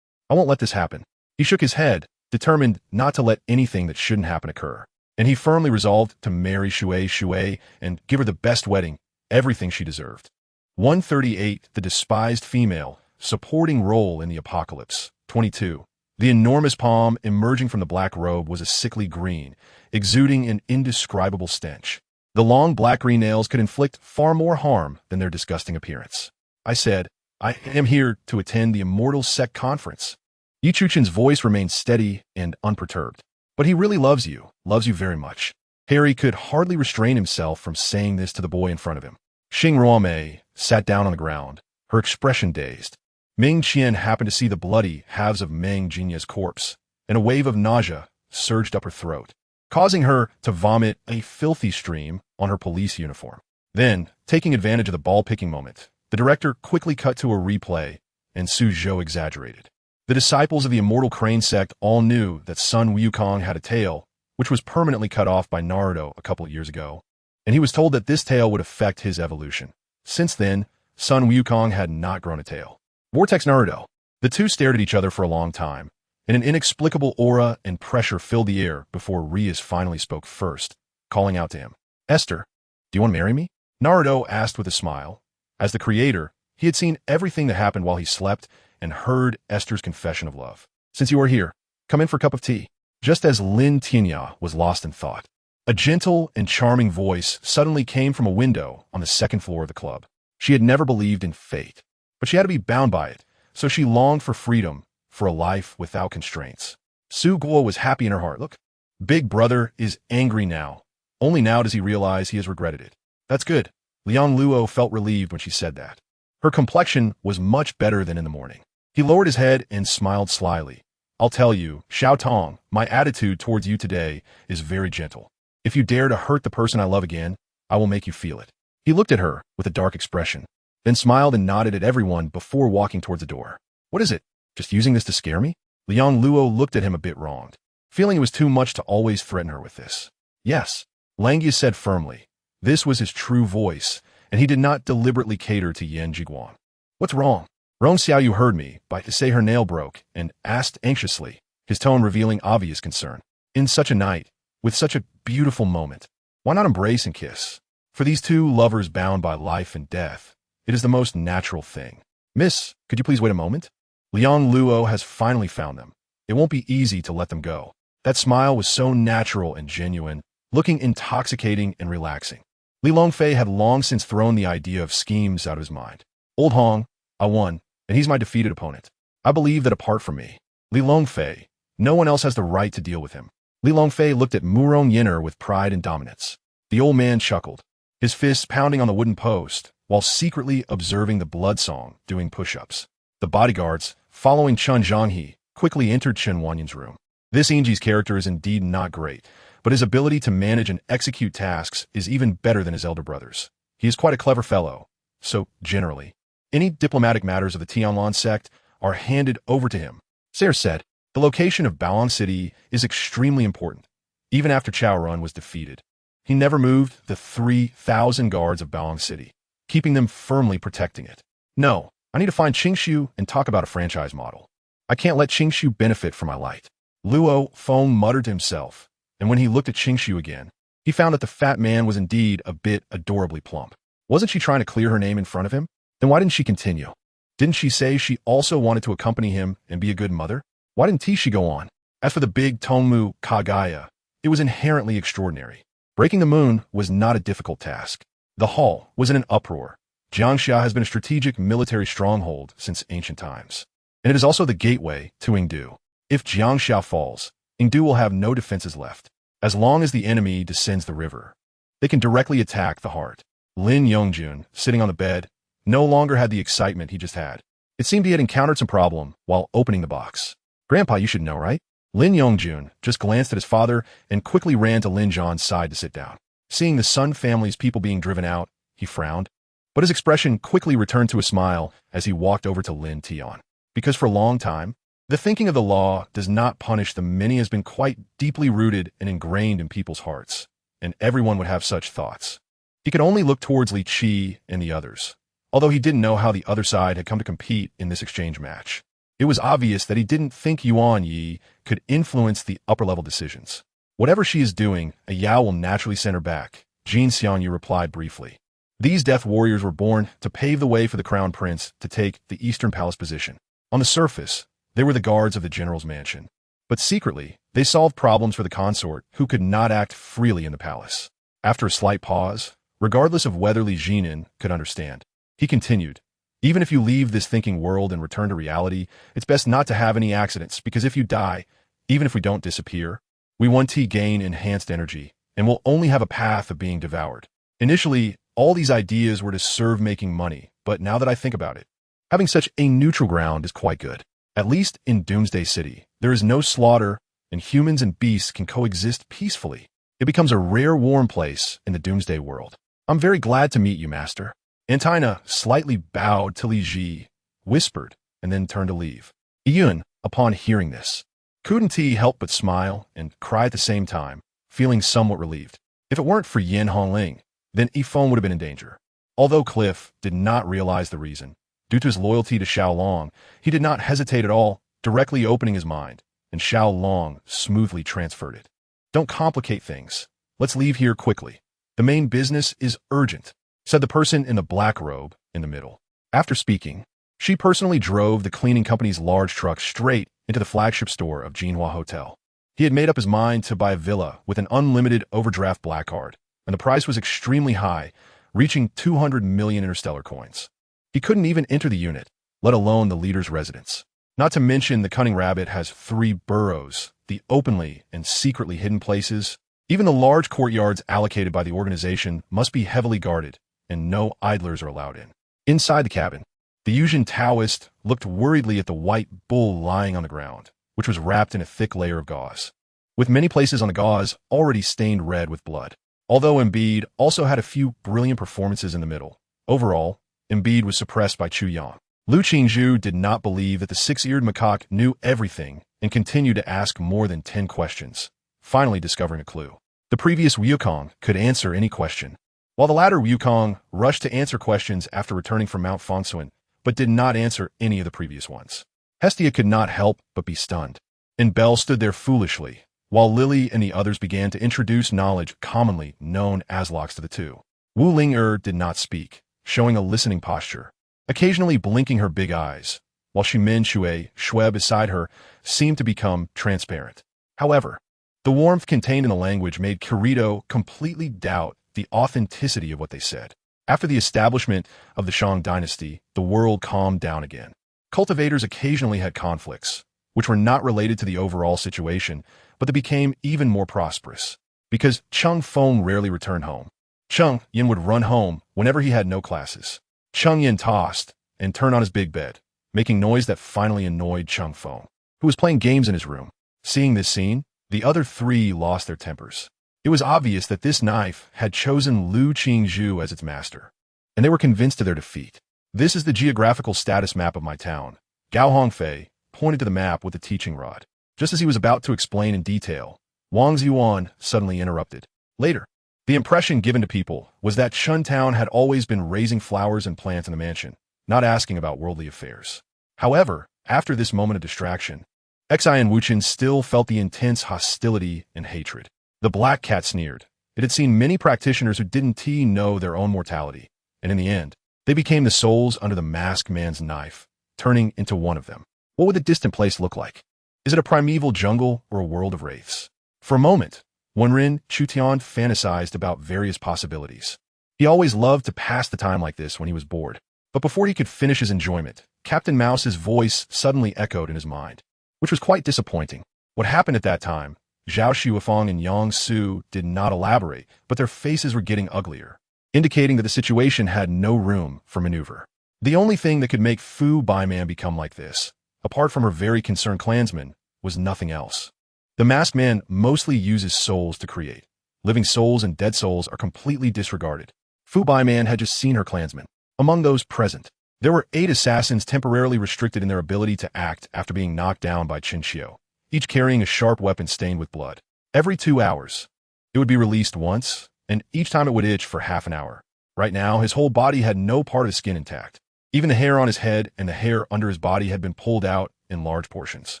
I won't let this happen. He shook his head, determined not to let anything that shouldn't happen occur. And he firmly resolved to marry Shui and give her the best wedding, everything she deserved. 138, the despised female, supporting role in the apocalypse. 22. The enormous palm emerging from the black robe was a sickly green, exuding an indescribable stench. The long black-green nails could inflict far more harm than their disgusting appearance. I said, I am here to attend the Immortal Sect Conference. Yi Chuchen's voice remained steady and unperturbed. But he really loves you very much. Harry could hardly restrain himself from saying this to the boy in front of him. Xing Ruomei sat down on the ground, her expression dazed. Ming Qian happened to see the bloody halves of Meng Jinya's corpse, and a wave of nausea surged up her throat, causing her to vomit a filthy stream on her police uniform. Then, taking advantage of the ball-picking moment, the director quickly cut to a replay, and Su Zhou exaggerated. The disciples of the Immortal Crane sect all knew that Sun Wukong had a tail, which was permanently cut off by Naruto a couple of years ago, and he was told that this tail would affect his evolution. Since then, Sun Wukong had not grown a tail. Vortex Naruto. The two stared at each other for a long time, and an inexplicable aura and pressure filled the air before Rias finally spoke first, calling out to him. Esther, do you want to marry me? Naruto asked with a smile. As the creator, he had seen everything that happened while he slept and heard Esther's confession of love. Since you are here, come in for a cup of tea. Just as Lin Tianya was lost in thought, a gentle and charming voice suddenly came from a window on the second floor of the club. She had never believed in fate, but she had to be bound by it, so she longed for freedom, for a life without constraints. Su Guo was happy in her heart. Look, Big Brother is angry now. Only now does he realize he has regretted it. That's good. Liang Luo felt relieved when she said that. Her complexion was much better than in the morning. He lowered his head and smiled slyly. I'll tell you, Xiao Tong, my attitude towards you today is very gentle. If you dare to hurt the person I love again, I will make you feel it. He looked at her with a dark expression, then smiled and nodded at everyone before walking towards the door. What is it? Just using this to scare me? Liang Luo looked at him a bit wronged, feeling it was too much to always threaten her with this. Yes, Langya said firmly. This was his true voice, and he did not deliberately cater to Yan Jiguan. What's wrong? Rong Xiao, you heard me, by to say her nail broke, and asked anxiously, his tone revealing obvious concern. In such a night, with such a beautiful moment, why not embrace and kiss? For these two lovers bound by life and death, it is the most natural thing. Miss, could you please wait a moment? Liang Luo has finally found them. It won't be easy to let them go. That smile was so natural and genuine, looking intoxicating and relaxing. Li Longfei had long since thrown the idea of schemes out of his mind. Old Hong, I won, and he's my defeated opponent. I believe that apart from me, Li Longfei, no one else has the right to deal with him. Li Longfei looked at Murong Yinner with pride and dominance. The old man chuckled, his fists pounding on the wooden post, while secretly observing the blood song doing push-ups. The bodyguards, following Chun Zhanghe, quickly entered Chen Wanyan's room. This Ingji's character is indeed not great, but his ability to manage and execute tasks is even better than his elder brother's. He is quite a clever fellow, so generally, any diplomatic matters of the Tianlan sect are handed over to him. Sayre said, the location of Baoan City is extremely important. Even after Chaorun was defeated, he never moved the 3,000 guards of Baoan City, keeping them firmly protecting it. No, I need to find Qingshu and talk about a franchise model. I can't let Qingshu benefit from my light. Luo Feng muttered to himself, and when he looked at Qingshu again, he found that the fat man was indeed a bit adorably plump. Wasn't she trying to clear her name in front of him? Then why didn't she continue? Didn't she say she also wanted to accompany him and be a good mother? Why didn't she go on? As for the big Tongmu Kagaya, it was inherently extraordinary. Breaking the moon was not a difficult task. The hall was in an uproar. Jiangxia has been a strategic military stronghold since ancient times, and it is also the gateway to Yingdu. If Jiangxia falls, Yingdu will have no defenses left. As long as the enemy descends the river, they can directly attack the heart. Lin Yongjun, sitting on the bed, no longer had the excitement he just had. It seemed he had encountered some problem while opening the box. Grandpa, you should know, right? Lin Yongjun just glanced at his father and quickly ran to Lin Zhan's side to sit down. Seeing the Sun family's people being driven out, he frowned, but his expression quickly returned to a smile as he walked over to Lin Tian. Because for a long time, the thinking of the law does not punish the many has been quite deeply rooted and ingrained in people's hearts, and everyone would have such thoughts. He could only look towards Li Qi and the others, although he didn't know how the other side had come to compete in this exchange match. It was obvious that he didn't think Yuan Yi could influence the upper-level decisions. Whatever she is doing, a Yao will naturally send her back, Jin Xiangyu replied briefly. These death warriors were born to pave the way for the crown prince to take the eastern palace position. On the surface, they were the guards of the general's mansion, but secretly, they solved problems for the consort who could not act freely in the palace. After a slight pause, regardless of whether Li Jinin could understand, he continued, even if you leave this thinking world and return to reality, it's best not to have any accidents, because if you die, even if we don't disappear, we 1T gain enhanced energy, and will only have a path of being devoured. Initially, all these ideas were to serve making money, but now that I think about it, having such a neutral ground is quite good. At least in Doomsday City, there is no slaughter, and humans and beasts can coexist peacefully. It becomes a rare warm place in the Doomsday world. I'm very glad to meet you, Master. Antina slightly bowed to Li Ji, whispered, and then turned to leave. Yun, upon hearing this, couldn't he help but smile and cry at the same time, feeling somewhat relieved. If it weren't for Yin Hongling, then Yifeng would have been in danger. Although Cliff did not realize the reason, due to his loyalty to Xiao Long, he did not hesitate at all, directly opening his mind, and Xiao Long smoothly transferred it. Don't complicate things. Let's leave here quickly. The main business is urgent, said the person in the black robe in the middle. After speaking, she personally drove the cleaning company's large truck straight into the flagship store of Jinhua Hotel. He had made up his mind to buy a villa with an unlimited overdraft black card, and the price was extremely high, reaching 200 million interstellar coins. He couldn't even enter the unit, let alone the leader's residence. Not to mention the cunning rabbit has 3 burrows, the openly and secretly hidden places. Even the large courtyards allocated by the organization must be heavily guarded, and no idlers are allowed in. Inside the cabin, The Yuzhen Taoist looked worriedly at the white bull lying on the ground, which was wrapped in a thick layer of gauze, with many places on the gauze already stained red with blood. Although Embiid also had a few brilliant performances in the middle, overall, Embiid was suppressed by Chu Yang. Lu Qingzhu did not believe that the six-eared macaque knew everything and continued to ask more than 10 questions, finally discovering a clue. The previous Wukong could answer any question, while the latter Wukong rushed to answer questions after returning from Mount Fongsuan, but did not answer any of the previous ones. Hestia could not help but be stunned, and Belle stood there foolishly, while Lily and the others began to introduce knowledge commonly known as locks to the two. Wu Ling did not speak, showing a listening posture, occasionally blinking her big eyes, while Shimin Shui beside her seemed to become transparent. However, the warmth contained in the language made Kirito completely doubt the authenticity of what they said. After the establishment of the Shang dynasty, the world calmed down again. Cultivators occasionally had conflicts, which were not related to the overall situation, but they became even more prosperous. Because Cheng Feng rarely returned home, Cheng Yin would run home whenever he had no classes. Cheng Yin tossed and turned on his big bed, making noise that finally annoyed Cheng Feng, who was playing games in his room. Seeing this scene, the other three lost their tempers. It was obvious that this knife had chosen Lu Qingzhu as its master, and they were convinced of their defeat. This is the geographical status map of my town. Gao Hongfei pointed to the map with the teaching rod. Just as he was about to explain in detail, Wang Ziyuan suddenly interrupted. Later, the impression given to people was that Shun Town had always been raising flowers and plants in the mansion, not asking about worldly affairs. However, after this moment of distraction, Xi and Wuchen still felt the intense hostility and hatred. The Black Cat sneered. It had seen many practitioners who didn't know their own mortality, and in the end, they became the souls under the masked man's knife, turning into one of them. What would the distant place look like? Is it a primeval jungle or a world of wraiths? For a moment, Wenrin Chutian fantasized about various possibilities. He always loved to pass the time like this when he was bored. But before he could finish his enjoyment, Captain Mouse's voice suddenly echoed in his mind, which was quite disappointing. What happened at that time? Zhao Xuefeng and Yang Su did not elaborate, but their faces were getting uglier, indicating that the situation had no room for maneuver. The only thing that could make Fu Baiman become like this, apart from her very concerned clansmen, was nothing else. The masked man mostly uses souls to create. Living souls and dead souls are completely disregarded. Fu Baiman had just seen her clansmen. Among those present, there were 8 assassins temporarily restricted in their ability to act after being knocked down by Qin Xiu, each carrying a sharp weapon stained with blood. Every 2 hours, it would be released once, and each time it would itch for half an hour. Right now, his whole body had no part of his skin intact. Even the hair on his head and the hair under his body had been pulled out in large portions.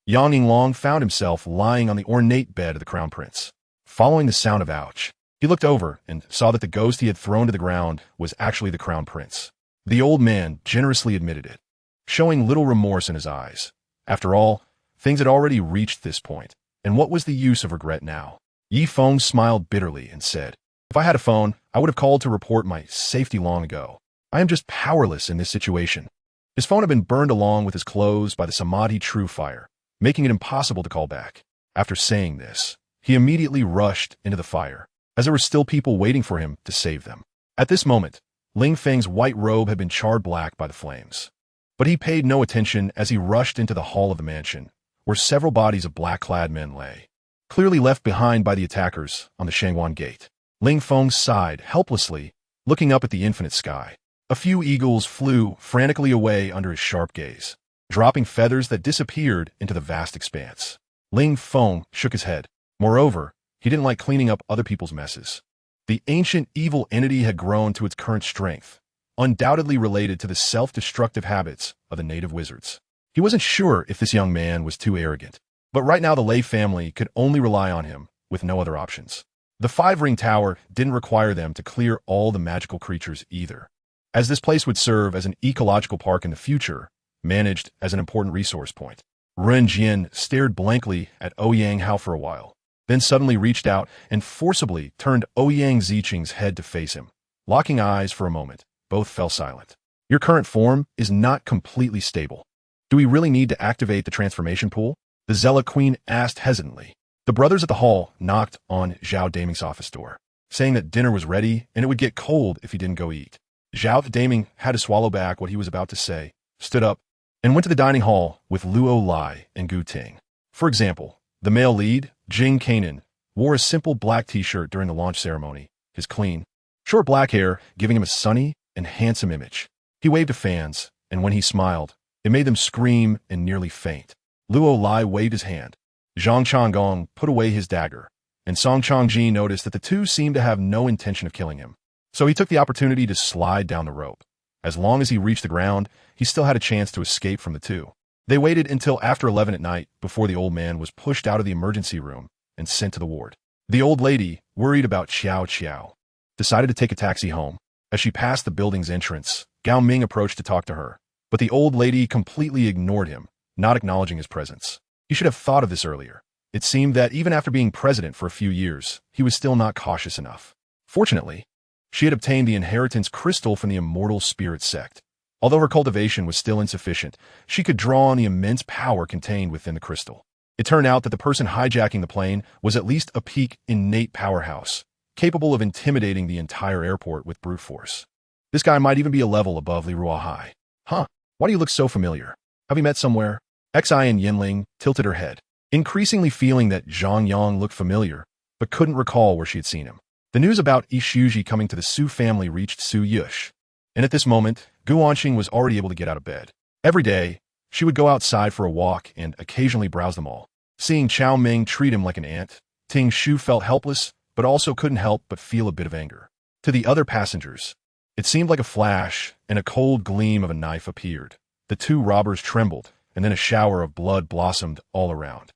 Yang Yinglong found himself lying on the ornate bed of the Crown Prince. Following the sound of ouch, he looked over and saw that the ghost he had thrown to the ground was actually the Crown Prince. The old man generously admitted it, showing little remorse in his eyes. After all, things had already reached this point, and what was the use of regret now? Yi Feng smiled bitterly and said, "If I had a phone, I would have called to report my safety long ago. I am just powerless in this situation." His phone had been burned along with his clothes by the Samadhi True Fire, making it impossible to call back. After saying this, he immediately rushed into the fire, as there were still people waiting for him to save them. At this moment, Ling Feng's white robe had been charred black by the flames. But he paid no attention as he rushed into the hall of the mansion, where several bodies of black-clad men lay, clearly left behind by the attackers on the Shangwan Gate. Ling Feng sighed helplessly, looking up at the infinite sky. A few eagles flew frantically away under his sharp gaze, dropping feathers that disappeared into the vast expanse. Ling Feng shook his head. Moreover, he didn't like cleaning up other people's messes. The ancient evil entity had grown to its current strength, undoubtedly related to the self-destructive habits of the native wizards. He wasn't sure if this young man was too arrogant, but right now the Lei family could only rely on him with no other options. The 5-ring tower didn't require them to clear all the magical creatures either, as this place would serve as an ecological park in the future, managed as an important resource point. Ren Jian stared blankly at Ouyang Hao for a while, then suddenly reached out and forcibly turned Ouyang Ziqing's head to face him. Locking eyes for a moment, both fell silent. "Your current form is not completely stable. Do we really need to activate the transformation pool?" the Zealot Queen asked hesitantly. The brothers at the hall knocked on Zhao Daming's office door, saying that dinner was ready and it would get cold if he didn't go eat. Zhao Daming had to swallow back what he was about to say, stood up, and went to the dining hall with Luo Lai and Gu Ting. For example, the male lead, Jing Kanan, wore a simple black t-shirt during the launch ceremony, his clean, short black hair giving him a sunny and handsome image. He waved to fans, and when he smiled, it made them scream and nearly faint. Luo Lai waved his hand. Zhang Changgong put away his dagger, and Song Changji noticed that the two seemed to have no intention of killing him. So he took the opportunity to slide down the rope. As long as he reached the ground, he still had a chance to escape from the two. They waited until after 11 at night before the old man was pushed out of the emergency room and sent to the ward. The old lady, worried about Xiao Qiao, decided to take a taxi home. As she passed the building's entrance, Gao Ming approached to talk to her, but the old lady completely ignored him, not acknowledging his presence. He should have thought of this earlier. It seemed that even after being president for a few years, he was still not cautious enough. Fortunately, she had obtained the inheritance crystal from the immortal spirit sect. Although her cultivation was still insufficient, she could draw on the immense power contained within the crystal. It turned out that the person hijacking the plane was at least a peak innate powerhouse, capable of intimidating the entire airport with brute force. This guy might even be a level above Li Ruohai. Huh, why do you look so familiar? Have we met somewhere? Xi and Yinling tilted her head, increasingly feeling that Zhang Yang looked familiar, but couldn't recall where she had seen him. The news about Ishuji coming to the Su family reached Su Yush, and at this moment, Gu Anqing was already able to get out of bed. Every day, she would go outside for a walk and occasionally browse the mall. Seeing Chao Ming treat him like an ant, Ting Shu felt helpless, but also couldn't help but feel a bit of anger. To the other passengers, it seemed like a flash, and a cold gleam of a knife appeared. The two robbers trembled, and then a shower of blood blossomed all around.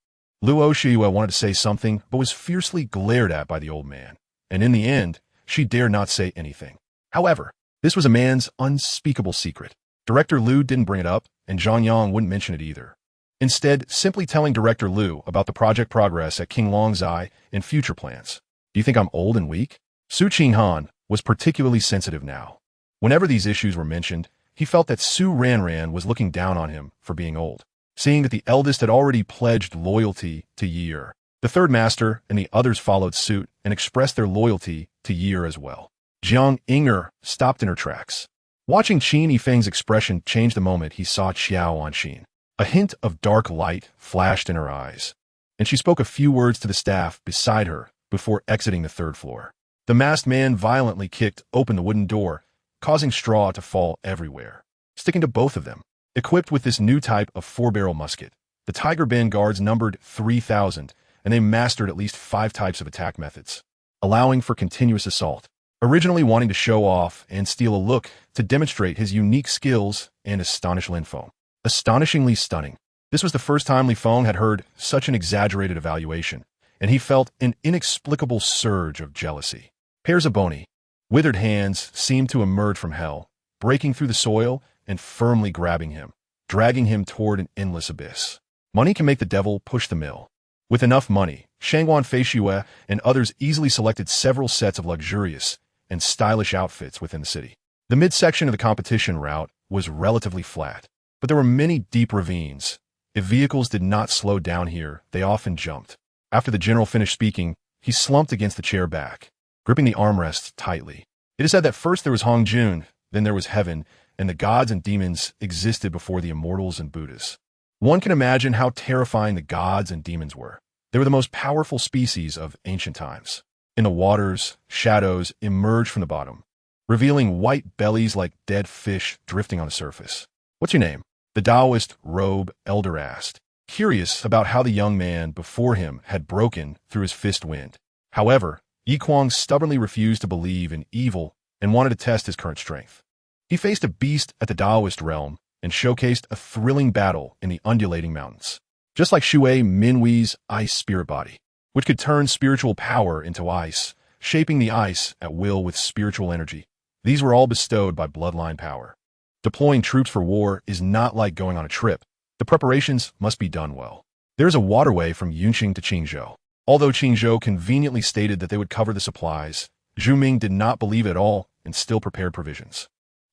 Luo Shiyue wanted to say something, but was fiercely glared at by the old man, and in the end, she dared not say anything. However, this was a man's unspeakable secret. Director Liu didn't bring it up, and Zhang Yang wouldn't mention it either. Instead, simply telling Director Liu about the project progress at King Longzai and future plans. Do you think I'm old and weak? Su Qinghan was particularly sensitive now. Whenever these issues were mentioned, he felt that Su Ranran was looking down on him for being old. Seeing that the eldest had already pledged loyalty to Yi Er, the third master and the others followed suit and expressed their loyalty to Yi Er as well. Jiang Inger stopped in her tracks. Watching Qin Yifeng's expression change the moment he saw Qiao Anqin. A hint of dark light flashed in her eyes, and she spoke a few words to the staff beside her before exiting the third floor. The masked man violently kicked open the wooden door, causing straw to fall everywhere, sticking to both of them. Equipped with this new type of 4-barrel musket, the Tiger Band guards numbered 3,000, and they mastered at least 5 types of attack methods, allowing for continuous assault. Originally wanting to show off and steal a look to demonstrate his unique skills and astonish Lin Feng. Astonishingly stunning. This was the first time Li Feng had heard such an exaggerated evaluation, and he felt an inexplicable surge of jealousy. Pairs of bony, withered hands seemed to emerge from hell, breaking through the soil and firmly grabbing him, dragging him toward an endless abyss. Money can make the devil push the mill. With enough money, Shangguan Feishue and others easily selected several sets of luxurious and stylish outfits within the city. The midsection of the competition route was relatively flat, but there were many deep ravines. If vehicles did not slow down here, they often jumped. After the general finished speaking, he slumped against the chair back, gripping the armrest tightly. It is said that first there was Hong Jun, then there was heaven, and the gods and demons existed before the immortals and Buddhas. One can imagine how terrifying the gods and demons were. They were the most powerful species of ancient times. In the waters, shadows emerged from the bottom, revealing white bellies like dead fish drifting on the surface. What's your name? The Taoist robe elder asked, curious about how the young man before him had broken through his fist wind. However, Yi Kuang stubbornly refused to believe in evil and wanted to test his current strength. He faced a beast at the Taoist realm and showcased a thrilling battle in the undulating mountains. Just like Shui Minwei's ice spirit body, which could turn spiritual power into ice, shaping the ice at will with spiritual energy. These were all bestowed by bloodline power. Deploying troops for war is not like going on a trip. The preparations must be done well. There is a waterway from Yunqing to Qingzhou. Although Qingzhou conveniently stated that they would cover the supplies, Zhu Ming did not believe it at all and still prepared provisions.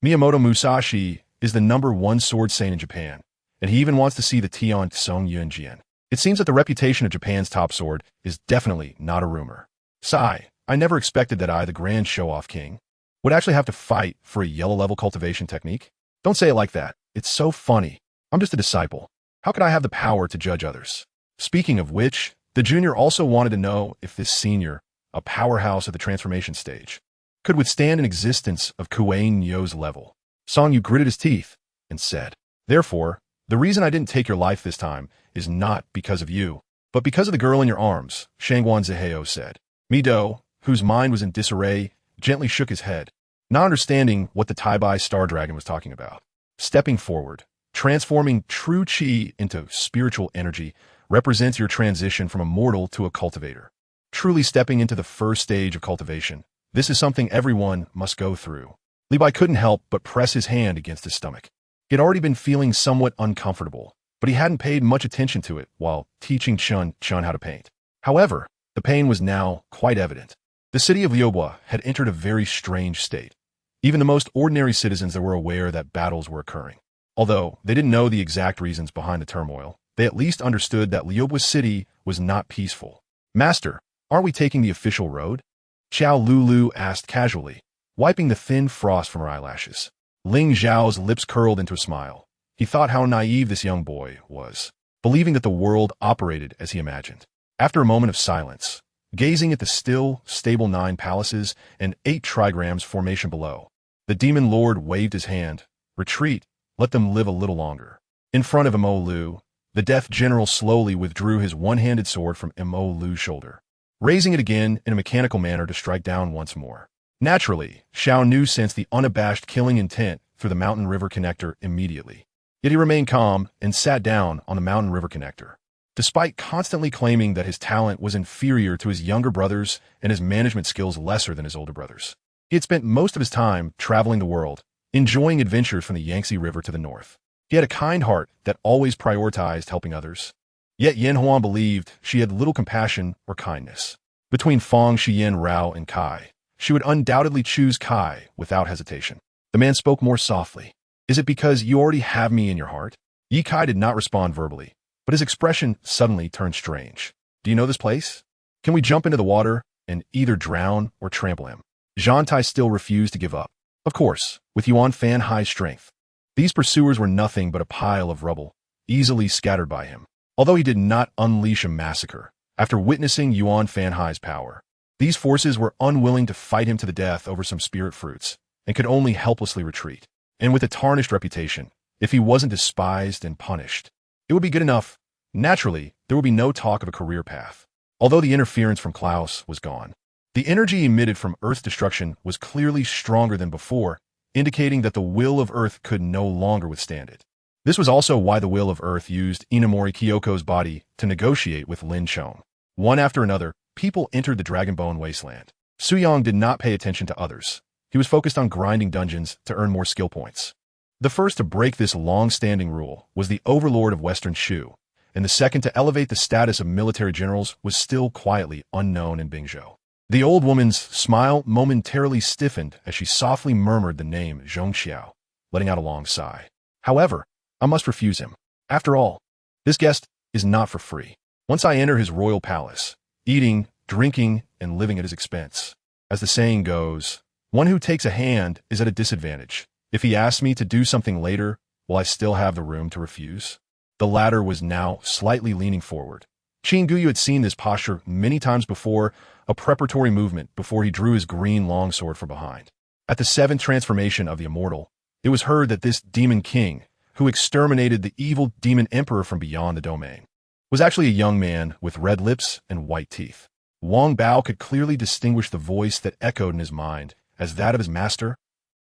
Miyamoto Musashi is the #1 sword saint in Japan, and he even wants to see the Tian Tsung Yunjian. It seems that the reputation of Japan's top sword is definitely not a rumor. Sigh, I never expected that I, the grand show-off king, would actually have to fight for a yellow-level cultivation technique? Don't say it like that. It's so funny. I'm just a disciple. How could I have the power to judge others? Speaking of which, the junior also wanted to know if this senior, a powerhouse at the transformation stage, could withstand an existence of Kuan Yo's level. Song Yu gritted his teeth and said, "Therefore, the reason I didn't take your life this time is not because of you, but because of the girl in your arms," Shangguan Ziheo said. Mido, whose mind was in disarray, gently shook his head, not understanding what the Tai-Bai Star Dragon was talking about. Stepping forward, transforming true Qi into spiritual energy represents your transition from a mortal to a cultivator. Truly stepping into the first stage of cultivation, this is something everyone must go through. Li Bai couldn't help but press his hand against his stomach. He had already been feeling somewhat uncomfortable, but he hadn't paid much attention to it while teaching Chun how to paint. However, the pain was now quite evident. The city of Liuba had entered a very strange state. Even the most ordinary citizens were aware that battles were occurring. Although they didn't know the exact reasons behind the turmoil, they at least understood that Liuba city was not peaceful. "Master, aren't we taking the official road?" Xiao Lulu asked casually, wiping the thin frost from her eyelashes. Ling Zhao's lips curled into a smile. He thought how naive this young boy was, believing that the world operated as he imagined. After a moment of silence, gazing at the still, stable 9 palaces and 8 trigrams formation below, the demon lord waved his hand. "Retreat, let them live a little longer." In front of Mo Lu, the death general slowly withdrew his one-handed sword from Mo Lu's shoulder, raising it again in a mechanical manner to strike down once more. Naturally, Xiao Nu sensed the unabashed killing intent through the mountain river connector immediately. Yet he remained calm and sat down on the mountain river connector. Despite constantly claiming that his talent was inferior to his younger brothers and his management skills lesser than his older brothers, he had spent most of his time traveling the world, enjoying adventures from the Yangtze River to the north. He had a kind heart that always prioritized helping others. Yet Yen Huan believed she had little compassion or kindness. Between Fang Shiyan Rao and Kai, she would undoubtedly choose Kai without hesitation. The man spoke more softly. "Is it because you already have me in your heart?" Yi Kai did not respond verbally, but his expression suddenly turned strange. "Do you know this place? Can we jump into the water and either drown or trample him?" Zhan Tai still refused to give up. Of course, with Yuan Fan Hai's strength, these pursuers were nothing but a pile of rubble, easily scattered by him. Although he did not unleash a massacre, after witnessing Yuan Fan Hai's power, these forces were unwilling to fight him to the death over some spirit fruits, and could only helplessly retreat. And with a tarnished reputation, if he wasn't despised and punished, it would be good enough. Naturally, there would be no talk of a career path. Although the interference from Klaus was gone, the energy emitted from Earth's destruction was clearly stronger than before, indicating that the will of Earth could no longer withstand it. This was also why the will of Earth used Inamori Kyoko's body to negotiate with Lin Chong. One after another, people entered the Dragonbone Wasteland. Suyong did not pay attention to others. He was focused on grinding dungeons to earn more skill points. The first to break this long-standing rule was the overlord of Western Shu, and the second to elevate the status of military generals was still quietly unknown in Bingzhou. The old woman's smile momentarily stiffened as she softly murmured the name Zhongxiao, letting out a long sigh. "However, I must refuse him. After all, this guest is not for free. Once I enter his royal palace, eating, drinking, and living at his expense. As the saying goes, one who takes a hand is at a disadvantage. If he asks me to do something later, will I still have the room to refuse?" The latter was now slightly leaning forward. Qin Guyu had seen this posture many times before, a preparatory movement before he drew his green longsword from behind. At the 7th transformation of the Immortal, it was heard that this demon king, who exterminated the evil demon emperor from beyond the domain, was actually a young man with red lips and white teeth. Wang Bao could clearly distinguish the voice that echoed in his mind as that of his master.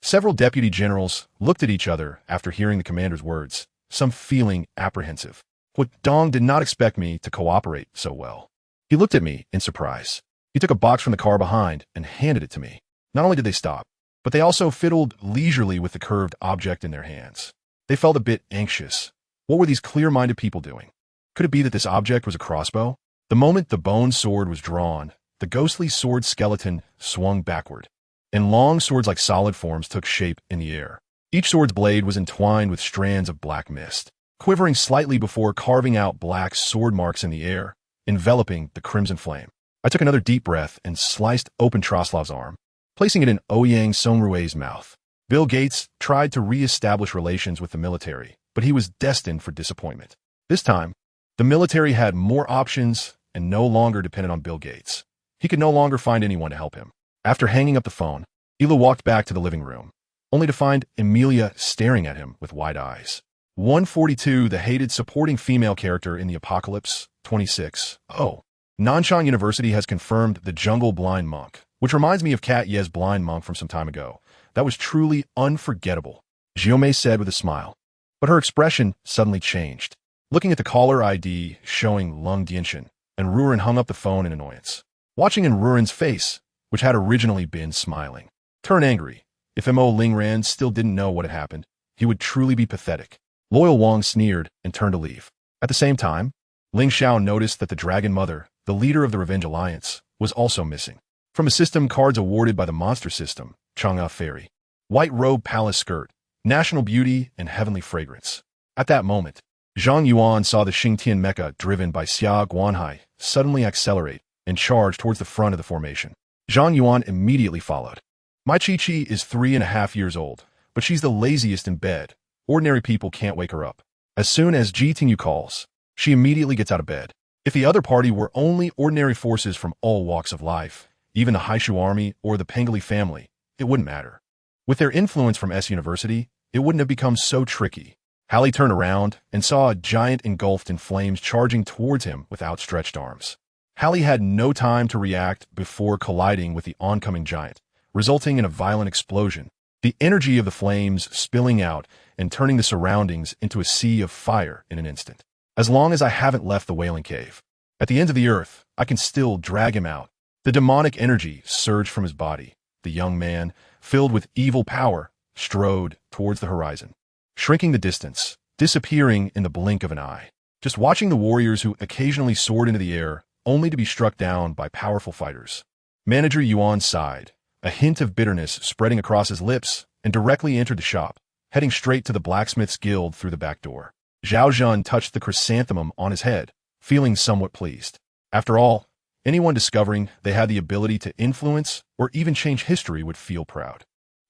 Several deputy generals looked at each other after hearing the commander's words, some feeling apprehensive. What Dong did not expect me to cooperate so well. He looked at me in surprise. He took a box from the car behind and handed it to me. Not only did they stop, but they also fiddled leisurely with the curved object in their hands. They felt a bit anxious. What were these clear-minded people doing? Could it be that this object was a crossbow? The moment the bone sword was drawn, the ghostly sword skeleton swung backward, and long swords like solid forms took shape in the air. Each sword's blade was entwined with strands of black mist, quivering slightly before carving out black sword marks in the air, enveloping the crimson flame. I took another deep breath and sliced open Troslav's arm, placing it in Ouyang Songrue's mouth. Bill Gates tried to re-establish relations with the military, but he was destined for disappointment. This time, the military had more options and no longer depended on Bill Gates. He could no longer find anyone to help him. After hanging up the phone, Ela walked back to the living room, only to find Emilia staring at him with wide eyes. 142, the hated supporting female character in the Apocalypse, 26. Oh. Nanchang University has confirmed the jungle blind monk, which reminds me of Cat Ye's blind monk from some time ago. That was truly unforgettable, Xiaomei said with a smile. But her expression suddenly changed. Looking at the caller ID showing Lung Dianxian, and Ruren hung up the phone in annoyance. Watching in Ruren's face, which had originally been smiling, turn angry. If Mo Lingran still didn't know what had happened, he would truly be pathetic. Loyal Wang sneered and turned to leave. At the same time, Ling Xiao noticed that the Dragon Mother, the leader of the Revenge Alliance, was also missing. From a system cards awarded by the Monster System, Chang'e Fairy. White robe palace skirt, national beauty and heavenly fragrance. At that moment, Zhang Yuan saw the Xingtian mecha driven by Xia Guanhai suddenly accelerate and charge towards the front of the formation. Zhang Yuan immediately followed. My Chi-Chi is 3.5 years old, but she's the laziest in bed. Ordinary people can't wake her up. As soon as Ji Tingyu calls, she immediately gets out of bed. If the other party were only ordinary forces from all walks of life, even the Haishu army or the Pengli family, it wouldn't matter. With their influence from S University, it wouldn't have become so tricky. Hallie turned around and saw a giant engulfed in flames charging towards him with outstretched arms. Hallie had no time to react before colliding with the oncoming giant, resulting in a violent explosion, the energy of the flames spilling out and turning the surroundings into a sea of fire in an instant. As long as I haven't left the Wailing Cave, at the end of the earth, I can still drag him out. The demonic energy surged from his body. The young man, filled with evil power, strode towards the horizon, shrinking the distance, disappearing in the blink of an eye. Just watching the warriors who occasionally soared into the air, only to be struck down by powerful fighters. Manager Yuan sighed, a hint of bitterness spreading across his lips, and directly entered the shop, heading straight to the blacksmith's guild through the back door. Zhao Zhan touched the chrysanthemum on his head, feeling somewhat pleased. After all, anyone discovering they had the ability to influence or even change history would feel proud.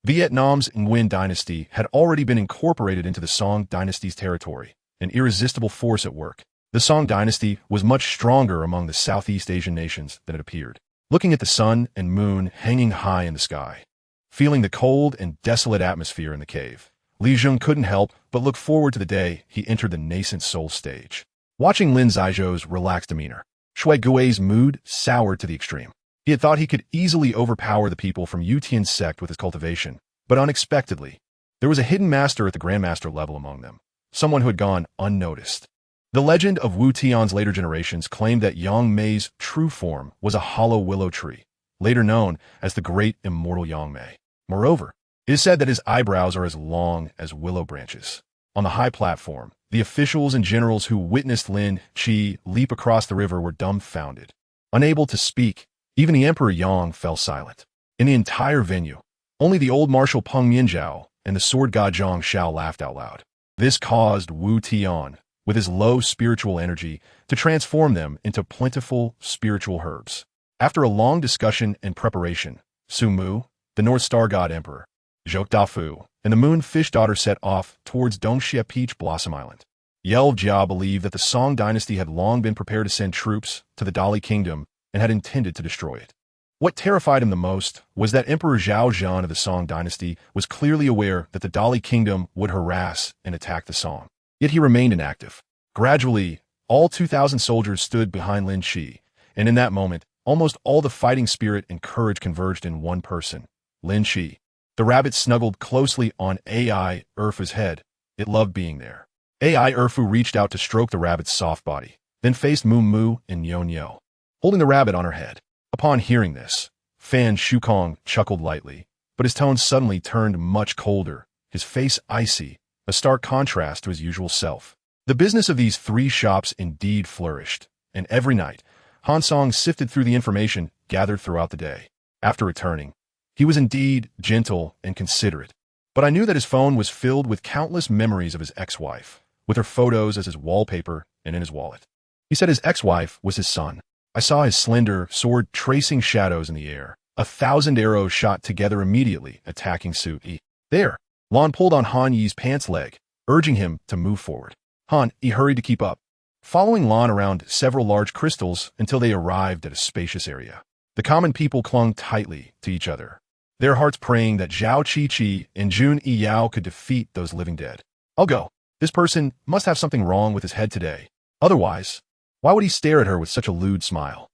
Vietnam's Nguyen dynasty had already been incorporated into the Song dynasty's territory, an irresistible force at work. The Song dynasty was much stronger among the Southeast Asian nations than it appeared. Looking at the sun and moon hanging high in the sky, feeling the cold and desolate atmosphere in the cave, Li Jun couldn't help but look forward to the day he entered the nascent soul stage. Watching Lin Zizhou's relaxed demeanor, Shui Gui's mood soured to the extreme. He had thought he could easily overpower the people from Yutian's sect with his cultivation, but unexpectedly, there was a hidden master at the grandmaster level among them, someone who had gone unnoticed. The legend of Wu Tian's later generations claimed that Yang Mei's true form was a hollow willow tree, later known as the Great Immortal Yang Mei. Moreover, it is said that his eyebrows are as long as willow branches. On the high platform, the officials and generals who witnessed Lin Qi leap across the river were dumbfounded. Unable to speak, even the Emperor Yang fell silent. In the entire venue, only the old Marshal Peng Mianzhao and the sword god Zhang Xiao laughed out loud. This caused Wu Tian, with his low spiritual energy, to transform them into plentiful spiritual herbs. After a long discussion and preparation, Su Mu, the North Star God Emperor, Zhou Dafu, and the Moon Fish Daughter set off towards Dongxie Peach Blossom Island. Yelv Jia believed that the Song dynasty had long been prepared to send troops to the Dali Kingdom and had intended to destroy it. What terrified him the most was that Emperor Zhao Zhan of the Song dynasty was clearly aware that the Dali Kingdom would harass and attack the Song. Yet he remained inactive. Gradually, all 2,000 soldiers stood behind Lin Qi, and in that moment, almost all the fighting spirit and courage converged in one person, Lin Qi. The rabbit snuggled closely on AI Erfu's head. It loved being there. AI Erfu reached out to stroke the rabbit's soft body, then faced Mu Mu and Yo Yo, holding the rabbit on her head. Upon hearing this, Fan Shukong chuckled lightly, but his tone suddenly turned much colder, his face icy, a stark contrast to his usual self. The business of these 3 shops indeed flourished, and every night, Han Song sifted through the information gathered throughout the day. After returning, he was indeed gentle and considerate, but I knew that his phone was filled with countless memories of his ex-wife, with her photos as his wallpaper and in his wallet. He said his ex-wife was his son. I saw his slender sword tracing shadows in the air, 1,000 arrows shot together immediately, attacking Su-yi. There, Lan pulled on Han Yi's pants leg, urging him to move forward. Han Yi hurried to keep up, following Lan around several large crystals until they arrived at a spacious area. The common people clung tightly to each other, their hearts praying that Zhao Qiqi and Jun Yao could defeat those living dead. I'll go. This person must have something wrong with his head today. Otherwise, why would he stare at her with such a lewd smile?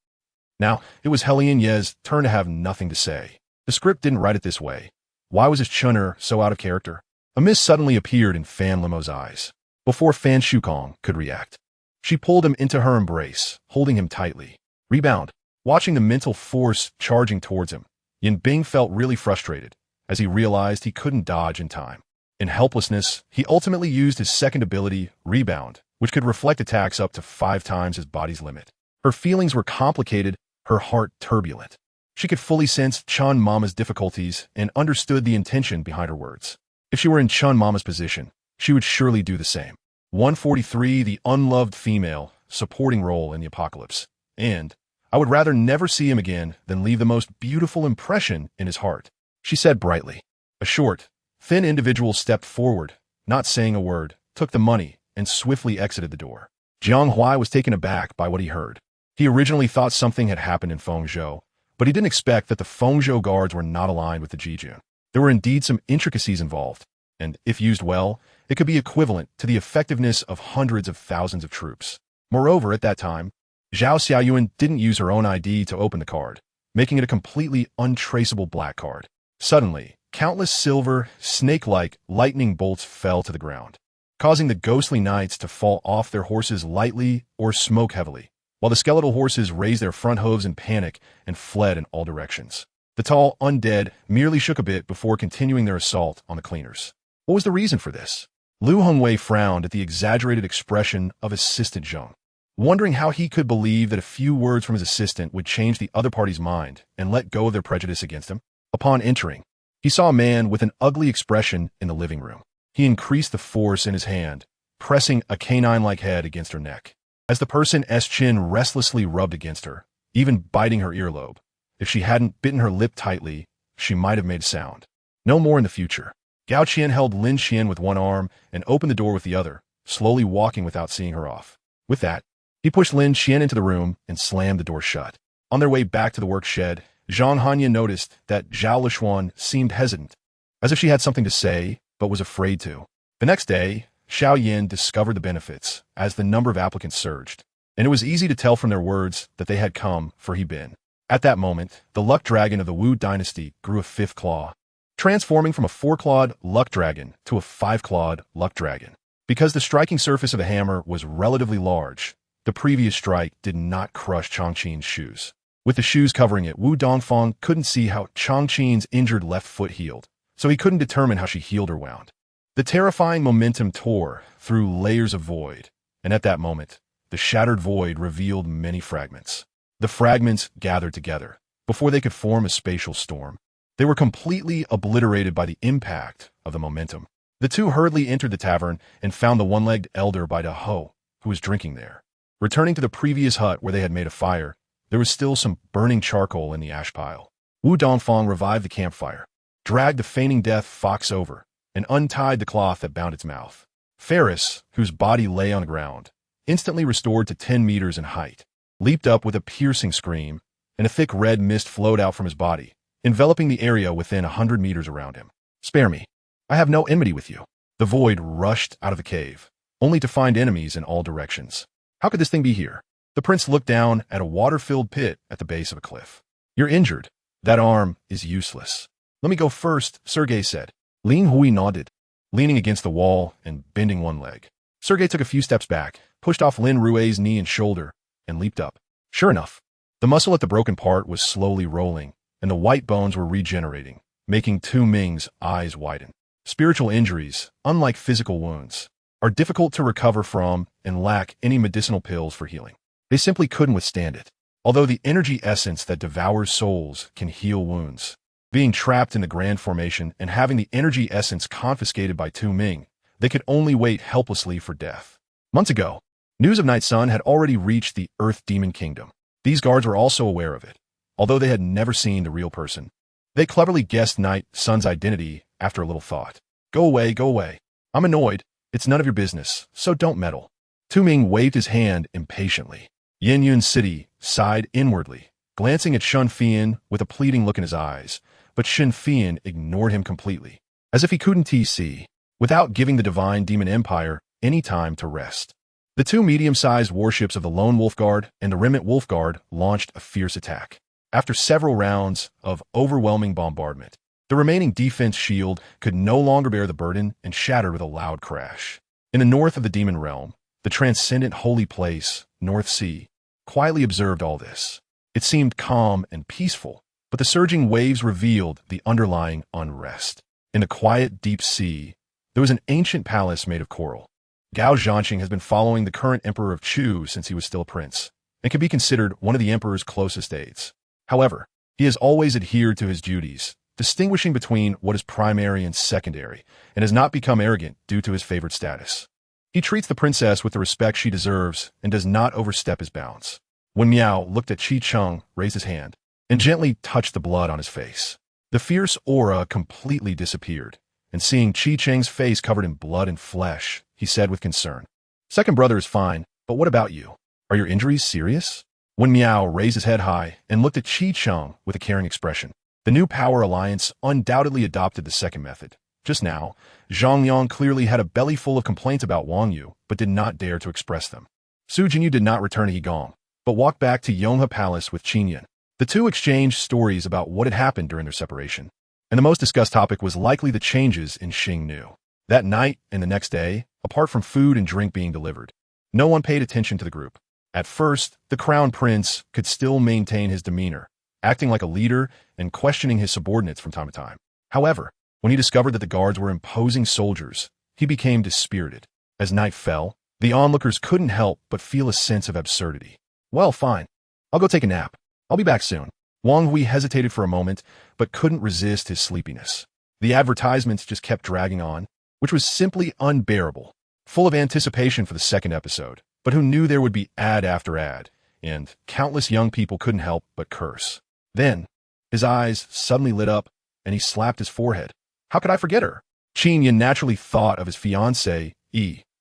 Now, it was Helian Ye's turn to have nothing to say. The script didn't write it this way. Why was his chunner so out of character? A mist suddenly appeared in Fan Limo's eyes, before Fan Shukong could react. She pulled him into her embrace, holding him tightly. Rebound. Watching the mental force charging towards him, Yin Bing felt really frustrated as he realized he couldn't dodge in time. In helplessness, he ultimately used his second ability, Rebound, which could reflect attacks up to 5 times his body's limit. Her feelings were complicated, her heart turbulent. She could fully sense Chun Mama's difficulties and understood the intention behind her words. If she were in Chun Mama's position, she would surely do the same. 143, the unloved female, supporting role in the apocalypse. And I would rather never see him again than leave the most beautiful impression in his heart, she said brightly. A short, thin individual stepped forward, not saying a word, took the money, and swiftly exited the door. Jiang Huai was taken aback by what he heard. He originally thought something had happened in Fengzhou, but he didn't expect that the Fengzhou guards were not aligned with the Jijun. There were indeed some intricacies involved, and if used well, it could be equivalent to the effectiveness of hundreds of thousands of troops. Moreover, at that time, Zhao Xiaoyuan didn't use her own ID to open the card, making it a completely untraceable black card. Suddenly, countless silver, snake-like lightning bolts fell to the ground, causing the ghostly knights to fall off their horses lightly or smoke heavily, while the skeletal horses raised their front hooves in panic and fled in all directions. The tall undead merely shook a bit before continuing their assault on the cleaners. What was the reason for this? Lu Hongwei frowned at the exaggerated expression of Assistant Zheng, wondering how he could believe that a few words from his assistant would change the other party's mind and let go of their prejudice against him. Upon entering, he saw a man with an ugly expression in the living room. He increased the force in his hand, pressing a canine-like head against her neck. As the person's chin restlessly rubbed against her, even biting her earlobe, if she hadn't bitten her lip tightly, she might have made sound. No more in the future. Gao Qian held Lin Xian with one arm and opened the door with the other, slowly walking without seeing her off. With that, he pushed Lin Xian into the room and slammed the door shut. On their way back to the work shed, Zhang Hanyan noticed that Zhao Lishuan seemed hesitant, as if she had something to say, but was afraid to. The next day, Xiao Yin discovered the benefits as the number of applicants surged, and it was easy to tell from their words that they had come for He Bin. At that moment, the luck dragon of the Wu dynasty grew a 5th claw, transforming from a 4-clawed luck dragon to a 5-clawed luck dragon. Because the striking surface of the hammer was relatively large, the previous strike did not crush Chongqing's shoes. With the shoes covering it, Wu Dongfang couldn't see how Chongqing's injured left foot healed, so he couldn't determine how she healed or wound. The terrifying momentum tore through layers of void, and at that moment, the shattered void revealed many fragments. The fragments gathered together before they could form a spatial storm. They were completely obliterated by the impact of the momentum. The two hurriedly entered the tavern and found the one-legged elder by Da Ho, who was drinking there. Returning to the previous hut where they had made a fire, there was still some burning charcoal in the ash pile. Wu Dongfang revived the campfire, dragged the feigning death fox over, and untied the cloth that bound its mouth. Ferris, whose body lay on the ground, instantly restored to 10 meters in height, leaped up with a piercing scream, and a thick red mist flowed out from his body, enveloping the area within 100 meters around him. Spare me. I have no enmity with you. The void rushed out of the cave, only to find enemies in all directions. How could this thing be here? The prince looked down at a water-filled pit at the base of a cliff. You're injured. That arm is useless. Let me go first, Sergei said. Lin Hui nodded, leaning against the wall and bending one leg. Sergei took a few steps back, pushed off Lin Rui's knee and shoulder, and leaped up. Sure enough, the muscle at the broken part was slowly rolling, and the white bones were regenerating, making Tu Ming's eyes widen. Spiritual injuries, unlike physical wounds, are difficult to recover from and lack any medicinal pills for healing. They simply couldn't withstand it. Although the energy essence that devours souls can heal wounds, being trapped in the Grand Formation and having the energy essence confiscated by Tu Ming, they could only wait helplessly for death. Months ago, news of Night Sun had already reached the Earth Demon Kingdom. These guards were also aware of it, although they had never seen the real person. They cleverly guessed Son's identity after a little thought. Go away, go away. I'm annoyed. It's none of your business, so don't meddle. Tu Ming waved his hand impatiently. Yin Yun City sighed inwardly, glancing at Shun Fian with a pleading look in his eyes, but Shin Fian ignored him completely, as if he couldn't see, without giving the Divine Demon Empire any time to rest. The two medium-sized warships of the Lone Wolf Guard and the Remnant Wolf Guard launched a fierce attack. After several rounds of overwhelming bombardment, the remaining defense shield could no longer bear the burden and shattered with a loud crash. In the north of the Demon Realm, the transcendent holy place, North Sea, quietly observed all this. It seemed calm and peaceful, but the surging waves revealed the underlying unrest. In the quiet deep sea, there was an ancient palace made of coral. Gao Zhanqing has been following the current emperor of Chu since he was still a prince, and can be considered one of the emperor's closest aides. However, he has always adhered to his duties, distinguishing between what is primary and secondary, and has not become arrogant due to his favored status. He treats the princess with the respect she deserves and does not overstep his bounds. When Miao looked at Qi Cheng, raised his hand, and gently touched the blood on his face, the fierce aura completely disappeared, and seeing Qi Cheng's face covered in blood and flesh, he said with concern, "Second brother is fine, but what about you? Are your injuries serious?" When Miao raised his head high and looked at Qi Cheng with a caring expression, the new power alliance undoubtedly adopted the second method. Just now, Zhang Yang clearly had a belly full of complaints about Wang Yu, but did not dare to express them. Su Jinyu did not return to Higong, but walked back to Yonghe Palace with Qin Yan. The two exchanged stories about what had happened during their separation, and the most discussed topic was likely the changes in Xingnu. That night and the next day, apart from food and drink being delivered, no one paid attention to the group. At first, the crown prince could still maintain his demeanor, acting like a leader and questioning his subordinates from time to time. However, when he discovered that the guards were imposing soldiers, he became dispirited. As night fell, the onlookers couldn't help but feel a sense of absurdity. Well, fine. I'll go take a nap. I'll be back soon. Wang Hui hesitated for a moment, but couldn't resist his sleepiness. The advertisements just kept dragging on, which was simply unbearable. Full of anticipation for the second episode, but who knew there would be ad after ad, and countless young people couldn't help but curse. Then, his eyes suddenly lit up, and he slapped his forehead. How could I forget her? Qin Yan naturally thought of his fiancée,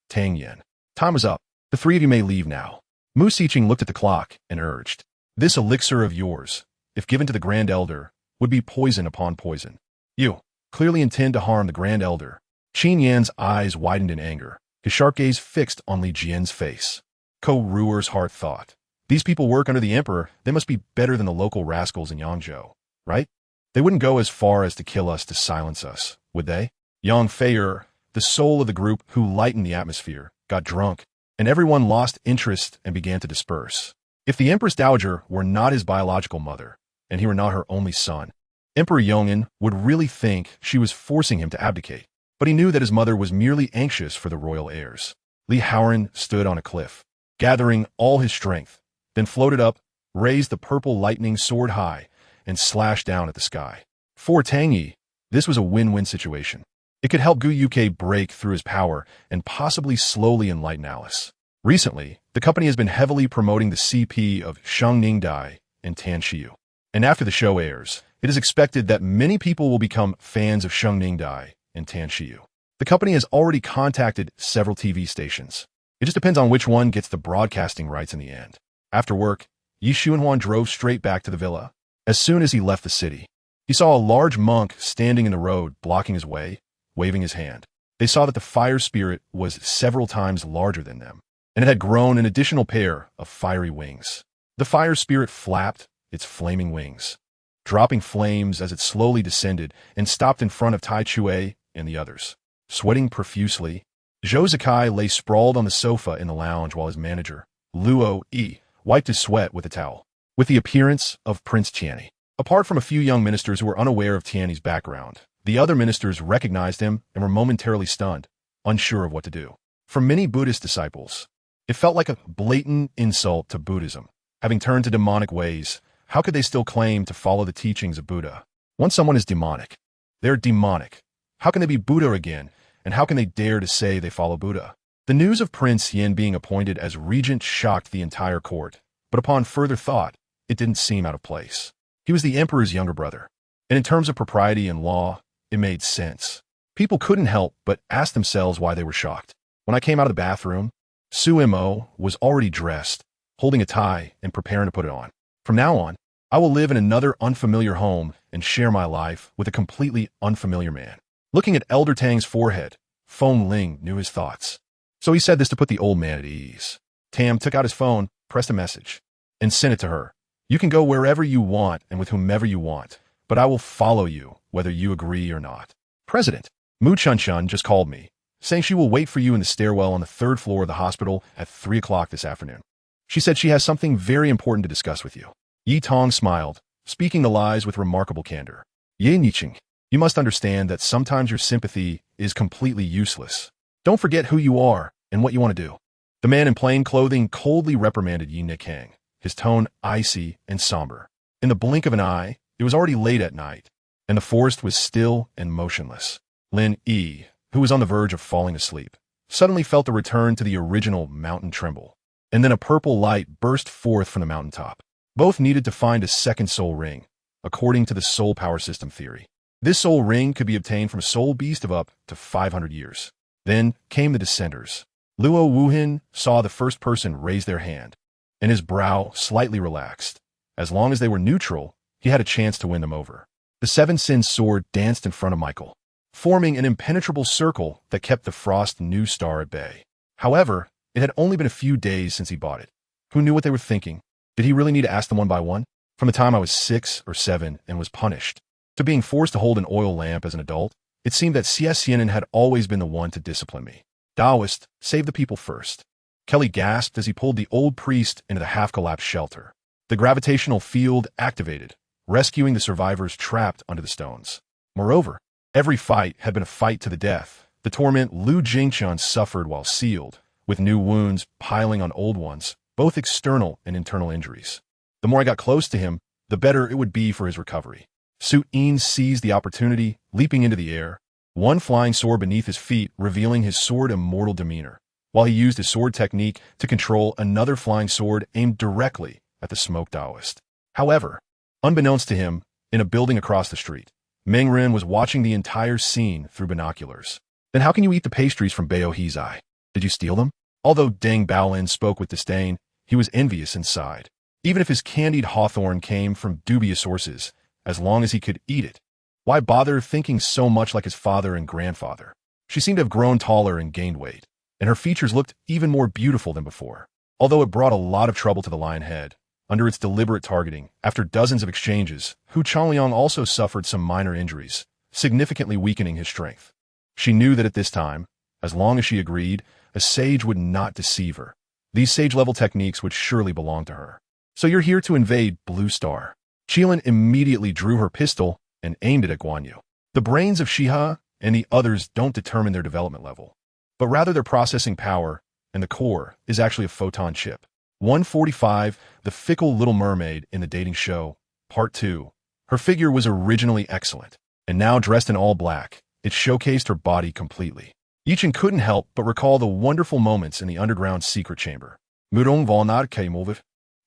Tang Yan. Time was up. The three of you may leave now. Mu Siqing looked at the clock and urged, "This elixir of yours, if given to the Grand Elder, would be poison upon poison. You clearly intend to harm the Grand Elder." Qin Yan's eyes widened in anger, his sharp gaze fixed on Li Jian's face. Ko Ruer's heart thought, these people work under the emperor, they must be better than the local rascals in Yangzhou, right? They wouldn't go as far as to kill us to silence us, would they? Yang Feier, the soul of the group who lightened the atmosphere, got drunk, and everyone lost interest and began to disperse. If the Empress Dowager were not his biological mother, and he were not her only son, Emperor Yongin would really think she was forcing him to abdicate. But he knew that his mother was merely anxious for the royal heirs. Li Haoran stood on a cliff, gathering all his strength, then floated up, raised the purple lightning sword high, and slashed down at the sky. For Tang Yi, this was a win-win situation. It could help Gu Yuke break through his power and possibly slowly enlighten Alice. Recently, the company has been heavily promoting the CP of Shangning Dai and Tan Shiyu. And after the show airs, it is expected that many people will become fans of Shangning Dai and Tan Shiyu. The company has already contacted several TV stations. It just depends on which one gets the broadcasting rights in the end. After work, Yi Xuanhuan drove straight back to the villa. As soon as he left the city, he saw a large monk standing in the road, blocking his way, waving his hand. They saw that the fire spirit was several times larger than them, and it had grown an additional pair of fiery wings. The fire spirit flapped its flaming wings, dropping flames as it slowly descended and stopped in front of Tai Chue and the others. Sweating profusely, Zhou Zikai lay sprawled on the sofa in the lounge while his manager, Luo Yi, wiped his sweat with a towel. With the appearance of Prince Tianyi, apart from a few young ministers who were unaware of Tianyi's background, the other ministers recognized him and were momentarily stunned, unsure of what to do. For many Buddhist disciples, it felt like a blatant insult to Buddhism. Having turned to demonic ways, how could they still claim to follow the teachings of Buddha? Once someone is demonic, they're demonic. How can they be Buddha again, and how can they dare to say they follow Buddha? The news of Prince Yin being appointed as regent shocked the entire court, but upon further thought, it didn't seem out of place. He was the emperor's younger brother, and in terms of propriety and law, it made sense. People couldn't help but ask themselves why they were shocked. When I came out of the bathroom, Sumo was already dressed, holding a tie and preparing to put it on. From now on, I will live in another unfamiliar home and share my life with a completely unfamiliar man. Looking at Elder Tang's forehead, Feng Ling knew his thoughts. So he said this to put the old man at ease. Tam took out his phone, pressed a message, and sent it to her. You can go wherever you want and with whomever you want, but I will follow you, whether you agree or not. President, Mu Chun-chun just called me, saying she will wait for you in the stairwell on the 3rd floor of the hospital at 3 o'clock this afternoon. She said she has something very important to discuss with you. Yi Tong smiled, speaking the lies with remarkable candor. Ye Niching, you must understand that sometimes your sympathy is completely useless. Don't forget who you are and what you want to do. The man in plain clothing coldly reprimanded Yi Nikang, his tone icy and somber. In the blink of an eye, it was already late at night, and the forest was still and motionless. Lin Yi, who was on the verge of falling asleep, suddenly felt the return to the original mountain tremble, and then a purple light burst forth from the mountaintop. Both needed to find a second soul ring, according to the soul power system theory. This soul ring could be obtained from a soul beast of up to 500 years. Then came the descenders. Luo Wuhin saw the first person raise their hand, and his brow slightly relaxed. As long as they were neutral, he had a chance to win them over. The Seven Sins sword danced in front of Michael, forming an impenetrable circle that kept the Frost New Star at bay. However, it had only been a few days since he bought it. Who knew what they were thinking? Did he really need to ask them one by one? From the time I was 6 or 7 and was punished, to being forced to hold an oil lamp as an adult, it seemed that C.S. Xianen had always been the one to discipline me. Taoist, save the people first. Kelly gasped as he pulled the old priest into the half-collapsed shelter. The gravitational field activated, rescuing the survivors trapped under the stones. Moreover, every fight had been a fight to the death. The torment Lu Jingchun suffered while sealed, with new wounds piling on old ones, both external and internal injuries. The more I got close to him, the better it would be for his recovery. Su Yin seized the opportunity, leaping into the air, one flying sword beneath his feet, revealing his sword immortal demeanor, while he used his sword technique to control another flying sword aimed directly at the smoke Taoist. However, unbeknownst to him, in a building across the street, Meng Ren was watching the entire scene through binoculars. Then how can you eat the pastries from Bao He's eye? Did you steal them? Although Deng Baolin spoke with disdain, he was envious inside. Even if his candied hawthorn came from dubious sources, as long as he could eat it, why bother thinking so much like his father and grandfather? She seemed to have grown taller and gained weight, and her features looked even more beautiful than before. Although it brought a lot of trouble to the lion head, under its deliberate targeting, after dozens of exchanges, Hu Changliang also suffered some minor injuries, significantly weakening his strength. She knew that at this time, as long as she agreed, a sage would not deceive her. These sage-level techniques would surely belong to her. So you're here to invade Blue Star. Qilin immediately drew her pistol and aimed it at Guan Yu. The brains of Shiha and the others don't determine their development level, but rather their processing power, and the core is actually a photon chip. 145, the fickle little mermaid in the dating show, Part 2. Her figure was originally excellent, and now dressed in all black, it showcased her body completely. Yichen couldn't help but recall the wonderful moments in the underground secret chamber. Mudong Volnad came over,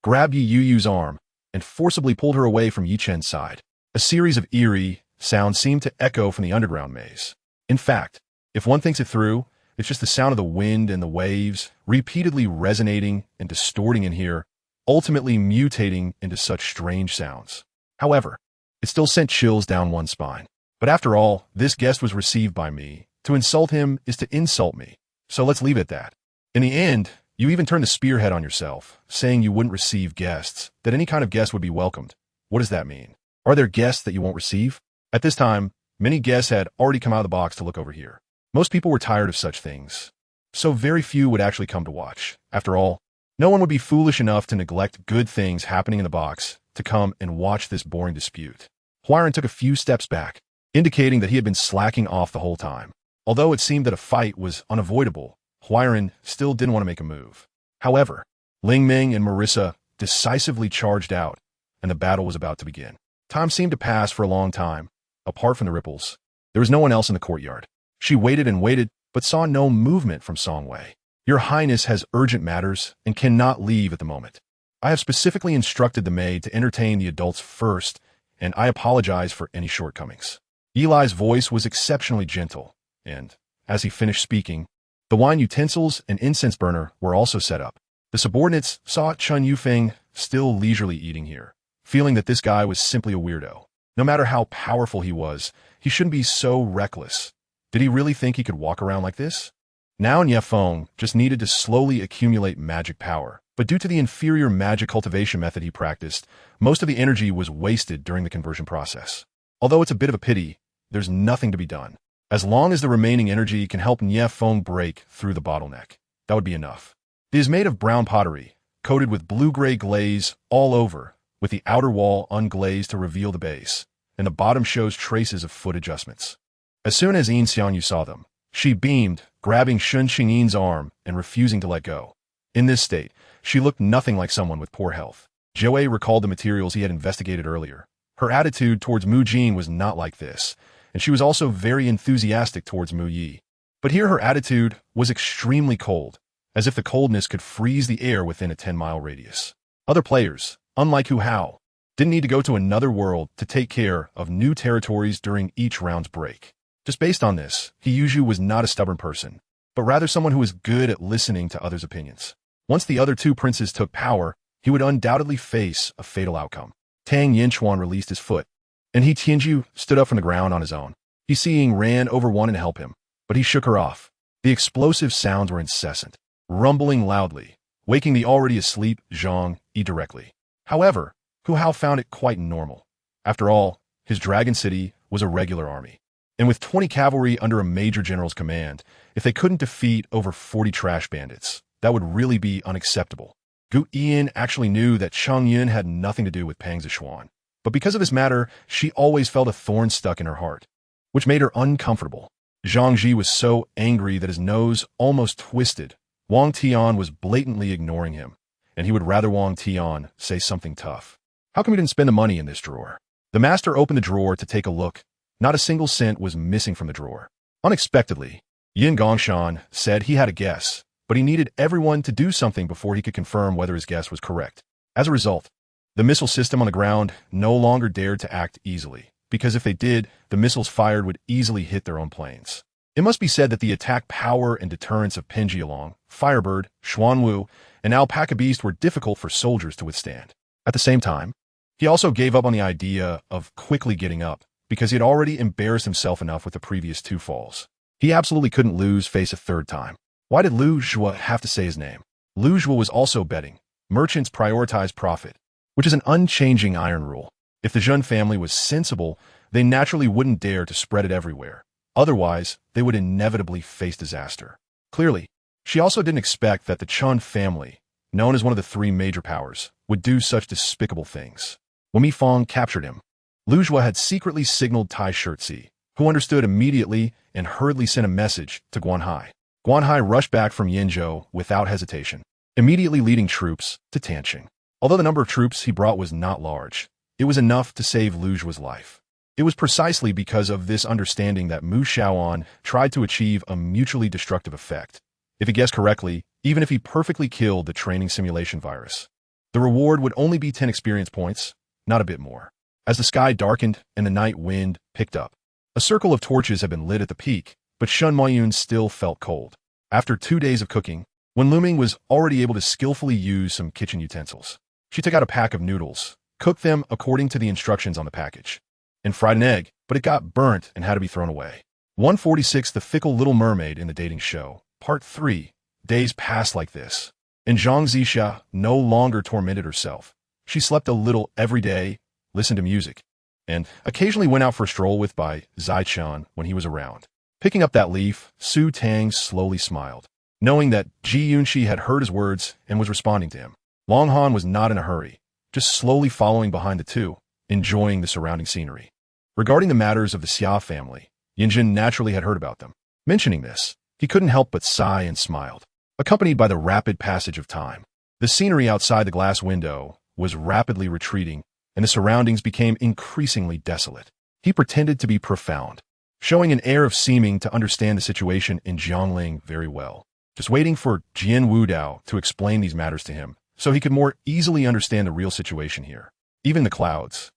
grabbed Yi Yu's arm, and forcibly pulled her away from Yichen's side. A series of eerie sounds seemed to echo from the underground maze. In fact, if one thinks it through, it's just the sound of the wind and the waves, repeatedly resonating and distorting in here, ultimately mutating into such strange sounds. However, it still sent chills down one's spine. But after all, this guest was received by me. To insult him is to insult me. So let's leave it at that. In the end, you even turned the spearhead on yourself, saying you wouldn't receive guests, that any kind of guest would be welcomed. What does that mean? Are there guests that you won't receive? At this time, many guests had already come out of the box to look over here. Most people were tired of such things, so very few would actually come to watch. After all, no one would be foolish enough to neglect good things happening in the box to come and watch this boring dispute. Huiran took a few steps back, indicating that he had been slacking off the whole time. Although it seemed that a fight was unavoidable, Huiran still didn't want to make a move. However, Ling Ming and Marissa decisively charged out, and the battle was about to begin. Time seemed to pass for a long time. Apart from the ripples, there was no one else in the courtyard. She waited and waited, but saw no movement from Songwei. Your Highness has urgent matters and cannot leave at the moment. I have specifically instructed the maid to entertain the adults first and I apologize for any shortcomings. Eli's voice was exceptionally gentle, and, as he finished speaking, the wine utensils and incense burner were also set up. The subordinates saw Chun Yufeng still leisurely eating here, feeling that this guy was simply a weirdo. No matter how powerful he was, he shouldn't be so reckless. Did he really think he could walk around like this? Now Yefeng just needed to slowly accumulate magic power, but due to the inferior magic cultivation method he practiced, most of the energy was wasted during the conversion process. Although it's a bit of a pity, there's nothing to be done. As long as the remaining energy can help Yefeng break through the bottleneck, that would be enough. It is made of brown pottery, coated with blue-gray glaze all over, with the outer wall unglazed to reveal the base, and the bottom shows traces of foot adjustments. As soon as Yin Xiangyu saw them, she beamed, grabbing Shun Xingyin's arm and refusing to let go. In this state, she looked nothing like someone with poor health. Joey recalled the materials he had investigated earlier. Her attitude towards Mu Jin was not like this, and she was also very enthusiastic towards Mu Yi. But here her attitude was extremely cold, as if the coldness could freeze the air within a 10-mile radius. Other players, unlike Hu Hao, didn't need to go to another world to take care of new territories during each round's break. Just based on this, Hiyuju was not a stubborn person, but rather someone who was good at listening to others' opinions. Once the other two princes took power, he would undoubtedly face a fatal outcome. Tang Yinchuan released his foot, and He Tianju stood up from the ground on his own. He Seeing ran over one and helped him, but he shook her off. The explosive sounds were incessant, rumbling loudly, waking the already asleep Zhang Yi directly. However, Hu Hao found it quite normal. After all, his Dragon City was a regular army. And with 20 cavalry under a major general's command, if they couldn't defeat over 40 trash bandits, that would really be unacceptable. Gu Ian actually knew that Chang Yun had nothing to do with Pang Zishuan. But because of this matter, she always felt a thorn stuck in her heart, which made her uncomfortable. Zhang Ji was so angry that his nose almost twisted. Wang Tian was blatantly ignoring him, and he would rather Wang Tian say something tough. How come we didn't spend the money in this drawer? The master opened the drawer to take a look. Not a single cent was missing from the drawer. Unexpectedly, Yin Gongshan said he had a guess, but he needed everyone to do something before he could confirm whether his guess was correct. As a result, the missile system on the ground no longer dared to act easily, because if they did, the missiles fired would easily hit their own planes. It must be said that the attack power and deterrence of Penjialong, Firebird, Xuanwu, and Alpaca Beast were difficult for soldiers to withstand. At the same time, he also gave up on the idea of quickly getting up, because he had already embarrassed himself enough with the previous two falls. He absolutely couldn't lose face a third time. Why did Lu Zhua have to say his name? Lu Zhua was also betting. Merchants prioritize profit, which is an unchanging iron rule. If the Zhen family was sensible, they naturally wouldn't dare to spread it everywhere. Otherwise, they would inevitably face disaster. Clearly, she also didn't expect that the Chun family, known as one of the three major powers, would do such despicable things. When Mi Fong captured him, Lu Zhua had secretly signaled Tai Shirtzi, who understood immediately and hurriedly sent a message to Guanhai. Guanhai rushed back from Yinzhou without hesitation, immediately leading troops to Tanqing. Although the number of troops he brought was not large, it was enough to save Lu Zhua's life. It was precisely because of this understanding that Mu Shaoan tried to achieve a mutually destructive effect. If he guessed correctly, even if he perfectly killed the training simulation virus, the reward would only be 10 experience points, not a bit more. As the sky darkened and the night wind picked up, a circle of torches had been lit at the peak, but Shun Moyun still felt cold. After 2 days of cooking, when Luming was already able to skillfully use some kitchen utensils, she took out a pack of noodles, cooked them according to the instructions on the package, and fried an egg, but it got burnt and had to be thrown away. 146 The Fickle Little Mermaid in the Dating Show, Part 3. Days passed like this, and Zhang Zixia no longer tormented herself. She slept a little every day, listened to music, and occasionally went out for a stroll with Bai Zaichuan when he was around. Picking up that leaf, Su Tang slowly smiled, knowing that Ji Yunxi had heard his words and was responding to him. Long Han was not in a hurry, just slowly following behind the two, enjoying the surrounding scenery. Regarding the matters of the Xia family, Yinjin naturally had heard about them. Mentioning this, he couldn't help but sigh and smiled, accompanied by the rapid passage of time. The scenery outside the glass window was rapidly retreating, and the surroundings became increasingly desolate. He pretended to be profound, showing an air of seeming to understand the situation in Jiangling very well, just waiting for Jian Wudao to explain these matters to him, so he could more easily understand the real situation here. Even the clouds,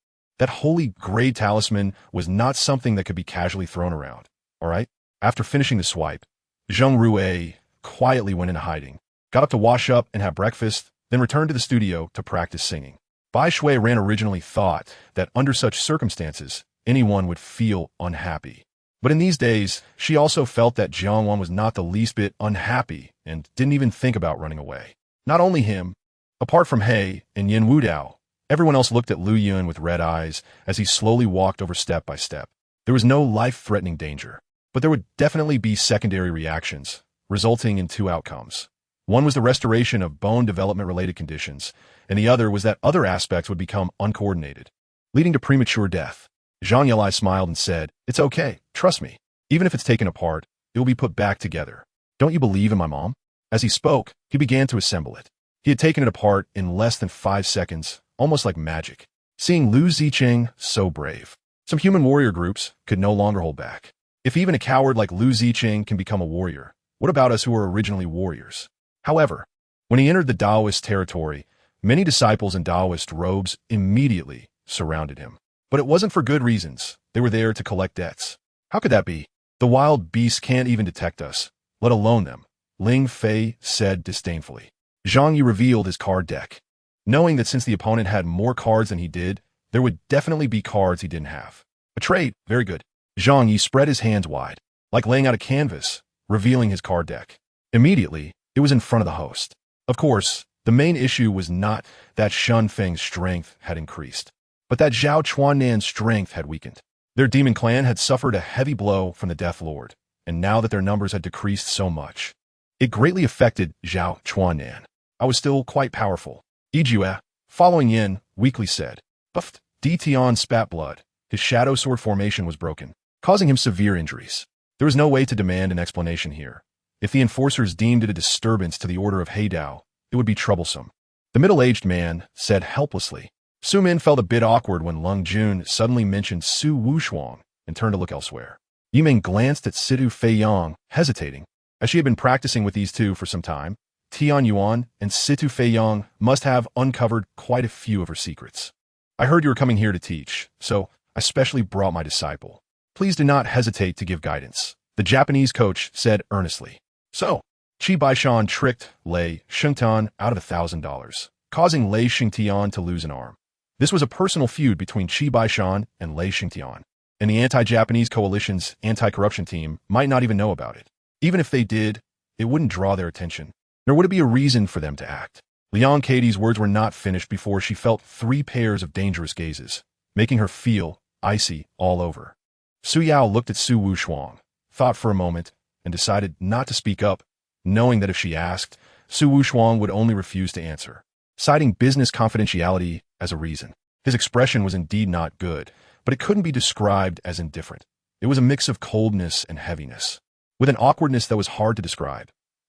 That holy grade talisman was not something that could be casually thrown around, all right? After finishing the swipe, Zheng Rue quietly went into hiding, got up to wash up and have breakfast, then returned to the studio to practice singing. Bai Shui-ran originally thought that under such circumstances, anyone would feel unhappy. But in these days, she also felt that Jiang Wan was not the least bit unhappy and didn't even think about running away. Not only him, apart from He and Yin Wudao, everyone else looked at Lu Yun with red eyes as he slowly walked over step by step. There was no life-threatening danger, but there would definitely be secondary reactions, resulting in two outcomes. One was the restoration of bone development-related conditions, and the other was that other aspects would become uncoordinated, leading to premature death. Zhang Yelai smiled and said, "It's okay, trust me. Even if it's taken apart, it will be put back together. Don't you believe in my mom?" As he spoke, he began to assemble it. He had taken it apart in less than 5 seconds, almost like magic. Seeing Lu Ziqing so brave, some human warrior groups could no longer hold back. If even a coward like Lu Ziqing can become a warrior, what about us who were originally warriors? However, when he entered the Taoist territory, many disciples in Taoist robes immediately surrounded him. But it wasn't for good reasons. They were there to collect debts. How could that be? The wild beasts can't even detect us, let alone them, Ling Fei said disdainfully. Zhang Yi revealed his card deck, knowing that since the opponent had more cards than he did, there would definitely be cards he didn't have. A trade, very good. Zhang Yi spread his hands wide, like laying out a canvas, revealing his card deck. Immediately, it was in front of the host. Of course, the main issue was not that Shun Feng's strength had increased, but that Zhao Chuannan's strength had weakened. Their demon clan had suffered a heavy blow from the Death Lord, and now that their numbers had decreased so much, it greatly affected Zhao Chuannan. I was still quite powerful. Ijue, following in, weakly said. Buffed, Tian spat blood. His shadow sword formation was broken, causing him severe injuries. There was no way to demand an explanation here. If the enforcers deemed it a disturbance to the order of Heidao, it would be troublesome. The middle-aged man said helplessly. Su Min felt a bit awkward when Lung Jun suddenly mentioned Su Wushuang and turned to look elsewhere. Yiming glanced at Situ Feiyang, hesitating. As she had been practicing with these two for some time, Tian Yuan and Situ Feiyang must have uncovered quite a few of her secrets. I heard you were coming here to teach, so I specially brought my disciple. Please do not hesitate to give guidance, the Japanese coach said earnestly. So, Qi Baishan tricked Lei Shengtian out of $1,000, causing Lei Shengtian to lose an arm. This was a personal feud between Qi Baishan and Lei Shengtian, and the anti-Japanese coalition's anti-corruption team might not even know about it. Even if they did, it wouldn't draw their attention, nor would it be a reason for them to act. Liang Katie's words were not finished before she felt 3 pairs of dangerous gazes, making her feel icy all over. Su Yao looked at Su Wushuang, thought for a moment, and decided not to speak up, knowing that if she asked, Su Wushuang would only refuse to answer, citing business confidentiality as a reason. His expression was indeed not good, but it couldn't be described as indifferent. It was a mix of coldness and heaviness, with an awkwardness that was hard to describe.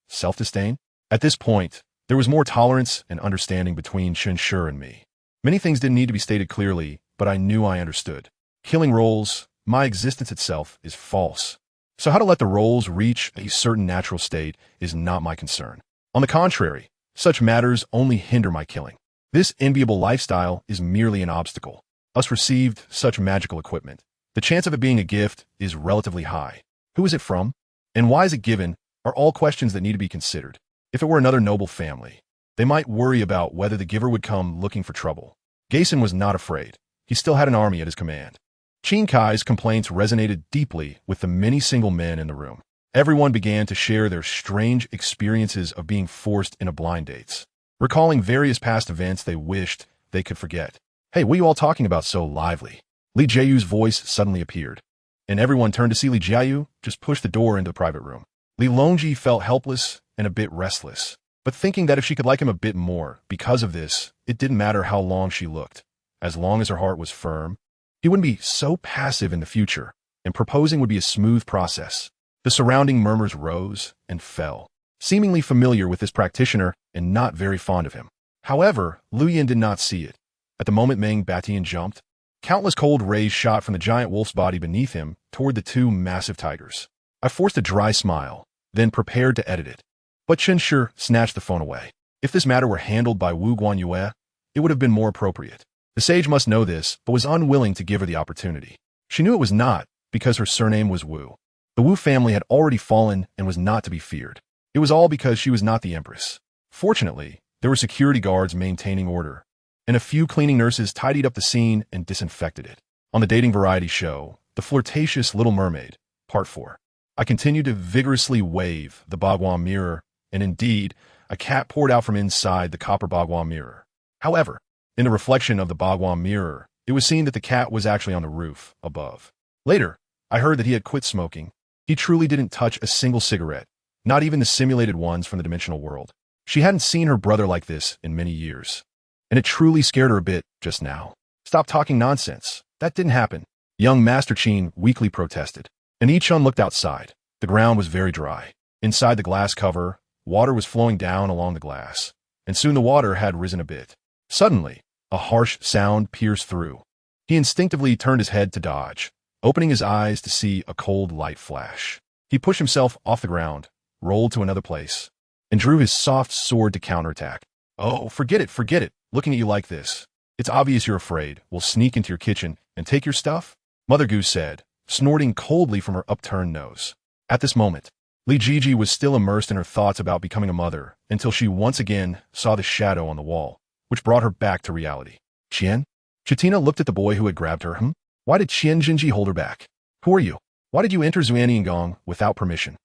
Self-disdain? At this point, there was more tolerance and understanding between Shen Shi and me. Many things didn't need to be stated clearly, but I knew I understood. Killing roles, my existence itself, is false. So how to let the roles reach a certain natural state is not my concern. On the contrary, such matters only hinder my killing. This enviable lifestyle is merely an obstacle. Us received such magical equipment. The chance of it being a gift is relatively high. Who is it from? And why is it given are all questions that need to be considered. If it were another noble family, they might worry about whether the giver would come looking for trouble. Gayson was not afraid. He still had an army at his command. Qin Kai's complaints resonated deeply with the many single men in the room. Everyone began to share their strange experiences of being forced into blind dates, recalling various past events they wished they could forget. Hey, what are you all talking about so lively? Li Jiayu's voice suddenly appeared, and everyone turned to see Li Jiayu just push the door into the private room. Li Longji felt helpless and a bit restless, but thinking that if she could like him a bit more because of this, it didn't matter how long she looked. As long as her heart was firm, he wouldn't be so passive in the future, and proposing would be a smooth process. The surrounding murmurs rose and fell, seemingly familiar with this practitioner and not very fond of him. However, Lu Yin did not see it. At the moment Meng Batian jumped, countless cold rays shot from the giant wolf's body beneath him toward the 2 massive tigers. I forced a dry smile, then prepared to edit it. But Chen Shi snatched the phone away. If this matter were handled by Wu Guanyue, it would have been more appropriate. The sage must know this, but was unwilling to give her the opportunity. She knew it was not, because her surname was Wu. The Wu family had already fallen and was not to be feared. It was all because she was not the empress. Fortunately, there were security guards maintaining order, and a few cleaning nurses tidied up the scene and disinfected it. On the dating variety show, The Flirtatious Little Mermaid, Part 4. I continued to vigorously wave the Bagua mirror, and indeed, a cat poured out from inside the copper Bagua mirror. However, in the reflection of the Bagua mirror, it was seen that the cat was actually on the roof above. Later, I heard that he had quit smoking. He truly didn't touch a single cigarette, not even the simulated ones from the dimensional world. She hadn't seen her brother like this in many years, and it truly scared her a bit just now. Stop talking nonsense. That didn't happen. Young Master Qin weakly protested. And Yichun looked outside. The ground was very dry. Inside the glass cover, water was flowing down along the glass, and soon the water had risen a bit. Suddenly, a harsh sound pierced through. He instinctively turned his head to dodge, opening his eyes to see a cold light flash. He pushed himself off the ground, rolled to another place, and drew his soft sword to counterattack. Oh, forget it, looking at you like this. It's obvious you're afraid. We'll sneak into your kitchen and take your stuff, Mother Goose said, snorting coldly from her upturned nose. At this moment, Li Jiji was still immersed in her thoughts about becoming a mother until she once again saw the shadow on the wall, which brought her back to reality. Qian? Chatina looked at the boy who had grabbed her. Why did Qian Jinji hold her back? Who are you? Why did you enter Xuaniangong without permission?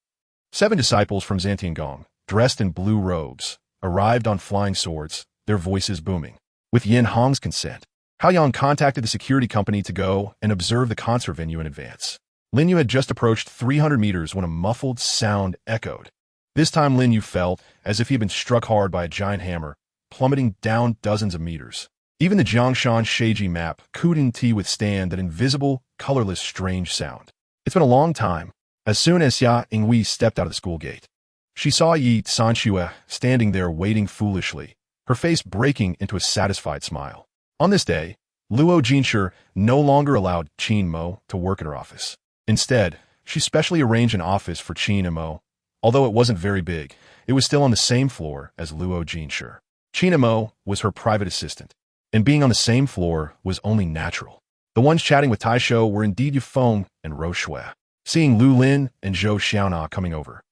7 disciples from Xantiangong, dressed in blue robes, arrived on flying swords, their voices booming. With Yin Hong's consent, Hao Yang contacted the security company to go and observe the concert venue in advance. Lin Yu had just approached 300 meters when a muffled sound echoed. This time Lin Yu felt as if he had been struck hard by a giant hammer, plummeting down dozens of meters. Even the Jiangshan Sheiji map couldn't withstand that invisible, colorless, strange sound. It's been a long time. As soon as Xia Yinghui stepped out of the school gate, she saw Yi Sanxue standing there waiting foolishly, her face breaking into a satisfied smile. On this day, Luo Jinshi no longer allowed Qin Mo to work at her office. Instead, she specially arranged an office for Qin and Mo. Although it wasn't very big, it was still on the same floor as Luo Jinshi. Qin and Mo was her private assistant, and being on the same floor was only natural. The ones chatting with Taisho were indeed Yufeng and Ro Shui. Seeing Lu Lin and Zhou Xiaona coming over,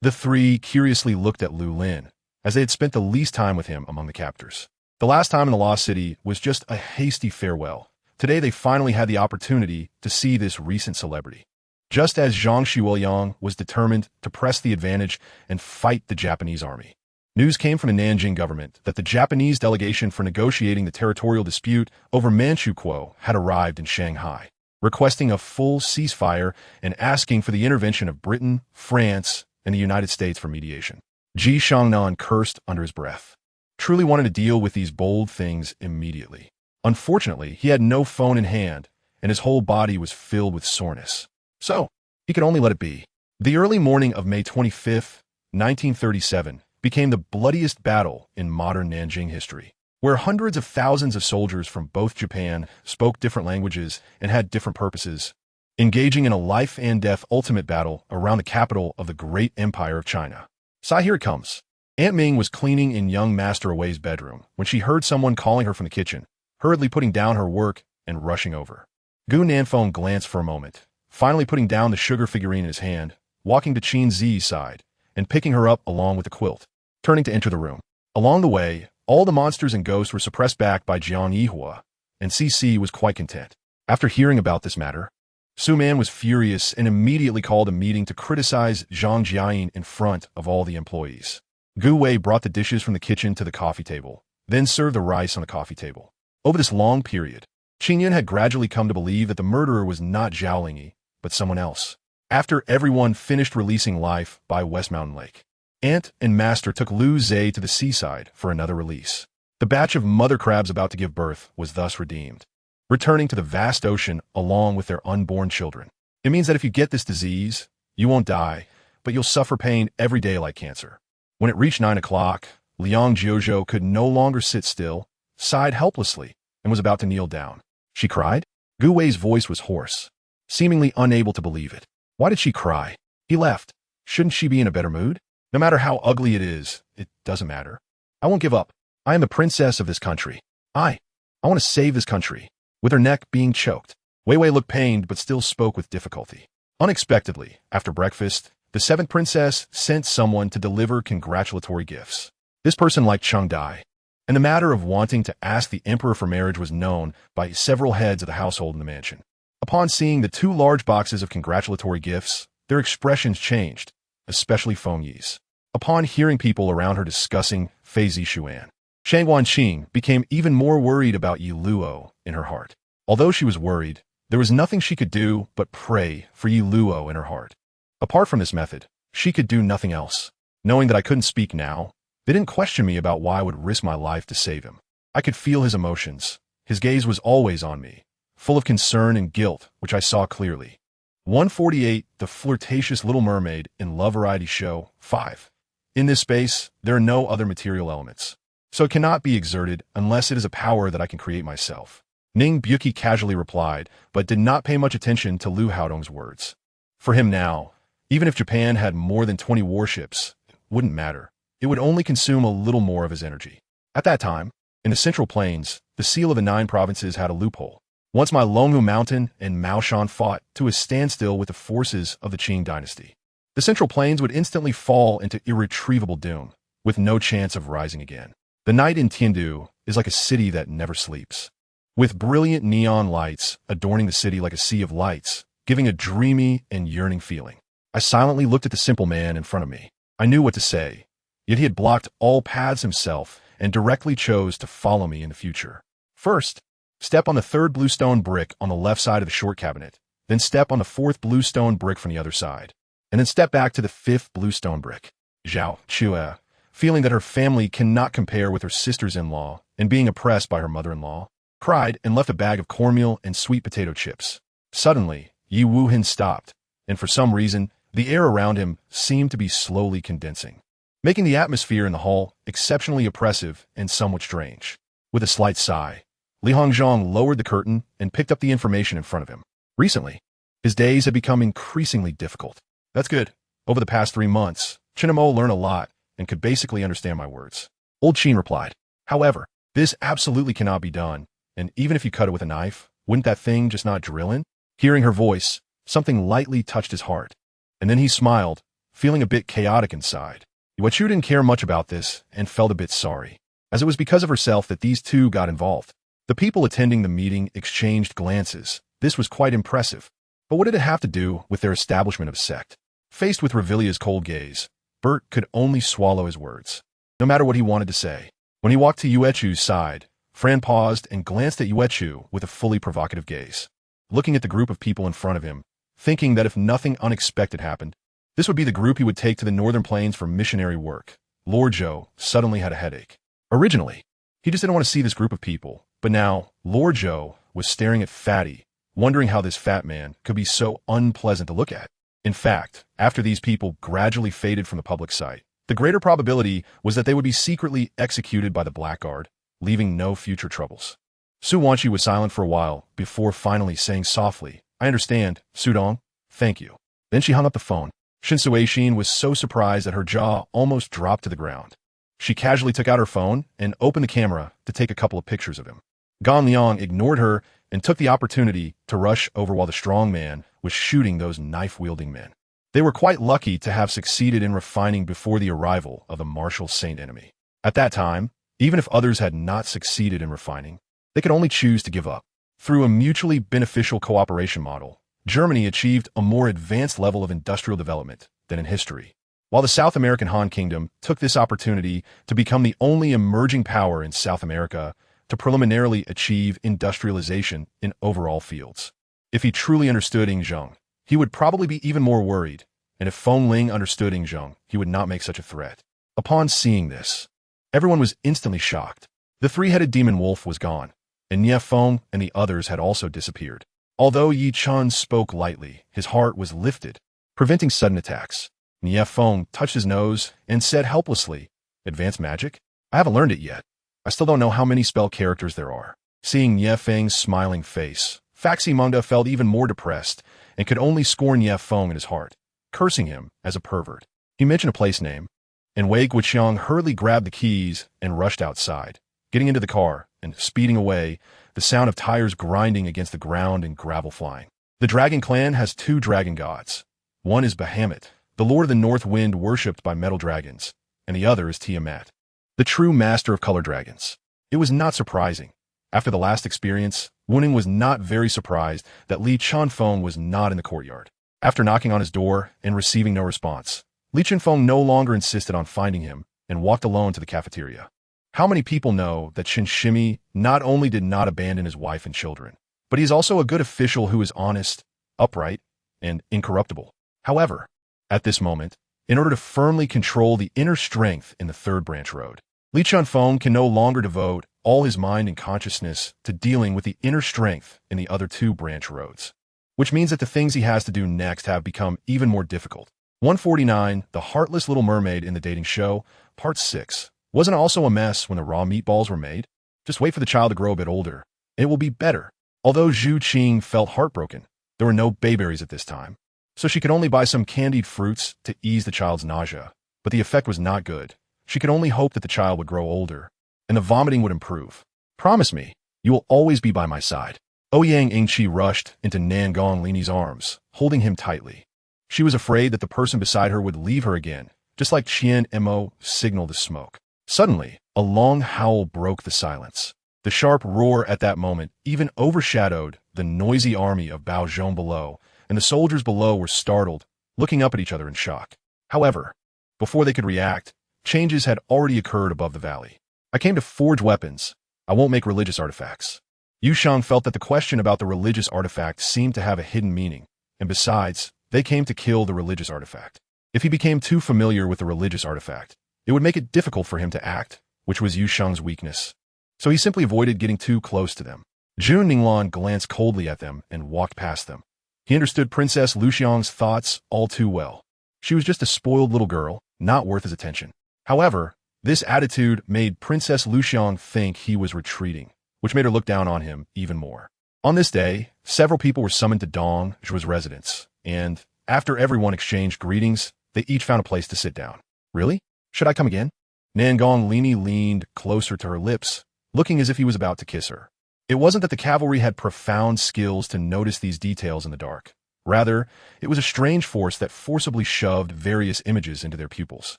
the three curiously looked at Lu Lin, as they had spent the least time with him among the captors. The last time in the Lost City was just a hasty farewell. Today they finally had the opportunity to see this recent celebrity. Just as Zhang Shuoyang was determined to press the advantage and fight the Japanese army. News came from the Nanjing government that the Japanese delegation for negotiating the territorial dispute over Manchukuo had arrived in Shanghai, requesting a full ceasefire and asking for the intervention of Britain, France, and the United States for mediation. Ji Shangnan cursed under his breath, truly wanted to deal with these bold things immediately. Unfortunately, he had no phone in hand, and his whole body was filled with soreness. So, he could only let it be. The early morning of May 25, 1937, became the bloodiest battle in modern Nanjing history, where hundreds of thousands of soldiers from both Japan spoke different languages and had different purposes, engaging in a life-and-death ultimate battle around the capital of the great empire of China. So here it comes. Aunt Ming was cleaning in young Master Away's bedroom when she heard someone calling her from the kitchen, hurriedly putting down her work and rushing over. Gu Nanfeng glanced for a moment, finally putting down the sugar figurine in his hand, walking to Qin Zi's side, and picking her up along with the quilt, turning to enter the room. Along the way, all the monsters and ghosts were suppressed back by Jiang Yihua, and CC was quite content. After hearing about this matter, Su Man was furious and immediately called a meeting to criticize Zhang Jiayin in front of all the employees. Gu Wei brought the dishes from the kitchen to the coffee table, then served the rice on the coffee table. Over this long period, Qin Yun had gradually come to believe that the murderer was not Zhao Lingyi, but someone else. After everyone finished releasing life by West Mountain Lake, Aunt and Master took Lu Zhe to the seaside for another release. The batch of mother crabs about to give birth was thus redeemed, returning to the vast ocean along with their unborn children. It means that if you get this disease, you won't die, but you'll suffer pain every day like cancer. When it reached 9 o'clock, Liang Jiuzhou could no longer sit still, sighed helplessly, and was about to kneel down. She cried? Gu Wei's voice was hoarse, seemingly unable to believe it. Why did she cry? He left. Shouldn't she be in a better mood? No matter how ugly it is, it doesn't matter. I won't give up. I am the princess of this country. I I want to save this country. With her neck being choked, Wei Wei looked pained but still spoke with difficulty. Unexpectedly, after breakfast, the seventh princess sent someone to deliver congratulatory gifts. This person liked Cheng Dai, and the matter of wanting to ask the emperor for marriage was known by several heads of the household in the mansion. Upon seeing the 2 large boxes of congratulatory gifts, their expressions changed, especially Feng Yi's. Upon hearing people around her discussing Fei Zixuan, Shang Wanqing became even more worried about Yi Luo in her heart. Although she was worried, there was nothing she could do but pray for Yi Luo in her heart. Apart from this method, she could do nothing else. Knowing that I couldn't speak now, they didn't question me about why I would risk my life to save him. I could feel his emotions. His gaze was always on me, full of concern and guilt, which I saw clearly. 148. The Flirtatious Little Mermaid in Love Variety Show 5. In this space, there are no other material elements, so it cannot be exerted unless it is a power that I can create myself. Ning Byuki casually replied, but did not pay much attention to Lu Haodong's words. For him now, even if Japan had more than 20 warships, it wouldn't matter. It would only consume a little more of his energy. At that time, in the Central Plains, the seal of the 9 provinces had a loophole. Once my Longhu Mountain and Maoshan fought to a standstill with the forces of the Qing dynasty, the Central Plains would instantly fall into irretrievable doom, with no chance of rising again. The night in Tiandu is like a city that never sleeps, with brilliant neon lights adorning the city like a sea of lights, giving a dreamy and yearning feeling. I silently looked at the simple man in front of me. I knew what to say, yet he had blocked all paths himself and directly chose to follow me in the future. First, step on the 3rd blue stone brick on the left side of the short cabinet, then step on the 4th blue stone brick from the other side, and then step back to the 5th blue stone brick. Zhao Chua, feeling that her family cannot compare with her sisters-in-law and being oppressed by her mother-in-law, cried and left a bag of cornmeal and sweet potato chips. Suddenly, Yi Wuhin stopped, and for some reason, the air around him seemed to be slowly condensing, making the atmosphere in the hall exceptionally oppressive and somewhat strange. With a slight sigh, Li Hongzhong lowered the curtain and picked up the information in front of him. Recently, his days had become increasingly difficult. That's good. Over the past 3 months, Chinamo learned a lot and could basically understand my words. Old Qin replied, however, this absolutely cannot be done, and even if you cut it with a knife, wouldn't that thing just not drill in? Hearing her voice, something lightly touched his heart, and then he smiled, feeling a bit chaotic inside. Yuechu didn't care much about this and felt a bit sorry, as it was because of herself that these two got involved. The people attending the meeting exchanged glances. This was quite impressive. But what did it have to do with their establishment of a sect? Faced with Revilia's cold gaze, Bert could only swallow his words, no matter what he wanted to say. When he walked to Yuechu's side, Fran paused and glanced at Yuechu with a fully provocative gaze, looking at the group of people in front of him, thinking that if nothing unexpected happened, this would be the group he would take to the Northern Plains for missionary work. Lord Zhou suddenly had a headache. Originally, he just didn't want to see this group of people, but now Lord Zhou was staring at Fatty, wondering how this fat man could be so unpleasant to look at. In fact, after these people gradually faded from the public sight, the greater probability was that they would be secretly executed by the Blackguard, leaving no future troubles. Su Wanqi was silent for a while before finally saying softly, I understand, Sudong, thank you. Then she hung up the phone. Shin Suixin was so surprised that her jaw almost dropped to the ground. She casually took out her phone and opened the camera to take a couple of pictures of him. Gan Liang ignored her and took the opportunity to rush over while the strong man was shooting those knife-wielding men. They were quite lucky to have succeeded in refining before the arrival of the martial saint enemy. At that time, even if others had not succeeded in refining, they could only choose to give up. Through a mutually beneficial cooperation model, Germany achieved a more advanced level of industrial development than in history, while the South American Han Kingdom took this opportunity to become the only emerging power in South America to preliminarily achieve industrialization in overall fields. If he truly understood Yingzheng, he would probably be even more worried, and if Feng Ling understood Yingzheng, he would not make such a threat. Upon seeing this, everyone was instantly shocked. The 3-headed demon wolf was gone, and Nie Feng and the others had also disappeared. Although Yi Chun spoke lightly, his heart was lifted, preventing sudden attacks. Nie Feng touched his nose and said helplessly, Advanced magic? I haven't learned it yet. I still don't know how many spell characters there are. Seeing Nie Feng's smiling face, Faxi Munda felt even more depressed and could only scorn Nie Feng in his heart, cursing him as a pervert. He mentioned a place name, and Wei Guoqiang hurriedly grabbed the keys and rushed outside. Getting into the car, and speeding away, the sound of tires grinding against the ground and gravel flying. The dragon clan has two dragon gods. One is Bahamut, the lord of the north wind worshipped by metal dragons, and the other is Tiamat, the true master of color dragons. It was not surprising. After the last experience, Wuning was not very surprised that Li Chanfeng was not in the courtyard. After knocking on his door and receiving no response, Li Chanfeng no longer insisted on finding him and walked alone to the cafeteria. How many people know that Qin Shimi not only did not abandon his wife and children, but he is also a good official who is honest, upright, and incorruptible. However, at this moment, in order to firmly control the inner strength in the third branch road, Li Chanfeng can no longer devote all his mind and consciousness to dealing with the inner strength in the other two branch roads, which means that the things he has to do next have become even more difficult. 149, The Heartless Little Mermaid in the Dating Show, Part 6. Wasn't it also a mess when the raw meatballs were made? Just wait for the child to grow a bit older. It will be better. Although Zhu Qing felt heartbroken, there were no bayberries at this time, so she could only buy some candied fruits to ease the child's nausea. But the effect was not good. She could only hope that the child would grow older, and the vomiting would improve. Promise me, you will always be by my side. Ouyang Ingqi rushed into Nangong Lini's arms, holding him tightly. She was afraid that the person beside her would leave her again, just like Qian Mo signaled the smoke. Suddenly, a long howl broke the silence. The sharp roar at that moment even overshadowed the noisy army of Bao Zhong below, and the soldiers below were startled, looking up at each other in shock. However, before they could react, changes had already occurred above the valley. I came to forge weapons. I won't make religious artifacts. Yu Shang felt that the question about the religious artifact seemed to have a hidden meaning, and besides, they came to kill the religious artifact. If he became too familiar with the religious artifact, it would make it difficult for him to act, which was Yu Shang's weakness. So he simply avoided getting too close to them. Jun Ninglan glanced coldly at them and walked past them. He understood Princess Luxiang's thoughts all too well. She was just a spoiled little girl, not worth his attention. However, this attitude made Princess Luxiang think he was retreating, which made her look down on him even more. On this day, several people were summoned to Dong Zhuo's residence, and after everyone exchanged greetings, they each found a place to sit down. Really? Should I come again? Nangong Lini leaned closer to her lips, looking as if he was about to kiss her. It wasn't that the cavalry had profound skills to notice these details in the dark. Rather, it was a strange force that forcibly shoved various images into their pupils,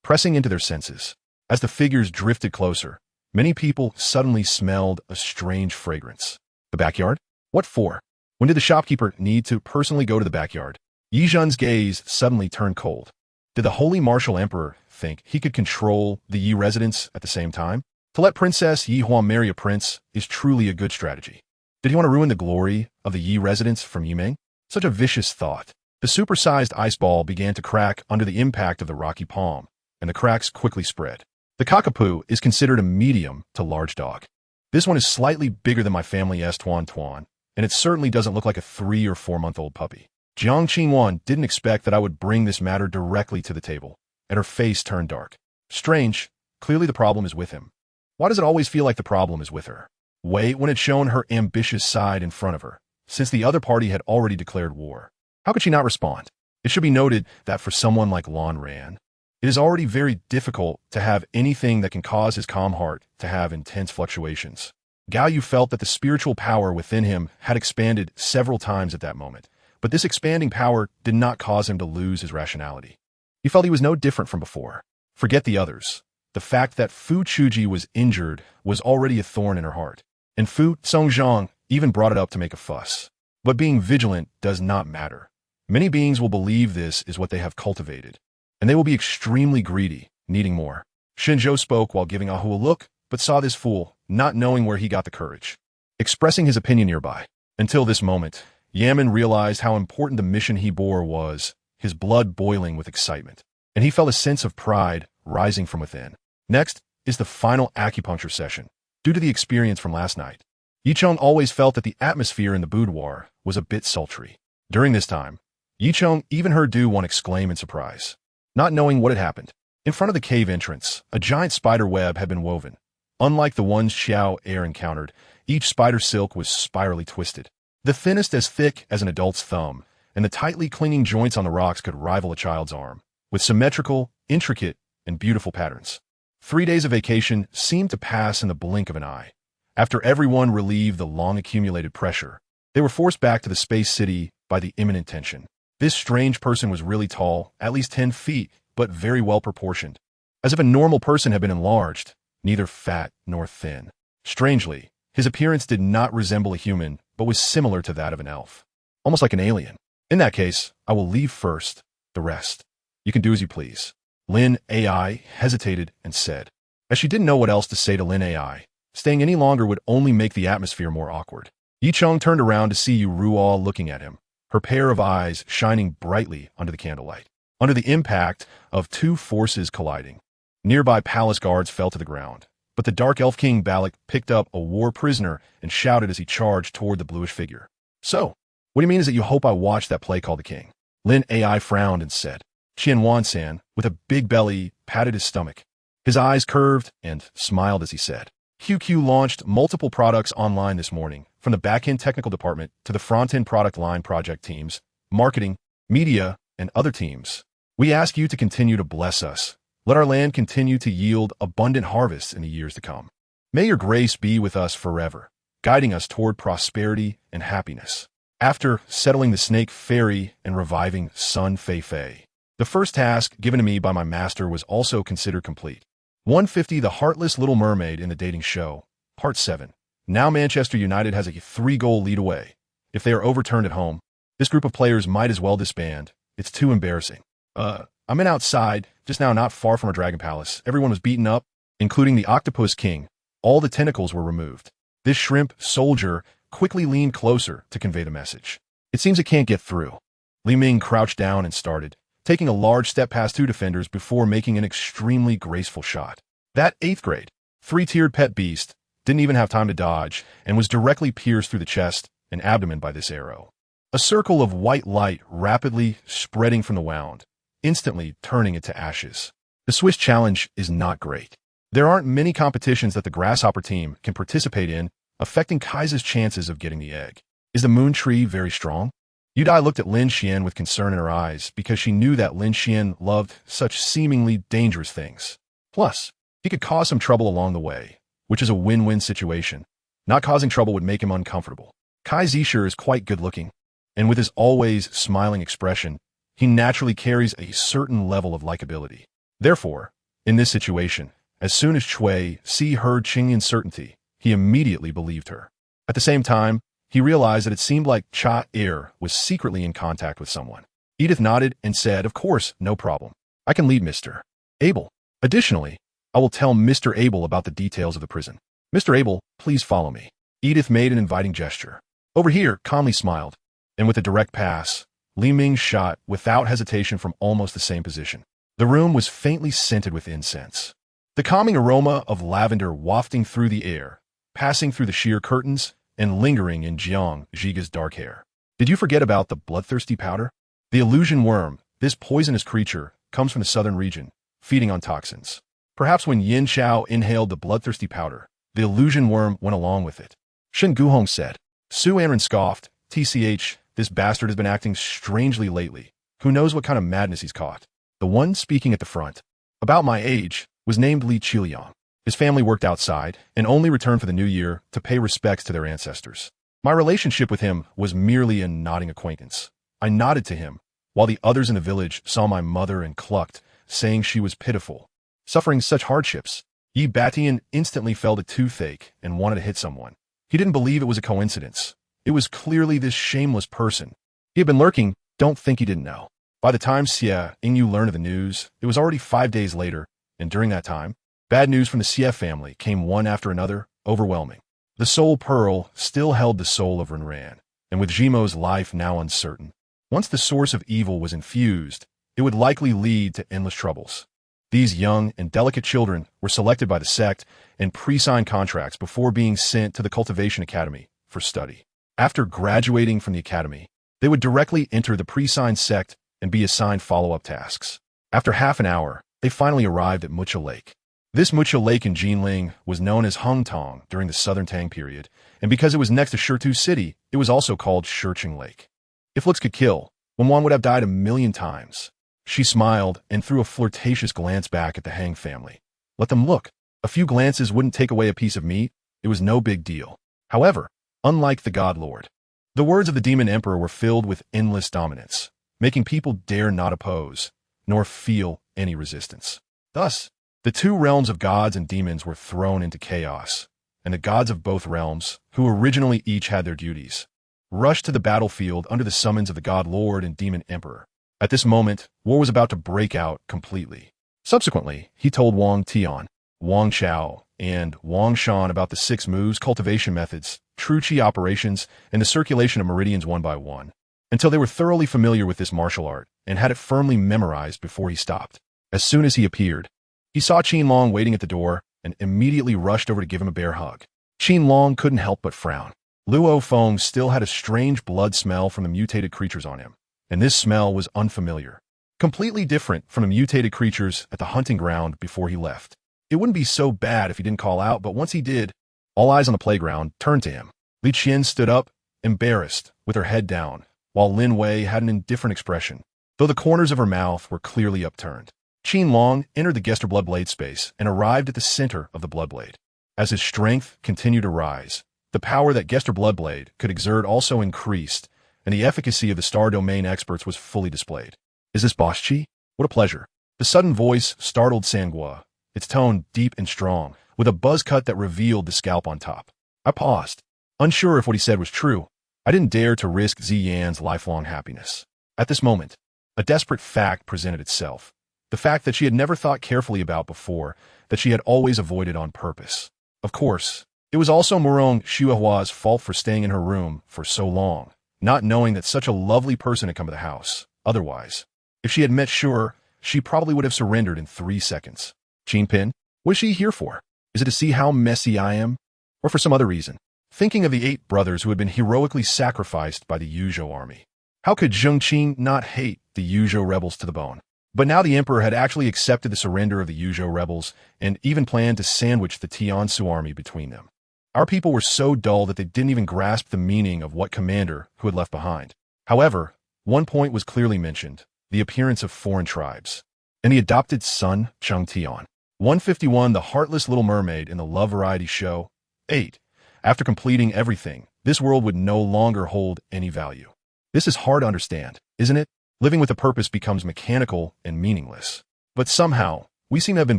pressing into their senses. As the figures drifted closer, many people suddenly smelled a strange fragrance. The backyard? What for? When did the shopkeeper need to personally go to the backyard? Yi Zhen's gaze suddenly turned cold. Did the holy martial emperor think he could control the Yi residents at the same time? To let Princess Yi Huan marry a prince is truly a good strategy. Did he want to ruin the glory of the Yi residents from Yimeng? Such a vicious thought. The supersized ice ball began to crack under the impact of the rocky palm, and the cracks quickly spread. The cockapoo is considered a medium to large dog. This one is slightly bigger than my family's Tuan Tuan, and it certainly doesn't look like a 3 or 4 month old puppy. Jiang Qingwan didn't expect that I would bring this matter directly to the table, and her face turned dark. Strange, clearly the problem is with him. Why does it always feel like the problem is with her? Wait when it shown her ambitious side in front of her, since the other party had already declared war. How could she not respond? It should be noted that for someone like Lan Ran, it is already very difficult to have anything that can cause his calm heart to have intense fluctuations. Gao Yu felt that the spiritual power within him had expanded several times at that moment, but this expanding power did not cause him to lose his rationality. He felt he was no different from before. Forget the others. The fact that Fu Chuji was injured was already a thorn in her heart, and Fu Songzhang even brought it up to make a fuss. But being vigilant does not matter. Many beings will believe this is what they have cultivated, and they will be extremely greedy, needing more. Shinzhou spoke while giving Ahu a look, but saw this fool, not knowing where he got the courage, expressing his opinion nearby. Until this moment, Yaman realized how important the mission he bore was, his blood boiling with excitement, and he felt a sense of pride rising from within. Next is the final acupuncture session. Due to the experience from last night, Yicheng always felt that the atmosphere in the boudoir was a bit sultry. During this time, Yicheng even heard Du Wan exclaim in surprise, not knowing what had happened. In front of the cave entrance, a giant spider web had been woven. Unlike the ones Xiao Air encountered, each spider silk was spirally twisted, the thinnest as thick as an adult's thumb, and the tightly clinging joints on the rocks could rival a child's arm, with symmetrical, intricate, and beautiful patterns. 3 days of vacation seemed to pass in the blink of an eye. After everyone relieved the long-accumulated pressure, they were forced back to the space city by the imminent tension. This strange person was really tall, at least 10 feet, but very well proportioned. As if a normal person had been enlarged, neither fat nor thin. Strangely, his appearance did not resemble a human, but was similar to that of an elf. Almost like an alien. In that case, I will leave first, the rest. You can do as you please. Lin AI hesitated and said. As she didn't know what else to say to Lin AI, staying any longer would only make the atmosphere more awkward. Yi Cheng turned around to see Yu Ruo looking at him, her pair of eyes shining brightly under the candlelight. Under the impact of two forces colliding, nearby palace guards fell to the ground, but the Dark Elf King Balak picked up a war prisoner and shouted as he charged toward the bluish figure. So, what do you mean is that you hope I watched that play called The King? Lin AI frowned and said. Qian Wansan, with a big belly, patted his stomach. His eyes curved and smiled as he said. QQ launched multiple products online this morning, from the back-end technical department to the front-end product line project teams, marketing, media, and other teams. We ask you to continue to bless us. Let our land continue to yield abundant harvests in the years to come. May your grace be with us forever, guiding us toward prosperity and happiness. After settling the Snake Fairy and reviving Sun Fei Fei, the first task given to me by my master was also considered complete. 150 The Heartless Little Mermaid in the Dating Show, Part 7. Now Manchester United has a 3-goal lead away. If they are overturned at home, this group of players might as well disband. It's too embarrassing. I'm in outside, just now not far from a dragon palace. Everyone was beaten up, including the Octopus King. All the tentacles were removed. This shrimp soldier quickly leaned closer to convey the message. It seems it can't get through. Li Ming crouched down and started, taking a large step past 2 defenders before making an extremely graceful shot. That 8th grade, 3-tiered pet beast didn't even have time to dodge and was directly pierced through the chest and abdomen by this arrow. A circle of white light rapidly spreading from the wound, instantly turning it to ashes. The Swiss challenge is not great. There aren't many competitions that the Grasshopper team can participate in, affecting Kai's chances of getting the egg. Is the moon tree very strong? Yudai looked at Lin Xian with concern in her eyes because she knew that Lin Xian loved such seemingly dangerous things. Plus, he could cause some trouble along the way, which is a win-win situation. Not causing trouble would make him uncomfortable. Kai Zisher is quite good-looking, and with his always smiling expression, he naturally carries a certain level of likability. Therefore, in this situation, as soon as Chui Si heard Qingyin's certainty, he immediately believed her. At the same time, he realized that it seemed like Cha Ir was secretly in contact with someone. Edith nodded and said, "Of course, no problem. I can lead Mr. Abel. Additionally, I will tell Mr. Abel about the details of the prison. Mr. Abel, please follow me." Edith made an inviting gesture. Over here, calmly smiled, and with a direct pass, Li Ming shot without hesitation from almost the same position. The room was faintly scented with incense. The calming aroma of lavender wafting through the air, passing through the sheer curtains, and lingering in Jiang Zhiga's dark hair. Did you forget about the bloodthirsty powder? The illusion worm, this poisonous creature, comes from the southern region, feeding on toxins. Perhaps when Yin Xiao inhaled the bloodthirsty powder, the illusion worm went along with it. Shen Guhong said. Su Anren scoffed, "TCH, this bastard has been acting strangely lately. Who knows what kind of madness he's caught?" The one speaking at the front, about my age, was named Li Qiliang. His family worked outside and only returned for the new year to pay respects to their ancestors. My relationship with him was merely a nodding acquaintance. I nodded to him, while the others in the village saw my mother and clucked, saying she was pitiful, suffering such hardships. Yi Batian instantly felt a toothache and wanted to hit someone. He didn't believe it was a coincidence. It was clearly this shameless person. He had been lurking, don't think he didn't know. By the time Xie Ingyu learned of the news, it was already 5 days later, and during that time, bad news from the Xie family came one after another, overwhelming. The Soul Pearl still held the soul of Renran, and with Jimo's life now uncertain, once the source of evil was infused, it would likely lead to endless troubles. These young and delicate children were selected by the sect and pre-signed contracts before being sent to the Cultivation Academy for study. After graduating from the academy, they would directly enter the pre-signed sect and be assigned follow-up tasks. After half an hour, they finally arrived at Mucha Lake. This Mucha Lake in Jinling was known as Hungtong during the Southern Tang period, and because it was next to Shirtu City, it was also called Shirching Lake. If looks could kill, Wenwan would have died 1,000,000 times. She smiled and threw a flirtatious glance back at the Hang family. Let them look. A few glances wouldn't take away a piece of meat, It was no big deal. However, unlike the God Lord, the words of the demon emperor were filled with endless dominance, making people dare not oppose, nor feel any resistance. Thus, the two realms of gods and demons were thrown into chaos, and the gods of both realms, who originally each had their duties, rushed to the battlefield under the summons of the God Lord and Demon Emperor. At this moment, war was about to break out completely. Subsequently, he told Wang Tian, Wang Chao, and Wang Shan about the 6 moves, cultivation methods, true qi operations, and the circulation of meridians one by one, until they were thoroughly familiar with this martial art and had it firmly memorized before he stopped. As soon as he appeared, he saw Qin Long waiting at the door and immediately rushed over to give him a bear hug. Qin Long couldn't help but frown. Luo Feng still had a strange blood smell from the mutated creatures on him, and this smell was unfamiliar, completely different from the mutated creatures at the hunting ground before he left. It wouldn't be so bad if he didn't call out, but once he did, all eyes on the playground turned to him. Li Qian stood up, embarrassed, with her head down, while Lin Wei had an indifferent expression, though the corners of her mouth were clearly upturned. Qin Long entered the Gester Bloodblade space and arrived at the center of the Bloodblade. As his strength continued to rise, the power that Gester Bloodblade could exert also increased, and the efficacy of the Star Domain experts was fully displayed. Is this Boss Chi? What a pleasure. The sudden voice startled Sangua, its tone deep and strong, with a buzz cut that revealed the scalp on top. I paused, unsure if what he said was true. I didn't dare to risk Ziyan's lifelong happiness. At this moment, a desperate fact presented itself. The fact that she had never thought carefully about before, that she had always avoided on purpose. Of course, it was also Morong Xuehua's fault for staying in her room for so long, not knowing that such a lovely person had come to the house. Otherwise, if she had met Sure, she probably would have surrendered in 3 seconds. Qin Pin, what is she here for? Is it to see how messy I am? Or for some other reason? Thinking of the 8 brothers who had been heroically sacrificed by the Yuzhou army. How could Zheng Qin not hate the Yuzhou rebels to the bone? But now the emperor had actually accepted the surrender of the Yuzhou rebels and even planned to sandwich the Tiansu army between them. Our people were so dull that they didn't even grasp the meaning of what commander who had left behind. However, one point was clearly mentioned, the appearance of foreign tribes, and the adopted son, Cheng Tian. 151, the heartless little mermaid in the love variety show. 8. After completing everything, this world would no longer hold any value. This is hard to understand, isn't it? Living with a purpose becomes mechanical and meaningless. But somehow, we seem to have been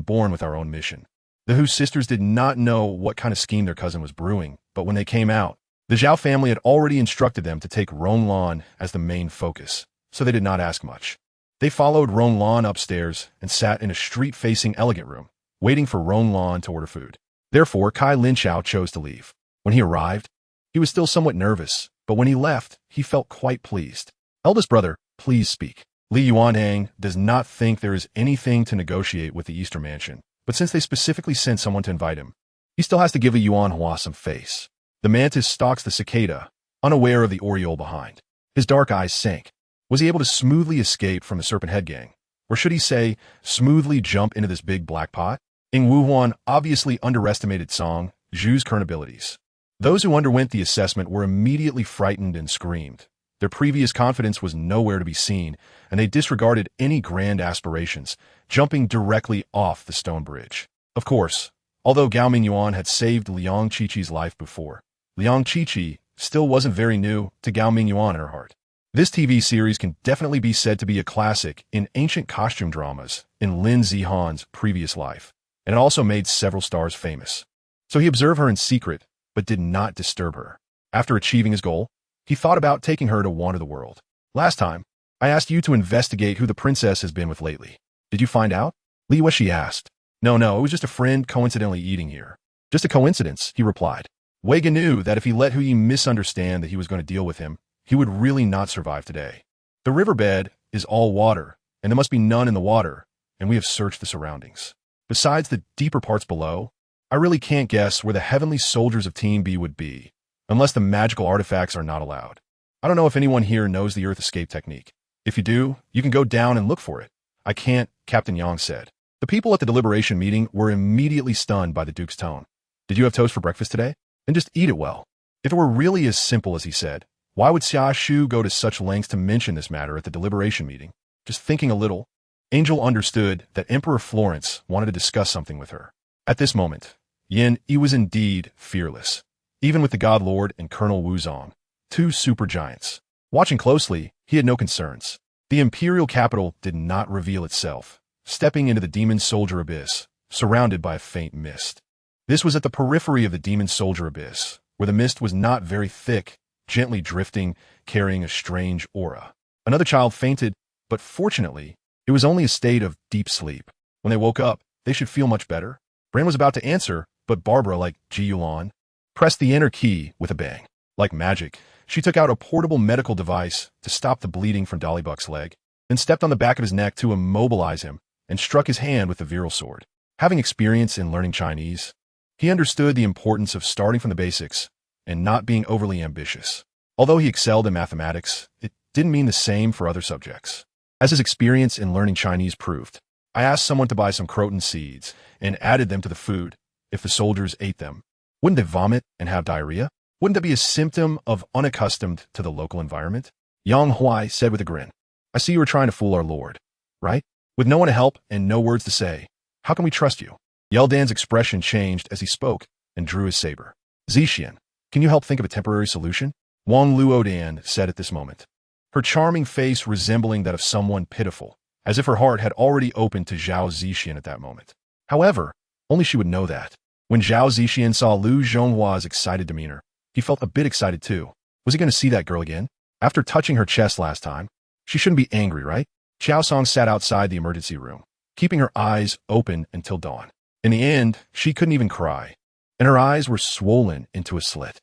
born with our own mission. The Hu sisters did not know what kind of scheme their cousin was brewing, but when they came out, the Zhao family had already instructed them to take Ronglon as the main focus, so they did not ask much. They followed Ronglon upstairs and sat in a street-facing elegant room, waiting for Ronglon to order food. Therefore, Kai Linxiao chose to leave. When he arrived, he was still somewhat nervous, but when he left, he felt quite pleased. Eldest brother, please speak. Li Yuanhang does not think there is anything to negotiate with the Easter Mansion, but since they specifically sent someone to invite him, he still has to give a Yuanhua some face. The mantis stalks the cicada, unaware of the Oriole behind. His dark eyes sank. Was he able to smoothly escape from the Serpent Head Gang? Or should he say, smoothly jump into this big black pot? Ing Wuhuan obviously underestimated Song Zhu's current abilities. Those who underwent the assessment were immediately frightened and screamed. Their previous confidence was nowhere to be seen, and they disregarded any grand aspirations, jumping directly off the stone bridge. Of course, although Gao Mingyuan had saved Liang Qiqi's life before, Liang Qiqi still wasn't very new to Gao Mingyuan in her heart. This TV series can definitely be said to be a classic in ancient costume dramas in Lin Zihan's previous life, and it also made several stars famous. So he observed her in secret, but did not disturb her. After achieving his goal, he thought about taking her to wander the world. Last time, I asked you to investigate who the princess has been with lately. Did you find out? Li Weishi asked. No, it was just a friend coincidentally eating here. Just a coincidence, he replied. Wei Ge knew that if he let Hu Yi misunderstand that he was going to deal with him, he would really not survive today. The riverbed is all water, and there must be none in the water, and we have searched the surroundings. Besides the deeper parts below, I really can't guess where the heavenly soldiers of Team B would be, unless the magical artifacts are not allowed. I don't know if anyone here knows the Earth escape technique. If you do, you can go down and look for it. I can't, Captain Yang said. The people at the deliberation meeting were immediately stunned by the Duke's tone. Did you have toast for breakfast today? Then just eat it well. If it were really as simple as he said, why would Xia Shu go to such lengths to mention this matter at the deliberation meeting? Just thinking a little, Angel understood that Emperor Florence wanted to discuss something with her. At this moment, Yin Yi was indeed fearless, even with the God Lord and Colonel Wuzong, two supergiants. Watching closely, he had no concerns. The imperial capital did not reveal itself, stepping into the demon soldier abyss, surrounded by a faint mist. This was at the periphery of the demon soldier abyss, where the mist was not very thick, gently drifting, carrying a strange aura. Another child fainted, but fortunately, it was only a state of deep sleep. When they woke up, they should feel much better. Bran was about to answer, but Barbara, like Ji Yulan, pressed the enter key with a bang. Like magic, she took out a portable medical device to stop the bleeding from Dollybuck's leg, then stepped on the back of his neck to immobilize him and struck his hand with the virile sword. Having experience in learning Chinese, he understood the importance of starting from the basics and not being overly ambitious. Although he excelled in mathematics, it didn't mean the same for other subjects. As his experience in learning Chinese proved, I asked someone to buy some croton seeds and added them to the food. If the soldiers ate them, wouldn't they vomit and have diarrhea? Wouldn't that be a symptom of unaccustomed to the local environment? Yang Huai said with a grin, I see you were trying to fool our lord, right? With no one to help and no words to say, how can we trust you? Yeldan's expression changed as he spoke and drew his saber. Zixian, can you help think of a temporary solution? Wang Luodan said at this moment, her charming face resembling that of someone pitiful, as if her heart had already opened to Zhao Zixian at that moment. However, only she would know that. When Zhao Zixian saw Lu Zhonghua's excited demeanor, he felt a bit excited too. Was he going to see that girl again? After touching her chest last time, she shouldn't be angry, right? Xiao Song sat outside the emergency room, keeping her eyes open until dawn. In the end, she couldn't even cry, and her eyes were swollen into a slit.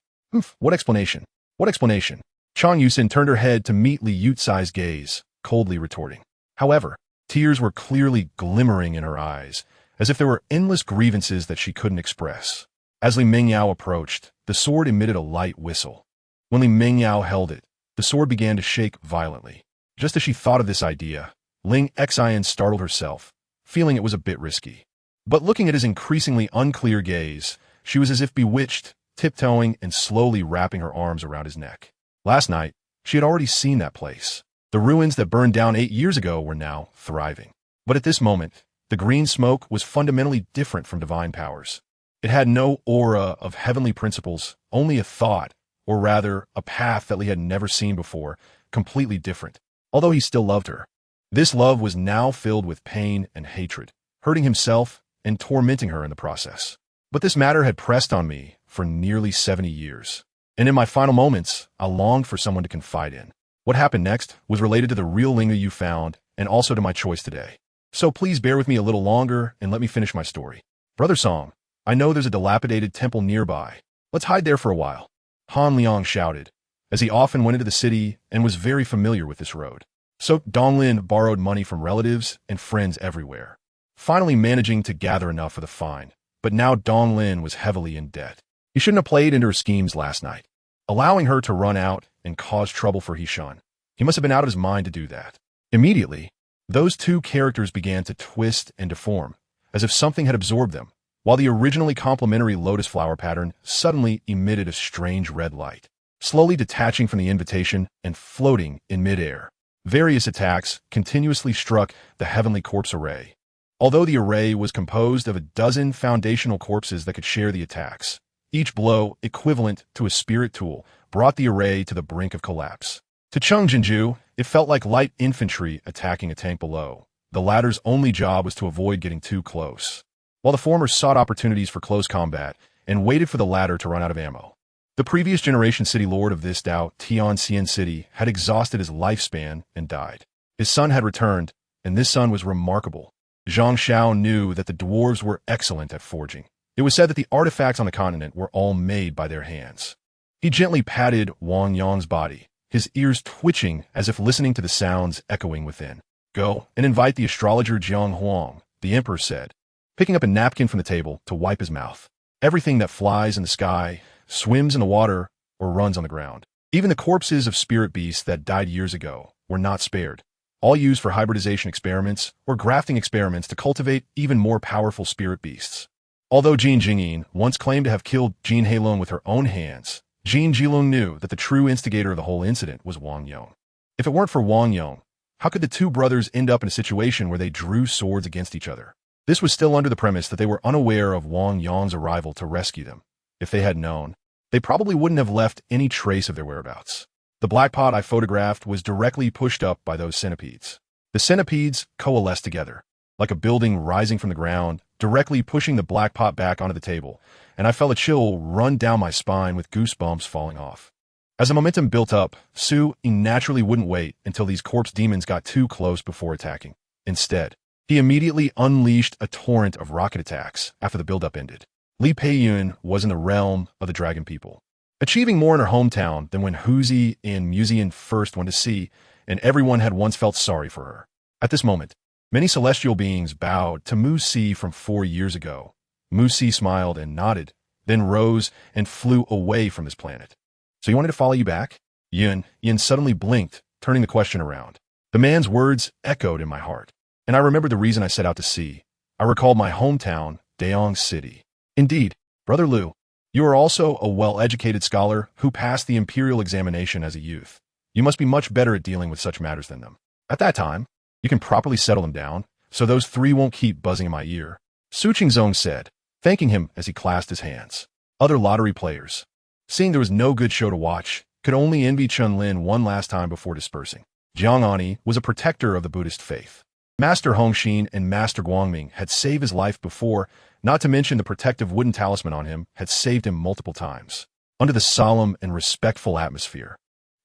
What explanation? What explanation? Chang Yusin turned her head to meet Li Yutsai's gaze, coldly retorting. However, tears were clearly glimmering in her eyes, as if there were endless grievances that she couldn't express. As Li Mingyao approached, the sword emitted a light whistle. When Li Mingyao held it, the sword began to shake violently. Just as she thought of this idea, Ling Xian startled herself, feeling it was a bit risky. But looking at his increasingly unclear gaze, she was as if bewitched, tiptoeing and slowly wrapping her arms around his neck. Last night, she had already seen that place. The ruins that burned down 8 years ago were now thriving. But at this moment, the green smoke was fundamentally different from divine powers. It had no aura of heavenly principles, only a thought, or rather, a path that Li had never seen before, completely different, although he still loved her. This love was now filled with pain and hatred, hurting himself and tormenting her in the process. But this matter had pressed on me for nearly 70 years, and in my final moments, I longed for someone to confide in. What happened next was related to the real Linga you found, and also to my choice today. So please bear with me a little longer and let me finish my story. Brother Song, I know there's a dilapidated temple nearby. Let's hide there for a while. Han Liang shouted, as he often went into the city and was very familiar with this road. So Donglin borrowed money from relatives and friends everywhere, finally managing to gather enough for the fine. But now Donglin was heavily in debt. He shouldn't have played into her schemes last night, allowing her to run out and cause trouble for Heishan. He must have been out of his mind to do that. Immediately, those two characters began to twist and deform, as if something had absorbed them, while the originally complementary lotus flower pattern suddenly emitted a strange red light, slowly detaching from the invitation and floating in midair. Various attacks continuously struck the heavenly corpse array. Although the array was composed of a dozen foundational corpses that could share the attacks, each blow, equivalent to a spirit tool, brought the array to the brink of collapse. To Chung Jinju, it felt like light infantry attacking a tank below. The latter's only job was to avoid getting too close, while the former sought opportunities for close combat and waited for the latter to run out of ammo. The previous generation city lord of this Dao Tianxian city had exhausted his lifespan and died. His son had returned, and this son was remarkable. Zhang Xiao knew that the dwarves were excellent at forging. It was said that the artifacts on the continent were all made by their hands. He gently patted Wang Yang's body, his ears twitching as if listening to the sounds echoing within. Go and invite the astrologer Jiang Huang, the emperor said, picking up a napkin from the table to wipe his mouth. Everything that flies in the sky, swims in the water, or runs on the ground. Even the corpses of spirit beasts that died years ago were not spared, all used for hybridization experiments or grafting experiments to cultivate even more powerful spirit beasts. Although Jin Jingyin once claimed to have killed Jin Heilong with her own hands, Jin Jilong knew that the true instigator of the whole incident was Wang Yong. If it weren't for Wang Yong, how could the two brothers end up in a situation where they drew swords against each other? This was still under the premise that they were unaware of Wang Yang's arrival to rescue them. If they had known, they probably wouldn't have left any trace of their whereabouts. The black pot I photographed was directly pushed up by those centipedes. The centipedes coalesced together, like a building rising from the ground, directly pushing the black pot back onto the table, and I felt a chill run down my spine with goosebumps falling off. As the momentum built up, Su naturally wouldn't wait until these corpse demons got too close before attacking. Instead, he immediately unleashed a torrent of rocket attacks after the buildup ended. Li Peiyun was in the realm of the dragon people, achieving more in her hometown than when Huzi and Muzian first went to sea, and everyone had once felt sorry for her. At this moment, many celestial beings bowed to Mu Si from 4 years ago. Mu Si smiled and nodded, then rose and flew away from this planet. So you wanted to follow you back? Yin suddenly blinked, turning the question around. The man's words echoed in my heart, and I remembered the reason I set out to sea. I recalled my hometown, Daong City. Indeed, Brother Liu, you are also a well-educated scholar who passed the imperial examination as a youth. You must be much better at dealing with such matters than them. At that time, you can properly settle them down, so those three won't keep buzzing in my ear. Su Qingzong said, thanking him as he clasped his hands. Other lottery players, seeing there was no good show to watch, could only envy Chunlin one last time before dispersing. Jiang Ani was a protector of the Buddhist faith. Master Hongxin and Master Guangming had saved his life before, not to mention the protective wooden talisman on him had saved him multiple times. Under the solemn and respectful atmosphere,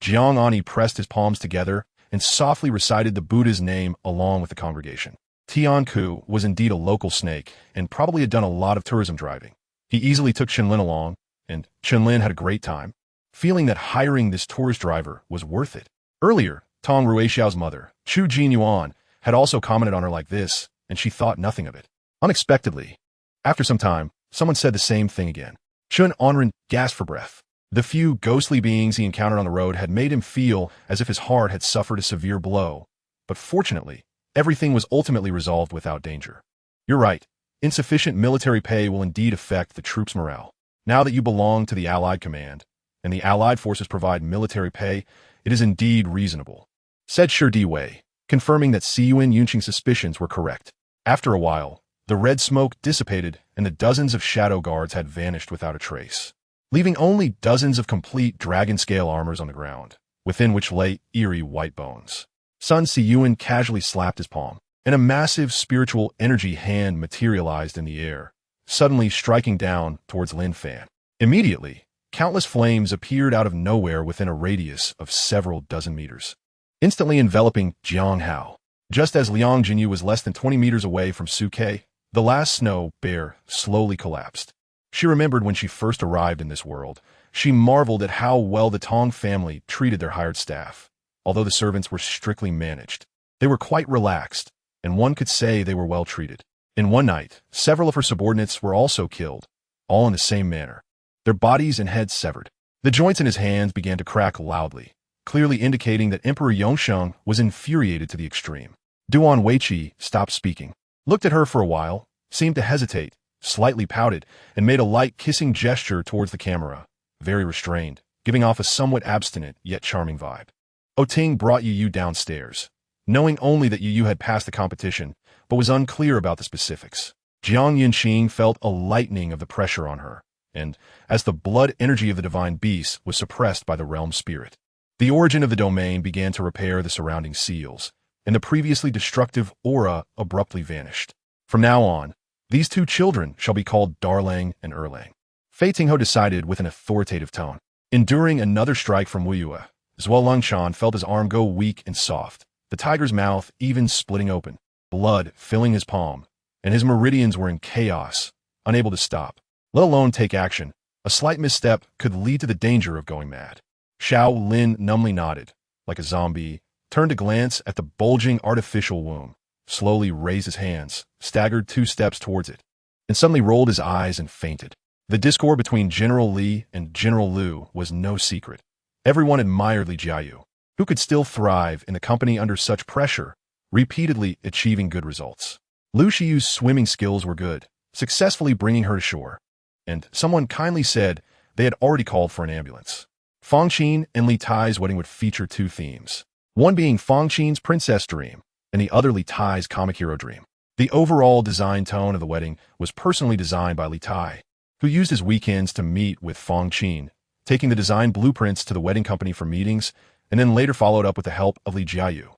Jiang Ani pressed his palms together and softly recited the Buddha's name along with the congregation. Tian Ku was indeed a local snake and probably had done a lot of tourism driving. He easily took Chenlin along, and Chenlin had a great time, feeling that hiring this tourist driver was worth it. Earlier, Tong Ruixiao's mother, Chu Jinyuan, had also commented on her like this, and she thought nothing of it. Unexpectedly, after some time, someone said the same thing again. Chun Onren gasped for breath. The few ghostly beings he encountered on the road had made him feel as if his heart had suffered a severe blow. But fortunately, everything was ultimately resolved without danger. You're right. Insufficient military pay will indeed affect the troops' morale. Now that you belong to the Allied command, and the Allied forces provide military pay, it is indeed reasonable, said Shi Wei, confirming that Siyuan Yunqing's suspicions were correct. After a while, the red smoke dissipated and the dozens of shadow guards had vanished without a trace, leaving only dozens of complete dragon-scale armors on the ground, within which lay eerie white bones. Sun Siyuan casually slapped his palm, and a massive spiritual energy hand materialized in the air, suddenly striking down towards Lin Fan. Immediately, countless flames appeared out of nowhere within a radius of several dozen meters, instantly enveloping Jiang Hao. Just as Liang Jinyu was less than 20 meters away from Su Ke, the last snow bear slowly collapsed. She remembered when she first arrived in this world. She marveled at how well the Tong family treated their hired staff. Although the servants were strictly managed, they were quite relaxed, and one could say they were well treated. In one night, several of her subordinates were also killed, all in the same manner, their bodies and heads severed. The joints in his hands began to crack loudly, clearly indicating that Emperor Yongsheng was infuriated to the extreme. Duan Weiqi stopped speaking, looked at her for a while, seemed to hesitate, slightly pouted, and made a light kissing gesture towards the camera, very restrained, giving off a somewhat abstinent yet charming vibe. Oting brought Yu downstairs, knowing only that Yu had passed the competition, but was unclear about the specifics. Jiang Yunqing felt a lightening of the pressure on her, and, as the blood energy of the divine beast was suppressed by the realm spirit, the origin of the domain began to repair the surrounding seals, and the previously destructive aura abruptly vanished. From now on, these two children shall be called Darlang and Erlang, Fei Tingho decided with an authoritative tone. Enduring another strike from Wuyue, Zhuo Longchan felt his arm go weak and soft, the tiger's mouth even splitting open, blood filling his palm, and his meridians were in chaos, unable to stop, let alone take action. A slight misstep could lead to the danger of going mad. Xiao Lin numbly nodded, like a zombie, turned to glance at the bulging artificial womb, slowly raised his hands, staggered 2 steps towards it, and suddenly rolled his eyes and fainted. The discord between General Li and General Liu was no secret. Everyone admired Li Jiayu, who could still thrive in the company under such pressure, repeatedly achieving good results. Liu Shiyu's swimming skills were good, successfully bringing her to shore, and someone kindly said they had already called for an ambulance. Fangqin and Li Tai's wedding would feature 2 themes, one being Fangqin's princess dream, and the other Li Tai's comic hero dream. The overall design tone of the wedding was personally designed by Li Tai, who used his weekends to meet with Fong Qin, taking the design blueprints to the wedding company for meetings, and then later followed up with the help of Li Jiayu.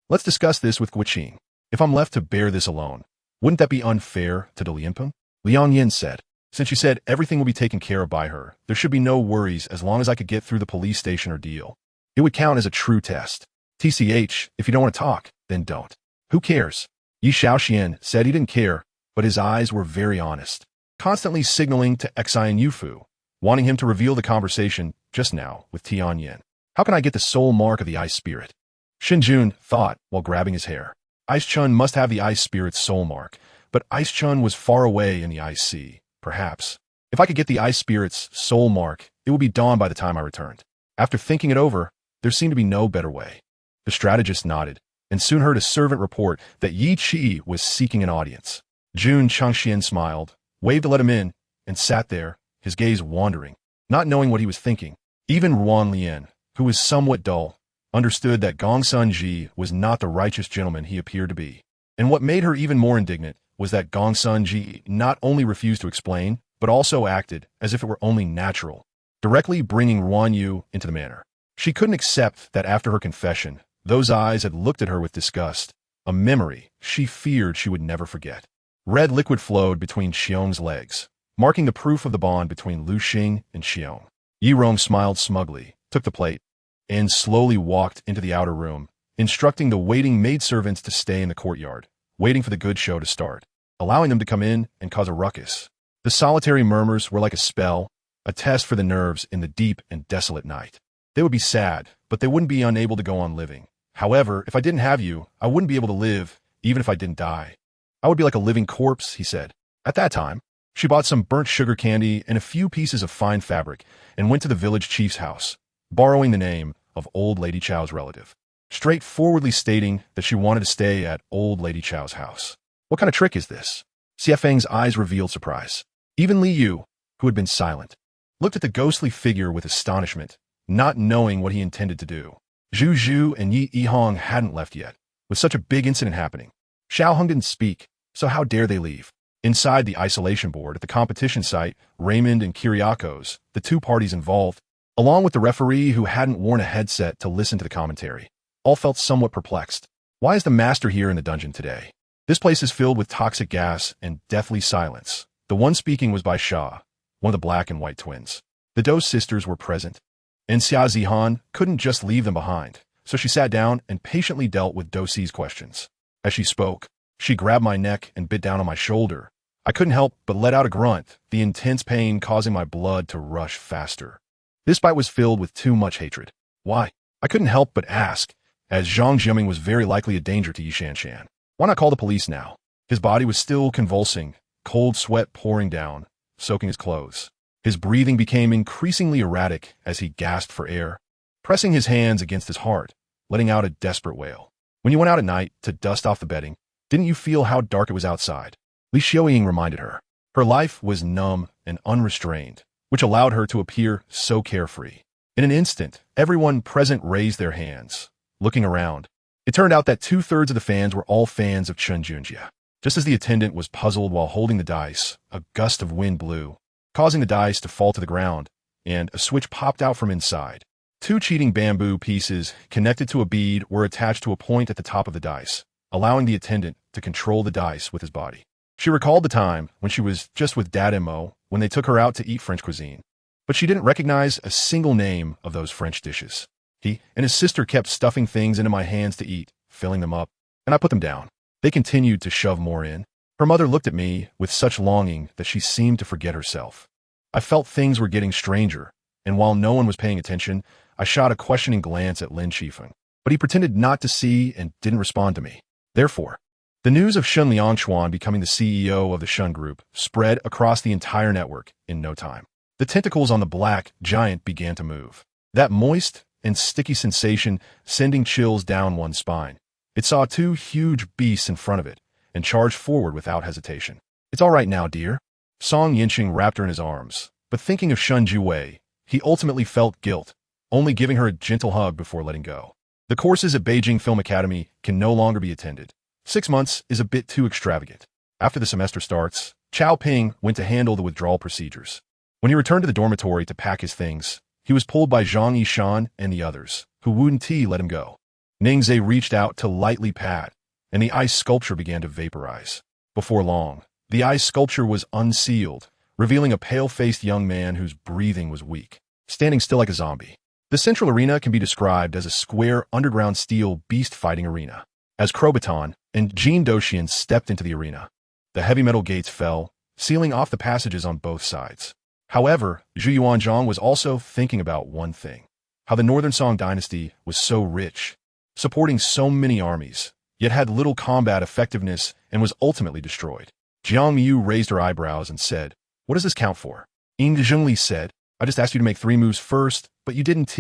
Let's discuss this with Guiqing. If I'm left to bear this alone, wouldn't that be unfair to Li Lianpeng? Liang Yin said. Since she said everything will be taken care of by her, there should be no worries as long as I could get through the police station ordeal. It would count as a true test. TCH, if you don't want to talk, then don't. Who cares? Yi Shaoxian said he didn't care, but his eyes were very honest, constantly signaling to Xian Yufu, wanting him to reveal the conversation just now with Tianyin. How can I get the soul mark of the ice spirit? Shinjun thought while grabbing his hair. Ice Chun must have the ice spirit's soul mark, but Ice Chun was far away in the ice sea. Perhaps. If I could get the ice spirit's soul mark, it would be dawn by the time I returned. After thinking it over, there seemed to be no better way. The strategist nodded, and soon heard a servant report that Yi Qi was seeking an audience. Jun Changxian smiled, waved to let him in, and sat there, his gaze wandering, not knowing what he was thinking. Even Ruan Lian, who was somewhat dull, understood that Gongsun Ji was not the righteous gentleman he appeared to be. And what made her even more indignant was that Gongsun Ji not only refused to explain, but also acted as if it were only natural, directly bringing Ruan Yu into the manor. She couldn't accept that after her confession, those eyes had looked at her with disgust, a memory she feared she would never forget. Red liquid flowed between Xiong's legs, marking the proof of the bond between Lu Xing and Xiong. Yi Rong smiled smugly, took the plate, and slowly walked into the outer room, instructing the waiting maidservants to stay in the courtyard, waiting for the good show to start, allowing them to come in and cause a ruckus. The solitary murmurs were like a spell, a test for the nerves in the deep and desolate night. They would be sad, but they wouldn't be unable to go on living. However, if I didn't have you, I wouldn't be able to live, even if I didn't die. I would be like a living corpse, he said. At that time, she bought some burnt sugar candy and a few pieces of fine fabric and went to the village chief's house, borrowing the name of Old Lady Chow's relative, straightforwardly stating that she wanted to stay at Old Lady Chow's house. What kind of trick is this? Xie Feng's eyes revealed surprise. Even Li Yu, who had been silent, looked at the ghostly figure with astonishment, not knowing what he intended to do. Zhu Zhu and Yi Yihong hadn't left yet, with such a big incident happening. Xiao Heng didn't speak, so how dare they leave? Inside the isolation board at the competition site, Raymond and Kyriakos, the two parties involved, along with the referee who hadn't worn a headset to listen to the commentary, all felt somewhat perplexed. Why is the master here in the dungeon today? This place is filled with toxic gas and deathly silence. The one speaking was by Sha, one of the black and white twins. The Dou sisters were present, and Xia Zihan couldn't just leave them behind, so she sat down and patiently dealt with Dou Si's questions. As she spoke, she grabbed my neck and bit down on my shoulder. I couldn't help but let out a grunt, the intense pain causing my blood to rush faster. This bite was filled with too much hatred. Why? I couldn't help but ask, as Zhang Jiaming was very likely a danger to Yi Shanshan. Why not call the police now? His body was still convulsing, cold sweat pouring down, soaking his clothes. His breathing became increasingly erratic as he gasped for air, pressing his hands against his heart, letting out a desperate wail. When you went out at night to dust off the bedding, didn't you feel how dark it was outside? Li Xiaoying reminded her. Her life was numb and unrestrained, which allowed her to appear so carefree. In an instant, everyone present raised their hands, looking around. It turned out that 2/3 of the fans were all fans of Chen Junjia. Just as the attendant was puzzled while holding the dice, a gust of wind blew, causing the dice to fall to the ground, and a switch popped out from inside. 2 cheating bamboo pieces connected to a bead were attached to a point at the top of the dice, allowing the attendant to control the dice with his body. She recalled the time when she was just with Dad and Mo when they took her out to eat French cuisine, but she didn't recognize a single name of those French dishes. He and his sister kept stuffing things into my hands to eat, filling them up, and I put them down. They continued to shove more in. Her mother looked at me with such longing that she seemed to forget herself. I felt things were getting stranger, and while no one was paying attention, I shot a questioning glance at Lin Qifeng, but he pretended not to see and didn't respond to me. Therefore, the news of Shun Liangchuan becoming the CEO of the Shun Group spread across the entire network in no time. The tentacles on the black giant began to move. That moist and sticky sensation sending chills down one's spine. It saw 2 huge beasts in front of it and charged forward without hesitation. It's all right now, dear. Song Yinqing wrapped her in his arms, but thinking of Shun Juwei, he ultimately felt guilt, only giving her a gentle hug before letting go. The courses at Beijing Film Academy can no longer be attended, 6 months is a bit too extravagant. After the semester starts, Chao Ping went to handle the withdrawal procedures. When he returned to the dormitory to pack his things, he was pulled by Zhang Yishan and the others, who wouldn't let him go. Ningzhe reached out to lightly pat, and the ice sculpture began to vaporize. Before long, the ice sculpture was unsealed, revealing a pale-faced young man whose breathing was weak, standing still like a zombie. The central arena can be described as a square underground steel beast-fighting arena. As Krobaton and Jin Doshian stepped into the arena, the heavy metal gates fell, sealing off the passages on both sides. However, Zhu Yuanzhang was also thinking about one thing: how the Northern Song dynasty was so rich, supporting so many armies, yet had little combat effectiveness and was ultimately destroyed. Jiang Miu raised her eyebrows and said, "What does this count for?" Ying Zhengli said, "I just asked you to make 3 moves first, but you didn't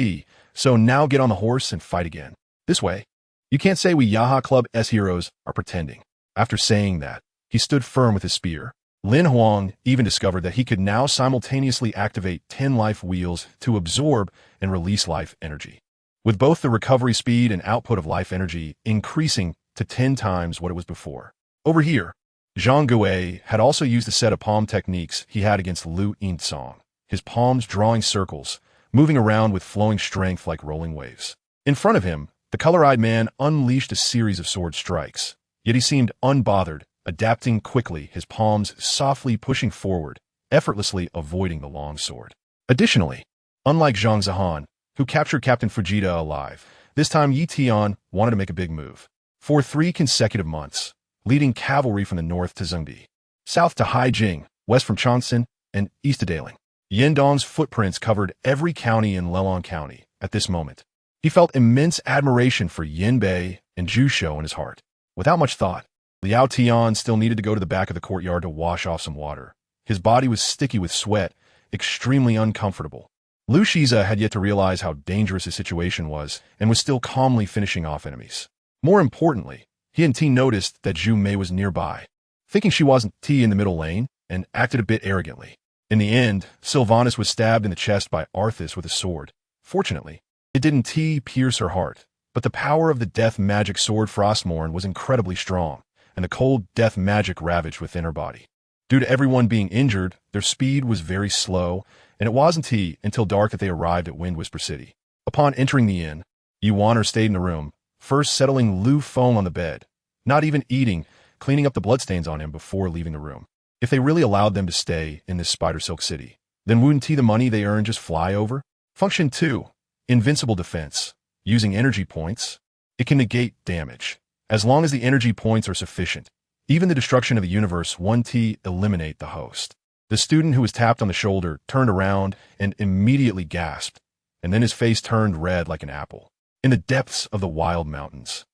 so now get on the horse and fight again. This way. You can't say we Yaha Club's heroes are pretending." After saying that, he stood firm with his spear. Lin Huang even discovered that he could now simultaneously activate 10 life wheels to absorb and release life energy, with both the recovery speed and output of life energy increasing to 10 times what it was before. Over here, Zhang Gui had also used a set of palm techniques he had against Lu Yinsong, his palms drawing circles, moving around with flowing strength like rolling waves. In front of him, the color-eyed man unleashed a series of sword strikes, yet he seemed unbothered, adapting quickly, his palms softly pushing forward, effortlessly avoiding the long sword. Additionally, unlike Zhang Zihan, who captured Captain Fujita alive, this time Yi Tian wanted to make a big move. For 3 consecutive months, leading cavalry from the north to Zhengbi, south to Haijing, west from Changsan, and east to Daling. Yendong's footprints covered every county in Lelong County at this moment. He felt immense admiration for Yinbei and Zhu in his heart. Without much thought, Liao Tian still needed to go to the back of the courtyard to wash off some water. His body was sticky with sweat, extremely uncomfortable. Lu Shiza had yet to realize how dangerous his situation was and was still calmly finishing off enemies. More importantly, he and T noticed that Zhu Mei was nearby, thinking she wasn't in the middle lane, and acted a bit arrogantly. In the end, Sylvanas was stabbed in the chest by Arthas with a sword. Fortunately, it didn't pierce her heart, but the power of the death magic sword Frostmourne was incredibly strong, and the cold death magic ravaged within her body. Due to everyone being injured, their speed was very slow, and it wasn't until dark that they arrived at Wind Whisper City. Upon entering the inn, Yuaner stayed in the room, first settling Lu Feng on the bed, not even eating, cleaning up the bloodstains on him before leaving the room. If they really allowed them to stay in this Spider Silk City, then wouldn't the money they earned just fly over? Function 2. Invincible defense. Using energy points, it can negate damage. As long as the energy points are sufficient, even the destruction of the universe won't eliminate the host. The student who was tapped on the shoulder turned around and immediately gasped, and then his face turned red like an apple. In the depths of the wild mountains,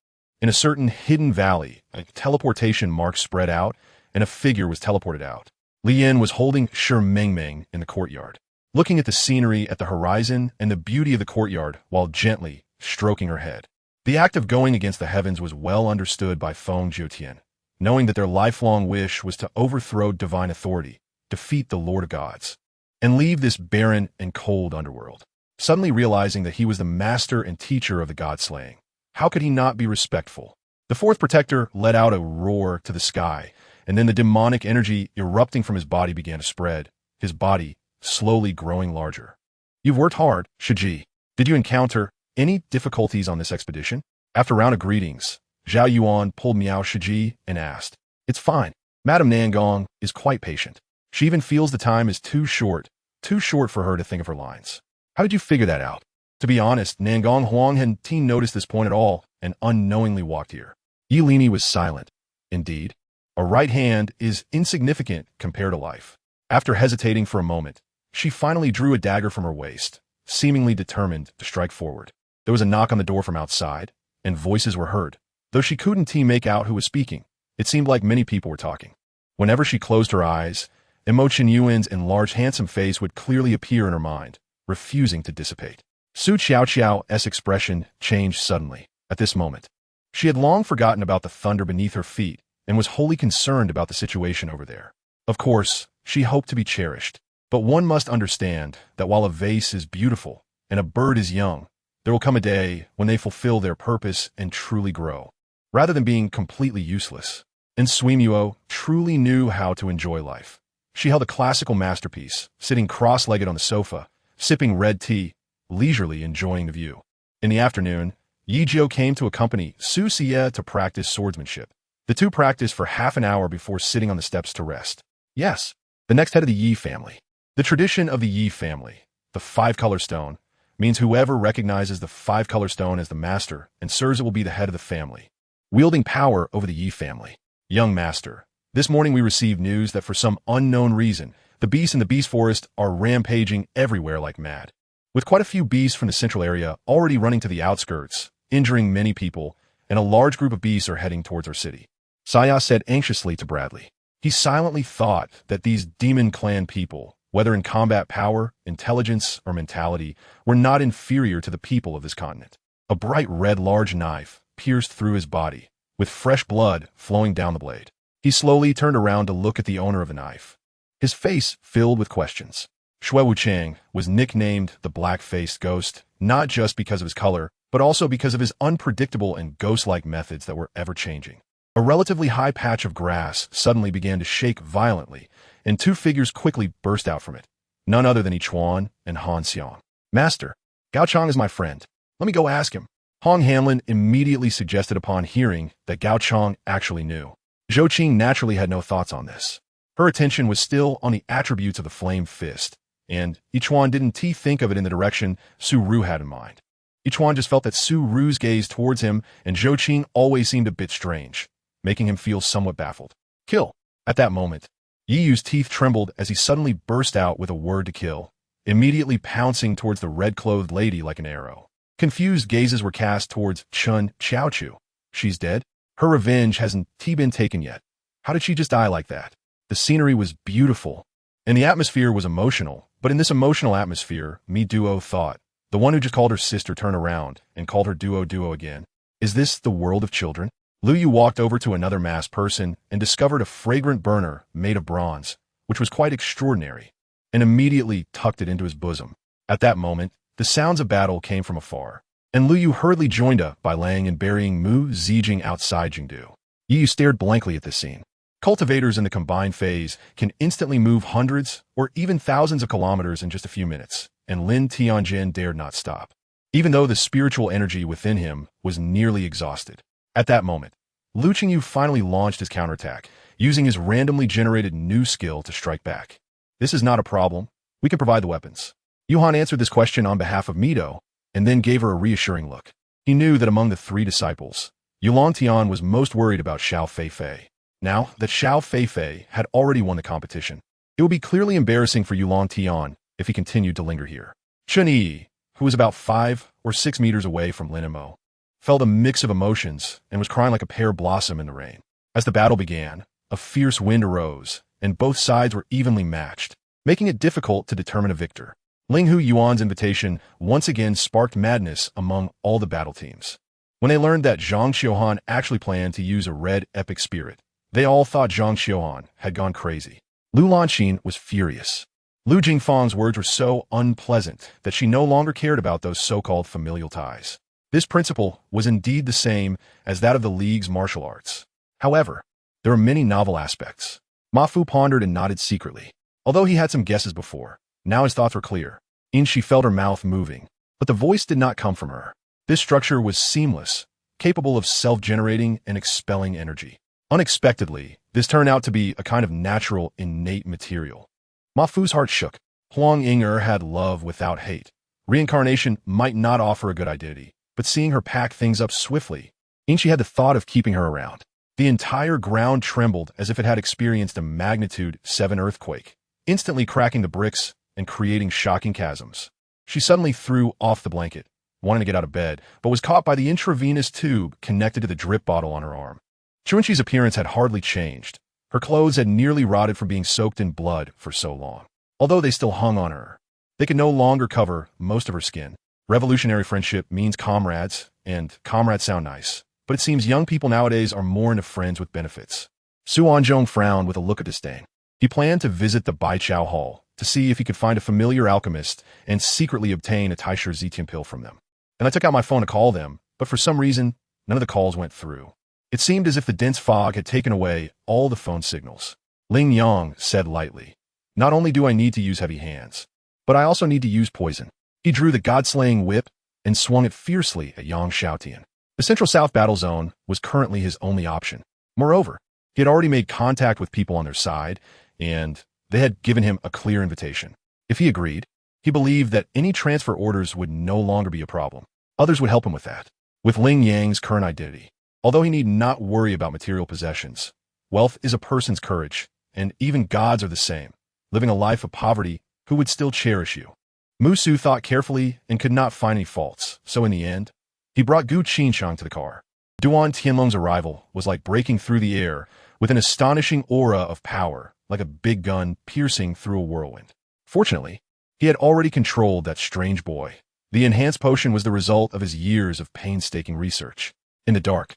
in a certain hidden valley, a teleportation mark spread out, and a figure was teleported out. Li Yin was holding Shi Mengmeng in the courtyard, looking at the scenery at the horizon and the beauty of the courtyard while gently stroking her head. The act of going against the heavens was well understood by Feng Jiutian, knowing that their lifelong wish was to overthrow divine authority, defeat the Lord of Gods, and leave this barren and cold underworld. Suddenly realizing that he was the master and teacher of the god-slaying, how could he not be respectful? The fourth protector let out a roar to the sky, and then the demonic energy erupting from his body began to spread, his body slowly growing larger. "You've worked hard, Shiji. Did you encounter any difficulties on this expedition?" After a round of greetings, Zhao Yuan pulled Miao Shiji and asked, "It's fine. Madame Nangong is quite patient. She even feels the time is too short for her to think of her lines." "How did you figure that out?" To be honest, Nangong Huang hadn't noticed this point at all and unknowingly walked here. Yilini was silent. Indeed, a right hand is insignificant compared to life. After hesitating for a moment, she finally drew a dagger from her waist, seemingly determined to strike forward. There was a knock on the door from outside, and voices were heard. Though she couldn't make out who was speaking, it seemed like many people were talking. Whenever she closed her eyes, Imo Chen Yuan's enlarged handsome face would clearly appear in her mind, refusing to dissipate. Su Qiaoqiao's expression changed suddenly at this moment. She had long forgotten about the thunder beneath her feet and was wholly concerned about the situation over there. Of course, she hoped to be cherished, but one must understand that while a vase is beautiful and a bird is young, there will come a day when they fulfill their purpose and truly grow. rather than being completely useless. And Suimuo truly knew how to enjoy life. She held a classical masterpiece, sitting cross-legged on the sofa, sipping red tea, leisurely enjoying the view. In the afternoon, Yi Jiu came to accompany Su Xie to practice swordsmanship. The two practiced for half an hour before sitting on the steps to rest. Yes, the next head of the Yi family. The tradition of the Yi family, the five-color stone, means whoever recognizes the five-color stone as the master and serves it will be the head of the family, wielding power over the Yi family. Young master, this morning we received news that for some unknown reason, the beasts in the beast forest are rampaging everywhere like mad. With quite a few beasts from the central area already running to the outskirts, injuring many people, and a large group of beasts are heading towards our city. Saya said anxiously to Bradley. He silently thought that these demon clan people, whether in combat power, intelligence, or mentality, were not inferior to the people of this continent. A bright red large knife pierced through his body, with fresh blood flowing down the blade. He slowly turned around to look at the owner of the knife. His face filled with questions. Xue Wuchang was nicknamed the Black-Faced Ghost, not just because of his color, but also because of his unpredictable and ghost-like methods that were ever-changing. A relatively high patch of grass suddenly began to shake violently, and two figures quickly burst out from it, none other than Yichuan and Han Xiang. Master, Gao Chang is my friend. Let me go ask him. Hong Hanlin immediately suggested upon hearing that Gao Chang actually knew. Zhou Qing naturally had no thoughts on this. Her attention was still on the attributes of the flame fist, and Yichuan didn't think of it in the direction Su Ru had in mind. Yichuan just felt that Su Ru's gaze towards him and Zhou Qing always seemed a bit strange, making him feel somewhat baffled. Kill. At that moment, Yi Yu's teeth trembled as he suddenly burst out with a word to kill, immediately pouncing towards the red-clothed lady like an arrow. Confused gazes were cast towards Chun Chaochu. She's dead? Her revenge hasn't been taken yet. How did she just die like that? The scenery was beautiful, and the atmosphere was emotional, but in this emotional atmosphere, Mi Duo thought, the one who just called her sister turned around and called her Duo again. Is this the world of children? Lu Yu walked over to another masked person and discovered a fragrant burner made of bronze, which was quite extraordinary, and immediately tucked it into his bosom. At that moment, the sounds of battle came from afar, and Lu Yu hurriedly joined up by laying and burying Mu Zijing outside Jingdu. Yi Yu stared blankly at this scene. Cultivators in the combined phase can instantly move hundreds or even thousands of kilometers in just a few minutes, and Lin Tianjin dared not stop, even though the spiritual energy within him was nearly exhausted. At that moment, Lu Qingyu finally launched his counterattack, using his randomly generated new skill to strike back. This is not a problem. We can provide the weapons. Yuhan answered this question on behalf of Mido, and then gave her a reassuring look. He knew that among the three disciples, Yulong Tian was most worried about Xiao Feifei. Now that Xiao Feifei had already won the competition, it would be clearly embarrassing for Yulong Tian if he continued to linger here. Chun Yi, who was about 5 or 6 meters away from Lin and Mo, felt a mix of emotions and was crying like a pear blossom in the rain. As the battle began, a fierce wind arose, and both sides were evenly matched, making it difficult to determine a victor. Linghu Yuan's invitation once again sparked madness among all the battle teams. When they learned that Zhang Xiuhan actually planned to use a red epic spirit, they all thought Zhang Xiuhan had gone crazy. Lu Lanqin was furious. Lu Jingfang's words were so unpleasant that she no longer cared about those so-called familial ties. This principle was indeed the same as that of the League's martial arts. However, there are many novel aspects. Ma Fu pondered and nodded secretly. Although he had some guesses before, now his thoughts were clear. She felt her mouth moving, but the voice did not come from her. This structure was seamless, capable of self-generating and expelling energy. Unexpectedly, this turned out to be a kind of natural, innate material. Ma Fu's heart shook. Huang Ying'er had love without hate. Reincarnation might not offer a good identity, but seeing her pack things up swiftly, Inchi had the thought of keeping her around. The entire ground trembled as if it had experienced a magnitude 7 earthquake, instantly cracking the bricks and creating shocking chasms. She suddenly threw off the blanket, wanting to get out of bed, but was caught by the intravenous tube connected to the drip bottle on her arm. Chunchi's appearance had hardly changed. Her clothes had nearly rotted from being soaked in blood for so long. Although they still hung on her, they could no longer cover most of her skin. Revolutionary friendship means comrades, and comrades sound nice. But it seems young people nowadays are more into friends with benefits. Su Anzhong frowned with a look of disdain. He planned to visit the Baichao Hall to see if he could find a familiar alchemist and secretly obtain a Taisher Zetium pill from them. And I took out my phone to call them, but for some reason, none of the calls went through. It seemed as if the dense fog had taken away all the phone signals. Ling Yang said lightly, "Not only do I need to use heavy hands, but I also need to use poison." He drew the god-slaying whip and swung it fiercely at Yang Xiaotian. The Central South battle zone was currently his only option. Moreover, he had already made contact with people on their side, and they had given him a clear invitation. If he agreed, he believed that any transfer orders would no longer be a problem. Others would help him with that. With Ling Yang's current identity, although he need not worry about material possessions, wealth is a person's courage, and even gods are the same. Living a life of poverty, who would still cherish you? Musu thought carefully and could not find any faults, so in the end, he brought Gu Qinshang to the car. Duan Tianlong's arrival was like breaking through the air with an astonishing aura of power, like a big gun piercing through a whirlwind. Fortunately, he had already controlled that strange boy. The enhanced potion was the result of his years of painstaking research. In the dark,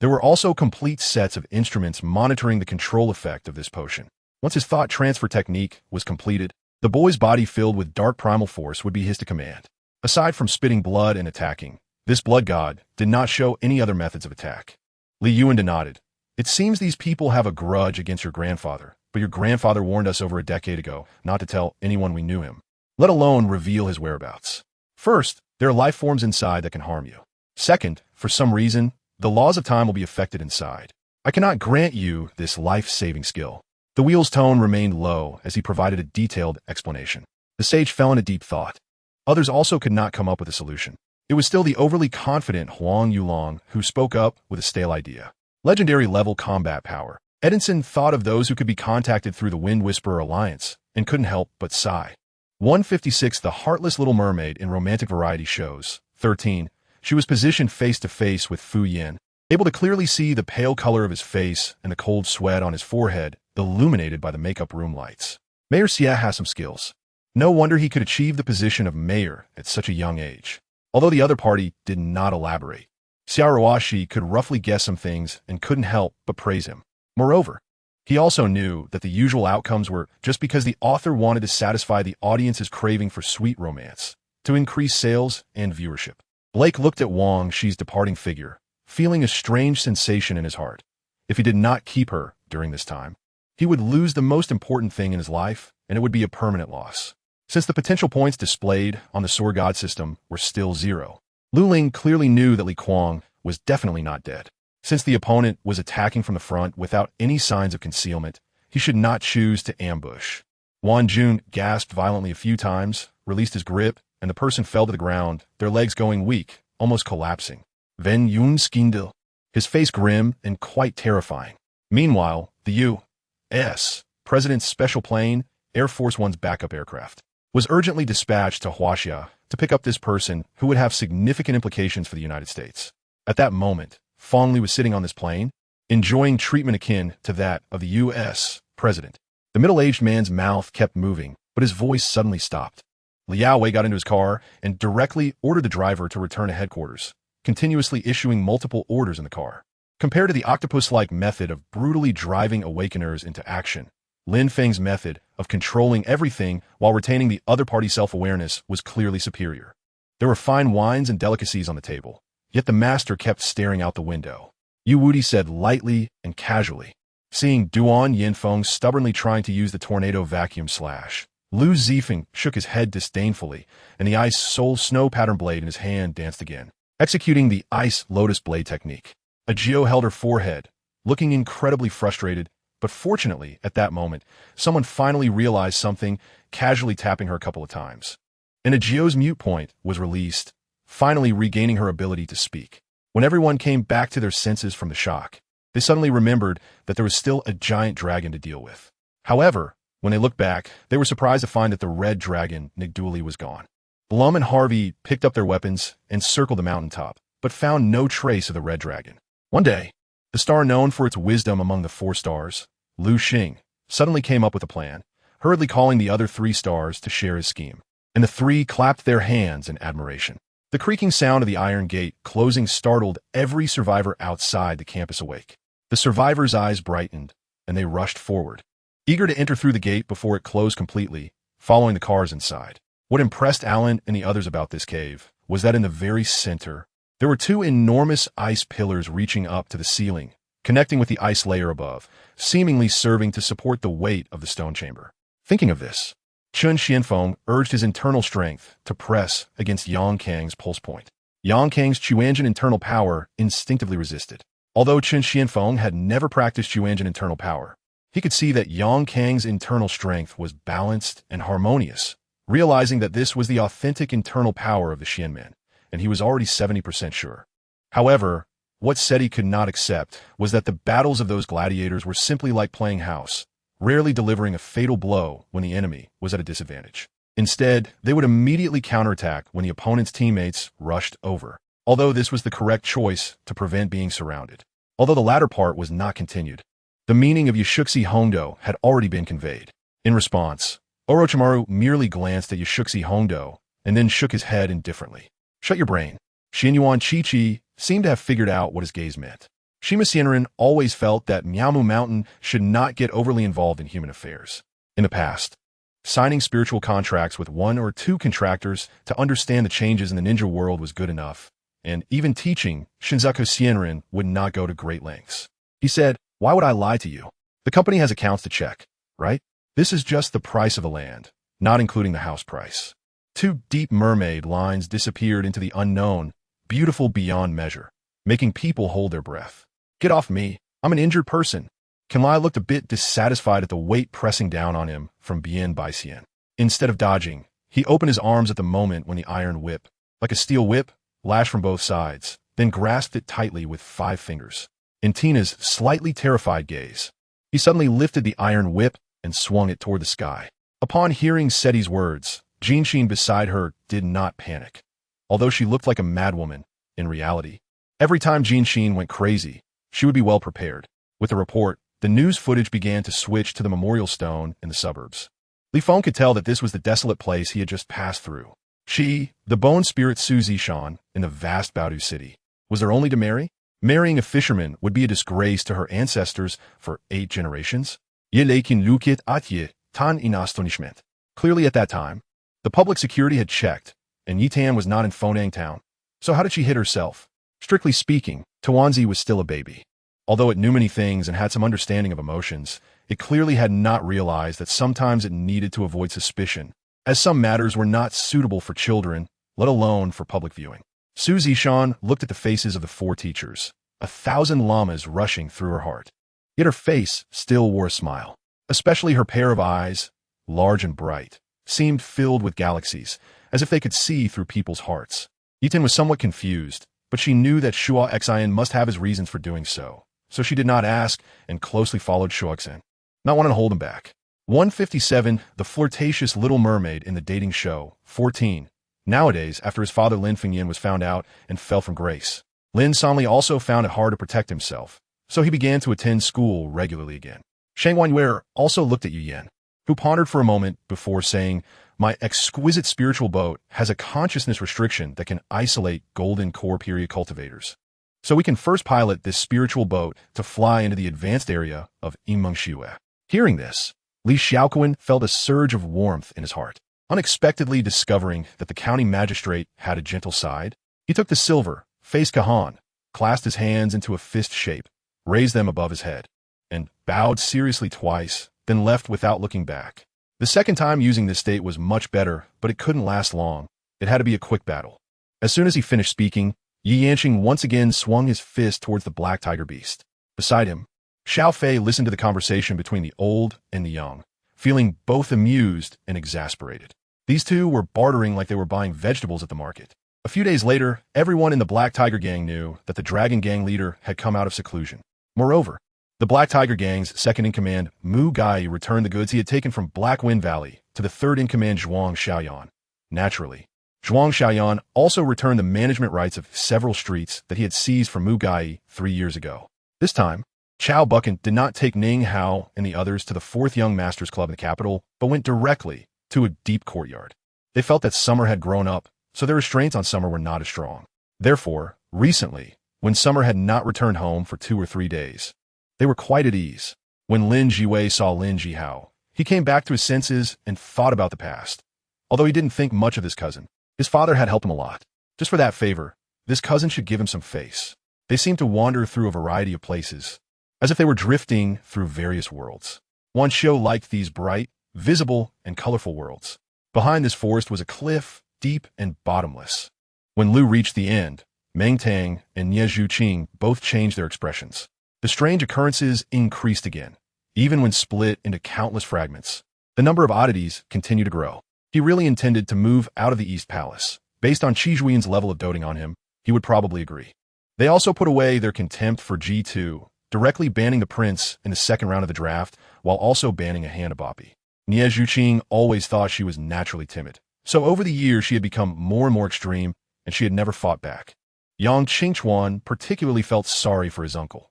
there were also complete sets of instruments monitoring the control effect of this potion. Once his thought transfer technique was completed, the boy's body filled with dark primal force would be his to command. Aside from spitting blood and attacking, this blood god did not show any other methods of attack. Li Yuan nodded. "It seems these people have a grudge against your grandfather, but your grandfather warned us over a decade ago not to tell anyone we knew him, let alone reveal his whereabouts. First, there are life forms inside that can harm you. Second, for some reason, the laws of time will be affected inside. I cannot grant you this life-saving skill." The wheel's tone remained low as he provided a detailed explanation. The sage fell into deep thought. Others also could not come up with a solution. It was still the overly confident Huang Yulong who spoke up with a stale idea. Legendary-level combat power. Edinson thought of those who could be contacted through the Wind Whisperer Alliance and couldn't help but sigh. 156 The Heartless Little Mermaid in Romantic Variety Shows. 13. She was positioned face-to-face with Fu Yin, able to clearly see the pale color of his face and the cold sweat on his forehead, illuminated by the makeup room lights. Mayor Xia has some skills. No wonder he could achieve the position of mayor at such a young age. Although the other party did not elaborate, Xiaoruashi could roughly guess some things and couldn't help but praise him. Moreover, he also knew that the usual outcomes were just because the author wanted to satisfy the audience's craving for sweet romance, to increase sales and viewership. Blake looked at Wang Shi's departing figure, feeling a strange sensation in his heart. If he did not keep her during this time, he would lose the most important thing in his life, and it would be a permanent loss. Since the potential points displayed on the Sword God system were still 0, Lu Ling clearly knew that Li Kuang was definitely not dead. Since the opponent was attacking from the front without any signs of concealment, he should not choose to ambush. Wan Jun gasped violently a few times, released his grip, and the person fell to the ground, their legs going weak, almost collapsing. Ven Yun Skindil, his face grim and quite terrifying. Meanwhile, the U.S. President's special plane, Air Force One's backup aircraft, was urgently dispatched to Huaxia to pick up this person who would have significant implications for the United States. At that moment, Fong Li was sitting on this plane, enjoying treatment akin to that of the U.S. President. The middle-aged man's mouth kept moving, but his voice suddenly stopped. Liao Wei got into his car and directly ordered the driver to return to headquarters, continuously issuing multiple orders in the car. Compared to the octopus-like method of brutally driving awakeners into action, Lin Feng's method of controlling everything while retaining the other party's self-awareness was clearly superior. There were fine wines and delicacies on the table, yet the master kept staring out the window. Yu Wudi said lightly and casually. Seeing Duan Yinfeng stubbornly trying to use the tornado vacuum slash, Lu Zifeng shook his head disdainfully, and the ice soul snow pattern blade in his hand danced again, executing the ice lotus blade technique. Agio held her forehead, looking incredibly frustrated, but fortunately, at that moment, someone finally realized something, casually tapping her a couple of times. And Agio's mute point was released, finally regaining her ability to speak. When everyone came back to their senses from the shock, they suddenly remembered that there was still a giant dragon to deal with. However, when they looked back, they were surprised to find that the red dragon, Nigduli, was gone. Blum and Harvey picked up their weapons and circled the mountaintop, but found no trace of the red dragon. One day, the star known for its wisdom among the 4 stars, Lu Xing, suddenly came up with a plan, hurriedly calling the other 3 stars to share his scheme. And the 3 clapped their hands in admiration. The creaking sound of the iron gate closing startled every survivor outside the campus awake. The survivors' eyes brightened, and they rushed forward, eager to enter through the gate before it closed completely, following the cars inside. What impressed Alan and the others about this cave was that in the very center, there were 2 enormous ice pillars reaching up to the ceiling, connecting with the ice layer above, seemingly serving to support the weight of the stone chamber. Thinking of this, Chun Xianfeng urged his internal strength to press against Yang Kang's pulse point. Yang Kang's Chuanjin internal power instinctively resisted. Although Chun Xianfeng had never practiced Chuanjin internal power, he could see that Yang Kang's internal strength was balanced and harmonious, realizing that this was the authentic internal power of the Xianmen, and he was already 70% sure. However, what Seti could not accept was that the battles of those gladiators were simply like playing house, rarely delivering a fatal blow when the enemy was at a disadvantage. Instead, they would immediately counterattack when the opponent's teammates rushed over, although this was the correct choice to prevent being surrounded. Although the latter part was not continued, the meaning of Yashuxi Hongdo had already been conveyed. In response, Orochimaru merely glanced at Yashuxi Hongdo and then shook his head indifferently. Shut your brain. Xianyuan Chi-Chi seemed to have figured out what his gaze meant. Shima Xianren always felt that Miaomu Mountain should not get overly involved in human affairs. In the past, signing spiritual contracts with one or two contractors to understand the changes in the ninja world was good enough, and even teaching Shinzaku Xianren would not go to great lengths. He said, "Why would I lie to you? The company has accounts to check, right? This is just the price of the land, not including the house price." Two deep mermaid lines disappeared into the unknown, beautiful beyond measure, making people hold their breath. "Get off me. I'm an injured person." Kanlai looked a bit dissatisfied at the weight pressing down on him from Bien Baixien. Instead of dodging, he opened his arms at the moment when the iron whip, like a steel whip, lashed from both sides, then grasped it tightly with 5 fingers. In Tina's slightly terrified gaze, he suddenly lifted the iron whip and swung it toward the sky. Upon hearing Seti's words, Jinshin beside her did not panic. Although she looked like a madwoman, in reality, every time Jinshin went crazy, she would be well prepared. With the report, the news footage began to switch to the memorial stone in the suburbs. Li Feng could tell that this was the desolate place he had just passed through. She, the bone spirit Su Zishan, in the vast Baodu city, was there only to marry? Marrying a fisherman would be a disgrace to her ancestors for 8 generations. Ye leikin lukit atye tan in astonishment. Clearly at that time, the public security had checked, and Yitan was not in Fonang town. So how did she hit herself? Strictly speaking, Tawanzi was still a baby. Although it knew many things and had some understanding of emotions, it clearly had not realized that sometimes it needed to avoid suspicion, as some matters were not suitable for children, let alone for public viewing. Su Zishan looked at the faces of the 4 teachers, 1,000 llamas rushing through her heart. Yet her face still wore a smile. Especially her pair of eyes, large and bright, seemed filled with galaxies, as if they could see through people's hearts. Yitan was somewhat confused, but she knew that Shua Xian must have his reasons for doing so she did not ask and closely followed Shuoxin, not wanting to hold him back. 157, the flirtatious Little Mermaid in the dating show, 14. Nowadays, after his father Lin Fengyan was found out and fell from grace, Lin Sanli also found it hard to protect himself, so he began to attend school regularly again. Shang Wangyue also looked at Yu Yan, who pondered for a moment before saying, "My exquisite spiritual boat has a consciousness restriction that can isolate golden core period cultivators. So we can first pilot this spiritual boat to fly into the advanced area of Yimengxue." Hearing this, Li Xiaoquan felt a surge of warmth in his heart. Unexpectedly discovering that the county magistrate had a gentle side, he took the silver, faced Kahan, clasped his hands into a fist shape, raised them above his head, and bowed seriously twice, then left without looking back. The second time using this state was much better, but it couldn't last long. It had to be a quick battle. As soon as he finished speaking, Yi Yanqing once again swung his fist towards the black tiger beast. Beside him, Xiao Fei listened to the conversation between the old and the young, feeling both amused and exasperated. These two were bartering like they were buying vegetables at the market. A few days later, everyone in the Black Tiger Gang knew that the Dragon Gang leader had come out of seclusion. Moreover, the Black Tiger Gang's second-in-command, Mu Gai, returned the goods he had taken from Black Wind Valley to the third-in-command Zhuang Xiaoyan. Naturally, Zhuang Xiaoyan also returned the management rights of several streets that he had seized from Mu Gai 3 years ago. This time, Chao Buchan did not take Ning Hao and the others to the 4th Young Masters Club in the capital, but went directly to a deep courtyard. They felt that Summer had grown up, so their restraints on Summer were not as strong. Therefore, recently, when Summer had not returned home for 2 or 3 days, they were quite at ease. When Lin Jiwei saw Lin Jihao, he came back to his senses and thought about the past. Although he didn't think much of his cousin, his father had helped him a lot. Just for that favor, this cousin should give him some face. They seemed to wander through a variety of places, as if they were drifting through various worlds. One show liked these bright, visible, and colorful worlds. Behind this forest was a cliff, deep and bottomless. When Lu reached the end, Meng Tang and Nie Zhuqing both changed their expressions. The strange occurrences increased again, even when split into countless fragments. The number of oddities continued to grow. He really intended to move out of the East Palace. Based on Qi Zhuin's level of doting on him, he would probably agree. They also put away their contempt for G2, directly banning the prince in the second round of the draft, while also banning a Hanabapi. Nie Zhuqing always thought she was naturally timid, so over the years she had become more and more extreme, and she had never fought back. Yang Qingchuan particularly felt sorry for his uncle.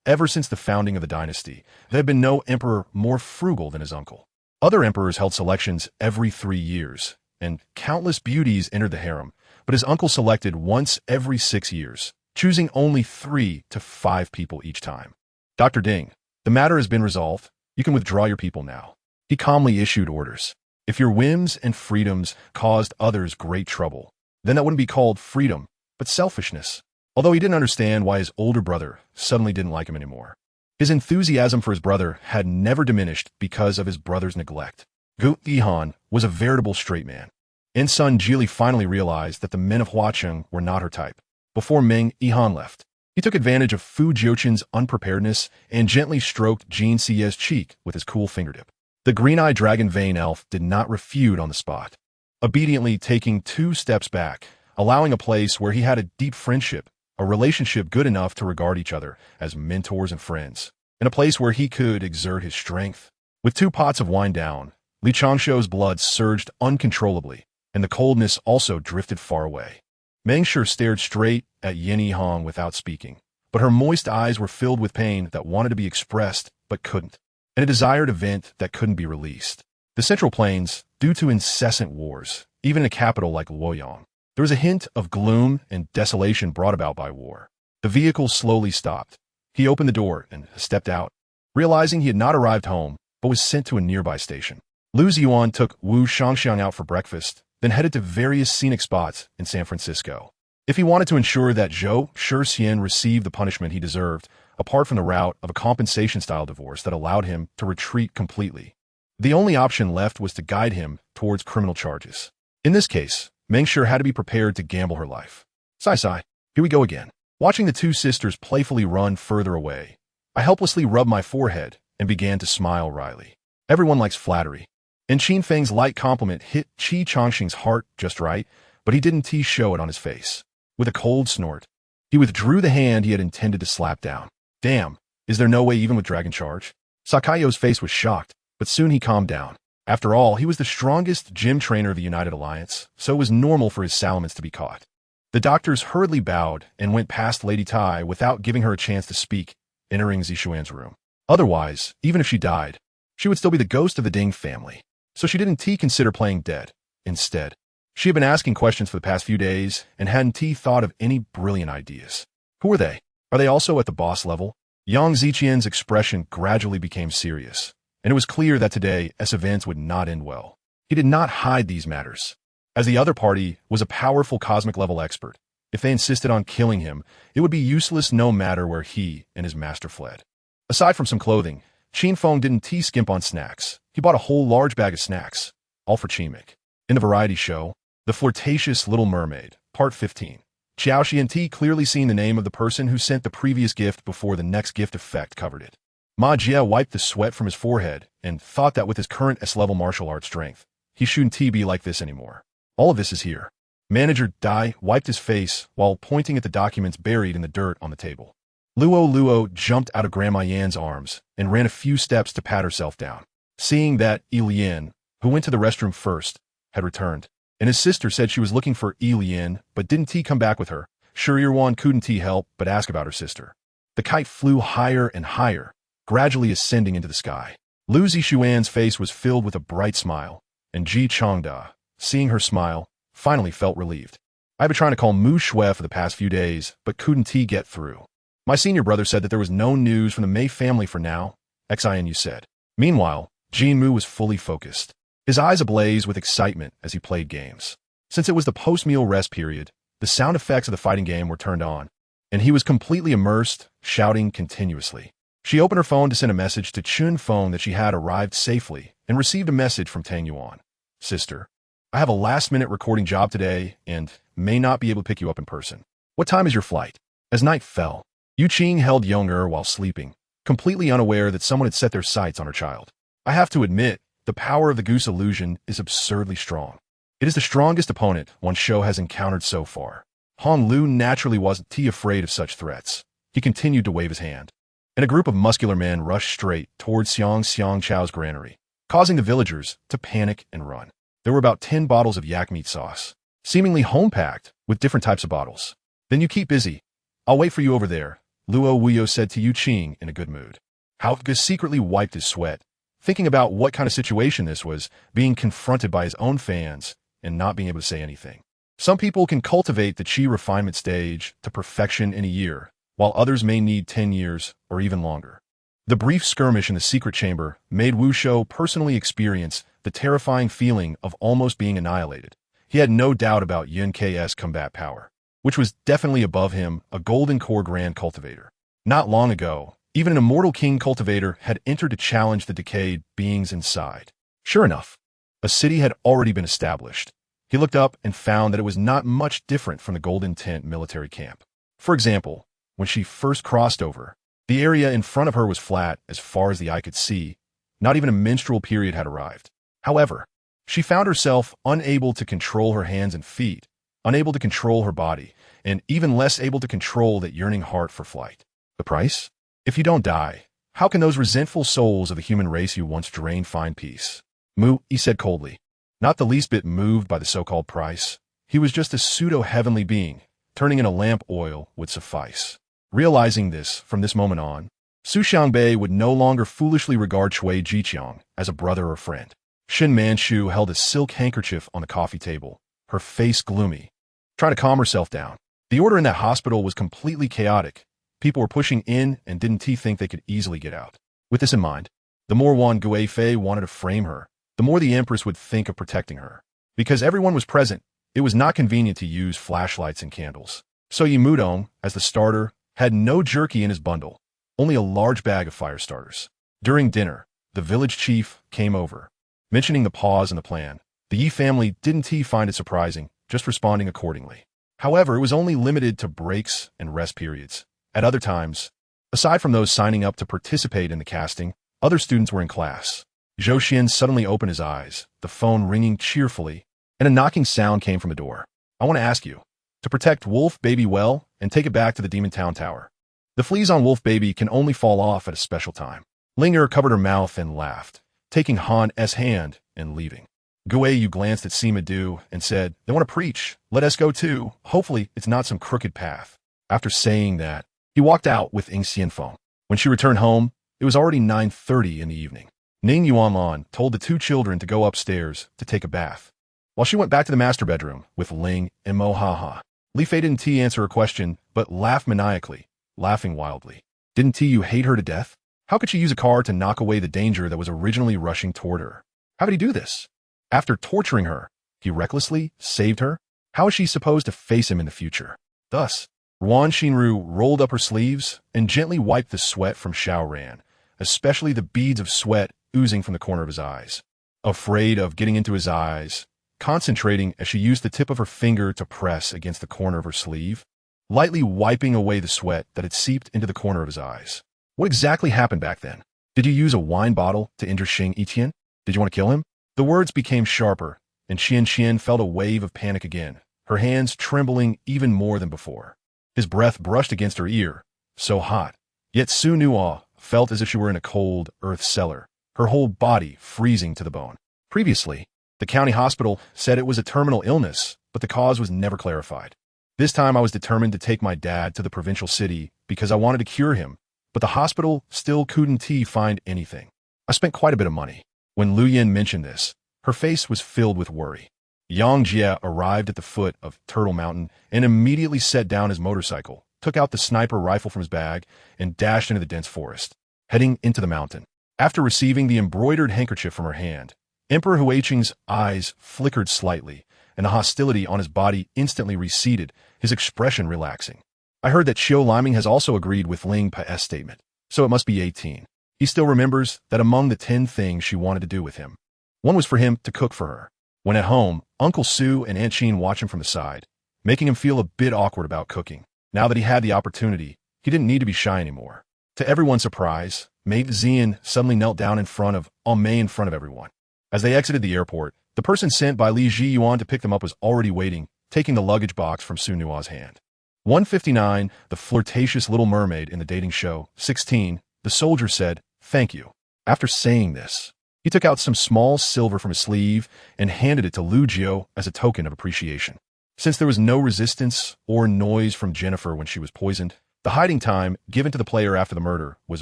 Ever since the founding of the dynasty, there had been no emperor more frugal than his uncle. Other emperors held selections every 3 years, and countless beauties entered the harem, but his uncle selected once every 6 years, choosing only 3 to 5 people each time. Dr. Ding, the matter has been resolved. You can withdraw your people now. He calmly issued orders. If your whims and freedoms caused others great trouble, then that wouldn't be called freedom, but selfishness. Although he didn't understand why his older brother suddenly didn't like him anymore. His enthusiasm for his brother had never diminished because of his brother's neglect. Gu Yihan was a veritable straight man. In-Sun Jili finally realized that the men of Huacheng were not her type. Before Meng Yihan left, he took advantage of Fu Jiuqin's unpreparedness and gently stroked Jin Sie's cheek with his cool fingertip. The green-eyed dragon vein elf did not refute on the spot, obediently taking 2 steps back, allowing a place where he had a deep friendship, a relationship good enough to regard each other as mentors and friends, in a place where he could exert his strength. With 2 pots of wine down, Li Changshou's blood surged uncontrollably, and the coldness also drifted far away. Meng Shi stared straight at Yin Yihong without speaking, but her moist eyes were filled with pain that wanted to be expressed but couldn't, and a desired event that couldn't be released. The Central Plains, due to incessant wars, even in a capital like Luoyang, there was a hint of gloom and desolation brought about by war. The vehicle slowly stopped. He opened the door and stepped out, realizing he had not arrived home, but was sent to a nearby station. Lu Ziyuan took Wu Shangxiang out for breakfast, then headed to various scenic spots in San Francisco. If he wanted to ensure that Zhou Shixian received the punishment he deserved, apart from the route of a compensation-style divorce that allowed him to retreat completely, the only option left was to guide him towards criminal charges. In this case, Meng Shi had to be prepared to gamble her life. Sigh, here we go again. Watching the 2 sisters playfully run further away, I helplessly rubbed my forehead and began to smile wryly. Everyone likes flattery, and Qin Feng's light compliment hit Qi Changxing's heart just right, but he didn't show it on his face. With a cold snort, he withdrew the hand he had intended to slap down. Damn, is there no way even with Dragon Charge? Sakayo's face was shocked, but soon he calmed down. After all, he was the strongest gym trainer of the United Alliance, so it was normal for his salamence to be caught. The doctors hurriedly bowed and went past Lady Tai without giving her a chance to speak, entering Zishuan's room. Otherwise, even if she died, she would still be the ghost of the Ding family. So she didn't consider playing dead. Instead, she had been asking questions for the past few days and hadn't thought of any brilliant ideas. Who are they? Are they also at the boss level? Yang Ziqian's expression gradually became serious, and it was clear that today's events would not end well. He did not hide these matters, as the other party was a powerful cosmic-level expert. If they insisted on killing him, it would be useless no matter where he and his master fled. Aside from some clothing, Qin Feng didn't skimp on snacks. He bought a whole large bag of snacks, all for Qimik. In the variety show, The Flirtatious Little Mermaid, Part 15. Xiao Xian clearly seen the name of the person who sent the previous gift before the next gift effect covered it. Ma Jie wiped the sweat from his forehead and thought that with his current S-level martial arts strength, he shouldn't be like this anymore. All of this is here. Manager Dai wiped his face while pointing at the documents buried in the dirt on the table. Luo jumped out of Grandma Yan's arms and ran a few steps to pat herself down. Seeing that Lian, who went to the restroom first, had returned, and his sister said she was looking for Lian but didn't come back with her, Shirwan couldn't help but ask about her sister. The kite flew higher and higher, gradually ascending into the sky. Lu Zishuan's face was filled with a bright smile, and Ji Changda, seeing her smile, finally felt relieved. I've been trying to call Mu Shui for the past few days, but couldn't get through. My senior brother said that there was no news from the Mei family for now, Xinu said. Meanwhile, Jin Mu was fully focused, his eyes ablaze with excitement as he played games. Since it was the post-meal rest period, the sound effects of the fighting game were turned on, and he was completely immersed, shouting continuously. She opened her phone to send a message to Chun Feng that she had arrived safely and received a message from Tang Yuan. Sister, I have a last-minute recording job today and may not be able to pick you up in person. What time is your flight? As night fell, Yu Qing held Young-er while sleeping, completely unaware that someone had set their sights on her child. I have to admit, the power of the goose illusion is absurdly strong. It is the strongest opponent one show has encountered so far. Han Lu naturally wasn't too afraid of such threats. He continued to wave his hand, and a group of muscular men rushed straight towards Xiang Chao's granary, causing the villagers to panic and run. There were about 10 bottles of yak meat sauce, seemingly home-packed with different types of bottles. Then you keep busy. I'll wait for you over there, Luo Wuyo said to Yu Qing in a good mood. Haoge secretly wiped his sweat, thinking about what kind of situation this was, being confronted by his own fans and not being able to say anything. Some people can cultivate the qi refinement stage to perfection in a year, while others may need 10 years or even longer. The brief skirmish in the secret chamber made Wu Shou personally experience the terrifying feeling of almost being annihilated. He had no doubt about Yun K's combat power, which was definitely above him, a golden core grand cultivator. Not long ago, even an immortal king cultivator had entered to challenge the decayed beings inside. Sure enough, a city had already been established. He looked up and found that it was not much different from the Golden Tent military camp. For example, when she first crossed over, the area in front of her was flat as far as the eye could see. Not even a menstrual period had arrived. However, she found herself unable to control her hands and feet, unable to control her body, and even less able to control that yearning heart for flight. The price? If you don't die, how can those resentful souls of the human race you once drained find peace? Mu, he said coldly, not the least bit moved by the so-called price. He was just a pseudo-heavenly being. Turning in a lamp oil would suffice. Realizing this, from this moment on, Su Xiangbei would no longer foolishly regard Cui Jiqiang as a brother or friend. Xin Manchu held a silk handkerchief on the coffee table, her face gloomy, trying to calm herself down. The order in that hospital was completely chaotic. People were pushing in and didn't think they could easily get out. With this in mind, the more Wan Guifei wanted to frame her, the more the Empress would think of protecting her. Because everyone was present, it was not convenient to use flashlights and candles. So Yi Mudong, as the starter, had no jerky in his bundle, only a large bag of fire starters. During dinner, the village chief came over. Mentioning the pause in the plan, the Yi family didn't find it surprising, just responding accordingly. However, it was only limited to breaks and rest periods. At other times, aside from those signing up to participate in the casting, other students were in class. Zhou Xian suddenly opened his eyes, the phone ringing cheerfully, and a knocking sound came from the door. I want to ask you to protect Wolf Baby well and take it back to the Demon Town Tower. The fleas on Wolf Baby can only fall off at a special time. Linger covered her mouth and laughed, taking Han's hand and leaving. Guiyu glanced at Sima Du and said, they want to preach. Let us go too. Hopefully, it's not some crooked path. After saying that, he walked out with Ing Xianfeng. When she returned home, it was already 9:30 in the evening. Ning Yuanlan told the two children to go upstairs to take a bath, while she went back to the master bedroom with Ling and Mo Haha. Li Fei didn't answer her question, but laughed maniacally, laughing wildly. Didn't you hate her to death? How could she use a car to knock away the danger that was originally rushing toward her? How did he do this? After torturing her, he recklessly saved her? How is she supposed to face him in the future? Thus, Ruan Xinru rolled up her sleeves and gently wiped the sweat from Xiao Ran, especially the beads of sweat oozing from the corner of his eyes. Afraid of getting into his eyes, concentrating as she used the tip of her finger to press against the corner of her sleeve, lightly wiping away the sweat that had seeped into the corner of his eyes. What exactly happened back then? Did you use a wine bottle to injure Xing Yiqian? Did you want to kill him? The words became sharper, and Xian felt a wave of panic again, her hands trembling even more than before. His breath brushed against her ear, so hot. Yet Su Nuo felt as if she were in a cold earth cellar, her whole body freezing to the bone. Previously, the county hospital said it was a terminal illness, but the cause was never clarified. This time I was determined to take my dad to the provincial city because I wanted to cure him, but the hospital still couldn't find anything. I spent quite a bit of money. When Lu Yin mentioned this, her face was filled with worry. Yang Jie arrived at the foot of Turtle Mountain and immediately set down his motorcycle, took out the sniper rifle from his bag, and dashed into the dense forest, heading into the mountain. After receiving the embroidered handkerchief from her hand, Emperor Huiqing's eyes flickered slightly, and the hostility on his body instantly receded, his expression relaxing. I heard that Xiao Liming has also agreed with Ling Pa's statement. so it must be 18. He still remembers that among the 10 things she wanted to do with him, one was for him to cook for her. When at home, Uncle Sue and Aunt Sheen watch him from the side, making him feel a bit awkward about cooking. Now that he had the opportunity, he didn't need to be shy anymore. To everyone's surprise, Mate Zian suddenly knelt down in front of everyone. As they exited the airport, the person sent by Li Jiyuan to pick them up was already waiting, taking the luggage box from Su Nua's hand. 159, the flirtatious little mermaid in the dating show. 16, the soldier said, "Thank you." After saying this, he took out some small silver from his sleeve and handed it to Lu Jiu as a token of appreciation. Since there was no resistance or noise from Jennifer when she was poisoned, the hiding time given to the player after the murder was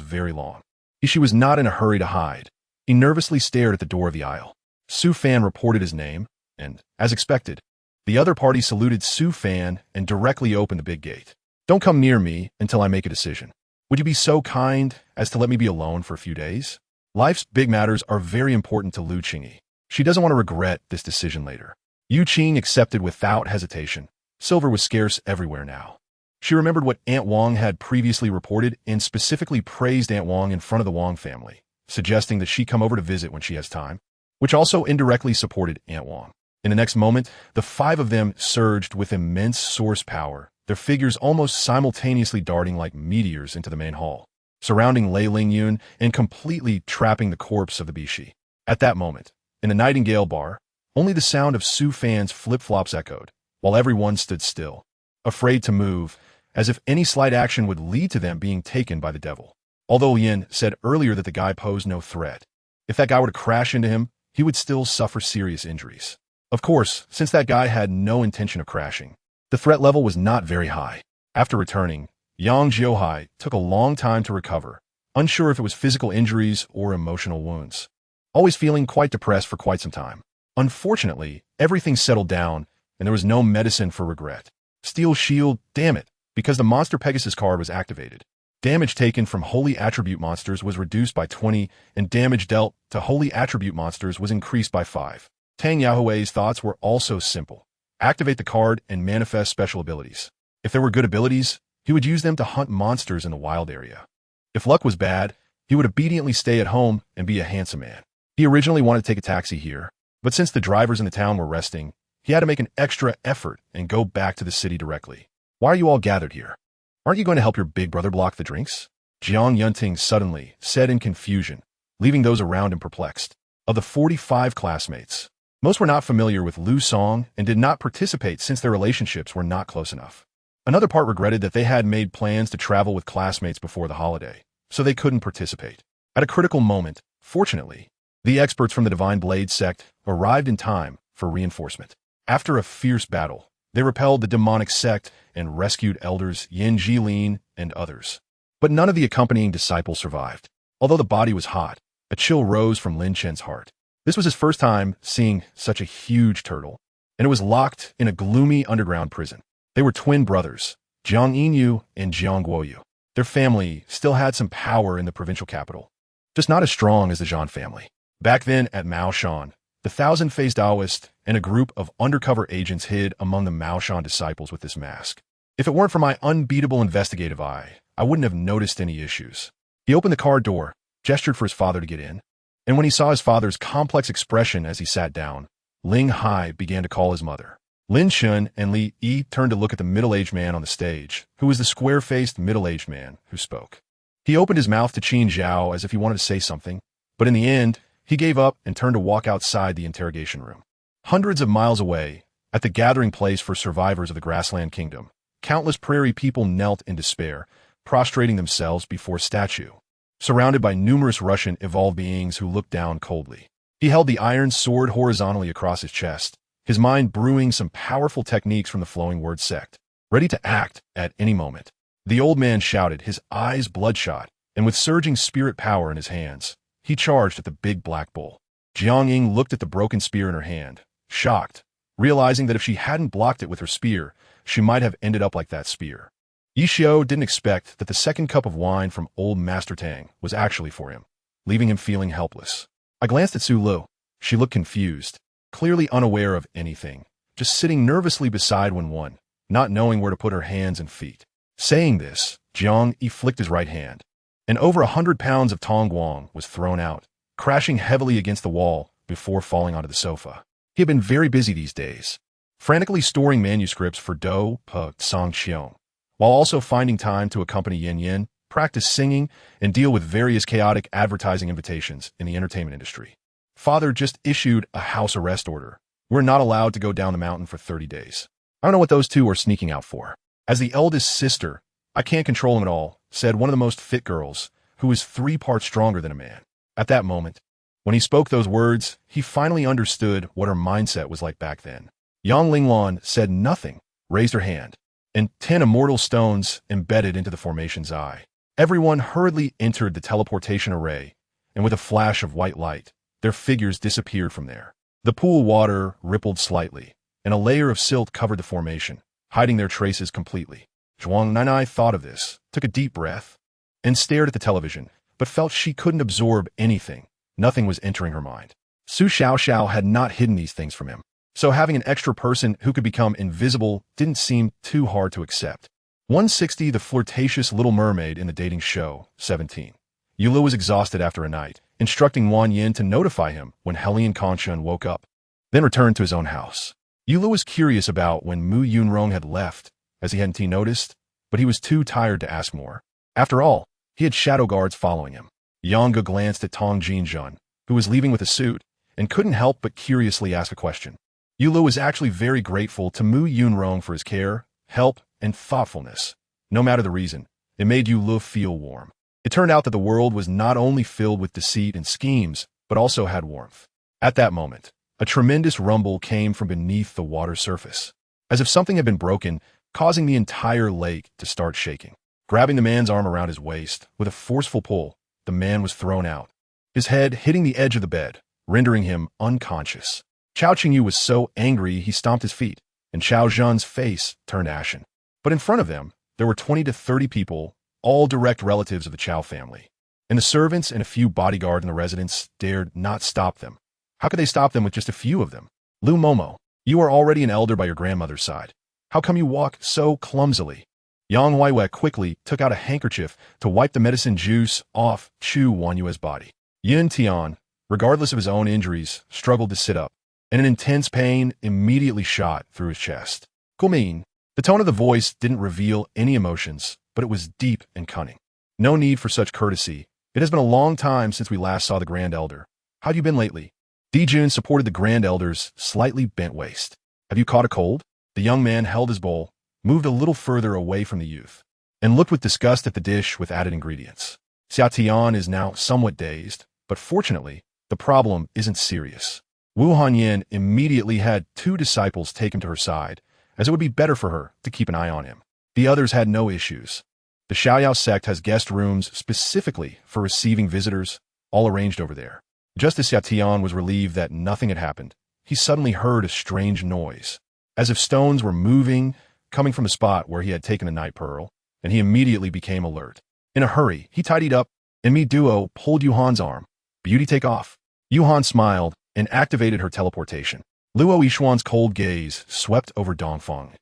very long. She was not in a hurry to hide. He nervously stared at the door of the aisle. Su Fan reported his name, and, as expected, the other party saluted Su Fan and directly opened the big gate. "Don't come near me until I make a decision. Would you be so kind as to let me be alone for a few days?" Life's big matters are very important to Lu Qingyi. She doesn't want to regret this decision later. Yu Qing accepted without hesitation. Silver was scarce everywhere now. She remembered what Aunt Wang had previously reported and specifically praised Aunt Wang in front of the Wang family, suggesting that she come over to visit when she has time, which also indirectly supported Aunt Wang. In the next moment, the 5 of them surged with immense source power, their figures almost simultaneously darting like meteors into the main hall, surrounding Lei Lingyun and completely trapping the corpse of the Bishi. At that moment, in the Nightingale bar, only the sound of Su Fan's flip-flops echoed, while everyone stood still, afraid to move, as if any slight action would lead to them being taken by the devil. Although Yin said earlier that the guy posed no threat, if that guy were to crash into him, he would still suffer serious injuries. Of course, since that guy had no intention of crashing, the threat level was not very high. After returning, Yang Jiuhai took a long time to recover, unsure if it was physical injuries or emotional wounds, always feeling quite depressed for quite some time. Unfortunately, everything settled down, and there was no medicine for regret. Steel Shield, damn it, because the Monster Pegasus card was activated. Damage taken from Holy Attribute monsters was reduced by 20, and damage dealt to Holy Attribute monsters was increased by 5. Tang Yahui's thoughts were also simple. Activate the card and manifest special abilities. If there were good abilities, he would use them to hunt monsters in the wild area. If luck was bad, he would obediently stay at home and be a handsome man. He originally wanted to take a taxi here, but since the drivers in the town were resting, he had to make an extra effort and go back to the city directly. "Why are you all gathered here? Aren't you going to help your big brother block the drinks?" Jiang Yunting suddenly said in confusion, leaving those around him perplexed. Of the 45 classmates, most were not familiar with Lu Song and did not participate since their relationships were not close enough. Another part regretted that they had made plans to travel with classmates before the holiday, so they couldn't participate. At a critical moment, fortunately, the experts from the Divine Blade sect arrived in time for reinforcement. After a fierce battle, they repelled the demonic sect and rescued elders Yin Jilin and others. But none of the accompanying disciples survived. Although the body was hot, a chill rose from Lin Chen's heart. This was his first time seeing such a huge turtle, and it was locked in a gloomy underground prison. They were twin brothers, Jiang Yinyu and Jiang Guoyu. Their family still had some power in the provincial capital, just not as strong as the Zhan family. Back then at Maoshan, the thousand-faced Taoist and a group of undercover agents hid among the Maoshan disciples with this mask. If it weren't for my unbeatable investigative eye, I wouldn't have noticed any issues. He opened the car door, gestured for his father to get in, and when he saw his father's complex expression as he sat down, Ling Hai began to call his mother. Lin Shun and Li Yi turned to look at the middle-aged man on the stage, who was the square-faced middle-aged man who spoke. He opened his mouth to Qin Zhao as if he wanted to say something, but in the end, he gave up and turned to walk outside the interrogation room. Hundreds of miles away, at the gathering place for survivors of the Grassland Kingdom, countless prairie people knelt in despair, prostrating themselves before a statue, surrounded by numerous Russian evolved beings who looked down coldly. He held the iron sword horizontally across his chest, his mind brewing some powerful techniques from the Flowing Word sect, ready to act at any moment. The old man shouted, his eyes bloodshot, and with surging spirit power in his hands, he charged at the big black bull. Jiang Ying looked at the broken spear in her hand, shocked, realizing that if she hadn't blocked it with her spear, she might have ended up like that spear. Yi Xiao didn't expect that the second cup of wine from old Master Tang was actually for him, leaving him feeling helpless. I glanced at Su Lu. She looked confused, clearly unaware of anything, just sitting nervously beside Wen, not knowing where to put her hands and feet. Saying this, Jiang Yi flicked his right hand, and over 100 pounds of Tong Guang was thrown out, crashing heavily against the wall before falling onto the sofa. He had been very busy these days, frantically storing manuscripts for Do Pa Song Qiong, while also finding time to accompany Yin Yin, practice singing, and deal with various chaotic advertising invitations in the entertainment industry. Father just issued a house arrest order. We're not allowed to go down the mountain for 30 days. I don't know what those two are sneaking out for. As the eldest sister, I can't control him at all, said one of the most fit girls, who was 3 parts stronger than a man. At that moment, when he spoke those words, he finally understood what her mindset was like back then. Yang Linglan said nothing, raised her hand, and 10 immortal stones embedded into the formation's eye. Everyone hurriedly entered the teleportation array, and with a flash of white light, their figures disappeared from there. The pool water rippled slightly, and a layer of silt covered the formation, hiding their traces completely. Zhuang Nanai thought of this, took a deep breath, and stared at the television, but felt she couldn't absorb anything. Nothing was entering her mind. Su Xiaoxiao had not hidden these things from him, so having an extra person who could become invisible didn't seem too hard to accept. 160 The flirtatious little mermaid in the dating show, 17. Yulu was exhausted after a night, instructing Wan Yin to notify him when Helian Conchun woke up, then returned to his own house. Yulu was curious about when Mu Yunrong had left, as he hadn't noticed, but he was too tired to ask more. After all, he had shadow guards following him. Yanga glanced at Tong Jinjun, who was leaving with a suit, and couldn't help but curiously ask a question. Yulu was actually very grateful to Mu Yunrong for his care, help, and thoughtfulness. No matter the reason, it made Yulu feel warm. It turned out that the world was not only filled with deceit and schemes, but also had warmth. At that moment, a tremendous rumble came from beneath the water surface, as if something had been broken, causing the entire lake to start shaking. Grabbing the man's arm around his waist, with a forceful pull, the man was thrown out, his head hitting the edge of the bed, rendering him unconscious. Chao Qingyu was so angry he stomped his feet, and Chao Zhan's face turned ashen. But in front of them, there were 20 to 30 people, all direct relatives of the Chao family, and the servants and a few bodyguards in the residence dared not stop them. How could they stop them with just a few of them? Lu Momo, you are already an elder by your grandmother's side. How come you walk so clumsily? Yang Huaiwei quickly took out a handkerchief to wipe the medicine juice off Chu Wanyue's body. Yin Tian, regardless of his own injuries, struggled to sit up, and an intense pain immediately shot through his chest. Gumin, the tone of the voice didn't reveal any emotions, but it was deep and cunning. No need for such courtesy. It has been a long time since we last saw the Grand Elder. How've you been lately? Dijun supported the Grand Elder's slightly bent waist. Have you caught a cold? The young man held his bowl, moved a little further away from the youth, and looked with disgust at the dish with added ingredients. Xia Tian is now somewhat dazed, but fortunately, the problem isn't serious. Wu Hanyin immediately had 2 disciples take him to her side, as it would be better for her to keep an eye on him. The others had no issues. The Xiaoyao sect has guest rooms specifically for receiving visitors, all arranged over there. Just as Xia Tian was relieved that nothing had happened, he suddenly heard a strange noise, as if stones were moving, coming from the spot where he had taken the night pearl, and he immediately became alert. In a hurry, he tidied up, and Mi Duo pulled Yuhan's arm. Beauty, take off. Yuhan smiled and activated her teleportation. Luo Yishuan's cold gaze swept over Dongfeng.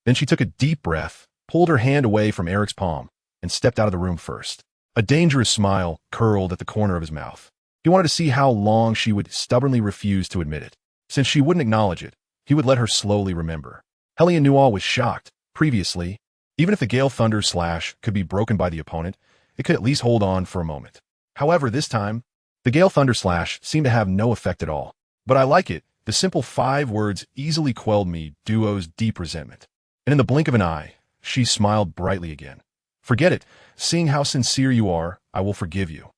Then she took a deep breath, pulled her hand away from Eric's palm, and stepped out of the room first. A dangerous smile curled at the corner of his mouth. He wanted to see how long she would stubbornly refuse to admit it. Since she wouldn't acknowledge it, he would let her slowly remember. Helian Nual was shocked. Previously, even if the Gale Thunder Slash could be broken by the opponent, it could at least hold on for a moment. However, this time, the Gale Thunder Slash seemed to have no effect at all. But I like it. The simple 5 words easily quelled Mi Duo's deep resentment. And in the blink of an eye, she smiled brightly again. Forget it. Seeing how sincere you are, I will forgive you.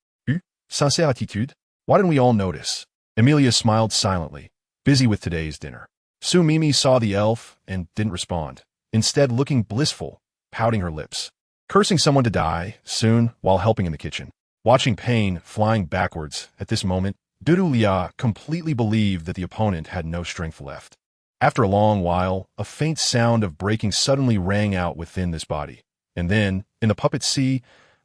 Sincere attitude? Why didn't we all notice? Emilia smiled silently, busy with today's dinner. Su Mimi saw the elf and didn't respond, instead looking blissful, pouting her lips. Cursing someone to die, soon, while helping in the kitchen. Watching pain flying backwards at this moment, Dudu Lia completely believed that the opponent had no strength left. After a long while, a faint sound of breaking suddenly rang out within this body, and then, in the puppet sea,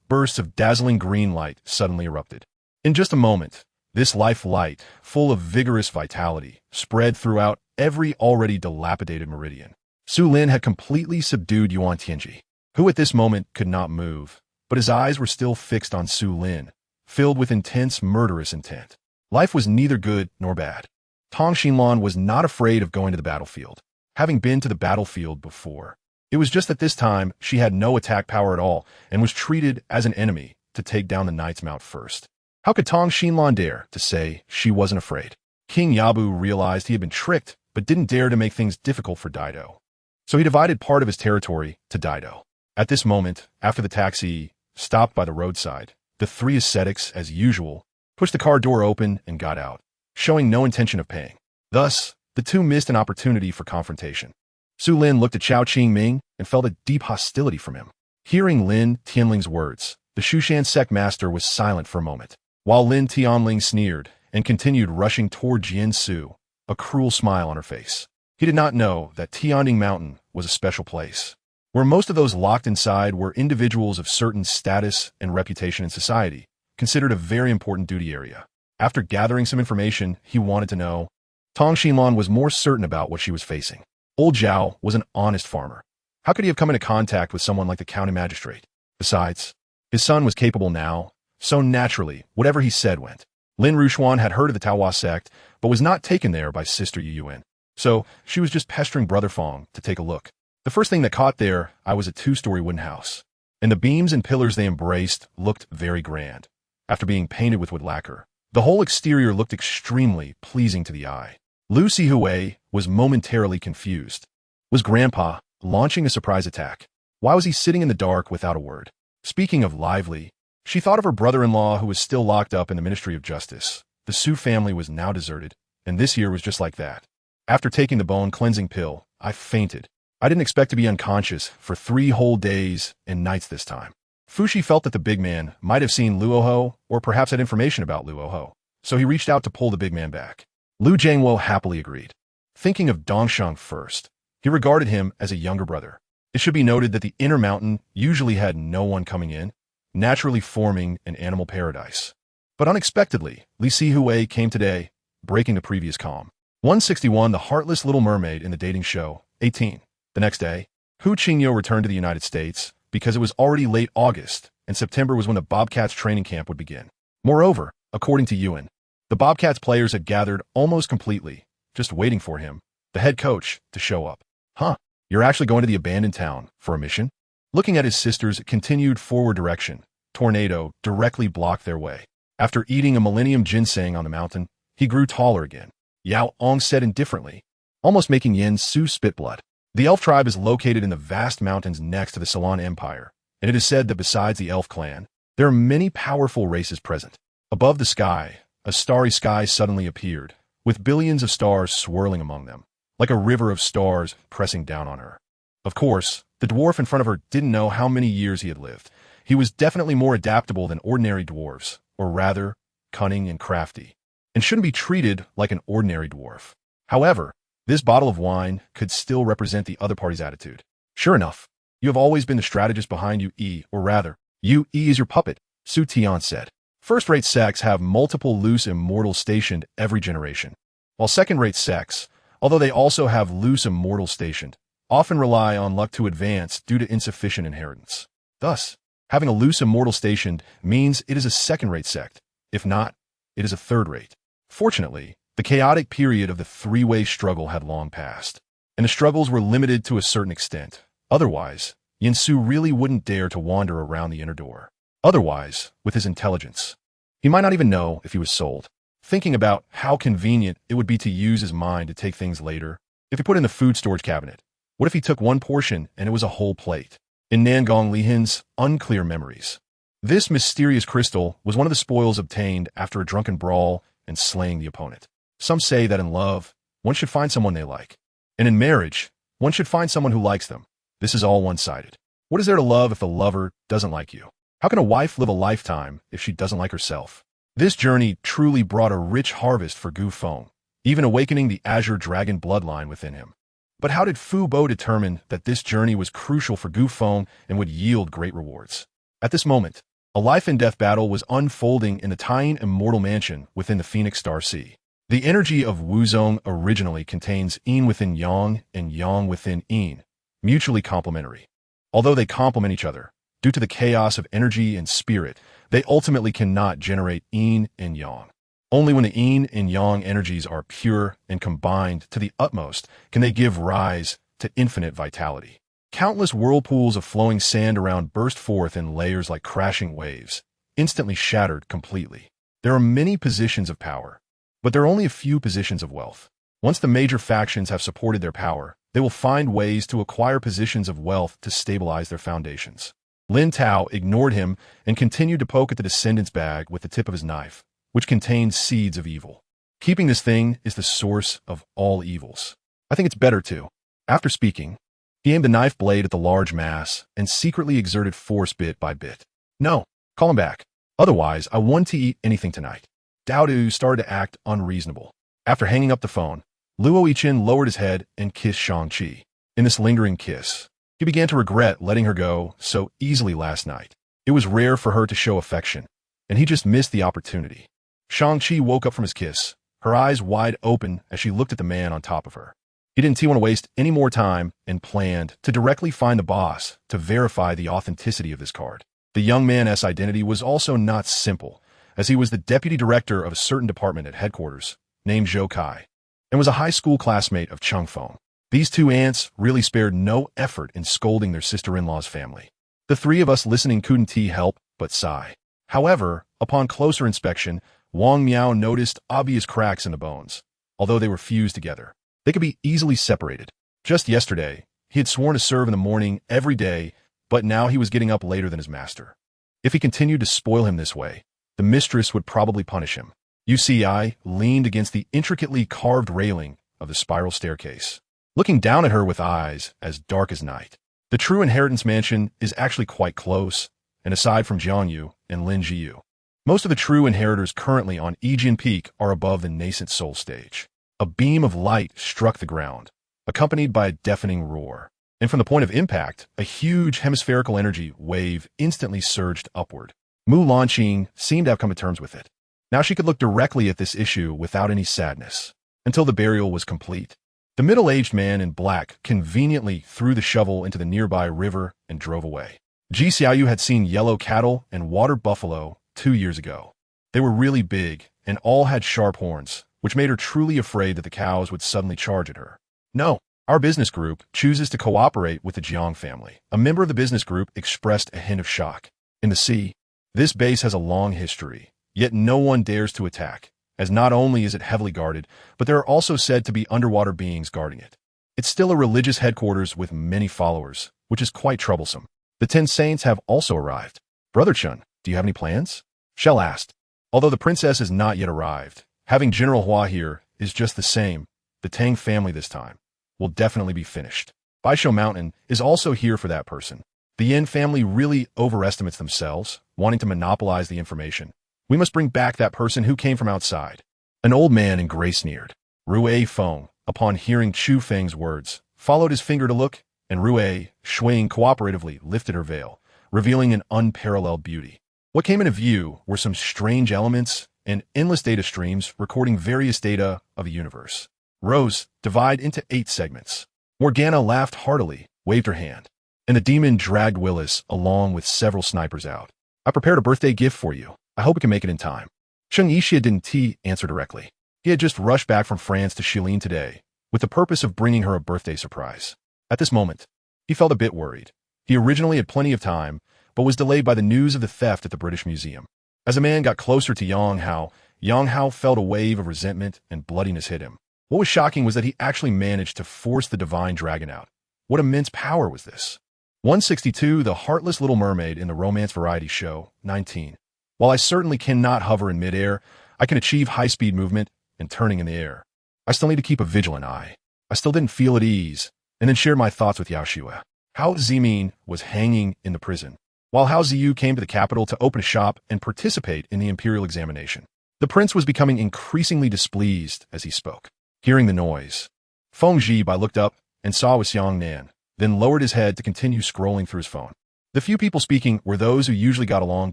bursts of dazzling green light suddenly erupted. In just a moment, this life light, full of vigorous vitality, spread throughout every already dilapidated meridian. Su Lin had completely subdued Yuan Tianji, who at this moment could not move, but his eyes were still fixed on Su Lin, filled with intense, murderous intent. Life was neither good nor bad. Tang Xinlan was not afraid of going to the battlefield, having been to the battlefield before. It was just that this time she had no attack power at all and was treated as an enemy to take down the Knight's Mount first. How could Tang Xinlan dare to say she wasn't afraid? King Yabu realized he had been tricked, but didn't dare to make things difficult for Dido. So he divided part of his territory to Dido. At this moment, after the taxi stopped by the roadside, the three ascetics, as usual, pushed the car door open and got out, showing no intention of paying. Thus, the two missed an opportunity for confrontation. Su Lin looked at Chao Qingming and felt a deep hostility from him. Hearing Lin Tianling's words, the Shushan sect master was silent for a moment, while Lin Tianling sneered and continued rushing toward Jian Su, a cruel smile on her face. He did not know that Tianding Mountain was a special place, where most of those locked inside were individuals of certain status and reputation in society, considered a very important duty area. After gathering some information he wanted to know, Tang Xinlan was more certain about what she was facing. Old Zhao was an honest farmer. How could he have come into contact with someone like the county magistrate? Besides, his son was capable now, so naturally, whatever he said went. Lin Rushuan had heard of the Taohua sect, but was not taken there by Sister Yuyuan. So she was just pestering Brother Fong to take a look. The first thing that caught their eye was a two-story wooden house, and the beams and pillars they embraced looked very grand. After being painted with wood lacquer, the whole exterior looked extremely pleasing to the eye. Lu Sihui was momentarily confused. Was Grandpa launching a surprise attack? Why was he sitting in the dark without a word? Speaking of lively, she thought of her brother-in-law who was still locked up in the Ministry of Justice. The Su family was now deserted, and this year was just like that. After taking the bone-cleansing pill, I fainted. I didn't expect to be unconscious for 3 whole days and nights this time. Fushi felt that the big man might have seen Luoho or perhaps had information about Luoho, so he reached out to pull the big man back. Lu Jiangwo happily agreed. Thinking of Dongsheng first, he regarded him as a younger brother. It should be noted that the inner mountain usually had no one coming in, naturally forming an animal paradise. But unexpectedly, Li Sihui came today, breaking the previous calm. 161 The Heartless Little Mermaid in the dating show, 18. The next day, Hu Qingyo returned to the United States because it was already late August, and September was when the Bobcats training camp would begin. Moreover, according to Yuan, the Bobcats players had gathered almost completely, just waiting for him, the head coach, to show up. Huh, you're actually going to the abandoned town for a mission? Looking at his sister's continued forward direction, Tornado directly blocked their way. After eating a millennium ginseng on the mountain, he grew taller again. Yao Ong said indifferently, almost making Yen Su spit blood. The elf tribe is located in the vast mountains next to the Ceylon Empire, and it is said that besides the elf clan, there are many powerful races present. Above the sky, a starry sky suddenly appeared, with billions of stars swirling among them, like a river of stars pressing down on her. Of course, the dwarf in front of her didn't know how many years he had lived. He was definitely more adaptable than ordinary dwarves, or rather, cunning and crafty, and shouldn't be treated like an ordinary dwarf. However, this bottle of wine could still represent the other party's attitude. Sure enough, you have always been the strategist behind Yu-E, or rather, Yu-E is your puppet, Su Tian said. First-rate sects have multiple loose immortals stationed every generation, while second-rate sects, although they also have loose immortals stationed, often rely on luck to advance due to insufficient inheritance. Thus, having a loose immortal stationed means it is a second-rate sect. If not, it is a third-rate. Fortunately, the chaotic period of the three-way struggle had long passed, and the struggles were limited to a certain extent. Otherwise, Yin Su really wouldn't dare to wander around the inner door. Otherwise, with his intelligence, he might not even know if he was sold. Thinking about how convenient it would be to use his mind to take things later, if he put in the food storage cabinet. What if he took one portion and it was a whole plate? In Nangong Lihin's unclear memories, this mysterious crystal was one of the spoils obtained after a drunken brawl and slaying the opponent. Some say that in love, one should find someone they like. And in marriage, one should find someone who likes them. This is all one-sided. What is there to love if the lover doesn't like you? How can a wife live a lifetime if she doesn't like herself? This journey truly brought a rich harvest for Gu Feng, even awakening the Azure Dragon bloodline within him. But how did Fu Bo determine that this journey was crucial for Gu Feng and would yield great rewards? At this moment, a life-and-death battle was unfolding in the Tying Immortal Mansion within the Phoenix Star Sea. The energy of Wuzong originally contains Yin within Yang and Yang within Yin, mutually complementary. Although they complement each other, Due to the chaos of energy and spirit, they ultimately cannot generate yin and yang. Only when the yin and yang energies are pure and combined to the utmost can they give rise to infinite vitality. Countless whirlpools of flowing sand around burst forth in layers like crashing waves, instantly shattered completely. There are many positions of power, but there are only a few positions of wealth. Once the major factions have supported their power, they will find ways to acquire positions of wealth to stabilize their foundations. Lin Tao ignored him and continued to poke at the descendant's bag with the tip of his knife, which contained seeds of evil. Keeping this thing is the source of all evils. I think it's better to. After speaking, he aimed the knife blade at the large mass and secretly exerted force bit by bit. No, call him back. Otherwise, I want to eat anything tonight. Dao Du started to act unreasonable. After hanging up the phone, Luo Yichen lowered his head and kissed Shang-Chi. In this lingering kiss, he began to regret letting her go so easily last night. It was rare for her to show affection, and he just missed the opportunity. Shang-Chi woke up from his kiss, her eyes wide open as she looked at the man on top of her. He didn't want to waste any more time and planned to directly find the boss to verify the authenticity of this card. The young man's identity was also not simple, as he was the deputy director of a certain department at headquarters, named Zhou Kai, and was a high school classmate of Cheng Feng. These two aunts really spared no effort in scolding their sister-in-law's family. The three of us listening couldn't help but sigh. However, upon closer inspection, Wang Miao noticed obvious cracks in the bones, although they were fused together. They could be easily separated. Just yesterday, he had sworn to serve in the morning every day, but now he was getting up later than his master. If he continued to spoil him this way, the mistress would probably punish him. UCI leaned against the intricately carved railing of the spiral staircase, looking down at her with eyes as dark as night. The true inheritance mansion is actually quite close, and aside from Jiangyu and Lin Jiyu, most of the true inheritors currently on Yijian Peak are above the nascent soul stage. A beam of light struck the ground, accompanied by a deafening roar, and from the point of impact, a huge hemispherical energy wave instantly surged upward. Mu Lanqing seemed to have come to terms with it. Now she could look directly at this issue without any sadness, until the burial was complete. The middle-aged man in black conveniently threw the shovel into the nearby river and drove away. Ji Xiaoyu had seen yellow cattle and water buffalo 2 years ago. They were really big and all had sharp horns, which made her truly afraid that the cows would suddenly charge at her. No, our business group chooses to cooperate with the Jiang family. A member of the business group expressed a hint of shock. In the sea, this base has a long history, yet no one dares to attack, as not only is it heavily guarded, but there are also said to be underwater beings guarding it. It's still a religious headquarters with many followers, which is quite troublesome. The 10 saints have also arrived. Brother Chun, do you have any plans? Shell asked. Although the princess has not yet arrived, having General Hua here is just the same. The Tang family this time will definitely be finished. Baisho Mountain is also here for that person. The Yin family really overestimates themselves, wanting to monopolize the information. We must bring back that person who came from outside. An old man in gray sneered. Rue Feng, upon hearing Chu Feng's words, followed his finger to look, and Rue, swaying cooperatively, lifted her veil, revealing an unparalleled beauty. What came into view were some strange elements and endless data streams recording various data of the universe. Rose, divide into 8 segments. Morgana laughed heartily, waved her hand, and the demon dragged Willis along with several snipers out. I prepared a birthday gift for you. I hope it can make it in time. Cheng Yixia didn't answer directly. He had just rushed back from France to Shilin today, with the purpose of bringing her a birthday surprise. At this moment, he felt a bit worried. He originally had plenty of time, but was delayed by the news of the theft at the British Museum. As a man got closer to Yang Hao felt a wave of resentment and bloodiness hit him. What was shocking was that he actually managed to force the divine dragon out. What immense power was this? 162, The Heartless Little Mermaid in the Romance Variety Show, 19. While I certainly cannot hover in midair, I can achieve high-speed movement and turning in the air. I still need to keep a vigilant eye. I still didn't feel at ease, and then shared my thoughts with Yao Shue. Hao Zimin was hanging in the prison, while Hao Ziyu came to the capital to open a shop and participate in the imperial examination. The prince was becoming increasingly displeased as he spoke. Hearing the noise, Feng Zhibai looked up and saw was Xiang Nan, then lowered his head to continue scrolling through his phone. The few people speaking were those who usually got along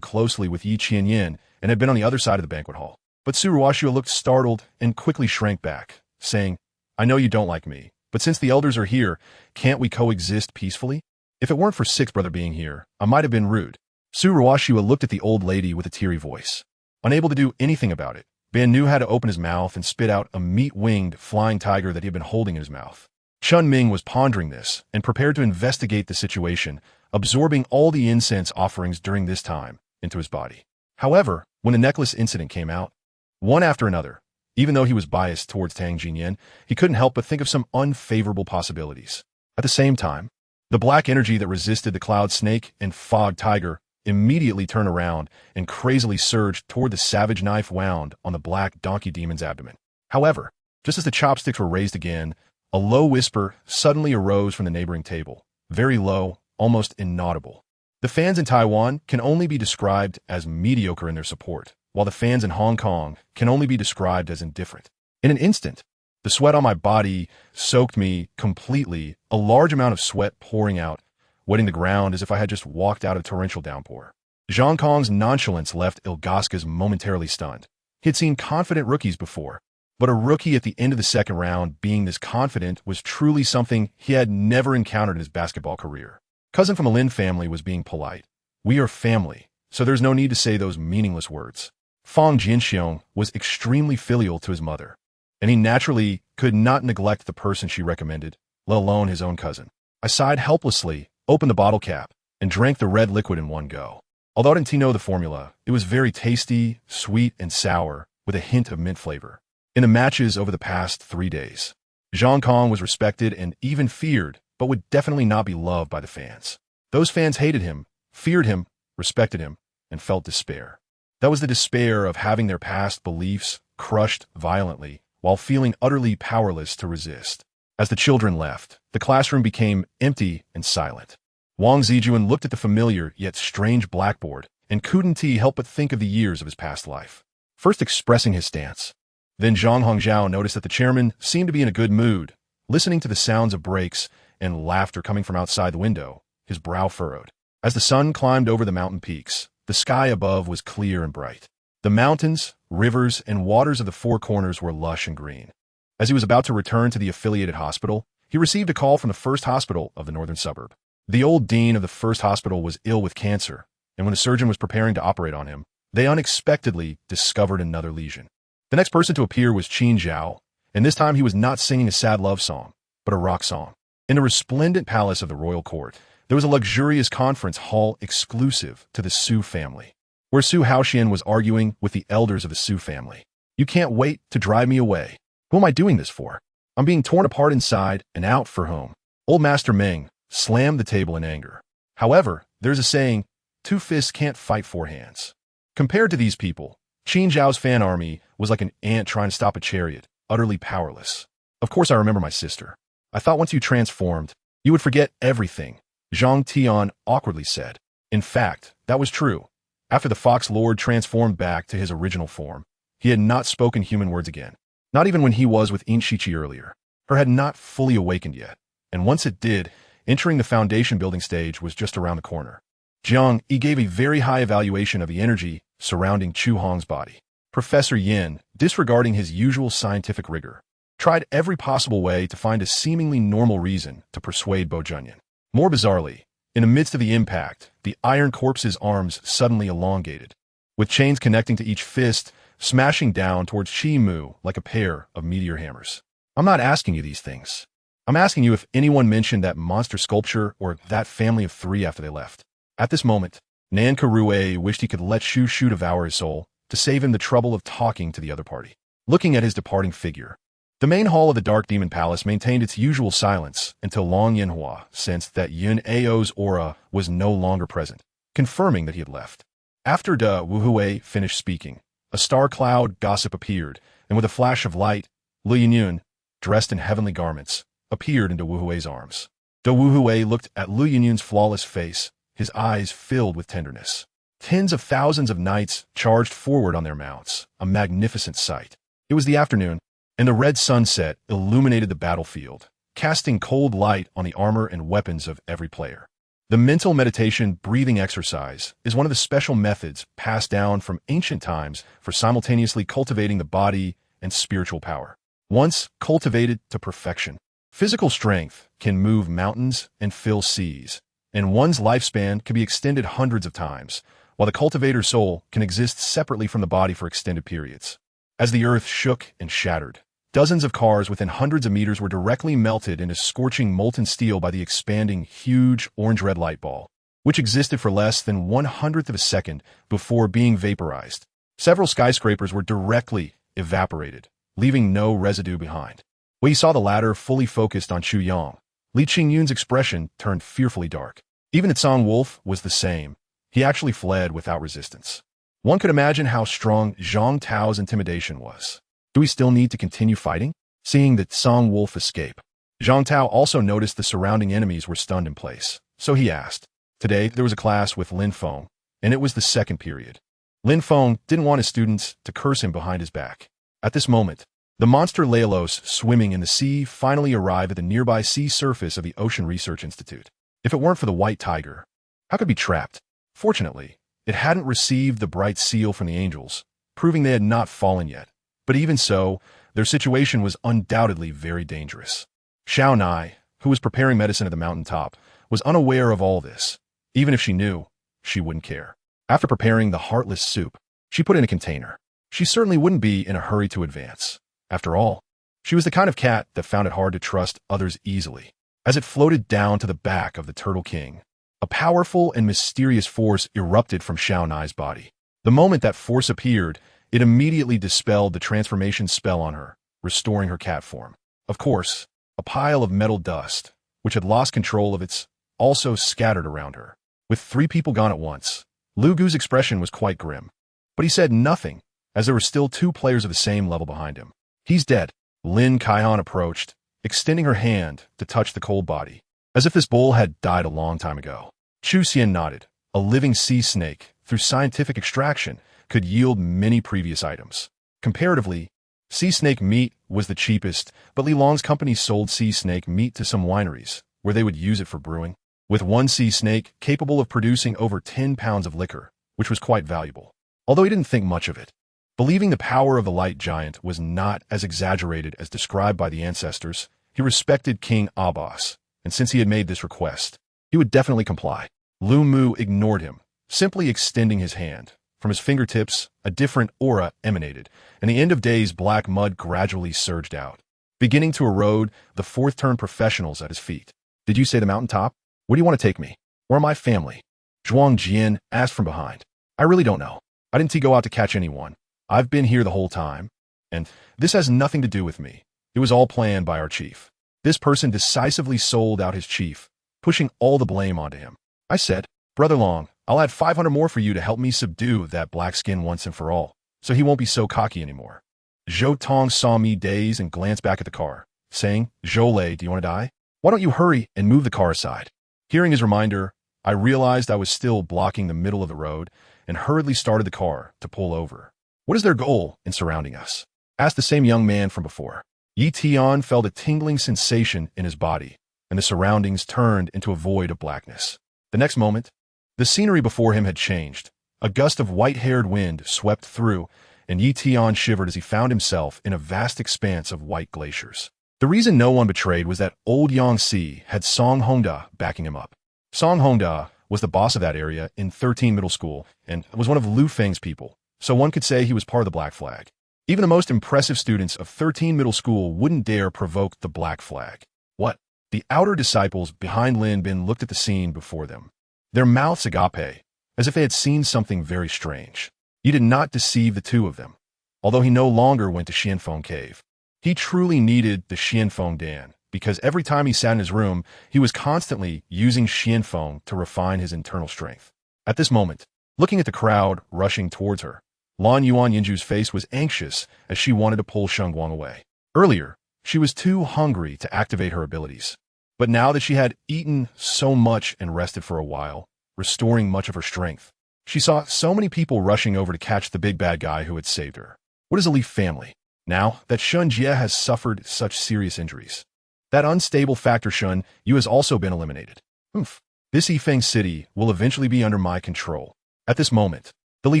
closely with Yi Qianyin and had been on the other side of the banquet hall. But Su Ruoxue looked startled and quickly shrank back, saying, I know you don't like me, but since the elders are here, can't we coexist peacefully? If it weren't for Six Brother being here, I might have been rude. Su Ruashiwa looked at the old lady with a teary voice. Unable to do anything about it, Ban knew how to open his mouth and spit out a meat-winged flying tiger that he had been holding in his mouth. Chun Ming was pondering this and prepared to investigate the situation, absorbing all the incense offerings during this time into his body. However, when the necklace incident came out, one after another, even though he was biased towards Tang Jinyan, he couldn't help but think of some unfavorable possibilities. At the same time, the black energy that resisted the cloud snake and fog tiger immediately turned around and crazily surged toward the savage knife wound on the black donkey demon's abdomen. However, just as the chopsticks were raised again, a low whisper suddenly arose from the neighboring table, very low, almost inaudible. The fans in Taiwan can only be described as mediocre in their support, while the fans in Hong Kong can only be described as indifferent. In an instant, the sweat on my body soaked me completely, a large amount of sweat pouring out, wetting the ground as if I had just walked out of a torrential downpour. Zhang Kong's nonchalance left Ilgaskas momentarily stunned. He had seen confident rookies before, but a rookie at the end of the second round being this confident was truly something he had never encountered in his basketball career. Cousin from a Lin family was being polite. We are family, so there's no need to say those meaningless words. Fang Jinxiong was extremely filial to his mother, and he naturally could not neglect the person she recommended, let alone his own cousin. I sighed helplessly, opened the bottle cap, and drank the red liquid in one go. Although I didn't know the formula, it was very tasty, sweet, and sour, with a hint of mint flavor. In the matches over the past 3 days, Zhang Kong was respected and even feared, but would definitely not be loved by the fans. Those fans hated him, feared him, respected him, and felt despair. That was the despair of having their past beliefs crushed violently while feeling utterly powerless to resist. As the children left, the classroom became empty and silent. Wang Zijuan looked at the familiar yet strange blackboard and couldn't help but think of the years of his past life. First expressing his stance. Then Zhang Hongzhao noticed that the chairman seemed to be in a good mood, listening to the sounds of brakes and laughter coming from outside the window, his brow furrowed. As the sun climbed over the mountain peaks, the sky above was clear and bright. The mountains, rivers, and waters of the four corners were lush and green. As he was about to return to the affiliated hospital, he received a call from the first hospital of the northern suburb. The old dean of the first hospital was ill with cancer, and when a surgeon was preparing to operate on him, they unexpectedly discovered another lesion. The next person to appear was Qin Zhao, and this time he was not singing a sad love song, but a rock song. In the resplendent palace of the royal court, there was a luxurious conference hall exclusive to the Su family, where Su Haoxian was arguing with the elders of the Su family. You can't wait to drive me away. Who am I doing this for? I'm being torn apart inside and out for whom? Old Master Meng slammed the table in anger. However, there's a saying, 2 fists can't fight 4 hands. Compared to these people, Qin Zhao's fan army was like an ant trying to stop a chariot, utterly powerless. Of course I remember my sister. I thought once you transformed, you would forget everything, Zhang Tian awkwardly said. In fact, that was true. After the Fox Lord transformed back to his original form, he had not spoken human words again. Not even when he was with Inshichi earlier. Her had not fully awakened yet, and once it did, entering the foundation building stage was just around the corner. Jiang Yi gave a very high evaluation of the energy surrounding Chu Hong's body. Professor Yin, disregarding his usual scientific rigor, tried every possible way to find a seemingly normal reason to persuade Bo Junyan. More bizarrely, in the midst of the impact, the iron corpse's arms suddenly elongated, with chains connecting to each fist, smashing down towards Chi Mu like a pair of meteor hammers. I'm not asking you these things. I'm asking you if anyone mentioned that monster sculpture or that family of 3 after they left. At this moment, Nan Karue wished he could let Shu Shu devour his soul to save him the trouble of talking to the other party. Looking at his departing figure, the main hall of the Dark Demon Palace maintained its usual silence until Long Yanhua sensed that Yun Ao's aura was no longer present, confirming that he had left. After De Wuhui finished speaking, a star cloud gossip appeared, and with a flash of light, Lu Yunyun, dressed in heavenly garments, appeared into Wu Hui's arms. De Wuhui looked at Lu Yunyun's flawless face, his eyes filled with tenderness. Tens of thousands of knights charged forward on their mounts, a magnificent sight. It was the afternoon, and the red sunset illuminated the battlefield, casting cold light on the armor and weapons of every player. The mental meditation breathing exercise is one of the special methods passed down from ancient times for simultaneously cultivating the body and spiritual power. Once cultivated to perfection, physical strength can move mountains and fill seas, and one's lifespan can be extended hundreds of times, while the cultivator's soul can exist separately from the body for extended periods. As the earth shook and shattered, dozens of cars within hundreds of meters were directly melted into scorching molten steel by the expanding, huge orange-red light ball, which existed for less than 1/100th of a second before being vaporized. Several skyscrapers were directly evaporated, leaving no residue behind. When he saw the latter fully focused on Chu Yang, Li Qingyun's expression turned fearfully dark. Even Tsang Wolf was the same. He actually fled without resistance. One could imagine how strong Zhang Tao's intimidation was. Do we still need to continue fighting? Seeing that Tsang Wolf escape, Zhang Tao also noticed the surrounding enemies were stunned in place, so he asked. Today, there was a class with Lin Feng, and it was the second period. Lin Feng didn't want his students to curse him behind his back. At this moment, the monster Laelos swimming in the sea finally arrived at the nearby sea surface of the Ocean Research Institute. If it weren't for the white tiger, how could it be trapped? Fortunately, it hadn't received the bright seal from the angels, proving they had not fallen yet. But even so, their situation was undoubtedly very dangerous. Xiao Nai, who was preparing medicine at the mountaintop, was unaware of all this. Even if she knew, she wouldn't care. After preparing the heartless soup, she put it in a container. She certainly wouldn't be in a hurry to advance. After all, she was the kind of cat that found it hard to trust others easily. As it floated down to the back of the Turtle King, a powerful and mysterious force erupted from Xiao Nai's body. The moment that force appeared, it immediately dispelled the transformation spell on her, restoring her cat form. Of course, a pile of metal dust, which had lost control of its, also scattered around her. With 3 people gone at once, Lu Gu's expression was quite grim. But he said nothing, as there were still 2 players of the same level behind him. He's dead. Lin Kaihan approached, extending her hand to touch the cold body, as if this bull had died a long time ago. Chu Xian nodded. A living sea snake, through scientific extraction, could yield many previous items. Comparatively, sea snake meat was the cheapest, but Li Long's company sold sea snake meat to some wineries, where they would use it for brewing, with one sea snake capable of producing over 10 pounds of liquor, which was quite valuable. Although he didn't think much of it, believing the power of the light giant was not as exaggerated as described by the ancestors, he respected King Abbas, and since he had made this request, he would definitely comply. Lu Mu ignored him, simply extending his hand. From his fingertips, a different aura emanated, and the end of days black mud gradually surged out, beginning to erode the fourth-turn professionals at his feet. Did you say the mountaintop? Where do you want to take me? Where are my family? Zhuang Jian asked from behind. I really don't know. I didn't go out to catch anyone. I've been here the whole time, and this has nothing to do with me. It was all planned by our chief. This person decisively sold out his chief, pushing all the blame onto him. I said, Brother Long, I'll add 500 more for you to help me subdue that black skin once and for all, so he won't be so cocky anymore. Zhou Tong saw me daze and glanced back at the car, saying, Zhou Lei, do you want to die? Why don't you hurry and move the car aside? Hearing his reminder, I realized I was still blocking the middle of the road and hurriedly started the car to pull over. What is their goal in surrounding us? Asked the same young man from before. Yi Tian felt a tingling sensation in his body, and the surroundings turned into a void of blackness. The next moment, the scenery before him had changed. A gust of white-haired wind swept through, and Yi Tian shivered as he found himself in a vast expanse of white glaciers. The reason no one betrayed was that old Yangtze had Song Hongda backing him up. Song Hongda was the boss of that area in 13 Middle School and was one of Lu Feng's people, so one could say he was part of the Black Flag. Even the most impressive students of 13 Middle School wouldn't dare provoke the Black Flag. What? The outer disciples behind Lin Bin looked at the scene before them, their mouths agape, as if they had seen something very strange. He did not deceive the 2 of them, although he no longer went to Xianfeng Cave. He truly needed the Xianfeng Dan, because every time he sat in his room, he was constantly using Xianfeng to refine his internal strength. At this moment, looking at the crowd rushing towards her, Lan Yuan Yinju's face was anxious as she wanted to pull Sheng Guang away. Earlier, she was too hungry to activate her abilities. But now that she had eaten so much and rested for a while, restoring much of her strength, she saw so many people rushing over to catch the big bad guy who had saved her. What is a Leaf family? Now that Shun Jie has suffered such serious injuries. That unstable factor Shun Yu has also been eliminated. Oof. This Yifeng city will eventually be under my control. At this moment, the Li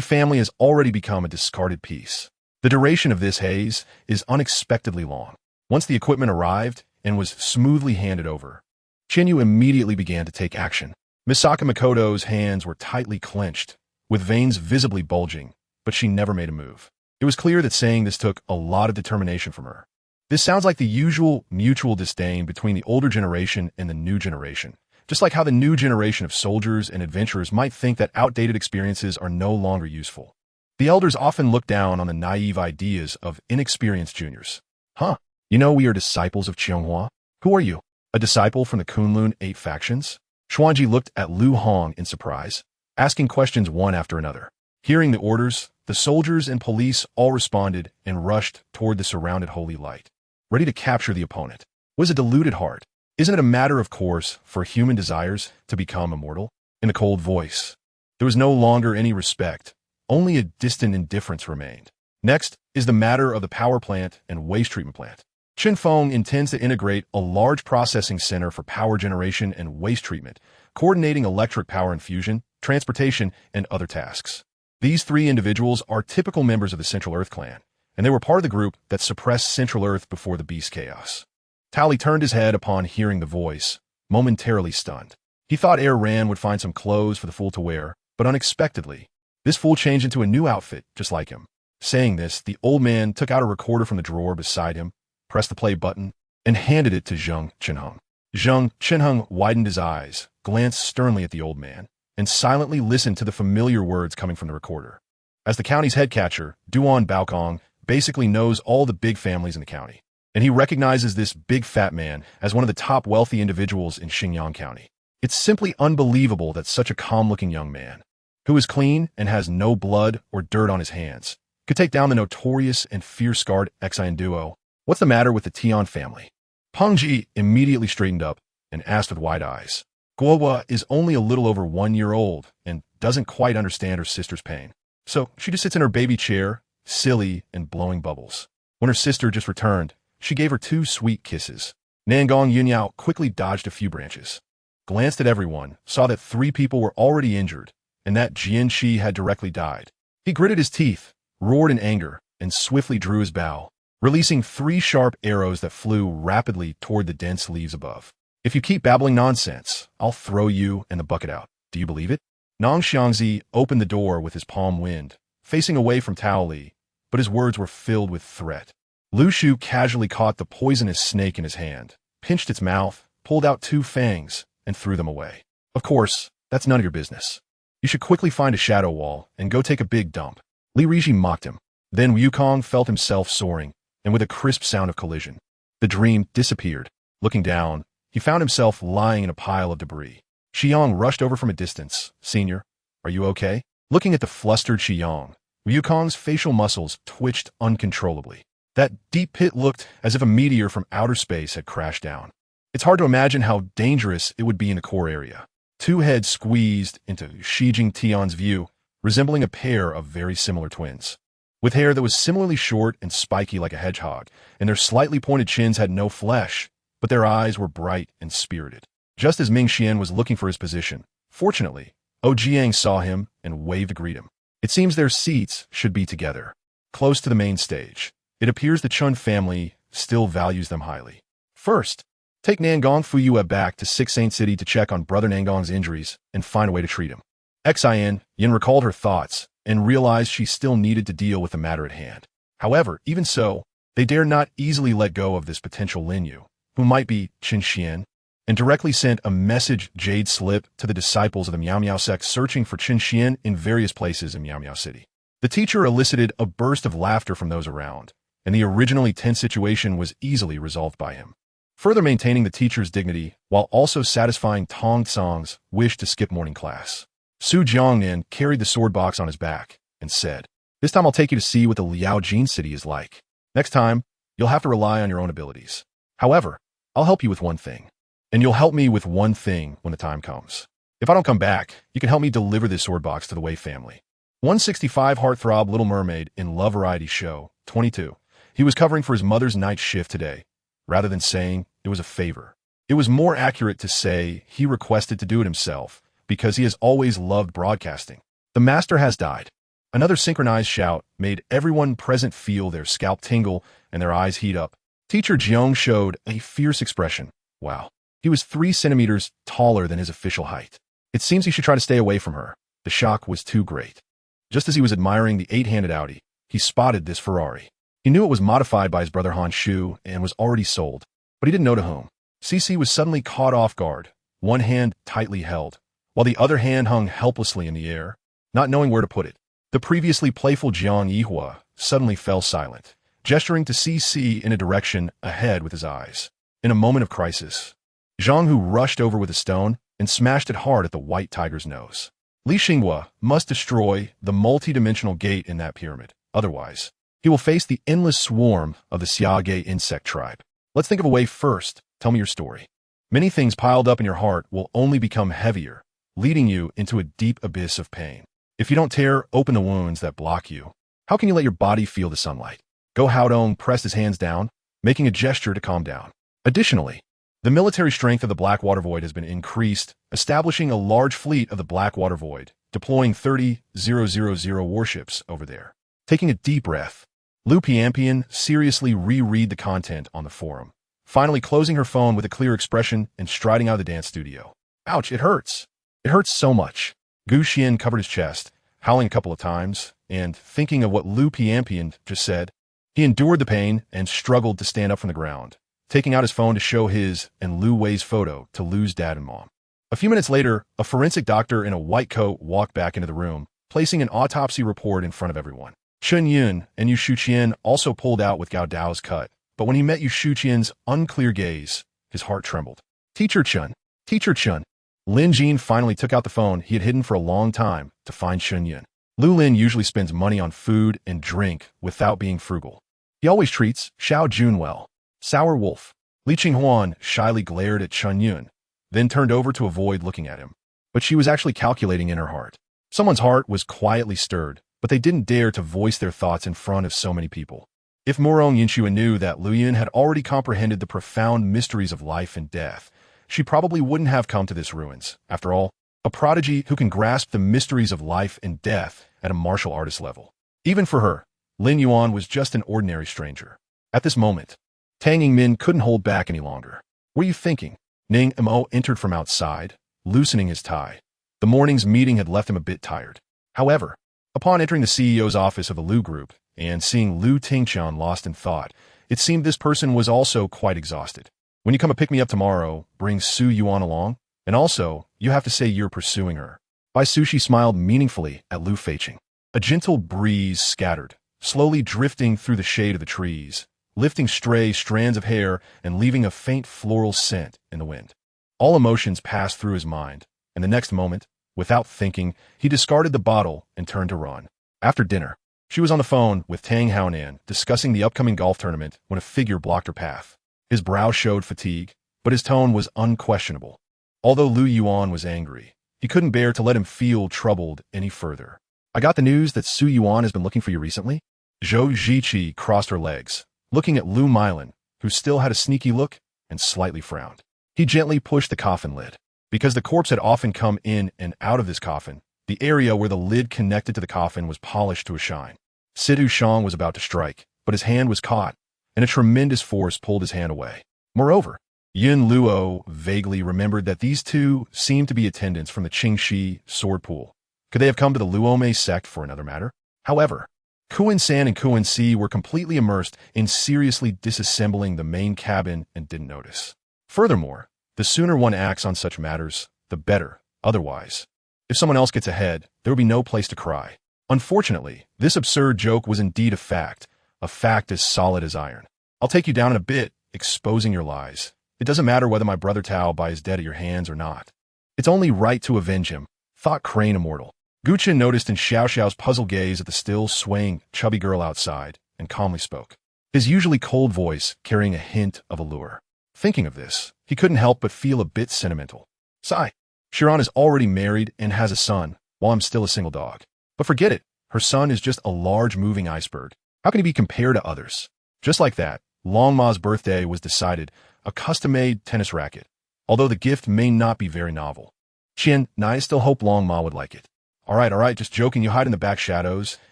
family has already become a discarded piece. The duration of this haze is unexpectedly long. Once the equipment arrived and was smoothly handed over, Chen Yu immediately began to take action. Misaka Makoto's hands were tightly clenched, with veins visibly bulging, but she never made a move. It was clear that saying this took a lot of determination from her. This sounds like the usual mutual disdain between the older generation and the new generation, just like how the new generation of soldiers and adventurers might think that outdated experiences are no longer useful. The elders often look down on the naive ideas of inexperienced juniors. Huh, you know we are disciples of Qianghua? Who are you? A disciple from the Kunlun 8 factions? Xuanji looked at Lu Hong in surprise, asking questions one after another. Hearing the orders, the soldiers and police all responded and rushed toward the surrounded holy light, ready to capture the opponent. Was a deluded heart. Isn't it a matter of course for human desires to become immortal? In a cold voice. There was no longer any respect, only a distant indifference remained. Next is the matter of the power plant and waste treatment plant. Chen Feng intends to integrate a large processing center for power generation and waste treatment, coordinating electric power infusion, transportation, and other tasks. These 3 individuals are typical members of the Central Earth clan, and they were part of the group that suppressed Central Earth before the Beast Chaos. Tally turned his head upon hearing the voice, momentarily stunned. He thought Air Ran would find some clothes for the fool to wear, but unexpectedly, this fool changed into a new outfit just like him. Saying this, the old man took out a recorder from the drawer beside him, pressed the play button, and handed it to Zheng Chenheng. Zheng Chenheng widened his eyes, glanced sternly at the old man, and silently listened to the familiar words coming from the recorder. As the county's head catcher, Duan Baokong basically knows all the big families in the county, and he recognizes this big fat man as one of the top wealthy individuals in Xinjiang County. It's simply unbelievable that such a calm-looking young man, who is clean and has no blood or dirt on his hands, could take down the notorious and fear-scarred Xian duo. What's the matter with the Tian family? Peng Ji immediately straightened up and asked with wide eyes. Guohua is only a little over 1 year old and doesn't quite understand her sister's pain. So she just sits in her baby chair, silly and blowing bubbles. When her sister just returned, she gave her 2 sweet kisses. Nangong Yunyao quickly dodged a few branches, glanced at everyone, saw that 3 people were already injured, and that Jian Shi had directly died. He gritted his teeth, roared in anger, and swiftly drew his bow, releasing 3 sharp arrows that flew rapidly toward the dense leaves above. If you keep babbling nonsense, I'll throw you and the bucket out. Do you believe it? Nong Xiangzi opened the door with his palm wind, facing away from Tao Li, but his words were filled with threat. Lu Shu casually caught the poisonous snake in his hand, pinched its mouth, pulled out 2 fangs, and threw them away. Of course, that's none of your business. You should quickly find a shadow wall and go take a big dump. Li Riji mocked him. Then Wukong felt himself soaring, and with a crisp sound of collision, the dream disappeared. Looking down, he found himself lying in a pile of debris. Shiyong rushed over from a distance. Senior, are you okay? Looking at the flustered Shiyong, Wukong's facial muscles twitched uncontrollably. That deep pit looked as if a meteor from outer space had crashed down. It's hard to imagine how dangerous it would be in the core area. 2 heads squeezed into Shi Jingtian's view, resembling a pair of very similar twins, with hair that was similarly short and spiky like a hedgehog, and their slightly pointed chins had no flesh, but their eyes were bright and spirited. Just as Ming Xian was looking for his position, fortunately, O Jiang saw him and waved to greet him. It seems their seats should be together, close to the main stage. It appears the Chun family still values them highly. First, take Nangong Fuyue back to Six Saint City to check on Brother Nangong's injuries and find a way to treat him. Xian Yin recalled her thoughts and realized she still needed to deal with the matter at hand. However, even so, they dare not easily let go of this potential Linyu, who might be Qin Xian, and directly sent a message jade slip to the disciples of the Miao Miao sect searching for Qin Xian in various places in Miao Miao City. The teacher elicited a burst of laughter from those around, and the originally tense situation was easily resolved by him, further maintaining the teacher's dignity while also satisfying Tong Tsang's wish to skip morning class. Su Jiangnan carried the sword box on his back and said, "This time I'll take you to see what the Liao Jin city is like. Next time, you'll have to rely on your own abilities. However, I'll help you with one thing, and you'll help me with one thing when the time comes. If I don't come back, you can help me deliver this sword box to the Wei family." 165 Heartthrob Little Mermaid in Love Variety Show, 22. He was covering for his mother's night shift today, rather than saying it was a favor. It was more accurate to say he requested to do it himself, because he has always loved broadcasting. The master has died. Another synchronized shout made everyone present feel their scalp tingle and their eyes heat up. Teacher Jiang showed a fierce expression. Wow. He was 3 centimeters taller than his official height. It seems he should try to stay away from her. The shock was too great. Just as he was admiring the 8-handed Audi, he spotted this Ferrari. He knew it was modified by his brother Han Shu and was already sold, but he didn't know to whom. CC was suddenly caught off guard, one hand tightly held, while the other hand hung helplessly in the air, not knowing where to put it. The previously playful Jiang Yihua suddenly fell silent, gesturing to CC in a direction ahead with his eyes. In a moment of crisis, Zhang Hu rushed over with a stone and smashed it hard at the white tiger's nose. Li Xinghua must destroy the multi-dimensional gate in that pyramid. Otherwise, he will face the endless swarm of the Xiage insect tribe. Let's think of a way first. Tell me your story. Many things piled up in your heart will only become heavier, leading you into a deep abyss of pain. If you don't tear open the wounds that block you, how can you let your body feel the sunlight? Go Haodong pressed his hands down, making a gesture to calm down. Additionally, the military strength of the Blackwater Void has been increased, establishing a large fleet of the Blackwater Void, deploying 30,000 warships over there. Taking a deep breath, Lu Piampian seriously reread the content on the forum, finally closing her phone with a clear expression and striding out of the dance studio. Ouch, it hurts. It hurts so much. Gu Xian covered his chest, howling a couple of times, and thinking of what Lu Piampian just said, he endured the pain and struggled to stand up from the ground, taking out his phone to show his and Lu Wei's photo to Lu's dad and mom. A few minutes later, a forensic doctor in a white coat walked back into the room, placing an autopsy report in front of everyone. Chen Yun and Yu Shuqian also pulled out with Gao Dao's cut, but when he met Yu Shuqian's unclear gaze, his heart trembled. Teacher Chen. Teacher Chen. Lin Jin finally took out the phone he had hidden for a long time to find Chen Yun. Lu Lin usually spends money on food and drink without being frugal. He always treats Xiao Jun well. Sour Wolf. Li Qinghuan shyly glared at Chen Yun, then turned over to avoid looking at him. But she was actually calculating in her heart. Someone's heart was quietly stirred, but they didn't dare to voice their thoughts in front of so many people. If Morong Yinxuan knew that Lu Yun had already comprehended the profound mysteries of life and death, she probably wouldn't have come to this ruins. After all, a prodigy who can grasp the mysteries of life and death at a martial artist level. Even for her, Lin Yuan was just an ordinary stranger. At this moment, Tang Yingmin couldn't hold back any longer. What are you thinking? Ning Mo entered from outside, loosening his tie. The morning's meeting had left him a bit tired. However, upon entering the CEO's office of the Lu Group and seeing Lu Tingqian lost in thought, it seemed this person was also quite exhausted. When you come to pick me up tomorrow, bring Su Yuan along, and also, you have to say you're pursuing her. Bai Sushi smiled meaningfully at Lu Feiqing. A gentle breeze scattered, slowly drifting through the shade of the trees, lifting stray strands of hair and leaving a faint floral scent in the wind. All emotions passed through his mind, and the next moment, without thinking, he discarded the bottle and turned to run. After dinner, she was on the phone with Tang Haonan discussing the upcoming golf tournament when a figure blocked her path. His brow showed fatigue, but his tone was unquestionable. Although Lu Yuan was angry, he couldn't bear to let him feel troubled any further. I got the news that Su Yuan has been looking for you recently. Zhou Ziqi crossed her legs, looking at Lu Milan, who still had a sneaky look and slightly frowned. He gently pushed the coffin lid. Because the corpse had often come in and out of this coffin, the area where the lid connected to the coffin was polished to a shine. Sidu Shang was about to strike, but his hand was caught, and a tremendous force pulled his hand away. Moreover, Yin Luo vaguely remembered that these two seemed to be attendants from the Qingxi sword pool. Could they have come to the Luomei sect for another matter? However, Kuan San and Kuan Si were completely immersed in seriously disassembling the main cabin and didn't notice. Furthermore, the sooner one acts on such matters, the better. Otherwise, if someone else gets ahead, there will be no place to cry. Unfortunately, this absurd joke was indeed a fact as solid as iron. I'll take you down in a bit, exposing your lies. It doesn't matter whether my brother Tao buys dead at your hands or not. It's only right to avenge him, thought Crane Immortal. Guchen noticed in Xiao Xiao's puzzled gaze at the still swaying, chubby girl outside, and calmly spoke, his usually cold voice carrying a hint of allure. Thinking of this, he couldn't help but feel a bit sentimental. Sigh. Chiron is already married and has a son, while I'm still a single dog. But forget it, her son is just a large moving iceberg. How can he be compared to others? Just like that, Long Ma's birthday was decided, a custom-made tennis racket, although the gift may not be very novel. Qian, I still hope Long Ma would like it. All right, just joking, you hide in the back shadows,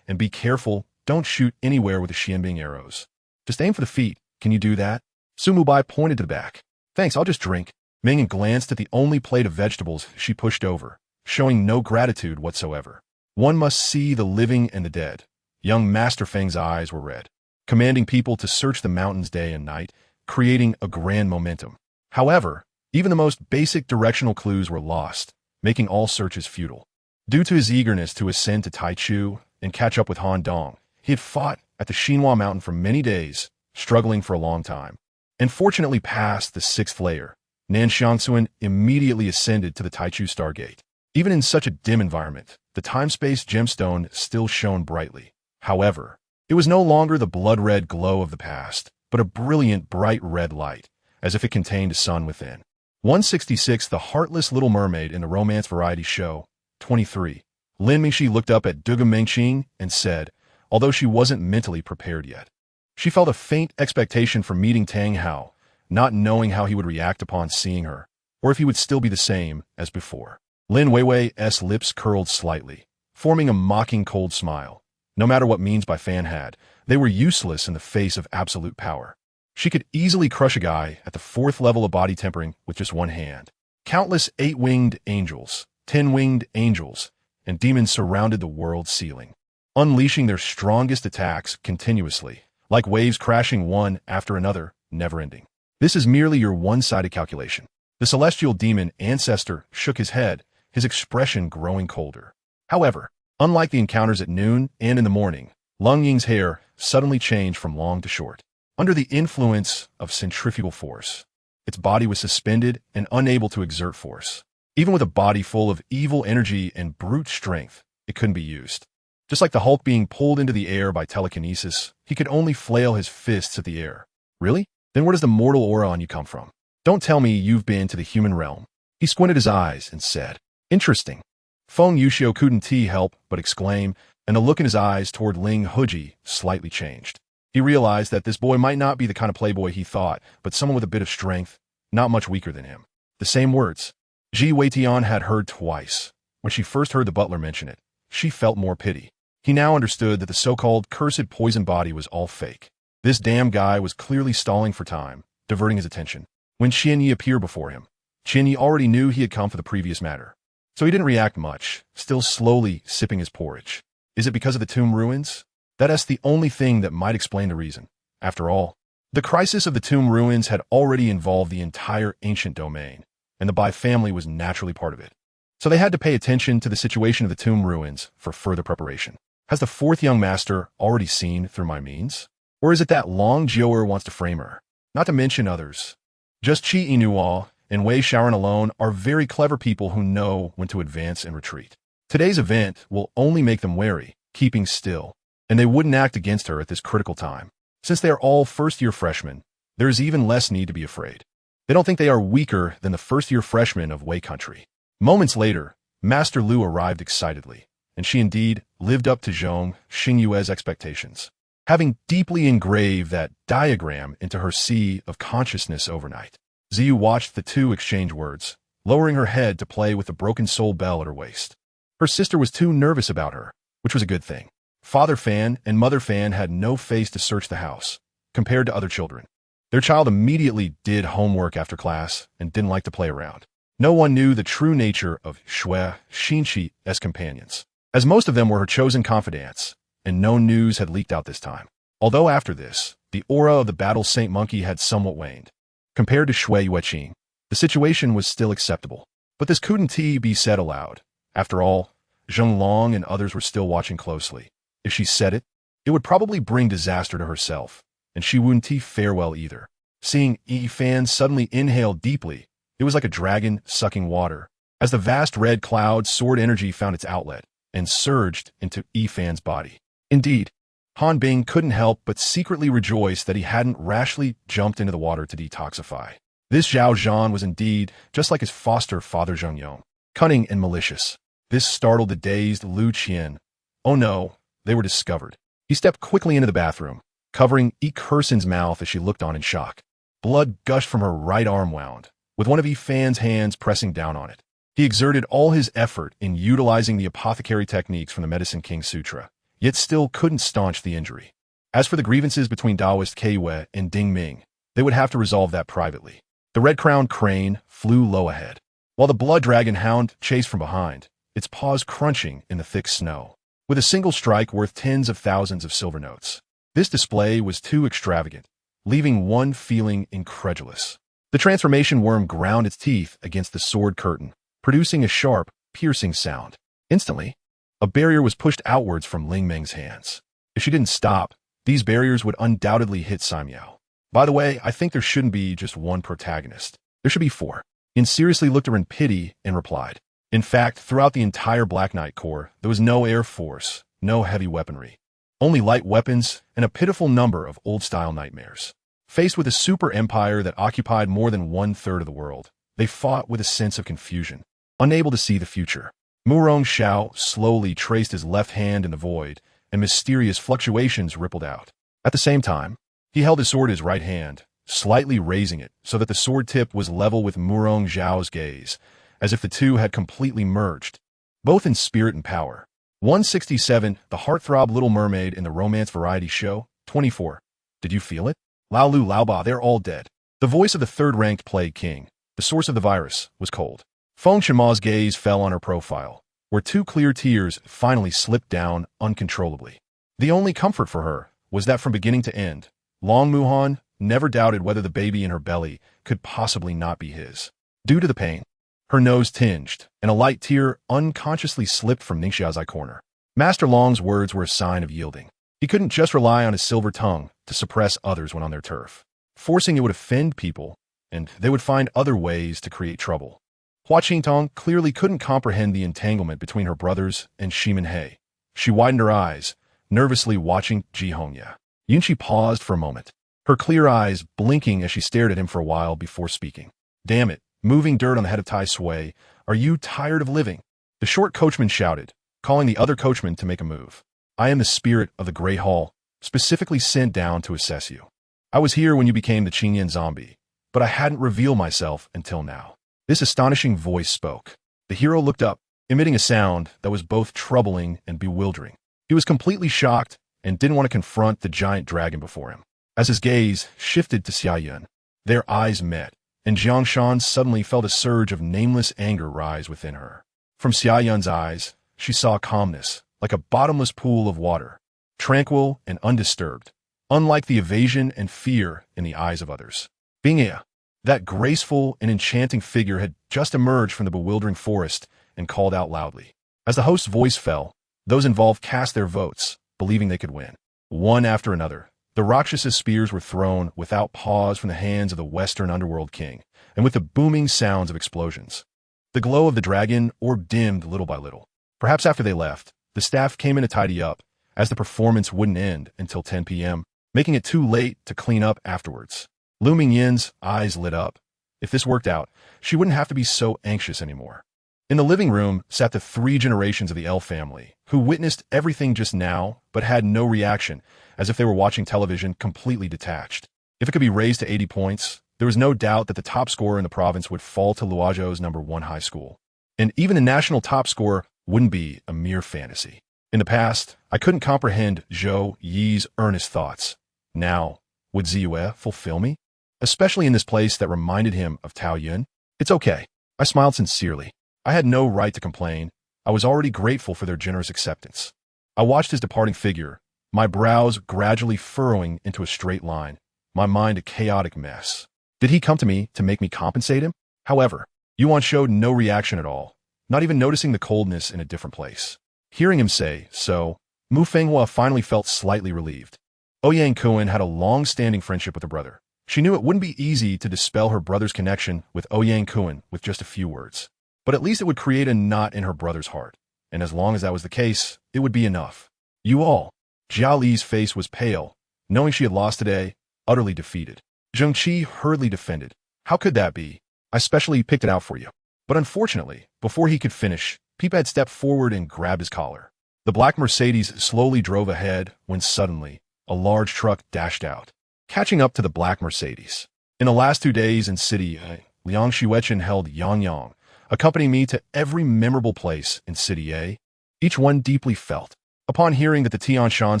and be careful, don't shoot anywhere with the Xianbing arrows. Just aim for the feet, can you do that? Su Mubai pointed to the back. Thanks, I'll just drink. Ming glanced at the only plate of vegetables she pushed over, showing no gratitude whatsoever. One must see the living and the dead. Young Master Feng's eyes were red, commanding people to search the mountains day and night, creating a grand momentum. However, even the most basic directional clues were lost, making all searches futile. Due to his eagerness to ascend to Taichu and catch up with Han Dong, he had fought at the Xinhua Mountain for many days, struggling for a long time. And fortunately past the 6th layer, Nan Xiangxuan immediately ascended to the Taichu Stargate. Even in such a dim environment, the time-space gemstone still shone brightly. However, it was no longer the blood-red glow of the past, but a brilliant, bright red light, as if it contained a sun within. 166. The Heartless Little Mermaid in the Romance Variety Show. 23. Lin Mingxi looked up at Dugam Mengqing and said, although she wasn't mentally prepared yet. She felt a faint expectation for meeting Tang Hao, not knowing how he would react upon seeing her, or if he would still be the same as before. Lin Weiwei's lips curled slightly, forming a mocking cold smile. No matter what means by Fan had, they were useless in the face of absolute power. She could easily crush a guy at the 4th level of body tempering with just one hand. Countless 8-winged angels, 10-winged angels, and demons surrounded the world's ceiling, unleashing their strongest attacks continuously, like waves crashing one after another, never ending. This is merely your one-sided calculation. The celestial demon ancestor shook his head, his expression growing colder. However, unlike the encounters at noon and in the morning, Lung Ying's hair suddenly changed from long to short. Under the influence of centrifugal force, its body was suspended and unable to exert force. Even with a body full of evil energy and brute strength, it couldn't be used. Just like the Hulk being pulled into the air by telekinesis, he could only flail his fists at the air. Really? Then where does the mortal aura on you come from? Don't tell me you've been to the human realm. He squinted his eyes and said, interesting. Feng Yuxiu couldn't help but exclaim, and the look in his eyes toward Ling Huji slightly changed. He realized that this boy might not be the kind of playboy he thought, but someone with a bit of strength, not much weaker than him. The same words Ji Weitian had heard twice. When she first heard the butler mention it, she felt more pity. He now understood that the so-called cursed poison body was all fake. This damn guy was clearly stalling for time, diverting his attention. When Qianyi appeared before him, Qianyi already knew he had come for the previous matter. So he didn't react much, still slowly sipping his porridge. Is it because of the tomb ruins? That's the only thing that might explain the reason. After all, the crisis of the tomb ruins had already involved the entire ancient domain, and the Bai family was naturally part of it. So they had to pay attention to the situation of the tomb ruins for further preparation. Has the 4th young master already seen through my means? Or is it that Long Jioer wants to frame her? Not to mention others. Just Qi Inuo and Wei Shaoran alone are very clever people who know when to advance and retreat. Today's event will only make them wary, keeping still, and they wouldn't act against her at this critical time. Since they are all first-year freshmen, there is even less need to be afraid. They don't think they are weaker than the first-year freshmen of Wei country. Moments later, Master Lu arrived excitedly, and she indeed lived up to Zhong Xingyue's expectations, having deeply engraved that diagram into her sea of consciousness overnight. Ziyu watched the two exchange words, lowering her head to play with the broken soul bell at her waist. Her sister was too nervous about her, which was a good thing. Father Fan and Mother Fan had no face to search the house, compared to other children. Their child immediately did homework after class and didn't like to play around. No one knew the true nature of Shui Xinqi's companions, as most of them were her chosen confidants, and no news had leaked out this time. Although after this, the aura of the Battle Saint Monkey had somewhat waned. Compared to Shui Yueqing, the situation was still acceptable. But this couldn't be said aloud. After all, Zheng Long and others were still watching closely. If she said it, it would probably bring disaster to herself, and she wouldn't fare well either. Seeing Yi Fan suddenly inhale deeply, it was like a dragon sucking water, as the vast red cloud sword energy found its outlet and surged into Yi Fan's body. Indeed, Han Bing couldn't help but secretly rejoice that he hadn't rashly jumped into the water to detoxify. This Zhao Zhan was indeed just like his foster father Zheng Yong, cunning and malicious. This startled the dazed Lu Qian. Oh no, they were discovered. He stepped quickly into the bathroom, covering Yi Kersen's mouth as she looked on in shock. Blood gushed from her right arm wound, with one of Yi Fan's hands pressing down on it. He exerted all his effort in utilizing the apothecary techniques from the Medicine King Sutra, yet still couldn't staunch the injury. As for the grievances between Taoist Keiyue and Ding Ming, they would have to resolve that privately. The red-crowned crane flew low ahead, while the blood dragon hound chased from behind, its paws crunching in the thick snow, with a single strike worth tens of thousands of silver notes. This display was too extravagant, leaving one feeling incredulous. The transformation worm ground its teeth against the sword curtain, producing a sharp, piercing sound. Instantly, a barrier was pushed outwards from Ling Meng's hands. If she didn't stop, these barriers would undoubtedly hit Simiao. By the way, I think there shouldn't be just one protagonist. There should be 4. Yin seriously looked at her in pity and replied. In fact, throughout the entire Black Knight Corps, there was no air force, no heavy weaponry, only light weapons and a pitiful number of old-style nightmares. Faced with a super empire that occupied more than 1/3 of the world, they fought with a sense of confusion, unable to see the future. Murong Xiao slowly traced his left hand in the void, and mysterious fluctuations rippled out. At the same time, he held his sword in his right hand, slightly raising it so that the sword tip was level with Murong Xiao's gaze, as if the two had completely merged, both in spirit and power. 167, the Heartthrob Little Mermaid in the Romance Variety Show. 24. Did you feel it? Lao Lu Lao Ba, they're all dead. The voice of the third-ranked Plague King, the source of the virus, was cold. Feng Shima's gaze fell on her profile, where 2 clear tears finally slipped down uncontrollably. The only comfort for her was that from beginning to end, Long Muhan never doubted whether the baby in her belly could possibly not be his. Due to the pain, her nose tinged, and a light tear unconsciously slipped from Ningxia's eye corner. Master Long's words were a sign of yielding. He couldn't just rely on his silver tongue to suppress others when on their turf. Forcing it would offend people, and they would find other ways to create trouble. Hua Qingtong clearly couldn't comprehend the entanglement between her brothers and Shimin He. She widened her eyes, nervously watching Ji Hongya. Yunqi paused for a moment, her clear eyes blinking as she stared at him for a while before speaking. Damn it, moving dirt on the head of Tai Sui, are you tired of living? The short coachman shouted, calling the other coachman to make a move. I am the spirit of the Grey Hall, specifically sent down to assess you. I was here when you became the Qingyan zombie, but I hadn't revealed myself until now. This astonishing voice spoke. The hero looked up, emitting a sound that was both troubling and bewildering. He was completely shocked and didn't want to confront the giant dragon before him. As his gaze shifted to Xia Yun, their eyes met, and Jiang Shan suddenly felt a surge of nameless anger rise within her. From Xia Yun's eyes, she saw calmness, like a bottomless pool of water, tranquil and undisturbed, unlike the evasion and fear in the eyes of others. Bingya, that graceful and enchanting figure, had just emerged from the bewildering forest and called out loudly. As the host's voice fell, those involved cast their votes, believing they could win. One after another, the Rakshasa spears were thrown without pause from the hands of the Western Underworld King, and with the booming sounds of explosions. The glow of the dragon orb dimmed little by little. Perhaps after they left, the staff came in to tidy up, as the performance wouldn't end until 10 p.m., making it too late to clean up afterwards. Lu Mingyin's eyes lit up. If this worked out, she wouldn't have to be so anxious anymore. In the living room sat the 3 generations of the L family, who witnessed everything just now, but had no reaction, as if they were watching television completely detached. If it could be raised to 80 points, there was no doubt that the top scorer in the province would fall to Luozhou's #1 high school. And even the national top scorer wouldn't be a mere fantasy. In the past, I couldn't comprehend Zhou Yi's earnest thoughts. Now, would Ziyue fulfill me? Especially in this place that reminded him of Taoyuan? It's okay. I smiled sincerely. I had no right to complain. I was already grateful for their generous acceptance. I watched his departing figure, my brows gradually furrowing into a straight line, my mind a chaotic mess. Did he come to me to make me compensate him? However, Yuan showed no reaction at all, not even noticing the coldness in a different place. Hearing him say so, Mu Fenghua finally felt slightly relieved. Ouyang Kuan had a long-standing friendship with her brother. She knew it wouldn't be easy to dispel her brother's connection with Ouyang Kuan with just a few words. But at least it would create a knot in her brother's heart, and as long as that was the case, it would be enough. You all. Jia Li's face was pale, knowing she had lost today, utterly defeated. Zheng Qi hurriedly defended. How could that be? I specially picked it out for you. But unfortunately, before he could finish, Peep had stepped forward and grabbed his collar. The black Mercedes slowly drove ahead when suddenly, a large truck dashed out, catching up to the black Mercedes. In the last 2 days in City, Liang Xuechen held Yang, accompanying me to every memorable place in City A, each one deeply felt. Upon hearing that the Tianshan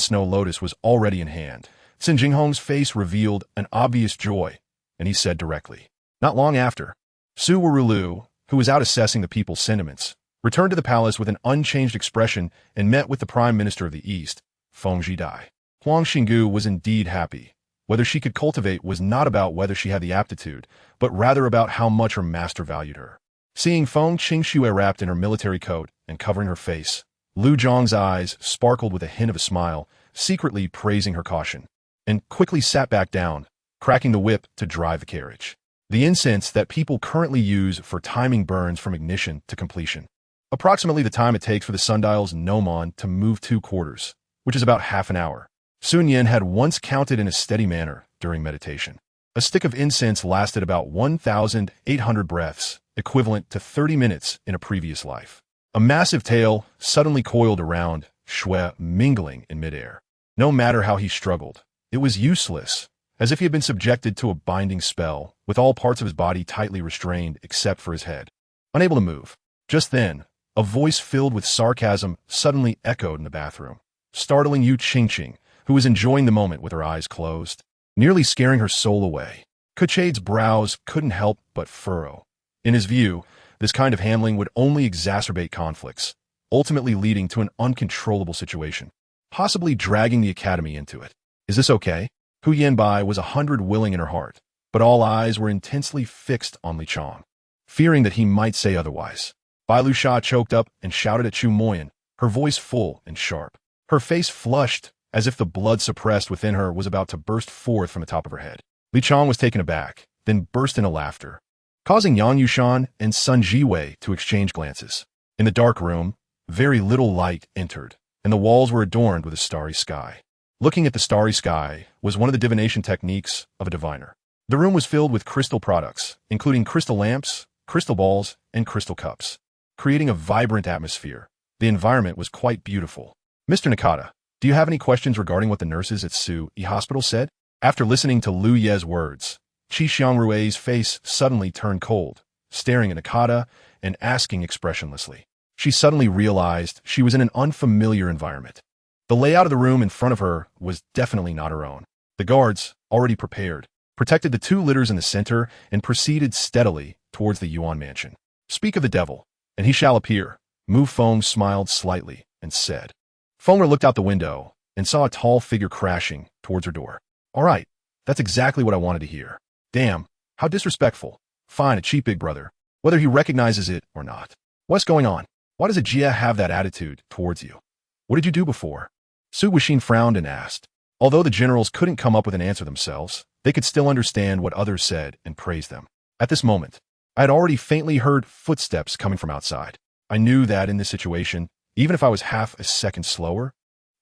Snow Lotus was already in hand, Xin Jinghong's face revealed an obvious joy, and he said directly. Not long after, Su Warulu, who was out assessing the people's sentiments, returned to the palace with an unchanged expression and met with the Prime Minister of the East, Feng Zhidai. Huang Xinggu was indeed happy. Whether she could cultivate was not about whether she had the aptitude, but rather about how much her master valued her. Seeing Feng Qingxue wrapped in her military coat and covering her face, Lu Zhong's eyes sparkled with a hint of a smile, secretly praising her caution, and quickly sat back down, cracking the whip to drive the carriage. The incense that people currently use for timing burns from ignition to completion. Approximately the time it takes for the sundial's gnomon to move 2 quarters, which is about half an hour. Sun Yin had once counted in a steady manner during meditation. A stick of incense lasted about 1,800 breaths, equivalent to 30 minutes in a previous life. A massive tail suddenly coiled around Shui, mingling in midair. No matter how he struggled, it was useless, as if he had been subjected to a binding spell, with all parts of his body tightly restrained except for his head. Unable to move. Just then, a voice filled with sarcasm suddenly echoed in the bathroom, startling Yu Qingqing, who was enjoying the moment with her eyes closed, nearly scaring her soul away. Kuchade's brows couldn't help but furrow. In his view, this kind of handling would only exacerbate conflicts, ultimately leading to an uncontrollable situation, possibly dragging the academy into it. Is this okay? Hu Yanbai was 100 willing in her heart, but all eyes were intensely fixed on Li Chong, fearing that he might say otherwise. Bai Lu Sha choked up and shouted at Chu Moyan, her voice full and sharp. Her face flushed, as if the blood suppressed within her was about to burst forth from the top of her head. Li Chong was taken aback, then burst into laughter, causing Yang Yushan and Sun Jiwei to exchange glances. In the dark room, very little light entered, and the walls were adorned with a starry sky. Looking at the starry sky was one of the divination techniques of a diviner. The room was filled with crystal products, including crystal lamps, crystal balls, and crystal cups, creating a vibrant atmosphere. The environment was quite beautiful. Mr. Nakata, do you have any questions regarding what the nurses at Sui Hospital said? After listening to Lu Ye's words, Qi Xiangrue's face suddenly turned cold, staring at Nakata and asking expressionlessly. She suddenly realized she was in an unfamiliar environment. The layout of the room in front of her was definitely not her own. The guards, already prepared, protected the 2 litters in the center and proceeded steadily towards the Yuan mansion. Speak of the devil, and he shall appear. Mu Feng smiled slightly and said. Fenger looked out the window and saw a tall figure crashing towards her door. All right, that's exactly what I wanted to hear. Damn, how disrespectful. Fine, a cheap big brother, whether he recognizes it or not. What's going on? Why does a Jia have that attitude towards you? What did you do before? Su Wuxin frowned and asked. Although the generals couldn't come up with an answer themselves, they could still understand what others said and praise them. At this moment, I had already faintly heard footsteps coming from outside. I knew that in this situation, even if I was half a second slower,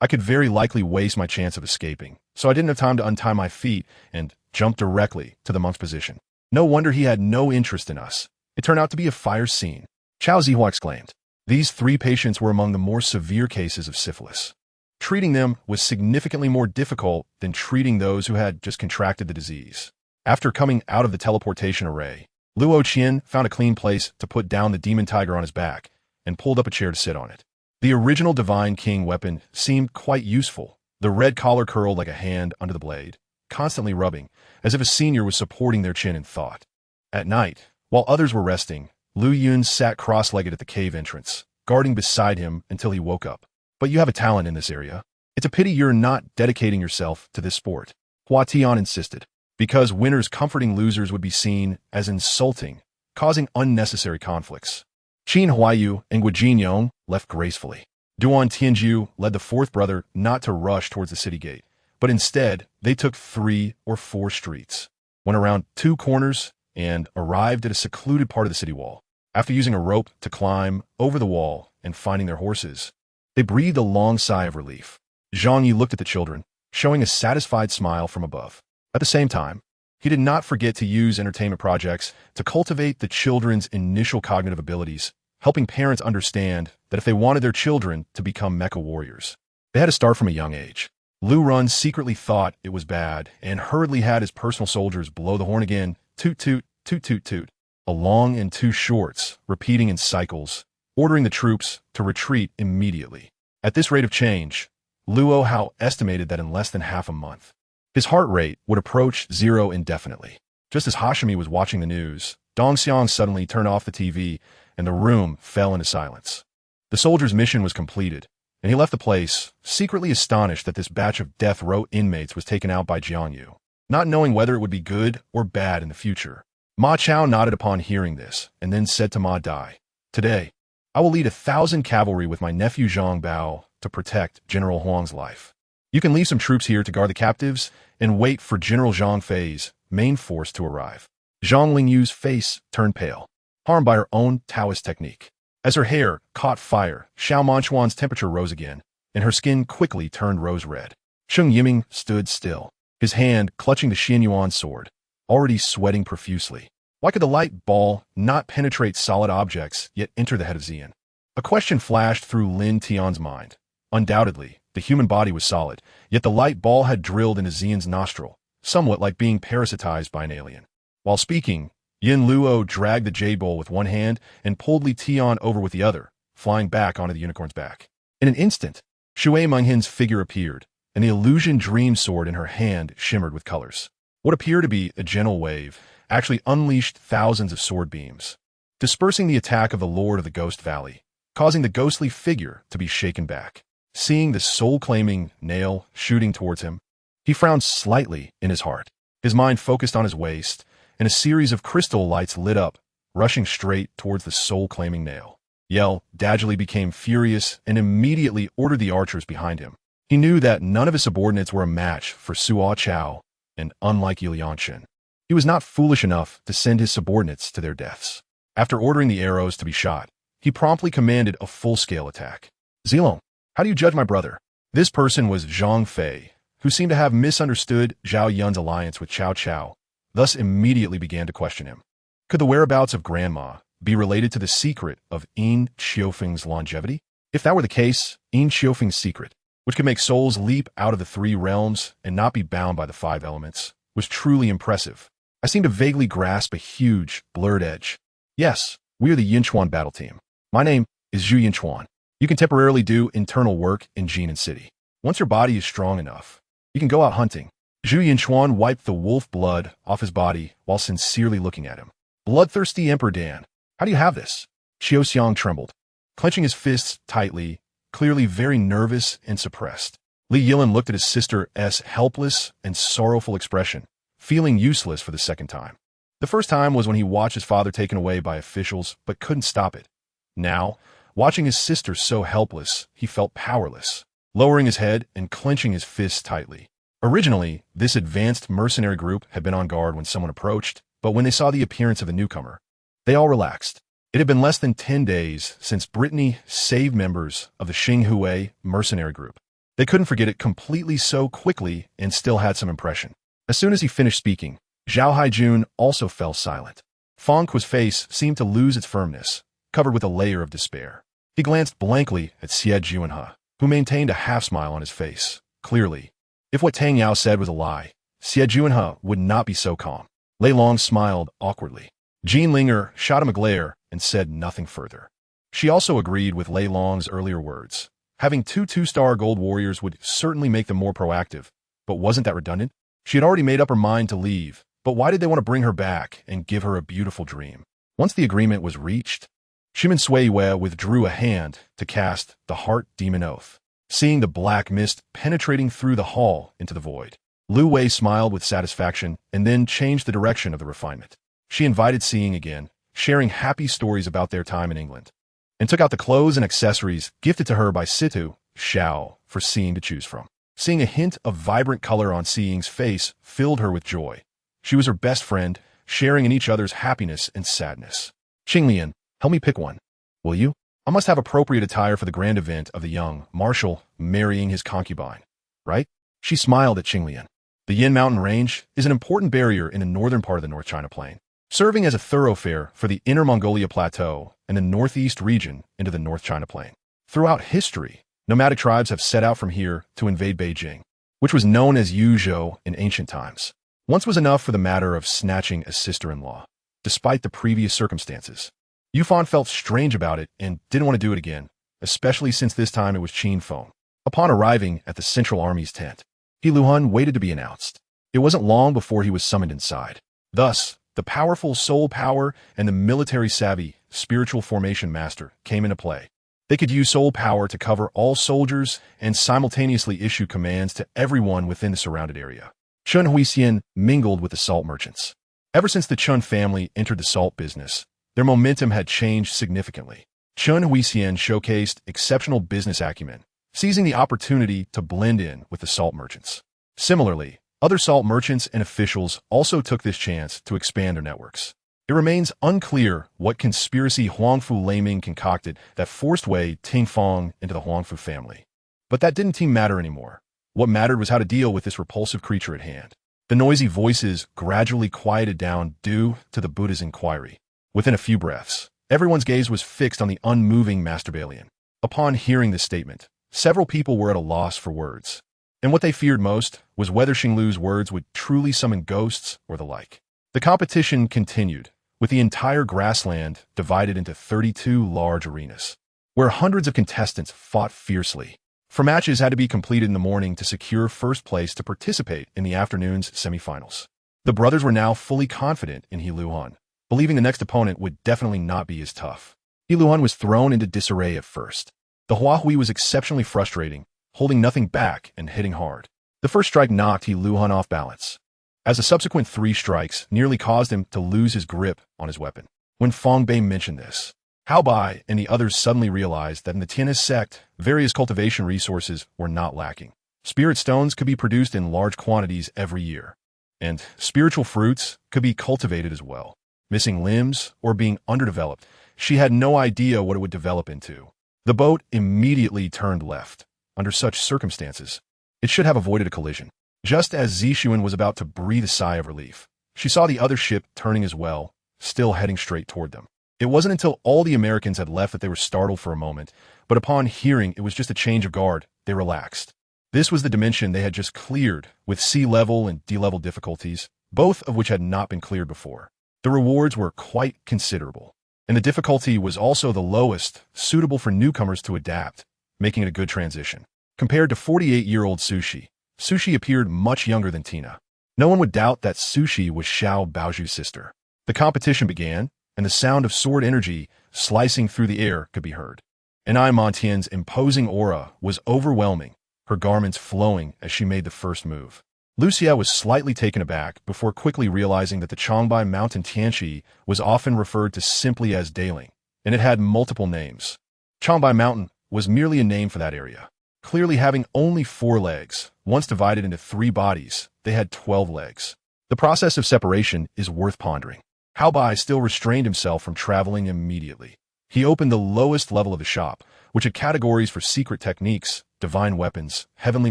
I could very likely waste my chance of escaping, so I didn't have time to untie my feet and jump directly to the monk's position. No wonder he had no interest in us. It turned out to be a fire scene. Chao Zihua exclaimed. These 3 patients were among the more severe cases of syphilis. Treating them was significantly more difficult than treating those who had just contracted the disease. After coming out of the teleportation array, Luo Qian found a clean place to put down the demon tiger on his back and pulled up a chair to sit on it. The original Divine King weapon seemed quite useful. The red collar curled like a hand under the blade, constantly rubbing, as if a senior was supporting their chin in thought. At night, while others were resting, Lu Yun sat cross-legged at the cave entrance, guarding beside him until he woke up. But you have a talent in this area. It's a pity you're not dedicating yourself to this sport, Hua Tian insisted, because winners comforting losers would be seen as insulting, causing unnecessary conflicts. Qin Huayu and Guijin Yong left gracefully. Duan Tianju led the 4th brother not to rush towards the city gate, but instead they took 3 or 4 streets, went around 2 corners, and arrived at a secluded part of the city wall. After using a rope to climb over the wall and finding their horses, they breathed a long sigh of relief. Zhang Yi looked at the children, showing a satisfied smile from above. At the same time, he did not forget to use entertainment projects to cultivate the children's initial cognitive abilities, helping parents understand that if they wanted their children to become mecha warriors, they had to start from a young age. Lu Run secretly thought it was bad and hurriedly had his personal soldiers blow the horn again, toot toot, toot toot toot, a long and 2 shorts, repeating in cycles, ordering the troops to retreat immediately. At this rate of change, Luo Hao estimated that in less than half a month, his heart rate would approach 0 indefinitely. Just as Hashimi was watching the news, Dong Xiang suddenly turned off the TV and the room fell into silence. The soldier's mission was completed, and he left the place, secretly astonished that this batch of death row inmates was taken out by Jiang Yu, not knowing whether it would be good or bad in the future. Ma Chao nodded upon hearing this, and then said to Ma Dai, "Today, I will lead 1,000 cavalry with my nephew Zhang Bao to protect General Huang's life. You can leave some troops here to guard the captives and wait for General Zhang Fei's main force to arrive." Zhang Lingyu's face turned pale, harmed by her own Taoist technique. As her hair caught fire, Xiao Manchuan's temperature rose again, and her skin quickly turned rose red. Sheng Yiming stood still, his hand clutching the Xian Yuan sword, already sweating profusely. Why could the light ball not penetrate solid objects yet enter the head of Xian? A question flashed through Lin Tian's mind. Undoubtedly, the human body was solid, yet the light ball had drilled into Xian's nostril, somewhat like being parasitized by an alien. While speaking, Yin Luo dragged the jade bowl with one hand and pulled Li Tian over with the other, flying back onto the unicorn's back. In an instant, Shui Menghin's figure appeared, and the illusion dream sword in her hand shimmered with colors. What appeared to be a gentle wave actually unleashed thousands of sword beams, dispersing the attack of the Lord of the Ghost Valley, causing the ghostly figure to be shaken back. Seeing the soul-claiming nail shooting towards him, he frowned slightly in his heart. His mind focused on his waist, and a series of crystal lights lit up, rushing straight towards the soul-claiming nail. Yell Dajili became furious and immediately ordered the archers behind him. He knew that none of his subordinates were a match for Suo Chao, and unlike Yilianshin, he was not foolish enough to send his subordinates to their deaths. After ordering the arrows to be shot, he promptly commanded a full-scale attack. "Zilong, how do you judge my brother?" This person was Zhang Fei, who seemed to have misunderstood Zhao Yun's alliance with Cao Cao, thus immediately began to question him. Could the whereabouts of Grandma be related to the secret of Yin Qiufeng's longevity? If that were the case, Yin Qiufeng's secret, which could make souls leap out of the 3 realms and not be bound by the 5 elements, was truly impressive. I seem to vaguely grasp a huge, blurred edge. Yes, we are the Yinchuan battle team. My name is Zhu Yinchuan. You can temporarily do internal work in Jinan City. Once your body is strong enough, you can go out hunting. Zhu Yinchuan wiped the wolf blood off his body while sincerely looking at him. Bloodthirsty Emperor Dan, how do you have this? Xiao Xiang trembled, clenching his fists tightly, clearly very nervous and suppressed. Li Yilin looked at his sister's helpless and sorrowful expression, feeling useless for the second time. The first time was when he watched his father taken away by officials but couldn't stop it. Now, watching his sister so helpless, he felt powerless, lowering his head and clenching his fists tightly. Originally, this advanced mercenary group had been on guard when someone approached, but when they saw the appearance of the newcomer, they all relaxed. It had been less than 10 days since Brittany saved members of the Xinghui mercenary group. They couldn't forget it completely so quickly and still had some impression. As soon as he finished speaking, Zhao Haijun also fell silent. Fang Kuo's face seemed to lose its firmness, covered with a layer of despair. He glanced blankly at Xie Juanhe, who maintained a half-smile on his face. Clearly, if what Tang Yao said was a lie, Xie Juanhe would not be so calm. Lei Long smiled awkwardly. Jean Linger shot him a glare and said nothing further. She also agreed with Lei Long's earlier words. Having 2 2-star gold warriors would certainly make them more proactive, but wasn't that redundant? She had already made up her mind to leave, but why did they want to bring her back and give her a beautiful dream? Once the agreement was reached, Shimin Suiyue withdrew a hand to cast the Heart Demon Oath, seeing the black mist penetrating through the hall into the void. Lu Wei smiled with satisfaction and then changed the direction of the refinement. She invited Seeing again, sharing happy stories about their time in England, and took out the clothes and accessories gifted to her by Situ Xiao for Seeing to choose from. Seeing a hint of vibrant color on Seeing's face filled her with joy. She was her best friend, sharing in each other's happiness and sadness. Qinglian, help me pick one, will you? I must have appropriate attire for the grand event of the young marshal marrying his concubine, right? She smiled at Qinglian. The Yin Mountain Range is an important barrier in the northern part of the North China Plain, serving as a thoroughfare for the Inner Mongolia Plateau and the northeast region into the North China Plain. Throughout history, nomadic tribes have set out from here to invade Beijing, which was known as Yuzhou in ancient times. Once was enough for the matter of snatching a sister-in-law, despite the previous circumstances. Yufan felt strange about it and didn't want to do it again, especially since this time it was Qin Feng. Upon arriving at the Central Army's tent, He Luhun waited to be announced. It wasn't long before he was summoned inside. Thus, the powerful soul power and the military-savvy spiritual formation master came into play. They could use soul power to cover all soldiers and simultaneously issue commands to everyone within the surrounded area. Chun Huixian mingled with the salt merchants. Ever since the Chun family entered the salt business, their momentum had changed significantly. Chun Huixian showcased exceptional business acumen, seizing the opportunity to blend in with the salt merchants. Similarly, other salt merchants and officials also took this chance to expand their networks. It remains unclear what conspiracy Huangfu Laming concocted that forced Wei Tingfang into the Huangfu family. But that didn't seem matter anymore. What mattered was how to deal with this repulsive creature at hand. The noisy voices gradually quieted down due to the Buddha's inquiry. Within a few breaths, everyone's gaze was fixed on the unmoving Masturbalian. Upon hearing this statement, several people were at a loss for words. And what they feared most was whether Xinglu's words would truly summon ghosts or the like. The competition continued, with the entire grassland divided into 32 large arenas, where hundreds of contestants fought fiercely. For matches had to be completed in the morning to secure first place to participate in the afternoon's semifinals. The brothers were now fully confident in He Luhan, believing the next opponent would definitely not be as tough. He Luhan was thrown into disarray at first. The Huahui was exceptionally frustrating, holding nothing back and hitting hard. The first strike knocked He Luhan off balance, as the subsequent 3 strikes nearly caused him to lose his grip on his weapon. When Fong Bei mentioned this, Hao Bai and the others suddenly realized that in the Tianhe sect, various cultivation resources were not lacking. Spirit stones could be produced in large quantities every year, and spiritual fruits could be cultivated as well. Missing limbs or being underdeveloped, she had no idea what it would develop into. The boat immediately turned left. Under such circumstances, it should have avoided a collision. Just as Zixuan was about to breathe a sigh of relief, she saw the other ship turning as well, still heading straight toward them. It wasn't until all the Americans had left that they were startled for a moment, but upon hearing it was just a change of guard, they relaxed. This was the dimension they had just cleared, with sea level and D-level difficulties, both of which had not been cleared before. The rewards were quite considerable, and the difficulty was also the lowest, suitable for newcomers to adapt, making it a good transition. Compared to 48-year-old Sushi appeared much younger than Tina. No one would doubt that Sushi was Xiao Baoju's sister. The competition began, and the sound of sword energy slicing through the air could be heard. And Ai Montian's imposing aura was overwhelming, her garments flowing as she made the first move. Lucia was slightly taken aback before quickly realizing that the Changbai Mountain Tianxi was often referred to simply as Daling, and it had multiple names. Changbai Mountain was merely a name for that area. Clearly having only 4 legs, once divided into 3 bodies, they had 12 legs. The process of separation is worth pondering. Hao Bai still restrained himself from traveling immediately. He opened the lowest level of the shop, which had categories for secret techniques, divine weapons, heavenly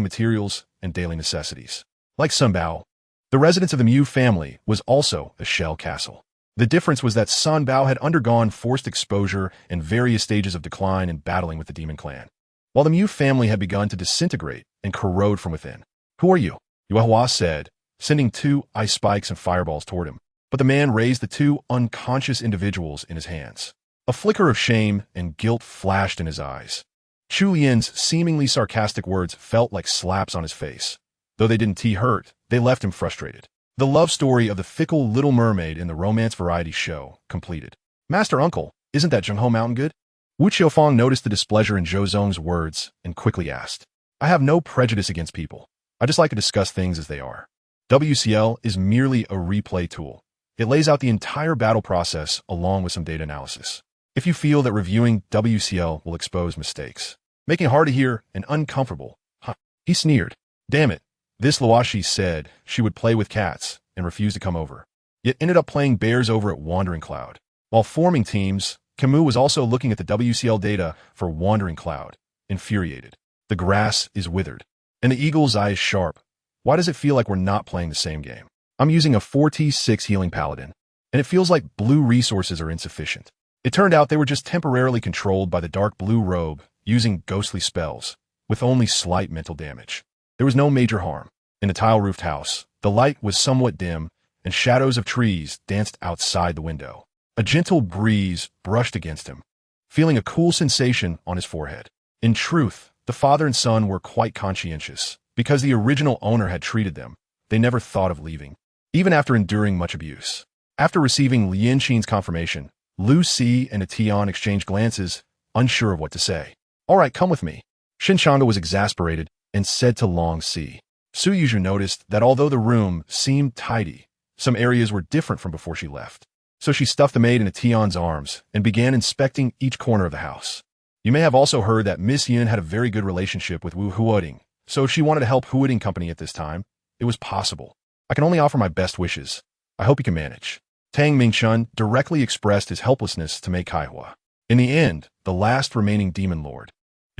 materials, and daily necessities. Like Sun Bao, the residence of the Mu family was also a shell castle. The difference was that Sun Bao had undergone forced exposure and various stages of decline in battling with the demon clan, while the Mu family had begun to disintegrate and corrode from within. "Who are you?" Yuehua said, sending 2 ice spikes and fireballs toward him. But the man raised the 2 unconscious individuals in his hands. A flicker of shame and guilt flashed in his eyes. Chu Lian's seemingly sarcastic words felt like slaps on his face. Though they didn't hurt, they left him frustrated. The love story of the fickle Little Mermaid in the romance variety show completed. "Master Uncle, isn't that Zhengho Mountain good?" Wu Qiufang noticed the displeasure in Zhou Zong's words and quickly asked, "I have no prejudice against people. I just like to discuss things as they are. WCL is merely a replay tool. It lays out the entire battle process along with some data analysis. If you feel that reviewing WCL will expose mistakes, making it hard to hear and uncomfortable." He sneered. "Damn it. This Luashi said she would play with cats and refused to come over, yet ended up playing bears over at Wandering Cloud. While forming teams, Camus was also looking at the WCL data for Wandering Cloud, infuriated. The grass is withered, and the eagle's eye is sharp. Why does it feel like we're not playing the same game? I'm using a 4T6 healing paladin, and it feels like blue resources are insufficient." It turned out they were just temporarily controlled by the dark blue robe using ghostly spells, with only slight mental damage. There was no major harm. In the tile-roofed house, the light was somewhat dim, and shadows of trees danced outside the window. A gentle breeze brushed against him, feeling a cool sensation on his forehead. In truth, the father and son were quite conscientious. Because the original owner had treated them, they never thought of leaving, even after enduring much abuse. After receiving Lin Qin's confirmation, Lu Si and Tian exchanged glances, unsure of what to say. All right, come with me. Xinchanga was exasperated and said to Long Si. Su Yuzhu noticed that although the room seemed tidy, some areas were different from before she left. So she stuffed the maid into Tian's arms and began inspecting each corner of the house. You may have also heard that Miss Yin had a very good relationship with Wu Huoding, so if she wanted to help Huoding Company at this time, it was possible. I can only offer my best wishes. I hope you can manage. Tang Mingshun directly expressed his helplessness to Mei Kaihua. In the end, the last remaining demon lord,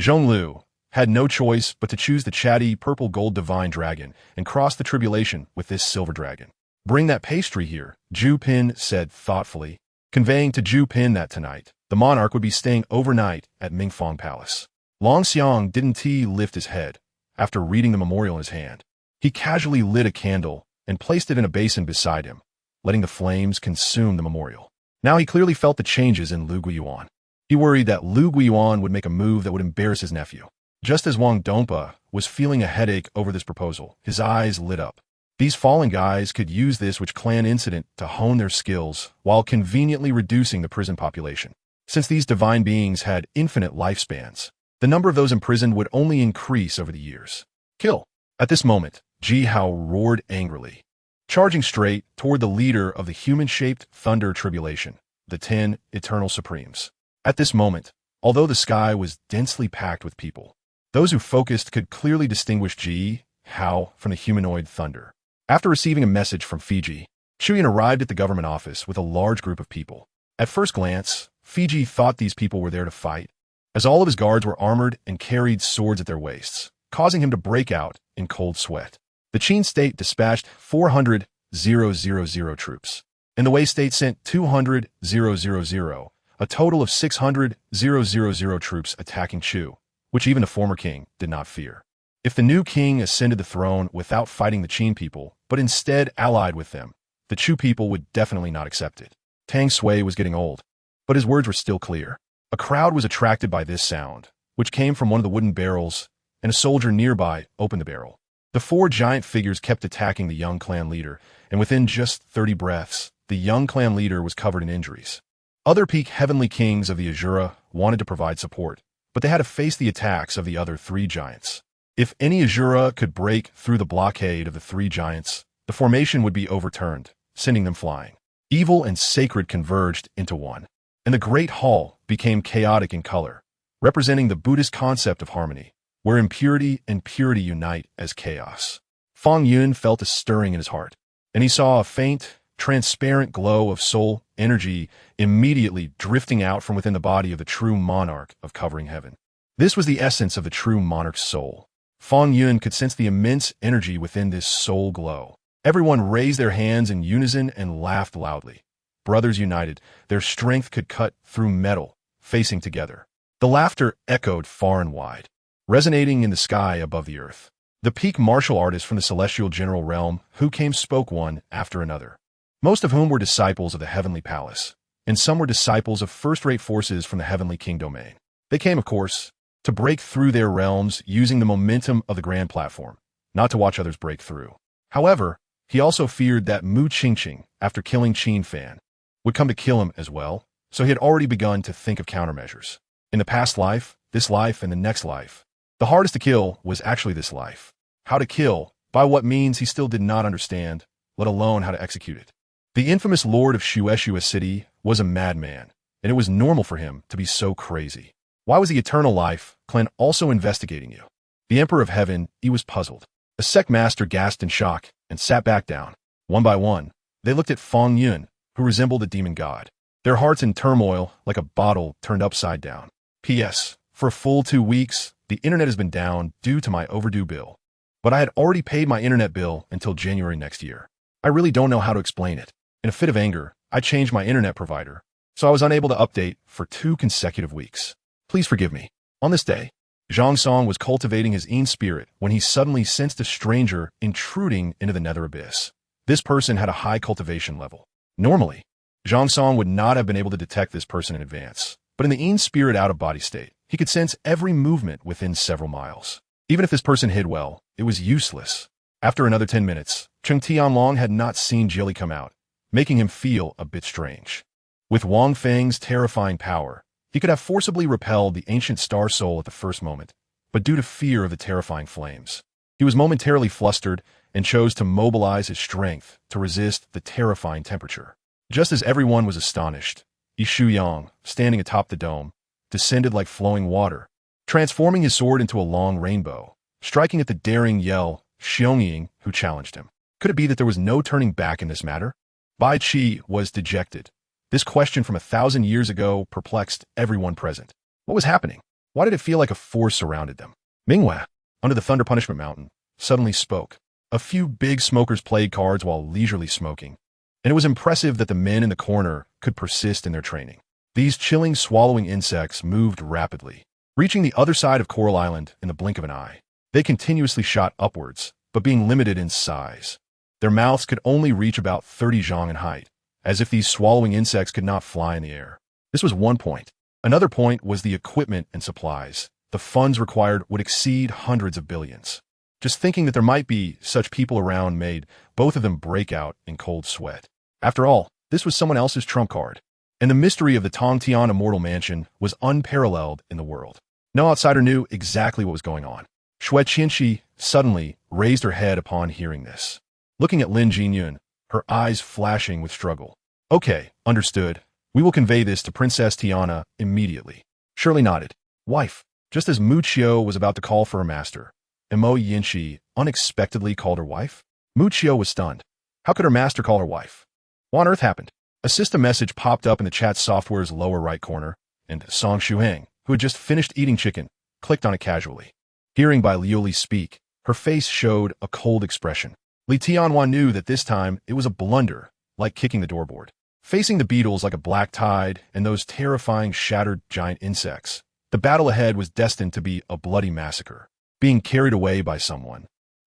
Zhonglu, had no choice but to choose the chatty purple-gold divine dragon and cross the tribulation with this silver dragon. Bring that pastry here, Zhu Pin said thoughtfully, conveying to Zhu Pin that tonight, the monarch would be staying overnight at Mingfang Palace. Long Xiang didn't lift his head after reading the memorial in his hand. He casually lit a candle and placed it in a basin beside him, letting the flames consume the memorial. Now he clearly felt the changes in Lu Guiyuan. He worried that Lu Guiyuan would make a move that would embarrass his nephew. Just as Wang Dongpa was feeling a headache over this proposal, his eyes lit up. These fallen guys could use this witch clan incident to hone their skills while conveniently reducing the prison population. Since these divine beings had infinite lifespans, the number of those imprisoned would only increase over the years. Kill! At this moment, Ji Hao roared angrily, charging straight toward the leader of the human-shaped thunder tribulation, the 10 Eternal Supremes. At this moment, although the sky was densely packed with people, those who focused could clearly distinguish Ji Hao from the humanoid thunder. After receiving a message from Fiji, Shuyan arrived at the government office with a large group of people. At first glance, Fiji thought these people were there to fight, as all of his guards were armored and carried swords at their waists, causing him to break out in cold sweat. The Qin state dispatched 400,000 troops, and the Wei state sent 200,000, a total of 600,000 troops attacking Chu, which even the former king did not fear. If the new king ascended the throne without fighting the Qin people, but instead allied with them, the Chu people would definitely not accept it. Tang Sui was getting old, but his words were still clear. A crowd was attracted by this sound, which came from one of the wooden barrels, and a soldier nearby opened the barrel. The 4 giant figures kept attacking the young clan leader, and within just 30 breaths, the young clan leader was covered in injuries. Other peak heavenly kings of the Azura wanted to provide support, but they had to face the attacks of the other 3 giants. If any Azura could break through the blockade of the 3 giants, the formation would be overturned, sending them flying. Evil and sacred converged into one, and the Great Hall became chaotic in color, representing the Buddhist concept of harmony, where impurity and purity unite as chaos. Fang Yun felt a stirring in his heart, and he saw a faint, transparent glow of soul energy immediately drifting out from within the body of the true monarch of covering heaven. This was the essence of the true monarch's soul. Fang Yun could sense the immense energy within this soul glow. Everyone raised their hands in unison and laughed loudly. Brothers united, their strength could cut through metal, facing together. The laughter echoed far and wide, resonating in the sky above the earth. The peak martial artists from the celestial general realm who came spoke one after another, most of whom were disciples of the heavenly palace, and some were disciples of first-rate forces from the heavenly king domain. They came, of course, to break through their realms using the momentum of the grand platform, not to watch others break through. However, he also feared that Mu Qingqing, after killing Qin Fan, would come to kill him as well, so he had already begun to think of countermeasures. In the past life, this life, and the next life, the hardest to kill was actually this life. How to kill, by what means he still did not understand, let alone how to execute it. The infamous lord of Shueshua City was a madman, and it was normal for him to be so crazy. Why was the Eternal Life clan also investigating you? The Emperor of Heaven, he was puzzled. The sect master gasped in shock and sat back down. One by one, they looked at Fang Yun, who resembled a demon god, their hearts in turmoil like a bottle turned upside down. P.S. For a full 2 weeks, the internet has been down due to my overdue bill. But I had already paid my internet bill until January next year. I really don't know how to explain it. In a fit of anger, I changed my internet provider, so I was unable to update for 2 consecutive weeks. Please forgive me. On this day, Zhang Song was cultivating his Yin spirit when he suddenly sensed a stranger intruding into the nether abyss. This person had a high cultivation level. Normally, Zhang Song would not have been able to detect this person in advance, but in the Yin spirit out-of-body state, he could sense every movement within several miles. Even if this person hid well, it was useless. After another 10 minutes, Cheng Tianlong had not seen Jilly come out, making him feel a bit strange. With Wang Feng's terrifying power, he could have forcibly repelled the ancient star soul at the first moment, but due to fear of the terrifying flames, he was momentarily flustered and chose to mobilize his strength to resist the terrifying temperature. Just as everyone was astonished, Yishu Yang, standing atop the dome, descended like flowing water, transforming his sword into a long rainbow, striking at the daring Yell Xiongying who challenged him. Could it be that there was no turning back in this matter? Bai Qi was dejected. This question from 1,000 years ago perplexed everyone present. What was happening? Why did it feel like a force surrounded them? Minghua, under the Thunder Punishment Mountain, suddenly spoke. A few big smokers played cards while leisurely smoking, and it was impressive that the men in the corner could persist in their training. These chilling, swallowing insects moved rapidly, reaching the other side of Coral Island in the blink of an eye. They continuously shot upwards, but being limited in size. Their mouths could only reach about 30 zhang in height, as if these swallowing insects could not fly in the air. This was one point. Another point was the equipment and supplies. The funds required would exceed hundreds of billions. Just thinking that there might be such people around made both of them break out in cold sweat. After all, this was someone else's trump card, and the mystery of the Tongtian Immortal Mansion was unparalleled in the world. No outsider knew exactly what was going on. Xue Qianxi suddenly raised her head upon hearing this, looking at Lin Jinyun, her eyes flashing with struggle. Okay, understood. We will convey this to Princess Tiana immediately. Shirley nodded. Wife. Just as Mu Qiu was about to call for her master, and Mo Yinshi unexpectedly called her wife? Mu Qiu was stunned. How could her master call her wife? What on earth happened? A system message popped up in the chat software's lower right corner, and Song Shuheng, who had just finished eating chicken, clicked on it casually. Hearing Bai Liuli speak, her face showed a cold expression. Li Tianhua knew that this time it was a blunder, like kicking the doorboard. Facing the beetles like a black tide and those terrifying shattered giant insects, the battle ahead was destined to be a bloody massacre, being carried away by someone.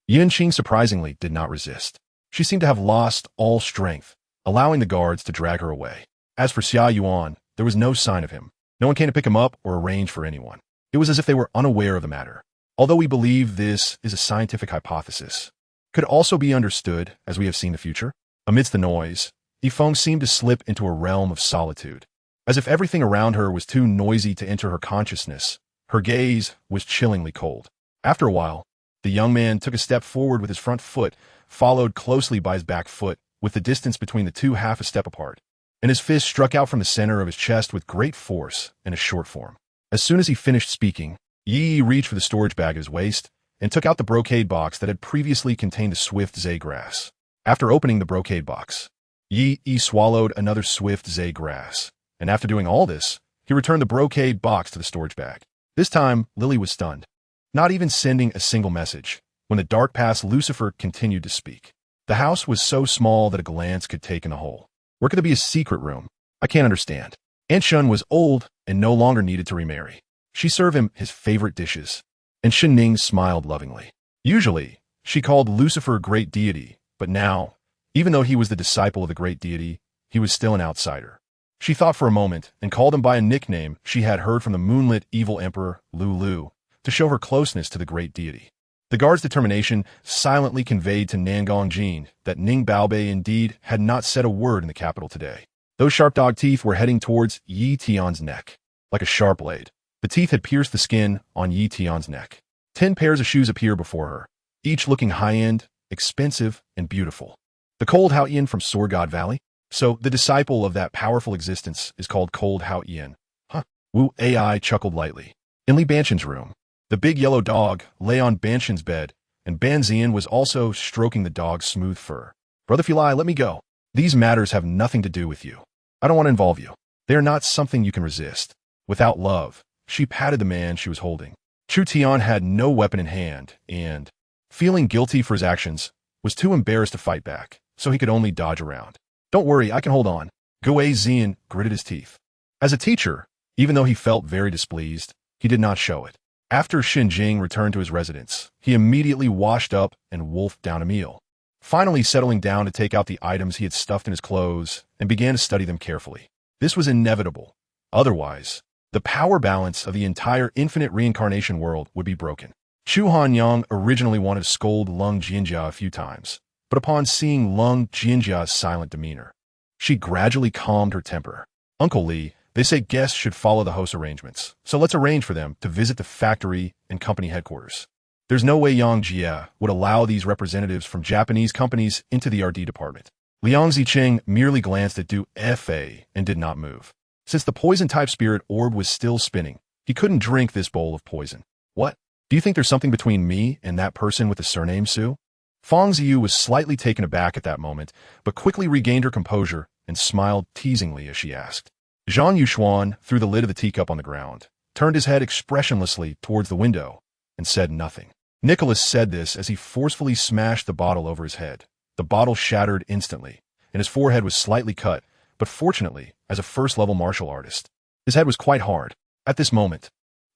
Yanqing surprisingly did not resist. She seemed to have lost all strength, allowing the guards to drag her away. As for Xia Yuan, there was no sign of him. No one came to pick him up or arrange for anyone. It was as if they were unaware of the matter. Although we believe this is a scientific hypothesis, could also be understood as we have seen the future. Amidst the noise, Yifeng seemed to slip into a realm of solitude. As if everything around her was too noisy to enter her consciousness, her gaze was chillingly cold. After a while, the young man took a step forward with his front foot, followed closely by his back foot, with the distance between the two half a step apart, and his fist struck out from the center of his chest with great force in a short form. As soon as he finished speaking, Yi reached for the storage bag at his waist and took out the brocade box that had previously contained a swift zay grass. After opening the brocade box, Yi swallowed another swift zay grass, and after doing all this, he returned the brocade box to the storage bag. This time, Lily was stunned, not even sending a single message, when the dark past Lucifer continued to speak. The house was so small that a glance could take in the whole. Where could there be a secret room? I can't understand. Aunt Shun was old and no longer needed to remarry. She served him his favorite dishes, and Shen Ning smiled lovingly. Usually, she called Lucifer great deity, but now, even though he was the disciple of the great deity, he was still an outsider. She thought for a moment and called him by a nickname she had heard from the moonlit evil emperor Lu to show her closeness to the great deity. The guard's determination silently conveyed to Nangong Jin that Ning Baobei indeed had not said a word in the capital today. Those sharp dog teeth were heading towards Yi Tian's neck, like a sharp blade. The teeth had pierced the skin on Yi Tian's neck. 10 pairs of shoes appeared before her, each looking high-end, expensive, and beautiful. The Cold Haoyan from Sword God Valley? So, the disciple of that powerful existence is called Cold Haoyan. Huh? Wu Ai chuckled lightly. In Li Banshan's room, the big yellow dog lay on Banshan's bed, and Ban Zian was also stroking the dog's smooth fur. Brother Fulai, let me go. These matters have nothing to do with you. I don't want to involve you. They are not something you can resist. Without love, she patted the man she was holding. Chu Tian had no weapon in hand, and, feeling guilty for his actions, was too embarrassed to fight back, so he could only dodge around. Don't worry, I can hold on. Gui Zian gritted his teeth. As a teacher, even though he felt very displeased, he did not show it. After Xinjing returned to his residence, he immediately washed up and wolfed down a meal, finally settling down to take out the items he had stuffed in his clothes and began to study them carefully. This was inevitable. Otherwise, the power balance of the entire infinite reincarnation world would be broken. Chu Hanyang originally wanted to scold Lung Jinjia a few times, but upon seeing Lung Jinjia's silent demeanor, She gradually calmed her temper. Uncle Lee, they say guests should follow the host arrangements, so let's arrange for them to visit the factory and company headquarters. There's no way Yang Jie would allow these representatives from Japanese companies into the RD department. Liang Ziqing merely glanced at Du Fa and did not move. Since the poison-type spirit orb was still spinning, he couldn't drink this bowl of poison. What? Do you think there's something between me and that person with the surname Su? Fang Ziyu was slightly taken aback at that moment, but quickly regained her composure and smiled teasingly as she asked. Zhang Yuxuan threw the lid of the teacup on the ground, turned his head expressionlessly towards the window, and said nothing. Nicholas said this as he forcefully smashed the bottle over his head. The bottle shattered instantly, and his forehead was slightly cut, but fortunately, as a first-level martial artist, his head was quite hard. At this moment,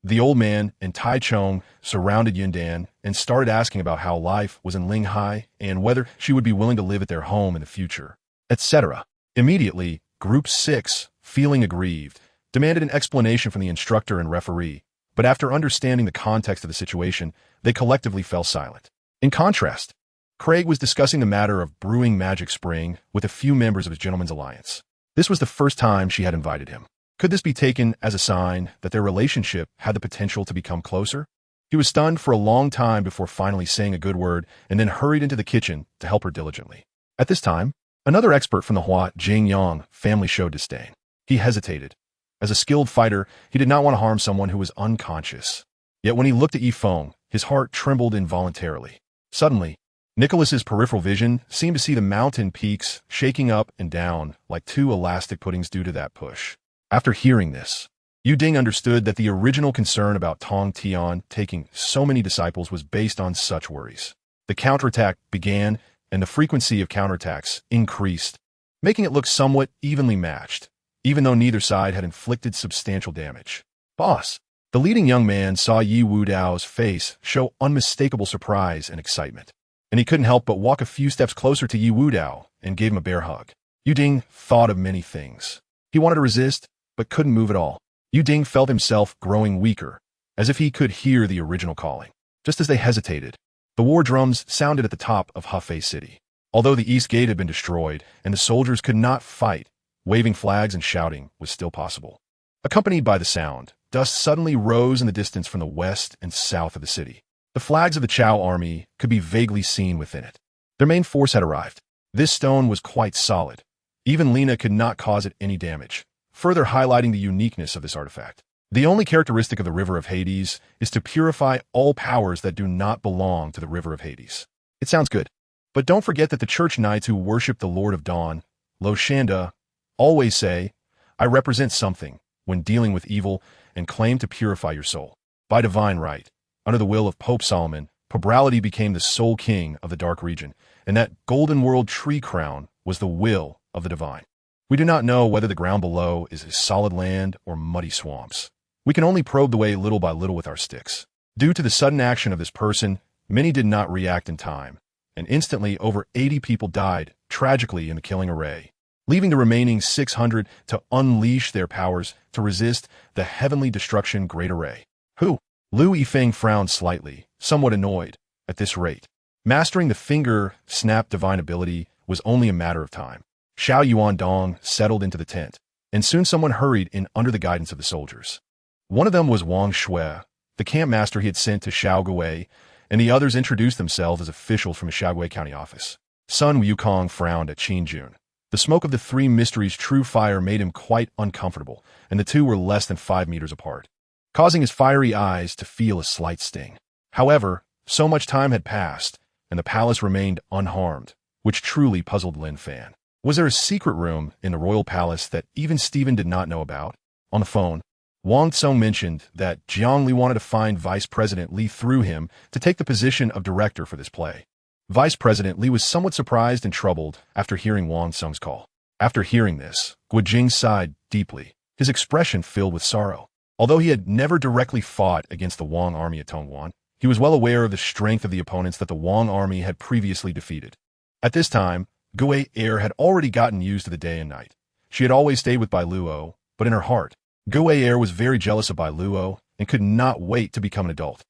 the old man and Tai Chong surrounded Yundan and started asking about how life was in Linghai and whether she would be willing to live at their home in the future, etc. Immediately, Group 6, feeling aggrieved, demanded an explanation from the instructor and referee, but after understanding the context of the situation, they collectively fell silent. In contrast, Craig was discussing the matter of brewing Magic Spring with a few members of his Gentleman's Alliance. This was the first time she had invited him. Could this be taken as a sign that their relationship had the potential to become closer? He was stunned for a long time before finally saying a good word and then hurried into the kitchen to help her diligently. At this time, another expert from the Hua Jingyang family showed disdain. He hesitated. As a skilled fighter, he did not want to harm someone who was unconscious. Yet when he looked at Yifeng, his heart trembled involuntarily. Suddenly, Nicholas's peripheral vision seemed to see the mountain peaks shaking up and down like two elastic puddings due to that push. After hearing this, Yu Ding understood that the original concern about Tong Tian taking so many disciples was based on such worries. The counterattack began, and the frequency of counterattacks increased, making it look somewhat evenly matched, even though neither side had inflicted substantial damage. Boss, the leading young man saw Yi Wudao's face show unmistakable surprise and excitement, and he couldn't help but walk a few steps closer to Yi Wudao and gave him a bear hug. Yu Ding thought of many things. He wanted to resist, but couldn't move at all. Yu Ding felt himself growing weaker, as if he could hear the original calling. Just as they hesitated, the war drums sounded at the top of Hefei City. Although the east gate had been destroyed and the soldiers could not fight, waving flags and shouting was still possible. Accompanied by the sound, dust suddenly rose in the distance from the west and south of the city. The flags of the Chao army could be vaguely seen within it. Their main force had arrived. This stone was quite solid. Even Lena could not cause it any damage, further highlighting the uniqueness of this artifact. The only characteristic of the River of Hades is to purify all powers that do not belong to the River of Hades. It sounds good, but don't forget that the church knights who worship the Lord of Dawn, Lo Shanda, always say, "I represent something," when dealing with evil and claim to purify your soul. By divine right, under the will of Pope Solomon, Pobrality became the sole king of the dark region, and that golden world tree crown was the will of the divine. We do not know whether the ground below is solid land or muddy swamps. We can only probe the way little by little with our sticks. Due to the sudden action of this person, many did not react in time, and instantly over 80 people died tragically in the killing array, leaving the remaining 600 to unleash their powers to resist the heavenly destruction great array. Who? Lu Yifeng frowned slightly, somewhat annoyed. At this rate, mastering the finger snap divine ability was only a matter of time. Xiao Yuan Dong settled into the tent, and soon someone hurried in under the guidance of the soldiers. One of them was Wang Shui, the camp master he had sent to Shaoguai, and the others introduced themselves as officials from the Shaoguai County office. Sun Wukong frowned at Qin Jun. The smoke of the three mysteries' true fire made him quite uncomfortable, and the two were less than 5 meters apart, causing his fiery eyes to feel a slight sting. However, so much time had passed, and the palace remained unharmed, which truly puzzled Lin Fan. Was there a secret room in the royal palace that even Stephen did not know about? On the phone, Wang Tsong mentioned that Jiang Li wanted to find Vice President Li through him to take the position of director for this play. Vice President Li was somewhat surprised and troubled after hearing Wang Tsong's call. After hearing this, Guojing sighed deeply, his expression filled with sorrow. Although he had never directly fought against the Wang army at Tongguan, he was well aware of the strength of the opponents that the Wang army had previously defeated. At this time, Gui Air had already gotten used to the day and night. She had always stayed with Bai Luo, but in her heart, Gui Air was very jealous of Bai Luo and could not wait to become an adult.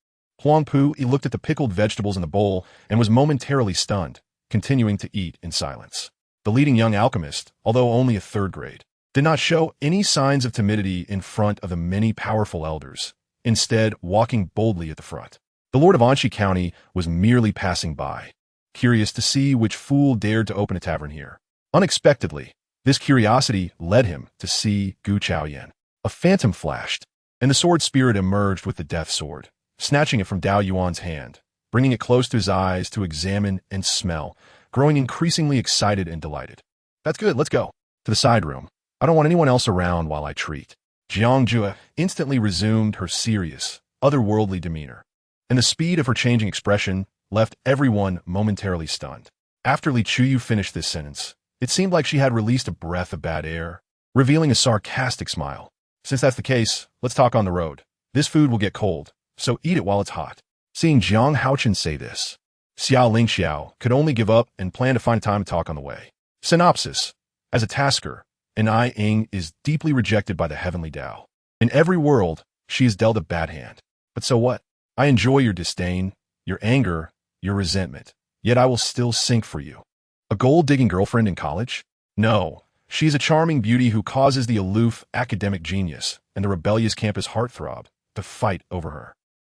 Huang Pu looked at the pickled vegetables in the bowl and was momentarily stunned, continuing to eat in silence. The leading young alchemist, although only a third grade, did not show any signs of timidity in front of the many powerful elders, instead walking boldly at the front. The Lord of Anshi County was merely passing by, curious to see which fool dared to open a tavern here. Unexpectedly, this curiosity led him to see Gu Chaoyan. A phantom flashed, and the sword spirit emerged with the death sword, snatching it from Dao Yuan's hand, bringing it close to his eyes to examine and smell, growing increasingly excited and delighted. That's good, let's go. To the side room. I don't want anyone else around while I treat. Jiang Jue instantly resumed her serious, otherworldly demeanor, and the speed of her changing expression left everyone momentarily stunned. After Li Chuyu finished this sentence, it seemed like she had released a breath of bad air, revealing a sarcastic smile. Since that's the case, let's talk on the road. This food will get cold, so eat it while it's hot. Seeing Jiang Haochen say this, Xiao Lingxiao could only give up and plan to find a time to talk on the way. Synopsis. As a tasker, an I Ying is deeply rejected by the heavenly Tao. In every world, she is dealt a bad hand. But so what? I enjoy your disdain, your anger, your resentment, yet I will still sink for you. A gold-digging girlfriend in college? No, she is a charming beauty who causes the aloof academic genius and the rebellious campus heartthrob to fight over her.